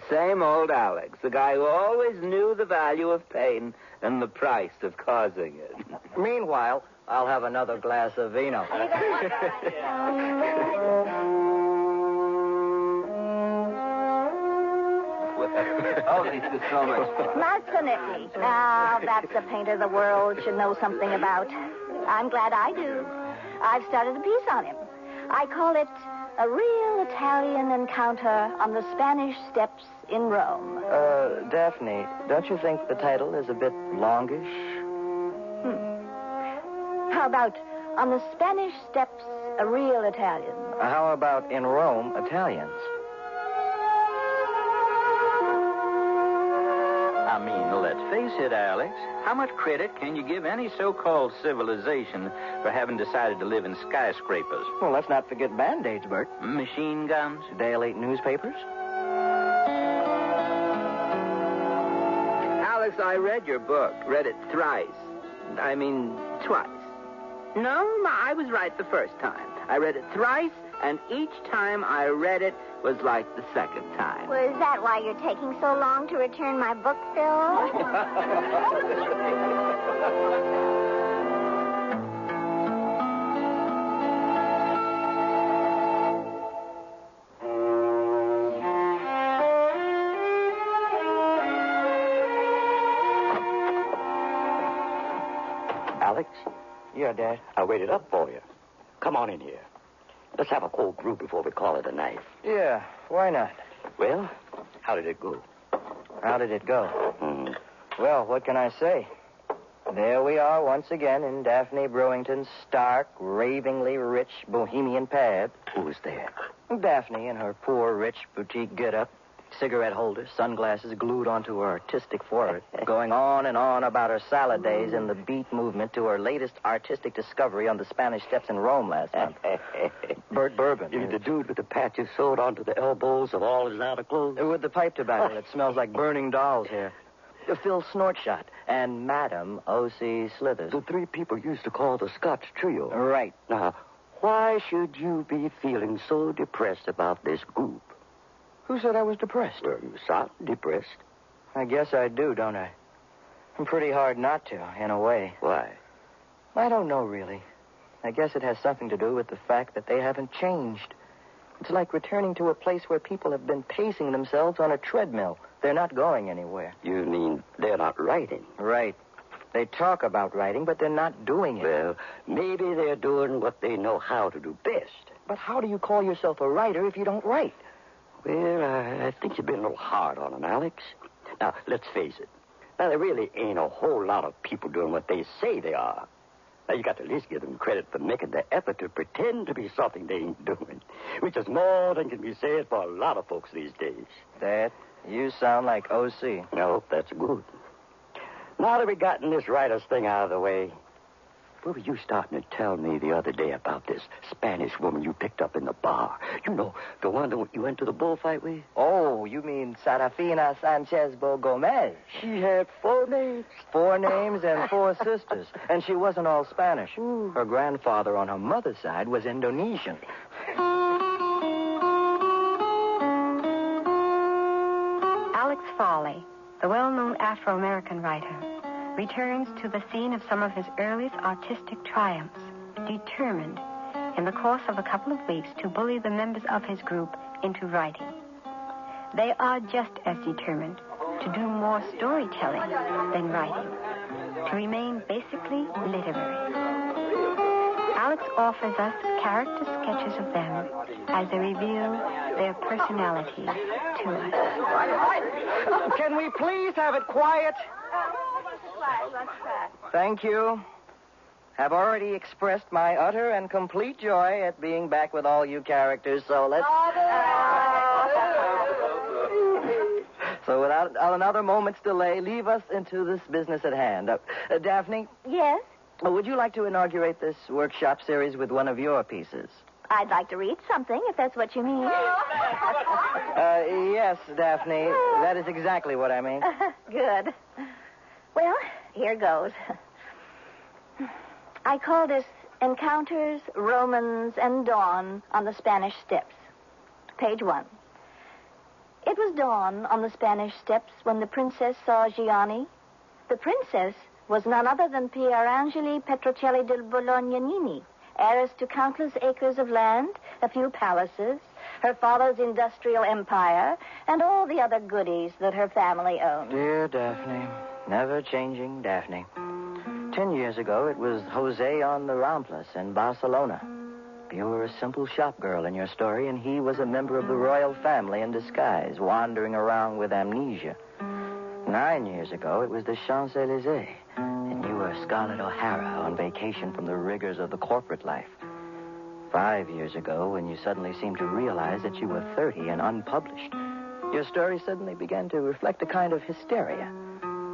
Same old Alex, the guy who always knew the value of pain and the price of causing it. Meanwhile, I'll have another glass of vino. Oh, thank you so much. Mazzanetti. Now, that's a painter the world should know something about. I'm glad I do. I've started a piece on him. I call it A Real Italian Encounter on the Spanish Steps in Rome. Daphne, don't you think the title is a bit longish? How about On the Spanish Steps, A Real Italian? How about In Rome, Italians? I mean, let's face it, Alex. How much credit can you give any so-called civilization for having decided to live in skyscrapers? Well, let's not forget Band-Aids, Bert. Machine guns? Daily newspapers? Alex, I read your book. Read it thrice. I mean, twice. No, I was right the first time. I read it thrice, and each time I read it was like the second time. Well, is that why you're taking so long to return my book, Phil? Alex? Yeah, Dad. I waited up for you. Come on in here. Let's have a cold brew before we call it a night. Yeah, why not? Well, how did it go? How did it go? Well, what can I say? There we are once again in Daphne Brewington's stark, ravingly rich bohemian pad. Who was there? Daphne in her poor, rich boutique get-up. Cigarette holders, sunglasses glued onto her artistic forehead, going on and on about her salad days in the beat movement to her latest artistic discovery on the Spanish Steps in Rome last month. Bert Bourbon. You're the dude with the patches sewed onto the elbows of all his outer clothes? With the pipe tobacco that smells like burning dolls here. Phil Snortshot and Madam O.C. Slithers. The three people used to call the Scotch Trio. Right. Now, why should you be feeling so depressed about this group? Who said I was depressed? Well, you sound depressed. I guess I do, don't I? I'm pretty hard not to, in a way. Why? I don't know, really. I guess it has something to do with the fact that they haven't changed. It's like returning to a place where people have been pacing themselves on a treadmill. They're not going anywhere. You mean they're not writing? Right. They talk about writing, but they're not doing it. Well, maybe they're doing what they know how to do best. But how do you call yourself a writer if you don't write? Well, I think you've been a little hard on them, Alex. Now, let's face it. Now, there really ain't a whole lot of people doing what they say they are. Now, you got to at least give them credit for making the effort to pretend to be something they ain't doing, which is more than can be said for a lot of folks these days. Dad, you sound like O.C. No, that's good. Now that we've gotten this writer's thing out of the way, what were you starting to tell me the other day about this Spanish woman you picked up in the bar? You know, the one that you went to the bullfight with? Oh, you mean Serafina Sanchez Gomez? She had 4 names. 4 names and 4 sisters. And she wasn't all Spanish. Her grandfather on her mother's side was Indonesian. Alex Foley, the well-known Afro-American writer, returns to the scene of some of his earliest artistic triumphs, determined, in the course of a couple of weeks, to bully the members of his group into writing. They are just as determined to do more storytelling than writing, to remain basically literary. Alex offers us character sketches of them as they reveal their personalities to us. Can we please have it quiet? Thank you. Have already expressed my utter and complete joy at being back with all you characters, so let's... So without another moment's delay, leave us into this business at hand. Daphne? Yes? Would you like to inaugurate this workshop series with one of your pieces? I'd like to read something, if that's what you mean. Yes, Daphne. That is exactly what I mean. Good. Well, here goes. I call this Encounters, Romans, and Dawn on the Spanish Steps. Page 1. It was dawn on the Spanish Steps when the princess saw Gianni. The princess was none other than Pierangeli Petrocelli del Bolognanini, heiress to countless acres of land, a few palaces, her father's industrial empire, and all the other goodies that her family owned. Dear Daphne, never changing Daphne. 10 years ago, it was Jose on the Ramblas in Barcelona. You were a simple shop girl in your story, and he was a member of the royal family in disguise, wandering around with amnesia. 9 years ago, it was the Champs-Élysées, and you were Scarlett O'Hara on vacation from the rigors of the corporate life. 5 years ago, when you suddenly seemed to realize that you were 30 and unpublished, your story suddenly began to reflect a kind of hysteria.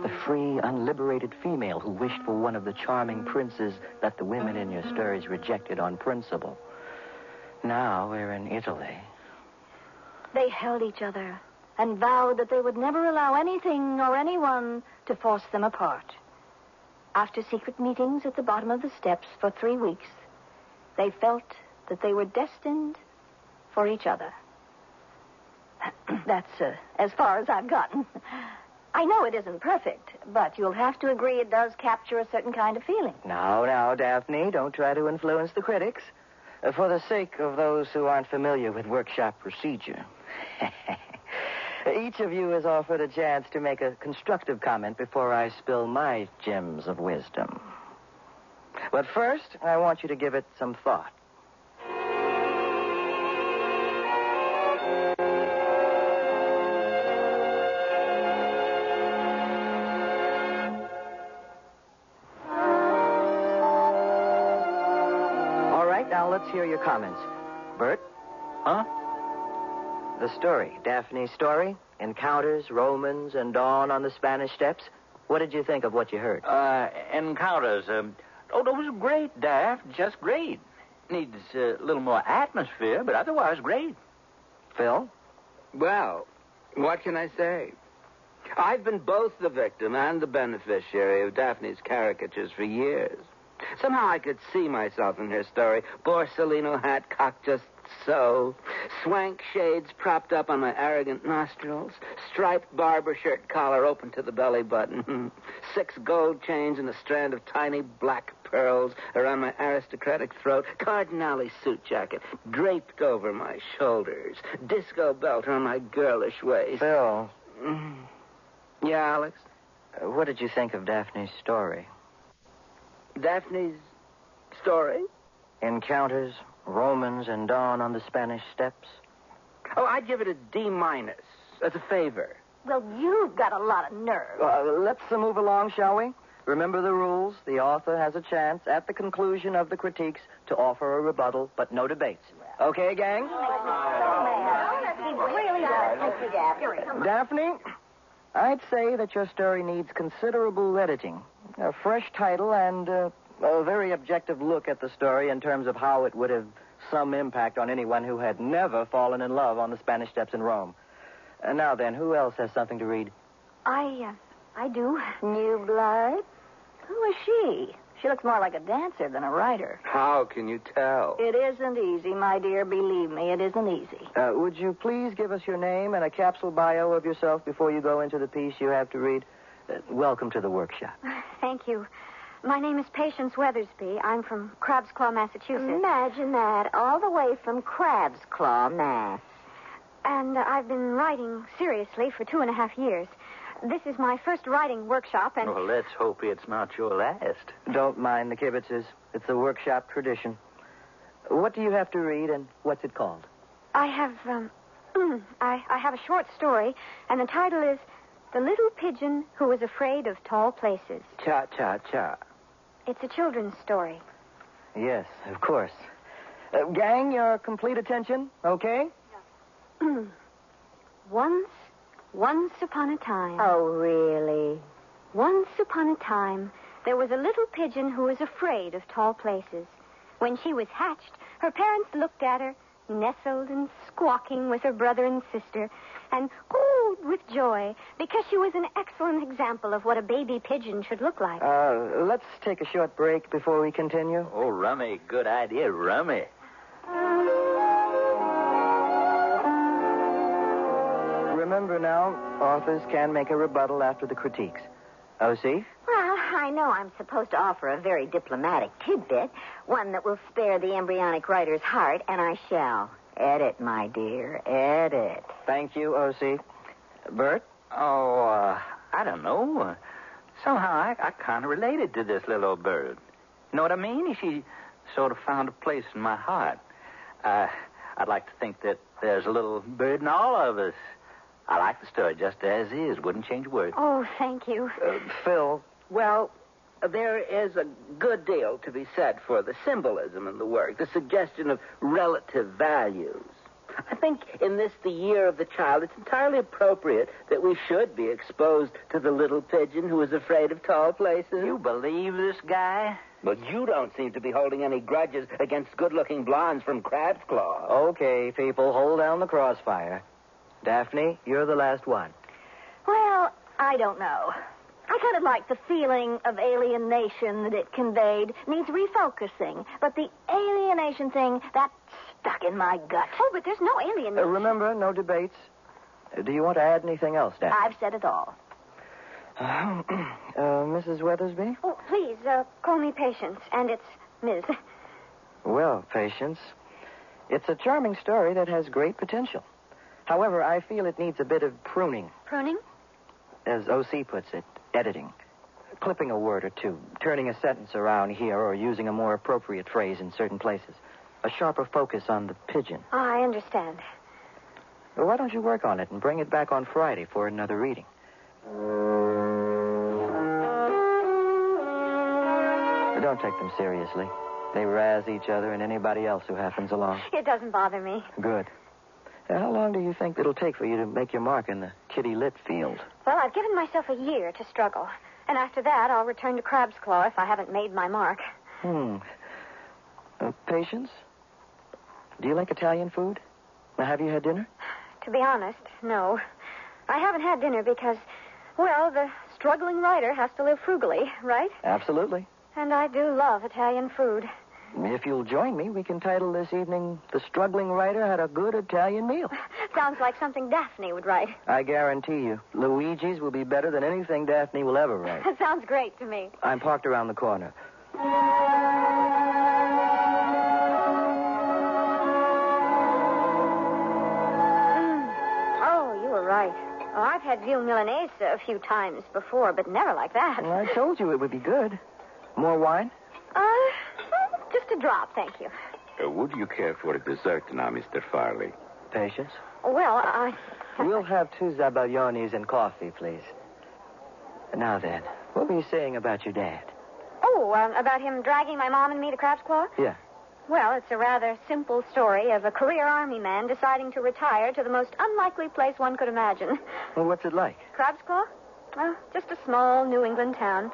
The free, unliberated female who wished for one of the charming princes that the women in your stories rejected on principle. Now we're in Italy. They held each other and vowed that they would never allow anything or anyone to force them apart. After secret meetings at the bottom of the steps for 3 weeks, they felt that they were destined for each other. That's as far as I've gotten. I know it isn't perfect, but you'll have to agree it does capture a certain kind of feeling. Now, Daphne, don't try to influence the critics. For the sake of those who aren't familiar with workshop procedure, each of you is offered a chance to make a constructive comment before I spill my gems of wisdom. But first, I want you to give it some thought. Now let's hear your comments. Bert? Huh? The story, Daphne's story, Encounters, Romans, and Dawn on the Spanish Steps. What did you think of what you heard? Encounters. That was great, Daph. Just great. Needs a little more atmosphere, but otherwise great. Phil? Well, what can I say? I've been both the victim and the beneficiary of Daphne's caricatures for years. Somehow I could see myself in her story. Borsalino hat cocked just so. Swank shades propped up on my arrogant nostrils. Striped barber shirt collar open to the belly button. 6 gold chains and a strand of tiny black pearls around my aristocratic throat. Cardinale suit jacket draped over my shoulders. Disco belt around my girlish waist. Phil. Yeah, Alex? What did you think of Daphne's story? Daphne's story? Encounters, Romans, and Dawn on the Spanish Steps. Oh, I'd give it a D- as a favor. Well, you've got a lot of nerve. Let's move along, shall we? Remember the rules. The author has a chance at the conclusion of the critiques to offer a rebuttal, but no debates. Okay, gang? Daphne, I'd say that your story needs considerable editing. A fresh title and a very objective look at the story in terms of how it would have some impact on anyone who had never fallen in love on the Spanish Steps in Rome. Now then, who else has something to read? I do. New blood? Who is she? She looks more like a dancer than a writer. How can you tell? It isn't easy, my dear. Believe me, it isn't easy. Would you please give us your name and a capsule bio of yourself before you go into the piece you have to read? Welcome to the workshop. Thank you. My name is Patience Weathersby. I'm from Crab's Claw, Massachusetts. Imagine that, all the way from Crab's Claw, Mass. And I've been writing seriously for 2.5 years. This is my first writing workshop, and... Well, let's hope it's not your last. Don't mind the kibitzes. It's a workshop tradition. What do you have to read, and what's it called? I have, I have a short story, and the title is The Little Pigeon Who Was Afraid of Tall Places. Cha-cha-cha. It's a children's story. Yes, of course. Gang, your complete attention, okay? Once upon a time. Oh, really? Once upon a time, there was a little pigeon who was afraid of tall places. When she was hatched, her parents looked at her, nestled and squawking with her brother and sister, and cooed with joy because she was an excellent example of what a baby pigeon should look like. Let's take a short break before we continue. Oh, rummy. Good idea, rummy. Remember now, authors can make a rebuttal after the critiques. O.C.? Well, I know I'm supposed to offer a very diplomatic tidbit, one that will spare the embryonic writer's heart, and I shall. Edit, my dear, edit. Thank you, O.C. Bert? Oh, I don't know. Somehow I kind of related to this little old bird. You know what I mean? She sort of found a place in my heart. I'd like to think that there's a little bird in all of us. I like the story just as is. Wouldn't change a word. Oh, thank you. Phil, well, there is a good deal to be said for the symbolism in the work, the suggestion of relative values. I think in this, the year of the child, it's entirely appropriate that we should be exposed to the little pigeon who is afraid of tall places. You believe this guy? But you don't seem to be holding any grudges against good-looking blondes from Crab's Claw. Okay, people, hold down the crossfire. Daphne, you're the last one. Well, I don't know. I kind of like the feeling of alienation that it conveyed. Needs refocusing. But the alienation thing, that's stuck in my gut. Oh, but there's no alienation. Remember, no debates. Do you want to add anything else, Daphne? I've said it all. Mrs. Weathersby? Oh, please, call me Patience, and it's Ms. Well, Patience, it's a charming story that has great potential. However, I feel it needs a bit of pruning. Pruning? As O.C. puts it, editing. Clipping a word or two, turning a sentence around here, or using a more appropriate phrase in certain places. A sharper focus on the pigeon. Oh, I understand. Well, why don't you work on it and bring it back on Friday for another reading? Don't take them seriously. They razz each other and anybody else who happens along. It doesn't bother me. Good. How long do you think it'll take for you to make your mark in the kitty lit field? Well, I've given myself a year to struggle. And after that, I'll return to Crab's Claw if I haven't made my mark. Patience? Do you like Italian food? Now, have you had dinner? To be honest, no. I haven't had dinner because, well, the struggling writer has to live frugally, right? Absolutely. And I do love Italian food. If you'll join me, we can title this evening, The Struggling Writer Had a Good Italian Meal. Sounds like something Daphne would write. I guarantee you, Luigi's will be better than anything Daphne will ever write. That sounds great to me. I'm parked around the corner. Oh, you were right. Oh, I've had veal milanese a few times before, but never like that. Well, I told you it would be good. More wine? Just a drop, thank you. Would you care for a dessert now, Mr. Farley? Patience? Well, We'll have 2 zabaglionis and coffee, please. Now then, what were you saying about your dad? Oh, about him dragging my mom and me to Crab's Claw? Yeah. Well, it's a rather simple story of a career army man deciding to retire to the most unlikely place one could imagine. Well, what's it like? Crab's Claw? Well, just a small New England town.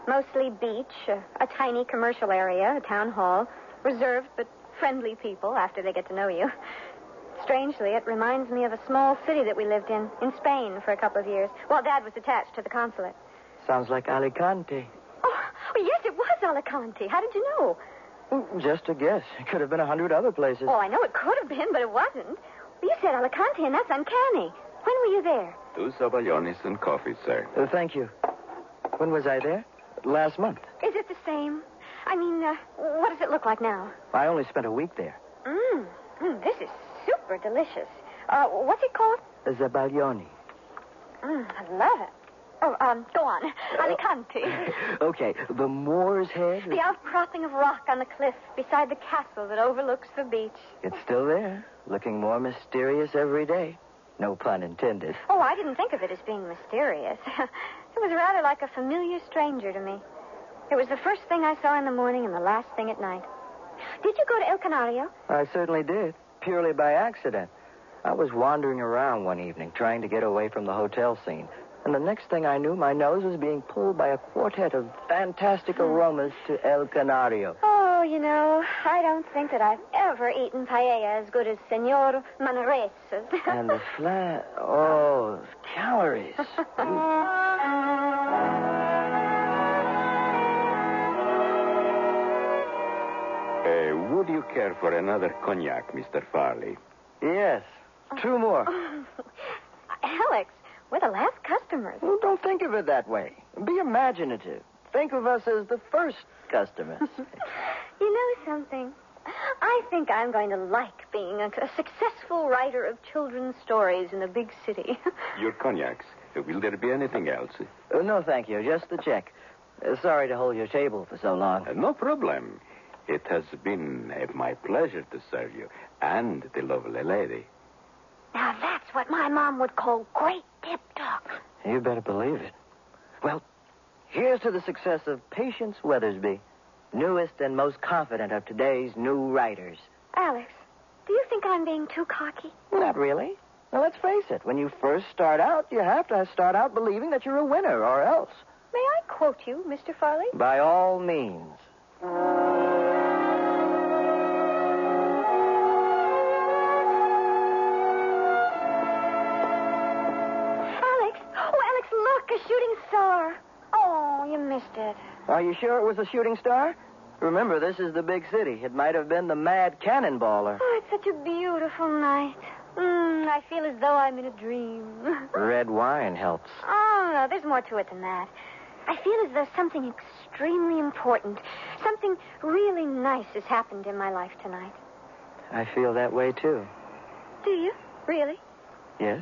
Mostly beach, a tiny commercial area, a town hall, reserved but friendly people after they get to know you. Strangely, it reminds me of a small city that we lived in Spain for a couple of years, while Dad was attached to the consulate. Sounds like Alicante. Oh, yes, it was Alicante. How did you know? Just a guess. It could have been 100 other places. Oh, I know it could have been, but it wasn't. Well, you said Alicante, and that's uncanny. When were you there? 2 zabaglionis and coffee, sir. Thank you. When was I there? Last month. Is it the same? I mean, what does it look like now? I only spent a week there. This is super delicious. What's it called? Zabaglioni. I love it. Oh, go on. Alicante. Okay, the Moor's Head. The outcropping of rock on the cliff beside the castle that overlooks the beach. It's still there, looking more mysterious every day. No pun intended. Oh, I didn't think of it as being mysterious. It was rather like a familiar stranger to me. It was the first thing I saw in the morning and the last thing at night. Did you go to El Canario? I certainly did, purely by accident. I was wandering around one evening, trying to get away from the hotel scene. And the next thing I knew, my nose was being pulled by a quartet of fantastic aromas to El Canario. Oh, you know, I don't think that I've ever eaten paella as good as Senor Manaresa's. And the flat... Oh, calories. Would you care for another cognac, Mr. Farley? Yes. 2 more. Alex, we're the last customers. Well, don't think of it that way. Be imaginative. Think of us as the first customers. You know something? I I think I'm going to like being a successful writer of children's stories in a big city. Your cognacs. Will there be anything else? No, thank you. Just the check. Sorry to hold your table for so long. No problem. It has been my pleasure to serve you and the lovely lady. Now, that's what my mom would call great tip talk. You better believe it. Well, here's to the success of Patience Weathersby, newest and most confident of today's new writers. Alex, do you think I'm being too cocky? Not really. Now, let's face it. When you first start out, you have to start out believing that you're a winner, or else. May I quote you, Mr. Farley? By all means. A shooting star. Oh, you missed it. Are you sure it was a shooting star? Remember, this is the big city. It might have been the mad cannonballer. Oh, it's such a beautiful night. I feel as though I'm in a dream. Red wine helps. Oh, no, there's more to it than that. I feel as though something extremely important, something really nice has happened in my life tonight. I feel that way, too. Do you? Really? Yes.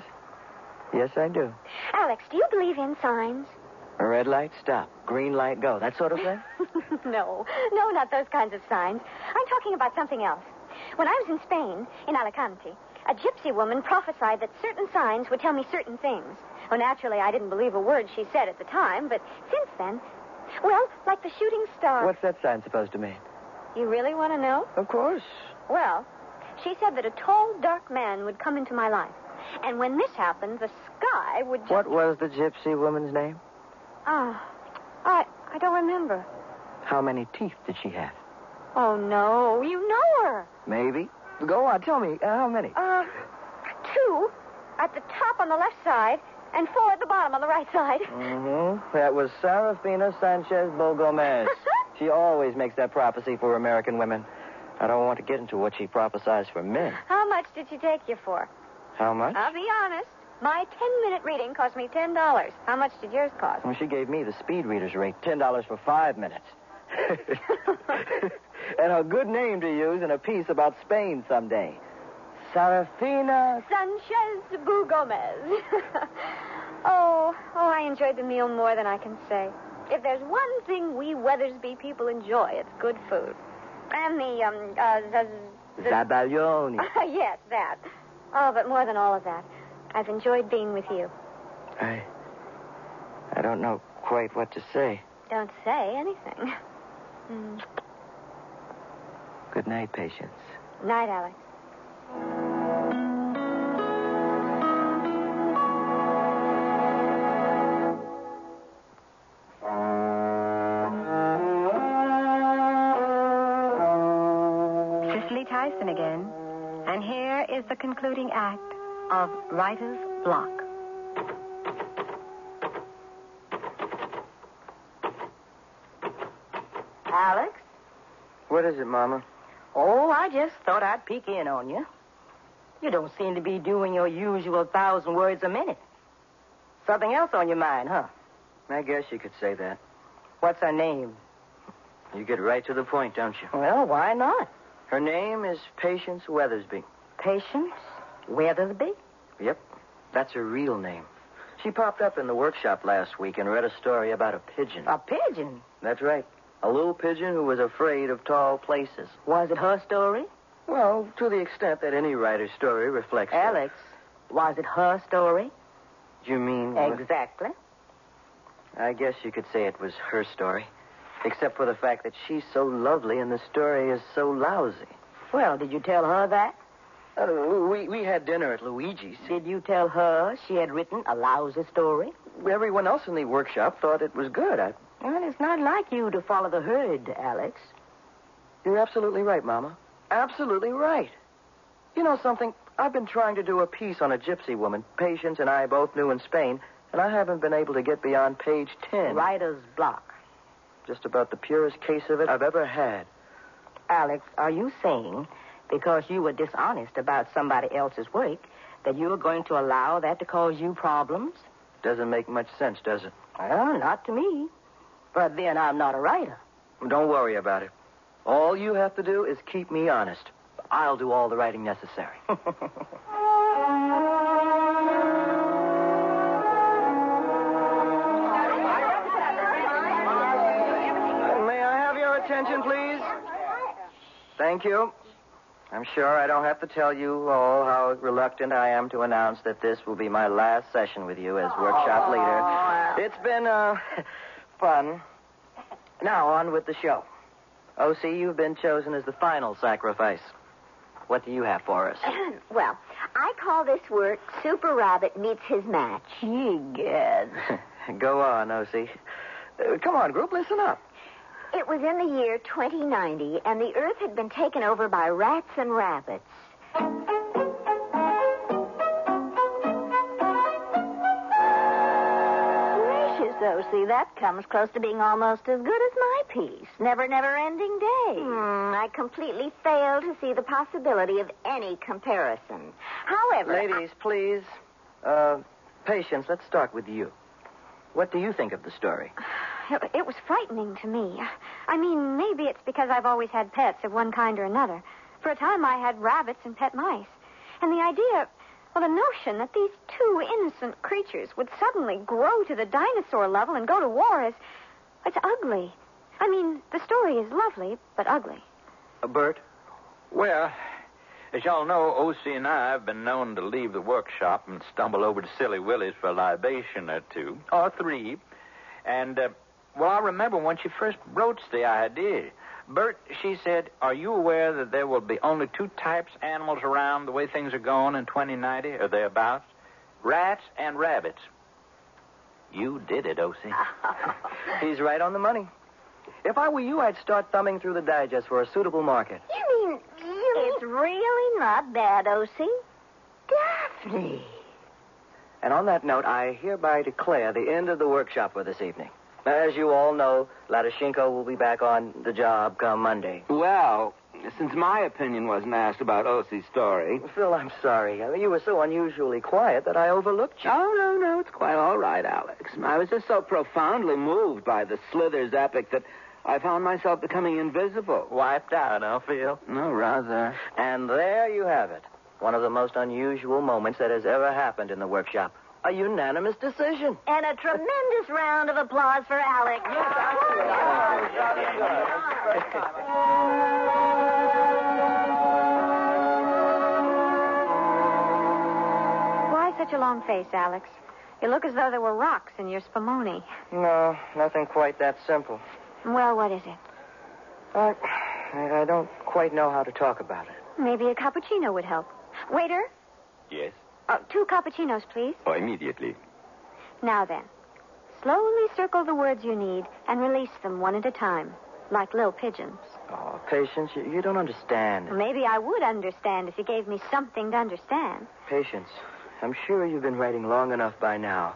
Yes, I do. Alex, do you believe in signs? A red light, stop. Green light, go. That sort of thing? No, not those kinds of signs. I'm talking about something else. When I was in Spain, in Alicante, a gypsy woman prophesied that certain signs would tell me certain things. Well, naturally, I didn't believe a word she said at the time, but since then, well, like the shooting star. What's that sign supposed to mean? You really want to know? Of course. Well, she said that a tall, dark man would come into my life. And when this happened, the sky would just... What was the gypsy woman's name? I don't remember. How many teeth did she have? Oh, no. You know her. Maybe. Go on, tell me. How many? 2 at the top on the left side and 4 at the bottom on the right side. Mm-hmm. That was Serafina Sanchez Bogomez. She always makes that prophecy for American women. I don't want to get into what she prophesies for men. How much did she take you for? How much? I'll be honest. My 10-minute reading cost me $10. How much did yours cost? Well, she gave me the speed reader's rate, $10 for 5 minutes. And a good name to use in a piece about Spain someday. Serafina Sanchez Bogomez. Oh, I enjoyed the meal more than I can say. If there's one thing we Weathersby people enjoy, it's good food. And the Zabaglione. Yes, that. Oh, but more than all of that, I've enjoyed being with you. I don't know quite what to say. Don't say anything. Good night, Patience. Night, Alex. Cicely Tyson again. And here is the concluding act of Writer's Block. Alex? What is it, Mama? Oh, I just thought I'd peek in on you. You don't seem to be doing your usual 1,000 words a minute. Something else on your mind, huh? I guess you could say that. What's her name? You get right to the point, don't you? Well, why not? Her name is Patience Weathersby. Patience Weathersby? Yep, that's her real name. She popped up in the workshop last week and read a story about a pigeon. A pigeon? That's right. A little pigeon who was afraid of tall places. Was it her story? Well, to the extent that any writer's story reflects... Alex, was it her story? You mean... Exactly. I guess you could say it was her story. Except for the fact that she's so lovely and the story is so lousy. Well, did you tell her that? We had dinner at Luigi's. Did you tell her she had written a lousy story? Everyone else in the workshop thought it was good. Well, it's not like you to follow the herd, Alex. You're absolutely right, Mama. Absolutely right. You know something? I've been trying to do a piece on a gypsy woman Patience and I both knew in Spain, and I haven't been able to get beyond page 10. Writer's block. Just about the purest case of it I've ever had. Alex, are you saying because you were dishonest about somebody else's work that you were going to allow that to cause you problems? Doesn't make much sense, does it? Well, not to me. But then I'm not a writer. Don't worry about it. All you have to do is keep me honest. I'll do all the writing necessary. May I have your attention, please? Thank you. I'm sure I don't have to tell you all how reluctant I am to announce that this will be my last session with you as workshop leader. It's been, fun. Now, on with the show. O.C., you've been chosen as the final sacrifice. What do you have for us? Well, I call this work Super Rabbit Meets His Match. Egad. Go on, O.C. Come on, group, listen up. It was in the year 2090, and the Earth had been taken over by rats and rabbits. Gracious, O.C., that comes close to being almost as good as my piece. Never, never-ending day. I completely fail to see the possibility of any comparison. However... Ladies, please. Patience, let's start with you. What do you think of the story? It was frightening to me. I mean, maybe it's because I've always had pets of one kind or another. For a time, I had rabbits and pet mice. And the idea, well, the notion that these two innocent creatures would suddenly grow to the dinosaur level and go to war it's ugly. I mean, the story is lovely, but ugly. Bert? Well, as y'all know, O.C. and I have been known to leave the workshop and stumble over to Silly Willie's for a libation or two, or three. And, well, I remember when she first broached the idea. Bert, she said, are you aware that there will be only two types of animals around the way things are going in 2090 or thereabouts? Rats and rabbits. You did it, O.C. He's right on the money. If I were you, I'd start thumbing through the digest for a suitable market. You mean... It's really not bad, O.C. Daphne. And on that note, I hereby declare the end of the workshop for this evening. As you all know, Ladashenko will be back on the job come Monday. Well, since my opinion wasn't asked about O.C.'s story... Phil, I'm sorry. I mean, you were so unusually quiet that I overlooked you. Oh, no, it's quite all right, Alex. I was just so profoundly moved by the Slithers epic that I found myself becoming invisible. Wiped out, huh, Phil? No, rather. And there you have it. One of the most unusual moments that has ever happened in the workshop. A unanimous decision. And a tremendous round of applause for Alex. Why such a long face, Alex? You look as though there were rocks in your spumoni. No, nothing quite that simple. Well, what is it? I don't quite know how to talk about it. Maybe a cappuccino would help. Waiter, Yes? 2 cappuccinos, please. Oh, immediately. Now then, slowly circle the words you need and release them one at a time, like little pigeons. Oh, Patience, you don't understand. Maybe I would understand if you gave me something to understand. Patience, I'm sure you've been writing long enough by now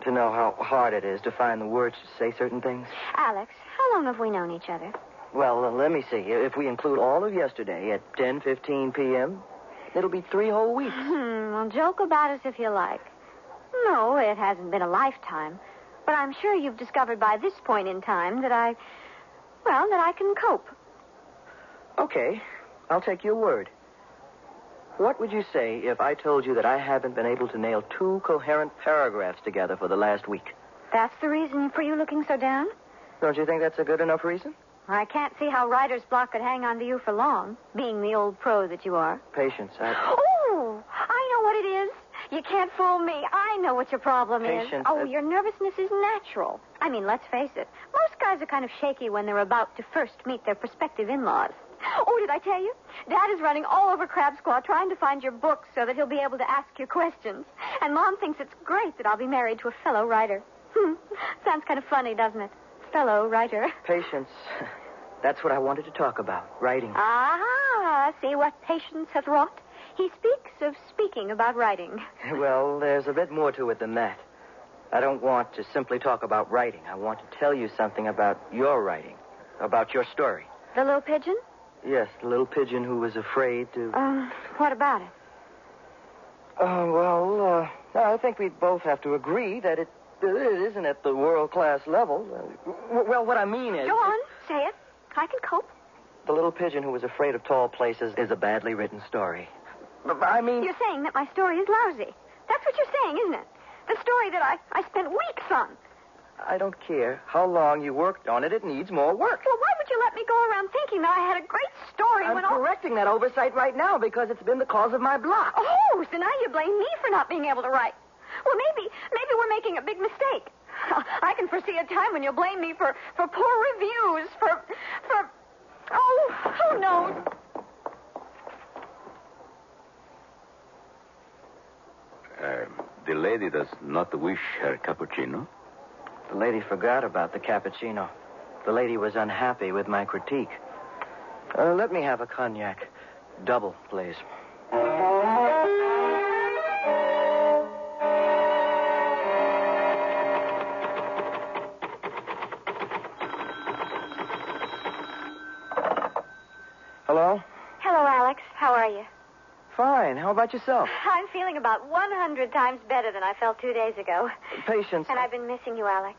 to know how hard it is to find the words to say certain things. Alex, how long have we known each other? Well, let me see. If we include all of yesterday at 10:15 p.m., it'll be 3 whole weeks. Well, joke about us if you like. No, it hasn't been a lifetime. But I'm sure you've discovered by this point in time that I can cope. Okay, I'll take your word. What would you say if I told you that I haven't been able to nail 2 coherent paragraphs together for the last week? That's the reason for you looking so down? Don't you think that's a good enough reason? I can't see how writer's block could hang on to you for long, being the old pro that you are. Patience, Oh, I know what it is. You can't fool me. I know what your problem Patience, is. Oh, your nervousness is natural. I mean, let's face it. Most guys are kind of shaky when they're about to first meet their prospective in-laws. Oh, did I tell you? Dad is running all over Crab Squaw trying to find your books so that he'll be able to ask you questions. And Mom thinks it's great that I'll be married to a fellow writer. Sounds kind of funny, doesn't it? Fellow writer. Patience. That's what I wanted to talk about, writing. Ah, see what Patience hath wrought? He speaks of speaking about writing. Well, there's a bit more to it than that. I don't want to simply talk about writing. I want to tell you something about your writing, about your story. The little pigeon? Yes, the little pigeon who was afraid to... What about it? I think we both have to agree that it isn't at the world-class level. Well, what I mean is... Go on, say it. I can cope. The Little Pigeon Who Was Afraid of Tall Places is a badly written story. I mean... You're saying that my story is lousy. That's what you're saying, isn't it? The story that I spent weeks on. I don't care how long you worked on it. It needs more work. Well, why would you let me go around thinking that I had a great story I'm when correcting that oversight right now because it's been the cause of my block. Oh, so now you blame me for not being able to write. Well, maybe we're making a big mistake. I can foresee a time when you'll blame me for poor reviews, for... Oh, who knows? The lady does not wish her cappuccino? The lady forgot about the cappuccino. The lady was unhappy with my critique. Let me have a cognac. Double, please. Hello? Hello, Alex. How are you? Fine. How about yourself? I'm feeling about 100 times better than I felt 2 days ago. Patience. And I've been missing you, Alex.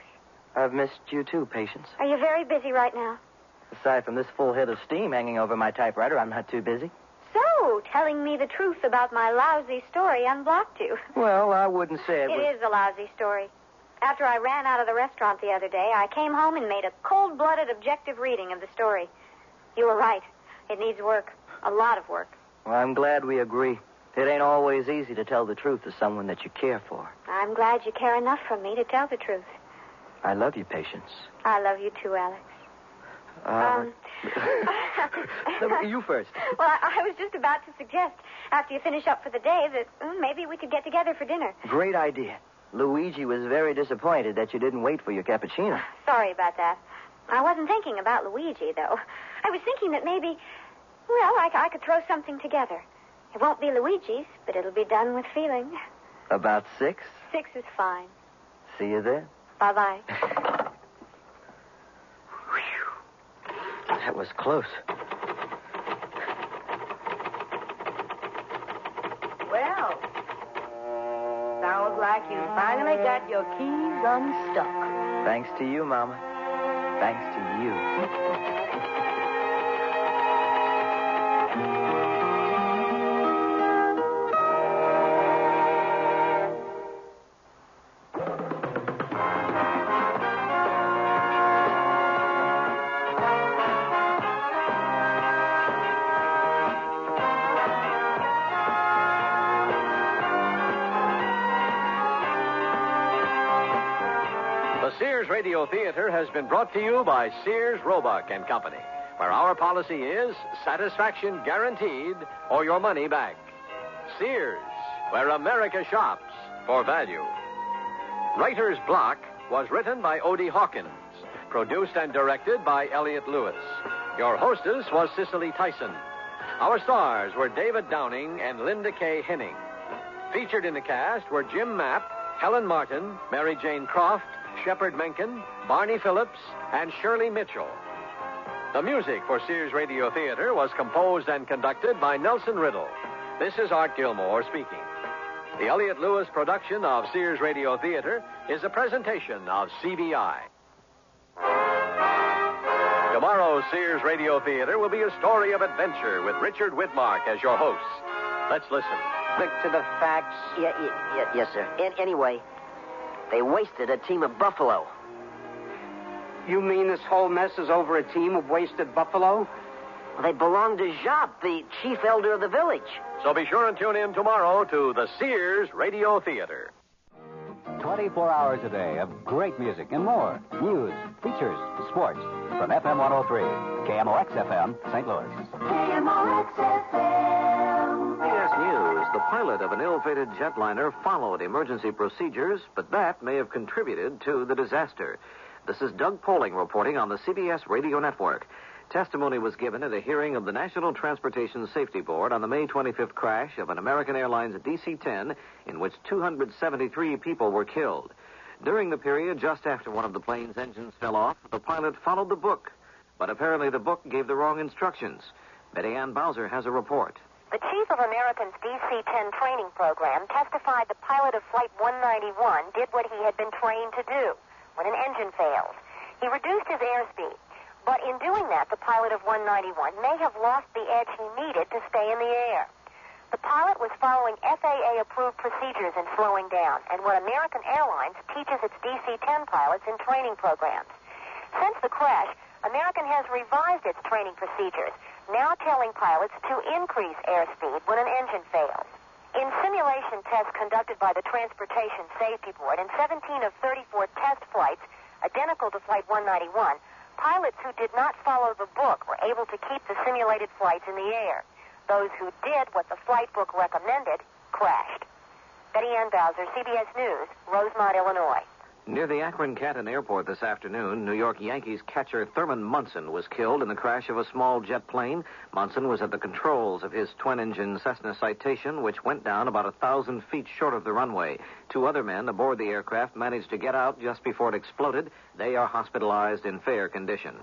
I've missed you too, Patience. Are you very busy right now? Aside from this full head of steam hanging over my typewriter, I'm not too busy. So, telling me the truth about my lousy story unblocked you. Well, I wouldn't say it was... It is a lousy story. After I ran out of the restaurant the other day, I came home and made a cold-blooded, objective reading of the story. You were right. It needs work. A lot of work. Well, I'm glad we agree. It ain't always easy to tell the truth to someone that you care for. I'm glad you care enough for me to tell the truth. I love you, Patience. I love you too, Alex. You first. Well, I was just about to suggest, after you finish up for the day, that maybe we could get together for dinner. Great idea. Luigi was very disappointed that you didn't wait for your cappuccino. Sorry about that. I wasn't thinking about Luigi, though. I was thinking that maybe, well, I could throw something together. It won't be Luigi's, but it'll be done with feeling. About 6? 6 is fine. See you there. Bye-bye. That was close. Well, sounds like you finally got your keys unstuck. Thanks to you, Mama. Thanks to you. Sears Radio Theater has been brought to you by Sears, Roebuck and Company, where our policy is satisfaction guaranteed or your money back. Sears, where America shops for value. Writer's Block was written by Odie Hawkins, produced and directed by Elliott Lewis. Your hostess was Cicely Tyson. Our stars were David Downing and Linda Kay Henning. Featured in the cast were Jim Mapp, Helen Martin, Mary Jane Croft, Shepard Menken, Barney Phillips, and Shirley Mitchell. The music for Sears Radio Theater was composed and conducted by Nelson Riddle. This is Art Gilmore speaking. The Elliott Lewis production of Sears Radio Theater is a presentation of CBI. Tomorrow's Sears Radio Theater will be a story of adventure with Richard Widmark as your host. Let's listen. Quick to the facts. Yes, sir. Anyway, they wasted a team of buffalo. You mean this whole mess is over a team of wasted buffalo? Well, they belong to Jacques, the chief elder of the village. So be sure and tune in tomorrow to the Sears Radio Theater. 24 hours a day of great music and more. News, features, sports. From FM 103, KMOX FM, St. Louis. KMOX FM. CBS News. The pilot of an ill-fated jetliner followed emergency procedures, but that may have contributed to the disaster. This is Doug Poling reporting on the CBS Radio Network. Testimony was given at a hearing of the National Transportation Safety Board on the May 25th crash of an American Airlines DC-10 in which 273 people were killed. During the period just after one of the plane's engines fell off, the pilot followed the book, but apparently the book gave the wrong instructions. Betty Ann Bowser has a report. The chief of American's DC-10 training program testified the pilot of Flight 191 did what he had been trained to do when an engine failed. He reduced his airspeed, But in doing that, the pilot of 191 may have lost the edge he needed to stay in the air. The pilot was following FAA-approved procedures in slowing down, and what American Airlines teaches its DC-10 pilots in training programs. Since the crash, American has revised its training procedures, now telling pilots to increase airspeed when an engine fails. In simulation tests conducted by the Transportation Safety Board in 17 of 34 test flights, identical to Flight 191, pilots who did not follow the book were able to keep the simulated flights in the air. Those who did what the flight book recommended crashed. Betty Ann Bowser, CBS News, Rosemont, Illinois. Near the Akron-Canton Airport this afternoon, New York Yankees catcher Thurman Munson was killed in the crash of a small jet plane. Munson was at the controls of his twin-engine Cessna Citation, which went down about 1,000 feet short of the runway. 2 other men aboard the aircraft managed to get out just before it exploded. They are hospitalized in fair condition.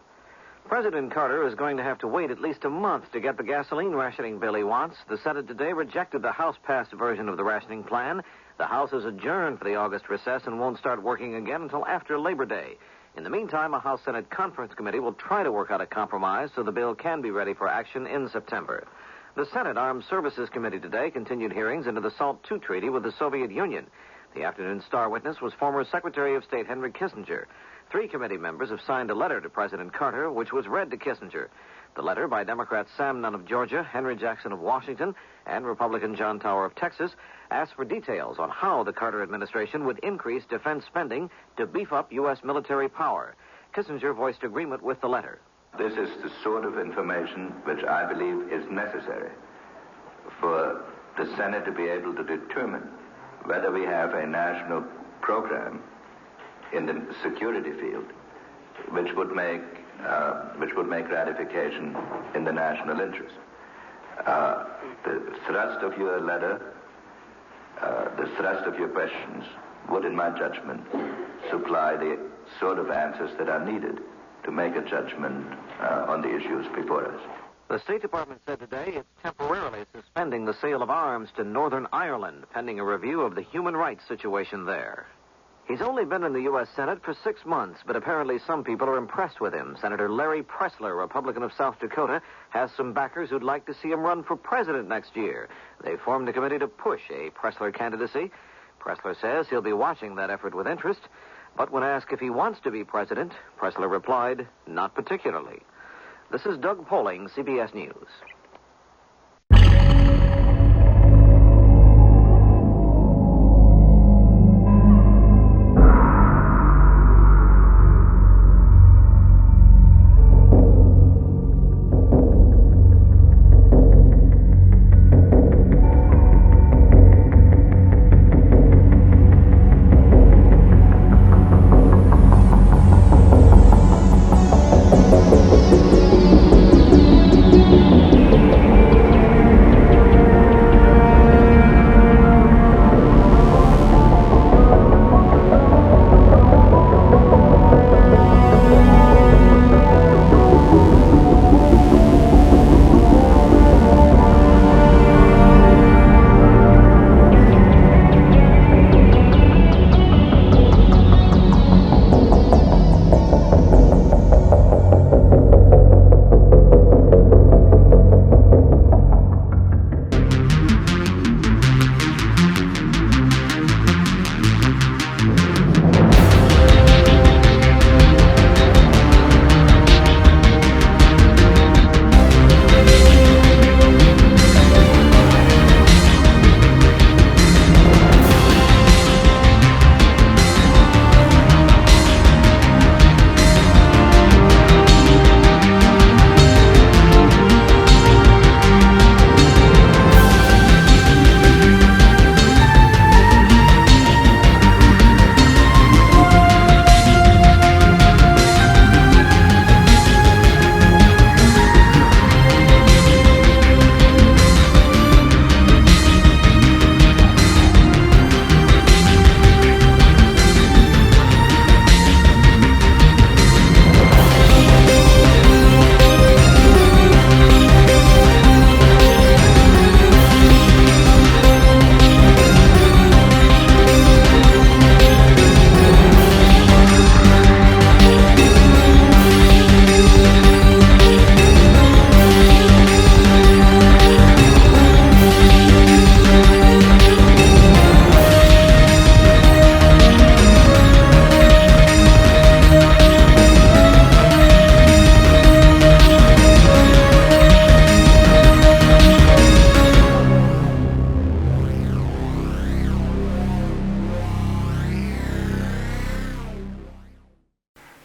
President Carter is going to have to wait at least a month to get the gasoline rationing bill he wants. The Senate today rejected the House-passed version of the rationing plan. The House is adjourned for the August recess and won't start working again until after Labor Day. In the meantime, a House-Senate Conference Committee will try to work out a compromise so the bill can be ready for action in September. The Senate Armed Services Committee today continued hearings into the SALT II treaty with the Soviet Union. The afternoon's star witness was former Secretary of State Henry Kissinger. 3 committee members have signed a letter to President Carter, which was read to Kissinger. The letter, by Democrats Sam Nunn of Georgia, Henry Jackson of Washington, and Republican John Tower of Texas, asks for details on how the Carter administration would increase defense spending to beef up U.S. military power. Kissinger voiced agreement with the letter. This is the sort of information which I believe is necessary for the Senate to be able to determine whether we have a national program in the security field which would make ratification in the national interest. The thrust of your letter, the thrust of your questions would, in my judgment, supply the sort of answers that are needed to make a judgment on the issues before us. The State Department said today it's temporarily suspending the sale of arms to Northern Ireland, pending a review of the human rights situation there. He's only been in the U.S. Senate for 6 months, but apparently some people are impressed with him. Senator Larry Pressler, Republican of South Dakota, has some backers who'd like to see him run for president next year. They formed a committee to push a Pressler candidacy. Pressler says he'll be watching that effort with interest, but when asked if he wants to be president, Pressler replied, not particularly. This is Doug Poling, CBS News.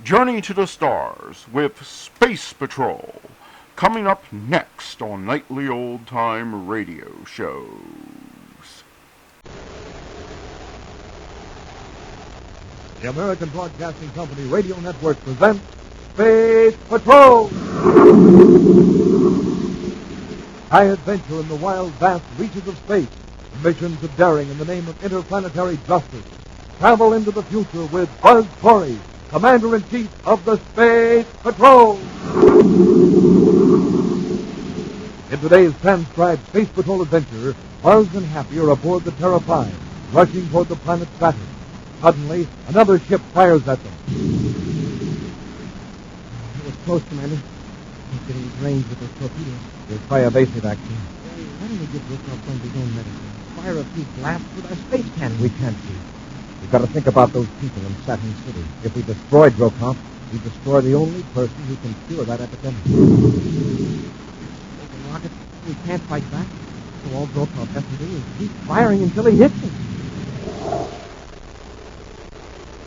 Journey to the Stars with Space Patrol, coming up next on Nightly Old Time Radio Shows. The American Broadcasting Company Radio Network presents Space Patrol! High adventure in the wild, vast reaches of space. Missions of daring in the name of interplanetary justice. Travel into the future with Buzz Corey, Commander-in-Chief of the Space Patrol. In today's transcribed Space Patrol adventure, Buzz and Happy are aboard the Terra 5, rushing toward the planet Saturn. Suddenly, another ship fires at them. It was close, Commander. He's getting range with those torpedoes. We'll try evasive action. Why don't we give Rookout Friend his own medicine? Fire a few blasts with our space cannon. We can't see. We've got to think about those people in Saturn City. If we destroy Drokoff, we destroy the only person who can cure that epidemic. Open rocket, we can't fight back. So all Drokoff has to do is keep firing until he hits us.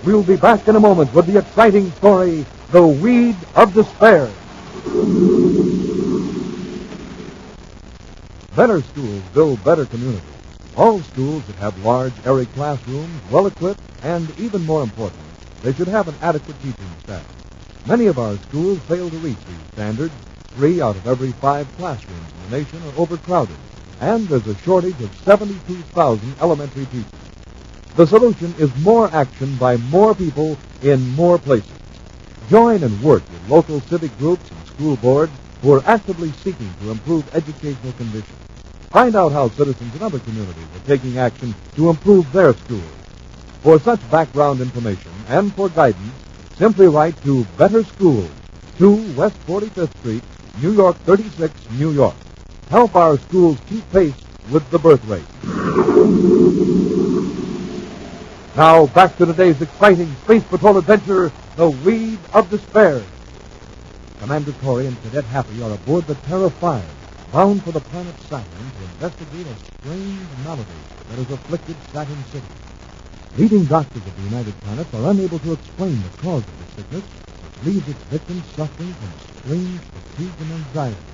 We'll be back in a moment with the exciting story, The Weed of Despair. Better schools build better communities. All schools should have large, airy classrooms, well-equipped, and even more important, they should have an adequate teaching staff. Many of our schools fail to reach these standards. 3 out of every 5 classrooms in the nation are overcrowded, and there's a shortage of 72,000 elementary teachers. The solution is more action by more people in more places. Join and work with local civic groups and school boards who are actively seeking to improve educational conditions. Find out how citizens in other communities are taking action to improve their schools. For such background information and for guidance, simply write to Better Schools, 2 West 45th Street, New York 36, New York. Help our schools keep pace with the birth rate. Now, back to today's exciting Space Patrol adventure, The Weed of Despair. Commander Corey and Cadet Happy are aboard the Terra 5, bound for the planet Saturn to investigate a strange malady that has afflicted Saturn City. Leading doctors of the United Planets are unable to explain the cause of the sickness, which leaves its victims suffering from strange fatigue and anxiety.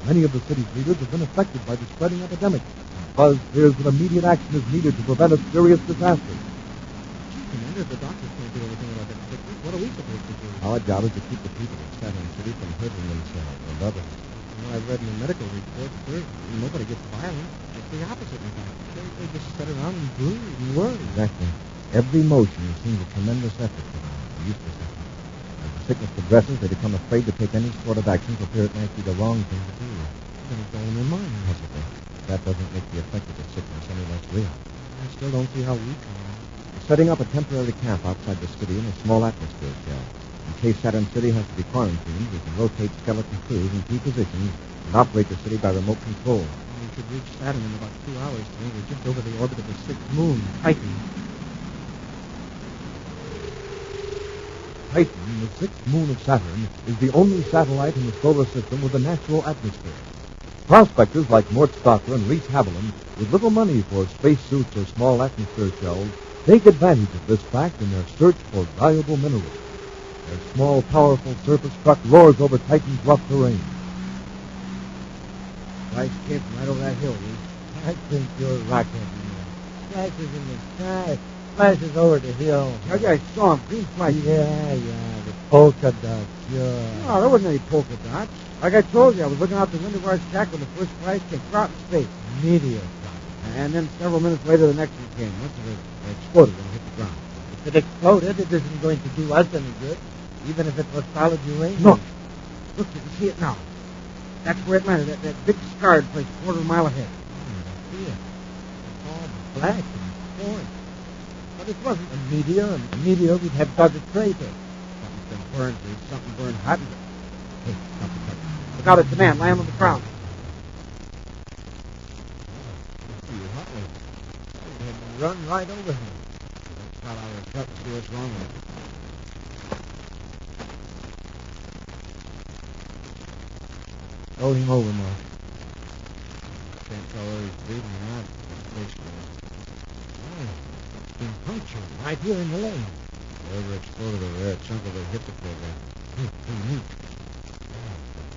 Many of the city's leaders have been affected by the spreading epidemic, and Buzz fears that immediate action is needed to prevent a serious disaster. Commander, if the doctors can't do anything about that sickness, what are we supposed to do? Our job is to keep the people of Saturn City from hurting themselves and others. I've read in the medical reports, nobody gets violent. It's the opposite, in fact. They just sit around and brood and worry. Exactly. Every motion seems a tremendous effort to them, a useless effort. As the sickness progresses, they become afraid to take any sort of action for fear it might be the wrong thing to do. Then it's all in their mind. Possibly. That doesn't make the effect of the sickness any less real. I still don't see how we can. We're setting up a temporary camp outside the city in a small atmosphere shell. In case Saturn City has to be quarantined, we can rotate skeleton crews in key positions and operate the city by remote control. We should reach Saturn in about 2 hours. We're just over the orbit of the 6th moon, Titan. Titan, the 6th moon of Saturn, is the only satellite in the solar system with a natural atmosphere. Prospectors like Mort Stocker and Reese Haviland, with little money for spacesuits or small atmosphere shells, take advantage of this fact in their search for valuable minerals. Their small, powerful surface truck roars over Titan's rough terrain. Nice kid right over that hill, Reese. I think you're rocking, man. Flashes in the sky, flashes over the hill. I saw him, green flashes. Yeah, the polka dots, sure. No, there wasn't any polka dots. Like I told you, I was looking out the window of our shack when the first flash came out in space. Meteor. And then several minutes later, the next one came. Once it exploded and hit the ground. If it exploded, it isn't going to do us any good, even if it was solid uranium. Look, you can see it now. That's where it landed, that big scarred place a quarter of a mile ahead. I see it. It's all black and torn. But it wasn't a meteor. A meteor would have dug a crater. Something's been burned, Reese. Something burned hot. Hey, stop the truck. Look out at the man, land on the ground. Run right over him. Let's start out of the truck and see what's wrong with it. Roll him over, Mark. Can't tell whether he's breathing or not. Oh, it's been punctured right here in the lane. Wherever exploded over there. A chunk of it hit the program. Pretty neat.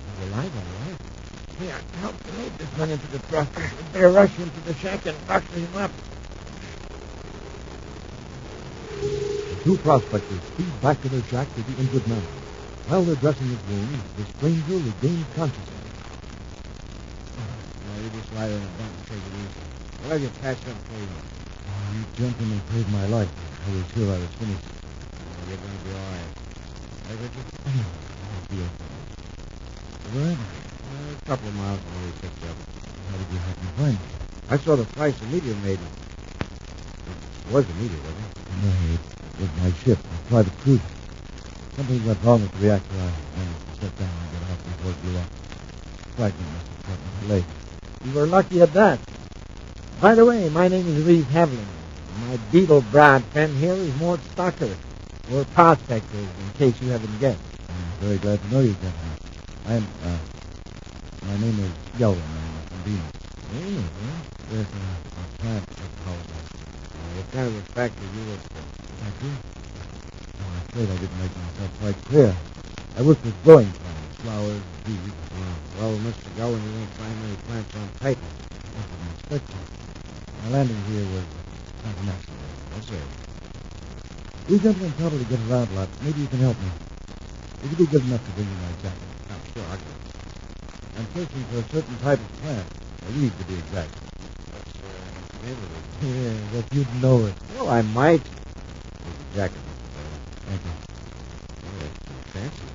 He's alive, all right. Here, help load this one into the truck. We better rush into the shack and buckle him up. The two prospectors speed back to their shack with the injured man. While they're dressing his wounds, the stranger regains consciousness. You just lie there in a bunk and take it easy. We'll have you patched up for you. You jumped in and saved my life. I was sure I was finished. You're going to be all right. Hey, Richard? I'll be okay. Where am I? A couple of miles from where we picked you up. How did you happen to find me? I saw the flash the meteor made. It was a meteor, wasn't it? No, it was my ship. I tried to cruise it. Something went wrong with the reactor. I managed to set down and get out before it blew up. Fragment must have caught my leg. You were lucky at that. By the way, my name is Reeve Havlin. My Beetle Brad friend here is Mort Stocker. We're prospectors, in case you haven't guessed. I'm very glad to know you, gentlemen. My name is Gelden. I'm from Venus. Venus, huh? Yes, a plant ecologist. What kind of a factory you work for? Factory? Oh, I'm afraid I didn't make myself quite clear. I work with growing plants, flowers, bees. Well, Mr. Gowan, you won't find many plants on Titan. I didn't expect to. My landing here was kind of accident. Yes, sir. You gentlemen probably get around a lot. Maybe you can help me. Would you be good enough to bring me my jacket? Oh, sure, I'll get it. I'm searching for a certain type of plant. A weed, to be exact. That's neighborhood. Yeah, but you'd know it. Well, I might. Here's the jacket, Mr. Gowan. Thank you. Oh, that's pretty fancy.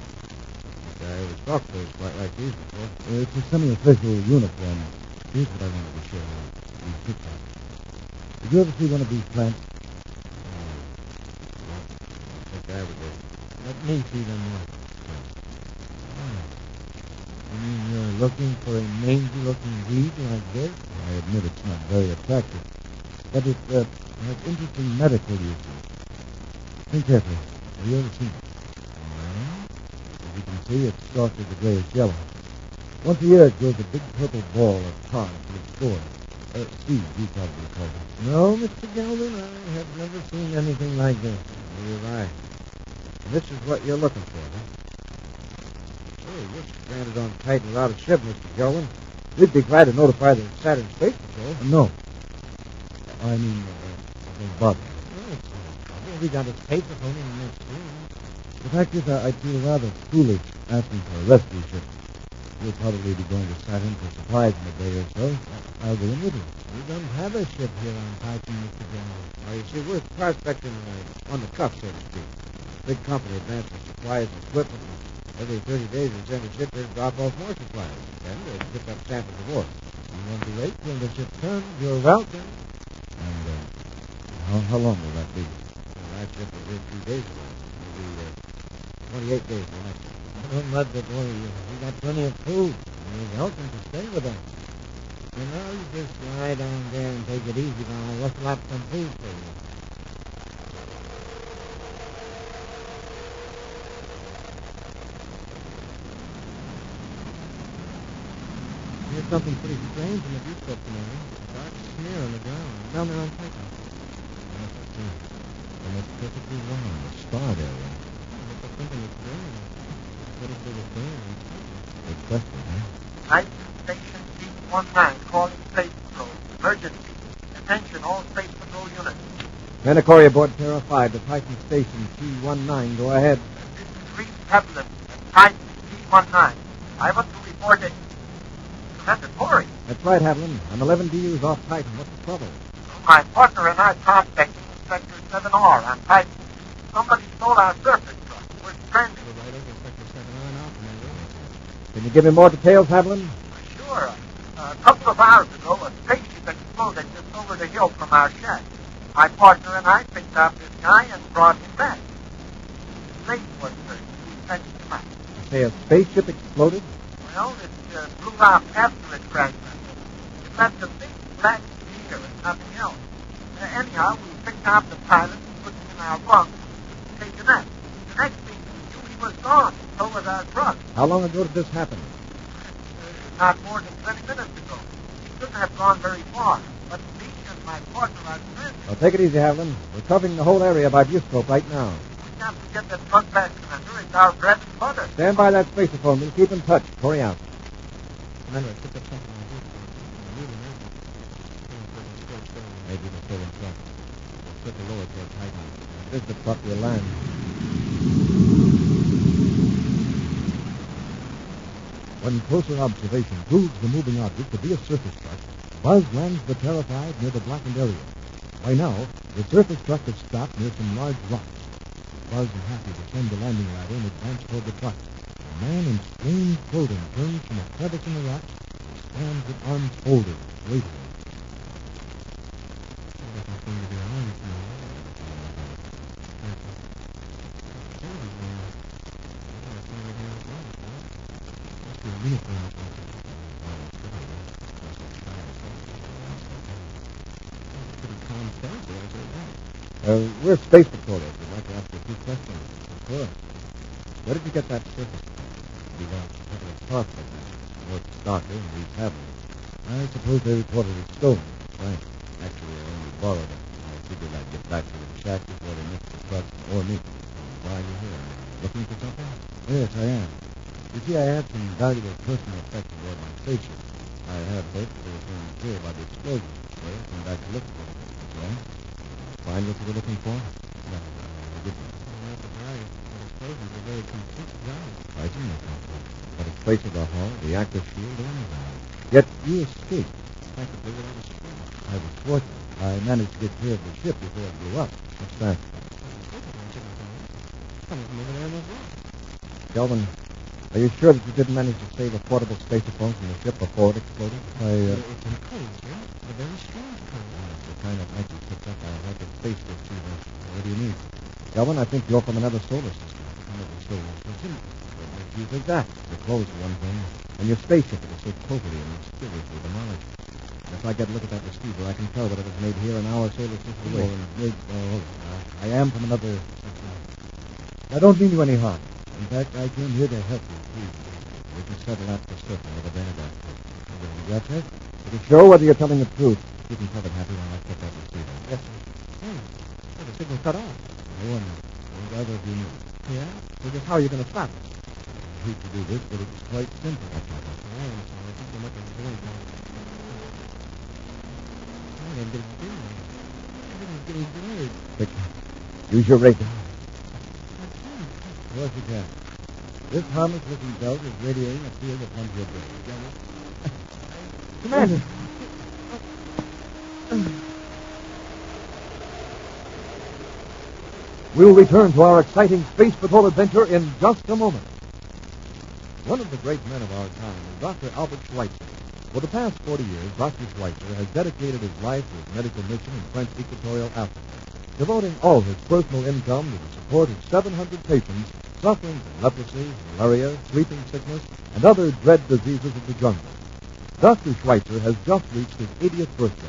I ever saw clothes quite like these before. It's a semi-official uniform. Here's what I wanted to show you. These pictures. Did you ever see one of these plants? I think I would do. Let me see them once. You mean you're looking for a mangy-looking weed like this? I admit it's not very attractive, but it has interesting medical uses. Think carefully. Have you ever seen it? As you can see, it's soft as a grayish yellow. Once a year, it grows a big purple ball of pod full of spores. Seeds, you probably call them. No, Mr. Gelden, I have never seen anything like this. Neither have I. And this is what you're looking for, huh? Hey, you're stranded on Titan without a ship, Mr. Gowan. We'd be glad to notify the Saturn Space Patrol. No. I mean, Bob. We got a paperphone in the next room. The fact is, I feel rather foolish asking for a rescue ship. You'll probably be going to Saturn for supplies in a day or so. I'll go in with you. We don't have a ship here on Titan, Mr. Gelden. Well, you see, we're prospecting on the cuff, so to speak. Big company advances supplies and equipment. Every 30 days we send a ship here to drop off more supplies. Then they pick up samples of ore. You want to wait till the ship comes? You're welcome. And how long will that be? Well, that ship was here 2 days ago. It'll be 28 days for next year. Don't let that worry you. We got plenty of food. You're welcome to stay with us. You know, you just lie down there and take it easy while I rustle up some food for you. Here's something pretty strange in the viewscope, Commander. A dark smear on the ground, down there on Titan. Yes, I see. And it's perfectly round, a starred area. It's something that's burning. What if they were burning? Good question, huh? Titan Station T19 calling Space Patrol. Emergency. Attention all Space Patrol units. Manicoria aboard Terra 5 to Titan Station T19. Go ahead. This is Reeve Havlin at Titan T19. I want to report it. Commander Corey. That's right, Havlin. I'm 11 DUs off Titan. What's the trouble? My partner and I prospecting Sector 7R on Titan. Somebody stole our surface truck. We're stranded. We're right over Sector 7R now, Commander. Can you give me more details, Havlin? Sure. A couple of hours ago, a spaceship exploded just over the hill from our shack. My partner and I picked up this guy and brought him back. His leg was hurt. We fetched him out. You say a spaceship exploded? Well, it blew out after it crashed. It left a big black smear and nothing else. Anyhow, we picked out the pilot and put him in our bunk and take a nap. The next thing we knew, he was gone. So was our truck. How long ago did this happen? Not more than 20 minutes ago. He couldn't have gone very far. But me and my partner are stranded. Well, take it easy, Havlin. We're covering the whole area by viewscope right now. can't forget that front back connector. It's our bread and butter. Stand by that spacerphone. We'll keep in touch. Corey out. Commander, I picked up something on the roof. Maybe the stolen truck. We'll put the lower to a tight on. This is the truck we'll land. When closer observation proves the moving object to be a surface truck, Buzz lands the Terrified near the blackened area. By now, the surface truck has stopped near some large rocks. Buzz and Happy descend the landing ladder and advance toward the truck. A man in strange clothing turns from a crevice in the rocks and stands with arms folded, waiting. We're space patrollers. We'd like to ask you a few questions. Of course. Where did you get that surface? We got a couple of parts like that. Worked Stocker and Reed's Having. I suppose they reported it stolen. Right. Actually, I only borrowed it. I figured I'd get back to the shack before they missed the truck or me. Why are you here? Looking for something? Yes, I am. You see, I had some valuable personal effects aboard my spaceship. I had hoped they were going to hear about the explosion, so I came back to look for them. That's right. Find what you were looking for? No, I didn't. Not the value. The explosions are very complete ground. I didn't know that. But it's place of the hull, the active shield, or anything. Yet you escaped. Practically without a scratch. I was fortunate. I managed to get clear of the ship before it blew up. What's that? Kelvin, are you sure that you didn't manage to save a portable spacephone from the ship before it exploded? It's in code, sir. A very strong code. That's the kind of night you picked up. I had the space receiver. What do you need? Kelvin, I think you're from another solar system. Another solar system? What makes you think that? Your clothes are one thing, and your spaceship is so totally and mysteriously demolished. If I get a look at that receiver, I can tell that it was made here in our solar system. I am from another system. I don't mean you any harm. In fact, I came here to help you. Please, we can settle that for certain with a Vanguard. You got that? To show whether you're telling the truth, you can tell it happy when I get that receiver. Yes, sir. Oh, the signal cut off. No one either of you knew. Yeah? So just how are you going to stop it? I hate to do this, but it's quite simple. I think you're not going to do anything. I'm getting scared. Everything's getting blurred. Quick, use your radar. Of course you can. This harmless-looking belt is radiating a field of 100 rays. Commander! We'll return to our exciting Space Patrol adventure in just a moment. One of the great men of our time is Dr. Albert Schweitzer. For the past 40 years, Dr. Schweitzer has dedicated his life to his medical mission in French Equatorial Africa, devoting all his personal income to the support of 700 patients suffering from leprosy, malaria, sleeping sickness, and other dread diseases of the jungle. Dr. Schweitzer has just reached his 80th birthday.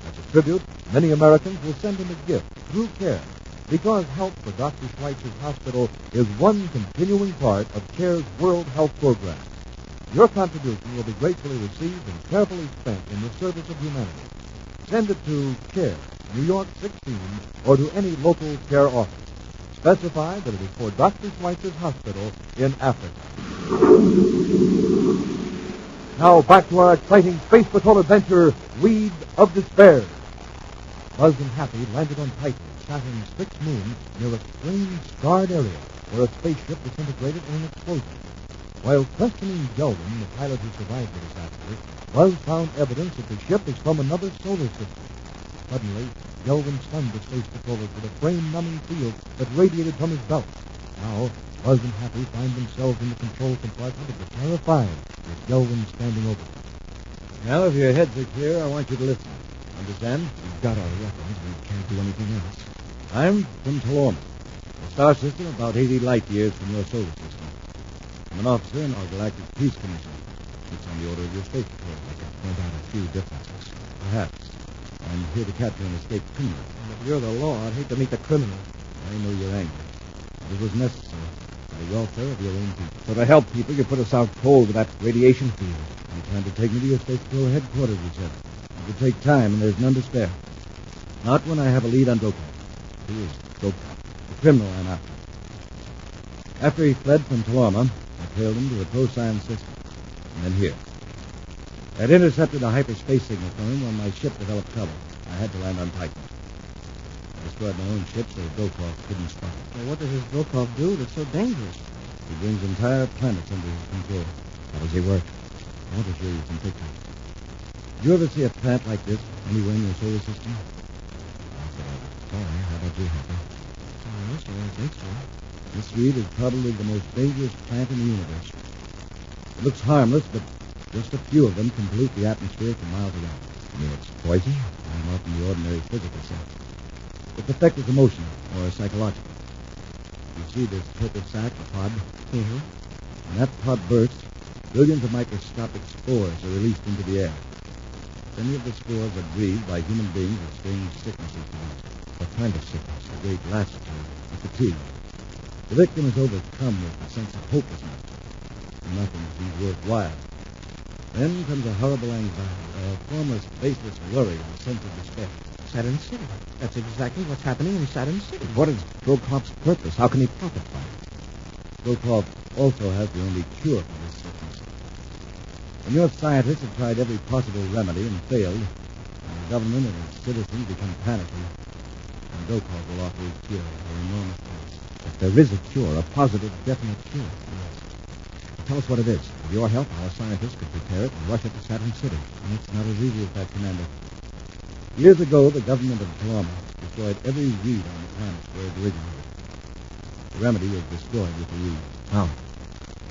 As a tribute, many Americans will send him a gift through CARE, because help for Dr. Schweitzer's hospital is one continuing part of CARE's World Health Program. Your contribution will be gratefully received and carefully spent in the service of humanity. Send it to CARE, New York 16, or to any local CARE office. Specify that it is for Dr. Schweitzer's hospital in Africa. Now back to our exciting Space Patrol adventure, Weed of Despair. Buzz and Happy landed on Titan, Saturn's fixed moon, near a strange scarred area where a spaceship disintegrated in an explosion. While questioning Gelvin, the pilot who survived the disaster, Buzz found evidence that the ship is from another solar system. Suddenly, Gelvin stunned the space patrollers with a brain-numbing field that radiated from his belt. Now, Buzz and Happy find themselves in the control compartment of the Terrified, with Gelvin standing over them. Now, if your heads are clear, I want you to listen. Understand? We've got our weapons. We can't do anything else. I'm from Talorma, a star system about 80 light years from your solar system. I'm an officer in our Galactic Peace Commission. It's on the order of your space patrol. I can point out a few differences. Perhaps. I'm here to capture an escaped criminal. If you're the law, I'd hate to meet the criminal. I know you're angry. It was necessary for the welfare of your own people. So to help people, you put us out cold with that radiation field. You plan to take me to your space patrol headquarters, you said. It would take time, and there's none to spare. Not when I have a lead on Dokap. Who is Dokap? The criminal I'm after. After he fled from Talama, I trailed him to the Procyon system, and then here. I'd intercepted a hyperspace signal from him when my ship developed trouble. I had to land on Titan. I destroyed my own ship so Brokaw couldn't spot it. Well, what does this Brokaw do that's so dangerous? He brings entire planets under his control. How does he work? I want to show you some pictures. Did you ever see a plant like this anywhere in your solar system? Sorry, how about you, Harvey? No, sir, I think so. This weed is probably the most dangerous plant in the universe. It looks harmless, but just a few of them can pollute the atmosphere for miles around. You know it's poison? Not in the ordinary physical sense. Its effect is emotional or psychological. You see this purple sac, a pod? Mm-hmm. When that pod bursts, billions of microscopic spores are released into the air. If any of the spores are breathed by human beings with strange sicknesses develop. What kind of sickness? A great lassitude, a fatigue. The victim is overcome with a sense of hopelessness. Nothing seems worthwhile. Then comes a horrible anxiety, a formless, baseless worry, and a sense of despair. Saturn City. That's exactly what's happening in Saturn City. What is Brokaw's purpose? How can he profit by it? Brokaw also has the only cure for this sickness. When your scientists have tried every possible remedy and failed, and the government and its citizens become panicky, and Brokaw will offer his cure for enormous price. If there is a cure, a positive, definite cure. Yes. Tell us what it is. With your help, our scientists could prepare it and rush it to Saturn City. It's not as easy as that, Commander. Years ago, the government of Talama destroyed every weed on the planet where it originated. The remedy was destroyed with the weed. How?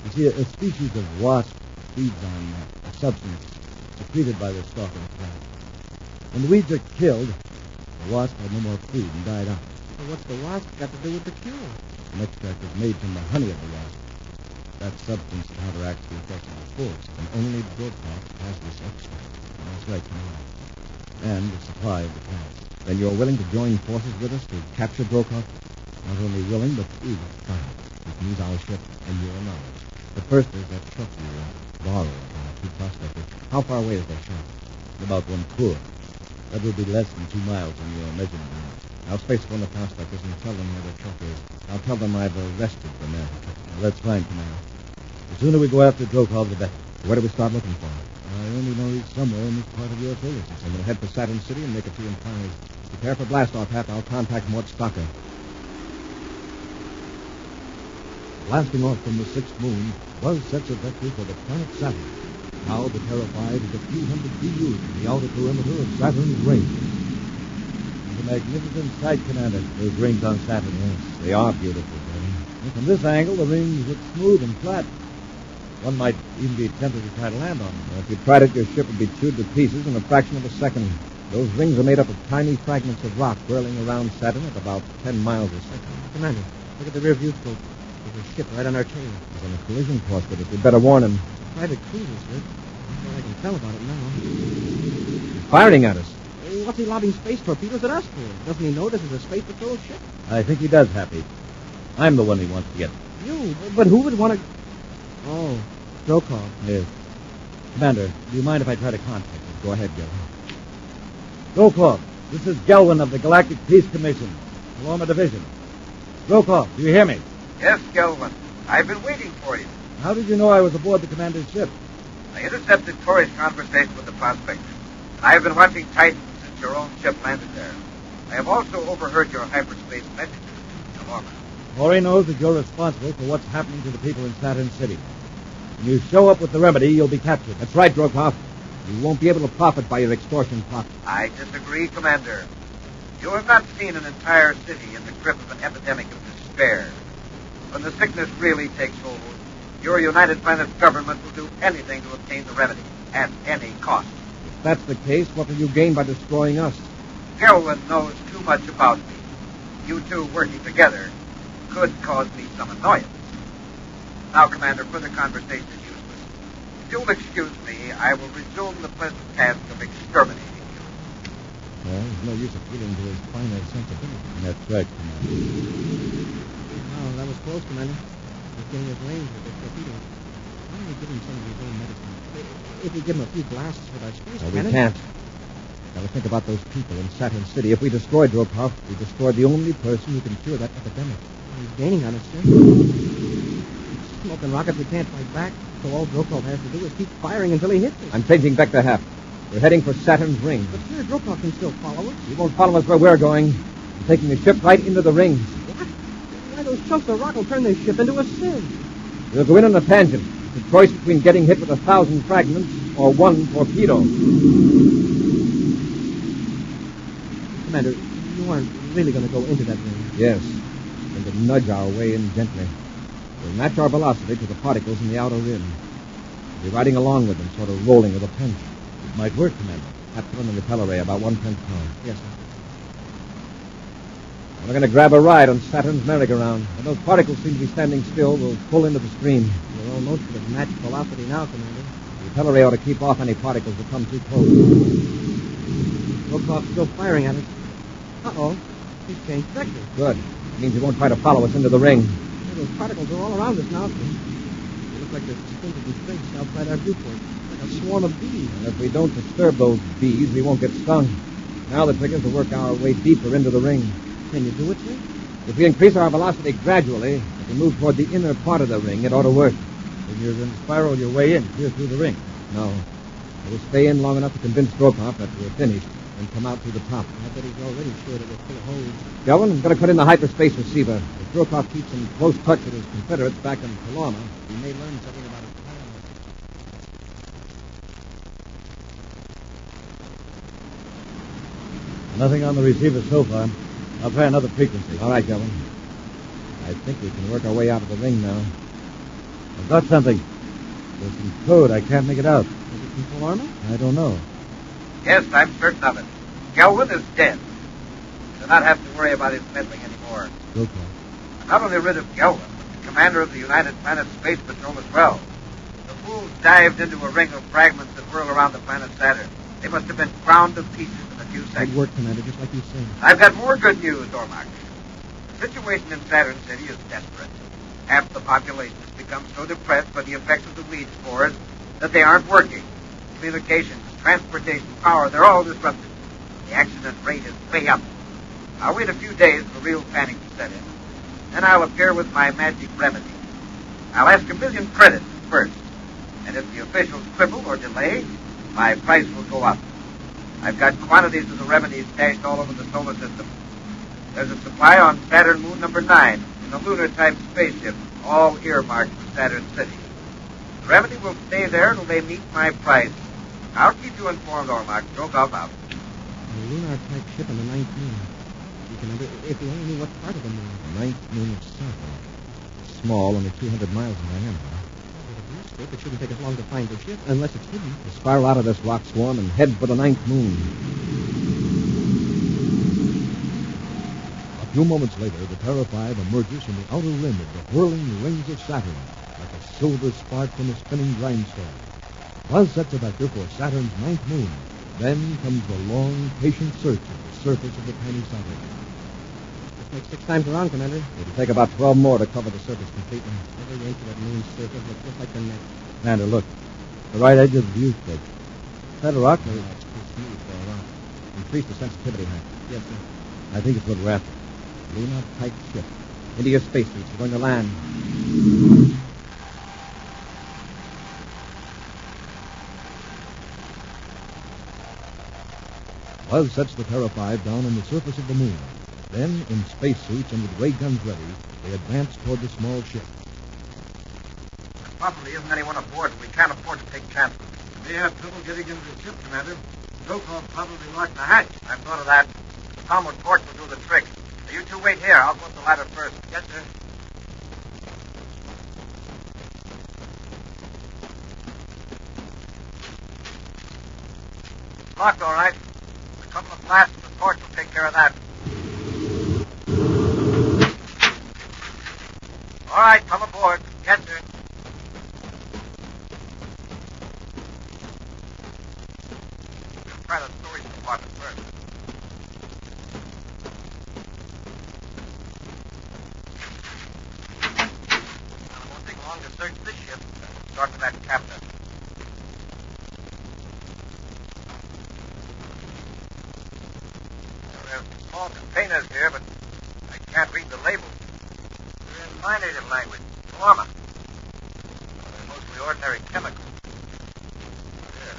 You see, a species of wasp feeds on a substance secreted by the stalk of the plant. When the weeds are killed, the wasp had no more food and died out. Well, what's the wasp got to do with the cure? An extract is made from the honey of the wasp. That substance counteracts the effects of the spores, and only Brokaw has this extract. That's right, Commander. And the supply of the plants. Then you're willing to join forces with us to capture Brokaw? Not only willing, but eager. Fine. We can use our ship and your knowledge. But first, there's that truck you borrowed from our two prospectors. How far away is that shop? About 1 khur. That would be less than 2 miles on your measurement unit. I'll space one of the prospectors and tell them where the truck is. I'll tell them I've arrested the man. That's fine, Commander. The sooner we go after Brokaw, the better. Where do we start looking for him? I only know he's somewhere in this part of your solar system. We'll head for Saturn City and make a few inquiries. Prepare for blast-off path. I'll contact Mort Stocker. Blasting off from the 6th moon was such a vector for the planet Saturn. Now the Terrified is a few hundred BUs in the outer perimeter of Saturn's ring. It's a magnificent sight, Commander. Those rings on Saturn, yes, they are beautiful. From this angle, the rings look smooth and flat. One might even be tempted to try to land on them. If you tried it, your ship would be chewed to pieces in a fraction of a second. Those rings are made up of tiny fragments of rock whirling around Saturn at about 10 miles a second. Commander, look at the rear view scope. There's a ship right on our tail. He's on a collision course with it. We'd better warn him. Private cruiser, sir. That's all I can tell about it now. He's firing at us. What's he lobbing space torpedoes at us for? Doesn't he know this is a space patrol ship? I think he does, Happy. I'm the one he wants to get. You? But who would want to... Oh, Brokaw. Yes. Commander, do you mind if I try to contact him? Go ahead, Gil. Brokaw, this is Gelwin of the Galactic Peace Commission, Talama Division. Brokaw, do you hear me? Yes, Gelwin. I've been waiting for you. How did you know I was aboard the commander's ship? I intercepted Torrey's conversation with the prospector. I have been watching Titan since your own ship landed there. I have also overheard your hyperspace messages to Talama. Torrey knows that you're responsible for what's happening to the people in Saturn City. When you show up with the remedy, you'll be captured. That's right, Brokaw. You won't be able to profit by your extortion plot. I disagree, Commander. You have not seen an entire city in the grip of an epidemic of despair. When the sickness really takes hold, your United Planets government will do anything to obtain the remedy, at any cost. If that's the case, what will you gain by destroying us? Gelwin knows too much about me. You two working together could cause me some annoyance. Now, Commander, further conversation is useless. If you'll excuse me, I will resume the pleasant task of exterminating you. Well, there's no use appealing to his finer sensibility. That's right, Commander. Oh, that was close, Commander. He's getting his range with the torpedoes. Why don't we give him some of his own medicine? If we give him a few blasts with our space cannon... We can't. Gotta think about those people in Saturn City. If we destroy Brokaw, we destroyed the only person who can cure that epidemic. He's gaining on us, sir. smoking rockets we can't fight back. So all Brokaw has to do is keep firing until he hits us. I'm changing back to half. We're heading for Saturn's ring. But Sir, Brokaw can still follow us. He won't follow us where we're going. We're taking the ship right into the ring. What? Why, those chunks of rock will turn this ship into a sieve. We'll go in on a tangent. It's a choice between getting hit with 1,000 fragments or one torpedo. Commander, you aren't really going to go into that ring. Yes. We're going to nudge our way in gently. We'll match our velocity to the particles in the outer rim. We'll be riding along with them, sort of rolling with a pendulum. It might work, Commander. Have to run the repel array about 1/10 power. Yes, sir. We're going to grab a ride on Saturn's merry-go-round. When those particles seem to be standing still, we'll pull into the stream. We're almost at match velocity now, Commander. The repel array ought to keep off any particles that come too close. Brokaw's still firing at us. Uh-oh. He's changed vector. Good. It means he won't try to follow us into the ring. Yeah, those particles are all around us now, sir. They look like they're suspended in space outside our viewport. Like a swarm of bees. And if we don't disturb those bees, we won't get stung. Now the trick is to work our way deeper into the ring. Can you do it, sir? If we increase our velocity gradually, as we move toward the inner part of the ring, it ought to work. Then you're going to spiral your way in, clear through the ring. No. We'll stay in long enough to convince Brokaw that we're finished and come out through the top. I bet he's already sure that we're full of holes. Gelman is going to cut in the hyperspace receiver. If Brokaw keeps in close touch with his Confederates back in Paloma, we may learn something about his plan. Nothing on the receiver so far. I'll try another frequency. All right, Gelman. I think we can work our way out of the ring now. I've got something. There's some code. I can't make it out. Is it control armor? I don't know. Yes, I'm certain of it. Gelwin is dead. You do not have to worry about his meddling anymore. Brokaw. I'm not only rid of Gelwin, but the commander of the United Planet Space Patrol as well. The fools dived into a ring of fragments that whirl around the planet Saturn. They must have been ground to pieces in a few seconds. Good work, Commander, just like you said. I've got more good news, Ormach. The situation in Saturn City is desperate. Half the population has become so depressed by the effects of the weed spores that they aren't working. Communications, transportation, power, they're all disrupted. The accident rate is way up. I'll wait a few days for real panic to set in. Then I'll appear with my magic remedy. I'll ask $1 million credits first. And if the officials quibble or delay, my price will go up. I've got quantities of the remedies stashed all over the solar system. There's a supply on Saturn moon number 9 in a lunar-type spaceship, all earmarked for Saturn City. The remedy will stay there until they meet my price. I'll keep you informed, Ormach. Brokaw out. A lunar-type ship on the 9th moon. Commander, if we only knew what part of the moon. The 9th moon of Saturn. Small, only 200 miles in diameter. It shouldn't take us long to find the ship, unless it's hidden. We'll spiral out of this rock swarm and head for the 9th moon. A few moments later, the Terra 5 emerges from the outer rim of the whirling rings of Saturn, like a silver spark from a spinning grindstone. Buzz sets a vector for Saturn's 9th moon. Then comes the long, patient search of the surface of the tiny Saturn. This makes 6 times around, Commander. It'll take about 12 more to cover the surface completely. Every inch of that moon's surface looks just like the neck. Commander, look. The right edge of the view scope. Is that a rock? No, it's too smooth for a rock. Increase the sensitivity height. Yes, sir. I think it's what we're after. Lunar-type ship. Into your spacesuits. We're going to land. Buzz sets the Terra 5 down on the surface of the moon. Then, in spacesuits and with ray guns ready, they advance toward the small ship. There probably isn't anyone aboard, and we can't afford to take chances. We have trouble getting into the ship, Commander. Brokaw probably locked the hatch. I've thought of that. The Talmud torch will do the trick. You two wait here. I'll go up the ladder first. Yes, sir. Locked, all right. A couple of blasts from the torch will take care of that. All right, come aboard. Yes, sir. We'll try the storage compartment first. It won't take long to search this ship. We'll start with that captain. There's small containers here, but I can't read the labels. They're in my native language, Paloma. simply ordinary chemicals. Here.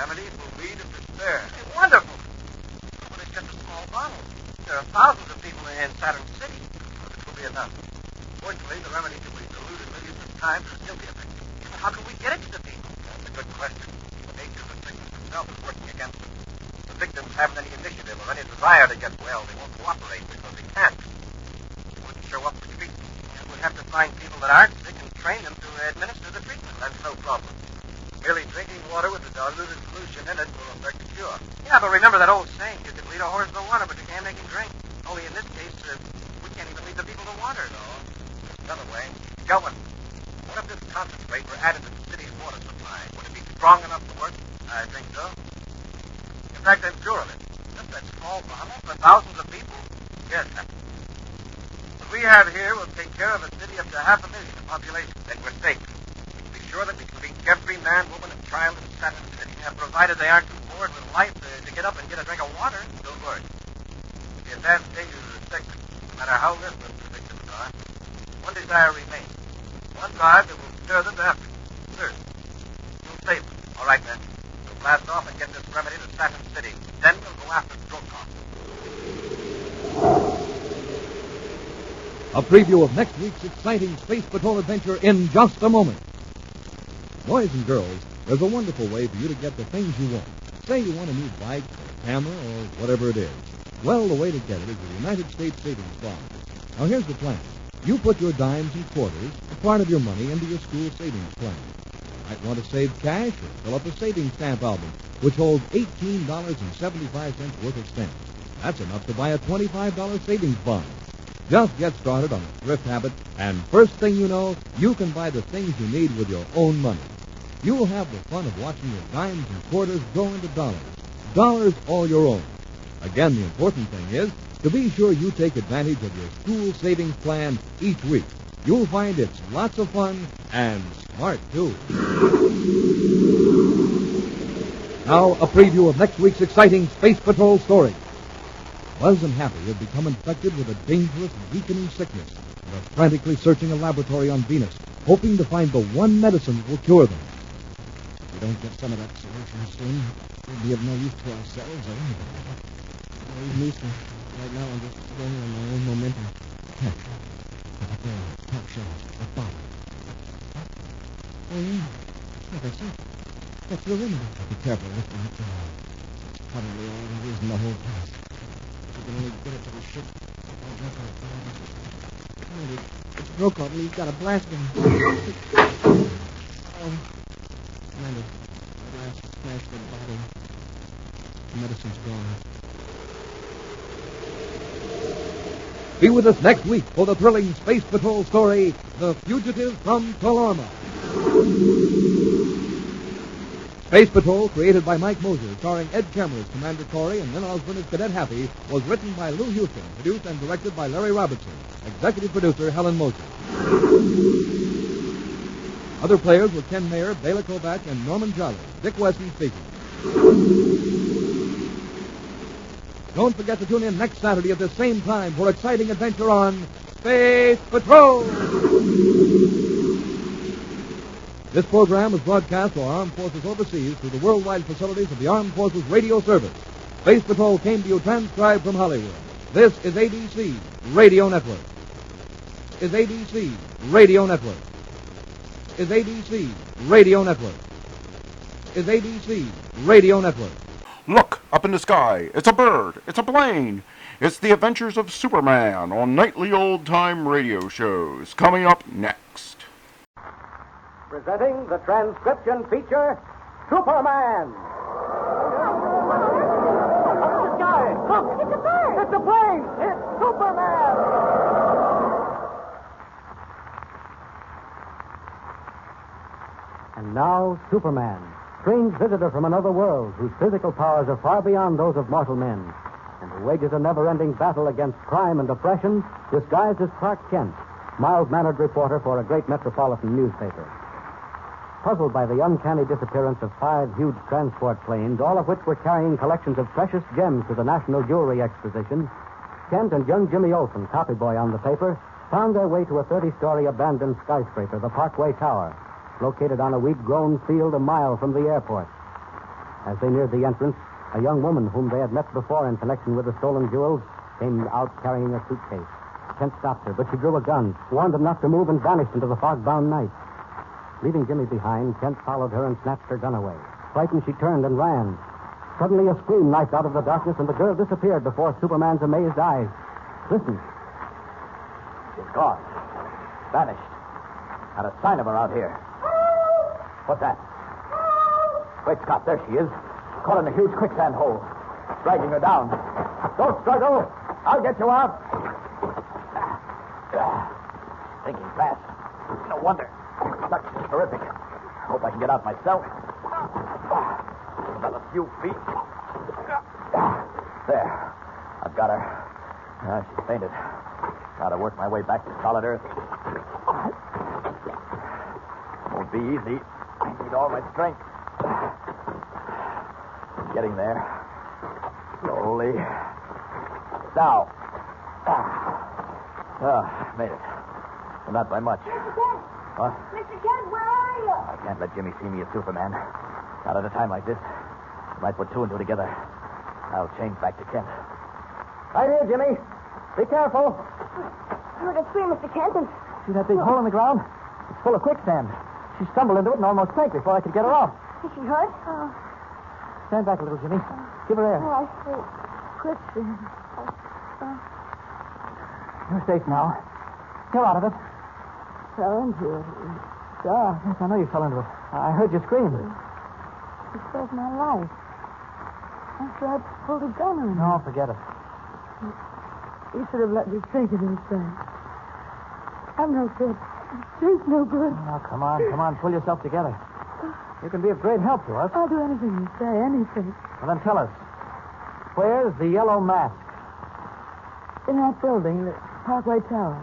Remedy for weed of despair. Hey, wonderful. But it's just a small bottle. There are thousands of people in Saturn City. This will be enough. Fortunately, the remedy can be diluted millions of times and still be effective. But how can we get it to the people? That's a good question. The nature of the sickness itself is working against them. The victims haven't any initiative or any desire to get well. They won't cooperate because they can't. They wouldn't show up for treatment. And we'll have to find people that aren't sick and train them to administer the treatment. That's no problem. Merely drinking water with a diluted solution in it will affect the cure. Yeah, but remember that old saying, you can lead a horse to water, but you can't make him drink. Only in this case, we can't even lead the people to water, though. There's another way. Gelman, what if this concentrate were added to the city's water supply? Would it be strong enough to work? I think so. In fact, I'm sure of it. Just that small bottle for thousands of people? Yes, Captain. What we have here will take care of a city up to 500,000 in population. Then we're safe. Be sure that we can reach every man, woman, and child in Saturn City, provided they aren't too bored with life to get up and get a drink of water. Don't worry. The advanced stages of the sickness, no matter how listless the victims are, one desire remains. One drive that will stir them to effort. Thirst. You'll save them. All right, then. We'll blast off and get this remedy to Saturn City. Then we'll go after Strokoff. A preview of next week's exciting Space Patrol adventure in just a moment. Boys and girls, there's a wonderful way for you to get the things you want. Say you want a new bike, or camera, or whatever it is. Well, the way to get it is the United States Savings Bond. Now, here's the plan. You put your dimes and quarters, a part of your money, into your school savings plan. You might want to save cash or fill up a savings stamp album, which holds $18.75 worth of stamps. That's enough to buy a $25 savings bond. Just get started on a thrift habit, and first thing you know, you can buy the things you need with your own money. You'll have the fun of watching your dimes and quarters go into dollars. Dollars all your own. Again, the important thing is to be sure you take advantage of your school savings plan each week. You'll find it's lots of fun and smart, too. Now, a preview of next week's exciting Space Patrol story. Buzz and Happy have become infected with a dangerous, weakening sickness and are frantically searching a laboratory on Venus, hoping to find the one medicine that will cure them. If we don't get some of that solution soon, we'll be of no use to ourselves or anybody. Leave me, sir. Right now, I'm just going on my own momentum. Catch. Up there, top shelf, at bottom. Oh, yeah. Yeah, that's it. That's the remedy. Be careful, lift it up. It's probably all there is in the whole place. If we can only get it to the ship, I'll jump on it. It's Brokoff, and he's got a blast gun. Oh. Commander, the blast smashed the bottle. The medicine's gone. Be with us next week for the thrilling Space Patrol story, The Fugitive from Tolorma. Space Patrol, created by Mike Moser, starring Ed Kemmer as Commander Corey and Lynn Osborne as Cadet Happy, was written by Lou Houston, produced and directed by Larry Robertson, executive producer Helen Moser. Other players were Ken Mayer, Bela Kovac, and Norman Jolly. Dick Weston speaking. Don't forget to tune in next Saturday at the same time for exciting adventure on Space Patrol. This program is broadcast to our armed forces overseas through the worldwide facilities of the Armed Forces Radio Service. Space Patrol came to you transcribed from Hollywood. This is ABC Radio Network. Is ABC Radio Network. Is ABC Radio Network. Is ABC Radio Network. Look, up in the sky. It's a bird. It's a plane. It's the Adventures of Superman on nightly old-time radio shows. Coming up next. Presenting the transcription feature, Superman. The sky. Look, it's a bird. It's a plane. It's Superman. And now, Superman. Strange visitor from another world whose physical powers are far beyond those of mortal men, and who wages a never-ending battle against crime and oppression, disguised as Clark Kent, mild-mannered reporter for a great metropolitan newspaper. Puzzled by the uncanny disappearance of 5 huge transport planes, all of which were carrying collections of precious gems to the National Jewelry Exposition, Kent and young Jimmy Olsen, copy boy on the paper, found their way to a 30-story abandoned skyscraper, the Parkway Tower. located on a wheat-grown field a mile from the airport. As they neared the entrance, a young woman whom they had met before in connection with the stolen jewels came out carrying a suitcase. Kent stopped her, but she drew a gun, warned them not to move, and vanished into the fog-bound night. Leaving Jimmy behind, Kent followed her and snatched her gun away. Frightened, she turned and ran. Suddenly, a scream knifed out of the darkness, and the girl disappeared before Superman's amazed eyes. Listen. She's gone. Vanished. Not a sign of her out here. What's that? Great Scott, there she is. Caught in a huge quicksand hole. Dragging her down. Don't struggle. I'll get you out. Thinking fast. No wonder. Such terrific. Hope I can get out myself. Another few feet. There. I've got her. She's fainted. Gotta work my way back to solid earth. Won't be easy. I need all my strength. Getting there. Slowly. Now. Made it. But not by much. Mr. Kent! What? Mr. Kent, where are you? I can't let Jimmy see me as Superman. Not at a time like this. You might put two and two together. I'll change back to Kent. Right here, Jimmy. Be careful. I heard a scream, Mr. Kent, and... See that big hole in the ground? It's full of quicksand. She stumbled into it and almost sank before I could get her off. Is she hurt? Stand back a little, Jimmy. Give her air. Oh, I see. Quicksand. You're safe now. You're out of it. Fell into it. Yes, I know you fell into it. I heard you scream. It saved my life. After I pulled a gun on him. No, forget it. You should have let me think of it, son. I'm no good. She's no good. Now, come on. Pull yourself together. You can be of great help to us. I'll do anything you say, anything. Well, then tell us. Where's the yellow mask? In that building, the Parkway Tower.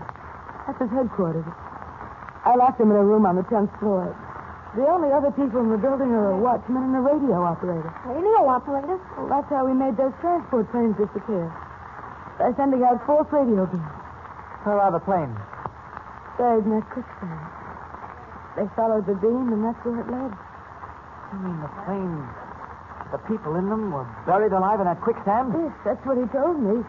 That's his headquarters. I locked him in a room on the 10th floor. The only other people in the building are a watchman and a radio operator. Radio operator? Well, that's how we made those transport planes disappear. By sending out false radio beams. Where are the planes? Buried in that quicksand. They followed the beam, and that's where it led. You mean the planes, the people in them were buried alive in that quicksand? Yes, that's what he told me.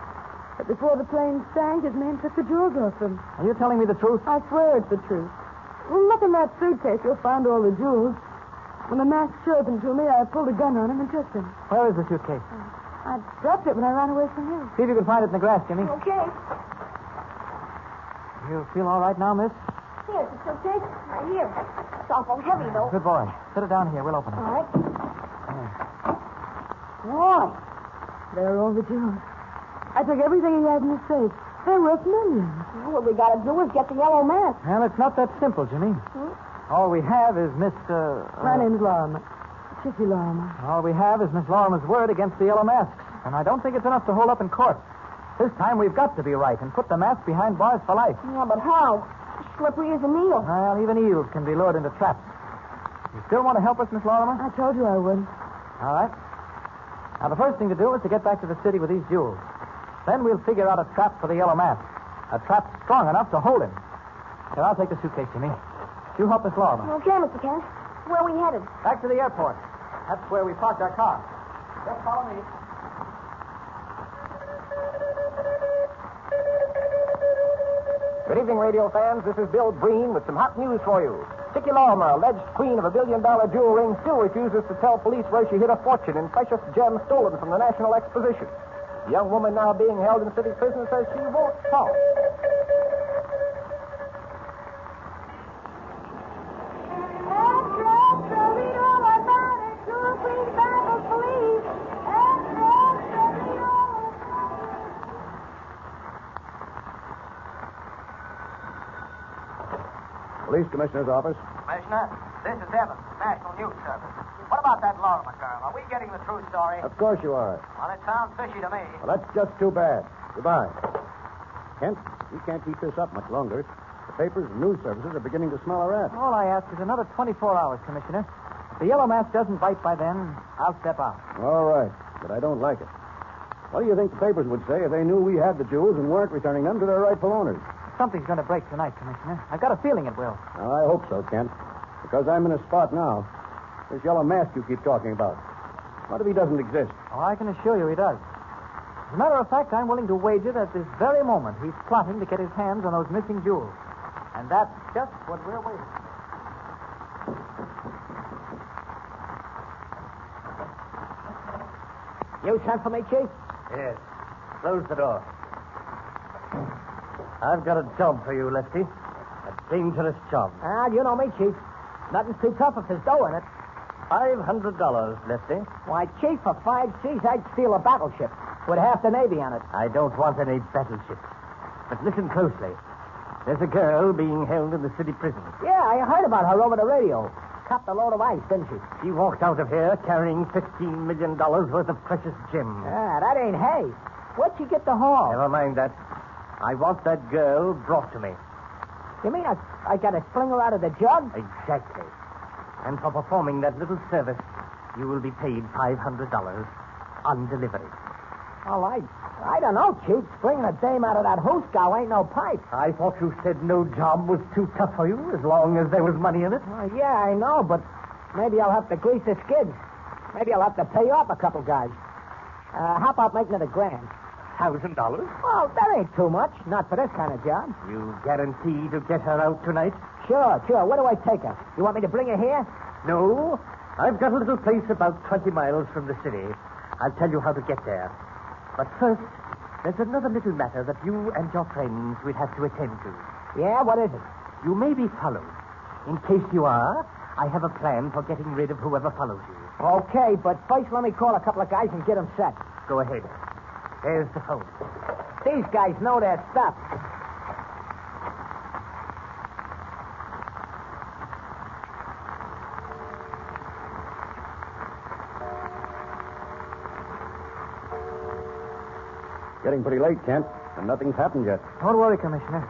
But before the plane sank, his men took the jewels off them. Are you telling me the truth? I swear it's the truth. Well, look in that suitcase. You'll find all the jewels. When the mask showed them to me, I pulled a gun on him and took them. Where is the suitcase? I dropped it when I ran away from you. See if you can find it in the grass, Jimmy. Okay. You feel all right now, miss? Here, it's a suitcase. Right here. It's awful heavy, though. Good boy. Set it down here. We'll open it. All right. There. Boy, there are all the jewels. I took everything he had in the safe. They're worth millions. Well, what we got to do is get the yellow mask. Well, it's not that simple, Jimmy. All we have is Miss... My name's Lorimer. Chicky Lorimer. All we have is Miss Lorimer's word against the yellow masks. And I don't think it's enough to hold up in court. This time we've got to be right and put the mask behind bars for life. Yeah, but how? Slippery as a needle. Well, even eels can be lured into traps. You still want to help us, Miss Lorimer? I told you I would. All right. Now, the first thing to do is to get back to the city with these jewels. Then we'll figure out a trap for the yellow mask. A trap strong enough to hold him. Here, I'll take the suitcase, Jimmy. You help Miss Lorimer. Okay, Mr. Kent. Where are we headed? Back to the airport. That's where we parked our car. Just follow me. Good evening, radio fans. This is Bill Breen with some hot news for you. Chicky Lorimer, alleged queen of $1 billion jewel ring, still refuses to tell police where she hid a fortune in precious gems stolen from the National Exposition. The young woman now being held in city prison says she won't talk. Police Commissioner's office. Commissioner, this is Evans, National News Service. What about that Lorimer girl? Are we getting the true story? Of course you are. Well, it sounds fishy to me. Well, that's just too bad. Goodbye. Kent, we can't keep this up much longer. The papers and news services are beginning to smell a rat. All I ask is another 24 hours, Commissioner. If the yellow mask doesn't bite by then, I'll step out. All right, but I don't like it. What do you think the papers would say if they knew we had the jewels and weren't returning them to their rightful owners? Something's going to break tonight, Commissioner. I've got a feeling it will. Well, I hope so, Kent. Because I'm in a spot now. This yellow mask you keep talking about. What if he doesn't exist? Oh, I can assure you he does. As a matter of fact, I'm willing to wager that this very moment he's plotting to get his hands on those missing jewels. And that's just what we're waiting for. You sent for me, Chief? Yes. Close the door. I've got a job for you, Lefty. A dangerous job. Ah, you know me, Chief. Nothing's too tough if there's dough in it. $500, Lefty. Why, Chief, for 5 G's, I'd steal a battleship with half the Navy on it. I don't want any battleships. But listen closely. There's a girl being held in the city prison. Yeah, I heard about her over the radio. Copped a load of ice, didn't she? She walked out of here carrying $15 million worth of precious gems. Ah, that ain't hay. Where'd she get the haul? Never mind that. I want that girl brought to me. You mean I got to sling her out of the jug? Exactly. And for performing that little service, you will be paid $500 on delivery. Well, I don't know, Chief. Slinging a dame out of that hoosgow ain't no pipe. I thought you said no job was too tough for you as long as there was money in it. Well, yeah, I know, but maybe I'll have to grease the skids. Maybe I'll have to pay off a couple guys. How about making it $1,000? $1,000? Well, that ain't too much. Not for this kind of job. You guarantee to get her out tonight? Sure. Where do I take her? You want me to bring her here? No. I've got a little place about 20 miles from the city. I'll tell you how to get there. But first, there's another little matter that you and your friends will have to attend to. Yeah, what is it? You may be followed. In case you are, I have a plan for getting rid of whoever follows you. Okay, but first let me call a couple of guys and get them set. Go ahead. There's the phone. These guys know their stuff. Getting pretty late, Kent, and nothing's happened yet. Don't worry, Commissioner.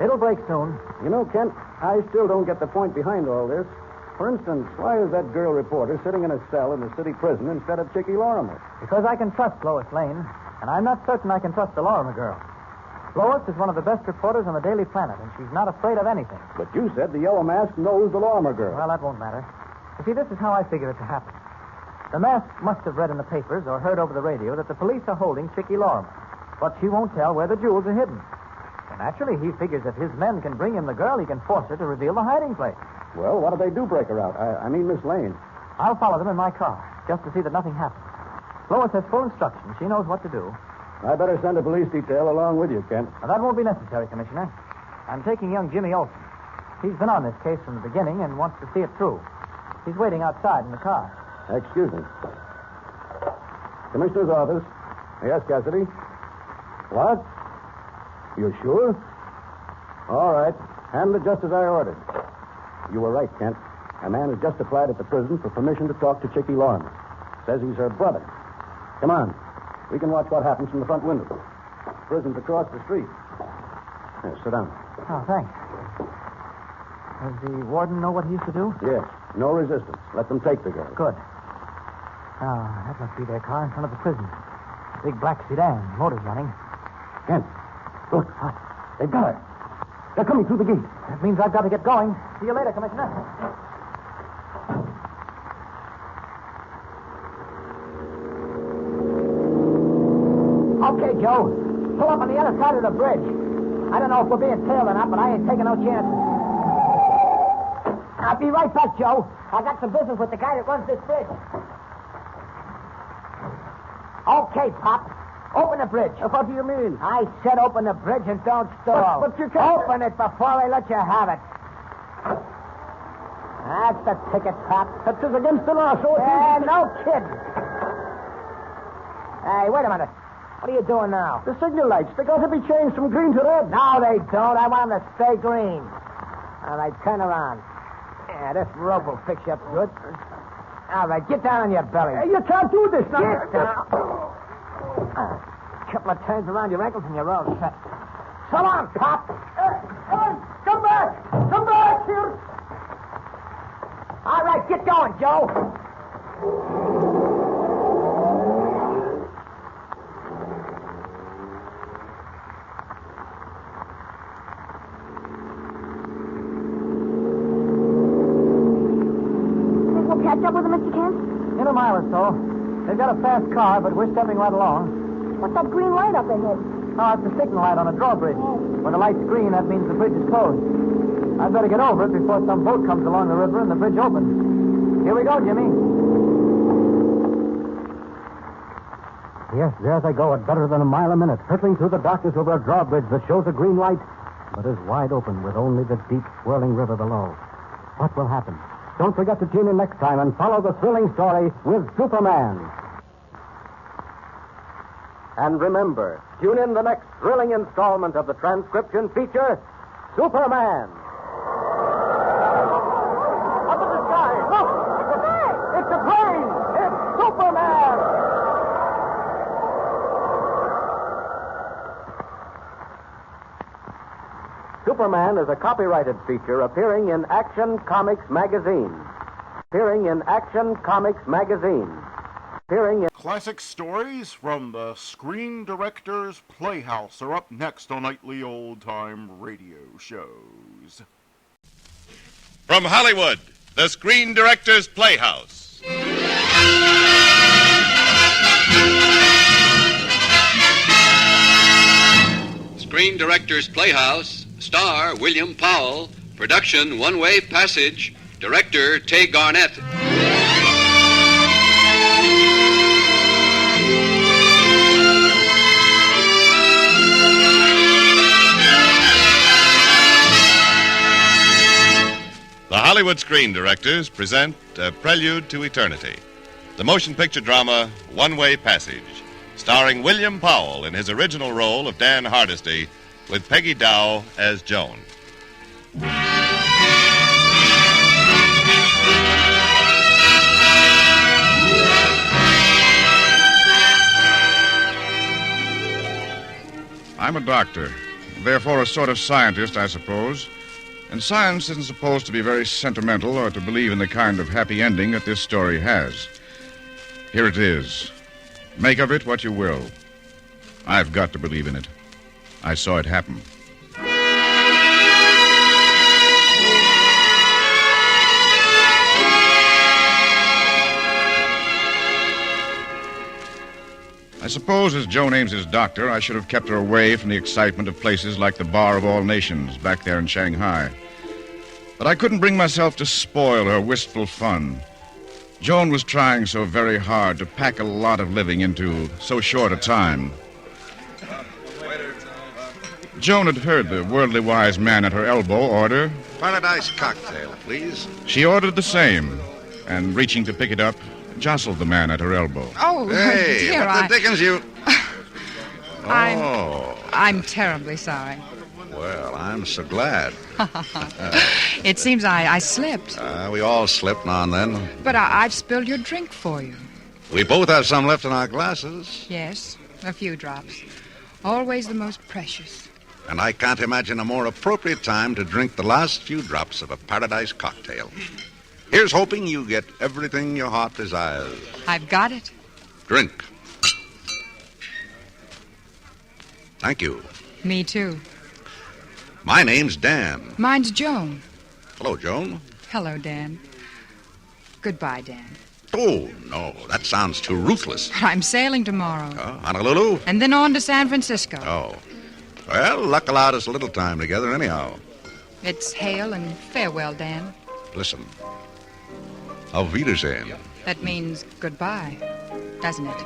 It'll break soon. You know, Kent, I still don't get the point behind all this. For instance, why is that girl reporter sitting in a cell in the city prison instead of Chickie Lorimer? Because I can trust Lois Lane, and I'm not certain I can trust the Lorimer girl. Lois is one of the best reporters on the Daily Planet, and she's not afraid of anything. But you said the Yellow Mask knows the Lorimer girl. Well, that won't matter. You see, this is how I figure it to happen. The Mask must have read in the papers or heard over the radio that the police are holding Chickie Lorimer, but she won't tell where the jewels are hidden. And naturally, he figures if his men can bring him the girl, he can force her to reveal the hiding place. Well, what if they do break her out? I mean Miss Lane. I'll follow them in my car, just to see that nothing happens. Lois has full instructions. She knows what to do. I better send a police detail along with you, Kent. Now, that won't be necessary, Commissioner. I'm taking young Jimmy Olsen. He's been on this case from the beginning and wants to see it through. He's waiting outside in the car. Excuse me. Commissioner's office. Yes, Cassidy. What? You sure? All right. Handle it just as I ordered. You were right, Kent. A man has just applied at the prison for permission to talk to Chickie Lorimer. Says he's her brother. Come on. We can watch what happens from the front window. Prison's across the street. Here, sit down. Oh, thanks. Does the warden know what he's to do? Yes. No resistance. Let them take the girl. Good. Oh, that must be their car in front of the prison. Big black sedan. Motor's running. Kent, look. They've got her. They're coming through the gate. That means I've got to get going. See you later, Commissioner. Okay, Joe. Pull up on the other side of the bridge. I don't know if we're being tailed or not, but I ain't taking no chances. I'll be right back, Joe. I got some business with the guy that runs this bridge. Okay, Pop. Open the bridge. What do you mean? I said open the bridge and don't stall. But you can't... Open it before I let you have it. That's the ticket, Pop. That is against the law, so it's... no kidding. Hey, wait a minute. What are you doing now? The signal lights. They got to be changed from green to red. No, they don't. I want them to stay green. All right, turn around. Yeah, this rope will fix you up good. All right, get down on your belly. Hey, you can't do this now. Get down. Couple of turns around your ankles and you're all set. So long, Pop. Come back. Come back here. All right, get going, Joe. catch up with them, Mr. Kent? In a mile or so. They've got a fast car, but we're stepping right along. What's that green light up ahead? Oh, it's the signal light on a drawbridge. When the light's green, that means the bridge is closed. I'd better get over it before some boat comes along the river and the bridge opens. Here we go, Jimmy. Yes, there they go at better than a mile a minute, hurtling through the darkness over a drawbridge that shows a green light, but is wide open with only the deep, swirling river below. What will happen? Don't forget to tune in next time and follow the thrilling story with Superman. And remember, tune in the next thrilling installment of the transcription feature, Superman. Up in the sky, look! It's a plane! It's Superman! Superman is a copyrighted feature appearing in Action Comics magazine. Appearing in Action Comics magazine. Appearing in... Classic stories from the Screen Directors Playhouse are up next on nightly old-time radio shows. From Hollywood, the Screen Directors Playhouse. Screen Directors Playhouse, star William Powell, production One Way Passage, director Tay Garnett. The Hollywood Screen Directors present A Prelude to Eternity, the motion picture drama One Way Passage, starring William Powell in his original role of Dan Hardesty, with Peggy Dow as Joan. I'm a doctor, therefore a sort of scientist, I suppose. And science isn't supposed to be very sentimental or to believe in the kind of happy ending that this story has. Here it is. Make of it what you will. I've got to believe in it. I saw it happen. I suppose as Joan Ames's doctor, I should have kept her away from the excitement of places like the Bar of All Nations back there in Shanghai. But I couldn't bring myself to spoil her wistful fun. Joan was trying so very hard to pack a lot of living into so short a time. Joan had heard the worldly wise man at her elbow order... Paradise cocktail, please. She ordered the same, and reaching to pick it up, jostled the man at her elbow. Oh, hey, dear, what the dickens you... I'm terribly sorry. Well, I'm so glad. It seems I slipped. We all slip now and then. But I've spilled your drink for you. We both have some left in our glasses. Yes, a few drops. Always the most precious. And I can't imagine a more appropriate time to drink the last few drops of a paradise cocktail. Here's hoping you get everything your heart desires. I've got it. Drink. Thank you. Me too. My name's Dan. Mine's Joan. Hello, Joan. Hello, Dan. Goodbye, Dan. Oh, no, that sounds too ruthless. I'm sailing tomorrow. Honolulu? And then on to San Francisco. Oh. Well, luck allowed us a little time together anyhow. It's hail and farewell, Dan. Listen. Auf Wiedersehen. That means goodbye, doesn't it?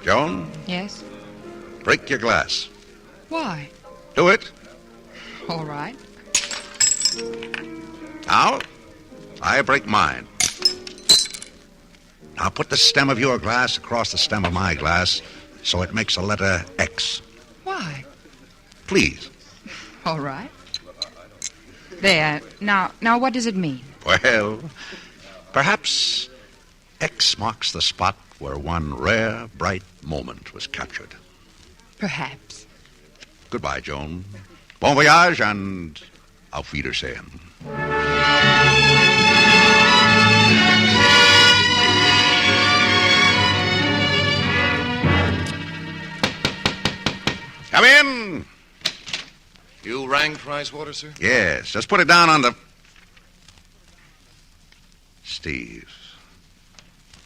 Joan? Yes? Break your glass. Why? Do it. All right. Now, I break mine. Now put the stem of your glass across the stem of my glass so it makes a letter X. Why? Please. All right. There. Now, what does it mean? Well, perhaps X marks the spot where one rare, bright moment was captured. Perhaps. Goodbye, Joan. Bon voyage and auf Wiedersehen. Come in. You rang for ice water, sir? Yes, just put it down on the... Steve.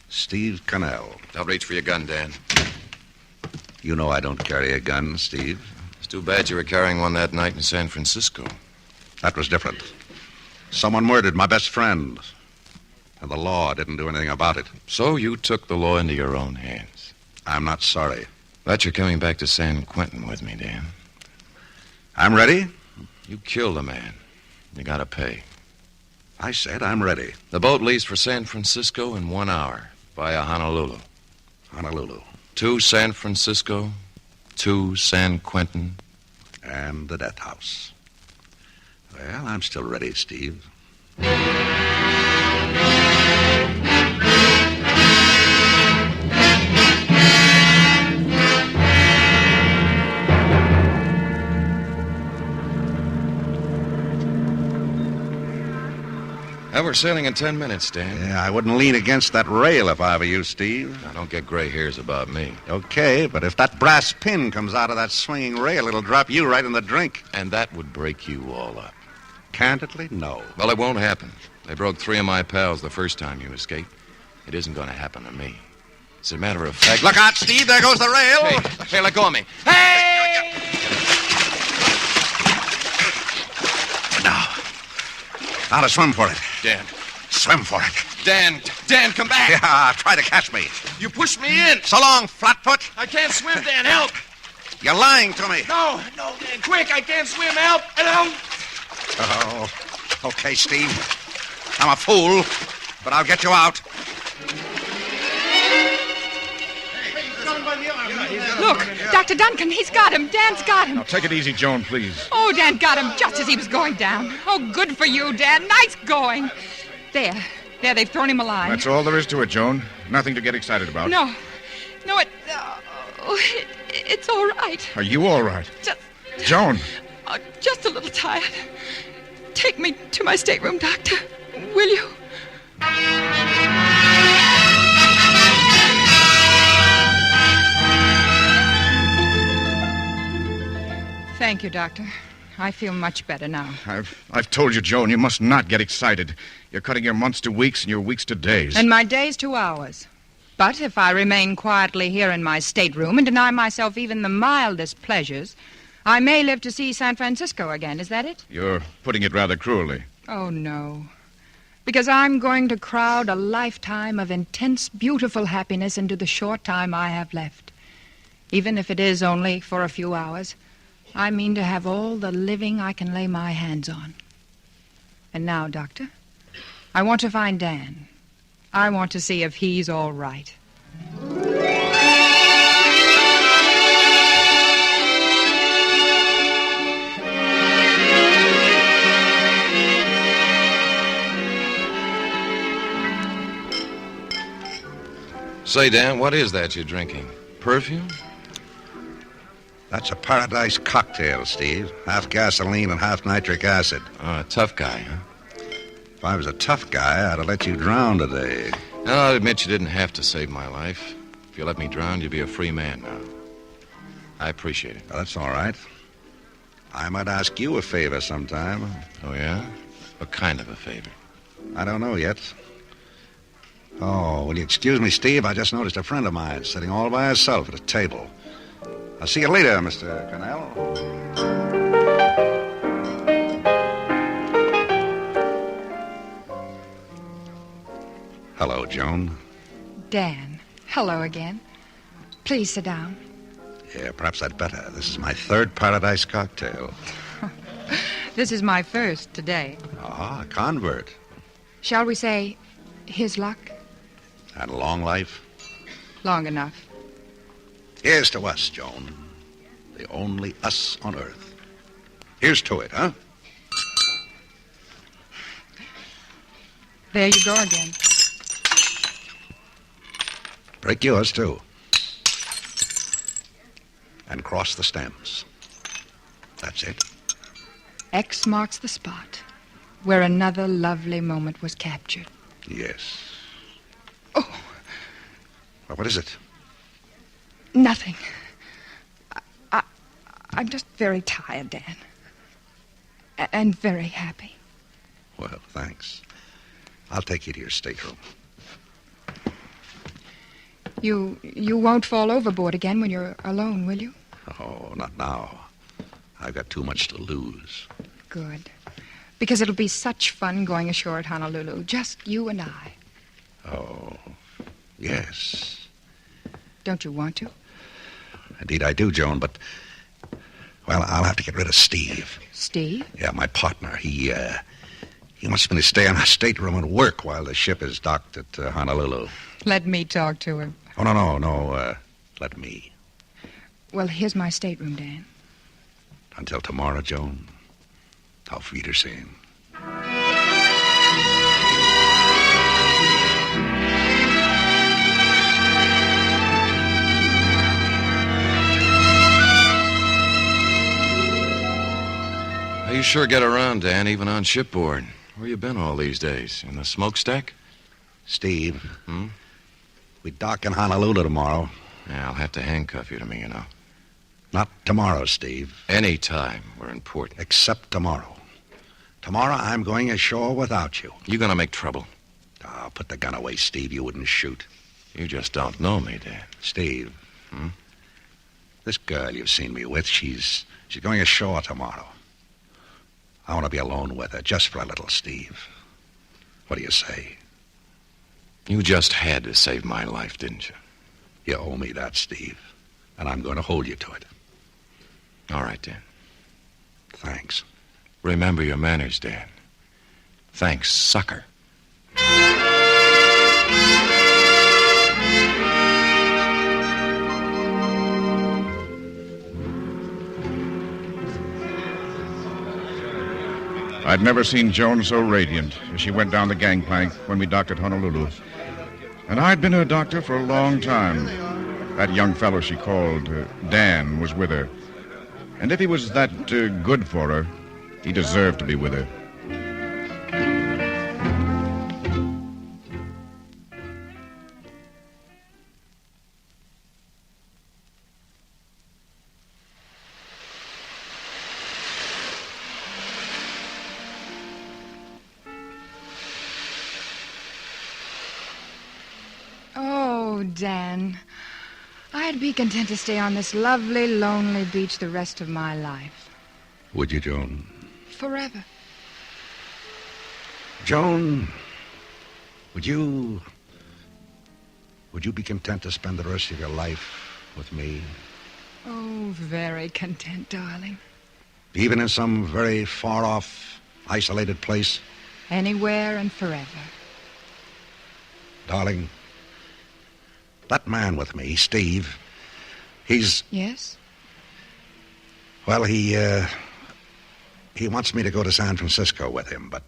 Steve Cannell. Don't reach for your gun, Dan. You know I don't carry a gun, Steve. It's too bad you were carrying one that night in San Francisco. That was different. Someone murdered my best friend. And the law didn't do anything about it. So you took the law into your own hands. I'm not sorry. But you're coming back to San Quentin with me, Dan. I'm ready. You killed a man. You gotta pay. I said I'm ready. The boat leaves for San Francisco in 1 hour via Honolulu. Honolulu. To San Francisco, to San Quentin. And the death house. Well, I'm still ready, Steve. We're sailing in 10 minutes, Dan. Yeah, I wouldn't lean against that rail if I were you, Steve. Now, don't get gray hairs about me. Okay, but if that brass pin comes out of that swinging rail, it'll drop you right in the drink. And that would break you all up. Candidly, no. Well, it won't happen. They broke 3 of my pals the first time you escaped. It isn't going to happen to me. As a matter of fact... Look out, Steve! There goes the rail! Hey, let go of me. Hey! Now to swim for it. Dan. Swim for it. Dan, come back. Yeah, try to catch me. You pushed me in. So long, flatfoot. I can't swim, Dan. Help. You're lying to me. No, Dan. Quick, I can't swim. Help. Oh, okay, Steve. I'm a fool, but I'll get you out. Look, Dr. Duncan, he's got him. Dan's got him. Now, take it easy, Joan, please. Oh, Dan got him just as he was going down. Oh, good for you, Dan. Nice going. There, they've thrown him alive. That's all there is to it, Joan. Nothing to get excited about. No, it's all right. Are you all right? Just... Joan. Just a little tired. Take me to my stateroom, Doctor. Will you? Thank you, Doctor. I feel much better now. I've told you, Joan, you must not get excited. You're cutting your months to weeks and your weeks to days. And my days to hours. But if I remain quietly here in my stateroom and deny myself even the mildest pleasures, I may live to see San Francisco again. Is that it? You're putting it rather cruelly. Oh, no. Because I'm going to crowd a lifetime of intense, beautiful happiness into the short time I have left. Even if it is only for a few hours, I mean to have all the living I can lay my hands on. And now, Doctor, I want to find Dan. I want to see if he's all right. Say, Dan, what is that you're drinking? Perfume? That's a paradise cocktail, Steve. Half gasoline and half nitric acid. Oh, a tough guy, huh? If I was a tough guy, I'd have let you drown today. No, I'll admit you didn't have to save my life. If you let me drown, you'd be a free man now. I appreciate it. Well, that's all right. I might ask you a favor sometime. Oh, yeah? What kind of a favor? I don't know yet. Oh, will you excuse me, Steve? I just noticed a friend of mine sitting all by herself at a table. I'll see you later, Mr. Cannell. Hello, Joan. Dan, hello again. Please sit down. Yeah, perhaps I'd better. This is my third paradise cocktail. This is my first today. Ah, a convert. Shall we say his luck? And long life? Long enough. Here's to us, Joan. The only us on Earth. Here's to it, huh? There you go again. Break yours, too. And cross the stems. That's it. X marks the spot where another lovely moment was captured. Yes. Oh. Well, what is it? Nothing. I'm just very tired, Dan. And very happy. Well, thanks. I'll take you to your stateroom. You won't fall overboard again when you're alone, will you? Oh, not now. I've got too much to lose. Good. Because it'll be such fun going ashore at Honolulu. Just you and I. Oh, yes. Don't you want to? Indeed I do, Joan, but... Well, I'll have to get rid of Steve. Steve? Yeah, my partner. He wants me to stay in our stateroom and work while the ship is docked at Honolulu. Let me talk to him. Oh, no. Let me. Well, here's my stateroom, Dan. Until tomorrow, Joan. Auf Wiedersehen. You sure get around, Dan, even on shipboard. Where you been all these days? In the smokestack? Steve. We dock in Honolulu tomorrow. Yeah, I'll have to handcuff you to me, you know. Not tomorrow, Steve. Any time. We're important. Except tomorrow. Tomorrow I'm going ashore without you. You gonna make trouble? Oh, put the gun away, Steve. You wouldn't shoot. You just don't know me, Dan. Steve. This girl you've seen me with, she's going ashore tomorrow. I want to be alone with her, just for a little, Steve. What do you say? You just had to save my life, didn't you? You owe me that, Steve. And I'm going to hold you to it. All right, Dan. Thanks. Remember your manners, Dan. Thanks, sucker. I'd never seen Joan so radiant as she went down the gangplank when we docked at Honolulu. And I'd been her doctor for a long time. That young fellow she called Dan was with her. And if he was that good for her, he deserved to be with her. Oh, Dan, I'd be content to stay on this lovely, lonely beach the rest of my life. Would you, Joan? Forever. Joan, would you be content to spend the rest of your life with me? Oh, very content, darling. Even in some very far-off, isolated place? Anywhere and forever. Darling, that man with me, Steve, he's... Yes? Well, he wants me to go to San Francisco with him, but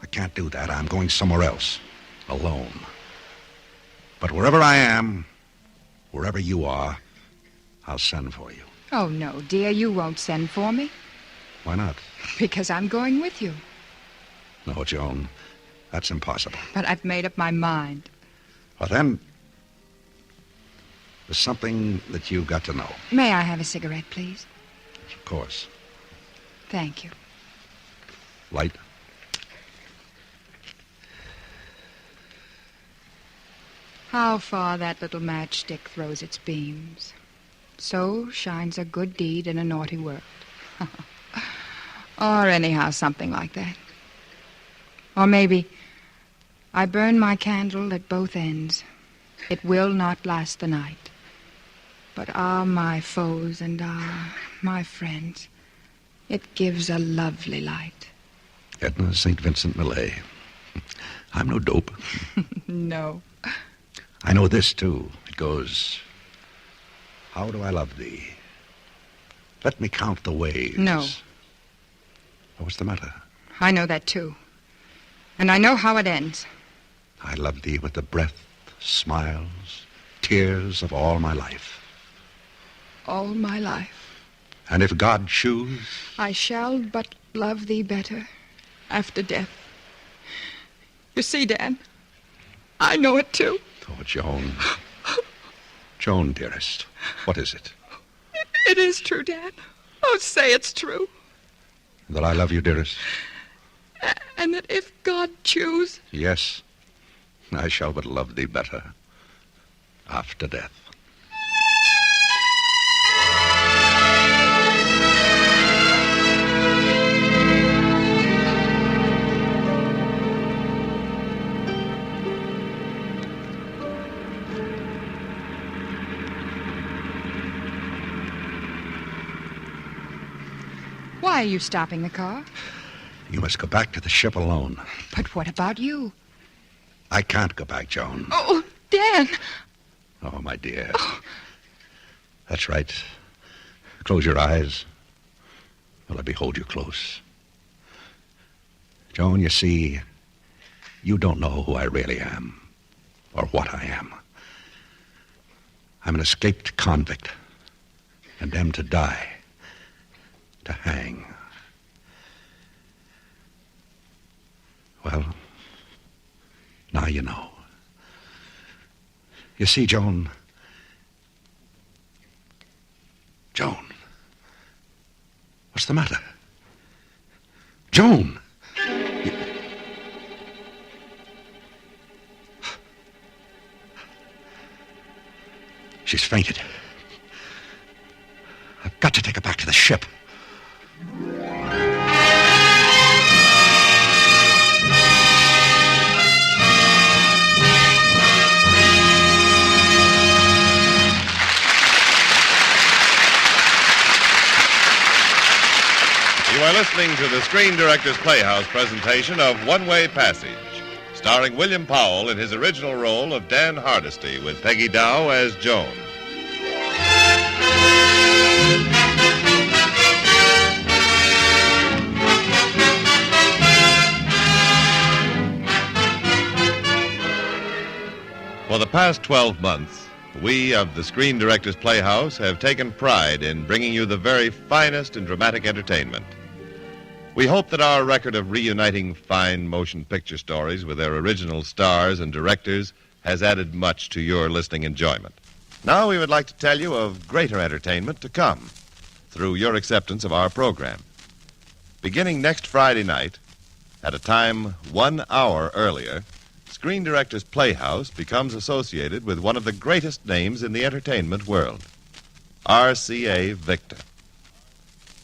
I can't do that. I'm going somewhere else, alone. But wherever I am, wherever you are, I'll send for you. Oh, no, dear, you won't send for me. Why not? Because I'm going with you. No, Joan, that's impossible. But I've made up my mind. Well, then, there's something that you've got to know. May I have a cigarette, please? Of course. Thank you. Light? How far that little matchstick throws its beams. So shines a good deed in a naughty world. Or anyhow, something like that. Or maybe I burn my candle at both ends. It will not last the night. But my foes and my friends, it gives a lovely light. Edna St. Vincent Millay. I'm no dope. No. I know this, too. It goes, how do I love thee? Let me count the waves. No. What's the matter? I know that, too. And I know how it ends. I love thee with the breath, smiles, tears of all my life. All my life. And if God choose... I shall but love thee better after death. You see, Dan, I know it, too. Oh, Joan. Joan, dearest, what is it? It is true, Dan. Oh, say it's true. That I love you, dearest? And that if God God choose. Yes, I shall but love thee better after death. Why are you stopping the car? You must go back to the ship alone. But what about you? I can't go back, Joan. Oh, Dan. Oh, my dear. Oh. That's right. Close your eyes. Well, I behold you close. Joan, you see, you don't know who I really am or what I am. I'm an escaped convict, condemned to die, to hang. Well, now you know. You see, Joan... Joan. What's the matter? Joan! She's fainted. I've got to take her back to the ship. You are listening to the Screen Directors Playhouse presentation of One Way Passage, starring William Powell in his original role of Dan Hardesty with Peggy Dow as Joan. For the past 12 months, we of the Screen Directors Playhouse have taken pride in bringing you the very finest in dramatic entertainment. We hope that our record of reuniting fine motion picture stories with their original stars and directors has added much to your listening enjoyment. Now we would like to tell you of greater entertainment to come through your acceptance of our program. Beginning next Friday night, at a time 1 hour earlier, Screen Directors Playhouse becomes associated with one of the greatest names in the entertainment world, RCA Victor.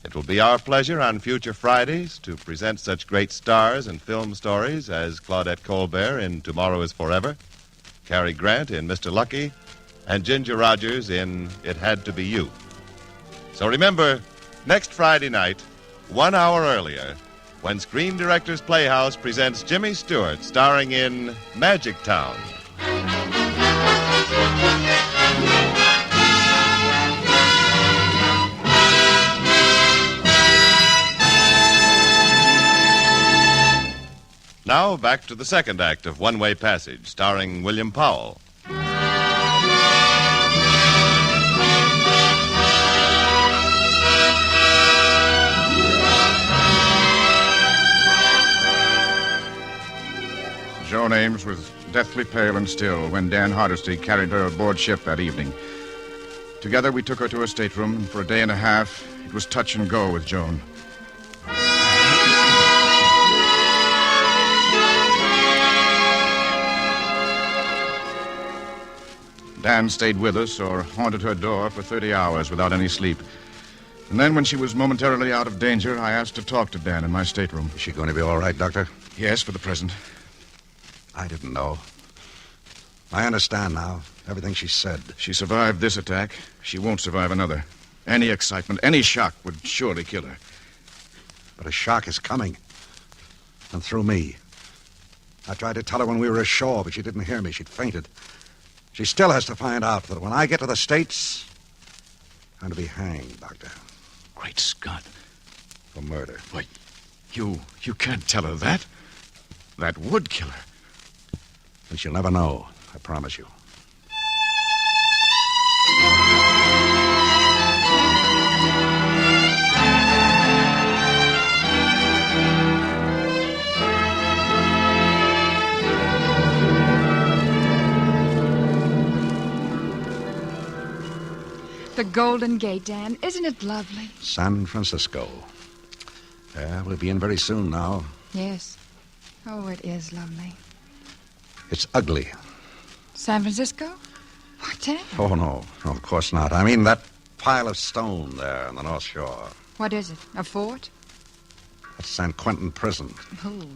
It will be our pleasure on future Fridays to present such great stars and film stories as Claudette Colbert in Tomorrow is Forever, Cary Grant in Mr. Lucky, and Ginger Rogers in It Had to Be You. So remember, next Friday night, 1 hour earlier, when Screen Directors Playhouse presents Jimmy Stewart starring in Magic Town. Now, back to the second act of One Way Passage, starring William Powell. Joan Ames was deathly pale and still when Dan Hardesty carried her aboard ship that evening. Together, we took her to her stateroom, and for a day and a half, it was touch and go with Joan. Dan stayed with us or haunted her door for 30 hours without any sleep. And then when she was momentarily out of danger, I asked to talk to Dan in my stateroom. Is she going to be all right, Doctor? Yes, for the present. I didn't know. I understand now. Everything she said. She survived this attack. She won't survive another. Any excitement, any shock would surely kill her. But a shock is coming. And through me. I tried to tell her when we were ashore, but she didn't hear me. She'd fainted. She still has to find out that when I get to the States, I'm to be hanged, Doctor. Great Scott. For murder. Why, you can't tell her that. That would kill her. And she'll never know, I promise you. The Golden Gate, Dan. Isn't it lovely? San Francisco. Yeah, we'll be in very soon now. Yes. Oh, it is lovely. It's ugly. San Francisco? What, Dan? Oh, no, of course not. I mean that pile of stone there on the North Shore. What is it? A fort? That's San Quentin Prison. Oh,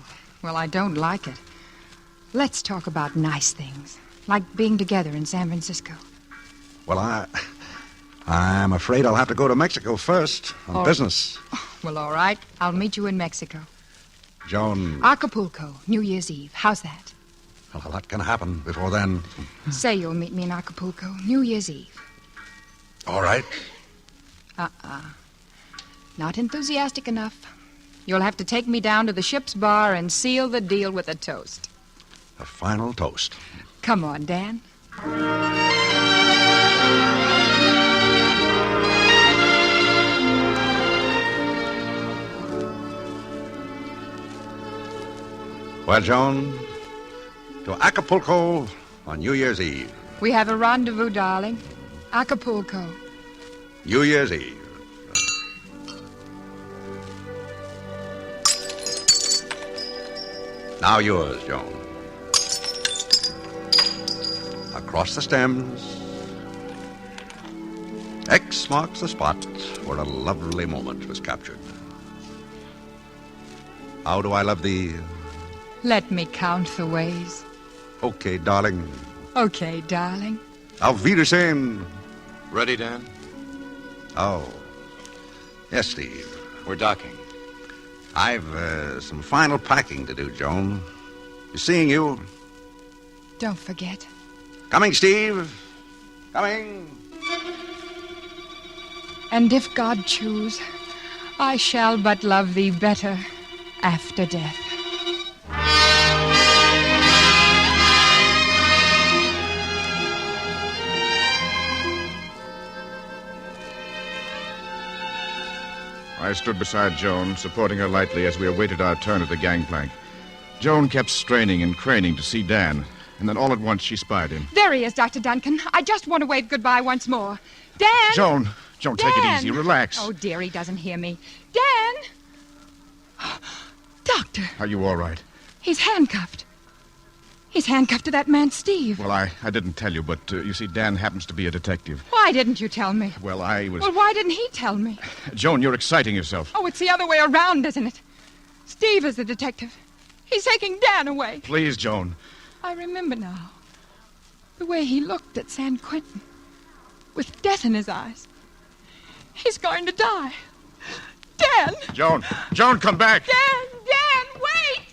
well, I don't like it. Let's talk about nice things, like being together in San Francisco. Well, I'm afraid I'll have to go to Mexico first on business. Well, all right. I'll meet you in Mexico. Joan. Acapulco, New Year's Eve. How's that? Well, a lot can happen before then. Say you'll meet me in Acapulco, New Year's Eve. All right. Not enthusiastic enough. You'll have to take me down to the ship's bar and seal the deal with a toast. A final toast. Come on, Dan. Well, Joan, to Acapulco on New Year's Eve. We have a rendezvous, darling. Acapulco. New Year's Eve. Now yours, Joan. Across the stems. X marks the spot where a lovely moment was captured. How do I love thee? Let me count the ways. Okay, darling. Okay, darling. Auf Wiedersehen. Ready, Dan? Oh. Yes, Steve. We're docking. I've some final packing to do, Joan. Seeing you. Don't forget. Coming, Steve. Coming. And if God choose, I shall but love thee better after death. I stood beside Joan, supporting her lightly as we awaited our turn at the gangplank. Joan kept straining and craning to see Dan, and then all at once she spied him. There he is, Dr. Duncan. I just want to wave goodbye once more. Dan! Joan, take it Dan! easy. Relax. Oh, dear, he doesn't hear me. Dan! Doctor, Are you all right? he's handcuffed. He's handcuffed to that man, Steve. Well, I didn't tell you, but you see, Dan happens to be a detective. Why didn't you tell me? Well, I was... Well, why didn't he tell me? Joan, you're exciting yourself. Oh, it's the other way around, isn't it? Steve is the detective. He's taking Dan away. Please, Joan. I remember now. The way he looked at San Quentin. With death in his eyes. He's going to die. Dan! Joan, come back! Dan, wait!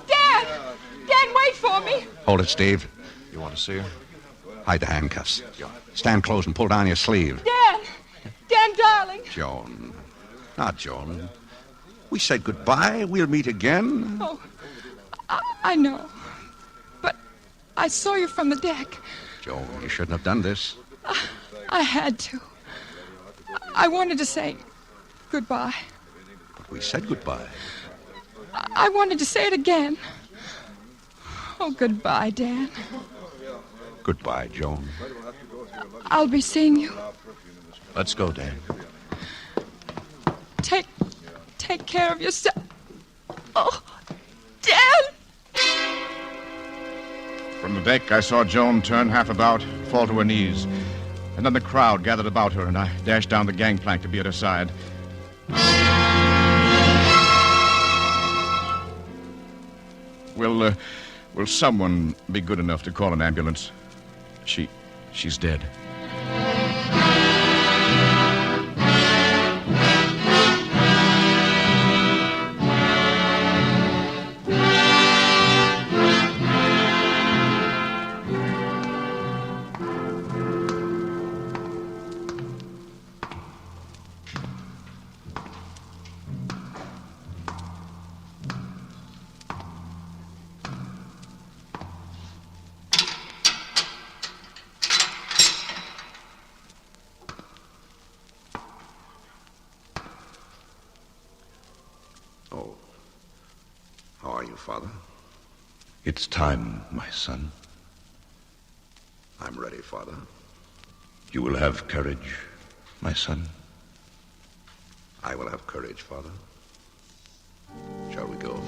Dan, wait for me! Hold it, Steve. You want to see her? Hide the handcuffs. Stand close and pull down your sleeve. Dan, darling. Joan. Not Joan. We said goodbye. We'll meet again. Oh, I know. But I saw you from the deck. Joan, you shouldn't have done this. I had to. I wanted to say goodbye. But we said goodbye. I wanted to say it again. Oh, goodbye, Dan. Goodbye, Joan. I'll be seeing you. Let's go, Dan. Take care of yourself. Oh, Dan! From the deck, I saw Joan turn half about, fall to her knees. And then the crowd gathered about her, and I dashed down the gangplank to be at her side. Will someone be good enough to call an ambulance? She's dead. How are you, Father? It's time, my son. I'm ready, Father. You will have courage, my son. I will have courage, Father. Shall we go?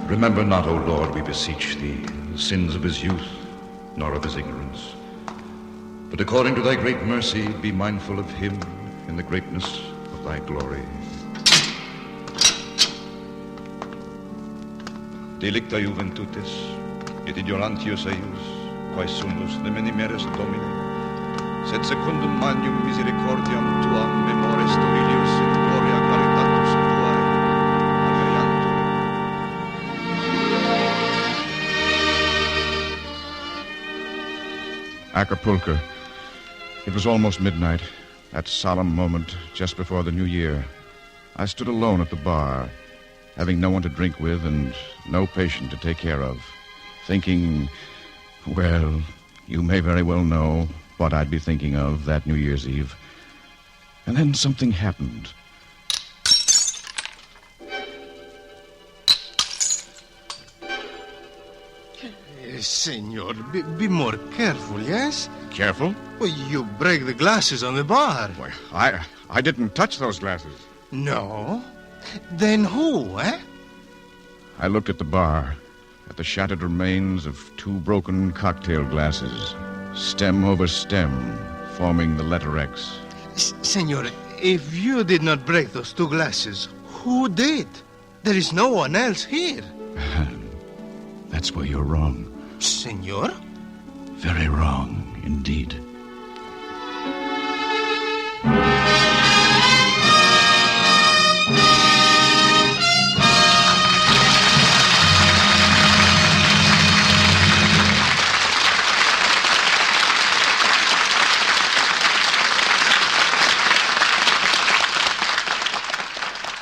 Remember not, O Lord, we beseech thee, the sins of his youth, nor of his ignorance. But according to thy great mercy, be mindful of him in the greatness of thy glory. Delicta juventutis, et ignorantius eius, quae sumus nemenimeres Domine, sed secundum magnum misericordiam tuam memores Dominius in gloria caritatis tuae, Acapulco. It was almost midnight, that solemn moment just before the new year. I stood alone at the bar, having no one to drink with and no patient to take care of, thinking, well, you may very well know what I'd be thinking of that New Year's Eve. And then something happened. Senor, be more careful, yes? Careful? Well, you break the glasses on the bar. Why, I didn't touch those glasses. No? Then who, eh? I looked at the bar, at the shattered remains of 2 broken cocktail glasses, stem over stem, forming the letter X. Senor, if you did not break those 2 glasses, who did? There is no one else here. That's where you're wrong. Senor? Very wrong, indeed.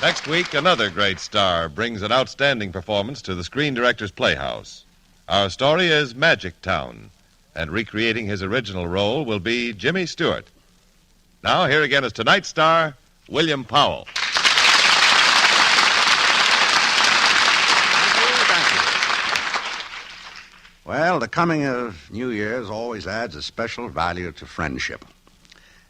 Next week, another great star brings an outstanding performance to the Screen Director's Playhouse. Our story is Magic Town, and recreating his original role will be Jimmy Stewart. Now, here again is tonight's star, William Powell. Well, the coming of New Year's always adds a special value to friendship.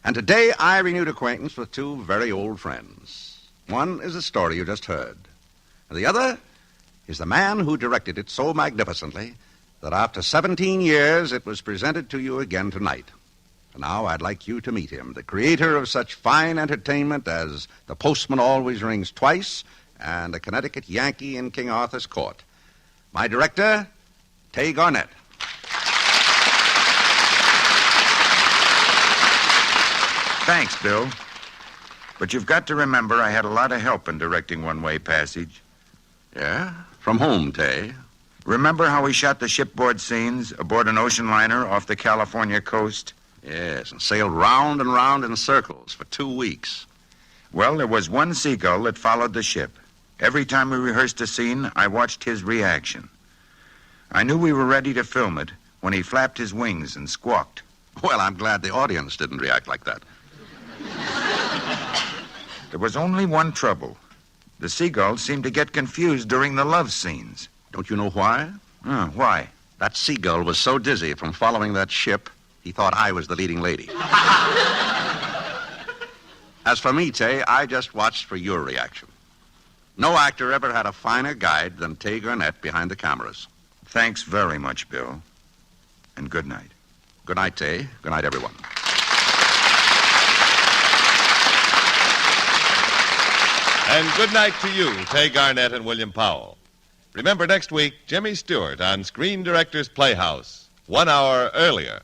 And today I renewed acquaintance with 2 very old friends. One is the story you just heard, and the other is the man who directed it so magnificently that after 17 years it was presented to you again tonight. And now I'd like you to meet him, the creator of such fine entertainment as The Postman Always Rings Twice and The Connecticut Yankee in King Arthur's Court. My director, Tay Garnett. Thanks, Bill. But you've got to remember I had a lot of help in directing One Way Passage. Yeah? From whom, Tay? Remember how we shot the shipboard scenes aboard an ocean liner off the California coast? Yes, and sailed round and round in circles for 2 weeks. Well, there was one seagull that followed the ship. Every time we rehearsed a scene, I watched his reaction. I knew we were ready to film it when he flapped his wings and squawked. Well, I'm glad the audience didn't react like that. There was only one trouble. The seagulls seemed to get confused during the love scenes. Don't you know why? Why? That seagull was so dizzy from following that ship, he thought I was the leading lady. As for me, Tay, I just watched for your reaction. No actor ever had a finer guide than Tay Garnett behind the cameras. Thanks very much, Bill. And good night. Good night, Tay. Good night, everyone. And good night to you, Tay Garnett and William Powell. Remember next week, Jimmy Stewart on Screen Director's Playhouse, 1 hour earlier.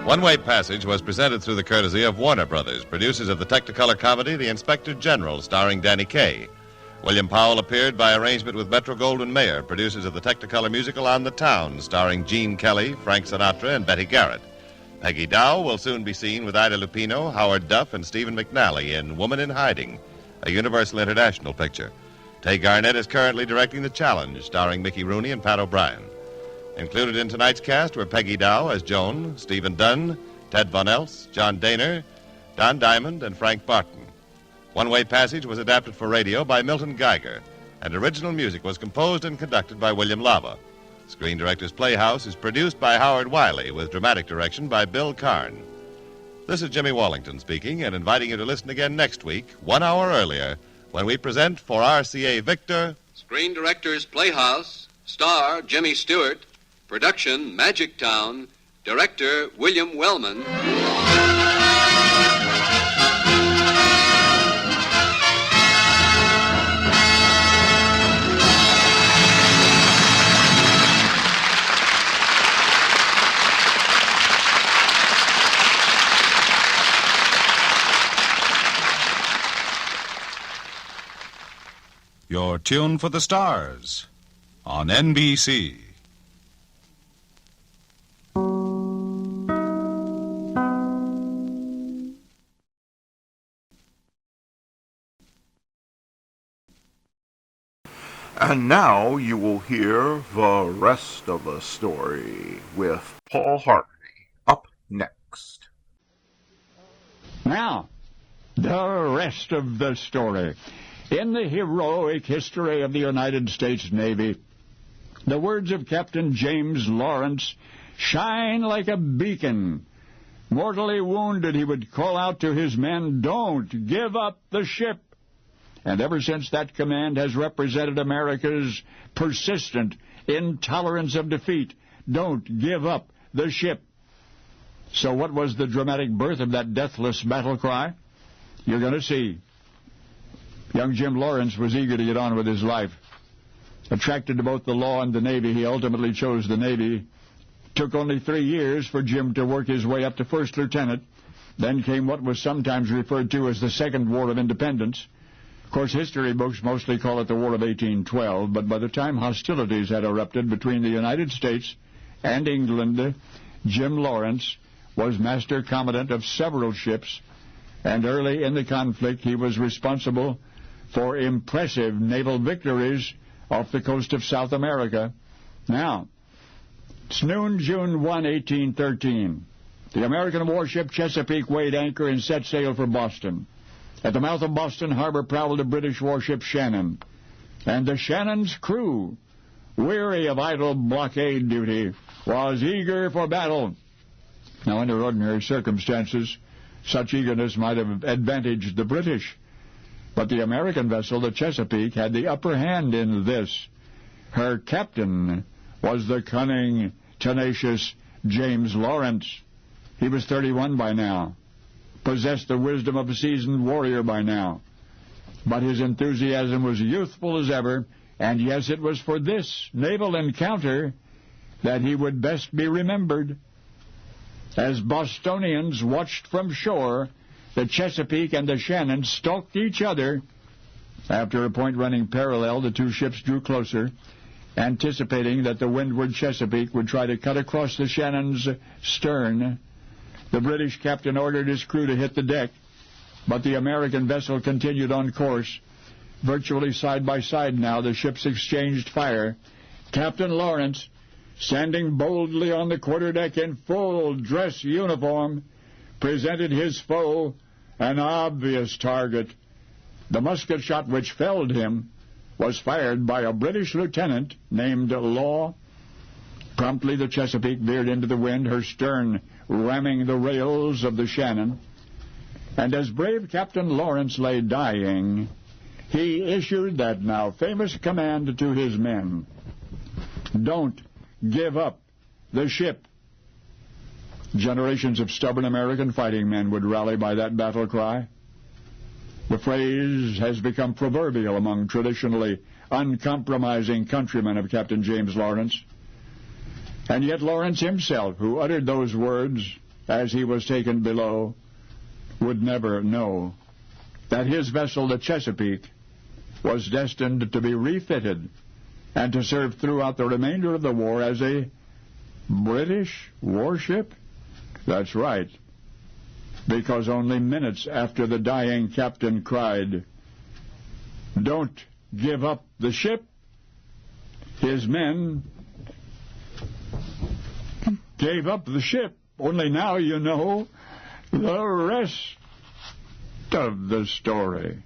One Way Passage was presented through the courtesy of Warner Brothers, producers of the Technicolor comedy The Inspector General, starring Danny Kaye. William Powell appeared by arrangement with Metro-Goldwyn-Mayer, producers of the Technicolor musical On the Town, starring Gene Kelly, Frank Sinatra, and Betty Garrett. Peggy Dow will soon be seen with Ida Lupino, Howard Duff, and Stephen McNally in Woman in Hiding, a Universal International picture. Tay Garnett is currently directing The Challenge, starring Mickey Rooney and Pat O'Brien. Included in tonight's cast were Peggy Dow as Joan, Stephen Dunn, Ted Von Eltz, John Daner, Don Diamond, and Frank Barton. One Way Passage was adapted for radio by Milton Geiger, and original music was composed and conducted by William Lava. Screen Directors Playhouse is produced by Howard Wiley, with dramatic direction by Bill Karn. This is Jimmy Wallington speaking and inviting you to listen again next week, 1 hour earlier, when we present for RCA Victor... Screen Directors Playhouse, star Jimmy Stewart, production Magic Town, director William Wellman. Your tune for the stars on NBC. And now you will hear the rest of the story with Paul Harvey up next. Now, the rest of the story. In the heroic history of the United States Navy, the words of Captain James Lawrence shine like a beacon. Mortally wounded, he would call out to his men, "Don't give up the ship." And ever since, that command has represented America's persistent intolerance of defeat. Don't give up the ship. So what was the dramatic birth of that deathless battle cry? You're going to see. Young Jim Lawrence was eager to get on with his life. Attracted to both the law and the Navy, he ultimately chose the Navy. Took only 3 years for Jim to work his way up to first lieutenant. Then came what was sometimes referred to as the Second War of Independence. Of course, history books mostly call it the War of 1812, but by the time hostilities had erupted between the United States and England, Jim Lawrence was master commandant of several ships, and early in the conflict he was responsible for impressive naval victories off the coast of South America. Now, it's noon, June 1, 1813. The American warship Chesapeake weighed anchor and set sail for Boston. At the mouth of Boston Harbor prowled the British warship Shannon. And the Shannon's crew, weary of idle blockade duty, was eager for battle. Now, under ordinary circumstances, such eagerness might have advantaged the British. But the American vessel, the Chesapeake, had the upper hand in this. Her captain was the cunning, tenacious James Lawrence. He was 31 by now, possessed the wisdom of a seasoned warrior by now. But his enthusiasm was youthful as ever, and yes, it was for this naval encounter that he would best be remembered. As Bostonians watched from shore, the Chesapeake and the Shannon stalked each other. After a point running parallel, the two ships drew closer, anticipating that the windward Chesapeake would try to cut across the Shannon's stern. The British captain ordered his crew to hit the deck, but the American vessel continued on course. Virtually side by side now, the ships exchanged fire. Captain Lawrence, standing boldly on the quarterdeck in full dress uniform, presented his foe an obvious target. The musket shot which felled him was fired by a British lieutenant named Law. Promptly the Chesapeake veered into the wind, her stern ramming the rails of the Shannon. And as brave Captain Lawrence lay dying, he issued that now famous command to his men: "Don't give up the ship." Generations of stubborn American fighting men would rally by that battle cry. The phrase has become proverbial among traditionally uncompromising countrymen of Captain James Lawrence. And yet Lawrence himself, who uttered those words as he was taken below, would never know that his vessel, the Chesapeake, was destined to be refitted and to serve throughout the remainder of the war as a British warship. That's right, because only minutes after the dying captain cried, "Don't give up the ship. His men gave up the ship. Only now you know the rest of the story.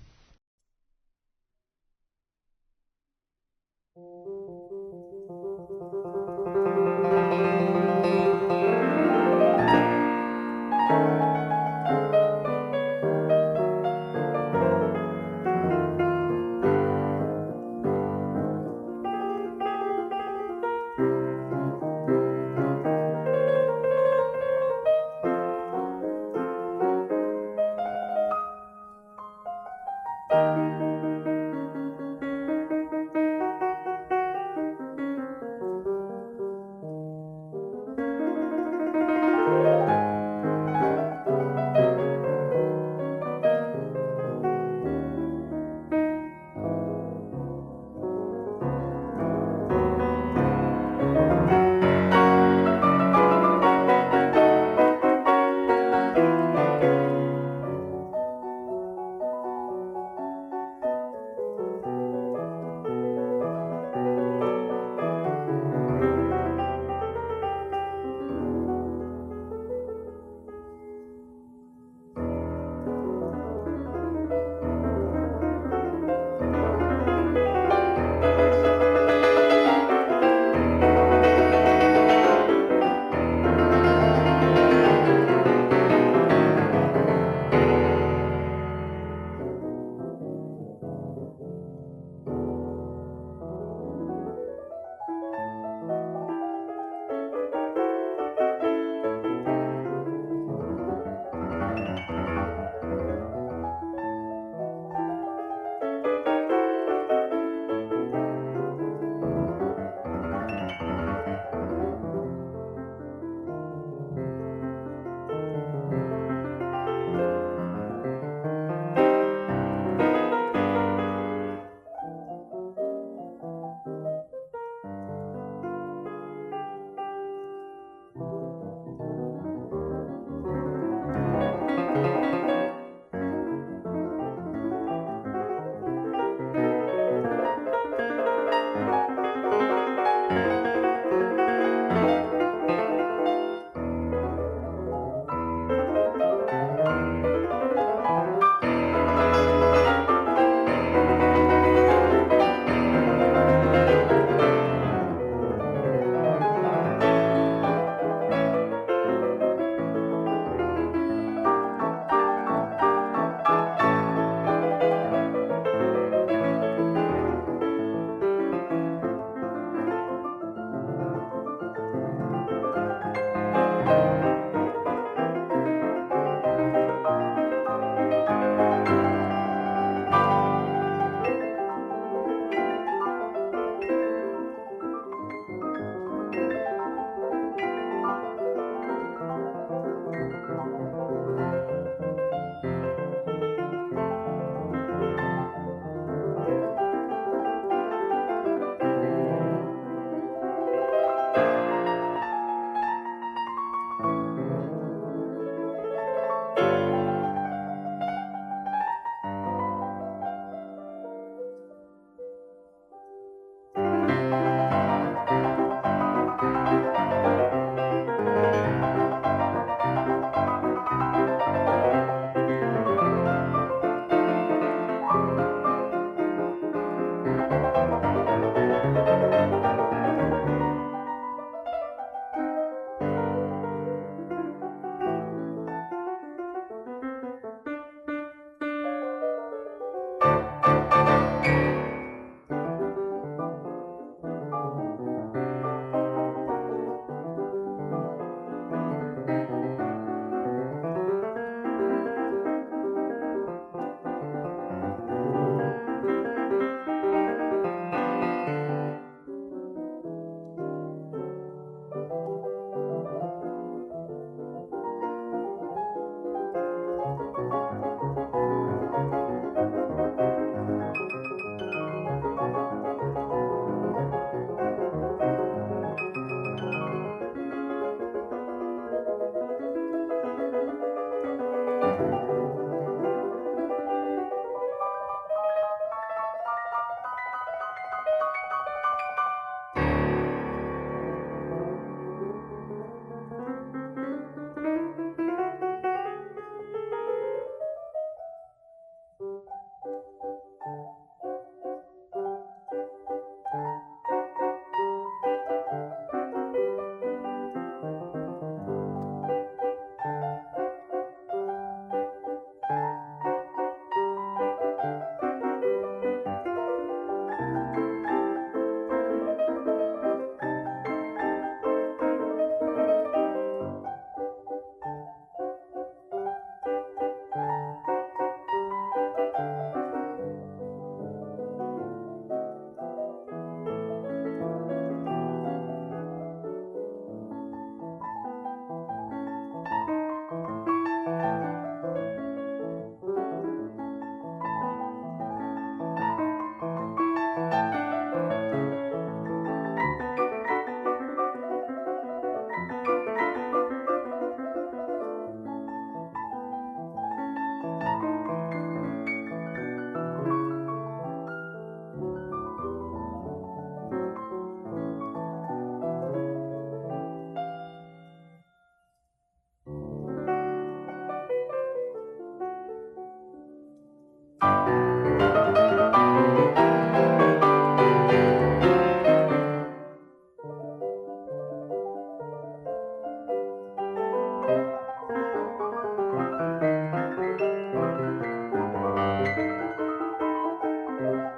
Bye.